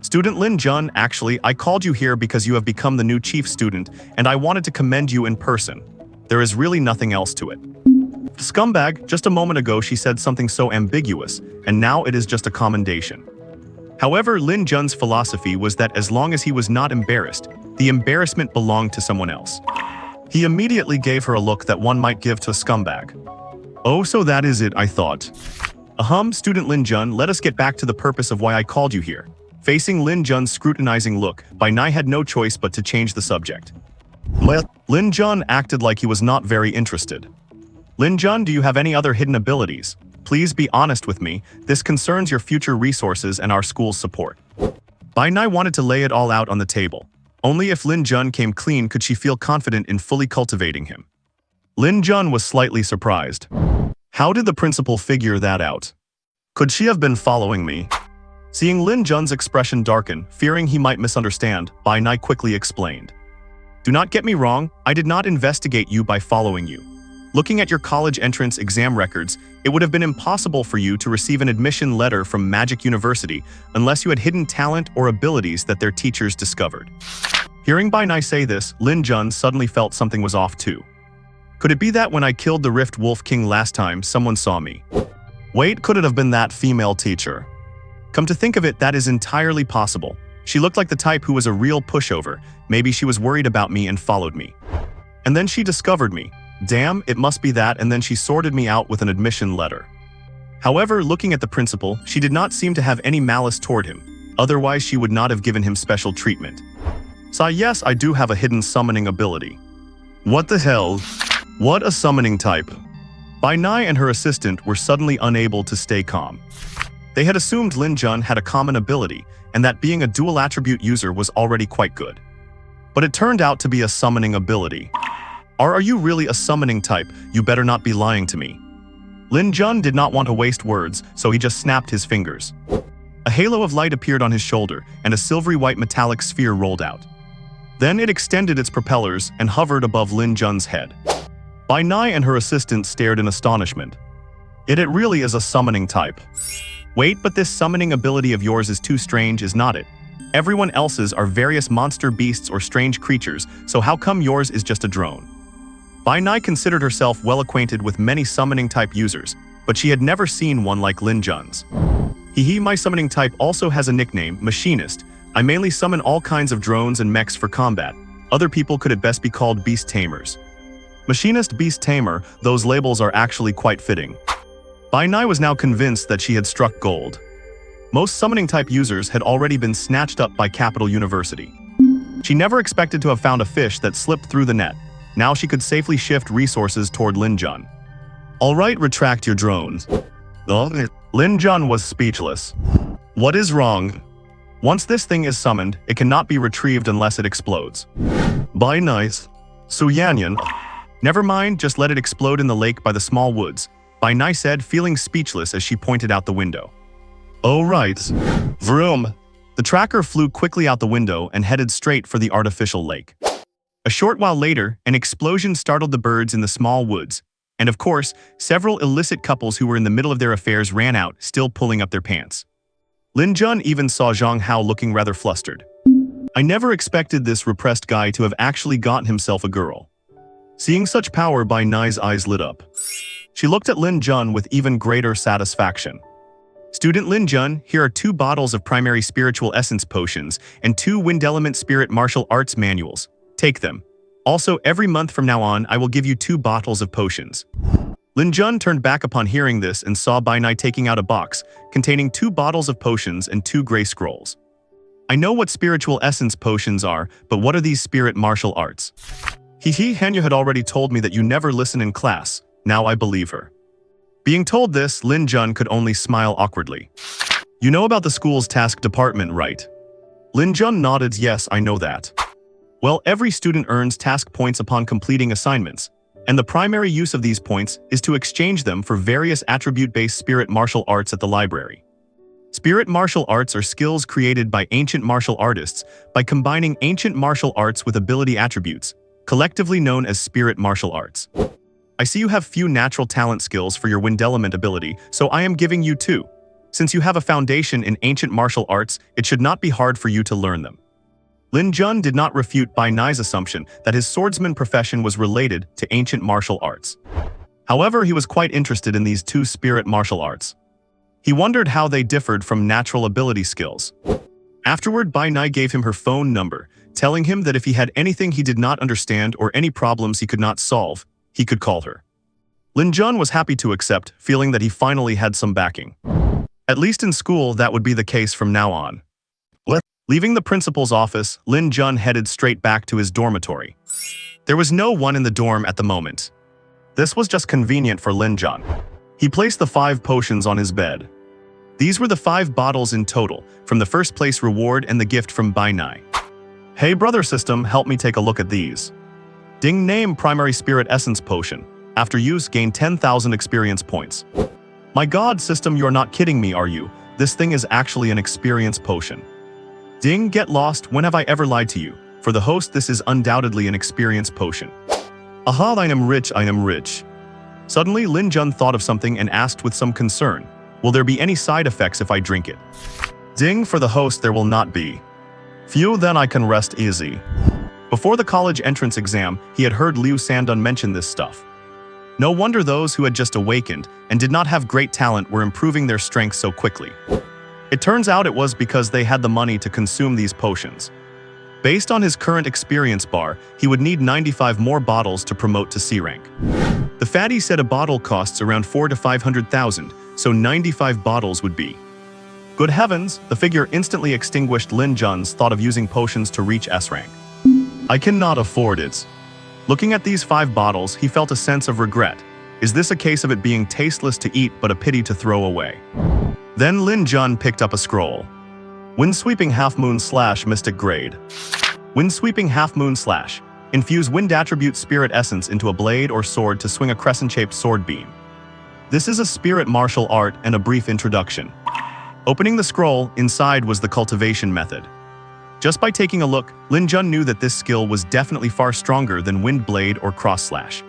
Student Lin Jun, actually, I called you here because you have become the new chief student and I wanted to commend you in person. There is really nothing else to it. Scumbag, just a moment ago she said something so ambiguous, and now it is just a commendation. However, Lin Jun's philosophy was that as long as he was not embarrassed, the embarrassment belonged to someone else. He immediately gave her a look that one might give to a scumbag. Oh, so that is it, I thought. Student Lin Jun, let us get back to the purpose of why I called you here. Facing Lin Jun's scrutinizing look, Bai Nai had no choice but to change the subject. Lin Jun acted like he was not very interested. Lin Jun, do you have any other hidden abilities? Please be honest with me, this concerns your future resources and our school's support. Bai Nai wanted to lay it all out on the table. Only if Lin Jun came clean could she feel confident in fully cultivating him. Lin Jun was slightly surprised. How did the principal figure that out? Could she have been following me? Seeing Lin Jun's expression darken, fearing he might misunderstand, Bai Nai quickly explained. Do not get me wrong, I did not investigate you by following you. Looking at your college entrance exam records, it would have been impossible for you to receive an admission letter from Magic University unless you had hidden talent or abilities that their teachers discovered. Hearing Bai Nai say this, Lin Jun suddenly felt something was off too. Could it be that when I killed the Rift Wolf King last time, someone saw me? Wait, could it have been that female teacher? Come to think of it, that is entirely possible. She looked like the type who was a real pushover. Maybe she was worried about me and followed me. And then she discovered me. Damn, it must be that, and then she sorted me out with an admission letter. However, looking at the principal, she did not seem to have any malice toward him. Otherwise, she would not have given him special treatment. So yes, I do have a hidden summoning ability. What the hell? What a summoning type. Bai Nai and her assistant were suddenly unable to stay calm. They had assumed Lin Jun had a common ability, and that being a dual attribute user was already quite good. But it turned out to be a summoning ability. Are you really a summoning type? You better not be lying to me. Lin Jun did not want to waste words, so he just snapped his fingers. A halo of light appeared on his shoulder, and a silvery white metallic sphere rolled out. Then it extended its propellers and hovered above Lin Jun's head. Bai Nai and her assistant stared in astonishment. It really is a summoning type. Wait, but this summoning ability of yours is too strange, is not it? Everyone else's are various monster beasts or strange creatures, so how come yours is just a drone? Bai Nai considered herself well acquainted with many summoning type users, but she had never seen one like Lin Jun's. My summoning type also has a nickname, Machinist. I mainly summon all kinds of drones and mechs for combat. Other people could at best be called Beast Tamers. Machinist, Beast Tamer, those labels are actually quite fitting. Bai Nai was now convinced that she had struck gold. Most summoning type users had already been snatched up by Capital University. She never expected to have found a fish that slipped through the net. Now she could safely shift resources toward Lin Jun. Alright, retract your drones. Lin Jun was speechless. What is wrong? Once this thing is summoned, it cannot be retrieved unless it explodes. Bai Nai's. Su Yanyan. Never mind, just let it explode in the lake by the small woods, Bai Nai said, feeling speechless as she pointed out the window. Oh right. Vroom. The tracker flew quickly out the window and headed straight for the artificial lake. A short while later, an explosion startled the birds in the small woods, and of course, several illicit couples who were in the middle of their affairs ran out, still pulling up their pants. Lin Jun even saw Zhang Hao looking rather flustered. I never expected this repressed guy to have actually gotten himself a girl. Seeing such power, Bai Nai's eyes lit up. She looked at Lin Jun with even greater satisfaction. Student Lin Jun, here are 2 bottles of primary spiritual essence potions and 2 wind element spirit martial arts manuals. Take them. Also, every month from now on, I will give you 2 bottles of potions. Lin Jun turned back upon hearing this and saw Bai Nai taking out a box containing 2 bottles of potions and 2 gray scrolls. I know what spiritual essence potions are, but what are these spirit martial arts? Hanyu had already told me that you never listen in class. Now I believe her. Being told this, Lin Jun could only smile awkwardly. You know about the school's task department, right? Lin Jun nodded. Yes, I know that. Well, every student earns task points upon completing assignments, and the primary use of these points is to exchange them for various attribute-based spirit martial arts at the library. Spirit martial arts are skills created by ancient martial artists by combining ancient martial arts with ability attributes, collectively known as spirit martial arts. I see you have few natural talent skills for your wind element ability, so I am giving you 2. Since you have a foundation in ancient martial arts, it should not be hard for you to learn them. Lin Jun did not refute Bai Nai's assumption that his swordsman profession was related to ancient martial arts. However, he was quite interested in these 2 spirit martial arts. He wondered how they differed from natural ability skills. Afterward, Bai Nai gave him her phone number, telling him that if he had anything he did not understand or any problems he could not solve, he could call her. Lin Jun was happy to accept, feeling that he finally had some backing. At least in school, that would be the case from now on. Leaving the principal's office, Lin Jun headed straight back to his dormitory. There was no one in the dorm at the moment. This was just convenient for Lin Jun. He placed the 5 potions on his bed. These were the 5 bottles in total, from the first place reward and the gift from Bai Nai. Hey brother system, help me take a look at these. Ding name primary spirit essence potion. After use, gain 10,000 experience points. My god system, you're not kidding me, are you? This thing is actually an experience potion. Ding, get lost, when have I ever lied to you? For the host, this is undoubtedly an experience potion. Aha, I am rich, I am rich. Suddenly, Lin Jun thought of something and asked with some concern, will there be any side effects if I drink it? Ding, for the host, there will not be. Phew, then I can rest easy. Before the college entrance exam, he had heard Liu Sandun mention this stuff. No wonder those who had just awakened and did not have great talent were improving their strength so quickly. It turns out it was because they had the money to consume these potions. Based on his current experience bar, he would need 95 more bottles to promote to C rank. The fatty said a bottle costs around 400 to 500,000, so 95 bottles would be. Good heavens, the figure instantly extinguished Lin Jun's thought of using potions to reach S rank. I cannot afford it. Looking at these 5 bottles, he felt a sense of regret. Is this a case of it being tasteless to eat but a pity to throw away? Then Lin Jun picked up a scroll. Windsweeping Half Moon / Mystic Grade. Windsweeping Half Moon / Infuse wind attribute spirit essence into a blade or sword to swing a crescent-shaped sword beam. This is a spirit martial art and a brief introduction. Opening the scroll, inside was the cultivation method. Just by taking a look, Lin Jun knew that this skill was definitely far stronger than Wind Blade or Cross Slash.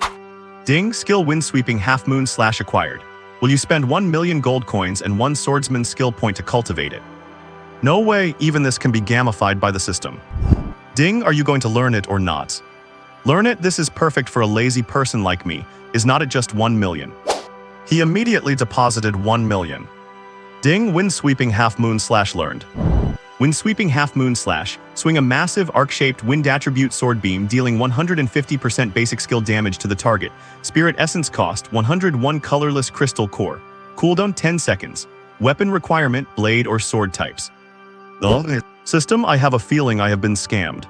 Ding, skill wind sweeping half moon slash acquired. Will you spend 1 million gold coins and 1 swordsman skill point to cultivate it? No way, even this can be gamified by the system. Ding, are you going to learn it or not? Learn it, this is perfect for a lazy person like me. Is not it just 1 million? He immediately deposited 1 million. Ding, wind sweeping half moon slash learned. Wind sweeping half moon slash, swing a massive arc-shaped wind attribute sword beam dealing 150% basic skill damage to the target. Spirit essence cost 101 colorless crystal core. Cooldown 10 seconds. Weapon requirement blade or sword types. System, I have a feeling I have been scammed.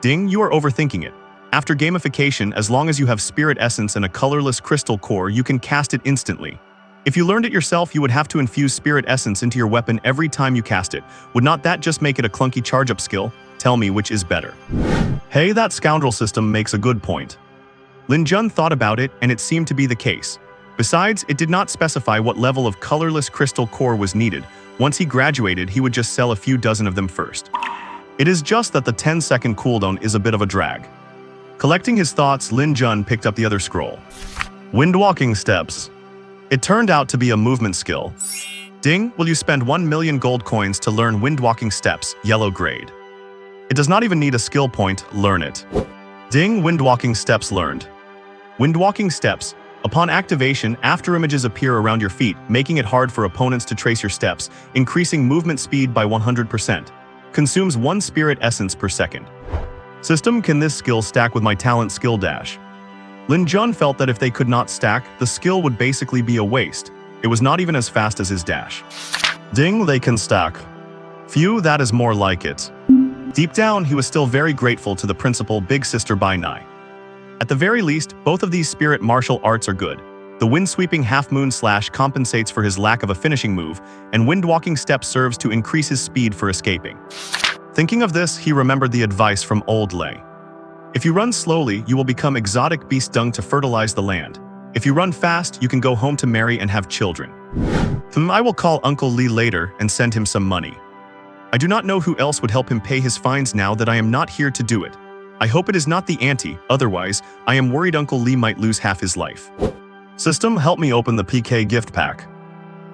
Ding, you are overthinking it. After gamification, as long as you have spirit essence and a colorless crystal core, you can cast it instantly. If you learned it yourself, you would have to infuse spirit essence into your weapon every time you cast it. Would not that just make it a clunky charge-up skill? Tell me which is better. Hey, that scoundrel system makes a good point. Lin Jun thought about it, and it seemed to be the case. Besides, it did not specify what level of colorless crystal core was needed. Once he graduated, he would just sell a few dozen of them first. It is just that the 10-second cooldown is a bit of a drag. Collecting his thoughts, Lin Jun picked up the other scroll. Windwalking steps. It turned out to be a movement skill. Ding, will you spend 1 million gold coins to learn windwalking steps, yellow grade. It does not even need a skill point, learn it. Ding, windwalking steps learned. Windwalking steps. Upon activation, after images appear around your feet, making it hard for opponents to trace your steps, increasing movement speed by 100%. Consumes 1 spirit essence per second. System, can this skill stack with my talent skill dash? Lin Jun felt that if they could not stack, the skill would basically be a waste. It was not even as fast as his dash. Ding, they can stack. Phew, that is more like it. Deep down, he was still very grateful to the principal big sister Bai Nai. At the very least, both of these spirit martial arts are good. The wind-sweeping half-moon slash compensates for his lack of a finishing move, and wind-walking step serves to increase his speed for escaping. Thinking of this, he remembered the advice from Old Lei. If you run slowly, you will become exotic beast dung to fertilize the land. If you run fast, you can go home to marry and have children. I will call Uncle Lee later and send him some money. I do not know who else would help him pay his fines now that I am not here to do it. I hope it is not the auntie, otherwise, I am worried Uncle Lee might lose half his life. System, help me open the PK gift pack.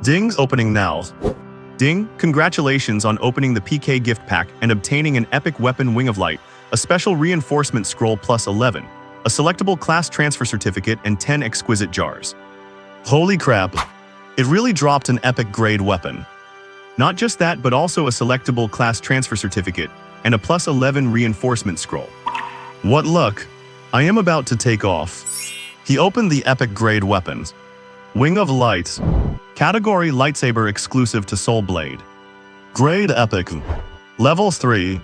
Ding's opening now. Ding, congratulations on opening the PK gift pack and obtaining an epic weapon Wing of Light, a special reinforcement scroll plus 11, a selectable class transfer certificate and 10 exquisite jars. Holy crap, it really dropped an epic grade weapon. Not just that, but also a selectable class transfer certificate and a plus 11 reinforcement scroll. What luck, I am about to take off. He opened the epic grade weapons. Wing of Light. Category Lightsaber exclusive to Soul Blade. Grade Epic. Level 3.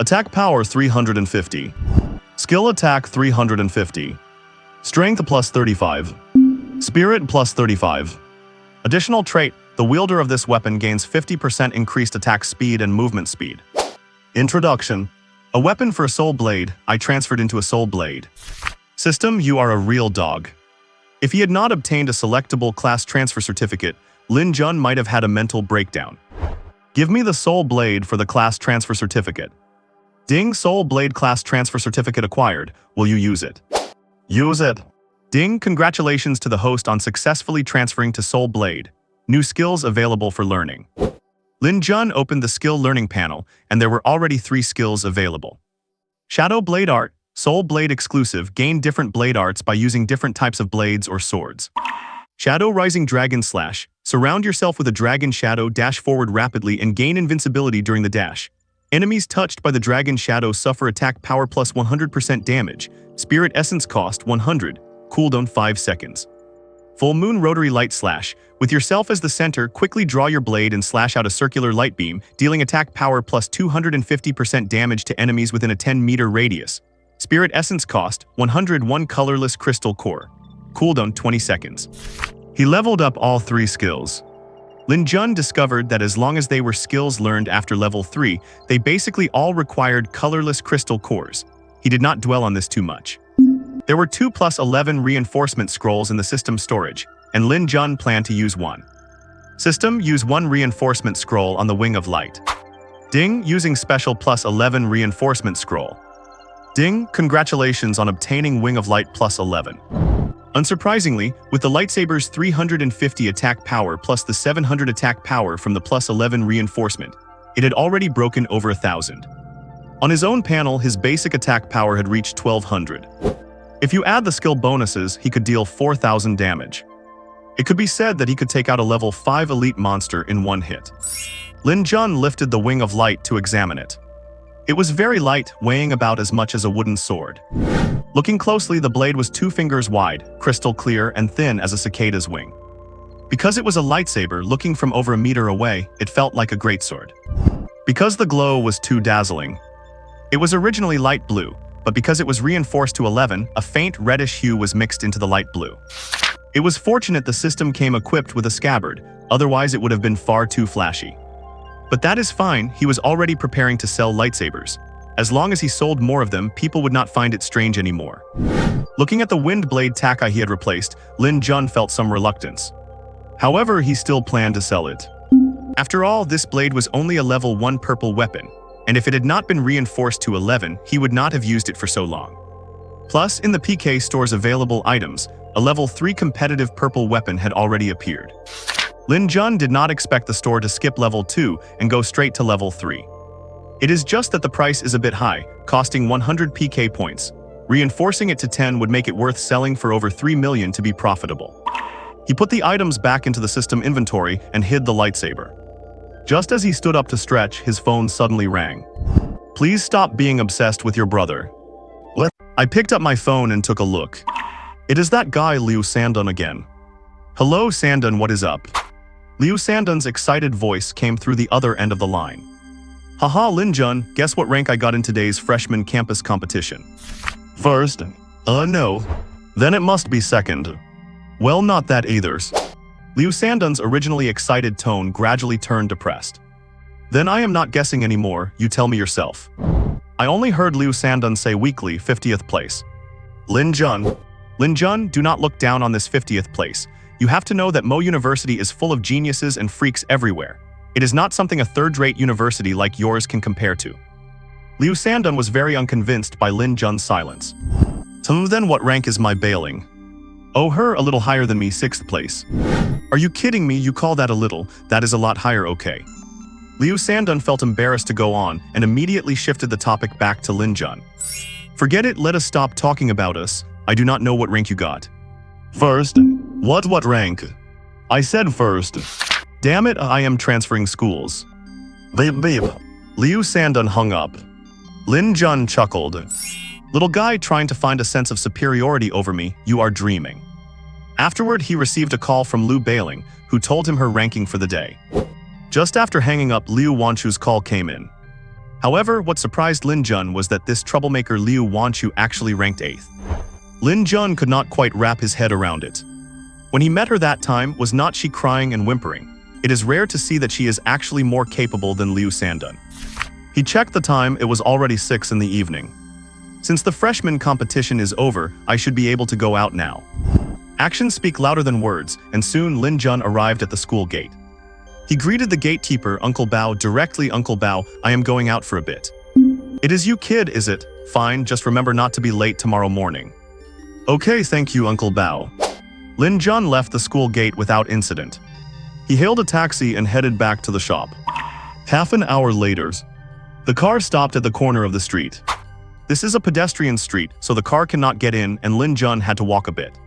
Attack Power 350. Skill Attack 350. Strength plus 35. Spirit plus 35. Additional trait, the wielder of this weapon gains 50% increased attack speed and movement speed. Introduction. A weapon for a Soul Blade, I transferred into a Soul Blade. System, you are a real dog. If he had not obtained a selectable class transfer certificate, Lin Jun might have had a mental breakdown. Give me the Soul Blade for the class transfer certificate. Ding, Soul Blade class transfer certificate acquired. Will you use it? Use it. Ding, congratulations to the host on successfully transferring to Soul Blade. New skills available for learning. Lin Jun opened the skill learning panel, and there were already 3 skills available. Shadow Blade Art, Soul Blade exclusive, gain different blade arts by using different types of blades or swords. Shadow Rising Dragon Slash, surround yourself with a dragon shadow, dash forward rapidly and gain invincibility during the dash. Enemies touched by the dragon shadow suffer attack power plus 100% damage. Spirit essence cost 100, cooldown 5 seconds. Full Moon Rotary Light Slash, with yourself as the center, quickly draw your blade and slash out a circular light beam, dealing attack power plus 250% damage to enemies within a 10-meter radius. Spirit essence cost 101 colorless crystal core. Cooldown 20 seconds. He leveled up all 3 skills. Lin Jun discovered that as long as they were skills learned after level 3, they basically all required colorless crystal cores. He did not dwell on this too much. There were 2 plus 11 reinforcement scrolls in the system storage, and Lin Jun planned to use 1. System, use 1 reinforcement scroll on the Wing of Light. Ding, using special plus 11 reinforcement scroll. Ding, congratulations on obtaining Wing of Light plus 11. Unsurprisingly, with the lightsaber's 350 attack power plus the 700 attack power from the plus 11 reinforcement, it had already broken over 1,000. On his own panel, his basic attack power had reached 1,200. If you add the skill bonuses, he could deal 4,000 damage. It could be said that he could take out a level 5 elite monster in one hit. Lin Jun lifted the wing of light to examine it. It was very light, weighing about as much as a wooden sword. Looking closely, the blade was 2 fingers wide, crystal clear and thin as a cicada's wing. Because it was a lightsaber, looking from over a meter away, it felt like a greatsword. Because the glow was too dazzling. It was originally light blue, but because it was reinforced to 11, a faint reddish hue was mixed into the light blue. It was fortunate the system came equipped with a scabbard, otherwise it would have been far too flashy. But that is fine, he was already preparing to sell lightsabers. As long as he sold more of them, people would not find it strange anymore. Looking at the wind blade Takai he had replaced, Lin Jun felt some reluctance. However, he still planned to sell it. After all, this blade was only a level 1 purple weapon, and if it had not been reinforced to 11, he would not have used it for so long. Plus, in the PK store's available items, a level 3 competitive purple weapon had already appeared. Lin Jun did not expect the store to skip level 2 and go straight to level 3. It is just that the price is a bit high, costing 100 PK points. Reinforcing it to 10 would make it worth selling for over 3 million to be profitable. He put the items back into the system inventory and hid the lightsaber. Just as he stood up to stretch, his phone suddenly rang. Please stop being obsessed with your brother. What? I picked up my phone and took a look. It is that guy Liu Sandun again. Hello Sandun, what is up? Liu Sandun's excited voice came through the other end of the line. Haha Lin Jun, guess what rank I got in today's freshman campus competition? First? No. Then it must be second. Well, not that either. Liu Sandun's originally excited tone gradually turned depressed. Then I am not guessing anymore, you tell me yourself. I only heard Liu Sandun say weakly 50th place. Lin Jun, do not look down on this 50th place. You have to know that Mo University is full of geniuses and freaks everywhere. It is not something a third-rate university like yours can compare to. Liu Sandun was very unconvinced by Lin Jun's silence. Then what rank is my bailing? Oh, her a little higher than me, 6th place. Are you kidding me? You call that a little? That is a lot higher, okay. Liu Sandun felt embarrassed to go on and immediately shifted the topic back to Lin Jun. Forget it, let us stop talking about us. I do not know what rank you got. First? What rank? I said first. Damn it, I am transferring schools. Beep beep. Liu Sandun hung up. Lin Jun chuckled. Little guy trying to find a sense of superiority over me, you are dreaming. Afterward, he received a call from Liu Bailing, who told him her ranking for the day. Just after hanging up, Liu Wanchu's call came in. However, what surprised Lin Jun was that this troublemaker Liu Wanchu actually ranked 8th. Lin Jun could not quite wrap his head around it. When he met her that time, was not she crying and whimpering? It is rare to see that she is actually more capable than Liu Sandun. He checked the time, it was already 6 in the evening. Since the freshman competition is over, I should be able to go out now. Actions speak louder than words, and soon Lin Jun arrived at the school gate. He greeted the gatekeeper, Uncle Bao, directly. Uncle Bao, I am going out for a bit. It is you, kid, is it? Fine, just remember not to be late tomorrow morning. Okay, thank you, Uncle Bao. Lin Jun left the school gate without incident. He hailed a taxi and headed back to the shop. Half an hour later, the car stopped at the corner of the street. This is a pedestrian street, so the car cannot get in, and Lin Jun had to walk a bit.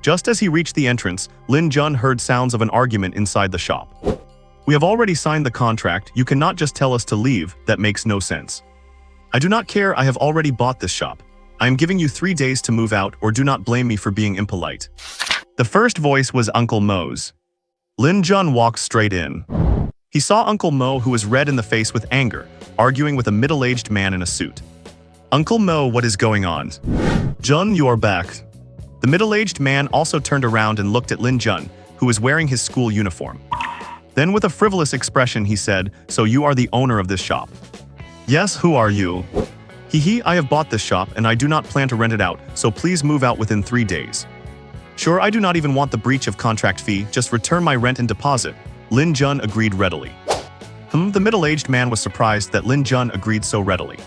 Just as he reached the entrance, Lin Jun heard sounds of an argument inside the shop. We have already signed the contract, you cannot just tell us to leave, that makes no sense. I do not care, I have already bought this shop. I am giving you 3 days to move out, or do not blame me for being impolite. The first voice was Uncle Mo's. Lin Jun walked straight in. He saw Uncle Mo, who was red in the face with anger, arguing with a middle-aged man in a suit. Uncle Mo, what is going on? Jun, you are back. The middle-aged man also turned around and looked at Lin Jun, who was wearing his school uniform. Then with a frivolous expression he said, so you are the owner of this shop? Yes, who are you? Hee, I have bought this shop and I do not plan to rent it out, so please move out within 3 days. Sure, I do not even want the breach of contract fee, just return my rent and deposit. Lin Jun agreed readily. The middle-aged man was surprised that Lin Jun agreed so readily.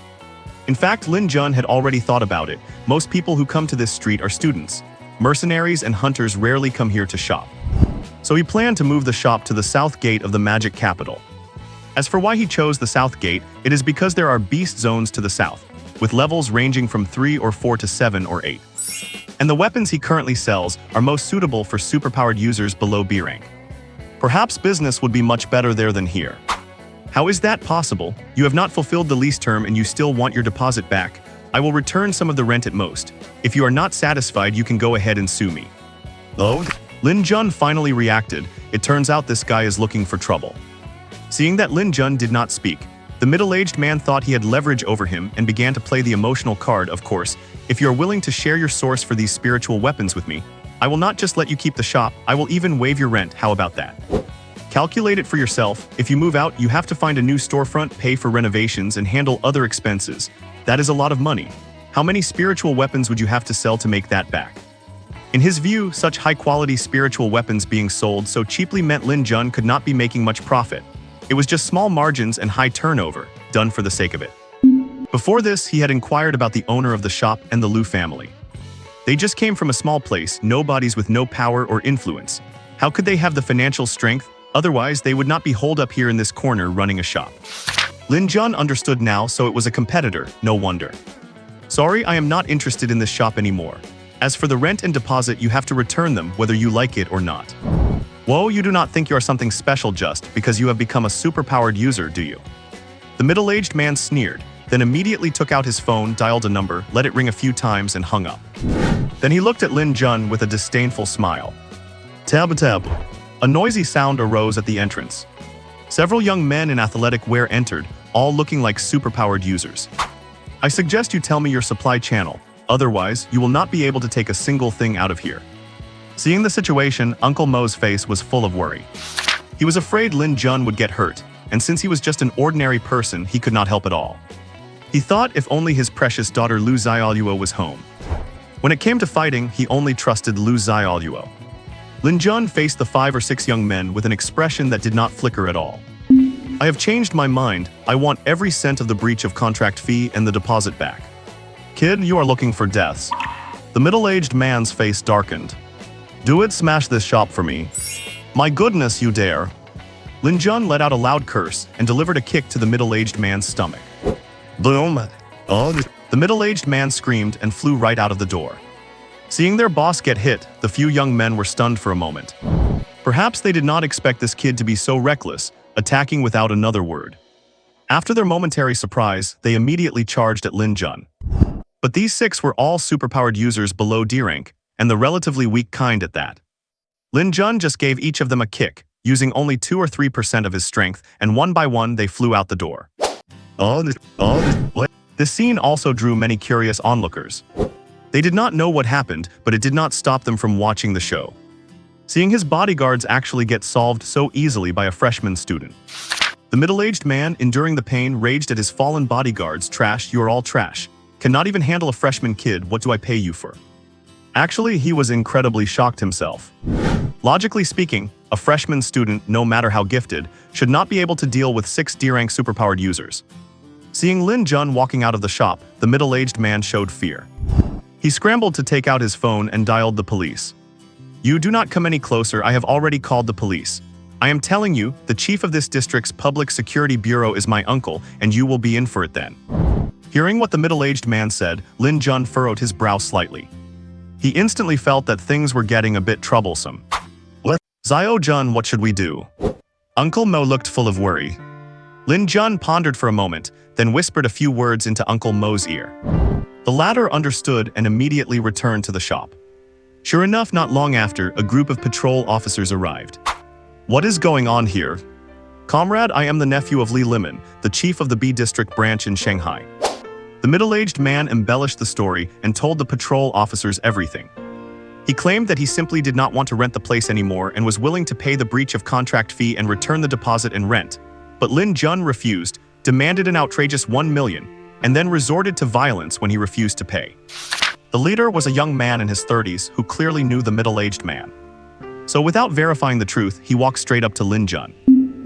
In fact, Lin Jun had already thought about it. Most people who come to this street are students. Mercenaries and hunters rarely come here to shop. So he planned to move the shop to the south gate of the magic capital. As for why he chose the south gate, it is because there are beast zones to the south, with levels ranging from 3 or 4 to 7 or 8. And the weapons he currently sells are most suitable for superpowered users below B rank. Perhaps business would be much better there than here. How is that possible? You have not fulfilled the lease term and you still want your deposit back. I will return some of the rent at most. If you are not satisfied, you can go ahead and sue me. Oh? Lin Jun finally reacted. It turns out this guy is looking for trouble. Seeing that Lin Jun did not speak, the middle-aged man thought he had leverage over him and began to play the emotional card. Of course, if you are willing to share your source for these spiritual weapons with me, I will not just let you keep the shop, I will even waive your rent. How about that? Calculate it for yourself. If you move out, you have to find a new storefront, pay for renovations, and handle other expenses. That is a lot of money. How many spiritual weapons would you have to sell to make that back? In his view, such high-quality spiritual weapons being sold so cheaply meant Lin Jun could not be making much profit. It was just small margins and high turnover, done for the sake of it. Before this, he had inquired about the owner of the shop and the Liu family. They just came from a small place, nobodies with no power or influence. How could they have the financial strength? Otherwise, they would not be holed up here in this corner running a shop. Lin Jun understood now, so it was a competitor, no wonder. Sorry, I am not interested in this shop anymore. As for the rent and deposit, you have to return them whether you like it or not. Whoa, you do not think you are something special just because you have become a superpowered user, do you? The middle-aged man sneered, then immediately took out his phone, dialed a number, let it ring a few times and hung up. Then he looked at Lin Jun with a disdainful smile. Tab tab. A noisy sound arose at the entrance. Several young men in athletic wear entered, all looking like superpowered users. I suggest you tell me your supply channel, otherwise you will not be able to take a single thing out of here. Seeing the situation, Uncle Mo's face was full of worry. He was afraid Lin Jun would get hurt, and since he was just an ordinary person, he could not help at all. He thought if only his precious daughter Liu Xiaoluo was home. When it came to fighting, he only trusted Liu Xiaoluo. Lin Jun faced the 5 or 6 young men with an expression that did not flicker at all. I have changed my mind. I want every cent of the breach of contract fee and the deposit back. Kid, you are looking for deaths. The middle-aged man's face darkened. Do it, smash this shop for me. My goodness, you dare. Lin Jun let out a loud curse and delivered a kick to the middle-aged man's stomach. Boom. Oh. The middle-aged man screamed and flew right out of the door. Seeing their boss get hit, the few young men were stunned for a moment. Perhaps they did not expect this kid to be so reckless, attacking without another word. After their momentary surprise, they immediately charged at Lin Jun. But these 6 were all superpowered users below D rank, and the relatively weak kind at that. Lin Jun just gave each of them a kick, using only 2 or 3% of his strength, and one by one they flew out the door. This scene also drew many curious onlookers. They did not know what happened, but it did not stop them from watching the show. Seeing his bodyguards actually get solved so easily by a freshman student. The middle-aged man, enduring the pain, raged at his fallen bodyguards. Trash, you are all trash. Cannot even handle a freshman kid, what do I pay you for? Actually, he was incredibly shocked himself. Logically speaking, a freshman student, no matter how gifted, should not be able to deal with 6 D-rank superpowered users. Seeing Lin Jun walking out of the shop, the middle-aged man showed fear. He scrambled to take out his phone and dialed the police. You do not come any closer, I have already called the police. I am telling you, the chief of this district's public security bureau is my uncle, and you will be in for it then. Hearing what the middle-aged man said, Lin Jun furrowed his brow slightly. He instantly felt that things were getting a bit troublesome. What? Xiao Jun, what should we do? Uncle Mo looked full of worry. Lin Jun pondered for a moment, then whispered a few words into Uncle Mo's ear. The latter understood and immediately returned to the shop. Sure enough, not long after, a group of patrol officers arrived. What is going on here? Comrade, I am the nephew of Li Limon, the chief of the B District branch in Shanghai. The middle-aged man embellished the story and told the patrol officers everything. He claimed that he simply did not want to rent the place anymore and was willing to pay the breach of contract fee and return the deposit and rent. But Lin Jun refused, demanded an outrageous 1 million, and then resorted to violence when he refused to pay. The leader was a young man in his 30s who clearly knew the middle-aged man. So without verifying the truth, he walked straight up to Lin Jun.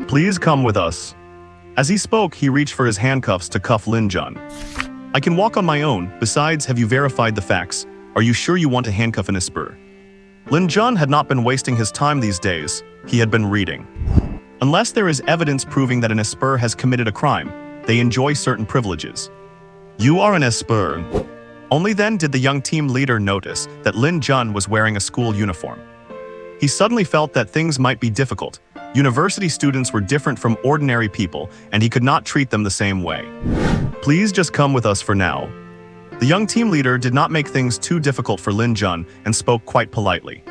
Please come with us. As he spoke, he reached for his handcuffs to cuff Lin Jun. I can walk on my own, besides, have you verified the facts? Are you sure you want to handcuff an Esper? Lin Jun had not been wasting his time these days. He had been reading. Unless there is evidence proving that an Esper has committed a crime, they enjoy certain privileges. You are an Esper. Only then did the young team leader notice that Lin Jun was wearing a school uniform. He suddenly felt that things might be difficult. University students were different from ordinary people, and he could not treat them the same way. Please just come with us for now. The young team leader did not make things too difficult for Lin Jun and spoke quite politely.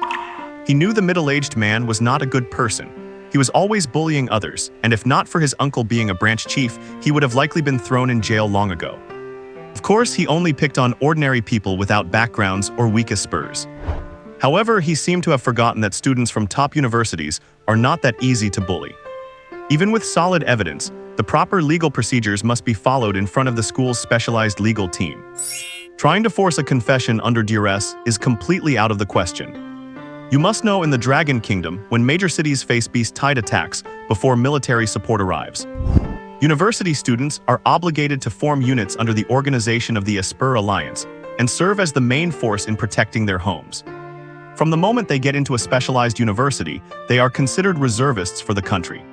He knew the middle-aged man was not a good person. He was always bullying others, and if not for his uncle being a branch chief, he would have likely been thrown in jail long ago. Of course, he only picked on ordinary people without backgrounds or weak Espers. However, he seemed to have forgotten that students from top universities are not that easy to bully. Even with solid evidence, the proper legal procedures must be followed in front of the school's specialized legal team. Trying to force a confession under duress is completely out of the question. You must know in the Dragon Kingdom, when major cities face beast-tide attacks before military support arrives. University students are obligated to form units under the organization of the Esper Alliance and serve as the main force in protecting their homes. From the moment they get into a specialized university, they are considered reservists for the country.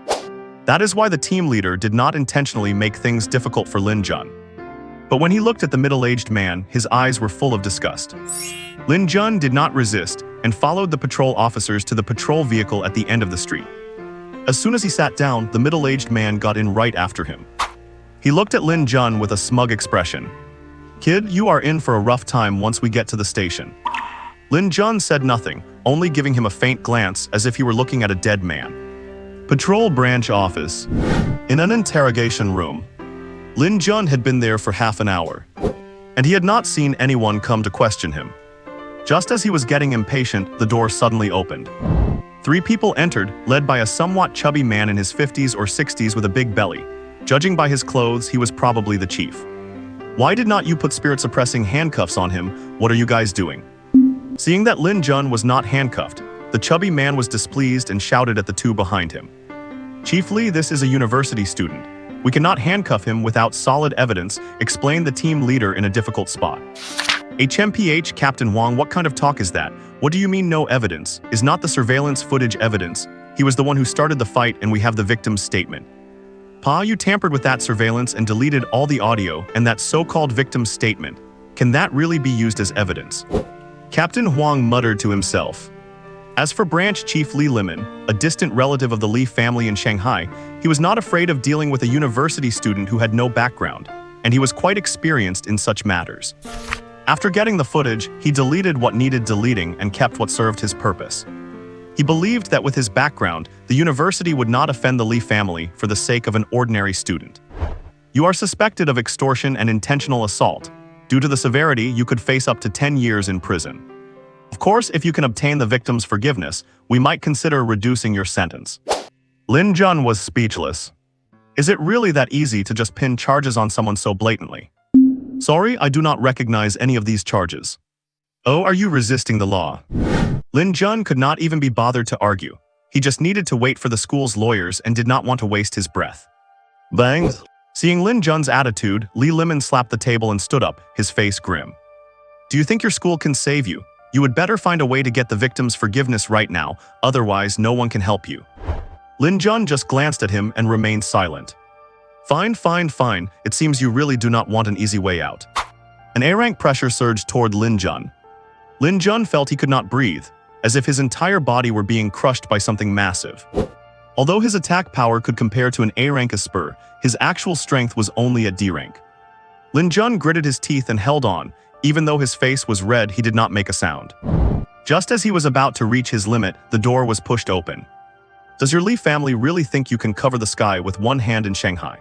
That is why the team leader did not intentionally make things difficult for Lin Jun. But when he looked at the middle-aged man, his eyes were full of disgust. Lin Jun did not resist and followed the patrol officers to the patrol vehicle at the end of the street. As soon as he sat down, the middle-aged man got in right after him. He looked at Lin Jun with a smug expression. "Kid, you are in for a rough time once we get to the station." Lin Jun said nothing, only giving him a faint glance as if he were looking at a dead man. Patrol branch office. In an interrogation room. Lin Jun had been there for half an hour, and he had not seen anyone come to question him. Just as he was getting impatient, the door suddenly opened. 3 people entered, led by a somewhat chubby man in his 50s or 60s with a big belly. Judging by his clothes, he was probably the chief. "Why did not you put spirit-suppressing handcuffs on him? What are you guys doing?" Seeing that Lin Jun was not handcuffed, the chubby man was displeased and shouted at the 2 behind him. "Chief Lee, this is a university student. We cannot handcuff him without solid evidence," explained the team leader in a difficult spot. "HMPH, Captain Wang, what kind of talk is that? What do you mean no evidence? Is not the surveillance footage evidence? He was the one who started the fight and we have the victim's statement." "Pa, you tampered with that surveillance and deleted all the audio and that so-called victim's statement. Can that really be used as evidence?" Captain Huang muttered to himself. As for Branch Chief Li Lemon, a distant relative of the Li family in Shanghai, he was not afraid of dealing with a university student who had no background, and he was quite experienced in such matters. After getting the footage, he deleted what needed deleting and kept what served his purpose. He believed that with his background, the university would not offend the Li family for the sake of an ordinary student. "You are suspected of extortion and intentional assault. Due to the severity, you could face up to 10 years in prison. Of course, if you can obtain the victim's forgiveness, we might consider reducing your sentence." Lin Jun was speechless. Is it really that easy to just pin charges on someone so blatantly? "Sorry, I do not recognize any of these charges." "Oh, are you resisting the law?" Lin Jun could not even be bothered to argue. He just needed to wait for the school's lawyers and did not want to waste his breath. Bang! Seeing Lin Jun's attitude, Li Lemon slapped the table and stood up, his face grim. "Do you think your school can save you? You would better find a way to get the victim's forgiveness right now, otherwise no one can help you." Lin Jun just glanced at him and remained silent. Fine, fine. It seems you really do not want an easy way out." An A-rank pressure surged toward Lin Jun. Lin Jun felt he could not breathe, as if his entire body were being crushed by something massive. Although his attack power could compare to an A-rank Esper, his actual strength was only at D-rank. Lin Jun gritted his teeth and held on. Even though his face was red, he did not make a sound. Just as he was about to reach his limit, the door was pushed open. "Does your Li family really think you can cover the sky with one hand in Shanghai?"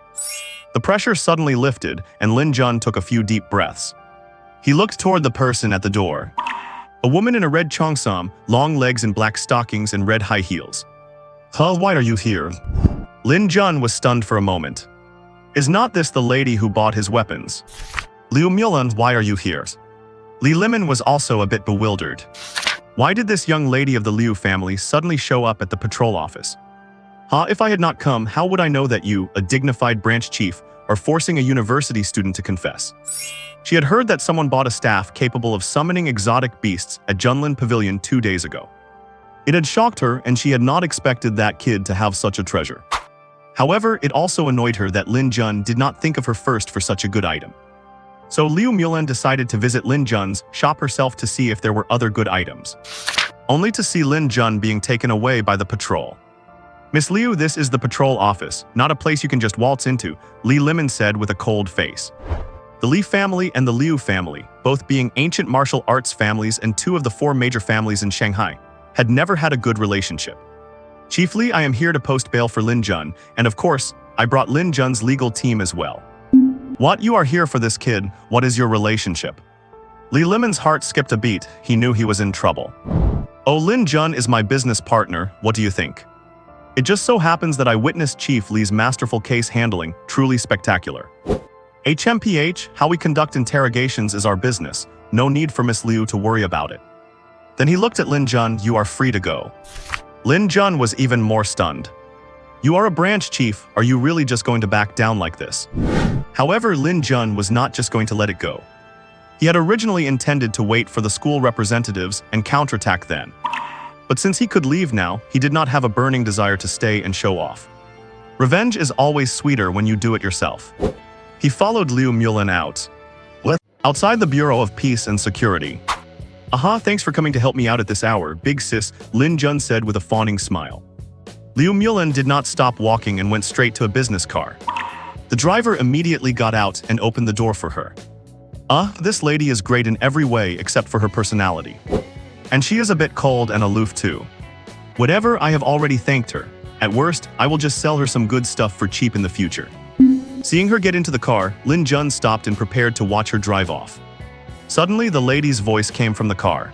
The pressure suddenly lifted, and Lin Jun took a few deep breaths. He looked toward the person at the door. A woman in a red cheongsam, long legs and black stockings and red high heels. "Huh, why are you here?" Lin Jun was stunned for a moment. Is not this the lady who bought his weapons? "Liu Mulan, why are you here?" Li Lemon was also a bit bewildered. Why did this young lady of the Liu family suddenly show up at the patrol office? If I had not come, how would I know that you, a dignified branch chief, or forcing a university student to confess. She had heard that someone bought a staff capable of summoning exotic beasts at Junlin Pavilion 2 days ago. It had shocked her, and she had not expected that kid to have such a treasure. However, it also annoyed her that Lin Jun did not think of her first for such a good item. So Liu Mulan decided to visit Lin Jun's shop herself to see if there were other good items, only to see Lin Jun being taken away by the patrol. "Miss Liu, this is the patrol office, not a place you can just waltz into," Li Limon said with a cold face. The Li family and the Liu family, both being ancient martial arts families and two of the 4 major families in Shanghai, had never had a good relationship. "Chiefly, I am here to post bail for Lin Jun, and of course, I brought Lin Jun's legal team as well." "What, you are here for this kid? What is your relationship?" Li Limon's heart skipped a beat. He knew he was in trouble. "Oh, Lin Jun is my business partner, what do you think? It just so happens that I witnessed Chief Li's masterful case handling, truly spectacular. HMPH, how we conduct interrogations is our business, no need for Miss Liu to worry about it." Then he looked at Lin Jun. "You are free to go." Lin Jun was even more stunned. "You are a branch chief, are you really just going to back down like this?" However, Lin Jun was not just going to let it go. He had originally intended to wait for the school representatives and counterattack then. But since he could leave now, he did not have a burning desire to stay and show off. Revenge is always sweeter when you do it yourself. He followed Liu Mulan out. Outside the Bureau of Peace and Security. "Aha, thanks for coming to help me out at this hour, big sis," Lin Jun said with a fawning smile. Liu Mulan did not stop walking and went straight to a business car. The driver immediately got out and opened the door for her. This lady is great in every way except for her personality. And she is a bit cold and aloof too. Whatever, I have already thanked her. At worst, I will just sell her some good stuff for cheap in the future." Seeing her get into the car, Lin Jun stopped and prepared to watch her drive off. Suddenly, the lady's voice came from the car.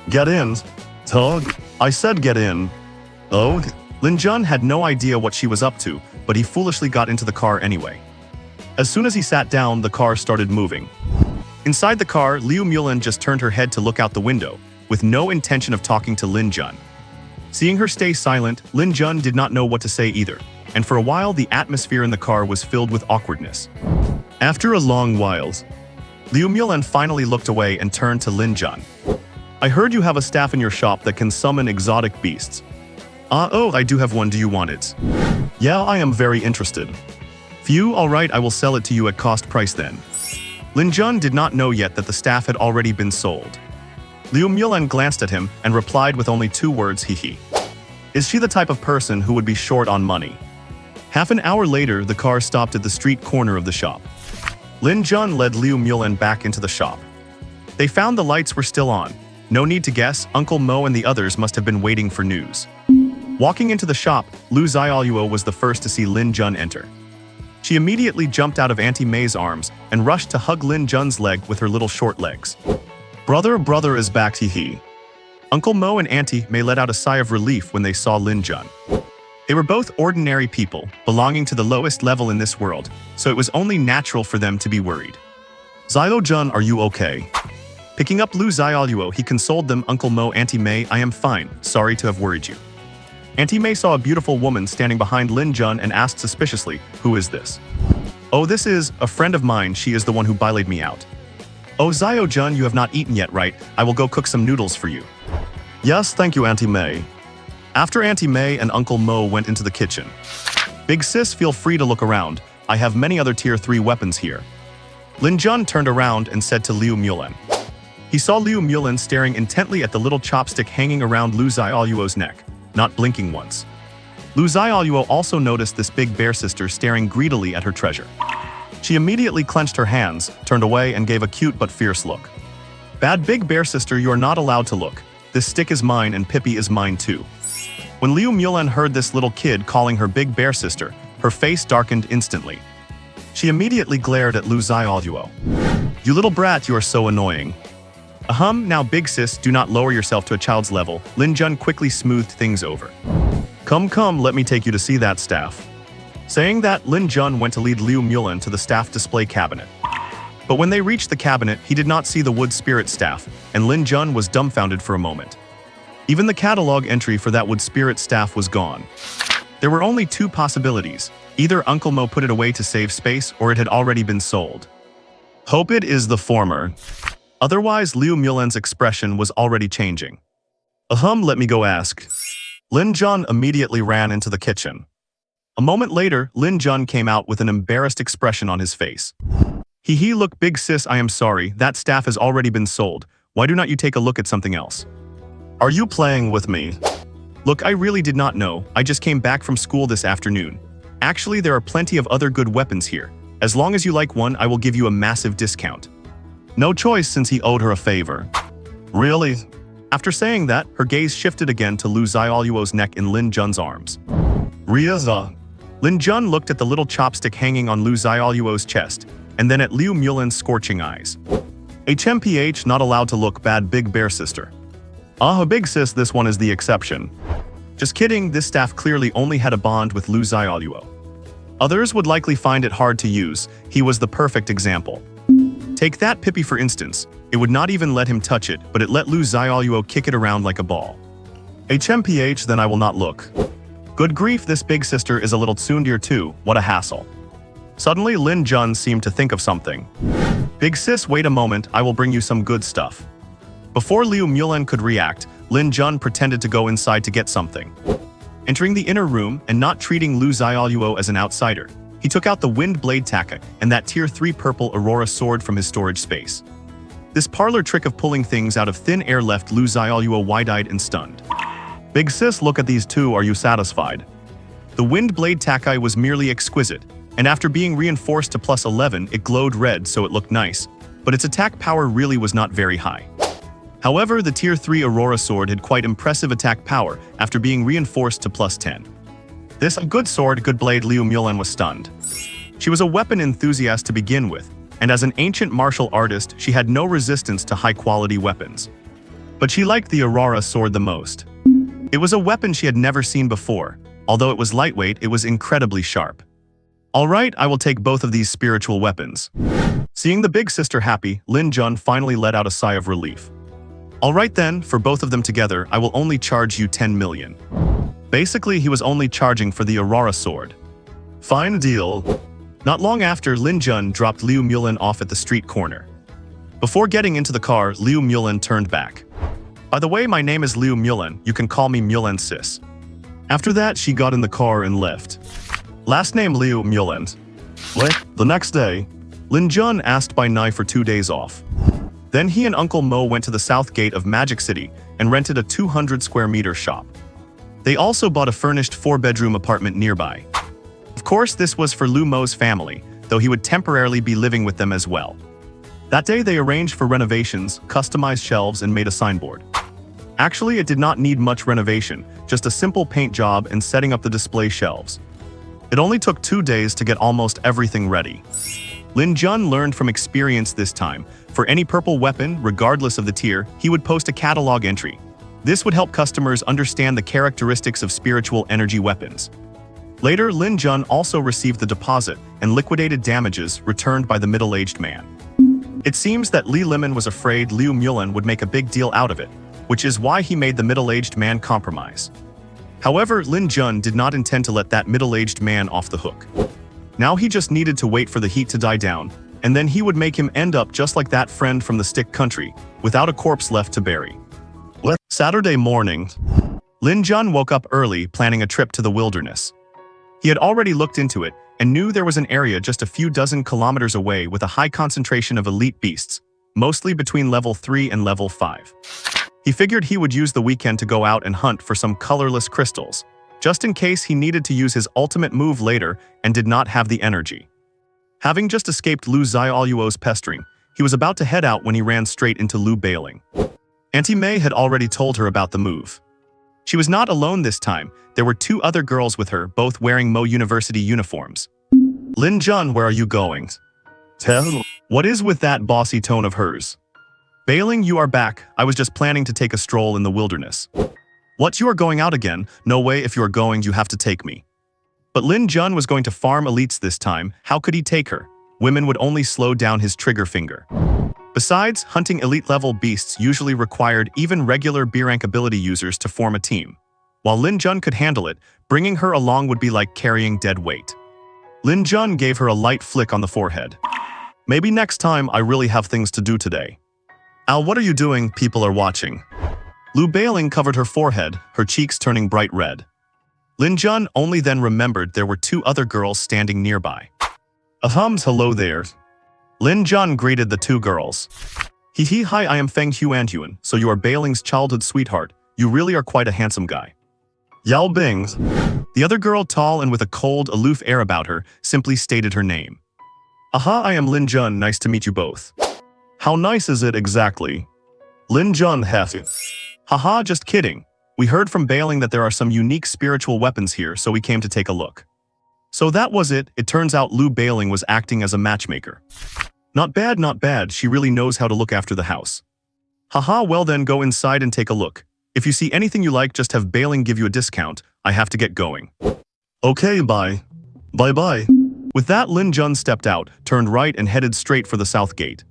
"Get in, Tug. I said get in." "Oh?" Lin Jun had no idea what she was up to, but he foolishly got into the car anyway. As soon as he sat down, the car started moving. Inside the car, Liu Mulan just turned her head to look out the window, with no intention of talking to Lin Jun. Seeing her stay silent, Lin Jun did not know what to say either, and for a while the atmosphere in the car was filled with awkwardness. After a long while, Liu Mulan finally looked away and turned to Lin Jun. "I heard you have a staff in your shop that can summon exotic beasts." Oh, I do have one, do you want it?" "Yeah, I am very interested." "Phew, alright, I will sell it to you at cost price then." Lin Jun did not know yet that the staff had already been sold. Liu Mulan glanced at him and replied with only 2 words, "Hee." Is she the type of person who would be short on money? Half an hour later, the car stopped at the street corner of the shop. Lin Jun led Liu Mulan back into the shop. They found the lights were still on. No need to guess, Uncle Mo and the others must have been waiting for news. Walking into the shop, Lu Xiaoluo was the first to see Lin Jun enter. She immediately jumped out of Auntie May's arms and rushed to hug Lin Jun's leg with her little short legs. Brother is back, hee." Uncle Mo and Auntie May let out a sigh of relief when they saw Lin Jun. They were both ordinary people, belonging to the lowest level in this world, so it was only natural for them to be worried. "Xiao Jun, are you okay?" Picking up Lu Xiaoluo, he consoled them. "Uncle Mo, Auntie May, I am fine, sorry to have worried you." Auntie May saw a beautiful woman standing behind Lin Jun and asked suspiciously, "Who is this?" "Oh, this is a friend of mine, she is the one who bullied me out." "Oh, Xiao Jun, you have not eaten yet, right? I will go cook some noodles for you." "Yes, thank you, Auntie May." After Auntie May and Uncle Mo went into the kitchen. "Big sis, feel free to look around. I have many other tier 3 weapons here." Lin Jun turned around and said to Liu Mulan. He saw Liu Mulan staring intently at the little chopstick hanging around Lu Xiaoluo's neck, not blinking once. Lu Xiaoluo also noticed this big bear sister staring greedily at her treasure. She immediately clenched her hands, turned away, and gave a cute but fierce look. "Bad big bear sister, you are not allowed to look. This stick is mine and Pippi is mine too." When Liu Mulan heard this little kid calling her big bear sister, her face darkened instantly. She immediately glared at Lu Xiaoluo. "You little brat, you are so annoying." Now big sis, do not lower yourself to a child's level." Lin Jun quickly smoothed things over. Come, let me take you to see that staff." Saying that, Lin Jun went to lead Liu Mulan to the staff display cabinet. But when they reached the cabinet, he did not see the wood spirit staff, and Lin Jun was dumbfounded for a moment. Even the catalog entry for that wood spirit staff was gone. There were only 2 possibilities. Either Uncle Mo put it away to save space or it had already been sold. Hope it is the former. Otherwise, Liu Mulan's expression was already changing. Let me go ask. Lin Jun immediately ran into the kitchen. A moment later, Lin Jun came out with an embarrassed expression on his face. He look big sis, I am sorry, that staff has already been sold. Why do not you take a look at something else? Are you playing with me? Look, I really did not know, I just came back from school this afternoon. Actually, there are plenty of other good weapons here. As long as you like one, I will give you a massive discount. No choice since he owed her a favor. Really? After saying that, her gaze shifted again to Lu Xiaoluo's neck in Lin Jun's arms. Riaza. Lin Jun looked at the little chopstick hanging on Lu Xiaoluo's chest, and then at Liu Mulan's scorching eyes. HMPH not allowed to look bad, big bear sister. Big sis, this one is the exception. Just kidding, this staff clearly only had a bond with Lu Xiaoluo. Others would likely find it hard to use, he was the perfect example. Take that Pippi for instance, it would not even let him touch it, but it let Lu Xiaoluo kick it around like a ball. HMPH, then I will not look. Good grief, this big sister is a little tsundere too, what a hassle. Suddenly Lin Jun seemed to think of something. Big sis, wait a moment, I will bring you some good stuff. Before Liu Mulan could react, Lin Jun pretended to go inside to get something. Entering the inner room and not treating Lu Xiaoluo as an outsider, he took out the Wind Blade Taka and that Tier 3 purple Aurora sword from his storage space. This parlor trick of pulling things out of thin air left Lu Xiaoluo wide-eyed and stunned. Big sis, look at these two, are you satisfied? The Wind Blade Takai was merely exquisite, and after being reinforced to +11 it glowed red so it looked nice, but its attack power really was not very high. However, the Tier 3 Aurora sword had quite impressive attack power after being reinforced to +10. This a good sword, good blade. Liu Mulan was stunned. She was a weapon enthusiast to begin with, and as an ancient martial artist she had no resistance to high-quality weapons. But she liked the Aurora sword the most. It was a weapon she had never seen before. Although it was lightweight, it was incredibly sharp. Alright, I will take both of these spiritual weapons. Seeing the big sister happy, Lin Jun finally let out a sigh of relief. Alright then, for both of them together, I will only charge you 10 million. Basically, he was only charging for the Aurora sword. Fine deal. Not long after, Lin Jun dropped Liu Mulan off at the street corner. Before getting into the car, Liu Mulan turned back. By the way, my name is Liu Mulan, you can call me Mulan sis. After that, she got in the car and left. Last name Liu Mulan. The next day, Lin Jun asked by Nai for 2 days off. Then he and Uncle Mo went to the south gate of Magic City and rented a 200 square meter shop. They also bought a furnished 4-bedroom apartment nearby. Of course, this was for Lu Mo's family, though he would temporarily be living with them as well. That day they arranged for renovations, customized shelves, and made a signboard. Actually, it did not need much renovation, just a simple paint job and setting up the display shelves. It only took 2 days to get almost everything ready. Lin Jun learned from experience this time. For any purple weapon, regardless of the tier, he would post a catalog entry. This would help customers understand the characteristics of spiritual energy weapons. Later, Lin Jun also received the deposit and liquidated damages returned by the middle-aged man. It seems that Li Lemon was afraid Liu Mulan would make a big deal out of it, which is why he made the middle-aged man compromise. However, Lin Jun did not intend to let that middle-aged man off the hook. Now he just needed to wait for the heat to die down, and then he would make him end up just like that friend from the stick country, without a corpse left to bury. Saturday morning, Lin Jun woke up early, planning a trip to the wilderness. He had already looked into it and knew there was an area just a few dozen kilometers away with a high concentration of elite beasts, mostly between level 3 and level 5. He figured he would use the weekend to go out and hunt for some colorless crystals, just in case he needed to use his ultimate move later and did not have the energy. Having just escaped Lu Xiaoluo's pestering, he was about to head out when he ran straight into Lu Bailing. Auntie Mei had already told her about the move. She was not alone this time, there were 2 other girls with her, both wearing Mo University uniforms. Lin Jun, where are you going? What is with that bossy tone of hers? Bailing, you are back, I was just planning to take a stroll in the wilderness. What, you are going out again? No way, if you are going, you have to take me. But Lin Jun was going to farm elites this time, how could he take her? Women would only slow down his trigger finger. Besides, hunting elite-level beasts usually required even regular B-rank ability users to form a team. While Lin Jun could handle it, bringing her along would be like carrying dead weight. Lin Jun gave her a light flick on the forehead. Maybe next time I really have things to do today. Al, what are you doing? People are watching. Lu Bailing covered her forehead, her cheeks turning bright red. Lin Jun only then remembered there were two other girls standing nearby. Ahums, hello there. Lin Jun greeted the two girls. Hee hi, I am Feng Huan, so you are Bailing's childhood sweetheart. You really are quite a handsome guy. Yao Bings. The other girl, tall and with a cold, aloof air about her, simply stated her name. Aha, I am Lin Jun, nice to meet you both. How nice is it exactly? Lin Jun has it. Haha, just kidding. We heard from Bailing that there are some unique spiritual weapons here, so we came to take a look. So that was it. It turns out Lu Bailing was acting as a matchmaker. Not bad, not bad. She really knows how to look after the house. Haha, well then go inside and take a look. If you see anything you like, just have Bailing give you a discount. I have to get going. Okay, bye. Bye-bye. With that, Lin Jun stepped out, turned right and headed straight for the south gate.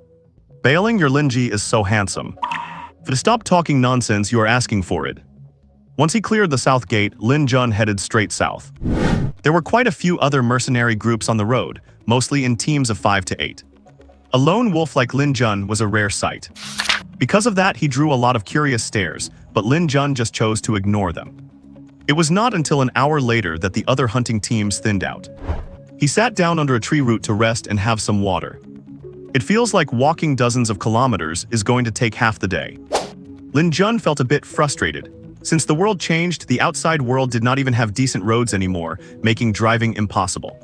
Bailing, your Linji is so handsome. To stop talking nonsense, you are asking for it. Once he cleared the south gate, Lin Jun headed straight south. There were quite a few other mercenary groups on the road, mostly in teams of 5 to 8. A lone wolf like Lin Jun was a rare sight. Because of that, he drew a lot of curious stares, but Lin Jun just chose to ignore them. It was not until an hour later that the other hunting teams thinned out. He sat down under a tree root to rest and have some water. It feels like walking dozens of kilometers is going to take half the day. Lin Jun felt a bit frustrated. Since the world changed, the outside world did not even have decent roads anymore, making driving impossible.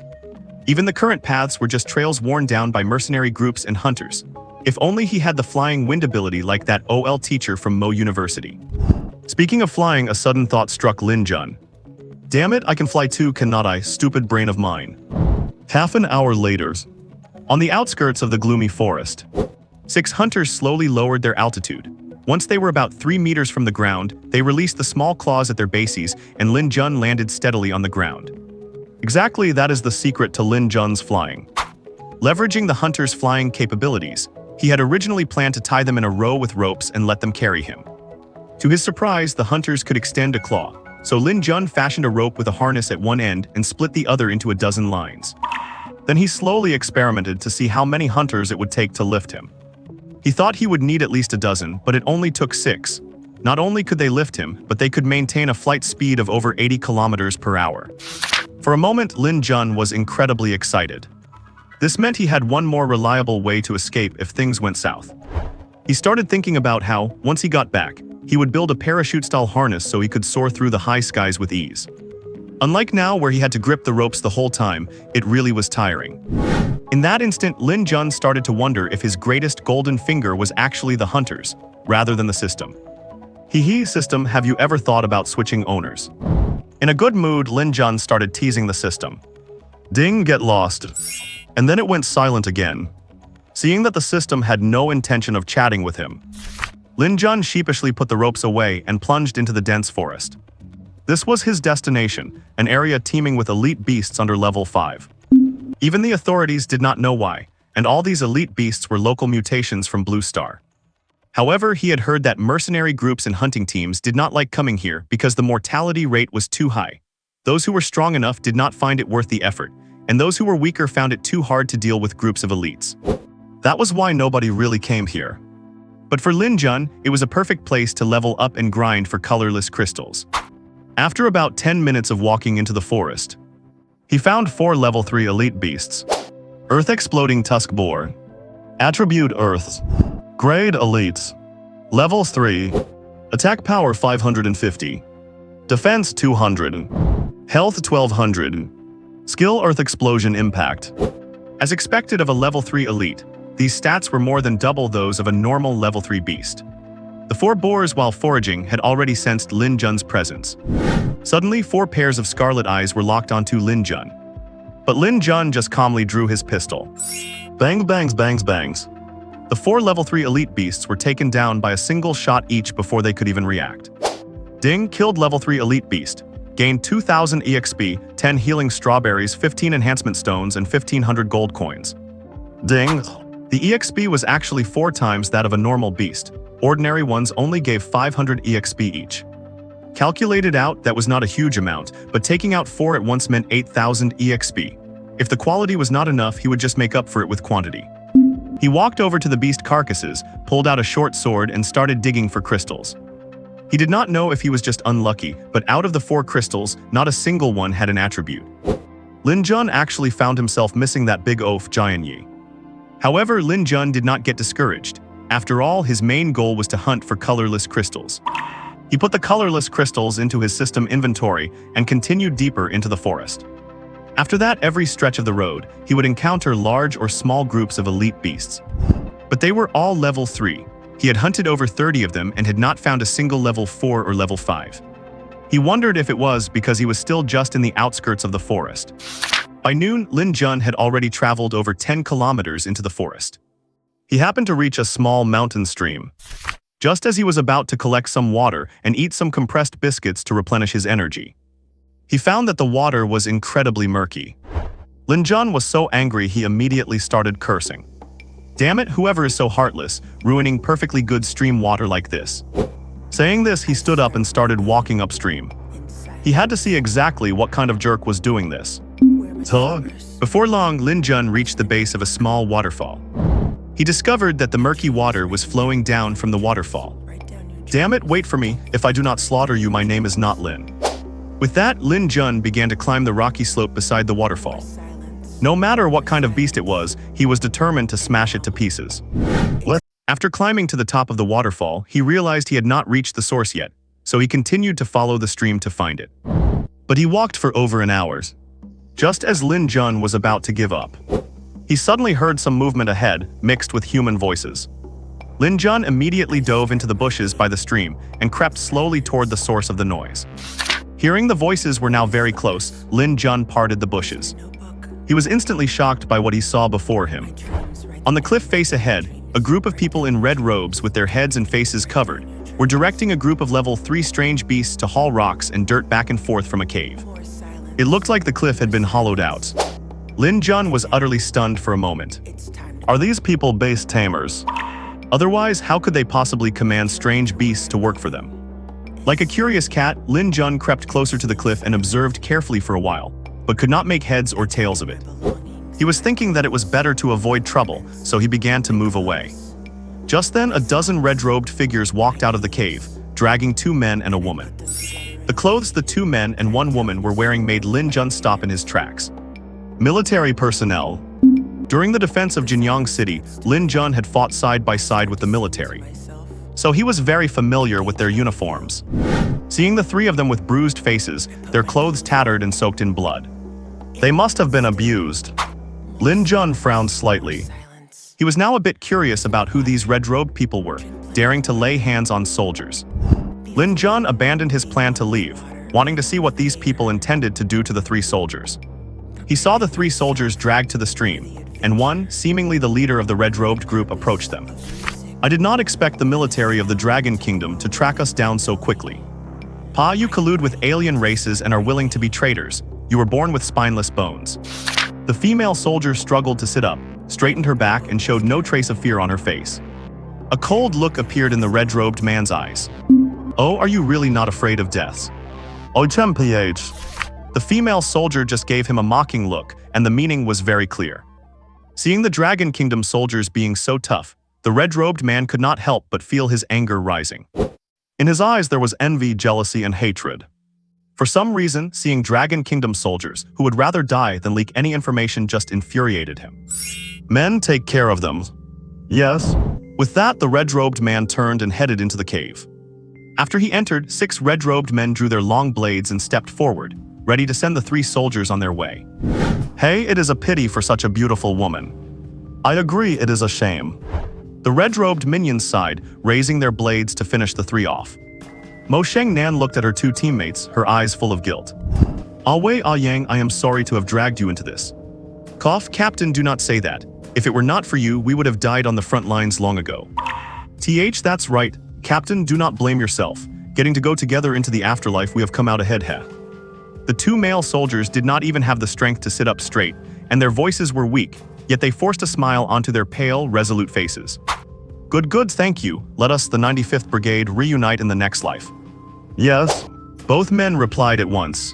Even the current paths were just trails worn down by mercenary groups and hunters. If only he had the flying wind ability like that OL teacher from Mo University. Speaking of flying, a sudden thought struck Lin Jun. Damn it, I can fly too, cannot I, stupid brain of mine. Half an hour later. On the outskirts of the gloomy forest, 6 hunters slowly lowered their altitude. Once they were about 3 meters from the ground, they released the small claws at their bases, and Lin Jun landed steadily on the ground. Exactly, that is the secret to Lin Jun's flying. Leveraging the hunter's flying capabilities, he had originally planned to tie them in a row with ropes and let them carry him. To his surprise, the hunters could extend a claw, so Lin Jun fashioned a rope with a harness at one end and split the other into a dozen lines. Then he slowly experimented to see how many hunters it would take to lift him. He thought he would need at least a dozen, but it only took 6. Not only could they lift him, but they could maintain a flight speed of over 80 kilometers per hour. For a moment, Lin Jun was incredibly excited. This meant he had one more reliable way to escape if things went south. He started thinking about how, once he got back, he would build a parachute-style harness so he could soar through the high skies with ease. Unlike now, where he had to grip the ropes the whole time, it really was tiring. In that instant, Lin Jun started to wonder if his greatest golden finger was actually the hunters, rather than the system. Hee system, have you ever thought about switching owners? In a good mood, Lin Jun started teasing the system. Ding, get lost. And then it went silent again. Seeing that the system had no intention of chatting with him, Lin Jun sheepishly put the ropes away and plunged into the dense forest. This was his destination, an area teeming with elite beasts under level 5. Even the authorities did not know why, and all these elite beasts were local mutations from Blue Star. However, he had heard that mercenary groups and hunting teams did not like coming here because the mortality rate was too high. Those who were strong enough did not find it worth the effort, and those who were weaker found it too hard to deal with groups of elites. That was why nobody really came here. But for Lin Jun, it was a perfect place to level up and grind for colorless crystals. After about 10 minutes of walking into the forest, he found 4 level 3 elite beasts. Earth Exploding Tusk Boar. Attribute Earth. Grade Elites. Level 3. Attack Power 550. Defense 200. Health 1200. Skill Earth Explosion Impact. As expected of a level 3 elite, these stats were more than double those of a normal level 3 beast. The 4 boars, while foraging, had already sensed Lin Jun's presence. Suddenly, 4 pairs of scarlet eyes were locked onto Lin Jun. But Lin Jun just calmly drew his pistol. Bang bangs bangs bangs. The 4 level 3 elite beasts were taken down by a single shot each before they could even react. Ding, killed level 3 elite beast. Gained 2,000 EXP, 10 healing strawberries, 15 enhancement stones, and 1,500 gold coins. Ding. The EXP was actually 4 times that of a normal beast. Ordinary ones only gave 500 EXP each. Calculated out, that was not a huge amount, but taking out 4 at once meant 8,000 EXP. If the quality was not enough, he would just make up for it with quantity. He walked over to the beast carcasses, pulled out a short sword, and started digging for crystals. He did not know if he was just unlucky, but out of the 4 crystals, not a single one had an attribute. Lin Jun actually found himself missing that big oaf giant Yi. However, Lin Jun did not get discouraged. After all, his main goal was to hunt for colorless crystals. He put the colorless crystals into his system inventory and continued deeper into the forest. After that, every stretch of the road, he would encounter large or small groups of elite beasts. But they were all level 3. He had hunted over 30 of them and had not found a single level 4 or level 5. He wondered if it was because he was still just in the outskirts of the forest. By noon, Lin Jun had already traveled over 10 kilometers into the forest. He happened to reach a small mountain stream. Just as he was about to collect some water and eat some compressed biscuits to replenish his energy, he found that the water was incredibly murky. Lin Jun was so angry he immediately started cursing. Damn it, whoever is so heartless, ruining perfectly good stream water like this. Saying this, he stood up and started walking upstream. He had to see exactly what kind of jerk was doing this. Before long, Lin Jun reached the base of a small waterfall. He discovered that the murky water was flowing down from the waterfall. Damn it, wait for me. If I do not slaughter you, my name is not Lin. With that, Lin Jun began to climb the rocky slope beside the waterfall. No matter what kind of beast it was, he was determined to smash it to pieces. After climbing to the top of the waterfall, he realized he had not reached the source yet, so he continued to follow the stream to find it. But he walked for over an hour. Just as Lin Jun was about to give up, he suddenly heard some movement ahead, mixed with human voices. Lin Jun immediately dove into the bushes by the stream and crept slowly toward the source of the noise. Hearing the voices were now very close, Lin Jun parted the bushes. He was instantly shocked by what he saw before him. On the cliff face ahead, a group of people in red robes with their heads and faces covered were directing a group of level 3 strange beasts to haul rocks and dirt back and forth from a cave. It looked like the cliff had been hollowed out. Lin Jun was utterly stunned for a moment. Are these people base tamers? Otherwise, how could they possibly command strange beasts to work for them? Like a curious cat, Lin Jun crept closer to the cliff and observed carefully for a while, but could not make heads or tails of it. He was thinking that it was better to avoid trouble, so he began to move away. Just then, a dozen red-robed figures walked out of the cave, dragging 2 men and a woman. The clothes the 2 men and 1 woman were wearing made Lin Jun stop in his tracks. Military personnel. During the defense of Jinyang City, Lin Jun had fought side by side with the military, so he was very familiar with their uniforms. Seeing the 3 of them with bruised faces, their clothes tattered and soaked in blood. They must have been abused. Lin Jun frowned slightly. He was now a bit curious about who these red-robed people were, daring to lay hands on soldiers. Lin Jun abandoned his plan to leave, wanting to see what these people intended to do to the 3 soldiers. He saw the 3 soldiers dragged to the stream, and one, seemingly the leader of the red-robed group, approached them. I did not expect the military of the Dragon Kingdom to track us down so quickly. Pa, you collude with alien races and are willing to be traitors. You were born with spineless bones. The female soldier struggled to sit up, straightened her back, and showed no trace of fear on her face. A cold look appeared in the red-robed man's eyes. Oh, are you really not afraid of death? Oh, PH. The female soldier just gave him a mocking look, and the meaning was very clear. Seeing the Dragon Kingdom soldiers being so tough, the red-robed man could not help but feel his anger rising. In his eyes there was envy, jealousy, and hatred. For some reason, seeing Dragon Kingdom soldiers, who would rather die than leak any information, just infuriated him. Men, take care of them. Yes. With that, the red-robed man turned and headed into the cave. After he entered, 6 red-robed men drew their long blades and stepped forward, ready to send the 3 soldiers on their way. Hey, it is a pity for such a beautiful woman. I agree, it is a shame. The red-robed minions sighed, raising their blades to finish the 3 off. Mo Sheng Nan looked at her 2 teammates, her eyes full of guilt. Wei Yang, I am sorry to have dragged you into this. Cough, Captain, do not say that. If it were not for you, we would have died on the front lines long ago. That's right. Captain, do not blame yourself. Getting to go together into the afterlife, we have come out ahead, heh. The 2 male soldiers did not even have the strength to sit up straight, and their voices were weak, yet they forced a smile onto their pale, resolute faces. Good, thank you. Let us, the 95th Brigade, reunite in the next life. Yes. Both men replied at once.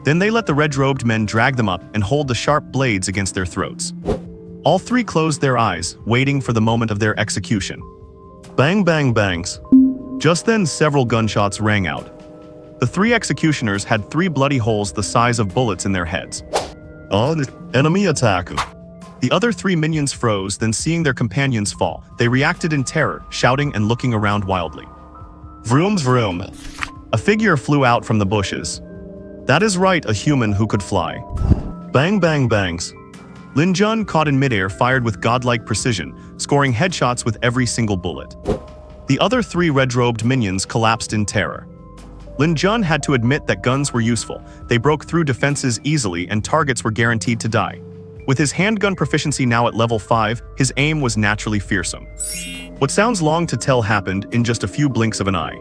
Then they let the red-robed men drag them up and hold the sharp blades against their throats. All three closed their eyes, waiting for the moment of their execution. Bang bang bangs. Just then several gunshots rang out. The three executioners had 3 bloody holes the size of bullets in their heads. Enemy attack. The other 3 minions froze, then seeing their companions fall, they reacted in terror, shouting and looking around wildly. Vroom vroom. A figure flew out from the bushes. That is right, a human who could fly. Bang bang bangs. Lin Jun, caught in midair, fired with godlike precision, scoring headshots with every single bullet. The other 3 red-robed minions collapsed in terror. Lin Jun had to admit that guns were useful. They broke through defenses easily and targets were guaranteed to die. With his handgun proficiency now at level 5, his aim was naturally fearsome. What sounds long to tell happened in just a few blinks of an eye.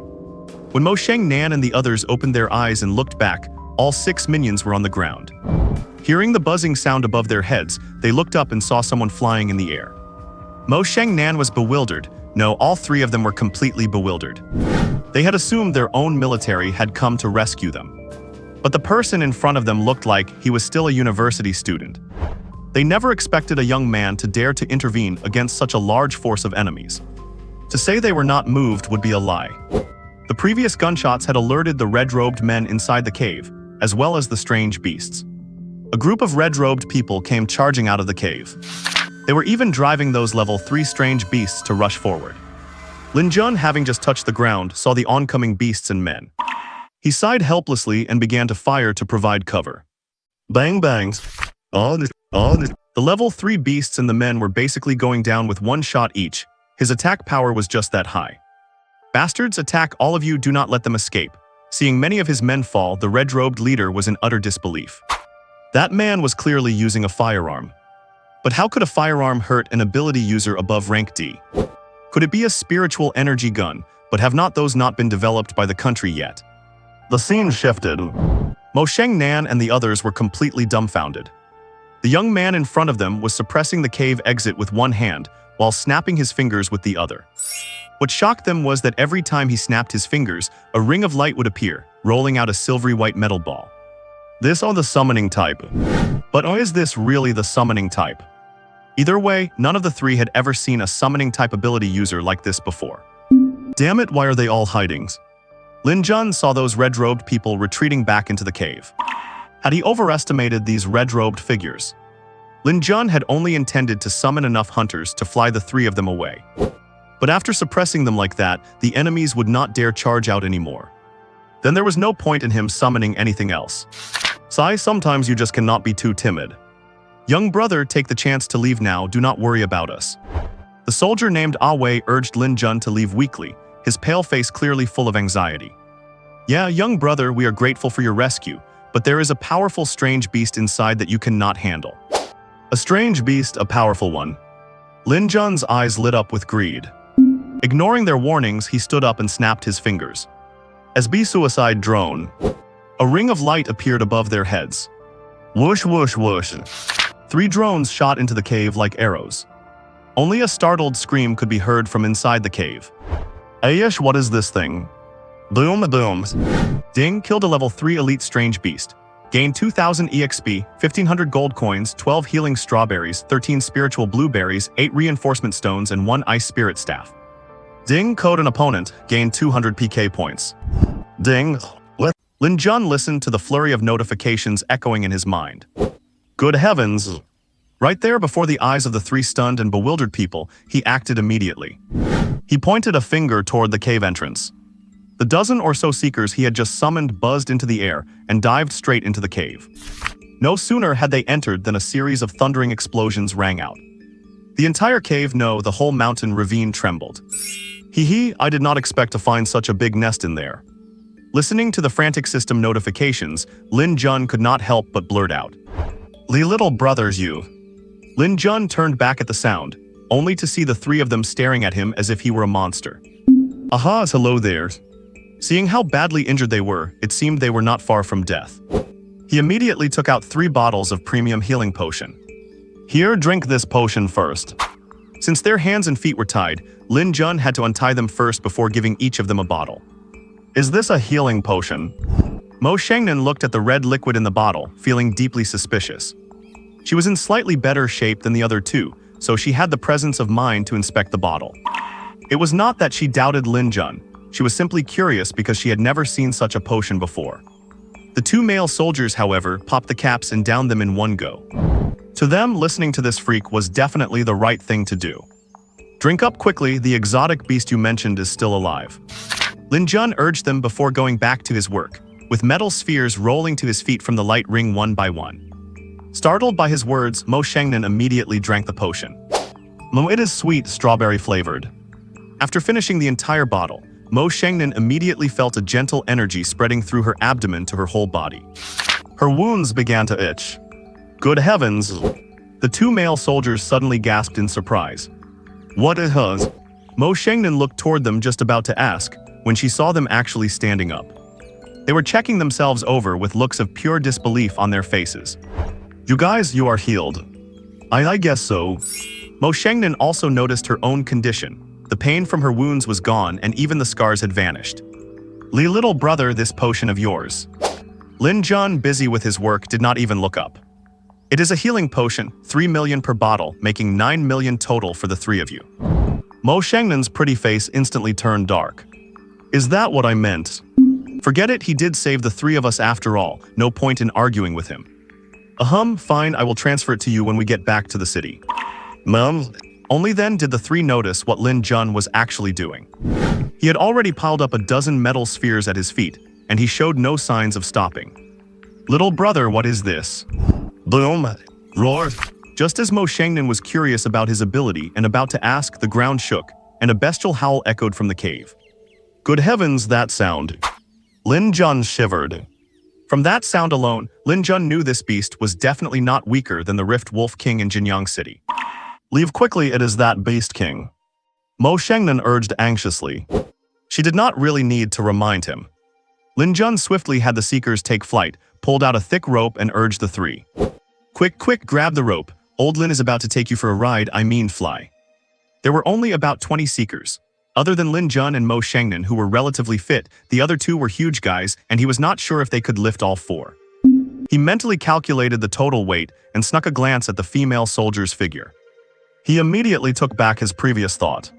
When Mo Sheng Nan and the others opened their eyes and looked back, all 6 minions were on the ground. Hearing the buzzing sound above their heads, they looked up and saw someone flying in the air. Mo Sheng Nan was bewildered. No, all 3 of them were completely bewildered. They had assumed their own military had come to rescue them. But the person in front of them looked like he was still a university student. They never expected a young man to dare to intervene against such a large force of enemies. To say they were not moved would be a lie. The previous gunshots had alerted the red-robed men inside the cave, as well as the strange beasts. A group of red-robed people came charging out of the cave. They were even driving those level 3 strange beasts to rush forward. Lin Jun, having just touched the ground, saw the oncoming beasts and men. He sighed helplessly and began to fire to provide cover. Bang bangs. The level 3 beasts and the men were basically going down with 1 shot each. His attack power was just that high. Bastards, attack all of you, do not let them escape. Seeing many of his men fall, the red-robed leader was in utter disbelief. That man was clearly using a firearm. But how could a firearm hurt an ability user above rank D? Could it be a spiritual energy gun, but have not those not been developed by the country yet? The scene shifted. Mo Sheng Nan and the others were completely dumbfounded. The young man in front of them was suppressing the cave exit with 1 hand, while snapping his fingers with the other. What shocked them was that every time he snapped his fingers, a ring of light would appear, rolling out a silvery white metal ball. This on the summoning type. But is this really the summoning type? Either way, none of the 3 had ever seen a summoning type ability user like this before. Damn it, why are they all hiding? Lin Jun saw those red-robed people retreating back into the cave. Had he overestimated these red-robed figures? Lin Jun had only intended to summon enough hunters to fly the 3 of them away. But after suppressing them like that, the enemies would not dare charge out anymore. Then there was no point in him summoning anything else. Sai, sometimes you just cannot be too timid. Young brother, take the chance to leave now, do not worry about us. The soldier named Wei urged Lin Jun to leave weakly, his pale face clearly full of anxiety. Yeah, young brother, we are grateful for your rescue, but there is a powerful strange beast inside that you cannot handle. A strange beast, a powerful one. Lin Jun's eyes lit up with greed. Ignoring their warnings, he stood up and snapped his fingers. As be suicide drone. A ring of light appeared above their heads. Whoosh whoosh whoosh. 3 drones shot into the cave like arrows. Only a startled scream could be heard from inside the cave. Ayish, what is this thing? Boom boom. Ding, killed a level 3 elite strange beast. Gained 2000 EXP, 1500 gold coins, 12 healing strawberries, 13 spiritual blueberries, 8 reinforcement stones and 1 ice spirit staff. Ding, code an opponent, gained 200 PK points. Ding. Lin Jun listened to the flurry of notifications echoing in his mind. Good heavens. Right there before the eyes of the 3 stunned and bewildered people, he acted immediately. He pointed a finger toward the cave entrance. The dozen or so seekers he had just summoned buzzed into the air and dived straight into the cave. No sooner had they entered than a series of thundering explosions rang out. The entire cave, no, the whole mountain ravine trembled. Hee, I did not expect to find such a big nest in there. Listening to the frantic system notifications, Lin Jun could not help but blurt out. Li little brothers, you. Lin Jun turned back at the sound, only to see the 3 of them staring at him as if he were a monster. Aha, hello there. Seeing how badly injured they were, it seemed they were not far from death. He immediately took out 3 bottles of premium healing potion. Here, drink this potion first. Since their hands and feet were tied, Lin Jun had to untie them first before giving each of them a bottle. Is this a healing potion? Mo Shangnan looked at the red liquid in the bottle, feeling deeply suspicious. She was in slightly better shape than the other two, so she had the presence of mind to inspect the bottle. It was not that she doubted Lin Jun, she was simply curious because she had never seen such a potion before. The two male soldiers, however, popped the caps and downed them in one go. To them, listening to this freak was definitely the right thing to do. Drink up quickly, the exotic beast you mentioned is still alive. Lin Jun urged them before going back to his work, with metal spheres rolling to his feet from the light ring one by one. Startled by his words, Mo Shangnan immediately drank the potion. It is sweet, strawberry flavored. After finishing the entire bottle, Mo Shangnan immediately felt a gentle energy spreading through her abdomen to her whole body. Her wounds began to itch. Good heavens! The two male soldiers suddenly gasped in surprise. What is hers? Mo Shangnan looked toward them just about to ask, when she saw them actually standing up. They were checking themselves over with looks of pure disbelief on their faces. You guys, you are healed. I guess so. Mo Shangnan also noticed her own condition. The pain from her wounds was gone and even the scars had vanished. Li, little brother, this potion of yours. Lin Jun, busy with his work, did not even look up. It is a healing potion, 3 million per bottle, making 9 million total for the three of you. Mo Shangnan's pretty face instantly turned dark. Is that what I meant? Forget it, he did save the three of us after all, no point in arguing with him. Fine, I will transfer it to you when we get back to the city. Mom? Only then did the three notice what Lin Jun was actually doing. He had already piled up a dozen metal spheres at his feet, and he showed no signs of stopping. Little brother, what is this? Boom! Roar! Just as Mo Shangnan was curious about his ability and about to ask, the ground shook, and a bestial howl echoed from the cave. Good heavens, that sound! Lin Jun shivered. From that sound alone, Lin Jun knew this beast was definitely not weaker than the Rift Wolf King in Jinyang City. Leave quickly, it is that beast king. Mo Shangnan urged anxiously. She did not really need to remind him. Lin Jun swiftly had the seekers take flight, pulled out a thick rope and urged the three. Quick, grab the rope. Old Lin is about to take you for a ride, I mean fly. There were only about 20 seekers. Other than Lin Jun and Mo Shangnan, who were relatively fit, the other two were huge guys, and he was not sure if they could lift all four. He mentally calculated the total weight and snuck a glance at the female soldier's figure. He immediately took back his previous thought.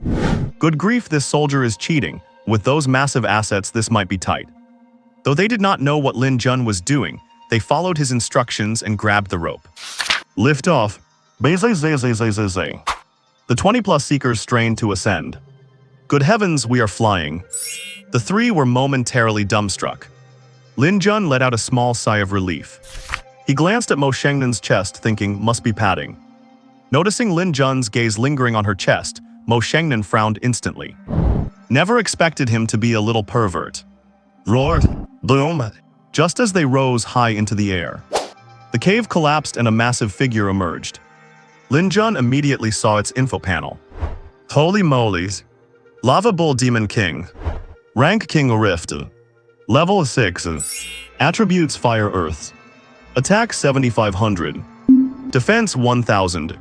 Good grief, this soldier is cheating. With those massive assets, this might be tight. Though they did not know what Lin Jun was doing, they followed his instructions and grabbed the rope. Lift off. The 20-plus seekers strained to ascend. Good heavens, we are flying. The three were momentarily dumbstruck. Lin Jun let out a small sigh of relief. He glanced at Mo Shangnan's chest, thinking, must be padding. Noticing Lin Jun's gaze lingering on her chest, Mo Shangnan frowned instantly. Never expected him to be a little pervert. Roar! Boom! Just as they rose high into the air, the cave collapsed and a massive figure emerged. Lin Jun immediately saw its info panel. Holy moly's! Lava Bull Demon King. Rank King Rift. Level 6. Attributes Fire Earth. Attack 7500. Defense 1000.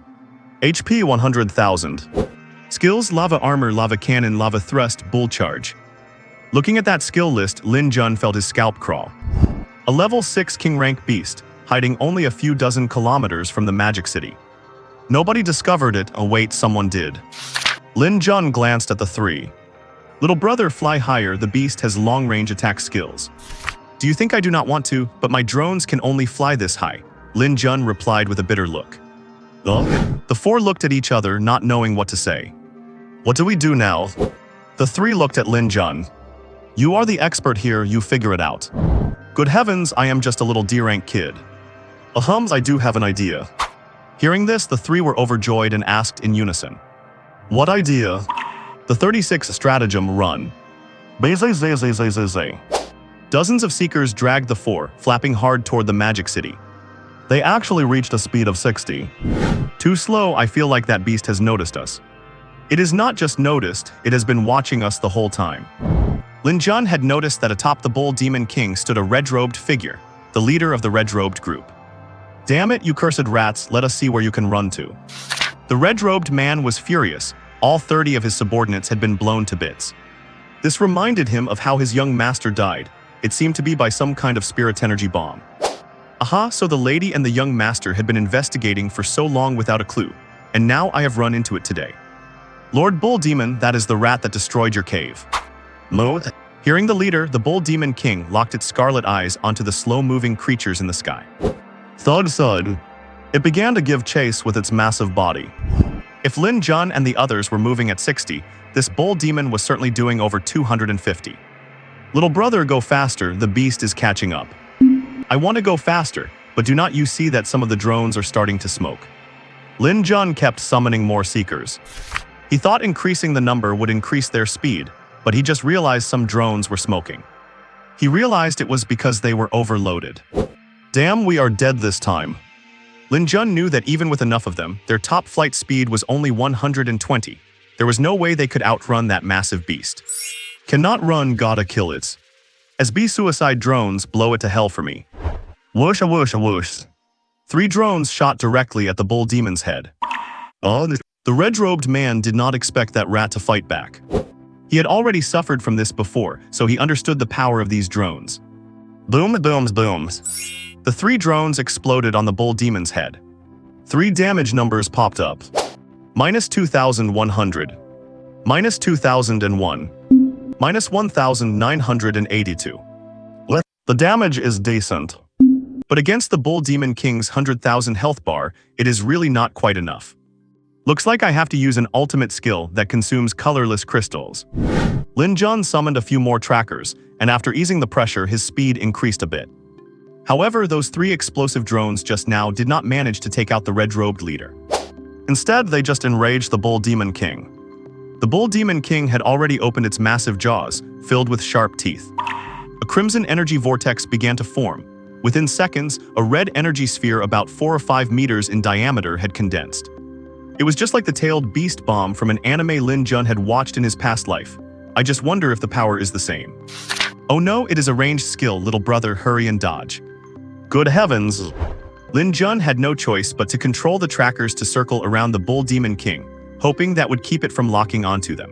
HP 100,000. Skills Lava Armor, Lava Cannon, Lava Thrust, Bull Charge. Looking at that skill list, Lin Jun felt his scalp crawl. A level 6 king rank beast, hiding only a few dozen kilometers from the Magic City. Nobody discovered it, oh wait, someone did. Lin Jun glanced at the three. Little brother, fly higher, the beast has long-range attack skills. Do you think I do not want to, but my drones can only fly this high? Lin Jun replied with a bitter look. The four looked at each other, not knowing what to say. What do we do now? The three looked at Lin Jun. You are the expert here, you figure it out. Good heavens, I am just a little D-rank kid. I do have an idea. Hearing this, the three were overjoyed and asked in unison. What idea? The 36 stratagem run. Dozens of seekers dragged the four, flapping hard toward the Magic City. They actually reached a speed of 60. Too slow, I feel like that beast has noticed us. It is not just noticed, it has been watching us the whole time. Lin Jun had noticed that atop the Bull Demon King stood a red-robed figure, the leader of the red-robed group. Damn it, you cursed rats, let us see where you can run to. The red-robed man was furious. All 30 of his subordinates had been blown to bits. This reminded him of how his young master died. It seemed to be by some kind of spirit energy bomb. Aha, so the lady and the young master had been investigating for so long without a clue, and now I have run into it today. Lord Bull Demon, that is the rat that destroyed your cave. Mo. Hearing the leader, the Bull Demon King locked its scarlet eyes onto the slow-moving creatures in the sky. Thud thud. It began to give chase with its massive body. If Lin Jun and the others were moving at 60, this Bull Demon was certainly doing over 250. Little brother, go faster, the beast is catching up. I want to go faster, but do not you see that some of the drones are starting to smoke? Lin Jun kept summoning more seekers. He thought increasing the number would increase their speed, but he just realized some drones were smoking. He realized it was because they were overloaded. Damn, we are dead this time. Lin Jun knew that even with enough of them, their top flight speed was only 120. There was no way they could outrun that massive beast. Cannot run, gotta kill it. As suicide drones blow it to hell for me. Whoosh, whoosh, whoosh. 3 drones shot directly at the Bull Demon's head. Oh, the red-robed man did not expect that rat to fight back. He had already suffered from this before, so he understood the power of these drones. Boom, booms, booms. The 3 drones exploded on the Bull Demon's head. 3 damage numbers popped up. -2,100. -2,001. -1,982. The damage is decent. But against the Bull Demon King's 100,000 health bar, it is really not quite enough. Looks like I have to use an ultimate skill that consumes colorless crystals. Lin Jun summoned a few more trackers, and after easing the pressure, his speed increased a bit. However, those 3 explosive drones just now did not manage to take out the red-robed leader. Instead, they just enraged the Bull Demon King. The Bull Demon King had already opened its massive jaws, filled with sharp teeth. A crimson energy vortex began to form. Within seconds, a red energy sphere about 4 or 5 meters in diameter had condensed. It was just like the tailed beast bomb from an anime Lin Jun had watched in his past life. I just wonder if the power is the same. Oh no, it is a ranged skill, little brother, hurry and dodge. Good heavens! Lin Jun had no choice but to control the trackers to circle around the Bull Demon King, hoping that would keep it from locking onto them.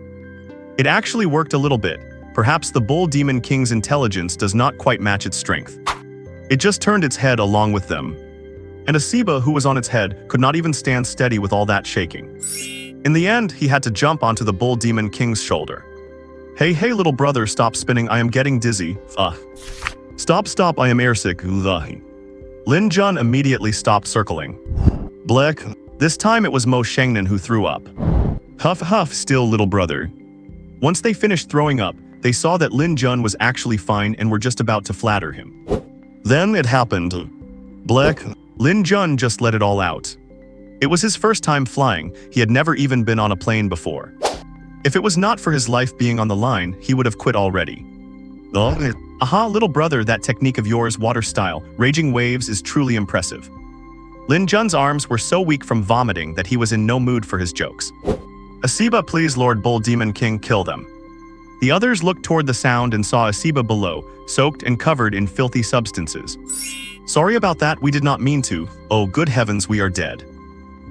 It actually worked a little bit. Perhaps the Bull Demon King's intelligence does not quite match its strength. It just turned its head along with them. And Asiba, who was on its head, could not even stand steady with all that shaking. In the end, he had to jump onto the Bull Demon King's shoulder. Hey, little brother, stop spinning, I am getting dizzy. Stop, I am airsick. Lin Jun immediately stopped circling. Black. This time it was Mo Shengnan who threw up. Huff, still, little brother. Once they finished throwing up, they saw that Lin Jun was actually fine and were just about to flatter him. Then it happened. Black. Lin Jun just let it all out. It was his first time flying, he had never even been on a plane before. If it was not for his life being on the line, he would have quit already. Aha, little brother, that technique of yours, water style, raging waves, is truly impressive. Lin Jun's arms were so weak from vomiting that he was in no mood for his jokes. Asiba, please, Lord Bull Demon King, kill them. The others looked toward the sound and saw Asiba below, soaked and covered in filthy substances. Sorry about that, we did not mean to. Oh, good heavens, we are dead.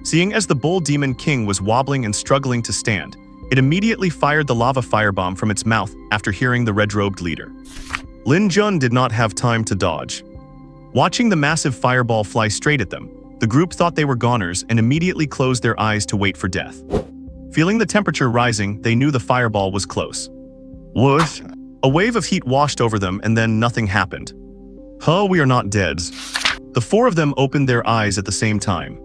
Seeing as the Bull Demon King was wobbling and struggling to stand, it immediately fired the lava firebomb from its mouth after hearing the red-robed leader. Lin Jun did not have time to dodge. Watching the massive fireball fly straight at them, the group thought they were goners and immediately closed their eyes to wait for death. Feeling the temperature rising, they knew the fireball was close. Whoosh! A wave of heat washed over them and then nothing happened. We are not dead. The 4 of them opened their eyes at the same time.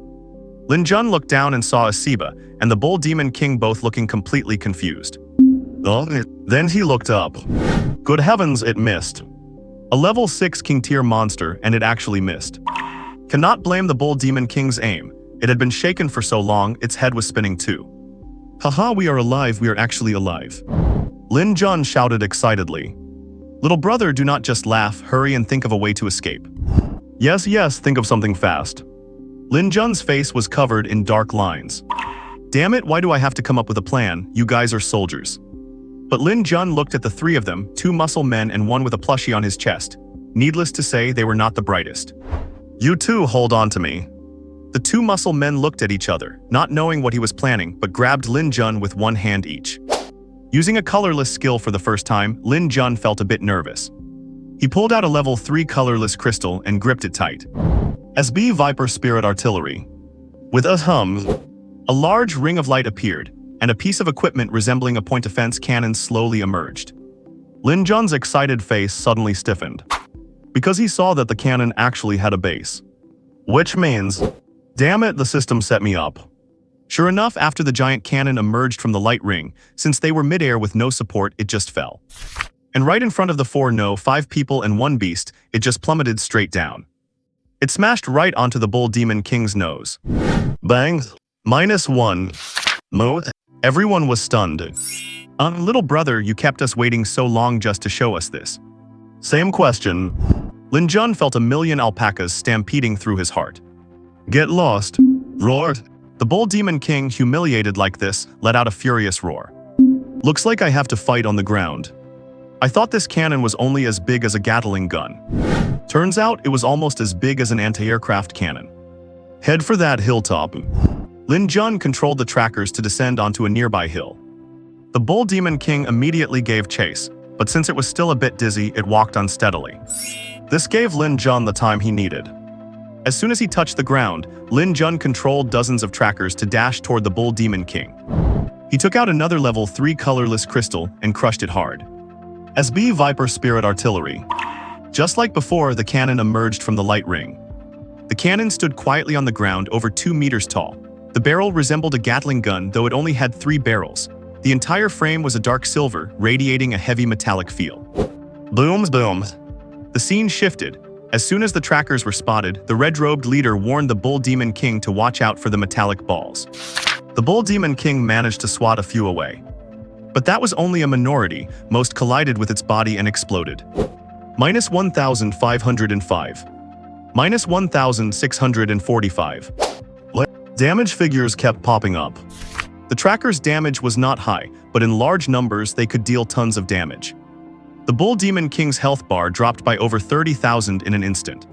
Lin Jun looked down and saw Asiba and the Bull Demon King both looking completely confused. Then he looked up. Good heavens, it missed. A level 6 King tier monster, and it actually missed. Cannot blame the Bull Demon King's aim. It had been shaken for so long, its head was spinning too. Haha, we are alive, we are actually alive. Lin Jun shouted excitedly. Little brother, do not just laugh, hurry and think of a way to escape. Yes, think of something fast. Lin Jun's face was covered in dark lines. Damn it, why do I have to come up with a plan? You guys are soldiers. But Lin Jun looked at the 3 of them, 2 muscle men and 1 with a plushie on his chest. Needless to say, they were not the brightest. You two hold on to me. The 2 muscle men looked at each other, not knowing what he was planning, but grabbed Lin Jun with 1 hand each. Using a colorless skill for the first time, Lin Jun felt a bit nervous. He pulled out a level 3 colorless crystal and gripped it tight. SB Viper Spirit Artillery. With a hum, a large ring of light appeared, and a piece of equipment resembling a point-defense cannon slowly emerged. Lin Jun's excited face suddenly stiffened, because he saw that the cannon actually had a base. Which means, damn it, the system set me up. Sure enough, after the giant cannon emerged from the light ring, since they were midair with no support, it just fell. And right in front of the 5 people and 1 beast, it just plummeted straight down. It smashed right onto the Bull Demon King's nose. Bang! -1. Mo. Everyone was stunned. Little brother, you kept us waiting so long just to show us this. Same question. Lin Jun felt a million alpacas stampeding through his heart. Get lost. Roared. The Bull Demon King, humiliated like this, let out a furious roar. Looks like I have to fight on the ground. I thought this cannon was only as big as a Gatling gun. Turns out it was almost as big as an anti-aircraft cannon. Head for that hilltop. Lin Jun controlled the trackers to descend onto a nearby hill. The Bull Demon King immediately gave chase, but since it was still a bit dizzy, it walked unsteadily. This gave Lin Jun the time he needed. As soon as he touched the ground, Lin Jun controlled dozens of trackers to dash toward the Bull Demon King. He took out another level 3 colorless crystal and crushed it hard. SB Viper Spirit Artillery. Just like before, the cannon emerged from the light ring. The cannon stood quietly on the ground over 2 meters tall. The barrel resembled a Gatling gun, though it only had 3 barrels. The entire frame was a dark silver, radiating a heavy metallic feel. Booms, booms. The scene shifted. As soon as the trackers were spotted, the red-robed leader warned the Bull Demon King to watch out for the metallic balls. The Bull Demon King managed to swat a few away. But that was only a minority, most collided with its body and exploded. -1,505. -1,645. Damage figures kept popping up. The tracker's damage was not high, but in large numbers they could deal tons of damage. The Bull Demon King's health bar dropped by over 30,000 in an instant.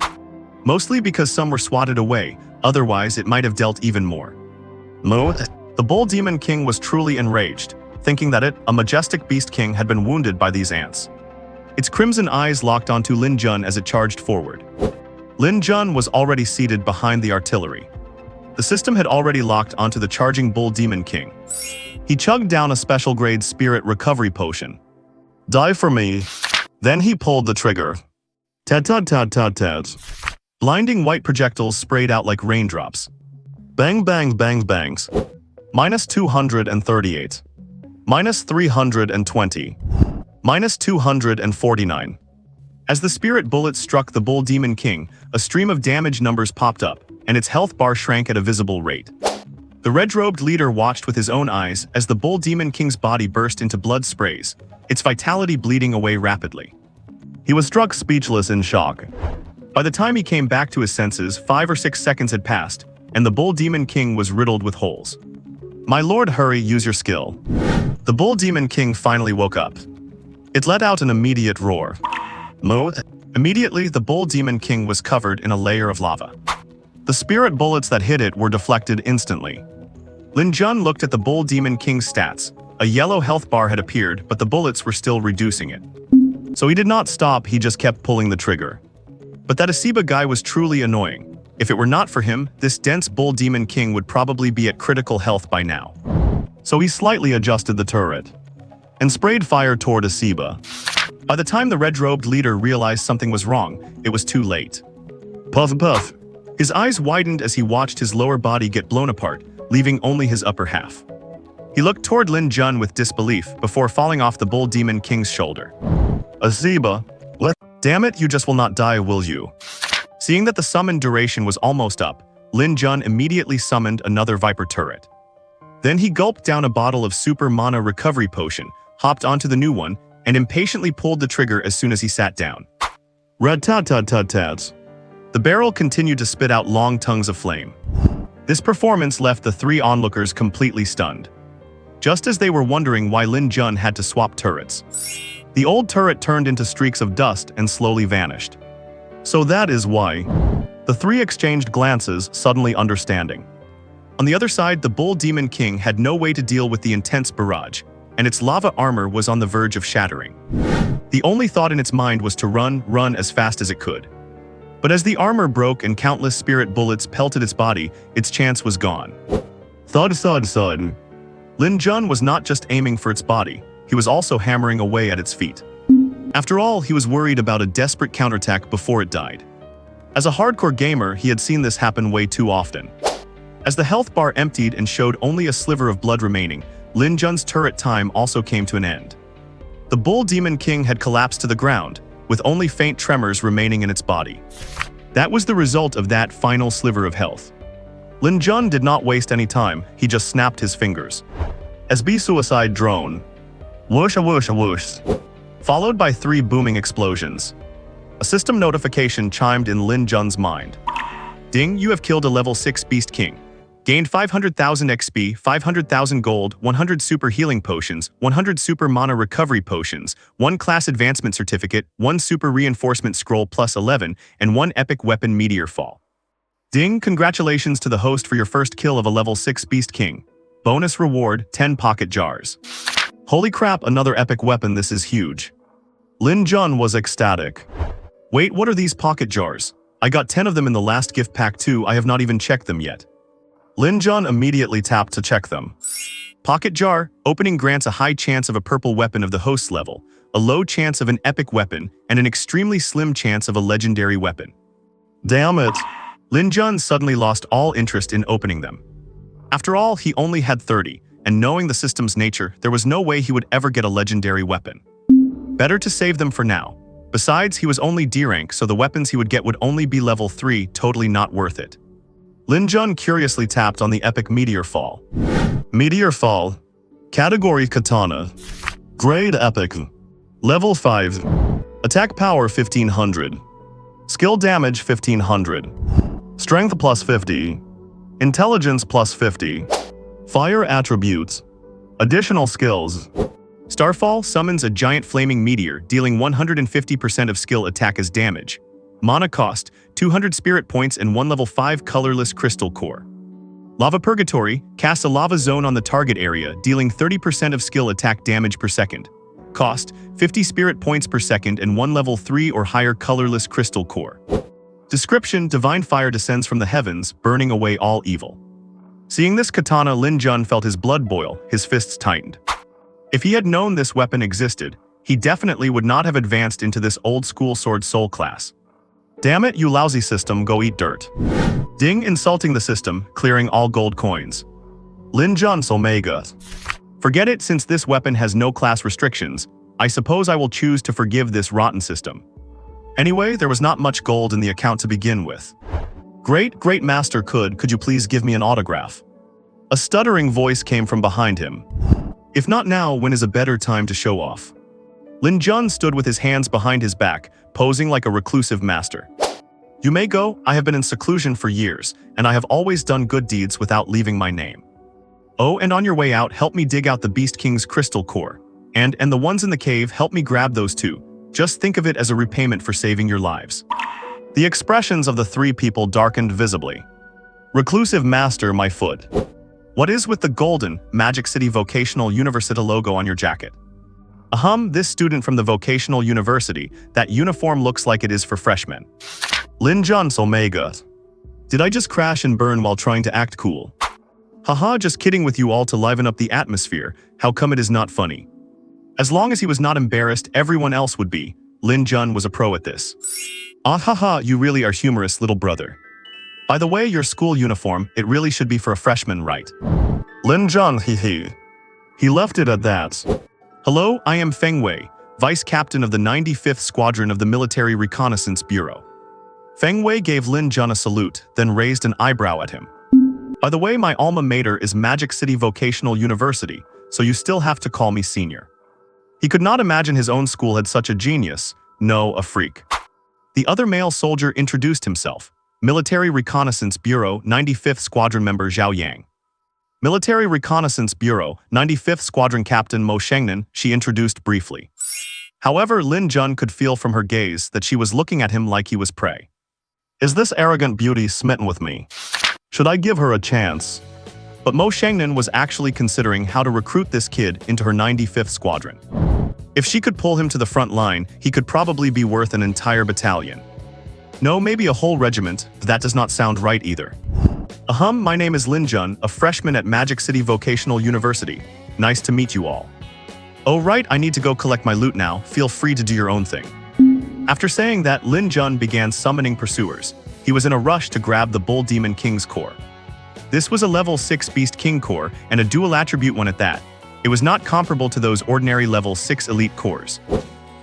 Mostly because some were swatted away, otherwise it might have dealt even more. The Bull Demon King was truly enraged, thinking that a majestic beast king had been wounded by these ants. Its crimson eyes locked onto Lin Jun as it charged forward. Lin Jun was already seated behind the artillery. The system had already locked onto the charging Bull Demon King. He chugged down a special grade spirit recovery potion. Die for me. Then he pulled the trigger. Tat-tat-tat-tat-tat. Blinding white projectiles sprayed out like raindrops. Bang bang bang bangs. -238. -320. -249. As the spirit bullets struck the Bull Demon King, a stream of damage numbers popped up, and its health bar shrank at a visible rate. The red-robed leader watched with his own eyes as the Bull Demon King's body burst into blood sprays, its vitality bleeding away rapidly. He was struck speechless in shock. By the time he came back to his senses, 5 or 6 seconds had passed, and the Bull Demon King was riddled with holes. My lord, hurry, use your skill. The Bull Demon King finally woke up. It let out an immediate roar. Immediately, the Bull Demon King was covered in a layer of lava. The spirit bullets that hit it were deflected instantly. Lin Jun looked at the Bull Demon King's stats. A yellow health bar had appeared, but the bullets were still reducing it. So he did not stop, he just kept pulling the trigger. But that Asiba guy was truly annoying. If it were not for him, this dense Bull Demon King would probably be at critical health by now. So he slightly adjusted the turret and sprayed fire toward Asiba. By the time the red-robed leader realized something was wrong, it was too late. Puff puff. His eyes widened as he watched his lower body get blown apart, leaving only his upper half. He looked toward Lin Jun with disbelief before falling off the Bull Demon King's shoulder. Asiba, damn it, you just will not die, will you? Seeing that the summon duration was almost up, Lin Jun immediately summoned another Viper turret. Then he gulped down a bottle of Super Mana Recovery Potion, hopped onto the new one, and impatiently pulled the trigger as soon as he sat down. Rat-tat-tat-tat-tat. The barrel continued to spit out long tongues of flame. This performance left the 3 onlookers completely stunned. Just as they were wondering why Lin Jun had to swap turrets, the old turret turned into streaks of dust and slowly vanished. So that is why. The 3 exchanged glances, suddenly understanding. On the other side, the Bull Demon King had no way to deal with the intense barrage, and its lava armor was on the verge of shattering. The only thought in its mind was to run as fast as it could. But as the armor broke and countless spirit bullets pelted its body, its chance was gone. Thud, thud, thud. Lin Jun was not just aiming for its body, he was also hammering away at its feet. After all, he was worried about a desperate counterattack before it died. As a hardcore gamer, he had seen this happen way too often. As the health bar emptied and showed only a sliver of blood remaining, Lin Jun's turret time also came to an end. The Bull Demon King had collapsed to the ground, with only faint tremors remaining in its body. That was the result of that final sliver of health. Lin Jun did not waste any time, he just snapped his fingers. SB suicide drone. Whoosh a whoosh a whoosh. Followed by 3 booming explosions. A system notification chimed in Lin Jun's mind. Ding, you have killed a level 6 Beast King. Gained 500,000 XP, 500,000 gold, 100 super healing potions, 100 super mana recovery potions, 1 class advancement certificate, 1 super reinforcement scroll plus 11, and 1 epic weapon meteor fall. Ding, congratulations to the host for your first kill of a level 6 Beast King. Bonus reward, 10 pocket jars. Holy crap, another epic weapon, this is huge. Lin Jun was ecstatic. Wait, what are these pocket jars? I got 10 of them in the last gift pack too, I have not even checked them yet. Lin Jun immediately tapped to check them. Pocket jar, opening grants a high chance of a purple weapon of the host's level, a low chance of an epic weapon, and an extremely slim chance of a legendary weapon. Damn it. Lin Jun suddenly lost all interest in opening them. After all, he only had 30, and knowing the system's nature, there was no way he would ever get a legendary weapon. Better to save them for now. Besides, he was only D rank, so the weapons he would get would only be level 3, totally not worth it. Lin Jun curiously tapped on the epic meteor fall. Meteor fall. Category katana. Grade epic. Level 5. Attack power 1500. Skill damage 1500. Strength plus 50. Intelligence plus 50. Fire attributes. Additional skills. Starfall summons a giant flaming meteor, dealing 150% of skill attack as damage. Mana cost, 200 spirit points and 1 level 5 colorless crystal core. Lava Purgatory, casts a lava zone on the target area, dealing 30% of skill attack damage per second. Cost, 50 spirit points per second and 1 level 3 or higher colorless crystal core. Description, divine fire descends from the heavens, burning away all evil. Seeing this katana, Lin Jun felt his blood boil, his fists tightened. If he had known this weapon existed, he definitely would not have advanced into this old-school sword soul class. Damn it, you lousy system, go eat dirt. Ding, insulting the system, clearing all gold coins. Lin Jun's Omega. Forget it, since this weapon has no class restrictions, I suppose I will choose to forgive this rotten system. Anyway, there was not much gold in the account to begin with. Great master, could you please give me an autograph? A stuttering voice came from behind him. If not now, when is a better time to show off? Lin Jun stood with his hands behind his back, posing like a reclusive master. You may go, I have been in seclusion for years, and I have always done good deeds without leaving my name. Oh, and on your way out, help me dig out the Beast King's crystal core. And the ones in the cave, help me grab those too. Just think of it as a repayment for saving your lives. The expressions of the 3 people darkened visibly. Reclusive master, my foot. What is with the golden, Magic City Vocational University logo on your jacket? This student from the Vocational University, that uniform looks like it is for freshmen. Lin Jun's Omega. Did I just crash and burn while trying to act cool? Haha, just kidding with you all to liven up the atmosphere, how come it is not funny? As long as he was not embarrassed, everyone else would be. Lin Jun was a pro at this. Ah haha, you really are humorous, little brother. By the way, your school uniform, it really should be for a freshman, right? Lin Jun, hee. He left it at that. Hello, I am Feng Wei, Vice Captain of the 95th Squadron of the Military Reconnaissance Bureau. Feng Wei gave Lin Jun a salute, then raised an eyebrow at him. By the way, my alma mater is Magic City Vocational University, so you still have to call me senior. He could not imagine his own school had such a genius, no, a freak. The other male soldier introduced himself, Military Reconnaissance Bureau 95th Squadron member Zhao Yang. Military Reconnaissance Bureau 95th Squadron Captain Mo Shengnan, she introduced briefly. However, Lin Jun could feel from her gaze that she was looking at him like he was prey. Is this arrogant beauty smitten with me? Should I give her a chance? but Mo Shangnan was actually considering how to recruit this kid into her 95th squadron. If she could pull him to the front line, he could probably be worth an entire battalion. No, maybe a whole regiment, but that does not sound right either. My name is Lin Jun, a freshman at Magic City Vocational University. Nice to meet you all. Oh right, I need to go collect my loot now, feel free to do your own thing. After saying that, Lin Jun began summoning pursuers. He was in a rush to grab the Bull Demon King's core. This was a level 6 Beast King core, and a dual attribute one at that. It was not comparable to those ordinary level 6 elite cores.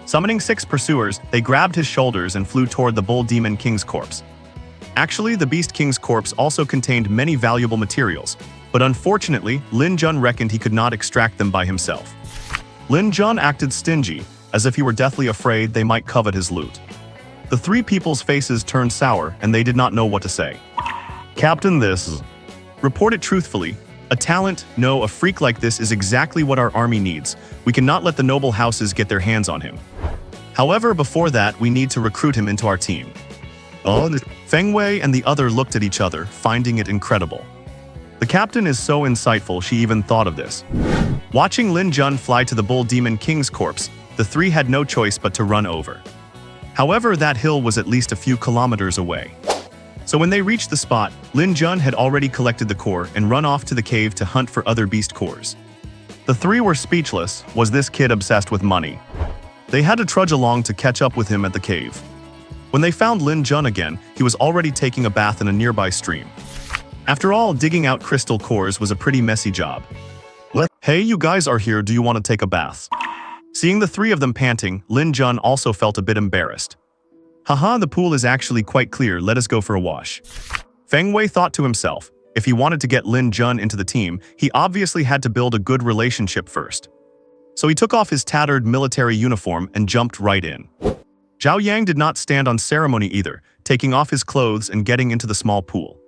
Summoning 6 pursuers, they grabbed his shoulders and flew toward the Bull Demon King's corpse. Actually, the Beast King's corpse also contained many valuable materials, but unfortunately, Lin Jun reckoned he could not extract them by himself. Lin Jun acted stingy, as if he were deathly afraid they might covet his loot. The 3 people's faces turned sour, and they did not know what to say. Captain, this. Report it truthfully. A talent, no, a freak like this is exactly what our army needs. We cannot let the noble houses get their hands on him. However, before that, we need to recruit him into our team. Feng Wei and the other looked at each other, finding it incredible. The captain is so insightful she even thought of this. Watching Lin Jun fly to the Bull Demon King's corpse, the 3 had no choice but to run over. However, that hill was at least a few kilometers away. So when they reached the spot, Lin Jun had already collected the core and run off to the cave to hunt for other beast cores. The 3 were speechless. Was this kid obsessed with money? They had to trudge along to catch up with him at the cave. When they found Lin Jun again, he was already taking a bath in a nearby stream. After all, digging out crystal cores was a pretty messy job. What? Hey, you guys are here, do you want to take a bath? Seeing the 3 of them panting, Lin Jun also felt a bit embarrassed. Haha, the pool is actually quite clear, let us go for a wash. Feng Wei thought to himself, if he wanted to get Lin Jun into the team, he obviously had to build a good relationship first. So he took off his tattered military uniform and jumped right in. Zhao Yang did not stand on ceremony either, taking off his clothes and getting into the small pool.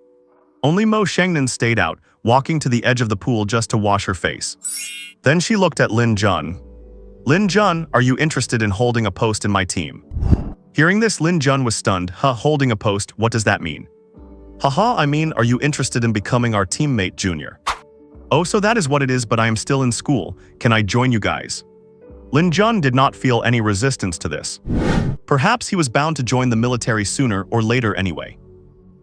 Only Mo Shangnan stayed out, walking to the edge of the pool just to wash her face. Then she looked at Lin Jun. Lin Jun, are you interested in holding a post in my team? Hearing this, Lin Jun was stunned. Holding a post, what does that mean? Haha, I mean, are you interested in becoming our teammate, Junior? Oh, so that is what it is, but I am still in school. Can I join you guys? Lin Jun did not feel any resistance to this. Perhaps he was bound to join the military sooner or later anyway.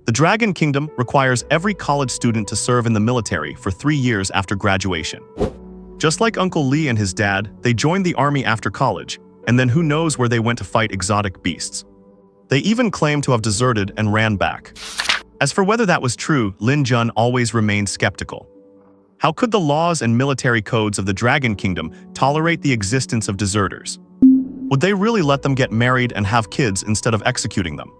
The Dragon Kingdom requires every college student to serve in the military for 3 years after graduation. Just like Uncle Lee and his dad, they joined the army after college, and then who knows where they went to fight exotic beasts. They even claimed to have deserted and ran back. As for whether that was true, Lin Jun always remained skeptical. How could the laws and military codes of the Dragon Kingdom tolerate the existence of deserters? Would they really let them get married and have kids instead of executing them?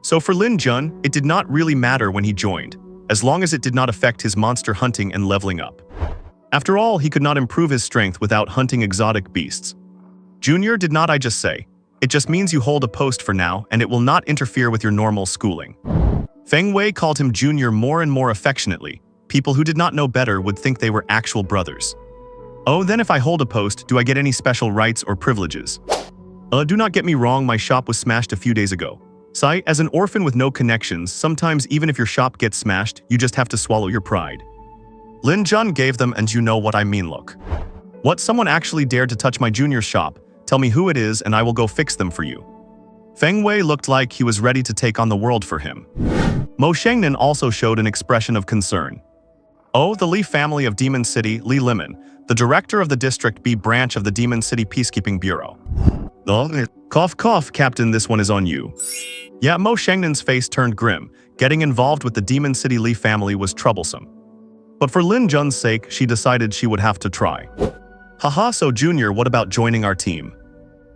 So for Lin Jun, it did not really matter when he joined, as long as it did not affect his monster hunting and leveling up. After all, he could not improve his strength without hunting exotic beasts. Junior, did not I just say? It just means you hold a post for now, and it will not interfere with your normal schooling. Feng Wei called him Junior more and more affectionately. People who did not know better would think they were actual brothers. Oh, then if I hold a post, do I get any special rights or privileges? Do not get me wrong, my shop was smashed a few days ago. Sai, as an orphan with no connections, sometimes even if your shop gets smashed, you just have to swallow your pride. Lin Jun gave them and you know what I mean look. What, someone actually dared to touch my junior's shop? Tell me who it is and I will go fix them for you. Feng Wei looked like he was ready to take on the world for him. Mo Shangnan also showed an expression of concern. Oh, the Li family of Demon City, Li Limon, the director of the District B branch of the Demon City Peacekeeping Bureau. Cough cough, Captain, this one is on you. Yeah, Mo Shangnan's face turned grim. Getting involved with the Demon City Li family was troublesome. But for Lin Jun's sake, she decided she would have to try. Haha, so Junior, what about joining our team?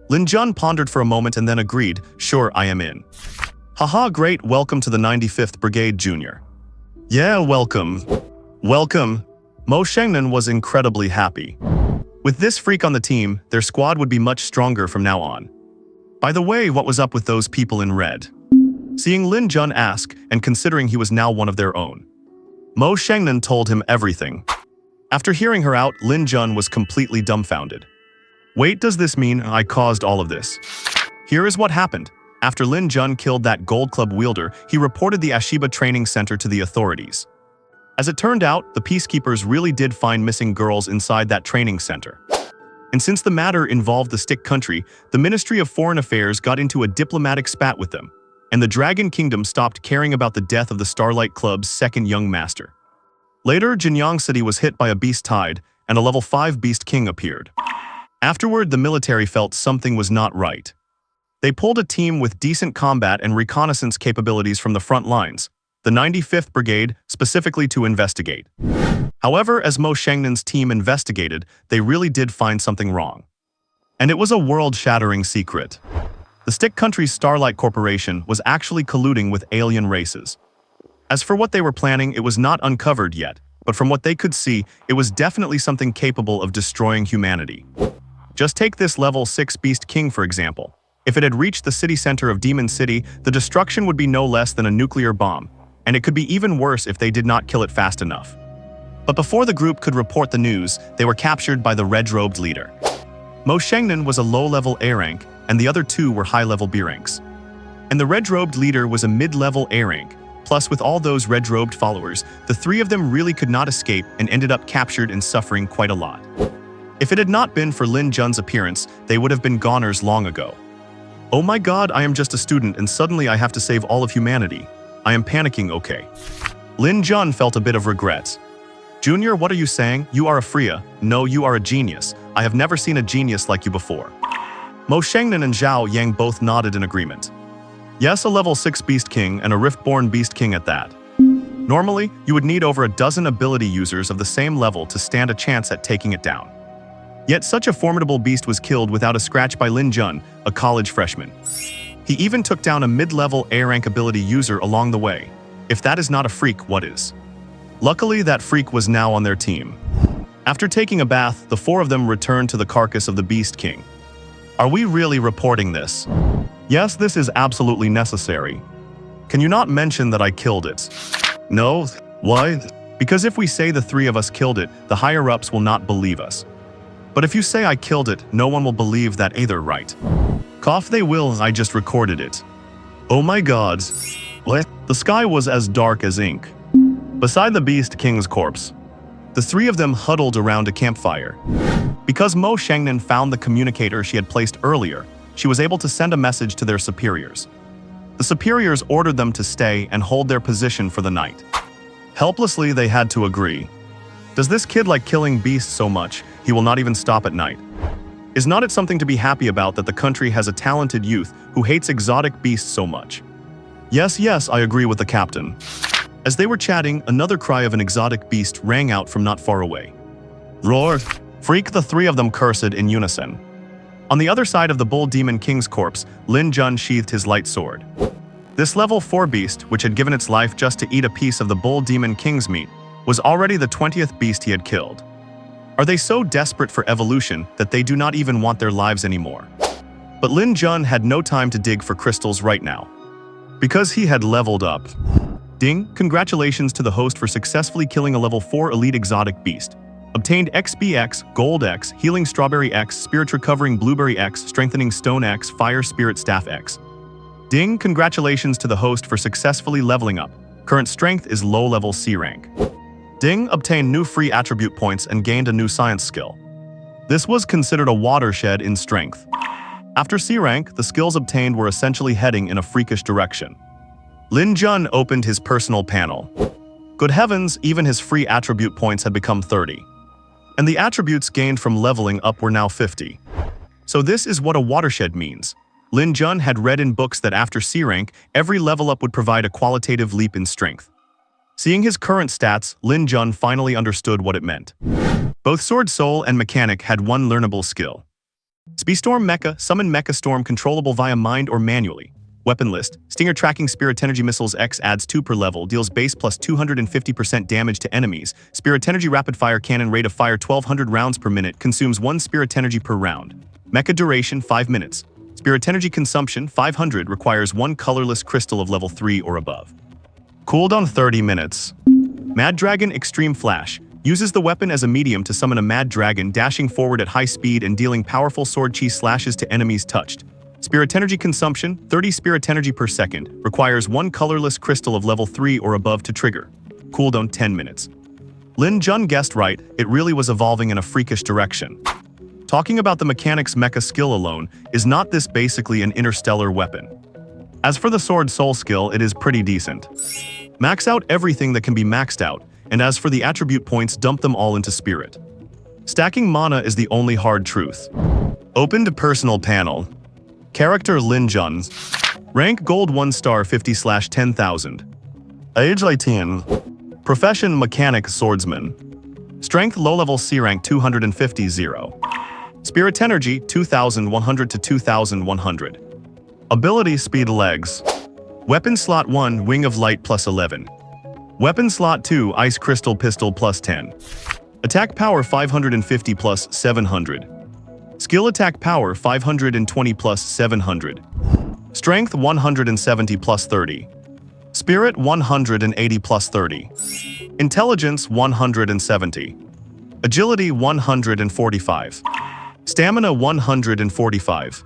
Lin Jun pondered for a moment and then agreed, sure, I am in. Haha, great, welcome to the 95th Brigade, Junior. Yeah, welcome. Welcome. Mo Shangnan was incredibly happy. With this freak on the team, their squad would be much stronger from now on. By the way, what was up with those people in red? Seeing Lin Jun ask, and considering he was now one of their own, Mo Shangnan told him everything. After hearing her out, Lin Jun was completely dumbfounded. Wait, does this mean I caused all of this? Here is what happened. After Lin Jun killed that Gold Club wielder, he reported the Ashiba Training Center to the authorities. As it turned out, the peacekeepers really did find missing girls inside that training center. And since the matter involved the Stick Country, the Ministry of Foreign Affairs got into a diplomatic spat with them, and the Dragon Kingdom stopped caring about the death of the Starlight Club's second young master. Later, Jinyang City was hit by a beast tide, and a level 5 Beast King appeared. Afterward, the military felt something was not right. They pulled a team with decent combat and reconnaissance capabilities from the front lines, the 95th Brigade, specifically to investigate. However, as Mo Shangnan's team investigated, they really did find something wrong. And it was a world-shattering secret. The Stick Country's Starlight Corporation was actually colluding with alien races. As for what they were planning, it was not uncovered yet, but from what they could see, it was definitely something capable of destroying humanity. Just take this level 6 Beast King for example. If it had reached the city center of Demon City, the destruction would be no less than a nuclear bomb, and it could be even worse if they did not kill it fast enough. But before the group could report the news, they were captured by the red-robed leader. Mo Shengnan was a low-level A rank, and the other two were high-level B ranks. And the red-robed leader was a mid-level A rank. Plus, with all those red-robed followers, the three of them really could not escape and ended up captured and suffering quite a lot. If it had not been for Lin Jun's appearance, they would have been goners long ago. Oh my god, I am just a student and suddenly I have to save all of humanity. I am panicking, okay. Lin Jun felt a bit of regret. Junior, what are you saying? You are a Freya. No, you are a genius. I have never seen a genius like you before. Mo Shengnan and Zhao Yang both nodded in agreement. Yes, a level 6 Beast King and a Riftborn Beast King at that. Normally, you would need over a dozen ability users of the same level to stand a chance at taking it down. Yet such a formidable beast was killed without a scratch by Lin Jun, a college freshman. He even took down a mid-level A-rank ability user along the way. If that is not a freak, what is? Luckily, that freak was now on their team. After taking a bath, the four of them returned to the carcass of the Beast King. Are we really reporting this? Yes, this is absolutely necessary. Can you not mention that I killed it? No? Why? Because if we say the three of us killed it, the higher-ups will not believe us. But if you say I killed it, no one will believe that either, right? Cough they will, I just recorded it. Oh my god. What? The sky was as dark as ink. Beside the Beast King's corpse, the three of them huddled around a campfire. Because Mo Shengnan found the communicator she had placed earlier, she was able to send a message to their superiors. The superiors ordered them to stay and hold their position for the night. Helplessly, they had to agree. Does this kid like killing beasts so much, he will not even stop at night? Is not it something to be happy about that the country has a talented youth who hates exotic beasts so much? Yes, I agree with the captain. As they were chatting, another cry of an exotic beast rang out from not far away. Roar! Freak, the three of them cursed in unison. On the other side of the Bull Demon King's corpse, Lin Jun sheathed his light sword. This level 4 beast, which had given its life just to eat a piece of the Bull Demon King's meat, was already the 20th beast he had killed. Are they so desperate for evolution that they do not even want their lives anymore? But Lin Jun had no time to dig for crystals right now, because he had leveled up. Ding, congratulations to the host for successfully killing a level 4 elite exotic beast. Obtained XBX, Gold X, Healing Strawberry X, Spirit Recovering Blueberry X, Strengthening Stone X, Fire Spirit Staff X. Ding, congratulations to the host for successfully leveling up. Current strength is low-level C rank. Ding, obtained new free attribute points and gained a new science skill. This was considered a watershed in strength. After C rank, the skills obtained were essentially heading in a freakish direction. Lin Jun opened his personal panel. Good heavens, even his free attribute points had become 30. And the attributes gained from leveling up were now 50. So this is what a watershed means. Lin Jun had read in books that after C rank, every level up would provide a qualitative leap in strength. Seeing his current stats, Lin Jun finally understood what it meant. Both Sword Soul and Mechanic had one learnable skill. Speedstorm Mecha, summon Mecha Storm controllable via mind or manually. Weapon list, Stinger Tracking Spirit Energy Missiles X adds 2 per level, deals base plus 250% damage to enemies. Spirit Energy Rapid Fire Cannon rate of fire 1200 rounds per minute, consumes 1 Spirit Energy per round. Mecha duration 5 minutes. Spirit Energy consumption 500, requires 1 colorless crystal of level 3 or above. Cooldown 30 minutes. Mad Dragon Extreme Flash. Uses the weapon as a medium to summon a Mad Dragon, dashing forward at high speed and dealing powerful sword chi slashes to enemies touched. Spirit Energy consumption, 30 Spirit Energy per second, requires 1 colorless crystal of level 3 or above to trigger. cooldown 10 minutes. Lin Jun guessed right, it really was evolving in a freakish direction. Talking about the mechanics mecha skill alone, is not this basically an interstellar weapon? As for the sword soul skill, it is pretty decent. Max out everything that can be maxed out, and as for the attribute points, dump them all into spirit. Stacking mana is the only hard truth. Open to personal panel. Character Lin Jun. Rank gold 1 star 50/10,000. Age 18. Profession mechanic swordsman. Strength low level C rank 250 0. Spirit energy 2100 to 2100. Ability speed legs. Weapon slot 1 wing of light plus 11. Weapon slot 2 ice crystal pistol plus 10. Attack power 550 plus 700. Skill attack power 520 plus 700. Strength 170 plus 30. Spirit 180 plus 30. Intelligence 170. Agility 145. Stamina 145.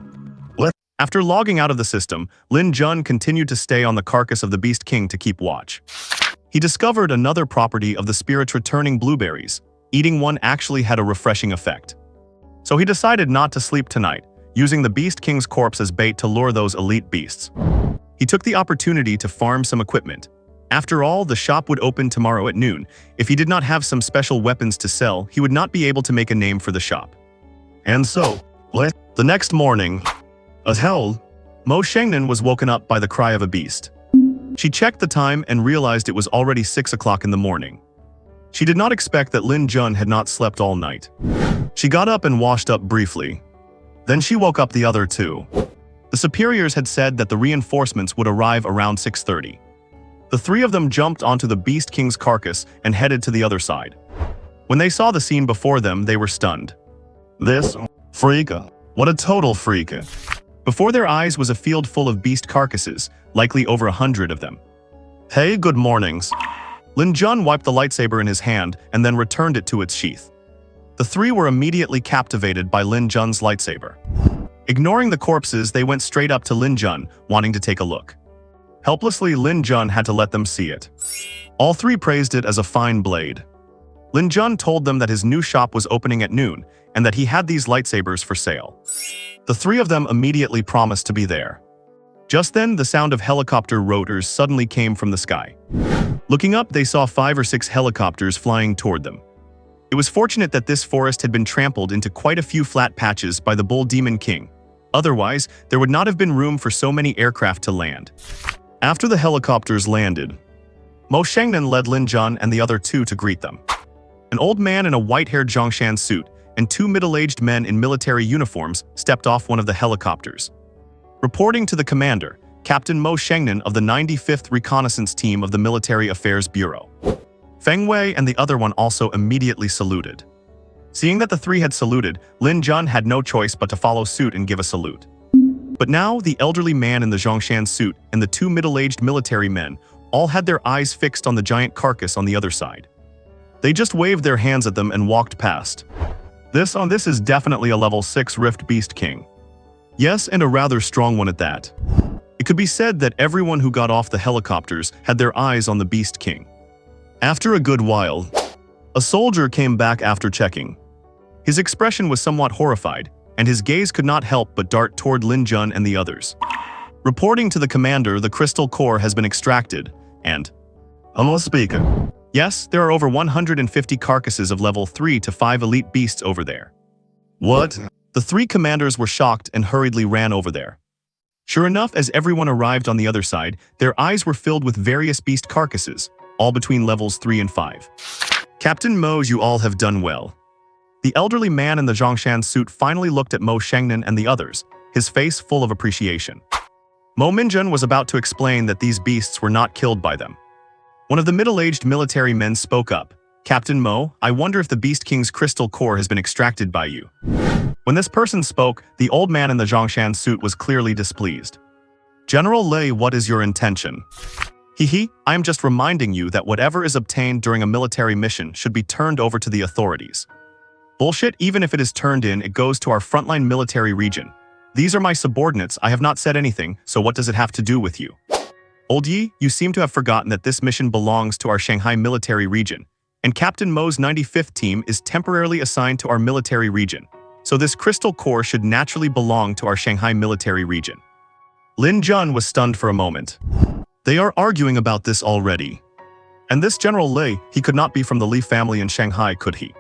After logging out of the system, Lin Jun continued to stay on the carcass of the Beast King to keep watch. He discovered another property of the spirit's returning blueberries. Eating one actually had a refreshing effect. So he decided not to sleep tonight, using the Beast King's corpse as bait to lure those elite beasts. He took the opportunity to farm some equipment. After all, the shop would open tomorrow at noon. If he did not have some special weapons to sell, he would not be able to make a name for the shop. And so, the next morning, as hell, Mo Shengnan was woken up by the cry of a beast. She checked the time and realized it was already 6 o'clock in the morning. She did not expect that Lin Jun had not slept all night. She got up and washed up briefly. Then she woke up the other two. The superiors had said that the reinforcements would arrive around 6:30. The three of them jumped onto the Beast King's carcass and headed to the other side. When they saw the scene before them, they were stunned. This freak. What a total freak. Before their eyes was a field full of beast carcasses, likely over 100 of them. Hey, good mornings. Lin Jun wiped the lightsaber in his hand and then returned it to its sheath. The three were immediately captivated by Lin Jun's lightsaber. Ignoring the corpses, they went straight up to Lin Jun, wanting to take a look. Helplessly, Lin Jun had to let them see it. All three praised it as a fine blade. Lin Jun told them that his new shop was opening at noon and that he had these lightsabers for sale. The three of them immediately promised to be there. Just then, the sound of helicopter rotors suddenly came from the sky. Looking up, they saw 5 or 6 helicopters flying toward them. It was fortunate that this forest had been trampled into quite a few flat patches by the Bull Demon King. Otherwise, there would not have been room for so many aircraft to land. After the helicopters landed, Mo Shengnan led Lin Jun and the other two to greet them. An old man in a white-haired Zhongshan suit and 2 middle-aged men in military uniforms stepped off one of the helicopters. Reporting to the commander, Captain Mo Shengnan of the 95th Reconnaissance Team of the Military Affairs Bureau. Feng Wei and the other one also immediately saluted. Seeing that the three had saluted, Lin Jun had no choice but to follow suit and give a salute. But now, the elderly man in the Zhongshan suit and the 2 middle-aged military men all had their eyes fixed on the giant carcass on the other side. They just waved their hands at them and walked past. This is definitely a level 6 Rift Beast King. Yes, and a rather strong one at that. It could be said that everyone who got off the helicopters had their eyes on the Beast King. After a good while, a soldier came back after checking. His expression was somewhat horrified, and his gaze could not help but dart toward Lin Jun and the others. Reporting to the commander, the crystal core has been extracted, and... I'm speaking. Yes, there are over 150 carcasses of level 3 to 5 elite beasts over there. What? The 3 commanders were shocked and hurriedly ran over there. Sure enough, as everyone arrived on the other side, their eyes were filled with various beast carcasses, all between levels 3 and 5. Captain Mo, you all have done well. The elderly man in the Zhongshan suit finally looked at Mo Shengnan and the others, his face full of appreciation. Mo Minjun was about to explain that these beasts were not killed by them. One of the middle-aged military men spoke up. Captain Mo, I wonder if the Beast King's crystal core has been extracted by you. When this person spoke, the old man in the Zhongshan suit was clearly displeased. General Lei, what is your intention? I am just reminding you that whatever is obtained during a military mission should be turned over to the authorities. Bullshit, even if it is turned in, it goes to our frontline military region. These are my subordinates, I have not said anything, so what does it have to do with you? Old Yi, you seem to have forgotten that this mission belongs to our Shanghai military region, and Captain Mo's 95th team is temporarily assigned to our military region, so this crystal core should naturally belong to our Shanghai military region. Lin Jun was stunned for a moment. They are arguing about this already. And this General Lei, he could not be from the Li family in Shanghai, could he?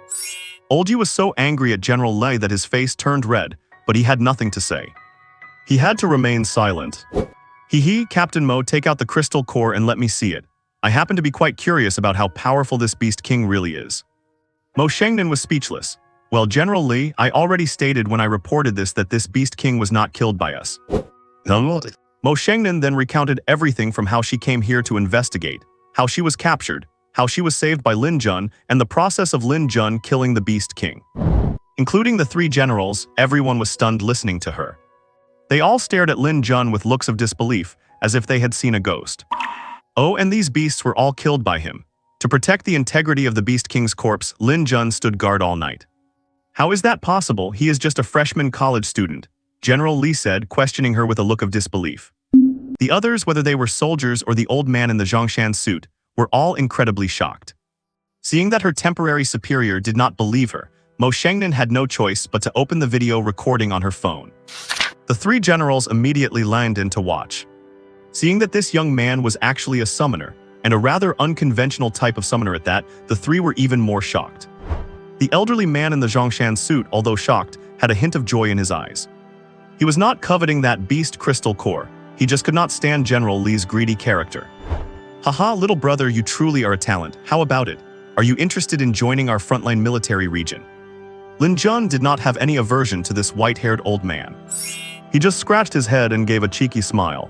Old Yi was so angry at General Lei that his face turned red, but he had nothing to say. He had to remain silent. Captain Mo, take out the crystal core and let me see it. I happen to be quite curious about how powerful this Beast King really is. Mo Shengnan was speechless. Well, General Li, I already stated when I reported this that this Beast King was not killed by us. Mo Shengnan then recounted everything from how she came here to investigate, how she was captured, how she was saved by Lin Jun, and the process of Lin Jun killing the Beast King. Including the three generals, everyone was stunned listening to her. They all stared at Lin Jun with looks of disbelief, as if they had seen a ghost. Oh, and these beasts were all killed by him. To protect the integrity of the Beast King's corpse, Lin Jun stood guard all night. How is that possible? He is just a freshman college student, General Li said, questioning her with a look of disbelief. The others, whether they were soldiers or the old man in the Zhongshan suit, were all incredibly shocked. Seeing that her temporary superior did not believe her, Mo Shengnan had no choice but to open the video recording on her phone. The three generals immediately lined in to watch. Seeing that this young man was actually a summoner, and a rather unconventional type of summoner at that, the three were even more shocked. The elderly man in the Zhongshan suit, although shocked, had a hint of joy in his eyes. He was not coveting that beast crystal core, he just could not stand General Li's greedy character. Haha, little brother, you truly are a talent. How about it? Are you interested in joining our frontline military region? Lin Jun did not have any aversion to this white-haired old man. He just scratched his head and gave a cheeky smile.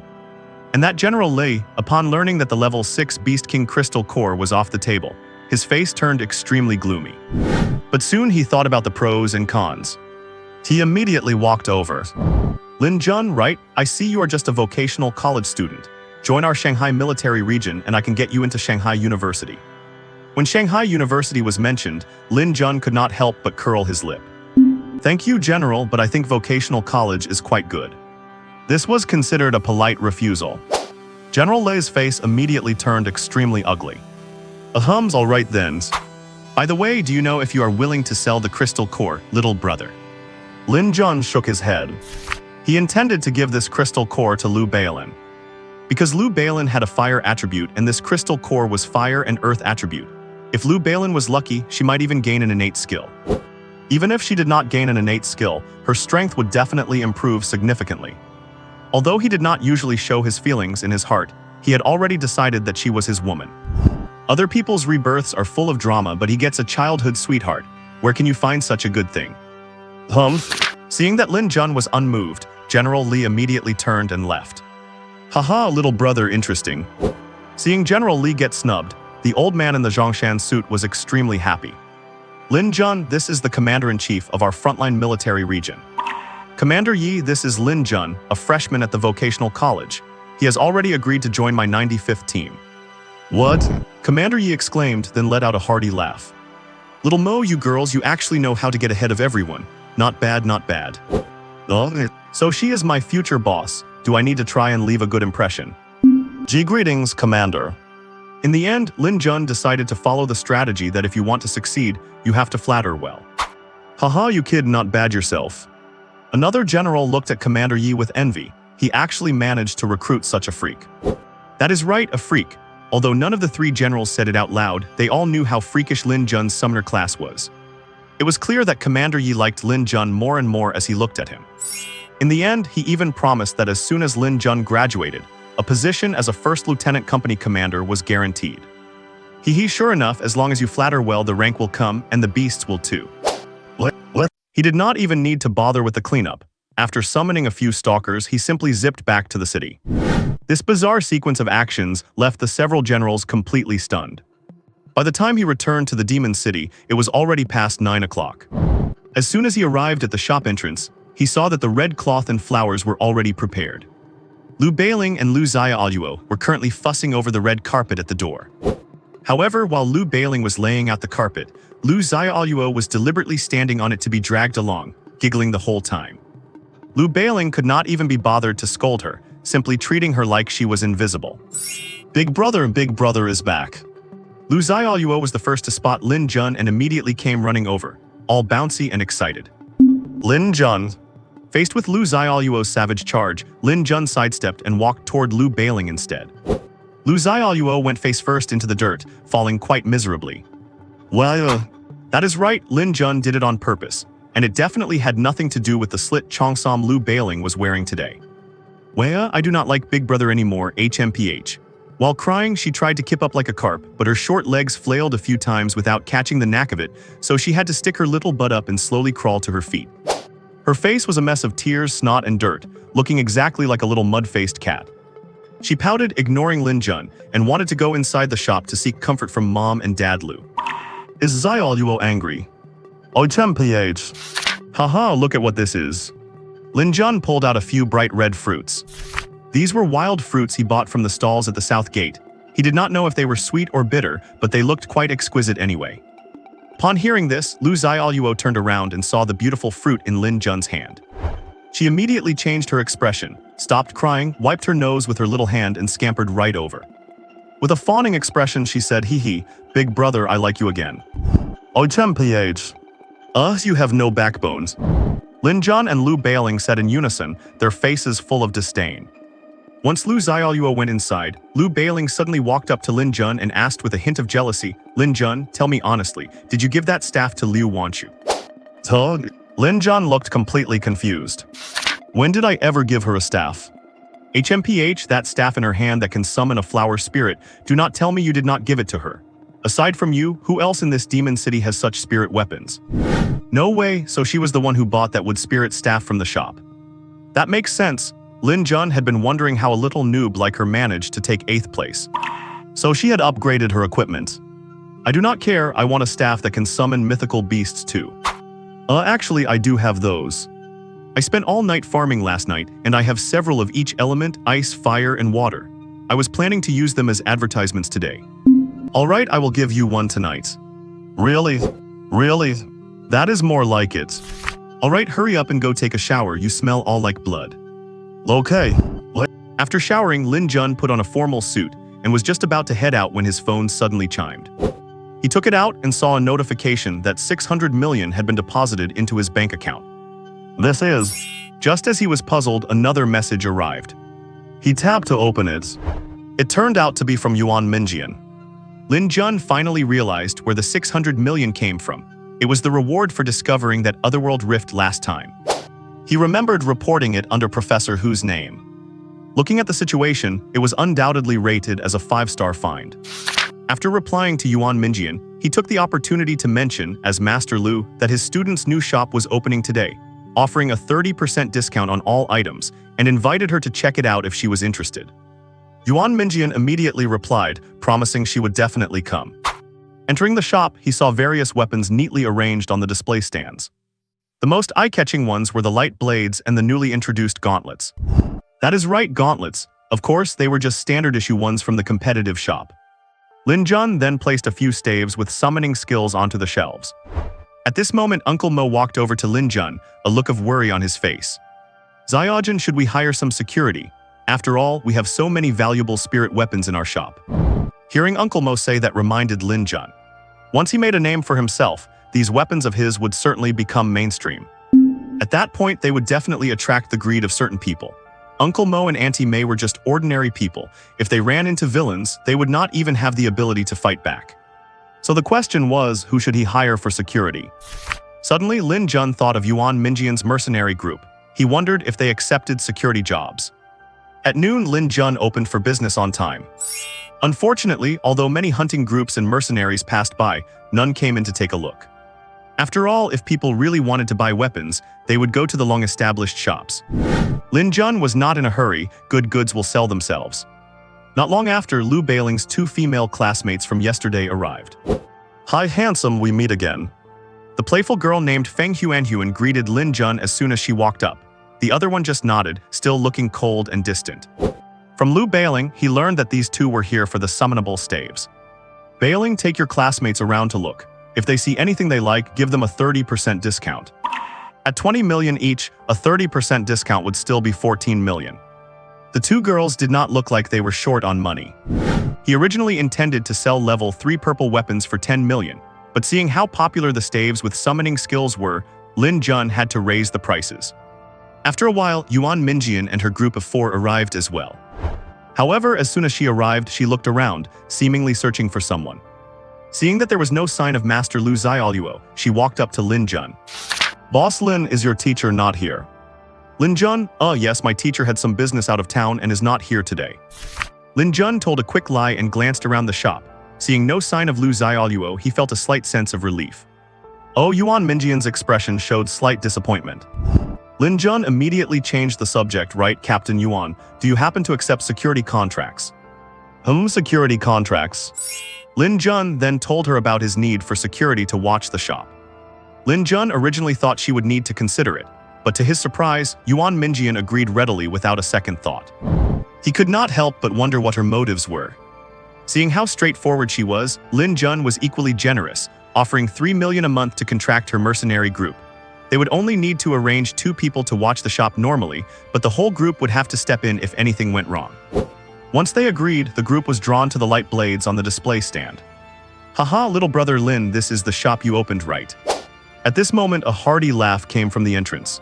And that General Lei, upon learning that the level 6 Beast King crystal core was off the table, his face turned extremely gloomy. But soon he thought about the pros and cons. He immediately walked over. Lin Jun, right? I see you are just a vocational college student. Join our Shanghai military region and I can get you into Shanghai University. When Shanghai University was mentioned, Lin Jun could not help but curl his lip. Thank you, General, but I think vocational college is quite good. This was considered a polite refusal. General Lei's face immediately turned extremely ugly. Ahum's all right then. By the way, do you know if you are willing to sell the crystal core, little brother? Lin Jun shook his head. He intended to give this crystal core to Liu Beilin. Because Liu Beilin had a fire attribute and this crystal core was fire and earth attribute. If Liu Beilin was lucky, she might even gain an innate skill. Even if she did not gain an innate skill, her strength would definitely improve significantly. Although he did not usually show his feelings in his heart, he had already decided that she was his woman. Other people's rebirths are full of drama, but he gets a childhood sweetheart. Where can you find such a good thing? Seeing that Lin Jun was unmoved, General Li immediately turned and left. Haha, little brother, interesting. Seeing General Li get snubbed, the old man in the Zhongshan suit was extremely happy. Lin Jun, this is the commander-in-chief of our frontline military region. Commander Yi, this is Lin Jun, a freshman at the vocational college. He has already agreed to join my 95th team. What? Commander Yi exclaimed, then let out a hearty laugh. Little Mo, you girls, you actually know how to get ahead of everyone. Not bad, not bad. So she is my future boss. Do I need to try and leave a good impression? Greetings, Commander. In the end, Lin Jun decided to follow the strategy that if you want to succeed, you have to flatter well. Haha, you kid, not bad yourself. Another general looked at Commander Yi with envy. He actually managed to recruit such a freak. That is right, a freak. Although none of the three generals said it out loud, they all knew how freakish Lin Jun's summoner class was. It was clear that Commander Yi liked Lin Jun more and more as he looked at him. In the end, he even promised that as soon as Lin Jun graduated, a position as a first lieutenant company commander was guaranteed. Sure enough, as long as you flatter well, the rank will come and the beasts will too. What? He did not even need to bother with the cleanup. After summoning a few stalkers, he simply zipped back to the city. This bizarre sequence of actions left the several generals completely stunned. By the time he returned to the Demon City, it was already past 9 o'clock. As soon as he arrived at the shop entrance, he saw that the red cloth and flowers were already prepared. Liu Beiling and Liu Xiaoluo were currently fussing over the red carpet at the door. However, while Liu Beiling was laying out the carpet, Liu Xiaoluo was deliberately standing on it to be dragged along, giggling the whole time. Liu Beiling could not even be bothered to scold her, simply treating her like she was invisible. Big Brother is back. Lu Xiaoluo was the first to spot Lin Jun and immediately came running over, all bouncy and excited. Lin Jun. Faced with Lu Xiaoluo's savage charge, Lin Jun sidestepped and walked toward Lu Bailing instead. Lu Xiaoluo went face first into the dirt, falling quite miserably. Well, that is right, Lin Jun did it on purpose, and it definitely had nothing to do with the slit Cheongsam Lu Bailing was wearing today. Wea, I do not like Big Brother anymore, HMPH. While crying, she tried to kip up like a carp, but her short legs flailed a few times without catching the knack of it, so she had to stick her little butt up and slowly crawl to her feet. Her face was a mess of tears, snot, and dirt, looking exactly like a little mud-faced cat. She pouted, ignoring Lin Jun, and wanted to go inside the shop to seek comfort from Mom and Dad Lu. Is Xiaoluo angry? HMPH. Haha, look at what this is. Lin Jun pulled out a few bright red fruits. These were wild fruits he bought from the stalls at the south gate. He did not know if they were sweet or bitter, but they looked quite exquisite anyway. Upon hearing this, Lu Xiaoluo turned around and saw the beautiful fruit in Lin Jun's hand. She immediately changed her expression, stopped crying, wiped her nose with her little hand and scampered right over. With a fawning expression, she said, "Hee hee, Big Brother, I like you again." HMPH. You have no backbones. Lin Jun and Lu Bailing said in unison, their faces full of disdain. Once Lu Xiaoluo went inside, Lu Bailing suddenly walked up to Lin Jun and asked with a hint of jealousy, "Lin Jun, tell me honestly, did you give that staff to Liu Wanchu?" Tug. Lin Jun looked completely confused. "When did I ever give her a staff?" HMPH, that staff in her hand that can summon a flower spirit, do not tell me you did not give it to her. Aside from you, who else in this demon city has such spirit weapons? No way, so she was the one who bought that wood spirit staff from the shop. That makes sense. Lin Jun had been wondering how a little noob like her managed to take 8th place. So she had upgraded her equipment. "I do not care, I want a staff that can summon mythical beasts too." Actually, I do have those. I spent all night farming last night, and I have several of each element, ice, fire, and water. I was planning to use them as advertisements today. Alright, I will give you one tonight. Really? Really? That is more like it. Alright, hurry up and go take a shower, you smell all like blood. Okay. After showering, Lin Jun put on a formal suit and was just about to head out when his phone suddenly chimed. He took it out and saw a notification that 600 million had been deposited into his bank account. This is. Just as he was puzzled, another message arrived. He tapped to open it. It turned out to be from Yuan Minjian. Lin Jun finally realized where the 600 million came from. It was the reward for discovering that Otherworld Rift last time. He remembered reporting it under Professor Hu's name. Looking at the situation, it was undoubtedly rated as a 5-star find. After replying to Yuan Minjian, he took the opportunity to mention, as Master Lu, that his student's new shop was opening today, offering a 30% discount on all items, and invited her to check it out if she was interested. Yuan Minjian immediately replied, promising she would definitely come. Entering the shop, he saw various weapons neatly arranged on the display stands. The most eye-catching ones were the light blades and the newly introduced gauntlets. That is right, gauntlets. Of course, they were just standard-issue ones from the competitive shop. Lin Jun then placed a few staves with summoning skills onto the shelves. At this moment, Uncle Mo walked over to Lin Jun, a look of worry on his face. "Xiaojun, should we hire some security? After all, we have so many valuable spirit weapons in our shop." Hearing Uncle Mo say that reminded Lin Jun. Once he made a name for himself, these weapons of his would certainly become mainstream. At that point, they would definitely attract the greed of certain people. Uncle Mo and Auntie May were just ordinary people. If they ran into villains, they would not even have the ability to fight back. So the question was, who should he hire for security? Suddenly, Lin Jun thought of Yuan Minjian's mercenary group. He wondered if they accepted security jobs. At noon, Lin Jun opened for business on time. Unfortunately, although many hunting groups and mercenaries passed by, none came in to take a look. After all, if people really wanted to buy weapons, they would go to the long-established shops. Lin Jun was not in a hurry, good goods will sell themselves. Not long after, Lu Bailing's 2 female classmates from yesterday arrived. "Hi handsome, we meet again." The playful girl named Feng Huan greeted Lin Jun as soon as she walked up. The other one just nodded, still looking cold and distant. From Lu Bailing, he learned that these 2 were here for the summonable staves. "Bailing, take your classmates around to look. If they see anything they like, give them a 30% discount." At 20 million each, a 30% discount would still be 14 million. The two girls did not look like they were short on money. He originally intended to sell level 3 purple weapons for 10 million, but seeing how popular the staves with summoning skills were, Lin Jun had to raise the prices. After a while, Yuan Minjian and her group of 4 arrived as well. However, as soon as she arrived, she looked around, seemingly searching for someone. Seeing that there was no sign of Master Lu Xiaoluo, she walked up to Lin Jun. "Boss Lin, is your teacher not here?" Lin Jun, yes, my teacher had some business out of town and is not here today." Lin Jun told a quick lie and glanced around the shop. Seeing no sign of Lu Xiaoluo, he felt a slight sense of relief. Yuan Minjian's expression showed slight disappointment. Lin Jun immediately changed the subject. "Right, Captain Yuan, do you happen to accept security contracts?" Security contracts." Lin Jun then told her about his need for security to watch the shop. Lin Jun originally thought she would need to consider it, but to his surprise, Yuan Minjian agreed readily without a second thought. He could not help but wonder what her motives were. Seeing how straightforward she was, Lin Jun was equally generous, offering 3 million a month to contract her mercenary group. They would only need to arrange 2 people to watch the shop normally, but the whole group would have to step in if anything went wrong. Once they agreed, the group was drawn to the light blades on the display stand. "Haha, little brother Lin, this is the shop you opened, right?" At this moment, a hearty laugh came from the entrance.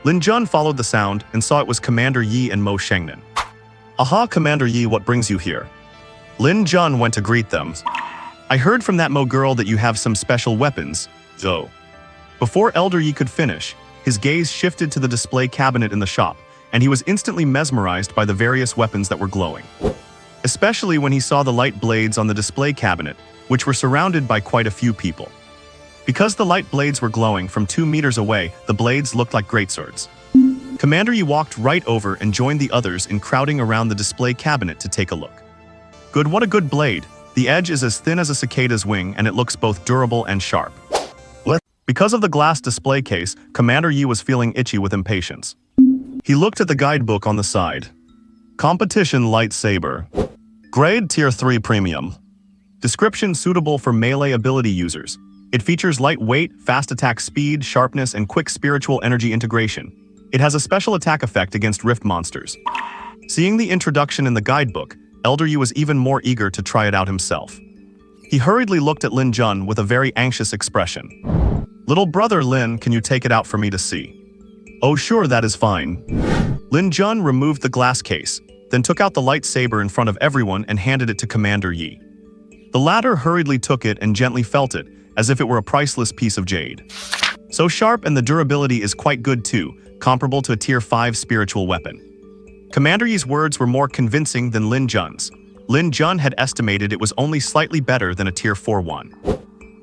Lin Jun followed the sound and saw it was Commander Yi and Mo Shengnan. "Aha, Commander Yi, what brings you here?" Lin Jun went to greet them. "I heard from that Mo girl that you have some special weapons, though." Before Elder Yi could finish, his gaze shifted to the display cabinet in the shop, and he was instantly mesmerized by the various weapons that were glowing. Especially when he saw the light blades on the display cabinet, which were surrounded by quite a few people. Because the light blades were glowing from 2 meters away, the blades looked like greatswords. Commander Yi walked right over and joined the others in crowding around the display cabinet to take a look. "Good, what a good blade. The edge is as thin as a cicada's wing and it looks both durable and sharp." Because of the glass display case, Commander Yi was feeling itchy with impatience. He looked at the guidebook on the side. Competition lightsaber. Grade Tier 3 Premium. Description suitable for melee ability users. It features lightweight, fast attack speed, sharpness, and quick spiritual energy integration. It has a special attack effect against rift monsters. Seeing the introduction in the guidebook, Elder Yi was even more eager to try it out himself. He hurriedly looked at Lin Jun with a very anxious expression. "Little brother Lin, can you take it out for me to see?" "Oh sure, that is fine." Lin Jun removed the glass case, then took out the lightsaber in front of everyone and handed it to Commander Yi. The latter hurriedly took it and gently felt it, as if it were a priceless piece of jade. So sharp, and the durability is quite good too, comparable to a Tier 5 spiritual weapon. Commander Yi's words were more convincing than Lin Jun's. Lin Jun had estimated it was only slightly better than a Tier 4 one.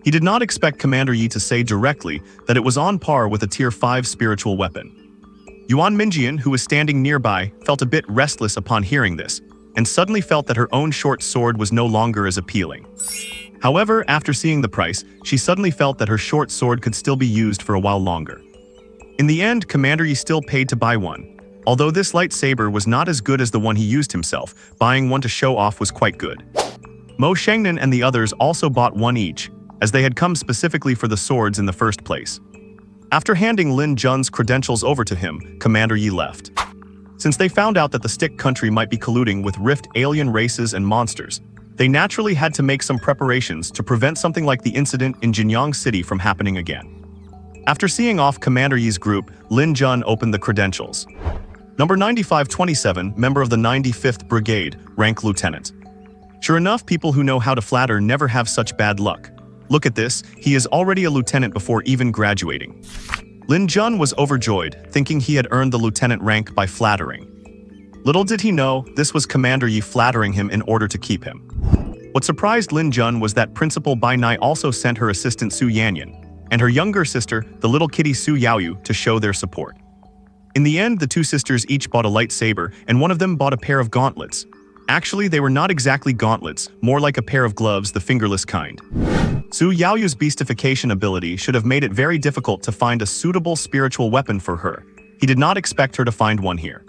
He did not expect Commander Yi to say directly that it was on par with a Tier 5 spiritual weapon. Yuan Minjian, who was standing nearby, felt a bit restless upon hearing this, and suddenly felt that her own short sword was no longer as appealing. However, after seeing the price, she suddenly felt that her short sword could still be used for a while longer. In the end, Commander Yi still paid to buy one. Although this lightsaber was not as good as the one he used himself, buying one to show off was quite good. Mo Shengnan and the others also bought one each, as they had come specifically for the swords in the first place. After handing Lin Jun's credentials over to him, Commander Yi left. Since they found out that the Stick Country might be colluding with rift alien races and monsters, they naturally had to make some preparations to prevent something like the incident in Jinyang City from happening again. After seeing off Commander Yi's group, Lin Jun opened the credentials. Number 9527, member of the 95th Brigade, rank Lieutenant. Sure enough, people who know how to flatter never have such bad luck. Look at this, he is already a lieutenant before even graduating. Lin Jun was overjoyed, thinking he had earned the lieutenant rank by flattering. Little did he know, this was Commander Yi flattering him in order to keep him. What surprised Lin Jun was that Principal Bai Nai also sent her assistant Su Yanyan, and her younger sister, the little kitty Su Yaoyu, to show their support. In the end, the two sisters each bought a lightsaber, and one of them bought a pair of gauntlets. Actually, they were not exactly gauntlets, more like a pair of gloves, the fingerless kind. Su Yaoyu's beastification ability should have made it very difficult to find a suitable spiritual weapon for her. He did not expect her to find one here.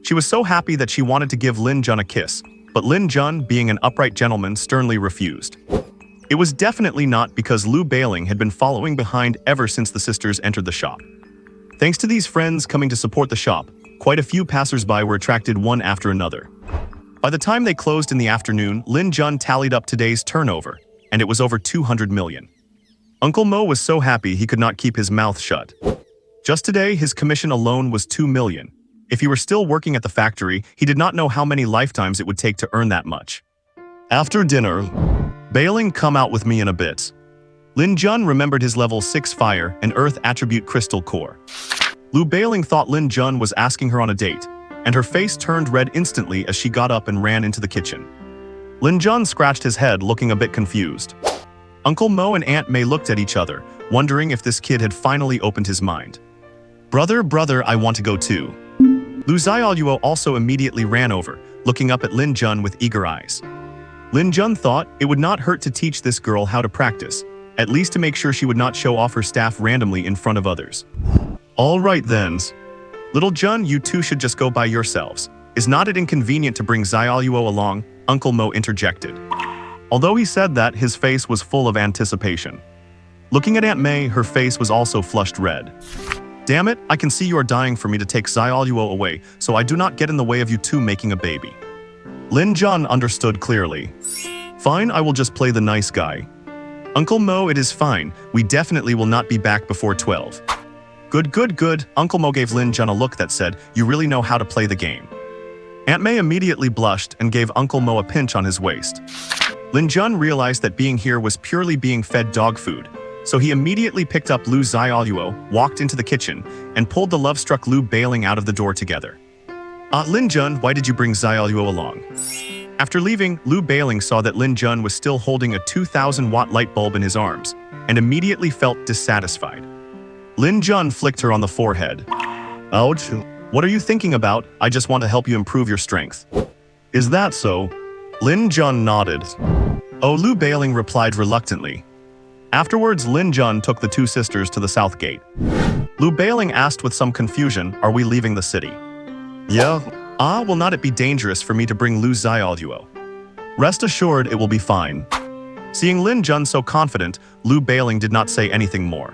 She was so happy that she wanted to give Lin Jun a kiss, but Lin Jun, being an upright gentleman, sternly refused. It was definitely not because Liu Bailing had been following behind ever since the sisters entered the shop. Thanks to these friends coming to support the shop, Quite a few passersby were attracted one after another. By the time they closed in the afternoon, Lin Jun tallied up today's turnover, and it was over 200 million. Uncle Mo was so happy he could not keep his mouth shut. Just today, his commission alone was 2 million. If he were still working at the factory, he did not know how many lifetimes it would take to earn that much. After dinner, Bailing come out with me in a bit. Lin Jun remembered his level 6 fire and earth attribute crystal core. Lu Bailing thought Lin Jun was asking her on a date, and her face turned red instantly as she got up and ran into the kitchen. Lin Jun scratched his head, looking a bit confused. Uncle Mo and Aunt May looked at each other, wondering if this kid had finally opened his mind. Brother, I want to go too. Lu Xiaoluo also immediately ran over, looking up at Lin Jun with eager eyes. Lin Jun thought it would not hurt to teach this girl how to practice, at least to make sure she would not show off her staff randomly in front of others. All right then. Little Jun, you two should just go by yourselves. Is not it inconvenient to bring Xiaoluo along? Uncle Mo interjected. Although he said that, his face was full of anticipation. Looking at Aunt May, her face was also flushed red. Damn it, I can see you are dying for me to take Xiaoluo away, so I do not get in the way of you two making a baby. Lin Jun understood clearly. Fine, I will just play the nice guy. Uncle Mo, it is fine. We definitely will not be back before 12. Good. Uncle Mo gave Lin Jun a look that said, you really know how to play the game. Aunt May immediately blushed and gave Uncle Mo a pinch on his waist. Lin Jun realized that being here was purely being fed dog food, so he immediately picked up Lu Xiaoluo, walked into the kitchen, and pulled the love-struck Lu Bailing out of the door together. Lin Jun, why did you bring Xiaoluo along? After leaving, Lu Bailing saw that Lin Jun was still holding a 2,000-watt light bulb in his arms, and immediately felt dissatisfied. Lin Jun flicked her on the forehead. Ouch. What are you thinking about? I just want to help you improve your strength. Is that so? Lin Jun nodded. Oh, Lu Bailing replied reluctantly. Afterwards, Lin Jun took the two sisters to the south gate. Lu Bailing asked with some confusion, are we leaving the city? Yeah. Will not it be dangerous for me to bring Lu Xiaoluo? Rest assured, it will be fine. Seeing Lin Jun so confident, Lu Bailing did not say anything more.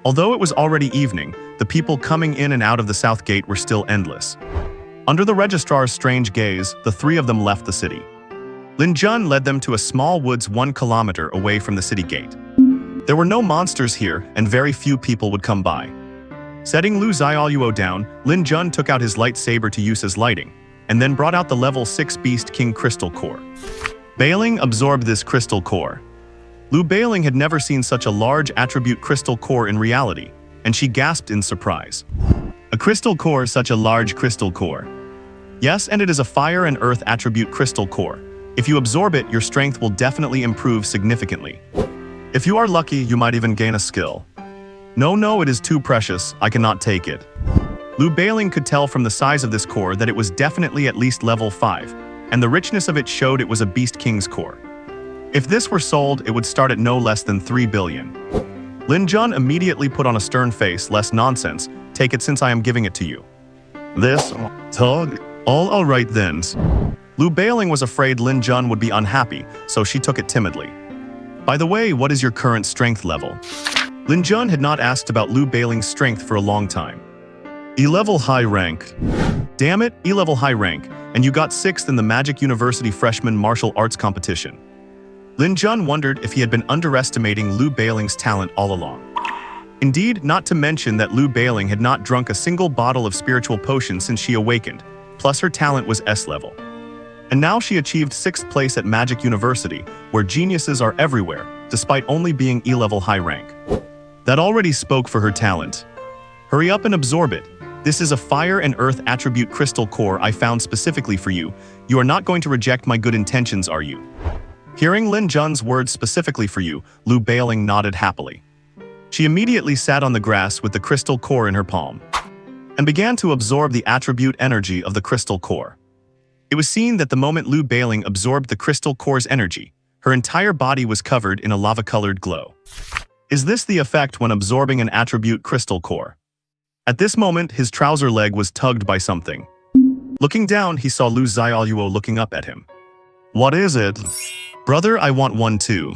Although it was already evening, the people coming in and out of the south gate were still endless. Under the registrar's strange gaze, the three of them left the city. Lin Jun led them to a small woods 1 kilometer away from the city gate. There were no monsters here, and very few people would come by. Setting Lu Xiaoluo down, Lin Jun took out his lightsaber to use as lighting, and then brought out the level 6 Beast King Crystal Core. Bailing absorbed this crystal core. Lu Bailing had never seen such a large attribute crystal core in reality, and she gasped in surprise. A crystal core, such a large crystal core. Yes, and it is a fire and earth attribute crystal core. If you absorb it, your strength will definitely improve significantly. If you are lucky, you might even gain a skill. No, it is too precious, I cannot take it. Lu Bailing could tell from the size of this core that it was definitely at least level 5, and the richness of it showed it was a Beast King's core. If this were sold, it would start at no less than 3 billion. Lin Jun immediately put on a stern face, less nonsense, take it since I am giving it to you. This dog. All right then. Lu Bailing was afraid Lin Jun would be unhappy, so she took it timidly. By the way, what is your current strength level? Lin Jun had not asked about Lu Bailing's strength for a long time. E-level high rank. Damn it, E-level high rank, and you got 6th in the Magic University Freshman Martial Arts Competition. Lin Jun wondered if he had been underestimating Lu Bailing's talent all along. Indeed, not to mention that Lu Bailing had not drunk a single bottle of spiritual potion since she awakened, plus her talent was S-level. And now she achieved 6th place at Magic University, where geniuses are everywhere, despite only being E-level high rank. That already spoke for her talent. Hurry up and absorb it. This is a fire and earth attribute crystal core I found specifically for you. You are not going to reject my good intentions, are you? Hearing Lin Jun's words specifically for you, Lu Bailing nodded happily. She immediately sat on the grass with the crystal core in her palm, and began to absorb the attribute energy of the crystal core. It was seen that the moment Lu Bailing absorbed the crystal core's energy, her entire body was covered in a lava-colored glow. Is this the effect when absorbing an attribute crystal core? At this moment, his trouser leg was tugged by something. Looking down, he saw Lu Xiaoluo looking up at him. What is it? Brother, I want one too,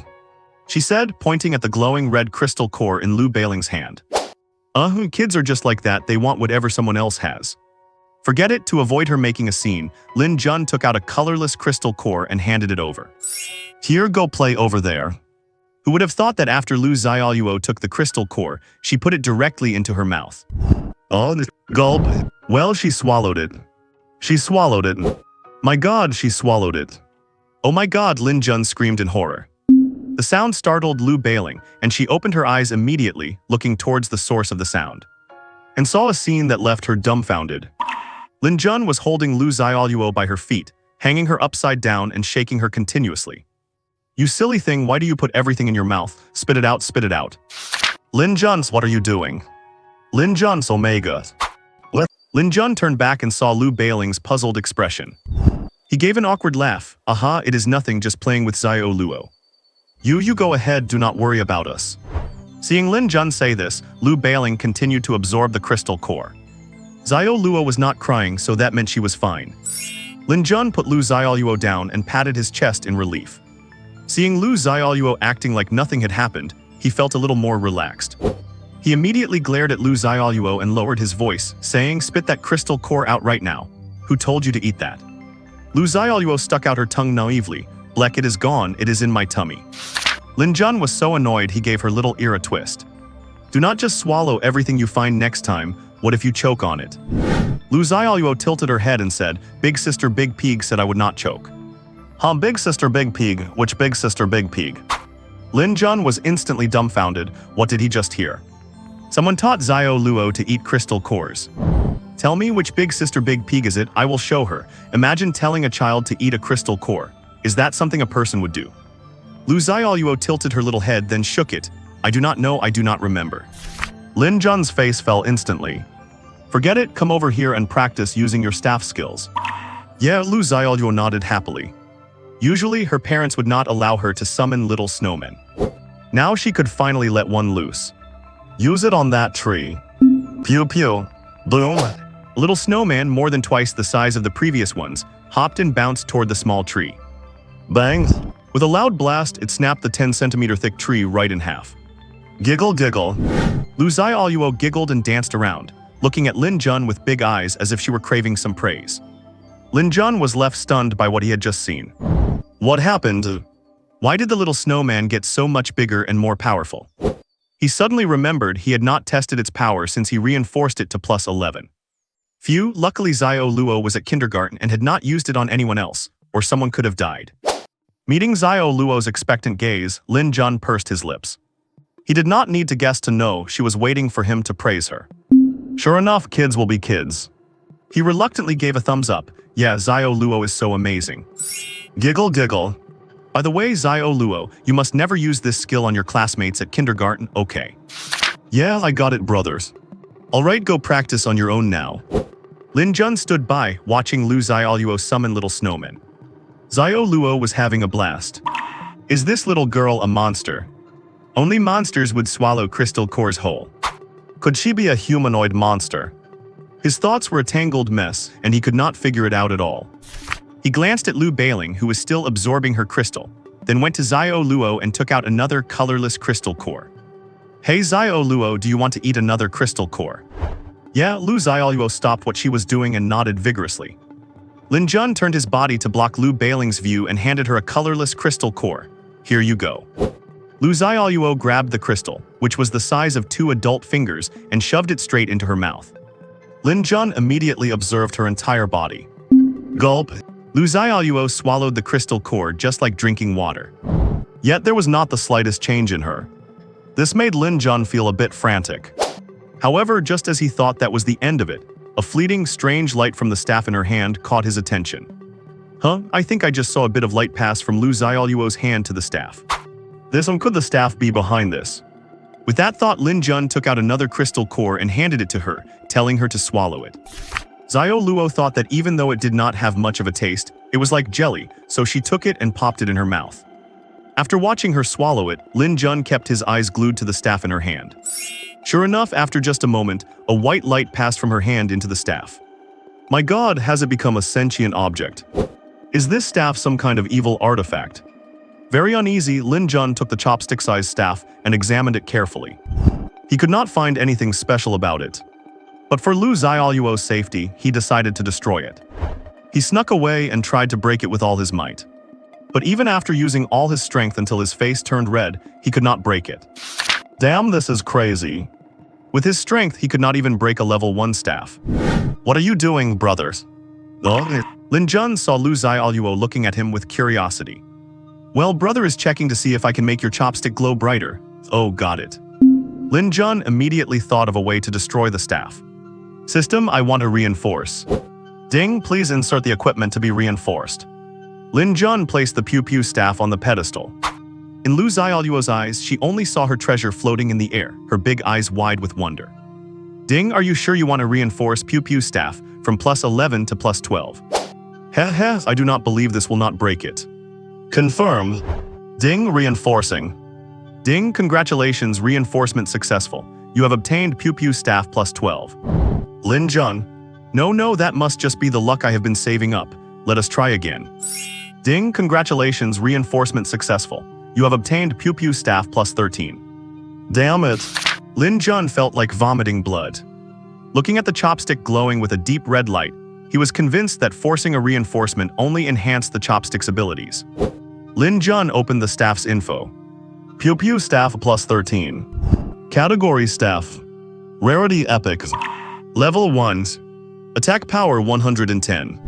she said, pointing at the glowing red crystal core in Lu Bailing's hand. Kids are just like that, they want whatever someone else has. Forget it, to avoid her making a scene, Lin Jun took out a colorless crystal core and handed it over. Here, go play over there. Who would have thought that after Lu Xiaoluo took the crystal core, she put it directly into her mouth? Oh, gulp. Well, she swallowed it. She swallowed it. My God, she swallowed it. Oh my God, Lin Jun screamed in horror. The sound startled Lu Bailing, and she opened her eyes immediately, looking towards the source of the sound, and saw a scene that left her dumbfounded. Lin Jun was holding Lu Xiaoluo by her feet, hanging her upside down and shaking her continuously. You silly thing, why do you put everything in your mouth? Spit it out, spit it out. Lin Jun's, what are you doing? Lin Jun's Omega. What? Lin Jun turned back and saw Lu Bailing's puzzled expression. He gave an awkward laugh. Aha, it is nothing, just playing with Xiaoluo. You go ahead, do not worry about us. Seeing Lin Jun say this, Lu Bailing continued to absorb the crystal core. Xiaoluo was not crying, so that meant she was fine. Lin Jun put Lu Xiaoluo down and patted his chest in relief. Seeing Lu Xiaoluo acting like nothing had happened, he felt a little more relaxed. He immediately glared at Lu Xiaoluo and lowered his voice, saying, "Spit that crystal core out right now. Who told you to eat that?" Lu Xiaoluo stuck out her tongue naively. "Bleck, it is gone, it is in my tummy." Lin Jun was so annoyed he gave her little ear a twist. "Do not just swallow everything you find next time, what if you choke on it?" Lu Xiaoluo tilted her head and said, "Big sister Big Pig said I would not choke." Huh, big sister Big Pig, which big sister Big Pig? Lin Jun was instantly dumbfounded. What did he just hear? Someone taught Xiaoluo to eat crystal cores. Tell me which big sister Big Pig is it, I will show her. Imagine telling a child to eat a crystal core. Is that something a person would do? Lu Xiaoluo tilted her little head, then shook it. I do not know, I do not remember. Lin Jun's face fell instantly. Forget it, come over here and practice using your staff skills. Yeah, Lu Xiaoluo nodded happily. Usually, her parents would not allow her to summon little snowmen. Now she could finally let one loose. Use it on that tree. Pew pew. Boom. A little snowman, more than twice the size of the previous ones, hopped and bounced toward the small tree. Bang. With a loud blast, it snapped the 10-centimeter thick tree right in half. Giggle giggle. Lu Xiaoluo giggled and danced around, looking at Lin Jun with big eyes as if she were craving some praise. Lin Jun was left stunned by what he had just seen. What happened? Why did the little snowman get so much bigger and more powerful? He suddenly remembered he had not tested its power since he reinforced it to plus 11. Phew, luckily Xiaoluo was at kindergarten and had not used it on anyone else, or someone could have died. Meeting Xiaoluo's expectant gaze, Lin Jun pursed his lips. He did not need to guess to know she was waiting for him to praise her. Sure enough, kids will be kids. He reluctantly gave a thumbs up. Yeah, Xiaoluo is so amazing. Giggle giggle. By the way, Xiaoluo, you must never use this skill on your classmates at kindergarten, okay? Yeah, I got it, brothers. Alright, go practice on your own now. Lin Jun stood by, watching Lu Xiaoluo summon little snowmen. Xiaoluo was having a blast. Is this little girl a monster? Only monsters would swallow crystal cores whole. Could she be a humanoid monster? His thoughts were a tangled mess, and he could not figure it out at all. He glanced at Lu Bailing, who was still absorbing her crystal, then went to Xiaoluo and took out another colorless crystal core. Hey Xiaoluo, do you want to eat another crystal core? Yeah, Lu Xiaoluo stopped what she was doing and nodded vigorously. Lin Jun turned his body to block Lu Bailing's view and handed her a colorless crystal core. Here you go. Lu Xiaoluo grabbed the crystal, which was the size of 2 adult fingers, and shoved it straight into her mouth. Lin Jun immediately observed her entire body. Gulp. Lu Xiaoluo swallowed the crystal core just like drinking water. Yet there was not the slightest change in her. This made Lin Jun feel a bit frantic. However, just as he thought that was the end of it, a fleeting, strange light from the staff in her hand caught his attention. Huh, I think I just saw a bit of light pass from Lu Xiaoluo's hand to the staff. Could the staff be behind this? With that thought, Lin Jun took out another crystal core and handed it to her, telling her to swallow it. Xiaoluo thought that even though it did not have much of a taste, it was like jelly, so she took it and popped it in her mouth. After watching her swallow it, Lin Jun kept his eyes glued to the staff in her hand. Sure enough, after just a moment, a white light passed from her hand into the staff. My God, has it become a sentient object? Is this staff some kind of evil artifact? Very uneasy, Lin Jun took the chopstick-sized staff and examined it carefully. He could not find anything special about it. But for Lu Xiaoluo's safety, he decided to destroy it. He snuck away and tried to break it with all his might. But even after using all his strength until his face turned red, he could not break it. Damn, this is crazy. With his strength, he could not even break a level 1 staff. What are you doing, brothers? Oh. Lin Jun saw Lu Xiaoluo looking at him with curiosity. Well, brother is checking to see if I can make your chopstick glow brighter. Oh, got it. Lin Jun immediately thought of a way to destroy the staff. System, I want to reinforce. Ding, please insert the equipment to be reinforced. Lin Jun placed the Pew Pew staff on the pedestal. In Lu Xiaoluo's eyes, she only saw her treasure floating in the air, her big eyes wide with wonder. Ding, are you sure you want to reinforce Pew Pew staff from +11 to +12? Heh, I do not believe this will not break it. Confirm. Ding, reinforcing. Ding, congratulations, reinforcement successful. You have obtained Pew Pew staff +12. Lin Jun. No, that must just be the luck I have been saving up. Let us try again. Ding, congratulations, reinforcement successful. You have obtained Pew Pew staff +13. Damn it. Lin Jun felt like vomiting blood. Looking at the chopstick glowing with a deep red light, he was convinced that forcing a reinforcement only enhanced the chopstick's abilities. Lin Jun opened the staff's info. Pew Pew staff +13. Category staff. Rarity epic. Level 1s. Attack power 110.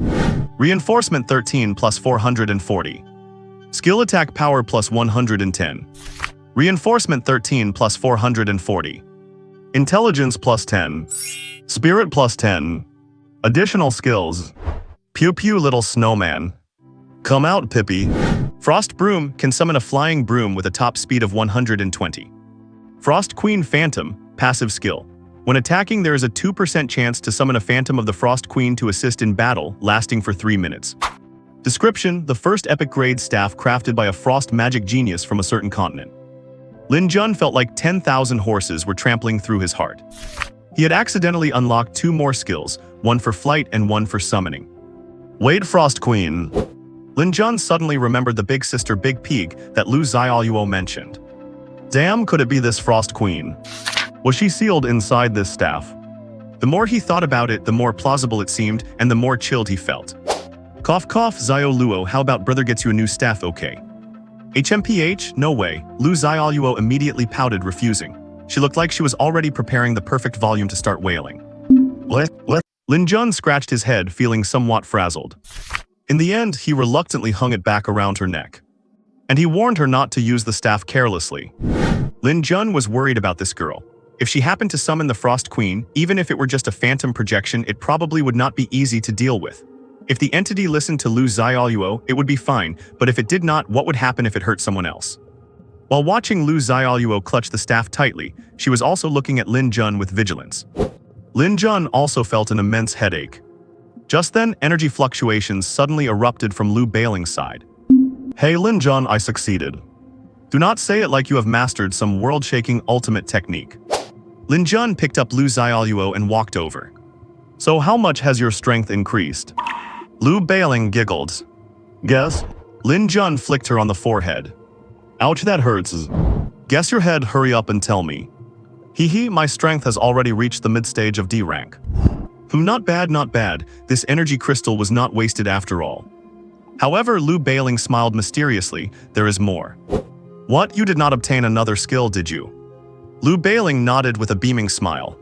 Reinforcement 13 +440. Skill attack power +110. Reinforcement 13 +440. Intelligence +10. Spirit +10. Additional skills. Pew Pew little snowman. Come out, Pippi. Frost Broom can summon a flying broom with a top speed of 120. Frost Queen Phantom, passive skill. When attacking, there is a 2% chance to summon a phantom of the Frost Queen to assist in battle, lasting for 3 minutes. Description: the first epic grade staff crafted by a frost magic genius from a certain continent. Lin Jun felt like 10,000 horses were trampling through his heart. He had accidentally unlocked 2 more skills, one for flight and one for summoning. Wait, Frost Queen. Lin Jun suddenly remembered the big sister Big Pig that Lu Xiaoluo mentioned. Damn, could it be this Frost Queen? Was she sealed inside this staff? The more he thought about it, the more plausible it seemed, and the more chilled he felt. Cough cough, Xiaoluo, how about brother gets you a new staff, okay? HMPH? No way. Lu Xiaoluo immediately pouted, refusing. She looked like she was already preparing the perfect volume to start wailing. What? Lin Jun scratched his head, feeling somewhat frazzled. In the end, he reluctantly hung it back around her neck. And he warned her not to use the staff carelessly. Lin Jun was worried about this girl. If she happened to summon the Frost Queen, even if it were just a phantom projection, it probably would not be easy to deal with. If the entity listened to Lu Xiaoluo, it would be fine, but if it did not, what would happen if it hurt someone else? While watching Lu Xiaoluo clutch the staff tightly, she was also looking at Lin Jun with vigilance. Lin Jun also felt an immense headache. Just then, energy fluctuations suddenly erupted from Lu Bailing's side. Hey Lin Jun, I succeeded. Do not say it like you have mastered some world-shaking ultimate technique. Lin Jun picked up Lu Xiaoluo and walked over. So how much has your strength increased? Lu Bailing giggled. Guess? Lin Jun flicked her on the forehead. Ouch, that hurts. Guess your head, hurry up and tell me. Hee, my strength has already reached the mid-stage of D rank. Not bad. This energy crystal was not wasted after all. However, Lu Bailing smiled mysteriously. There is more. What? You did not obtain another skill, did you? Lu Bailing nodded with a beaming smile.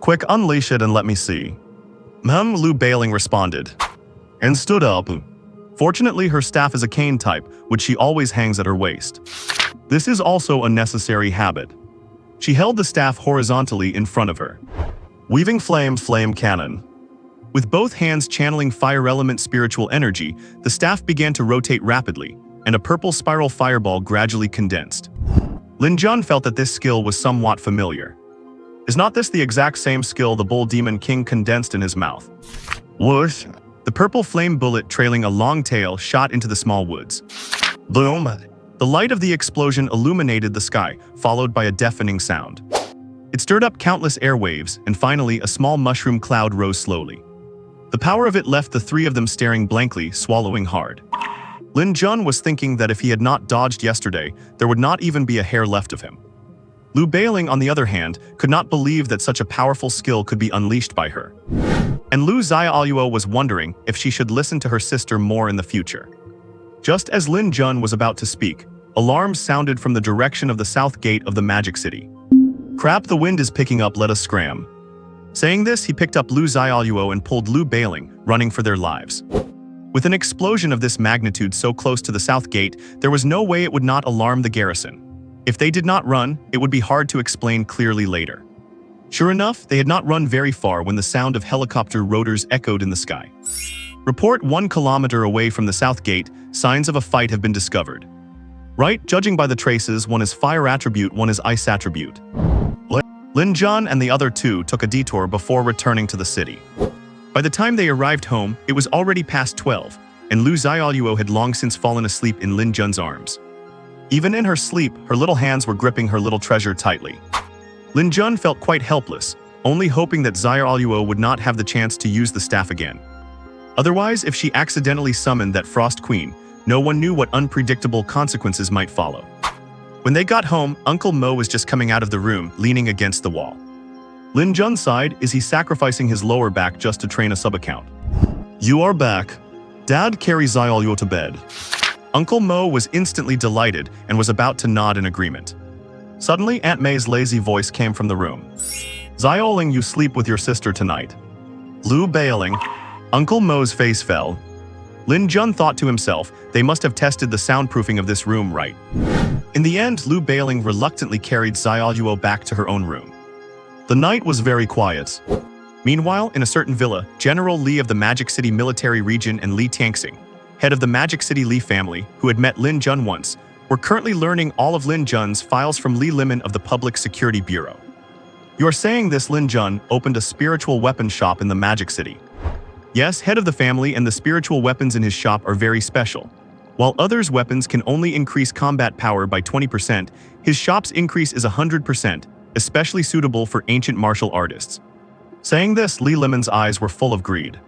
Quick, unleash it and let me see. Lu Bailing responded. And stood up. Fortunately, her staff is a cane type, which she always hangs at her waist. This is also a necessary habit. She held the staff horizontally in front of her. Weaving flame cannon. With both hands channeling fire element spiritual energy, the staff began to rotate rapidly, and a purple spiral fireball gradually condensed. Lin Jun felt that this skill was somewhat familiar. Is not this the exact same skill the Bull Demon King condensed in his mouth? Whoosh! The purple flame bullet trailing a long tail shot into the small woods. Boom! The light of the explosion illuminated the sky, followed by a deafening sound. It stirred up countless airwaves, and finally a small mushroom cloud rose slowly. The power of it left the 3 of them staring blankly, swallowing hard. Lin Jun was thinking that if he had not dodged yesterday, there would not even be a hair left of him. Lu Bailing, on the other hand, could not believe that such a powerful skill could be unleashed by her. And Lu Xiaoluo was wondering if she should listen to her sister more in the future. Just as Lin Jun was about to speak, alarms sounded from the direction of the south gate of the Magic City. "Crap, the wind is picking up, let us scram." Saying this, he picked up Lu Xiaoluo and pulled Lu Bailing, running for their lives. With an explosion of this magnitude so close to the south gate, there was no way it would not alarm the garrison. If they did not run, it would be hard to explain clearly later. Sure enough, they had not run very far when the sound of helicopter rotors echoed in the sky. Report 1 kilometer away from the south gate, signs of a fight have been discovered. Right, judging by the traces, one is fire attribute, one is ice attribute. Lin Jun and the other two took a detour before returning to the city. By the time they arrived home, it was already past 12, and Lu Xiaoluo had long since fallen asleep in Lin Jun's arms. Even in her sleep, her little hands were gripping her little treasure tightly. Lin Jun felt quite helpless, only hoping that Xiaoluo would not have the chance to use the staff again. Otherwise, if she accidentally summoned that Frost Queen, no one knew what unpredictable consequences might follow. When they got home, Uncle Mo was just coming out of the room, leaning against the wall. Lin Jun sighed, is he sacrificing his lower back just to train a sub-account? "You are back. Dad, carry Xiaoluo to bed." Uncle Mo was instantly delighted and was about to nod in agreement. Suddenly, Aunt May's lazy voice came from the room. "Xiaoling, you sleep with your sister tonight." Lu Bailing. Uncle Mo's face fell. Lin Jun thought to himself, they must have tested the soundproofing of this room right. In the end, Lu Bailing reluctantly carried Xiaoluo back to her own room. The night was very quiet. Meanwhile, in a certain villa, General Li of the Magic City Military Region and Li Tianxing, head of the Magic City Li family, who had met Lin Jun once, were currently learning all of Lin Jun's files from Li Limon of the Public Security Bureau. "You are saying this Lin Jun opened a spiritual weapon shop in the Magic City?" Yes, head of the family, and the spiritual weapons in his shop are very special. While others' weapons can only increase combat power by 20%, his shop's increase is 100%, especially suitable for ancient martial artists. Saying this, Li Limon's eyes were full of greed.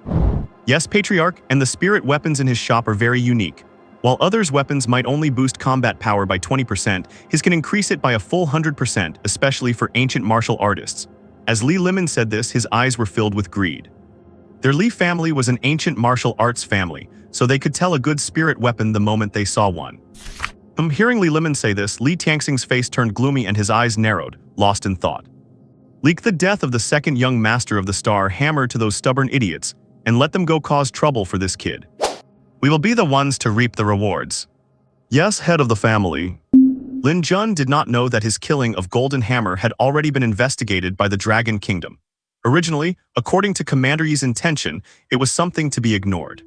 Yes, Patriarch, and the spirit weapons in his shop are very unique. While others' weapons might only boost combat power by 20%, his can increase it by a full 100%, especially for ancient martial artists. As Li Limon said this, his eyes were filled with greed. Their Li family was an ancient martial arts family, so they could tell a good spirit weapon the moment they saw one. Hearing Li Limon say this, Li Tianxing's face turned gloomy and his eyes narrowed, lost in thought. Leak the death of the second young master of the star hammer to those stubborn idiots, and let them go cause trouble for this kid. We will be the ones to reap the rewards. Yes, head of the family. Lin Jun did not know that his killing of Golden Hammer had already been investigated by the Dragon Kingdom. Originally, according to Commander Yi's intention, it was something to be ignored.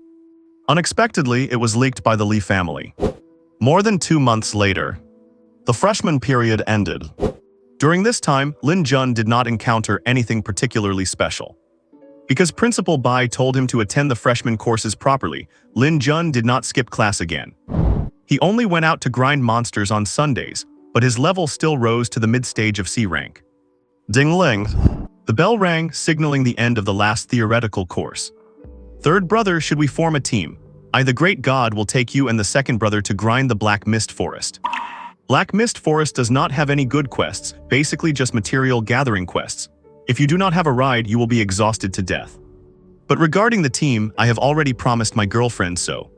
Unexpectedly, it was leaked by the Li family. More than 2 months later, the freshman period ended. During this time, Lin Jun did not encounter anything particularly special. Because Principal Bai told him to attend the freshman courses properly, Lin Jun did not skip class again. He only went out to grind monsters on Sundays, but his level still rose to the mid-stage of C rank. Ding-ling. The bell rang, signaling the end of the last theoretical course. "Third brother, should we form a team? I, the great god, will take you and the second brother to grind the Black Mist Forest." Black Mist Forest does not have any good quests, basically just material gathering quests. If you do not have a ride, you will be exhausted to death. But regarding the team, I have already promised my girlfriend so.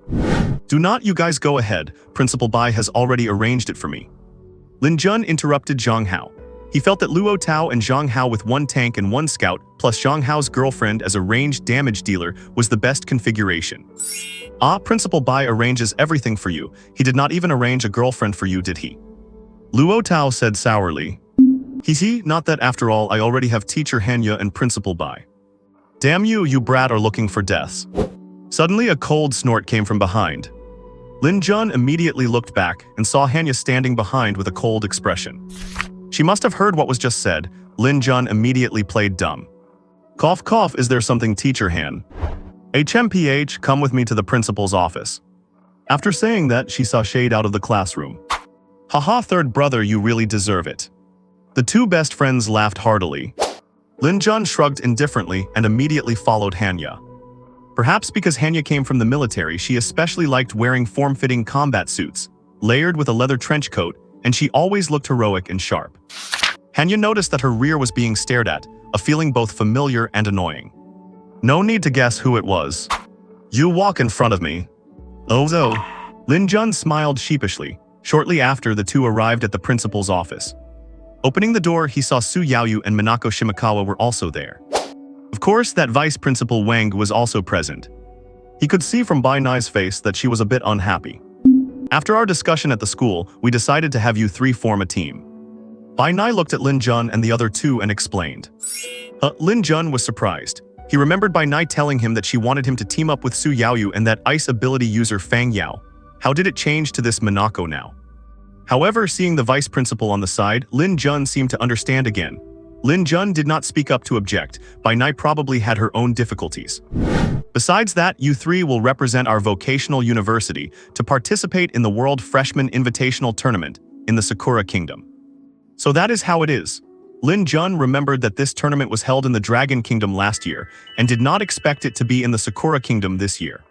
Do not you guys go ahead, Principal Bai has already arranged it for me. Lin Jun interrupted Zhang Hao. He felt that Luo Tao and Zhang Hao with 1 tank and 1 scout, plus Zhang Hao's girlfriend as a ranged damage dealer, was the best configuration. Ah, Principal Bai arranges everything for you. He did not even arrange a girlfriend for you, did he? Luo Tao said sourly. He, not that after all, I already have Teacher Hanya and Principal Bai. Damn you, you brat are looking for deaths. Suddenly a cold snort came from behind. Lin Jun immediately looked back and saw Hanya standing behind with a cold expression. She must have heard what was just said. Lin Jun immediately played dumb. Cough cough, is there something, Teacher Han? HMPH, come with me to the principal's office. After saying that, she sashayed out of the classroom. Haha, third brother, you really deserve it. The 2 best friends laughed heartily. Lin Jun shrugged indifferently and immediately followed Hanya. Perhaps because Hanya came from the military, she especially liked wearing form-fitting combat suits, layered with a leather trench coat, and she always looked heroic and sharp. Hanya noticed that her rear was being stared at, a feeling both familiar and annoying. No need to guess who it was. You walk in front of me. Oh, so. Lin Jun smiled sheepishly. Shortly after, the two arrived at the principal's office. Opening the door, he saw Su Yaoyu and Minako Shimakawa were also there. Of course, that vice principal Wang was also present. He could see from Bai Nai's face that she was a bit unhappy. After our discussion at the school, we decided to have you three form a team. Bai Nai looked at Lin Jun and the other two and explained. Lin Jun was surprised. He remembered Bai Nai telling him that she wanted him to team up with Su Yaoyu and that ice ability user Fang Yao. How did it change to this Minako now? However, seeing the vice principal on the side, Lin Jun seemed to understand again. Lin Jun did not speak up to object. Bai Nai probably had her own difficulties. Besides that, you three will represent our vocational university to participate in the World Freshman Invitational Tournament in the Sakura Kingdom. So that is how it is. Lin Jun remembered that this tournament was held in the Dragon Kingdom last year and did not expect it to be in the Sakura Kingdom this year.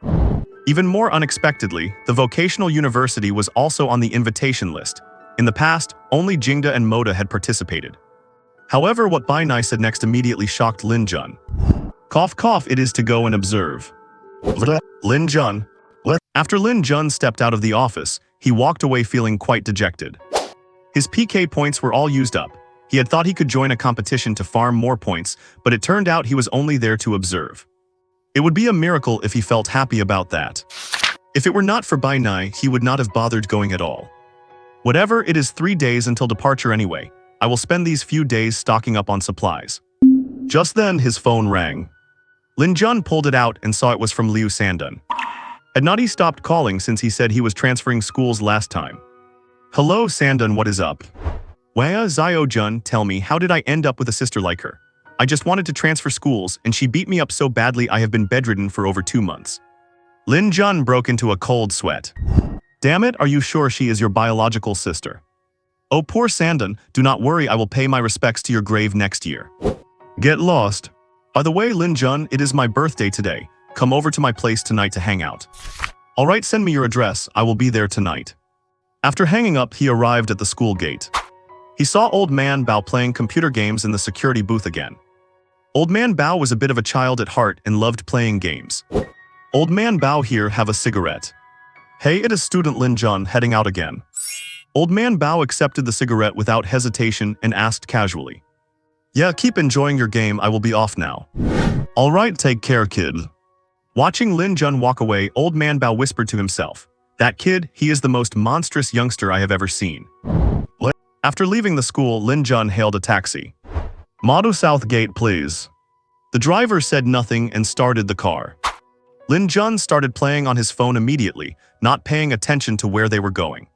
Even more unexpectedly, the vocational university was also on the invitation list. In the past, only Jingda and Moda had participated. However, what Bai Nai said next immediately shocked Lin Jun. Cough cough, it is to go and observe. Lin Jun. After Lin Jun stepped out of the office, he walked away feeling quite dejected. His PK points were all used up. He had thought he could join a competition to farm more points, but it turned out he was only there to observe. It would be a miracle if he felt happy about that. If it were not for Bai Nai, he would not have bothered going at all. Whatever, it is 3 days until departure anyway. I will spend these few days stocking up on supplies. Just then, his phone rang. Lin Jun pulled it out and saw it was from Liu Sandan. Had not he stopped calling since he said he was transferring schools last time? Hello Sandan, what is up? Waya Zio Jun, tell me, how did I end up with a sister like her? I just wanted to transfer schools and she beat me up so badly I have been bedridden for over 2 months. Lin Jun broke into a cold sweat. Damn it, are you sure she is your biological sister? Oh poor Sandan, do not worry, I will pay my respects to your grave next year. Get lost. By the way, Lin Jun, it is my birthday today. Come over to my place tonight to hang out. Alright, send me your address, I will be there tonight. After hanging up, he arrived at the school gate. He saw Old Man Bao playing computer games in the security booth again. Old Man Bao was a bit of a child at heart and loved playing games. Old Man Bao, here, have a cigarette. Hey, it is student Lin Jun heading out again. Old Man Bao accepted the cigarette without hesitation and asked casually. Yeah, keep enjoying your game, I will be off now. Alright, take care, kid. Watching Lin Jun walk away, Old Man Bao whispered to himself. That kid, he is the most monstrous youngster I have ever seen. After leaving the school, Lin Jun hailed a taxi. Madu South Gate, please. The driver said nothing and started the car. Lin Jun started playing on his phone immediately, not paying attention to where they were going.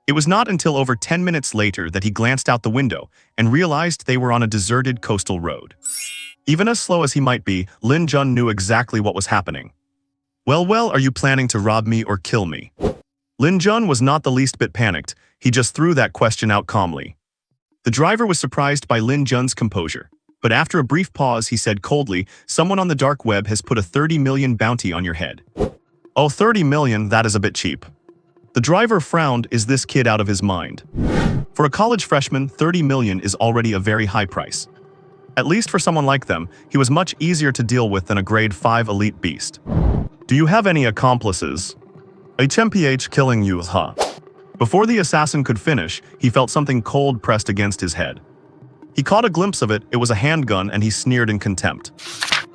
It was not until over 10 minutes later that he glanced out the window and realized they were on a deserted coastal road. Even as slow as he might be, Lin Jun knew exactly what was happening. Well, are you planning to rob me or kill me? Lin Jun was not the least bit panicked. He just threw that question out calmly. The driver was surprised by Lin Jun's composure, but after a brief pause he said coldly, someone on the dark web has put a 30 million bounty on your head. Oh, 30 million, that is a bit cheap. The driver frowned, is this kid out of his mind? For a college freshman, 30 million is already a very high price. At least for someone like them, he was much easier to deal with than a grade 5 elite beast. Do you have any accomplices? HMPH killing you, huh? Before the assassin could finish, he felt something cold pressed against his head. He caught a glimpse of it, it was a handgun, and he sneered in contempt.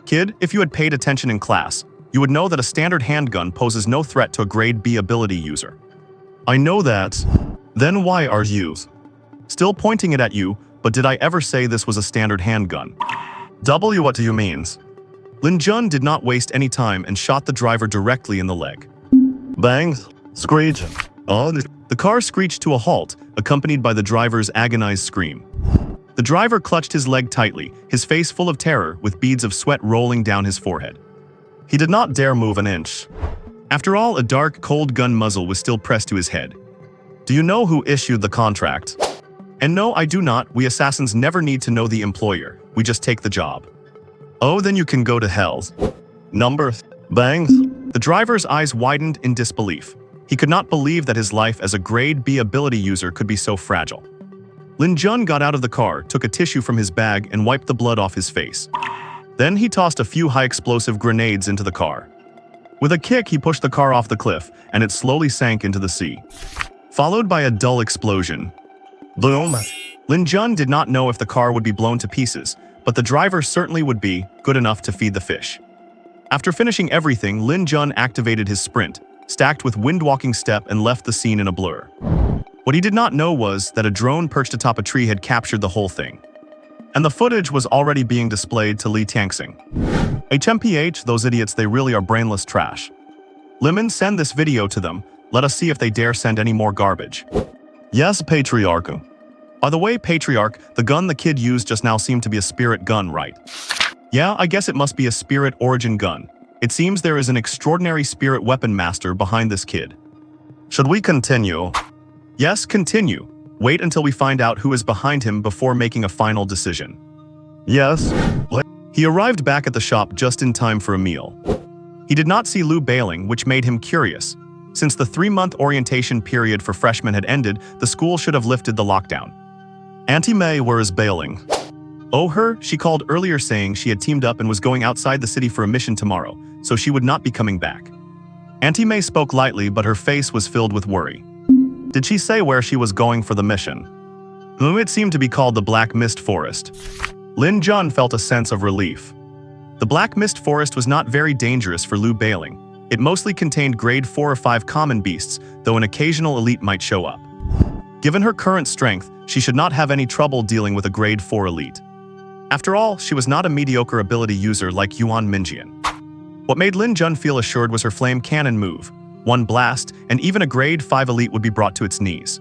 Kid, if you had paid attention in class, you would know that a standard handgun poses no threat to a grade B ability user. I know that. Then why are you still pointing it at you, but did I ever say this was a standard handgun? What do you mean? Lin Jun did not waste any time and shot the driver directly in the leg. Bang! Screech! Oh, the car screeched to a halt, accompanied by the driver's agonized scream. The driver clutched his leg tightly, his face full of terror, with beads of sweat rolling down his forehead. He did not dare move an inch. After all, a dark, cold gun muzzle was still pressed to his head. Do you know who issued the contract? And no, I do not. We assassins never need to know the employer. We just take the job. Oh, then you can go to hell. Number. Bang. The driver's eyes widened in disbelief. He could not believe that his life as a grade B ability user could be so fragile. Lin Jun got out of the car, took a tissue from his bag, and wiped the blood off his face. Then he tossed a few high-explosive grenades into the car. With a kick, he pushed the car off the cliff, and it slowly sank into the sea. Followed by a dull explosion. Boom! Lin Jun did not know if the car would be blown to pieces, but the driver certainly would be good enough to feed the fish. After finishing everything, Lin Jun activated his sprint, stacked with wind-walking step, and left the scene in a blur. What he did not know was that a drone perched atop a tree had captured the whole thing. And the footage was already being displayed to Li Tianxing. HMPH, those idiots, they really are brainless trash. Lemon, send this video to them. Let us see if they dare send any more garbage. Yes, Patriarch. By the way, Patriarch, the gun the kid used just now seemed to be a spirit gun, right? Yeah, I guess it must be a spirit origin gun. It seems there is an extraordinary spirit weapon master behind this kid. Should we continue? Yes, continue. Wait until we find out who is behind him before making a final decision. Yes. He arrived back at the shop just in time for a meal. He did not see Lu bailing, which made him curious. Since the 3-month orientation period for freshmen had ended, the school should have lifted the lockdown. Auntie May, where is bailing? Oh, her? She called earlier saying she had teamed up and was going outside the city for a mission tomorrow, so she would not be coming back. Auntie May spoke lightly, but her face was filled with worry. Did she say where she was going for the mission? It seemed to be called the Black Mist Forest. Lin Jun felt a sense of relief. The Black Mist Forest was not very dangerous for Lu bailing. It mostly contained grade 4 or 5 common beasts, though an occasional elite might show up. Given her current strength, she should not have any trouble dealing with a grade 4 elite. After all, she was not a mediocre ability user like Yuan Minjian. What made Lin Jun feel assured was her flame cannon move. One blast, and even a grade 5 elite would be brought to its knees.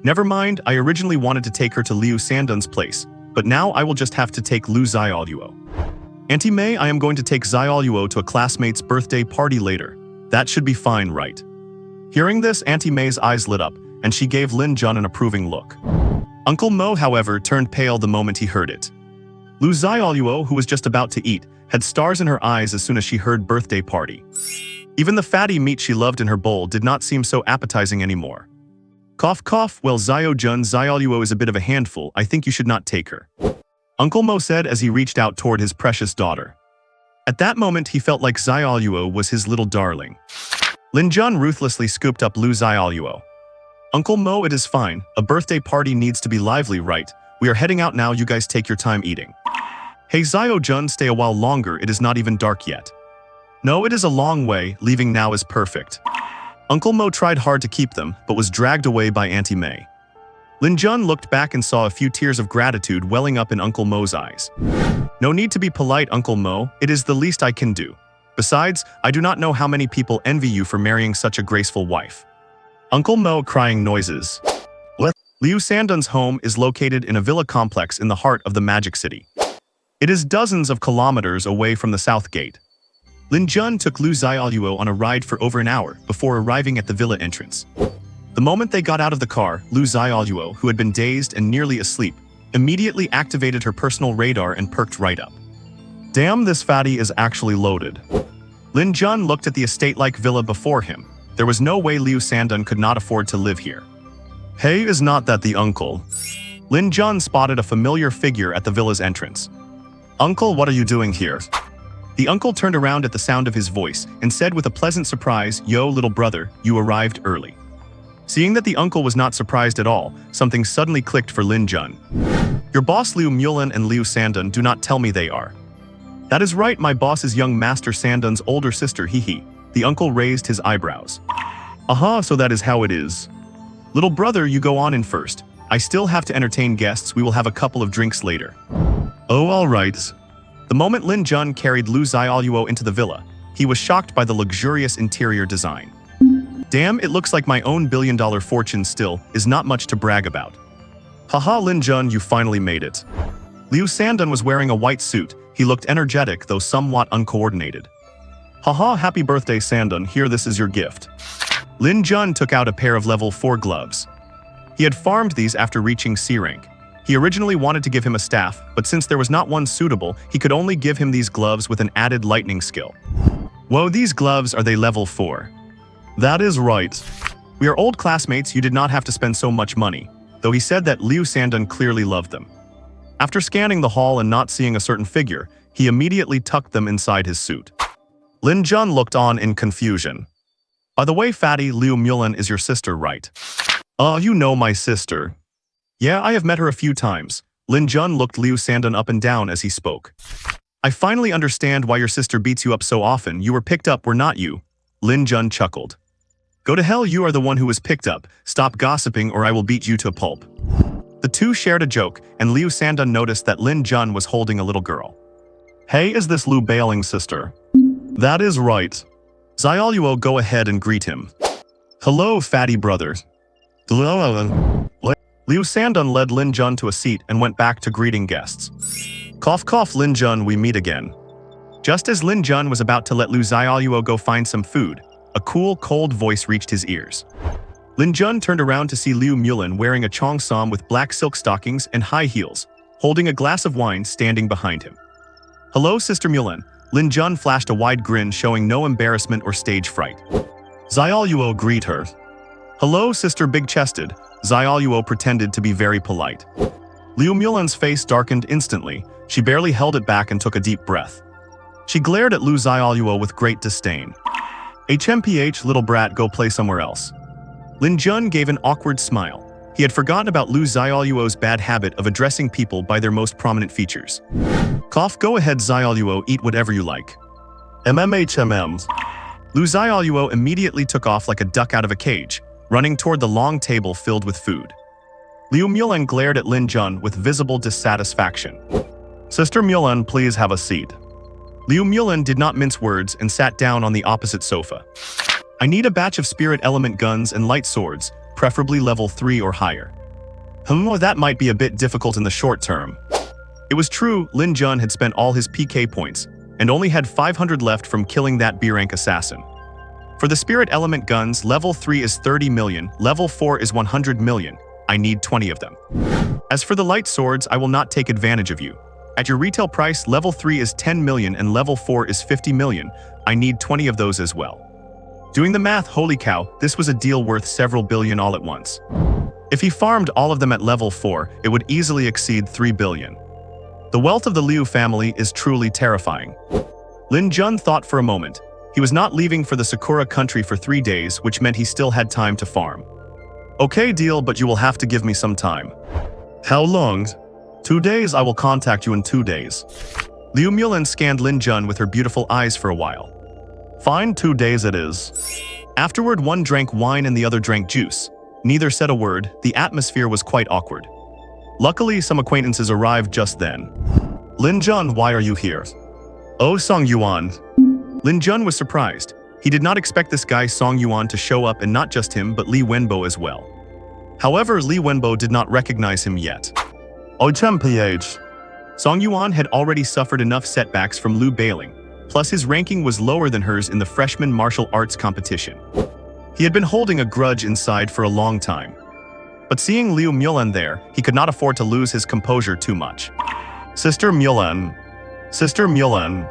Never mind, I originally wanted to take her to Liu Sandun's place, but now I will just have to take Lu Xiaoluo. Auntie May, I am going to take Xiaoluo to a classmate's birthday party later. That should be fine, right? Hearing this, Auntie May's eyes lit up, and she gave Lin Jun an approving look. Uncle Mo, however, turned pale the moment he heard it. Lu Xiaoluo, who was just about to eat, had stars in her eyes as soon as she heard birthday party. Even the fatty meat she loved in her bowl did not seem so appetizing anymore. Cough cough, well Xiaoluo is a bit of a handful, I think you should not take her. Uncle Mo said as he reached out toward his precious daughter. At that moment he felt like Xiaoluo was his little darling. Lin Jun ruthlessly scooped up Lu Xiaoluo. Uncle Mo, it is fine, a birthday party needs to be lively, right? We are heading out now, you guys take your time eating. Hey Xiao Jun, stay a while longer, it is not even dark yet. No, it is a long way, leaving now is perfect. Uncle Mo tried hard to keep them, but was dragged away by Auntie May. Lin Jun looked back and saw a few tears of gratitude welling up in Uncle Mo's eyes. No need to be polite, Uncle Mo, it is the least I can do. Besides, I do not know how many people envy you for marrying such a graceful wife. Uncle Mo crying noises. What? Liu Sandun's home is located in a villa complex in the heart of the Magic City. It is dozens of kilometers away from the South Gate. Lin Jun took Lu Xiaoluo on a ride for over an hour before arriving at the villa entrance. The moment they got out of the car, Lu Xiaoluo, who had been dazed and nearly asleep, immediately activated her personal radar and perked right up. Damn, this fatty is actually loaded. Lin Jun looked at the estate-like villa before him. There was no way Liu Sandun could not afford to live here. Hey, is not that the uncle? Lin Jun spotted a familiar figure at the villa's entrance. Uncle, what are you doing here? The uncle turned around at the sound of his voice and said with a pleasant surprise, Yo, little brother, you arrived early. Seeing that the uncle was not surprised at all, something suddenly clicked for Lin Jun. Your boss Liu Mulan and Liu Sandun, do not tell me they are. That is right, my boss is young Master Sandun's older sister, hee. The uncle raised his eyebrows. Aha, so that is how it is. Little brother, you go on in first. I still have to entertain guests, we will have a couple of drinks later. Oh, all right. The moment Lin Jun carried Lu Xiaoluo into the villa, he was shocked by the luxurious interior design. Damn, it looks like my own billion-dollar fortune still is not much to brag about. Haha, Lin Jun, you finally made it. Liu Sandun was wearing a white suit. He looked energetic, though somewhat uncoordinated. Haha, happy birthday, Sandun, here this is your gift. Lin Jun took out a pair of level 4 gloves. He had farmed these after reaching C rank. He originally wanted to give him a staff, but since there was not one suitable, he could only give him these gloves with an added lightning skill. Whoa, these gloves, are they level 4? That is right. We are old classmates, you did not have to spend so much money, though he said that Liu Sandun clearly loved them. After scanning the hall and not seeing a certain figure, he immediately tucked them inside his suit. Lin Jun looked on in confusion. By the way, fatty, Liu Mulan is your sister, right? You know my sister. Yeah, I have met her a few times. Lin Jun looked Liu Sandun up and down as he spoke. I finally understand why your sister beats you up so often. You were picked up, were not you? Lin Jun chuckled. Go to hell, you are the one who was picked up. Stop gossiping or I will beat you to a pulp. The two shared a joke, and Liu Sandun noticed that Lin Jun was holding a little girl. Hey, is this Liu Bailing's sister? That is right. Xiaoluo, go ahead and greet him. Hello, fatty brother. Liu Sandun led Lin Jun to a seat and went back to greeting guests. Cough cough, Lin Jun, we meet again. Just as Lin Jun was about to let Liu Xiaoluo go find some food, a cool, cold voice reached his ears. Lin Jun turned around to see Liu Mulan wearing a cheongsam with black silk stockings and high heels, holding a glass of wine standing behind him. Hello, Sister Mulan. Lin Jun flashed a wide grin showing no embarrassment or stage fright. Xiaoluo greet her. Hello, Sister Big-Chested. Xiaoluo pretended to be very polite. Liu Mulan's face darkened instantly. She barely held it back and took a deep breath. She glared at Liu Xiaoluo with great disdain. HMPH, little brat, go play somewhere else. Lin Jun gave an awkward smile. He had forgotten about Liu Xiaoluo's bad habit of addressing people by their most prominent features. Cough, go ahead, Xiaoluo, eat whatever you like. MMHMM. Liu Xiaoluo immediately took off like a duck out of a cage, running toward the long table filled with food. Liu Mulan glared at Lin Jun with visible dissatisfaction. Sister Mulan, please have a seat. Liu Mulan did not mince words and sat down on the opposite sofa. I need a batch of spirit element guns and light swords, preferably level 3 or higher. That might be a bit difficult in the short term. It was true, Lin Jun had spent all his PK points, and only had 500 left from killing that B-rank assassin. For the spirit element guns, level 3 is 30 million, level 4 is 100 million. I need 20 of them. As for the light swords, I will not take advantage of you. At your retail price, level 3 is 10 million and level 4 is 50 million. I need 20 of those as well. Doing the math, holy cow, this was a deal worth several billion all at once. If he farmed all of them at level 4, it would easily exceed 3 billion. The wealth of the Liu family is truly terrifying. Lin Jun thought for a moment. He was not leaving for the Sakura country for 3 days, which meant he still had time to farm. Okay, deal, but you will have to give me some time. How long? 2 days, I will contact you in 2 days. Liu Mulan scanned Lin Jun with her beautiful eyes for a while. Fine, 2 days it is. Afterward, one drank wine and the other drank juice. Neither said a word. The atmosphere was quite awkward. Luckily, some acquaintances arrived just then. Lin Jun, why are you here? Oh, Song Yuan. Lin Jun was surprised. He did not expect this guy Song Yuan to show up, and not just him but Li Wenbo as well. However, Li Wenbo did not recognize him yet. HMPH. Song Yuan had already suffered enough setbacks from Liu Bailing, plus his ranking was lower than hers in the freshman martial arts competition. He had been holding a grudge inside for a long time. But seeing Liu Mulan there, he could not afford to lose his composure too much. Sister Mulan. Sister Mulan.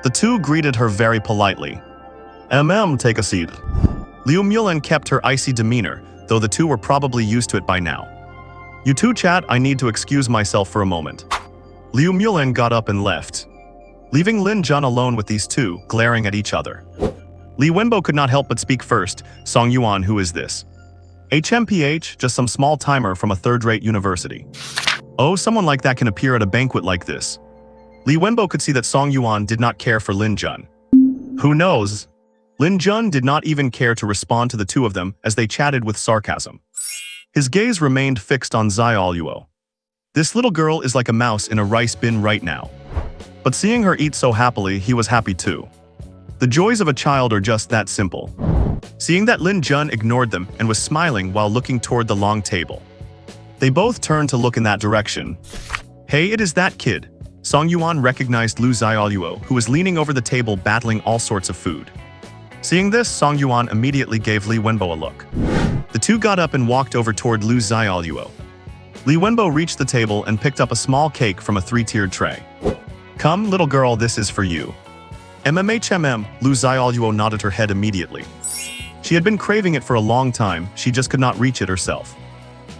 The two greeted her very politely. Take a seat. Liu Mulan kept her icy demeanor, though the two were probably used to it by now. You two chat, I need to excuse myself for a moment. Liu Mulan got up and left, leaving Lin Jun alone with these two, glaring at each other. Li Wenbo could not help but speak first. Song Yuan, who is this? HMPH, just some small timer from a third-rate university. Oh, someone like that can appear at a banquet like this. Li Wenbo could see that Song Yuan did not care for Lin Jun. Who knows? Lin Jun did not even care to respond to the two of them as they chatted with sarcasm. His gaze remained fixed on Xiaoluo. This little girl is like a mouse in a rice bin right now. But seeing her eat so happily, he was happy too. The joys of a child are just that simple. Seeing that Lin Jun ignored them and was smiling while looking toward the long table, they both turned to look in that direction. Hey, it is that kid. Song Yuan recognized Liu Xiaoluo, who was leaning over the table battling all sorts of food. Seeing this, Song Yuan immediately gave Li Wenbo a look. The two got up and walked over toward Liu Xiaoluo. Li Wenbo reached the table and picked up a small cake from a 3-tiered tray. Come, little girl, this is for you. MMHMM, Liu Xiaoluo nodded her head immediately. She had been craving it for a long time, she just could not reach it herself.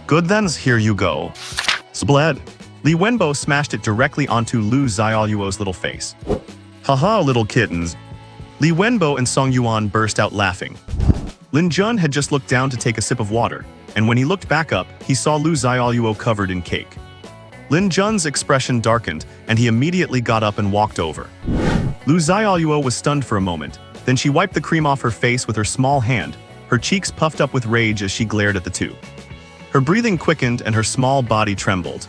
Good then, here you go. Splat. Li Wenbo smashed it directly onto Lu Xiaoluo's little face. Haha, little kittens. Li Wenbo and Song Yuan burst out laughing. Lin Jun had just looked down to take a sip of water, and when he looked back up, he saw Lu Xiaoluo covered in cake. Lin Jun's expression darkened, and he immediately got up and walked over. Lu Xiaoluo was stunned for a moment, then she wiped the cream off her face with her small hand, her cheeks puffed up with rage as she glared at the two. Her breathing quickened and her small body trembled.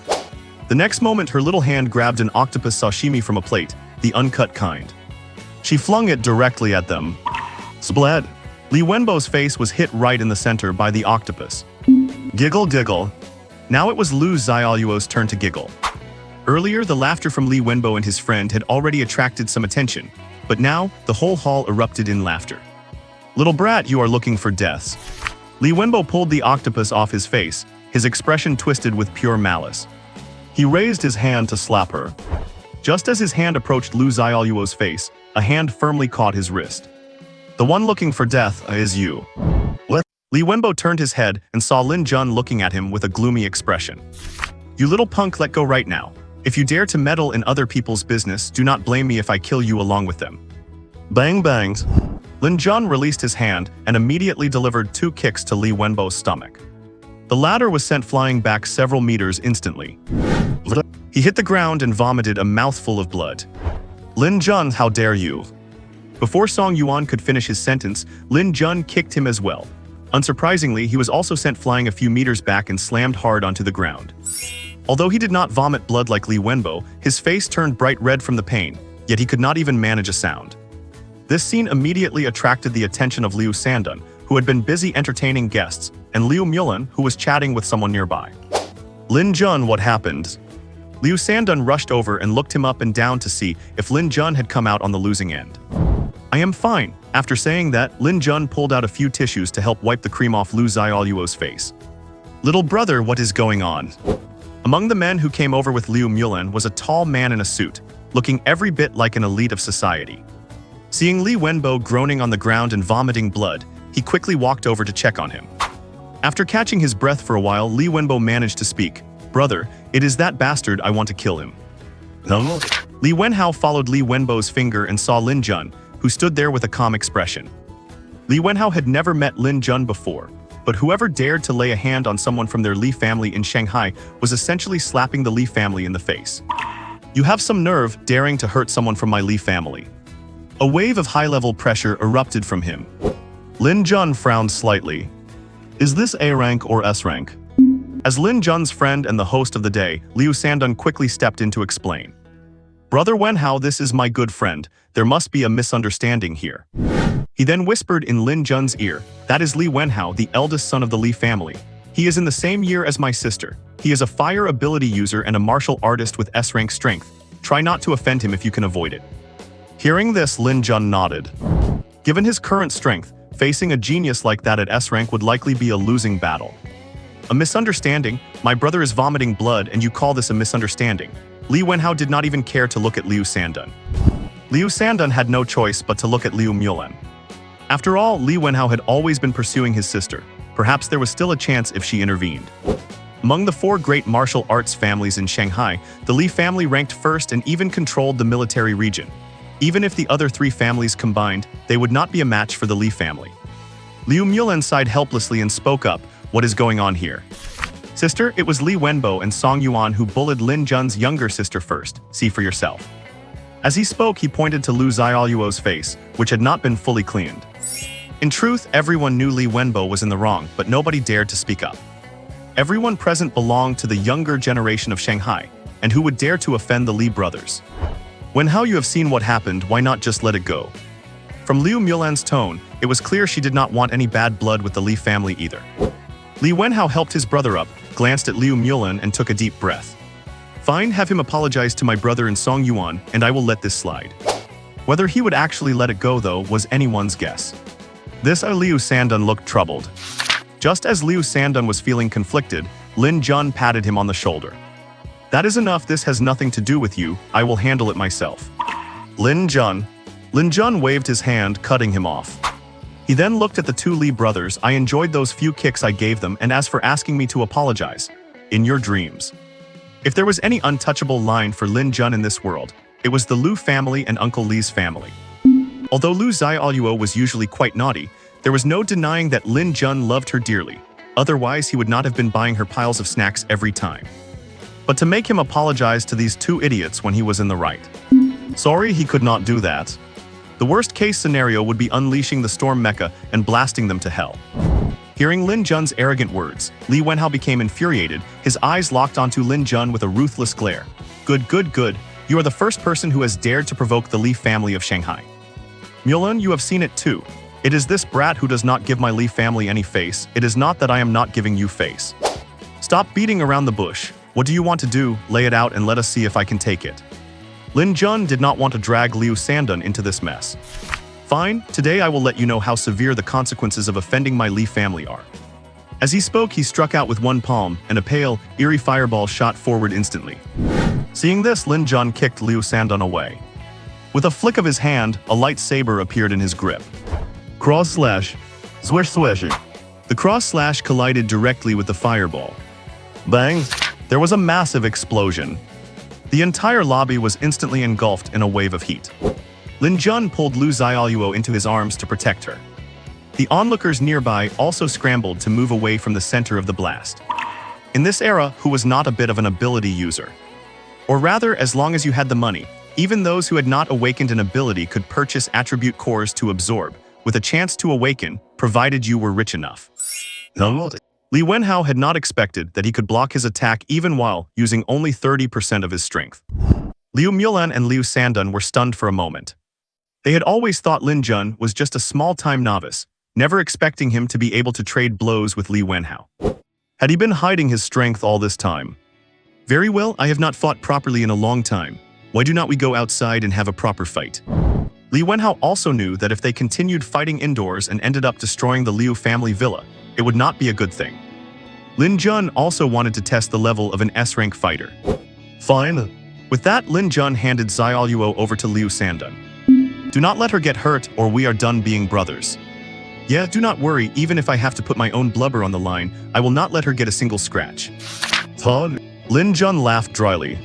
The next moment her little hand grabbed an octopus sashimi from a plate, the uncut kind. She flung it directly at them. Splat. Li Wenbo's face was hit right in the center by the octopus. Giggle giggle. Now it was Lu Xiaoluo's turn to giggle. Earlier, the laughter from Li Wenbo and his friend had already attracted some attention, but now the whole hall erupted in laughter. Little brat, you are looking for deaths. Li Wenbo pulled the octopus off his face, his expression twisted with pure malice. He raised his hand to slap her. Just as his hand approached Lu Xiaoluo's face, a hand firmly caught his wrist. The one looking for death is you. What? Li Wenbo turned his head and saw Lin Jun looking at him with a gloomy expression. You little punk, let go right now. If you dare to meddle in other people's business, do not blame me if I kill you along with them. Bang bangs. Lin Jun released his hand and immediately delivered 2 kicks to Li Wenbo's stomach. The latter was sent flying back several meters instantly. He hit the ground and vomited a mouthful of blood. Lin Jun, how dare you? Before Song Yuan could finish his sentence, Lin Jun kicked him as well. Unsurprisingly, he was also sent flying a few meters back and slammed hard onto the ground. Although he did not vomit blood like Li Wenbo, his face turned bright red from the pain, yet he could not even manage a sound. This scene immediately attracted the attention of Liu Sandun, who had been busy entertaining guests, and Liu Mulan, who was chatting with someone nearby. Lin Jun, what happened? Liu Sandun rushed over and looked him up and down to see if Lin Jun had come out on the losing end. I am fine. After saying that, Lin Jun pulled out a few tissues to help wipe the cream off Lu Xiaoluo's face. Little brother, what is going on? Among the men who came over with Liu Mulan was a tall man in a suit, looking every bit like an elite of society. Seeing Li Wenbo groaning on the ground and vomiting blood, he quickly walked over to check on him. After catching his breath for a while, Li Wenbo managed to speak. Brother, it is that bastard, I want to kill him. No. Li Wenhao followed Li Wenbo's finger and saw Lin Jun, who stood there with a calm expression. Li Wenhao had never met Lin Jun before, but whoever dared to lay a hand on someone from their Li family in Shanghai was essentially slapping the Li family in the face. You have some nerve daring to hurt someone from my Li family. A wave of high-level pressure erupted from him. Lin Jun frowned slightly. Is this A rank or S rank? As Lin Jun's friend and the host of the day, Liu Sandun quickly stepped in to explain. Brother Wenhao, this is my good friend. There must be a misunderstanding here. He then whispered in Lin Jun's ear, that is Li Wenhao, the eldest son of the Li family. He is in the same year as my sister. He is a fire ability user and a martial artist with S-rank strength. Try not to offend him if you can avoid it. Hearing this, Lin Jun nodded. Given his current strength, facing a genius like that at S-rank would likely be a losing battle. A misunderstanding? My brother is vomiting blood and you call this a misunderstanding? Li Wenhao did not even care to look at Liu Sandun. Liu Sandun had no choice but to look at Liu Mulan. After all, Li Wenhao had always been pursuing his sister. Perhaps there was still a chance if she intervened. Among the 4 great martial arts families in Shanghai, the Li family ranked first and even controlled the military region. Even if the other 3 families combined, they would not be a match for the Li family. Liu Mulan sighed helplessly and spoke up, what is going on here? Sister, it was Li Wenbo and Song Yuan who bullied Lin Jun's younger sister first. See for yourself. As he spoke, he pointed to Lu Xiaoluo's face, which had not been fully cleaned. In truth, everyone knew Li Wenbo was in the wrong, but nobody dared to speak up. Everyone present belonged to the younger generation of Shanghai, and who would dare to offend the Li brothers? Wenhao, you have seen what happened, why not just let it go? From Liu Mulan's tone, it was clear she did not want any bad blood with the Li family either. Li Wenhao helped his brother up, glanced at Liu Mulan and took a deep breath. Fine, have him apologize to my brother and Song Yuan, and I will let this slide. Whether he would actually let it go, though, was anyone's guess. This Liu Sandun looked troubled. Just as Liu Sandun was feeling conflicted, Lin Jun patted him on the shoulder. That is enough, this has nothing to do with you, I will handle it myself. Lin Jun. Lin Jun waved his hand, cutting him off. He then looked at the two Lee brothers. I enjoyed those few kicks I gave them, and as for asking me to apologize, in your dreams. If there was any untouchable line for Lin Jun in this world, it was the Liu family and Uncle Lee's family. Although Liu Xiaoluo was usually quite naughty, there was no denying that Lin Jun loved her dearly. Otherwise, he would not have been buying her piles of snacks every time. But to make him apologize to these two idiots when he was in the right. Sorry, he could not do that. The worst-case scenario would be unleashing the storm mecha and blasting them to hell. Hearing Lin Jun's arrogant words, Li Wenhao became infuriated. His eyes locked onto Lin Jun with a ruthless glare. Good, good, good. You are the first person who has dared to provoke the Li family of Shanghai. Mulan, you have seen it too. It is this brat who does not give my Li family any face. It is not that I am not giving you face. Stop beating around the bush. What do you want to do? Lay it out and let us see if I can take it. Lin Jun did not want to drag Liu Sandun into this mess. Fine, today I will let you know how severe the consequences of offending my Li family are. As he spoke, he struck out with one palm, and a pale, eerie fireball shot forward instantly. Seeing this, Lin Jun kicked Liu Sandun away. With a flick of his hand, a lightsaber appeared in his grip. Cross slash. Swish swish. The cross slash collided directly with the fireball. Bang. There was a massive explosion. The entire lobby was instantly engulfed in a wave of heat. Lin Jun pulled Liu Xiaoluo into his arms to protect her. The onlookers nearby also scrambled to move away from the center of the blast. In this era, who was not a bit of an ability user? Or rather, as long as you had the money, even those who had not awakened an ability could purchase attribute cores to absorb, with a chance to awaken, provided you were rich enough. Li Wenhao had not expected that he could block his attack even while using only 30% of his strength. Liu Mulan and Liu Sandun were stunned for a moment. They had always thought Lin Jun was just a small-time novice, never expecting him to be able to trade blows with Li Wenhao. Had he been hiding his strength all this time? Very well, I have not fought properly in a long time. Why do not we go outside and have a proper fight? Li Wenhao also knew that if they continued fighting indoors and ended up destroying the Liu family villa, it would not be a good thing. Lin Jun also wanted to test the level of an S-rank fighter. Fine. With that, Lin Jun handed Xiaoluo over to Liu Sandun. Do not let her get hurt or we are done being brothers. Yeah, do not worry, even if I have to put my own blubber on the line, I will not let her get a single scratch. Todd. Lin Jun laughed dryly.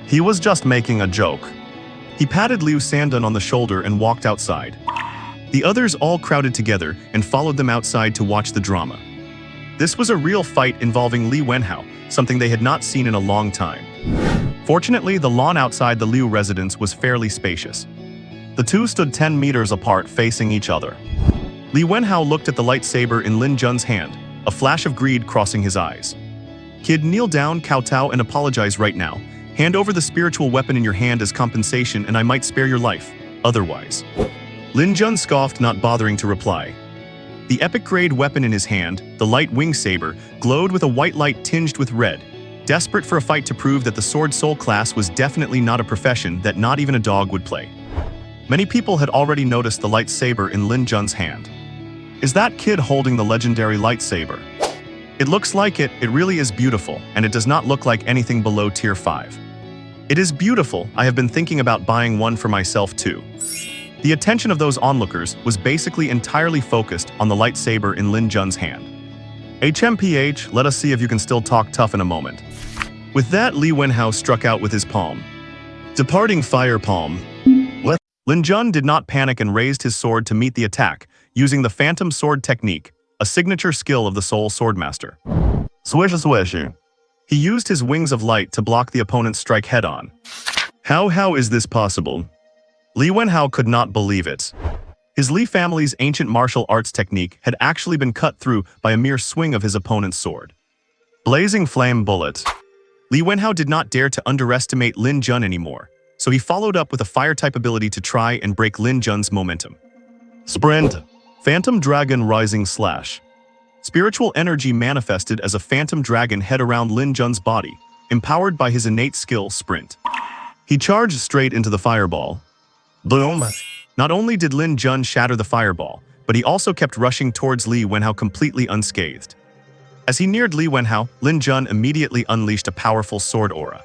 He was just making a joke. He patted Liu Sandun on the shoulder and walked outside. The others all crowded together and followed them outside to watch the drama. This was a real fight involving Li Wenhao, something they had not seen in a long time. Fortunately, the lawn outside the Liu residence was fairly spacious. The two stood 10 meters apart facing each other. Li Wenhao looked at the lightsaber in Lin Jun's hand, a flash of greed crossing his eyes. Kid, kneel down, kowtow, and apologize right now. Hand over the spiritual weapon in your hand as compensation and I might spare your life, otherwise. Lin Jun scoffed, not bothering to reply. The epic-grade weapon in his hand, the light wing saber, glowed with a white light tinged with red, desperate for a fight to prove that the Sword Soul class was definitely not a profession that not even a dog would play. Many people had already noticed the lightsaber in Lin Jun's hand. Is that kid holding the legendary lightsaber? It looks like it really is beautiful, and it does not look like anything below tier 5. It is beautiful, I have been thinking about buying one for myself too. The attention of those onlookers was basically entirely focused on the lightsaber in Lin Jun's hand. HMPH, let us see if you can still talk tough in a moment. With that, Li Wenhao struck out with his palm. Departing fire palm. What? Lin Jun did not panic and raised his sword to meet the attack, using the Phantom Sword technique, a signature skill of the Soul Swordmaster. Swish swish. He used his wings of light to block the opponent's strike head-on. How is this possible? Li Wenhao could not believe it. His Li family's ancient martial arts technique had actually been cut through by a mere swing of his opponent's sword. Blazing flame bullet. Li Wenhao did not dare to underestimate Lin Jun anymore, so he followed up with a fire-type ability to try and break Lin Jun's momentum. Sprint. Phantom Dragon Rising Slash. Spiritual energy manifested as a phantom dragon head around Lin Jun's body, empowered by his innate skill Sprint. He charged straight into the fireball. Boom. Not only did Lin Jun shatter the fireball, but he also kept rushing towards Li Wenhao completely unscathed. As he neared Li Wenhao, Lin Jun immediately unleashed a powerful sword aura.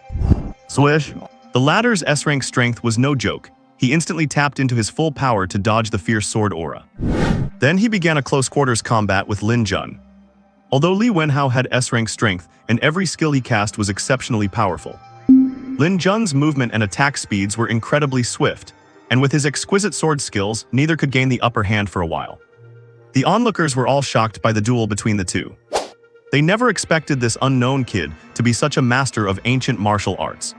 Swish. The latter's S-rank strength was no joke. he instantly tapped into his full power to dodge the fierce sword aura. Then he began a close-quarters combat with Lin Jun. Although Li Wenhao had S-rank strength and every skill he cast was exceptionally powerful, Lin Jun's movement and attack speeds were incredibly swift, and with his exquisite sword skills, neither could gain the upper hand for a while. The onlookers were all shocked by the duel between the two. They never expected this unknown kid to be such a master of ancient martial arts.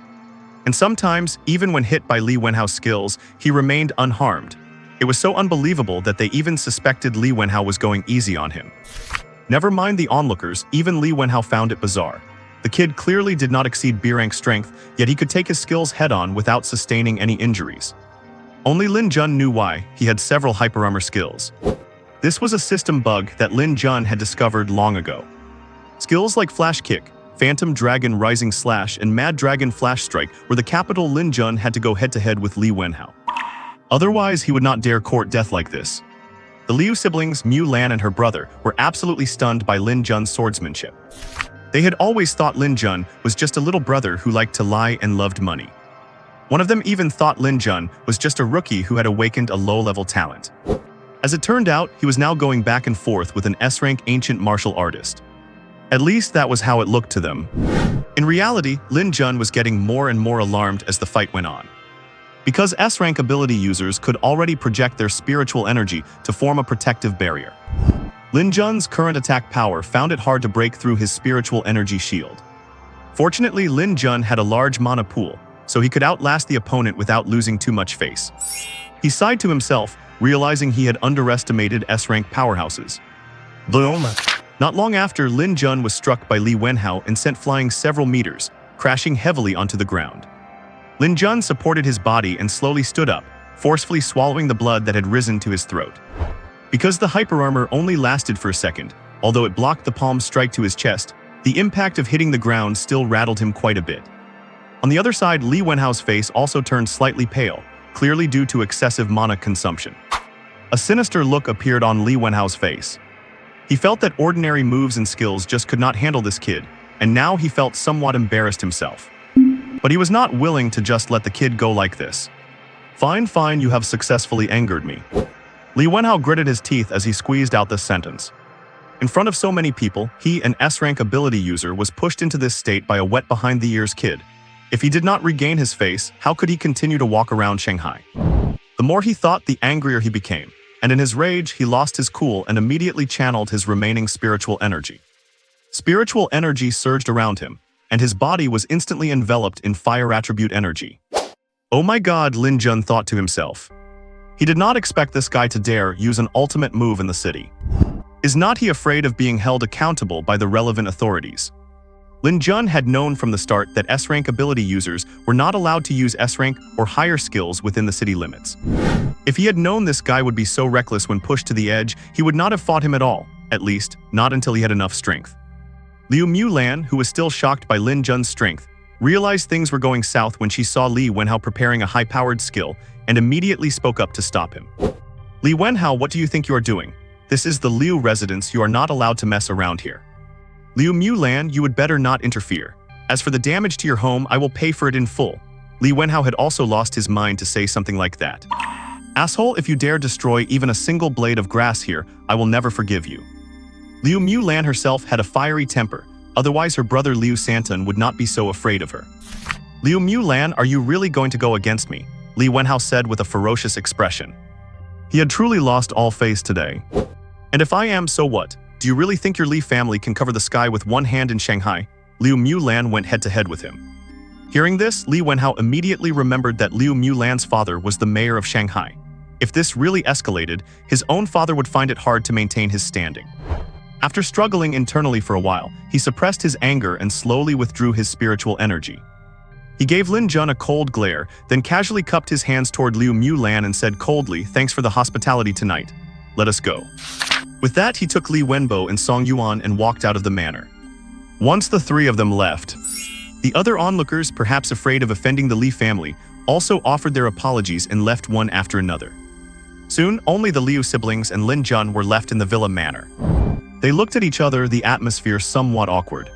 And sometimes, even when hit by Li Wenhao's skills, he remained unharmed. It was so unbelievable that they even suspected Li Wenhao was going easy on him. Never mind the onlookers, even Li Wenhao found it bizarre. The kid clearly did not exceed B-rank strength, yet he could take his skills head-on without sustaining any injuries. Only Lin Jun knew why. He had several hyperarmor skills. This was a system bug that Lin Jun had discovered long ago. Skills like Flash Kick, Phantom Dragon Rising Slash, and Mad Dragon Flash Strike were the capital Lin Jun had to go head-to-head with Li Wenhao. Otherwise, he would not dare court death like this. The Liu siblings, Mu Lan and her brother, were absolutely stunned by Lin Jun's swordsmanship. They had always thought Lin Jun was just a little brother who liked to lie and loved money. One of them even thought Lin Jun was just a rookie who had awakened a low-level talent. As it turned out, he was now going back and forth with an S-rank ancient martial artist. At least that was how it looked to them. In reality, Lin Jun was getting more and more alarmed as the fight went on. Because S-rank ability users could already project their spiritual energy to form a protective barrier. Lin Jun's current attack power found it hard to break through his spiritual energy shield. Fortunately, Lin Jun had a large mana pool, so he could outlast the opponent without losing too much face. He sighed to himself, realizing he had underestimated S-rank powerhouses. Boom. Not long after, Lin Jun was struck by Li Wenhao and sent flying several meters, crashing heavily onto the ground. Lin Jun supported his body and slowly stood up, forcefully swallowing the blood that had risen to his throat. Because the hyperarmor only lasted for a second, although it blocked the palm strike to his chest, the impact of hitting the ground still rattled him quite a bit. On the other side, Li Wenhao's face also turned slightly pale, clearly due to excessive mana consumption. A sinister look appeared on Li Wenhao's face. He felt that ordinary moves and skills just could not handle this kid, and now he felt somewhat embarrassed himself. But he was not willing to just let the kid go like this. Fine, you have successfully angered me. Li Wenhao gritted his teeth as he squeezed out this sentence. In front of so many people, he, an S-rank ability user, was pushed into this state by a wet behind-the-ears kid. If he did not regain his face, how could he continue to walk around Shanghai? The more he thought, the angrier he became, and in his rage, he lost his cool and immediately channeled his remaining spiritual energy. Spiritual energy surged around him, and his body was instantly enveloped in fire attribute energy. Oh my god, Lin Jun thought to himself. He did not expect this guy to dare use an ultimate move in the city. Is not he afraid of being held accountable by the relevant authorities? Lin Jun had known from the start that S-rank ability users were not allowed to use S-rank or higher skills within the city limits. If he had known this guy would be so reckless when pushed to the edge, he would not have fought him at all, at least, not until he had enough strength. Liu Mu Lan, who was still shocked by Lin Jun's strength, realized things were going south when she saw Li Wenhao preparing a high-powered skill and immediately spoke up to stop him. Li Wenhao, what do you think you are doing? This is the Liu residence, you are not allowed to mess around here. Liu Mu Lan, you would better not interfere. As for the damage to your home, I will pay for it in full. Li Wenhao had also lost his mind to say something like that. Asshole, if you dare destroy even a single blade of grass here, I will never forgive you. Liu Mu Lan herself had a fiery temper, otherwise her brother Liu Santan would not be so afraid of her. Liu Mu Lan, are you really going to go against me? Li Wenhao said with a ferocious expression. He had truly lost all face today. And if I am, so what? Do you really think your Li family can cover the sky with one hand in Shanghai? Liu Mu Lan went head-to-head with him. Hearing this, Li Wenhao immediately remembered that Liu Mu Lan's father was the mayor of Shanghai. If this really escalated, his own father would find it hard to maintain his standing. After struggling internally for a while, he suppressed his anger and slowly withdrew his spiritual energy. He gave Lin Jun a cold glare, then casually cupped his hands toward Liu Mu Lan and said coldly, "Thanks for the hospitality tonight. Let us go." With that, he took Li Wenbo and Song Yuan and walked out of the manor. Once the three of them left, the other onlookers, perhaps afraid of offending the Li family, also offered their apologies and left one after another. Soon, only the Liu siblings and Lin Jun were left in the villa manor. They looked at each other, the atmosphere somewhat awkward.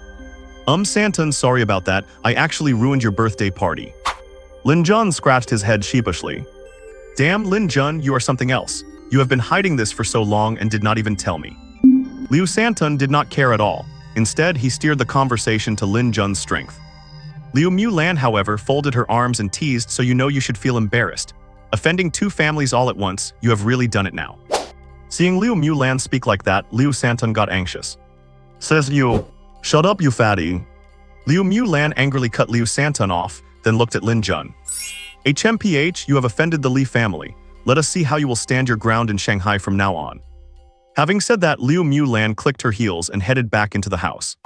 Santan, sorry about that, I actually ruined your birthday party. Lin Jun scratched his head sheepishly. Damn, Lin Jun, you are something else. You have been hiding this for so long and did not even tell me. Liu Santon did not care at all. Instead, he steered the conversation to Lin Jun's strength. Liu Mulan, however, folded her arms and teased, so you know you should feel embarrassed. Offending two families all at once, you have really done it now. Seeing Liu Mulan speak like that, Liu Santon got anxious. Says you. Shut up, you fatty. Liu Mulan angrily cut Liu Santon off, then looked at Lin Jun. HMPH, you have offended the Li family. Let us see how you will stand your ground in Shanghai from now on. Having said that, Liu Mulan clicked her heels and headed back into the house.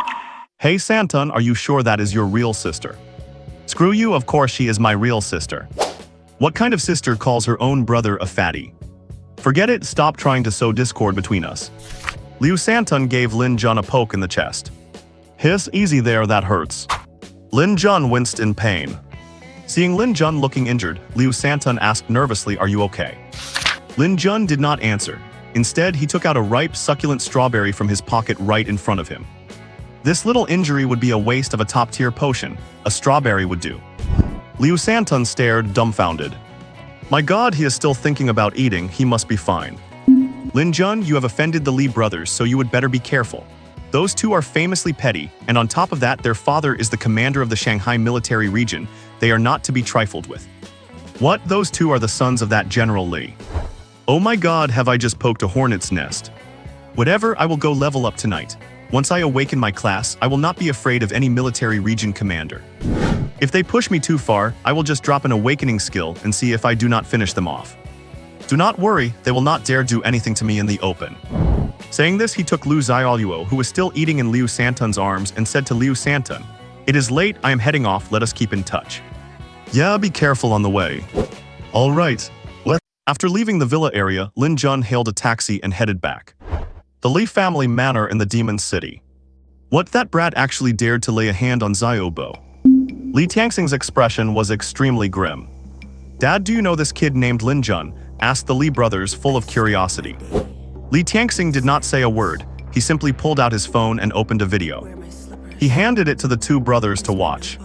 Hey Santon, are you sure that is your real sister? Screw you, of course she is my real sister. What kind of sister calls her own brother a fatty? Forget it, stop trying to sow discord between us. Liu Santon gave Lin Jun a poke in the chest. Hiss, easy there, that hurts. Lin Jun winced in pain. Seeing Lin Jun looking injured, Liu Santon asked nervously, are you okay? Lin Jun did not answer. Instead, he took out a ripe, succulent strawberry from his pocket right in front of him. This little injury would be a waste of a top-tier potion. A strawberry would do. Liu Santon stared, dumbfounded. My god, he is still thinking about eating, he must be fine. Lin Jun, you have offended the Li brothers, so you would better be careful. Those two are famously petty, and on top of that, their father is the commander of the Shanghai military region. They are not to be trifled with. What? Those two are the sons of that General Li. Oh my god, have I just poked a hornet's nest? Whatever, I will go level up tonight. Once I awaken my class, I will not be afraid of any military region commander. If they push me too far, I will just drop an awakening skill and see if I do not finish them off. Do not worry, they will not dare do anything to me in the open. Saying this, he took Liu Xiaoluo, who was still eating in Liu Santon's arms, and said to Liu Santon, it is late, I am heading off, let us keep in touch. Yeah, be careful on the way. All right. After leaving the villa area, Lin Jun hailed a taxi and headed back. The Li family manor in the Demon City. What, that brat actually dared to lay a hand on Xiaobo? Li Tianxing's expression was extremely grim. Dad, do you know this kid named Lin Jun? Asked the Li brothers, full of curiosity. Li Tianxing did not say a word. He simply pulled out his phone and opened a video. He handed it to the two brothers to watch.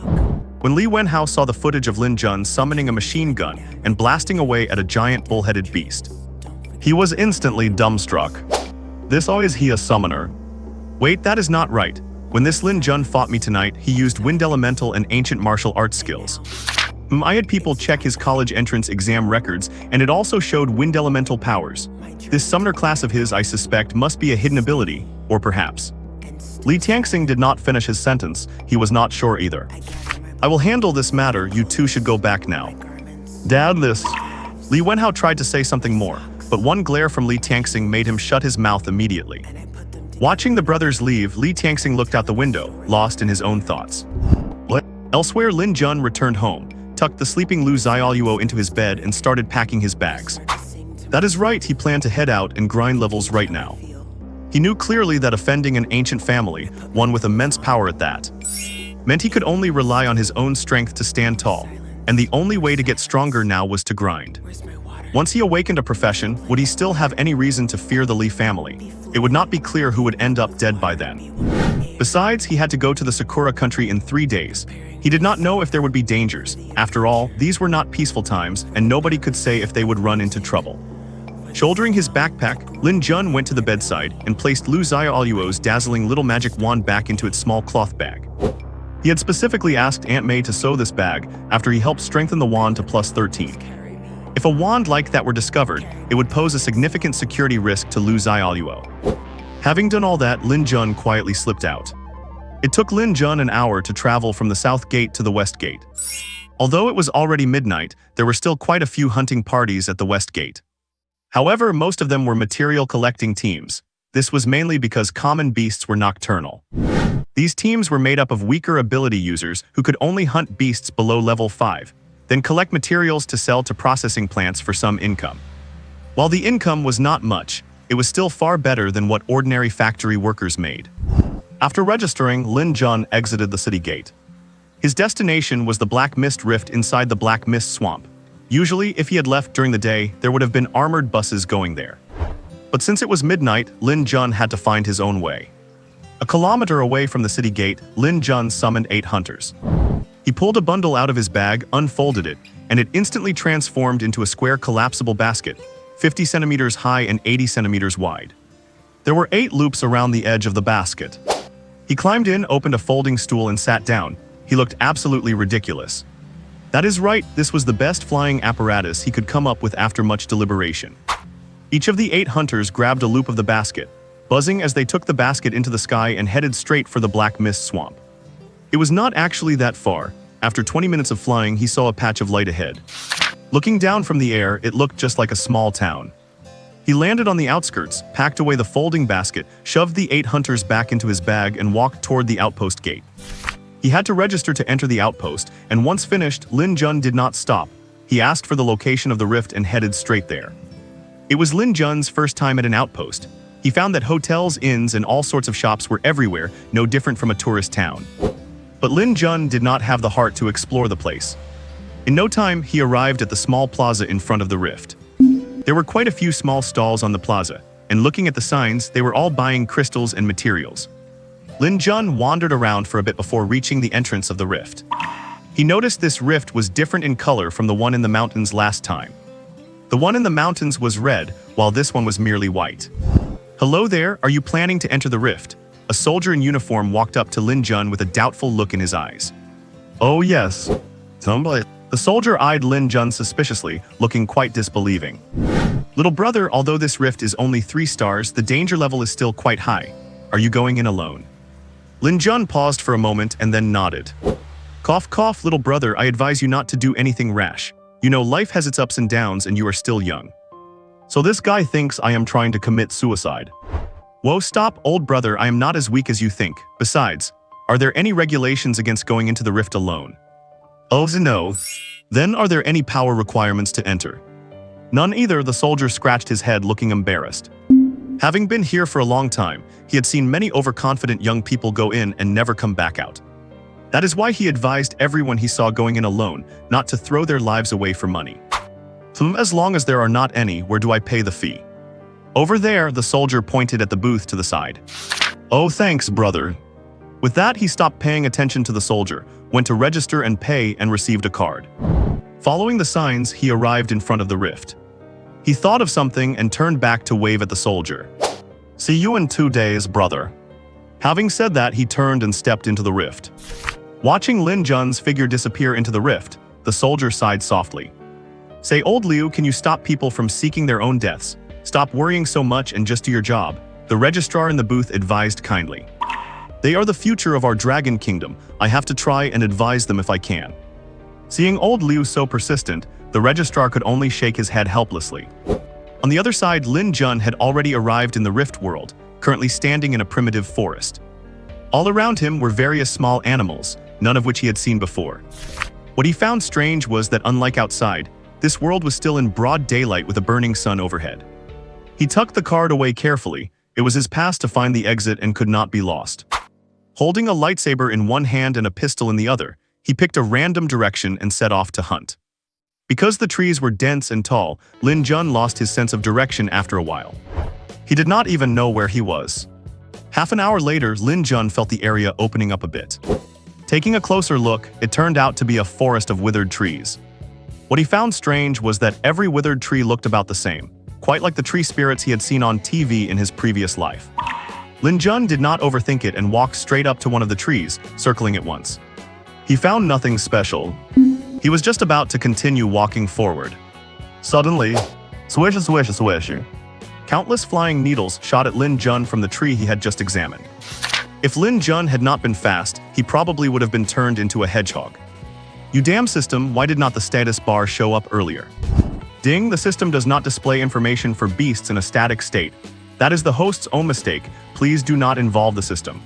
When Li Wenhao saw the footage of Lin Jun summoning a machine gun and blasting away at a giant bull-headed beast, he was instantly dumbstruck. This is he a summoner? Wait, that is not right. When this Lin Jun fought me tonight, he used wind elemental and ancient martial arts skills. I had people check his college entrance exam records, and it also showed wind elemental powers. This summoner class of his, I suspect, must be a hidden ability, or perhaps. Li Tianxing did not finish his sentence. He was not sure either. I will handle this matter, you two should go back now. Dad, this... Li Wenhao tried to say something more, but one glare from Li Tianxing made him shut his mouth immediately. Watching the brothers leave, Li Tianxing looked out the window, lost in his own thoughts. Elsewhere, Lin Jun returned home, tucked the sleeping Liu Xiaoluo into his bed and started packing his bags. That is right, he planned to head out and grind levels right now. He knew clearly that offending an ancient family, one with immense power at that, meant he could only rely on his own strength to stand tall, and the only way to get stronger now was to grind. Once he awakened a profession, would he still have any reason to fear the Li family? It would not be clear who would end up dead by then. Besides, he had to go to the Sakura country in 3 days. He did not know if there would be dangers. After all, these were not peaceful times, and nobody could say if they would run into trouble. Shouldering his backpack, Lin Jun went to the bedside and placed Liu Xiaoluo's dazzling little magic wand back into its small cloth bag. He had specifically asked Aunt May to sew this bag after he helped strengthen the wand to plus 13. If a wand like that were discovered, it would pose a significant security risk to Liu Xiaoluo. Having done all that, Lin Jun quietly slipped out. It took Lin Jun an hour to travel from the south gate to the west gate. Although it was already midnight, there were still quite a few hunting parties at the west gate. However, most of them were material collecting teams. This was mainly because common beasts were nocturnal. These teams were made up of weaker ability users who could only hunt beasts below level 5, then collect materials to sell to processing plants for some income. While the income was not much, it was still far better than what ordinary factory workers made. After registering, Lin Jun exited the city gate. His destination was the Black Mist Rift inside the Black Mist Swamp. Usually, if he had left during the day, there would have been armored buses going there. But since it was midnight, Lin Jun had to find his own way. A kilometer away from the city gate, Lin Jun summoned 8 hunters. He pulled a bundle out of his bag, unfolded it, and it instantly transformed into a square collapsible basket, 50 centimeters high and 80 centimeters wide. There were 8 loops around the edge of the basket. He climbed in, opened a folding stool and sat down. He looked absolutely ridiculous. That is right, this was the best flying apparatus he could come up with after much deliberation. Each of the 8 hunters grabbed a loop of the basket, buzzing as they took the basket into the sky and headed straight for the black mist swamp. It was not actually that far. After 20 minutes of flying, he saw a patch of light ahead. Looking down from the air, it looked just like a small town. He landed on the outskirts, packed away the folding basket, shoved the 8 hunters back into his bag and walked toward the outpost gate. He had to register to enter the outpost, and once finished, Lin Jun did not stop. He asked for the location of the rift and headed straight there. It was Lin Jun's first time at an outpost. He found that hotels, inns, and all sorts of shops were everywhere, no different from a tourist town. But Lin Jun did not have the heart to explore the place. In no time, he arrived at the small plaza in front of the rift. There were quite a few small stalls on the plaza, and looking at the signs, they were all buying crystals and materials. Lin Jun wandered around for a bit before reaching the entrance of the rift. He noticed this rift was different in color from the one in the mountains last time. The one in the mountains was red, while this one was merely white. "Hello there, are you planning to enter the rift?" A soldier in uniform walked up to Lin Jun with a doubtful look in his eyes. Oh yes. Somebody. The soldier eyed Lin Jun suspiciously, looking quite disbelieving. "Little brother, although this rift is only 3 stars, the danger level is still quite high. Are you going in alone?" Lin Jun paused for a moment and then nodded. "Cough cough, little brother, I advise you not to do anything rash. You know, life has its ups and downs and you are still young." So this guy thinks I am trying to commit suicide. "Whoa, stop, old brother, I am not as weak as you think. Besides, are there any regulations against going into the rift alone?" Oh no. "Then are there any power requirements to enter?" None either. The soldier scratched his head, looking embarrassed. Having been here for a long time, he had seen many overconfident young people go in and never come back out. That is why he advised everyone he saw going in alone not to throw their lives away for money. As long as there are not any, where do I pay the fee? "Over there," the soldier pointed at the booth to the side. Oh, thanks, brother. With that, he stopped paying attention to the soldier, went to register and pay, and received a card. Following the signs, he arrived in front of the rift. He thought of something and turned back to wave at the soldier. "See you in 2 days, brother." Having said that, he turned and stepped into the rift. Watching Lin Jun's figure disappear into the rift, the soldier sighed softly. "Say, old Liu, can you stop people from seeking their own deaths? Stop worrying so much and just do your job," the registrar in the booth advised kindly. "They are the future of our dragon kingdom. I have to try and advise them if I can." Seeing old Liu so persistent, the registrar could only shake his head helplessly. On the other side, Lin Jun had already arrived in the rift world, currently standing in a primitive forest. All around him were various small animals, none of which he had seen before. What he found strange was that unlike outside, this world was still in broad daylight with a burning sun overhead. He tucked the card away carefully. It was his pass to find the exit and could not be lost. Holding a lightsaber in one hand and a pistol in the other, he picked a random direction and set off to hunt. Because the trees were dense and tall, Lin Jun lost his sense of direction after a while. He did not even know where he was. Half an hour later, Lin Jun felt the area opening up a bit. Taking a closer look, it turned out to be a forest of withered trees. What he found strange was that every withered tree looked about the same, quite like the tree spirits he had seen on TV in his previous life. Lin Jun did not overthink it and walked straight up to one of the trees, circling it once. He found nothing special. He was just about to continue walking forward. Suddenly, swish, swish, swish. Countless flying needles shot at Lin Jun from the tree he had just examined. If Lin Jun had not been fast, he probably would have been turned into a hedgehog. "You damn system, why did not the status bar show up earlier?" Ding, the system does not display information for beasts in a static state. That is the host's own mistake. Please do not involve the system.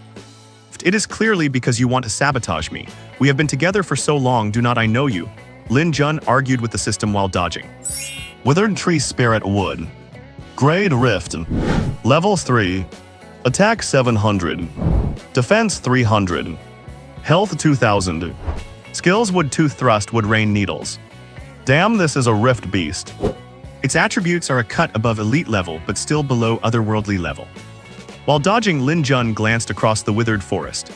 It is clearly because you want to sabotage me. We have been together for so long, do not I know you? Lin Jun argued with the system while dodging. Withered tree spirit wood. Grade rift. Level 3. Attack 700. Defense 300. Health 2000. Skills wood tooth thrust would rain needles. Damn, this is a rift beast. Its attributes are a cut above elite level but still below otherworldly level. While dodging, Lin Jun glanced across the withered forest.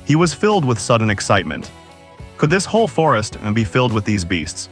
He was filled with sudden excitement. Could this whole forest be filled with these beasts?